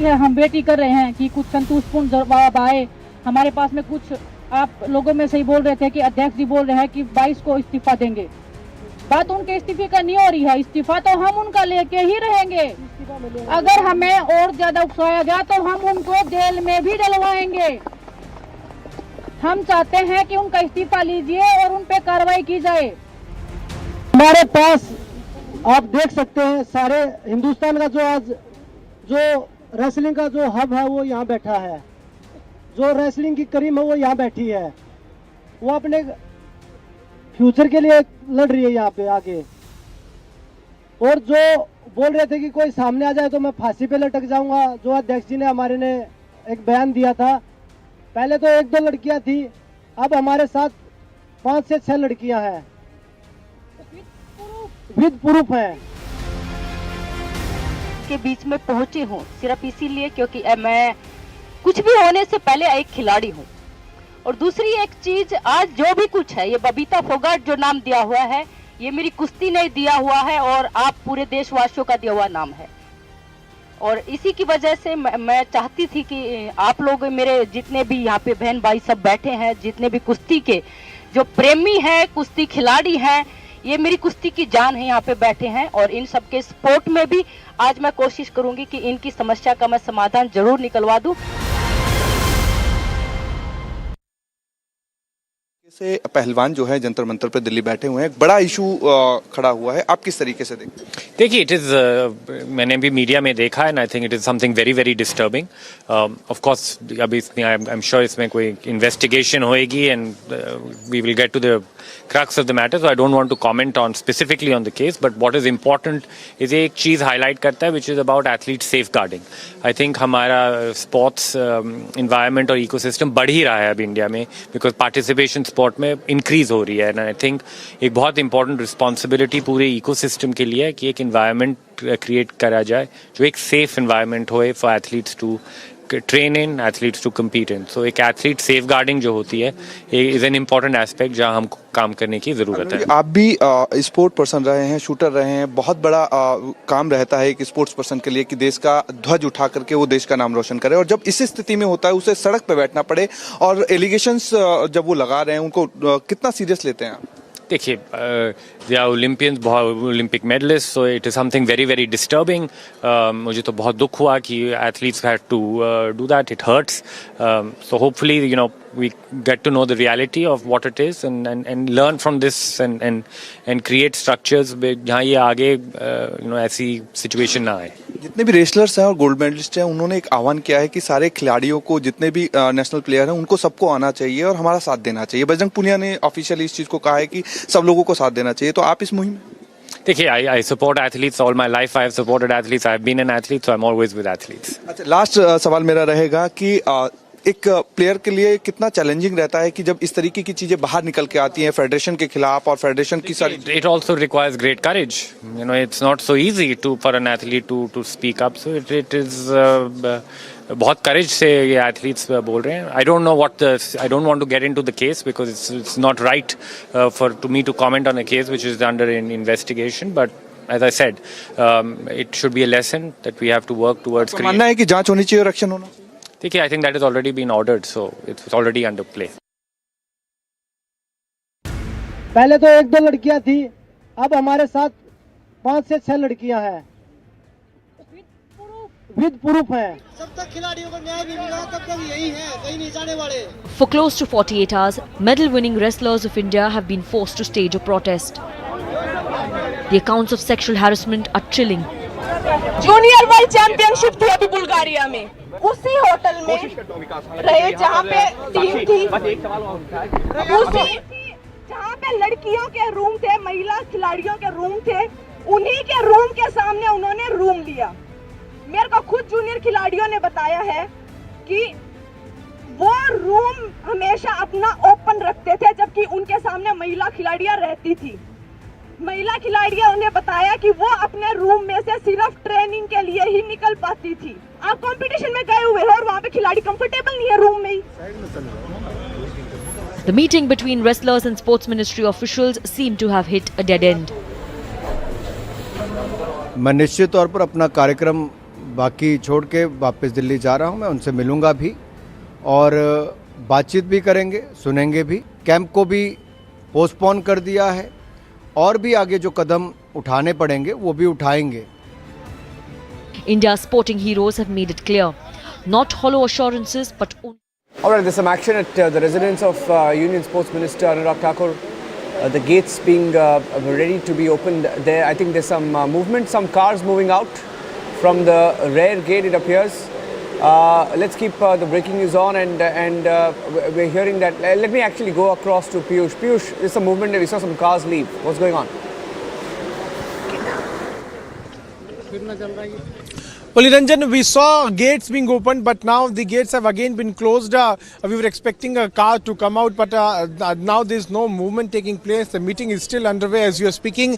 ये हम वेट ही कर रहे हैं कि कुछ संतोषपूर्ण जवाब आए हमारे पास में. कुछ आप लोगों में से ही बोल रहे थे कि अध्यक्ष जी बोल रहे हैं कि 22 को इस्तीफा देंगे. बात उनके इस्तीफे का नहीं हो रही है. इस्तीफा तो हम उनका लेके ही रहेंगे. अगर हमें और ज्यादा उकसाया गया तो हम उनको जेल में भी डलवाएंगे. हम चाहते हैं कि उनका इस्तीफा लीजिए और उन पे कार्रवाई की जाए. हमारे पास आप देख सकते हैं सारे हिंदुस्तान का जो रेसलिंग का जो हब है वो यहाँ बैठा है. जो रेसलिंग की करीम है वो यहाँ बैठी है. वो अपने फ्यूचर के लिए लड़ रही है यहाँ पे आके. और जो बोल रहे थे कि कोई सामने आ जाए तो मैं फांसी पे लटक जाऊंगा, जो अध्यक्ष जी ने हमारे ने एक बयान दिया था. पहले तो 1-2 लड़कियां थी, अब हमारे साथ 5 से 6 लड़कियां हैं विद प्रूफ हैं. के बीच में पहुंची हूँ सिर्फ इसीलिए क्योंकि मैं कुछ भी होने से पहले एक खिलाड़ी हूँ. और दूसरी एक चीज, आज जो भी कुछ है ये बबीता फोगाट जो नाम दिया हुआ है ये मेरी कुश्ती ने दिया हुआ है और आप पूरे देशवासियों का दिया हुआ नाम है. और इसी की वजह से मैं चाहती थी कि आप लोग मेरे जितने भी यहाँ पे बहन भाई सब बैठे हैं, जितने भी कुश्ती के जो प्रेमी हैं, कुश्ती खिलाड़ी हैं, ये मेरी कुश्ती की जान है, यहाँ पे बैठे हैं। और इन सबके सपोर्ट में भी आज मैं कोशिश करूंगी कि इनकी समस्या का मैं समाधान जरूर निकलवा दूं। से पहलवान जो है जंतर मंतर पर दिल्ली बैठे हुए हैं, एक बड़ा इशू खड़ा हुआ है, आप किस तरीके से देखते हैं? देखिए, इट इज़ मैंने भी मीडिया में देखा है, and I think it is something very very disturbing. Of course अभी आई एम श्योर इसमें कोई इन्वेस्टिगेशन होएगी and we will get to the crux of the matter, so I don't want to comment on specifically on the case, but what is important is एक चीज़ highlight करता है which is about athlete safeguarding. I think हमारा sports environment और ecosystem बढ़ ही रहा है अब India में, because participation sport में increase हो रही है, and I think एक बहुत important responsibility पूरे ecosystem के लिए है कि एक environment create करा जाए जो एक safe environment होए for athletes to train in, athletes to compete in. So एक athlete safeguarding जो होती है is an important aspect जहाँ हमको काम करने की ज़रूरत है। आप भी स्पोर्ट पर्सन रहे हैं, शूटर रहे हैं, बहुत बड़ा काम रहता है एक स्पोर्ट्स पर्सन के लिए कि देश का ध्वज उठा करके वो देश का नाम रोशन करे, और जब इस स्थिति में होता है उसे सड़क पे बैठना पड़े और एलिगेशंस जब वो लगा रहे हैं उनको कितना सीरियस लेते हैं आप? देखिए, दे आर ओलंपियंस, बहुत Olympic medallist, so it is something very very disturbing. मुझे तो बहुत दुख हुआ कि athletes had to do that, it hurts. So hopefully you know we get to know the reality of what it is and learn from this and create structures जहाँ ये आगे ऐसी सिचुएशन ना आए। जितने भी रेसलर्स हैं और गोल्ड मेडलिस्ट हैं, उन्होंने एक आह्वान किया है कि सारे खिलाड़ियों को, जितने भी नेशनल प्लेयर हैं, उनको सबको आना चाहिए और हमारा साथ देना चाहिए। बजरंग पुनिया ने ऑफिशियली इस चीज़ को कहा है कि सब लोगों को साथ देना चाहिए, तो आप इस मुहिम में? देखिए, I support athletes all my life. I have supported athletes. I have been an athlete, so I'm always with athletes. अच्छा, लास्ट सवाल मेरा रहेगा कि एक प्लेयर के लिए कितना चैलेंजिंग रहता है कि जब इस तरीके की चीजें बाहर निकल के आती हैं फेडरेशन के खिलाफ, और फेडरेशन की सारी it also requires great courage. You know, it's not so easy for an athlete to speak up. So it is बहुत courage से ये athletes बोल रहे हैं. I don't want to get into the case because it's not right to me to comment on a case which is under investigation, but as I said, it should be a lesson that we have to work towards. मानना है कि जांच होनी चाहिए और action होना चाहिए? देखिए, I think that has already been ordered, so it's already under play. पहले तो 1-2 लड़कियां थी, अब हमारे साथ 5 से 6 लड़कियां हैं विद प्रूफ हैं। जब तक खिलाड़ियों को न्याय नहीं मिला तब तक यही है, कहीं नहीं जाने वाले। For close to 48 hours, medal-winning wrestlers of India have been forced to stage a protest. The accounts of sexual harassment are chilling. Junior world championship थी अभी बुल्गारिया में, उसी होटल में रहे जहाँ पे टीम थी, जहाँ पे लड़कियों के रूम थे, महिला खिलाड़ियों के रूम थे, उन्हीं के रूम के सामने उन्होंने रूम लिया। मेरे को खुद जूनियर खिलाड़ियों ने बताया है कि वो रूम हमेशा अपना ओपन रखते थे, जबकि उनके सामने महिला खिलाड़ियां रहती थी। महिला खिलाड़ियों ने बताया कि वो अपने रूम में से सिर्फ ट्रेनिंग के लिए ही निकल पाती थी। आप कंपटीशन में गए हुए हो और वहाँ पे खिलाड़ी कंफर्टेबल नहीं है रूम में ही। The meeting between wrestlers and sports ministry officials seemed to have hit a dead end. मैं निश्चित तौर पर अपना कार्यक्रम बाकी छोड़ के वापस दिल्ली जा रहा हूँ। मैं उनसे मिलूंगा भी और बातचीत भी करेंगे, सुनेंगे भी। कैंप को भी पोस्टपोन कर दिया है और भी आगे जो कदम उठाने पड़ेंगे वो भी उठाएंगे। India's sporting heroes have made it clear, not hollow assurances but only. All right, there's some action at the residence of Union Sports Minister Anurag Thakur. The gates being ready to be opened there. I think there's some movement, some cars moving out from the rear gate, it appears. Let's keep the breaking news on, and we're hearing that. Let me actually go across to Piyush. Piyush, there's some movement. We saw some cars leave. What's going on? Well, Niranjan, we saw gates being opened, but now the gates have again been closed. We were expecting a car to come out, but now there's no movement taking place. The meeting is still underway as you are speaking.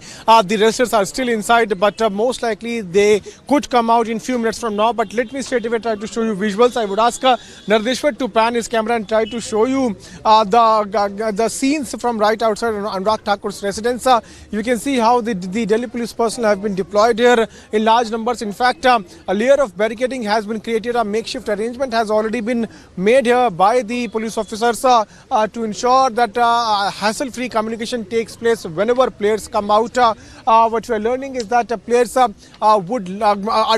The wrestlers are still inside, but most likely they could come out in few minutes from now. But let me straight away try to show you visuals. I would ask Nardeshwar to pan his camera and try to show you the scenes from right outside Anurag Thakur's residence. You can see how the Delhi police personnel have been deployed here in large numbers. In fact, a layer of barricading has been created. A makeshift arrangement has already been made here by the police officers to ensure that hassle-free communication takes place whenever players come out. What we are learning is that players are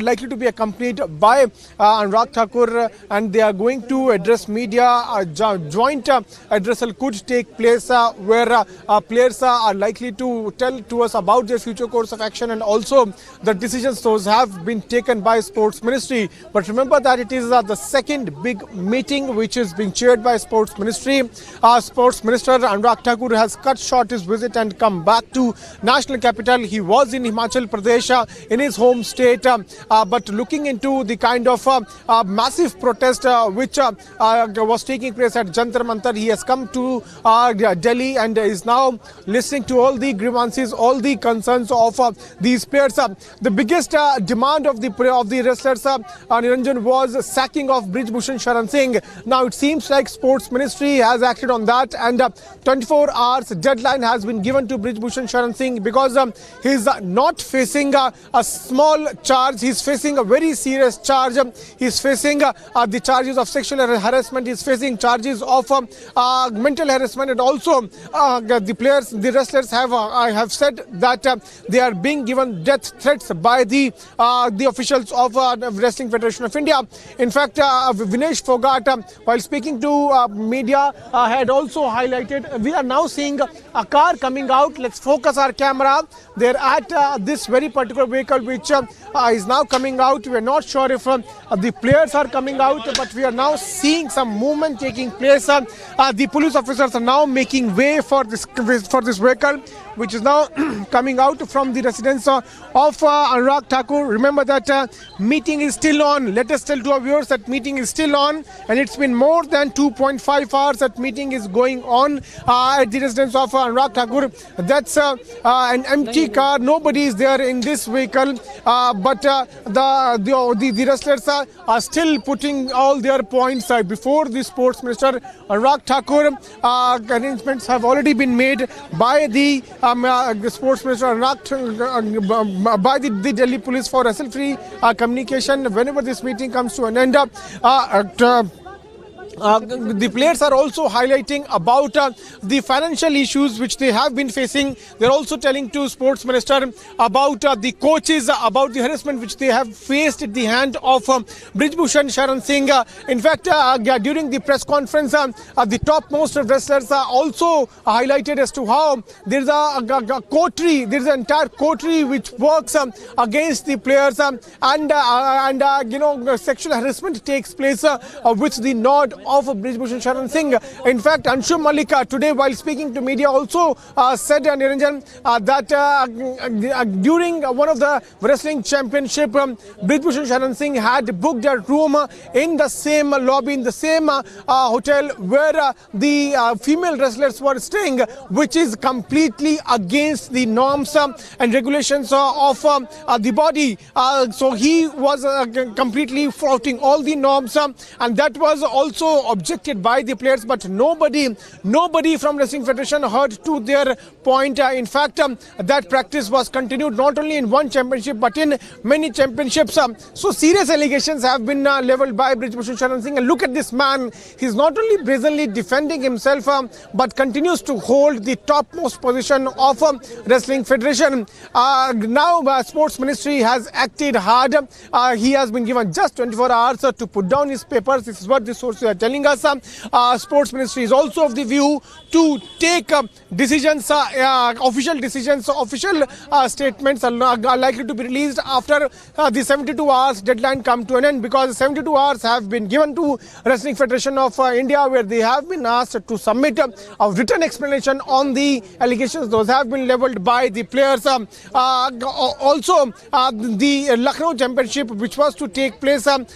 likely to be accompanied by Anurag Thakur, and they are going to address media. A joint addressal could take place where players are likely to tell to us about their future course of action and also the decisions those have been taken by Sports Ministry. But remember that it is the second big meeting which is being chaired by Sports Ministry. Sports Minister Anurag Thakur has cut short his visit and come back to national capital. He was in Himachal Pradesh in his home state, but looking into the kind of massive protest which was taking place at Jantar Mantar, he has come to Delhi and is now listening to all the grievances, all the concerns of these players. The biggest demand of the wrestlers, Niranjan, was sacking of Brij Bhushan Sharan Singh. Now it seems like Sports Ministry has acted on that, and 24 hours deadline has been given to Brij Bhushan Sharan Singh because he is not facing a small charge. He is facing a very serious charge. He is facing the charges of sexual harassment. He is facing charges of mental harassment, and also the wrestlers have said that they are being given death threats by the officials of Wrestling Federation of India. In fact, Vinesh Fogart, while speaking to media, had also highlighted, we are now seeing a car coming out. Let's focus our camera. They're at this very particular vehicle which is now coming out. We are not sure if the players are coming out, but we are now seeing some movement taking place. The police officers are now making way for this vehicle, which is now coming out from the residence of Anurag Thakur. Remember that meeting is still on. Let us tell to our viewers that meeting is still on, and it's been more than 2.5 hours that meeting is going on at the residence of Anurag Thakur. That's an empty car. Nobody is there in this vehicle, but the wrestlers are still putting all their points before the Sports Minister Anurag Thakur. Arrangements have already been made by the Sports Minister by the Delhi Police for hassle-free communication whenever this meeting comes to an end. The players are also highlighting about the financial issues which they have been facing. They're also telling to Sports Minister about the coaches, about the harassment which they have faced at the hand of Brij Bhushan Sharan Singh. In fact, during the press conference, the topmost wrestlers also highlighted as to how there's a coterie, there's an entire coterie which works against the players, and sexual harassment takes place with the nod of Brij Bhushan Sharan Singh. In fact, Anshu Malika today, while speaking to media, also said, Niranjan, that during one of the wrestling championship, Brij Bhushan Sharan Singh had booked a room in the same lobby, in the same hotel where the female wrestlers were staying, which is completely against the norms and regulations of the body. So he was completely flouting all the norms, and that was also objected by the players, but nobody from Wrestling Federation heard to their point. In fact, that practice was continued not only in one championship but in many championships. So serious allegations have been leveled by Brij Bhushan Sharan Singh, and look at this man. He's not only brazenly defending himself but continues to hold the topmost position of Wrestling Federation. Now Sports Ministry has acted hard. He has been given just 24 hours to put down his papers. This is what the sources are telling us. Sports Ministry is also of the view to take decisions, official decisions, official statements are likely to be released after the 72 hours deadline come to an end, because 72 hours have been given to Wrestling Federation of India, where they have been asked to submit a written explanation on the allegations those have been leveled by the players. Also, the Lucknow Championship, which was to take place in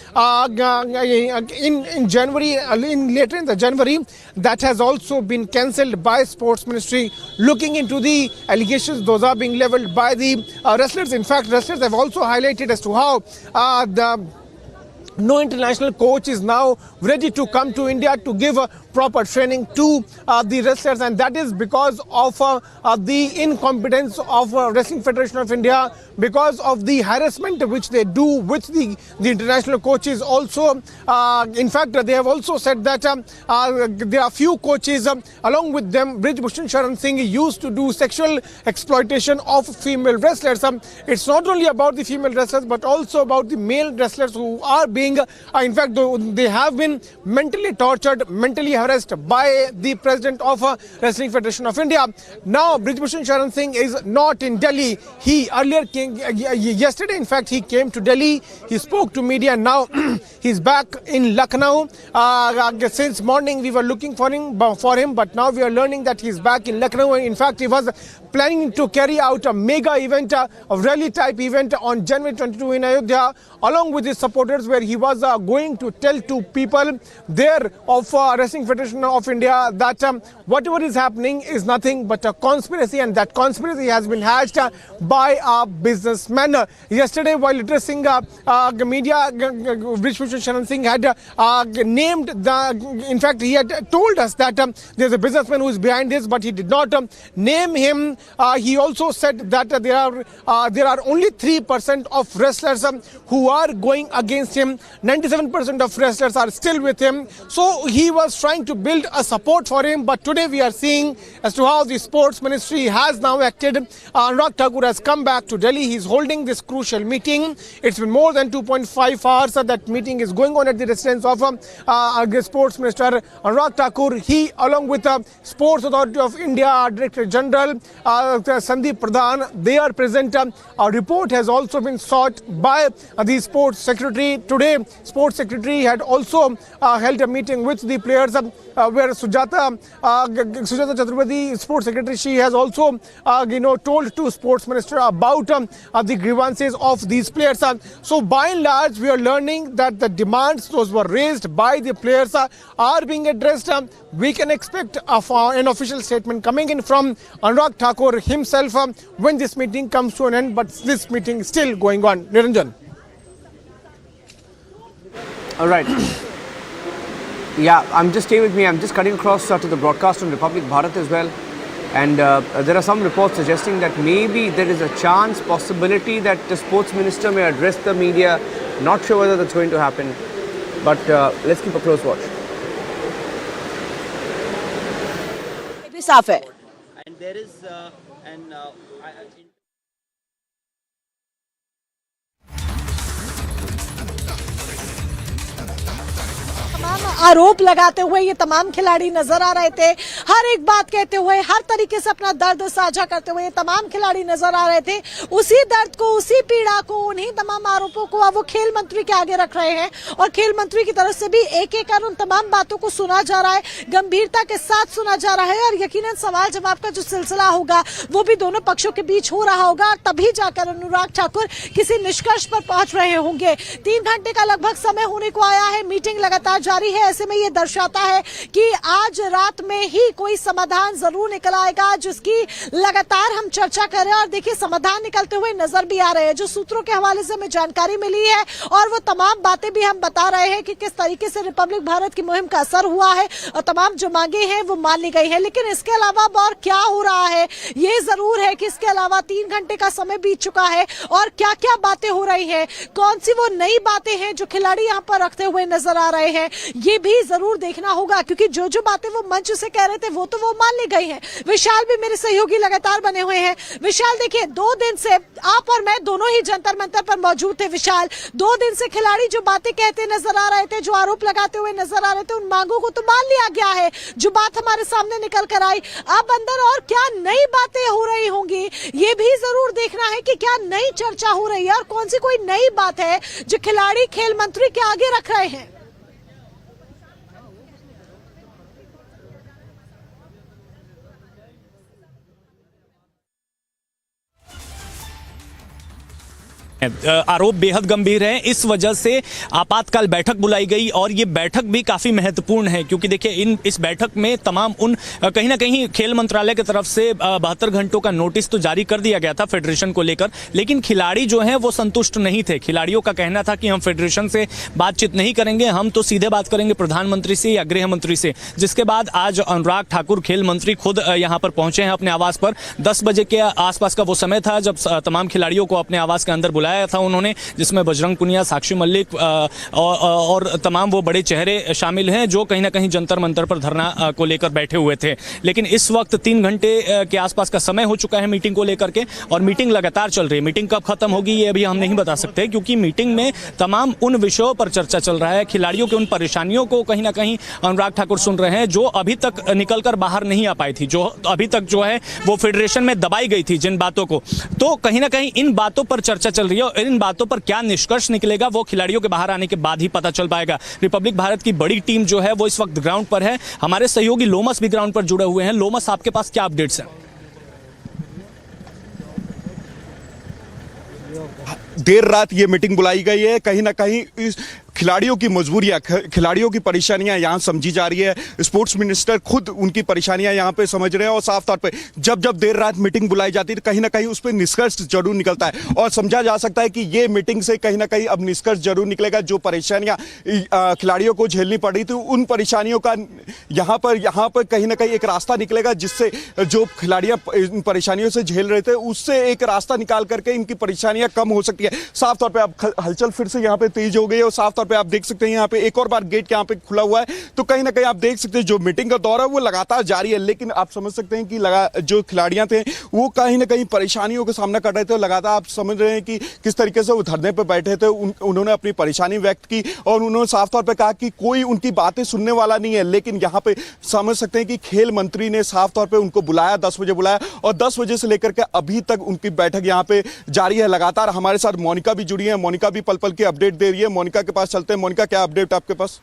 January, later in the January, that has also been cancelled by Sports Ministry, looking into the allegations those are being leveled by the wrestlers. In fact, wrestlers have also highlighted as to how no international coach is now ready to come to India to give proper training to the wrestlers, and that is because of the incompetence of Wrestling Federation of India, because of the harassment which they do with the international coaches. Also, in fact, they have also said that there are few coaches, along with them, Brijbhushan Sharan Singh used to do sexual exploitation of female wrestlers. It's not only about the female wrestlers, but also about the male wrestlers who are being, in fact, they have been mentally tortured, mentally harassed by the president of Wrestling Federation of India. Now, Brijbhushan Sharan Singh is not in Delhi. He earlier came, yesterday, in fact, he came to Delhi. He spoke to media. Now he's back in Lucknow. Since morning we were looking for him, but now we are learning that he's back in Lucknow. In fact, he was planning to carry out a mega event, a rally type event on January 22 in Ayodhya, along with his supporters, where he was going to tell to people there of Wrestling Federation of India that whatever is happening is nothing but a conspiracy, and that conspiracy has been hatched by a businessman. Yesterday, while addressing the media, Brijbhushan Sharan Singh had named in fact, he had told us that there's a businessman who is behind this, but he did not name him. He also said that there are only 3% of wrestlers who are going against him. 97% of wrestlers are still with him. So he was trying to build a support for him. But today we are seeing as to how the sports ministry has now acted. Anurag Thakur has come back to Delhi. He's holding this crucial meeting. It's been more than 2.5 hours that meeting is going on at the residence of Sports Minister Anurag Thakur. He, along with the Sports Authority of India Director General Sandeep Pradhan, they are present. A report has also been sought by the Sports Secretary. Today, Sports Secretary had also held a meeting with the players, where Sujata Chaturvedi, Sports Secretary, she has also told to Sports Minister about the grievances of these players. So by and large, we are learning that the demands those were raised by the players are being addressed. We can expect an official statement coming in from Anurag Thakur himself when this meeting comes to an end, but this meeting is still going on. Niranjan. All right. Yeah, just stay with me. I'm just cutting across to the broadcast on Republic Bharat as well. And there are some reports suggesting that maybe there is a chance, possibility that the sports minister may address the media. Not sure whether that's going to happen. But let's keep a close watch. And there is तमाम आरोप लगाते हुए ये तमाम खिलाड़ी नजर आ रहे थे, हर एक बात कहते हुए, हर तरीके से अपना दर्द साझा करते हुए ये तमाम खिलाड़ी नजर आ रहे थे। उसी दर्द को, उसी पीड़ा को, उन्हीं तमाम आरोपों को अब वो खेल मंत्री के आगे रख रहे हैं और खेल मंत्री की तरफ से भी एक एक कर उन तमाम बातों को सुना जा रहा है, गंभीरता के साथ सुना जा रहा है और यकीनन सवाल जवाब का जो सिलसिला होगा वो भी दोनों पक्षों के बीच हो रहा होगा और तभी जाकर अनुराग ठाकुर किसी निष्कर्ष पर पहुंच रहे होंगे। 3 घंटे का लगभग समय होने को आया है, मीटिंग लगातार जारी है। ऐसे में ये दर्शाता है कि आज रात में ही कोई समाधान जरूर निकल आएगा, जिसकी लगातार हम चर्चा कर रहे हैं और देखिए समाधान निकलते हुए नजर भी आ रहे हैं। जो सूत्रों के हवाले से हमें जानकारी मिली है और वो तमाम बातें भी हम बता रहे हैं कि किस तरीके से रिपब्लिक भारत की मुहिम का असर हुआ है और तमाम जो मांगे हैं वो मान ली गई है। लेकिन इसके अलावा और क्या हो रहा है ये जरूर है कि इसके अलावा 3 घंटे का समय बीत चुका है और क्या क्या बातें हो रही है, कौन सी वो नई बातें हैं जो खिलाड़ी यहाँ पर रखते हुए नजर आ रहे हैं, ये भी जरूर देखना होगा क्योंकि जो जो बातें वो मंच से कह रहे थे वो तो वो मान ली गई हैं। विशाल भी मेरे सहयोगी लगातार बने हुए हैं। विशाल देखिए 2 दिन से आप और मैं दोनों ही जंतर मंतर पर मौजूद थे। विशाल 2 दिन से खिलाड़ी जो बातें कहते नजर आ रहे थे, जो आरोप लगाते हुए नजर आ रहे थे, उन मांगों को तो मान लिया गया है। जो बात हमारे सामने निकल कर आई, अब अंदर और क्या नई बातें हो रही होंगी ये भी जरूर देखना है कि क्या नई चर्चा हो रही है और कौन सी कोई नई बात है जो खिलाड़ी खेल मंत्री के आगे रख रहे हैं। आरोप बेहद गंभीर है, इस वजह से आपातकाल बैठक बुलाई गई और ये बैठक भी काफी महत्वपूर्ण है क्योंकि देखिए इस बैठक में तमाम उन कहीं ना कहीं खेल मंत्रालय की तरफ से 72 घंटों का नोटिस तो जारी कर दिया गया था फेडरेशन को लेकर, लेकिन खिलाड़ी जो हैं वो संतुष्ट नहीं थे। खिलाड़ियों का कहना था कि हम फेडरेशन से बातचीत नहीं करेंगे, हम तो सीधे बात करेंगे प्रधानमंत्री से या गृह मंत्री से। जिसके बाद आज अनुराग ठाकुर खेल मंत्री खुद यहाँ पर पहुंचे हैं अपने आवास पर। 10 बजे के आसपास का वो समय था जब तमाम खिलाड़ियों को अपने आवास के अंदर बुलाया था उन्होंने, जिसमें बजरंग पुनिया, साक्षी मलिक और तमाम वो बड़े चेहरे शामिल हैं जो कहीं ना कहीं जंतर मंतर पर धरना को लेकर बैठे हुए थे। लेकिन इस वक्त 3 घंटे के आसपास का समय हो चुका है मीटिंग को लेकर के और मीटिंग लगातार चल रही है। मीटिंग कब खत्म होगी ये अभी हम नहीं बता सकते क्योंकि मीटिंग में तमाम उन विषयों पर चर्चा चल रहा है, खिलाड़ियों की उन परेशानियों को कहीं ना कहीं अनुराग ठाकुर सुन रहे हैं जो अभी तक निकल कर बाहर नहीं आ पाई थी, जो अभी तक जो है वो फेडरेशन में दबाई गई थी जिन बातों को। तो कहीं ना कहीं इन बातों पर चर्चा चल रही है और इन बातों पर क्या निष्कर्ष निकलेगा वो खिलाड़ियों के बाहर आने के बाद ही पता चल पाएगा। रिपब्लिक भारत की बड़ी टीम जो है वो इस वक्त ग्राउंड पर है। हमारे सहयोगी लोमस भी ग्राउंड पर जुड़े हुए हैं। लोमस, आपके पास क्या अपडेट्स हैं? देर रात ये मीटिंग बुलाई गई है, कहीं ना कहीं इस खिलाड़ियों की मजबूरियां, खिलाड़ियों की परेशानियां यहाँ समझी जा रही है। स्पोर्ट्स मिनिस्टर खुद उनकी परेशानियां यहाँ पे समझ रहे हैं और साफ तौर पे जब जब देर रात मीटिंग बुलाई जाती है कहीं ना कहीं उस पर निष्कर्ष जरूर निकलता है और समझा जा सकता है कि ये मीटिंग से कहीं ना कहीं अब निष्कर्ष जरूर निकलेगा। जो परेशानियां खिलाड़ियों को झेलनी पड़ रही थी उन परेशानियों का यहाँ पर कहीं ना कहीं एक रास्ता निकलेगा जिससे जो खिलाड़ियां इन परेशानियों से झेल रहे थे उससे एक रास्ता निकाल करके इनकी परेशानियां कम हो सकती है। साफ तौर पर अब हलचल फिर से यहाँ पे तेज हो गई है और साफ पे आप देख सकते हैं यहाँ पे एक और बार गेट यहाँ पे खुला हुआ है। तो कहीं ना कहीं आप देख सकते हैं जो मीटिंग का दौर है वो लगातार जारी है, लेकिन आप समझ सकते हैं कि जो खिलाड़ियां थे वो कहीं ना कहीं परेशानियों का सामना कर रहे थे। लगातार आप समझ रहे हैं कि किस तरीके से वो धरने पे बैठे थे, उन्होंने अपनी परेशानी व्यक्त की और उन्होंने साफ तौर पर कहा कि कोई उनकी बातें सुनने वाला नहीं है। लेकिन यहाँ पे समझ सकते हैं कि खेल मंत्री ने साफ तौर पर उनको बुलाया, 10 बजे बुलाया और 10 बजे से लेकर के अभी तक उनकी बैठक यहाँ पे जारी है। लगातार हमारे साथ मोनिका भी जुड़ी है, मोनिका भी पल पल की अपडेट दे रही है। मोनिका के पास चलते हैं। मोनिका, क्या अपडेट आपके पास?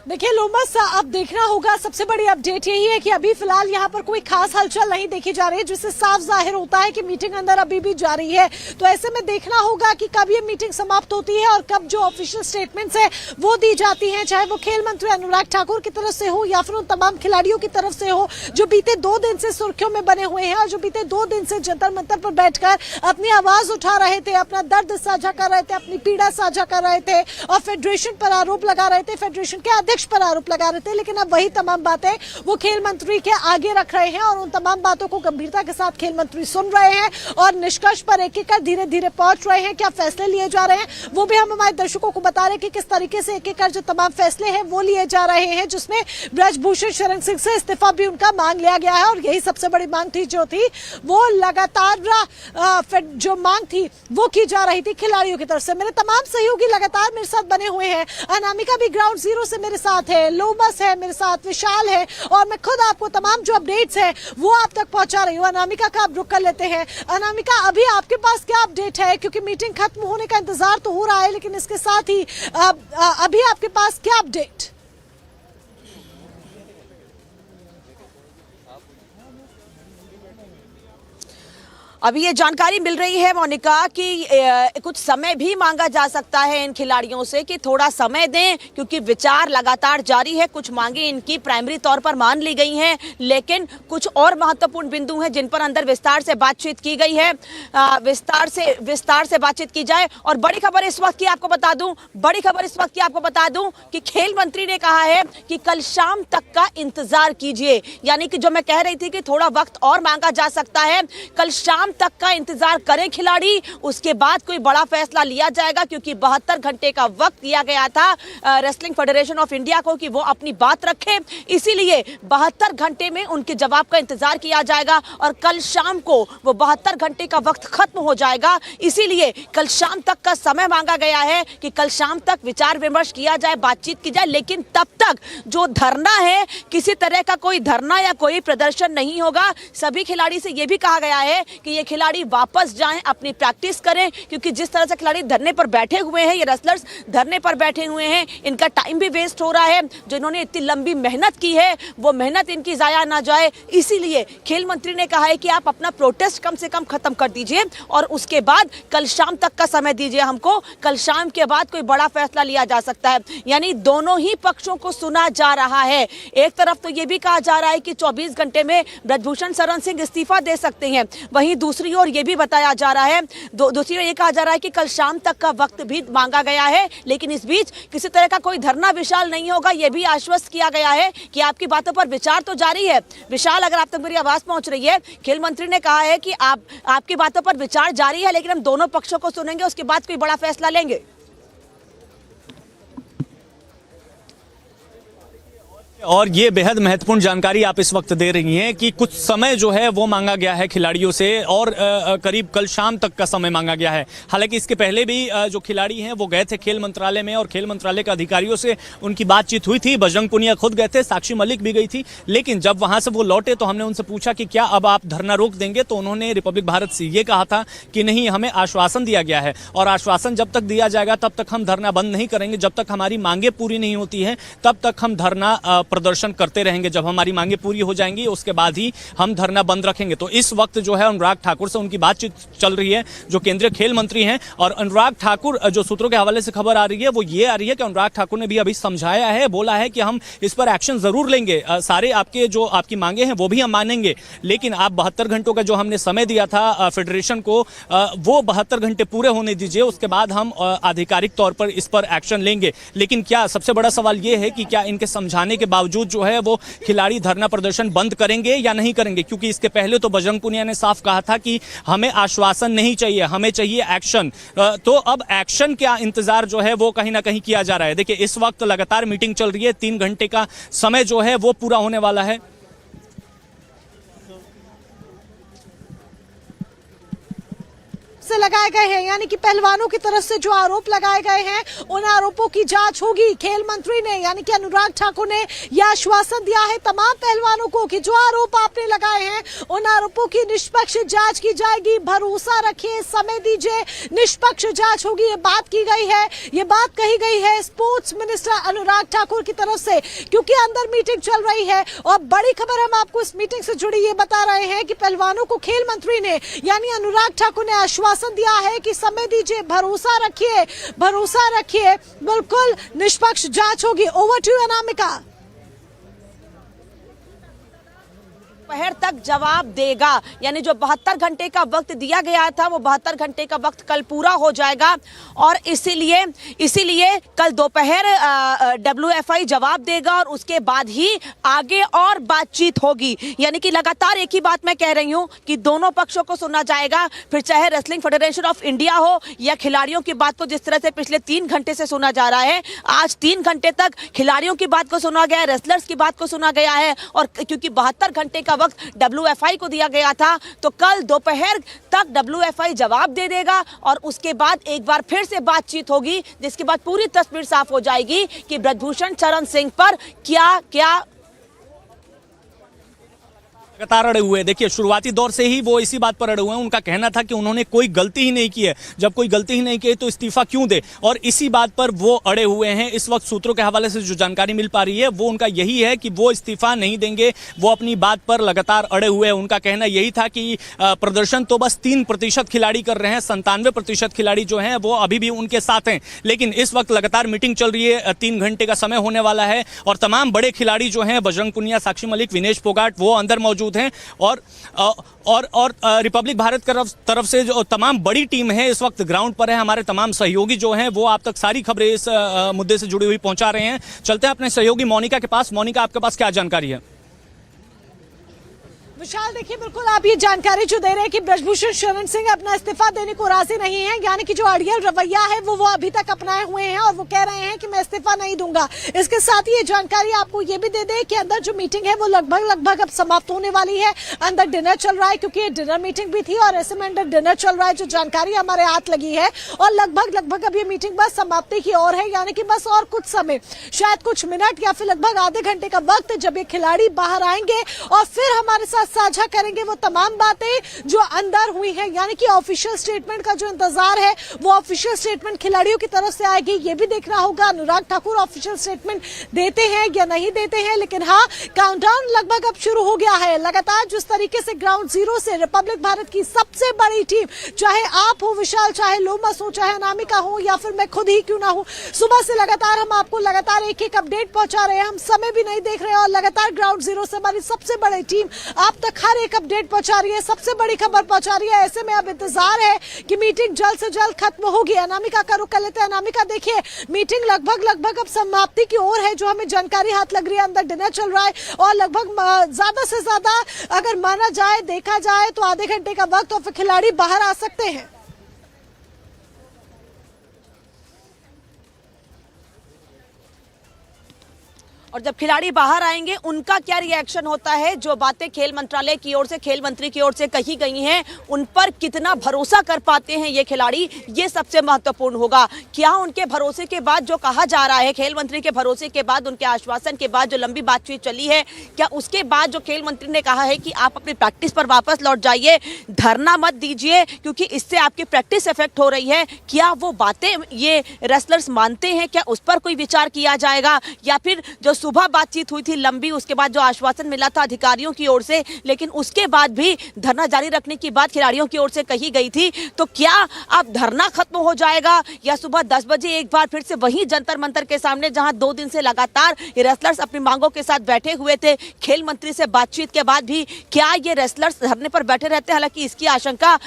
देखिए लोमस, अब देखना होगा, सबसे बड़ी अपडेट यही है कि अभी फिलहाल यहाँ पर कोई खास हलचल नहीं देखी जा रही है, जिससे साफ जाहिर होता है कि मीटिंग अंदर अभी भी जारी है। तो ऐसे में देखना होगा कि कब ये मीटिंग समाप्त होती है और कब जो ऑफिशियल स्टेटमेंट्स है वो दी जाती हैं, चाहे वो खेल मंत्री अनुराग ठाकुर की तरफ से हो या फिर उन तमाम खिलाड़ियों की तरफ से हो जो बीते 2 दिन से सुर्खियों में बने हुए हैं और जो बीते 2 दिन से जंतर मंतर पर बैठकर अपनी आवाज उठा रहे थे, अपना दर्द साझा कर रहे थे, अपनी पीड़ा साझा कर रहे थे और फेडरेशन पर आरोप लगा रहे थे, फेडरेशन के अध्यक्ष पर आरोप लगा रहे थे। लेकिन अब वही तमाम बातें वो खेल मंत्री के आगे रख रहे हैं और उन तमाम बातों को गंभीरता के साथ खेल मंत्री सुन रहे हैं और निष्कर्ष पर एक एक कर धीरे धीरे पहुंच रहे हैं। क्या फैसले लिए जा रहे हैं वो भी हम हमारे दर्शकों को बता रहे हैं कि किस तरीके से एक एक कर जो तमाम फैसले हैं वो लिए जा रहे हैं, जिसमें ब्रजभूषण शरण सिंह से इस्तीफा भी उनका मांग लिया गया है और यही सबसे बड़ी मांग थी जो थी वो लगातार जो मांग थी वो की जा रही थी खिलाड़ियों की तरफ से। मेरे तमाम सहयोगी लगातार मेरे साथ बने हुए हैं। अनामिका भी ग्राउंड जीरो से मेरे साथ है, लोमस है मेरे साथ, विशाल है और मैं खुद आपको तमाम जो अपडेट्स हैं वो आप तक पहुंचा रही हूँ। अनामिका का आप रुक कर लेते हैं। अनामिका, अभी आपके पास क्या अपडेट है? क्योंकि मीटिंग खत्म होने का इंतजार तो हो रहा है लेकिन इसके साथ ही अभी आपके पास क्या अपडेट? अभी ये जानकारी मिल रही है मोनिका कि कुछ समय भी मांगा जा सकता है इन खिलाड़ियों से कि थोड़ा समय दें, क्योंकि विचार लगातार जारी है। कुछ मांगे इनकी प्राइमरी तौर पर मान ली गई हैं, लेकिन कुछ और महत्वपूर्ण बिंदु हैं जिन पर अंदर विस्तार से बातचीत की गई है। विस्तार से बातचीत की जाए। और बड़ी खबर इस वक्त की आपको बता दूं कि खेल मंत्री ने कहा है कि कल शाम तक का इंतजार कीजिए, यानी कि जो मैं कह रही थी कि थोड़ा वक्त और मांगा जा सकता है, कल शाम तक का इंतजार करें खिलाड़ी, उसके बाद कोई बड़ा फैसला लिया जाएगा। क्योंकि 72 घंटे का वक्त दिया गया था रेसलिंग फेडरेशन ऑफ इंडिया को कि वो अपनी बात रखे, इसीलिए 72 घंटे में उनके जवाब का इंतजार किया जाएगा और कल शाम को वो 72 घंटे का वक्त खत्म हो जाएगा। इसीलिए कल शाम तक का समय मांगा गया है कि कल शाम तक विचार विमर्श किया जाए, बातचीत की जाए। लेकिन तब तक जो धरना है, किसी तरह का कोई धरना या कोई प्रदर्शन नहीं होगा। सभी खिलाड़ी से यह भी कहा गया है कि ये खिलाड़ी वापस जाएं, अपनी प्रैक्टिस करें, क्योंकि जिस तरह से खिलाड़ी धरने पर बैठे हुए हैं, ये रेसलर्स धरने पर बैठे हुए हैं, इनका टाइम भी वेस्ट हो रहा है। जो इन्होंने इतनी लंबी मेहनत की है वो मेहनत इनकी जाया ना जाए, इसीलिए खेल मंत्री ने कहा है कि आप अपना प्रोटेस्ट कम से कम खत्म कर दीजिए और उसके बाद कल शाम तक का समय दीजिए हमको। कल शाम के बाद कोई बड़ा फैसला लिया जा सकता है। यानी दोनों ही पक्षों को सुना जा रहा है। एक तरफ तो ये भी कहा जा रहा है कि 24 घंटे में ब्रजभूषण शरण सिंह इस्तीफा दे सकते हैं, वहीं दूसरी ओर ये भी बताया जा रहा है, दूसरी ओर ये कहा जा रहा है कि कल शाम तक का वक्त भी मांगा गया है, लेकिन इस बीच किसी तरह का कोई धरना विशाल नहीं होगा, यह भी आश्वस्त किया गया है कि आपकी बातों पर विचार तो जारी है। विशाल, अगर आप तक मेरी आवाज पहुंच रही है, खेल मंत्री ने कहा है कि आपकी बातों पर विचार जारी है, लेकिन हम दोनों पक्षों को सुनेंगे, उसके बाद कोई बड़ा फैसला लेंगे। और ये बेहद महत्वपूर्ण जानकारी आप इस वक्त दे रही हैं कि कुछ समय जो है वो मांगा गया है खिलाड़ियों से और करीब कल शाम तक का समय मांगा गया है। हालांकि इसके पहले भी जो खिलाड़ी हैं वो गए थे खेल मंत्रालय में और खेल मंत्रालय के अधिकारियों से उनकी बातचीत हुई थी। बजरंग पुनिया खुद गए थे, साक्षी मलिक भी गई थी, लेकिन जब वहां से वो लौटे तो हमने उनसे पूछा कि क्या अब आप धरना रोक देंगे, तो उन्होंने रिपब्लिक भारत से ये कहा था कि नहीं, हमें आश्वासन दिया गया है और आश्वासन जब तक दिया जाएगा तब तक हम धरना बंद नहीं करेंगे, जब तक हमारी मांगे पूरी नहीं होती है तब तक हम धरना प्रदर्शन करते रहेंगे। जब हमारी मांगे पूरी हो जाएंगी उसके बाद ही हम धरना बंद रखेंगे। तो इस वक्त जो है अनुराग ठाकुर से उनकी बातचीत चल रही है, जो केंद्रीय खेल मंत्री हैं। और अनुराग ठाकुर, जो सूत्रों के हवाले से खबर आ रही है वो ये आ रही है कि अनुराग ठाकुर ने भी अभी समझाया है, बोला है कि हम इस पर एक्शन जरूर लेंगे, सारे आपके जो आपकी मांगे हैं वो भी हम मानेंगे, लेकिन आप 72 घंटों का जो हमने समय दिया था फेडरेशन को, वो 72 घंटे पूरे होने दीजिए, उसके बाद हम आधिकारिक तौर पर इस पर एक्शन लेंगे। लेकिन क्या सबसे बड़ा सवाल ये है कि क्या इनके समझाने के बावजूद जो है वो खिलाड़ी धरना प्रदर्शन बंद करेंगे या नहीं करेंगे, क्योंकि इसके पहले तो बजरंग पुनिया ने साफ कहा था कि हमें आश्वासन नहीं चाहिए, हमें चाहिए एक्शन। तो अब एक्शन का इंतजार जो है वो कहीं ना कहीं किया जा रहा है। देखिए इस वक्त लगातार मीटिंग चल रही है, 3 घंटे का समय जो है वो पूरा होने वाला है। से लगाए गए हैं, यानी कि पहलवानों की तरफ से जो आरोप लगाए गए हैं उन आरोपों की जांच होगी। खेल मंत्री ने यानी कि अनुराग ठाकुर ने यह आश्वासन दिया है तमाम पहलवानों को कि जो आरोप आपने लगाए हैं उन आरोपों की निष्पक्ष जांच की जाएगी, भरोसा रखिए, समय दीजिए, निष्पक्ष जांच होगी, ये बात की गई है, ये बात कही गई है स्पोर्ट्स मिनिस्टर अनुराग ठाकुर की तरफ से, क्योंकि अंदर मीटिंग चल रही है। और बड़ी खबर हम आपको इस मीटिंग से जुड़ी ये बता रहे हैं कि पहलवानों को खेल मंत्री ने यानी अनुराग ठाकुर ने आश्वासन दिया है कि समय दीजिए, भरोसा रखिए, बिल्कुल निष्पक्ष जांच होगी। Over to you Anamika. दोपहर तक जवाब देगा, यानी जो 72 घंटे का वक्त दिया गया था वो 72 घंटे का वक्त कल पूरा हो जाएगा और इसीलिए कल दोपहर WFI जवाब देगा और उसके बाद ही आगे और बातचीत होगी। यानी कि लगातार एक ही बात मैं कह रही हूं कि दोनों पक्षों को सुना जाएगा, फिर चाहे रेसलिंग फेडरेशन ऑफ इंडिया हो या खिलाड़ियों की बात को जिस तरह से पिछले 3 घंटे से सुना जा रहा है, आज 3 घंटे तक खिलाड़ियों की बात को सुना गया है, रेसलर्स की बात को सुना गया है। और क्योंकि 72 घंटे का वक्त WFI को दिया गया था तो कल दोपहर तक WFI जवाब दे देगा और उसके बाद एक बार फिर से बातचीत होगी, जिसके बाद पूरी तस्वीर साफ हो जाएगी कि ब्रजभूषण शरण सिंह पर क्या लगातार अड़े हुए। देखिए शुरुआती दौर से ही वो इसी बात पर अड़े हुए हैं। उनका कहना था कि उन्होंने कोई गलती ही नहीं की है, जब कोई गलती ही नहीं की तो इस्तीफा क्यों दे, और इसी बात पर वो अड़े हुए हैं। इस वक्त सूत्रों के हवाले से जो जानकारी मिल पा रही है वो उनका यही है कि वो इस्तीफा नहीं देंगे, वो अपनी बात पर लगातार अड़े हुए हैं। उनका कहना यही था कि प्रदर्शन तो बस 3% खिलाड़ी कर रहे हैं, 97% खिलाड़ी जो हैं वो अभी भी उनके साथ हैं। लेकिन इस वक्त लगातार मीटिंग चल रही है, 3 घंटे का समय होने वाला है और तमाम बड़े खिलाड़ी जो हैं, बजरंग पुनिया, साक्षी मलिक, विनेश फोगाट, वो अंदर मौजूद हैं और रिपब्लिक भारत की तरफ से जो तमाम बड़ी टीम है इस वक्त ग्राउंड पर है। हमारे तमाम सहयोगी जो हैं वो आप तक सारी खबरें इस मुद्दे से जुड़ी हुई पहुंचा रहे हैं। चलते हैं अपने सहयोगी मोनिका के पास। मोनिका, आपके पास क्या जानकारी है? विशाल, देखिए बिल्कुल आप ये जानकारी जो दे रहे हैं कि ब्रजभूषण शरण सिंह अपना इस्तीफा देने को राजी नहीं है, यानी कि जो अड़ियल रवैया है वो अभी तक अपनाए हुए हैं और वो कह रहे हैं कि मैं इस्तीफा नहीं दूंगा। इसके साथ ही ये जानकारी आपको ये भी दे दे कि अंदर जो मीटिंग है वो लगभग अब समाप्त होने वाली है। अंदर डिनर चल रहा है क्योंकि डिनर मीटिंग भी थी और ऐसे में अंदर डिनर चल रहा है, जो जानकारी हमारे हाथ लगी है, और लगभग अब ये मीटिंग बस समाप्ति की ओर है, यानी कि बस और कुछ समय, शायद कुछ मिनट या फिर लगभग आधे घंटे का वक्त, जब ये खिलाड़ी बाहर आएंगे और फिर हमारे साथ साझा करेंगे वो तमाम बातें जो अंदर हुई हैं, यानी कि ऑफिशियल स्टेटमेंट का जो इंतजार है वो ऑफिशियल स्टेटमेंट खिलाड़ियों की तरफ से आएगी। ये भी देखना होगा अनुराग ठाकुर ऑफिशियल स्टेटमेंट देते हैं या नहीं देते हैं। लेकिन हाँ, काउंटडाउन लगभग अब शुरू हो गया है। लगातार जिस तरीके से ग्राउंड जीरो से रिपब्लिक भारत की सबसे बड़ी टीम, चाहे आप हो विशाल, चाहे लोमस हो, चाहे अनामिका हो या फिर मैं खुद ही क्यों ना हूं, सुबह से लगातार हम आपको लगातार एक एक अपडेट पहुंचा रहे हैं। हम समय भी नहीं देख रहे हैं और लगातार ग्राउंड जीरो से हमारी सबसे बड़ी टीम आप तक हर एक अपडेट पहुंचा रही है, सबसे बड़ी खबर पहुंचा रही है। ऐसे में अब इंतजार है कि मीटिंग जल्द से जल्द खत्म होगी। अनामिका का रुख कर लेते हैं। अनामिका, देखिए मीटिंग लगभग अब समाप्ति की ओर है, जो हमें जानकारी हाथ लग रही है। अंदर डिनर चल रहा है और लगभग ज्यादा से ज्यादा अगर माना जाए, देखा जाए तो आधे घंटे का वक्त और फिर खिलाड़ी बाहर आ सकते हैं। और जब खिलाड़ी बाहर आएंगे उनका क्या रिएक्शन होता है, जो बातें खेल मंत्रालय की ओर से, खेल मंत्री की ओर से कही गई हैं, उन पर कितना भरोसा कर पाते हैं ये खिलाड़ी, ये सबसे महत्वपूर्ण होगा। क्या उनके भरोसे के बाद जो कहा जा रहा है, खेल मंत्री के भरोसे के बाद, उनके आश्वासन के बाद जो लंबी बातचीत चली है, क्या उसके बाद जो खेल मंत्री ने कहा है कि आप अपनी प्रैक्टिस पर वापस लौट जाइए, धरना मत दीजिए क्योंकि इससे आपकी प्रैक्टिस इफेक्ट हो रही है, क्या वो बातें ये रेसलर्स मानते हैं? क्या उस पर कोई विचार किया जाएगा? या फिर जो सुबह बातचीत हुई थी लंबी, उसके बाद जो आश्वासन मिला था अधिकारियों की ओर से, लेकिन उसके बाद भी धरना जारी रखने की बात खिलाड़ियों की ओर से कही गई थी, तो क्या अब धरना खत्म हो जाएगा या सुबह 10 बजे एक बार फिर से वही जंतर मंतर के सामने, जहां 2 दिन से लगातार ये रेसलर्स अपनी मांगों के साथ बैठे हुए थे, खेल मंत्री से बातचीत के बाद भी क्या ये रेसलर्स धरने पर बैठे रहते हैं? हालांकि इसकी आशंका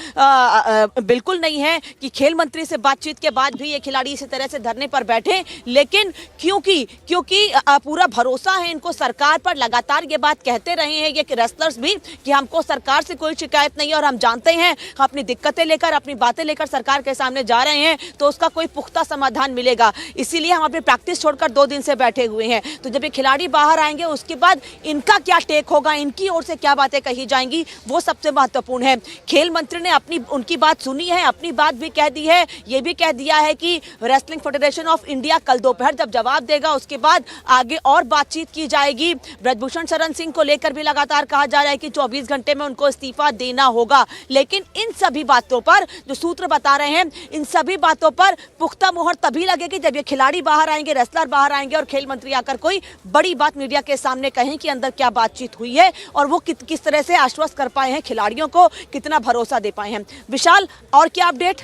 बिल्कुल नहीं है कि खेल मंत्री से बातचीत के बाद भी ये खिलाड़ी इसी तरह से धरने पर बैठे, लेकिन क्योंकि पूरा भरोसा है इनको सरकार पर, लगातार ये बात कहते रहे हैं ये रेसलर्स भी कि हमको सरकार से कोई शिकायत नहीं है और हम जानते हैं अपनी दिक्कतें लेकर, अपनी बातें लेकर सरकार के सामने जा रहे हैं तो उसका कोई पुख्ता समाधान मिलेगा, इसीलिए हम अपनी प्रैक्टिस छोड़कर 2 दिन से बैठे हुए हैं। तो जब ये खिलाड़ी बाहर आएंगे उसके बाद इनका क्या टेक होगा, इनकी ओर से क्या बातें कही जाएंगी, वो सबसे महत्वपूर्ण है। खेल मंत्री ने उनकी बात सुनी है, अपनी बात भी कह दी है, ये भी कह दिया है कि रेसलिंग फेडरेशन ऑफ इंडिया कल दोपहर जब जवाब देगा उसके बाद आगे और बातचीत की जाएगी। ब्रजभूषण शरण सिंह को लेकर भी लगातार कहा जा रहा है कि 24 घंटे में उनको इस्तीफा देना होगा, लेकिन इन सभी बातों पर जो सूत्र बता रहे हैं, इन सभी बातों पर पुख्ता मुहर तभी लगेगी जब ये खिलाड़ी बाहर आएंगे, रेसलर बाहर आएंगे और खेल मंत्री आकर कोई बड़ी बात मीडिया के सामने कहें कि अंदर क्या बातचीत हुई है और वो किस तरह से आश्वस्त कर पाए हैं खिलाड़ियों को, कितना भरोसा दे पाए हैं। विशाल, और क्या अपडेट?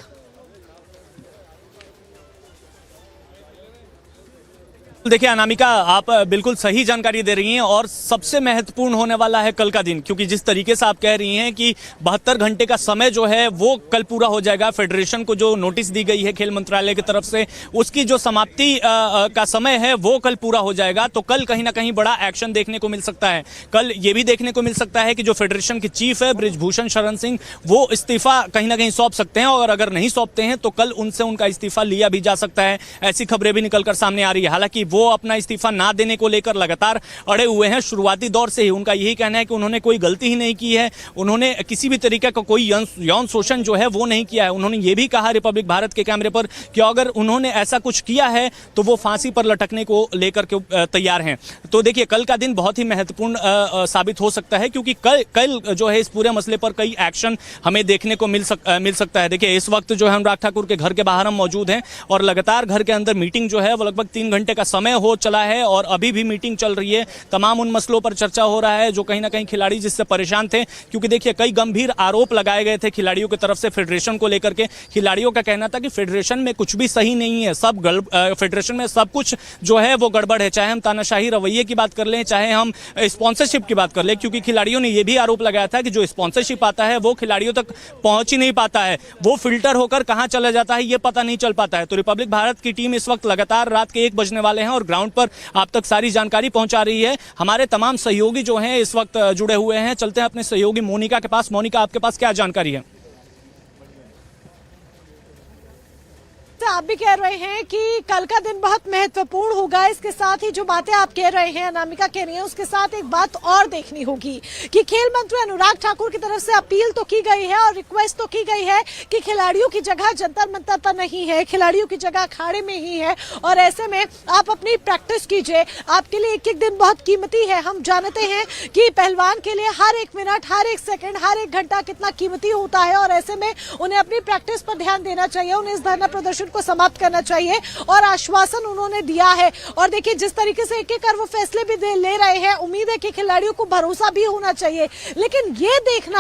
देखिए अनामिका, आप बिल्कुल सही जानकारी दे रही हैं और सबसे महत्वपूर्ण होने वाला है कल का दिन, क्योंकि जिस तरीके से आप कह रही हैं कि 72 घंटे का समय जो है वो कल पूरा हो जाएगा। फेडरेशन को जो नोटिस दी गई है खेल मंत्रालय की तरफ से, उसकी जो समाप्ति का समय है वो कल पूरा हो जाएगा। तो कल कहीं ना कहीं बड़ा एक्शन देखने को मिल सकता है। कल ये भी देखने को मिल सकता है कि जो फेडरेशन के चीफ है ब्रजभूषण शरण सिंह, वो इस्तीफा कहीं ना कहीं सौंप सकते हैं और अगर नहीं सौंपते हैं तो कल उनसे उनका इस्तीफा लिया भी जा सकता है। ऐसी खबरें भी निकलकर सामने आ रही है। हालांकि वो अपना इस्तीफा ना देने को लेकर लगातार अड़े हुए हैं। शुरुआती दौर से ही उनका यही कहना है कि उन्होंने कोई गलती ही नहीं की है, उन्होंने किसी भी तरीके का कोई यौन शोषण जो है वो नहीं किया है। उन्होंने ये भी कहा रिपब्लिक भारत के कैमरे पर कि अगर उन्होंने ऐसा कुछ किया है तो वो फांसी पर लटकने को लेकर के तैयार हैं। तो देखिए कल का दिन बहुत ही महत्वपूर्ण साबित हो सकता है, क्योंकि कल जो है इस पूरे मसले पर कई एक्शन हमें देखने को मिल सकता है। देखिए इस वक्त जो है अनुराग ठाकुर के घर के बाहर हम मौजूद हैं और लगातार घर के अंदर मीटिंग जो है वो लगभग 3 घंटे का समय हो चला है और अभी भी मीटिंग चल रही है। तमाम उन मसलों पर चर्चा हो रहा है जो कहीं ना कहीं खिलाड़ी जिससे परेशान थे, क्योंकि देखिए कई गंभीर आरोप लगाए गए थे खिलाड़ियों की तरफ से फेडरेशन को लेकर के। खिलाड़ियों का कहना था कि फेडरेशन में कुछ भी सही नहीं है, फेडरेशन में सब कुछ जो है वो गड़बड़ है, चाहे हम तानाशाही रवैये की बात कर लें, चाहे हम स्पॉन्सरशिप की बात कर लें, क्योंकि खिलाड़ियों ने यह भी आरोप लगाया था कि जो स्पॉन्सरशिप आता है वो खिलाड़ियों तक पहुंच ही नहीं पाता है, वो फिल्टर होकर कहां चला जाता है ये पता नहीं चल पाता है। तो रिपब्लिक भारत की टीम इस वक्त लगातार रात के 1 बजने वाले हैं और ग्राउंड पर आप तक सारी जानकारी पहुंचा रही है। हमारे तमाम सहयोगी जो हैं इस वक्त जुड़े हुए हैं। चलते हैं अपने सहयोगी मोनिका के पास। मोनिका, आपके पास क्या जानकारी है? आप भी कह रहे हैं कि कल का दिन बहुत महत्वपूर्ण होगा। इसके साथ ही जो बातें आप कह रहे हैं, अनामिका कह रही है, उसके साथ एक बात और देखनी होगी कि खेल मंत्री अनुराग ठाकुर की तरफ से अपील तो की गई है और रिक्वेस्ट तो की गई है कि खिलाड़ियों की जगह जंतर मंतर पर नहीं है, खिलाड़ियों की जगह अखाड़े में ही है और ऐसे में आप अपनी प्रैक्टिस कीजिए। आपके लिए एक एक दिन बहुत कीमती है। हम जानते हैं कि पहलवान के लिए हर एक मिनट, हर एक सेकंड, हर एक घंटा कितना कीमती होता है और ऐसे में उन्हें अपनी प्रैक्टिस पर ध्यान देना चाहिए, उन्हें इस धरना प्रदर्शन को समाप्त करना चाहिए और आश्वासन उन्होंने दिया है। और देखिए जिस तरीके से एक एक कर वो फैसले भी ले रहे हैं, उम्मीद है कि खिलाड़ियों को भरोसा भी होना चाहिए, लेकिन ये देखना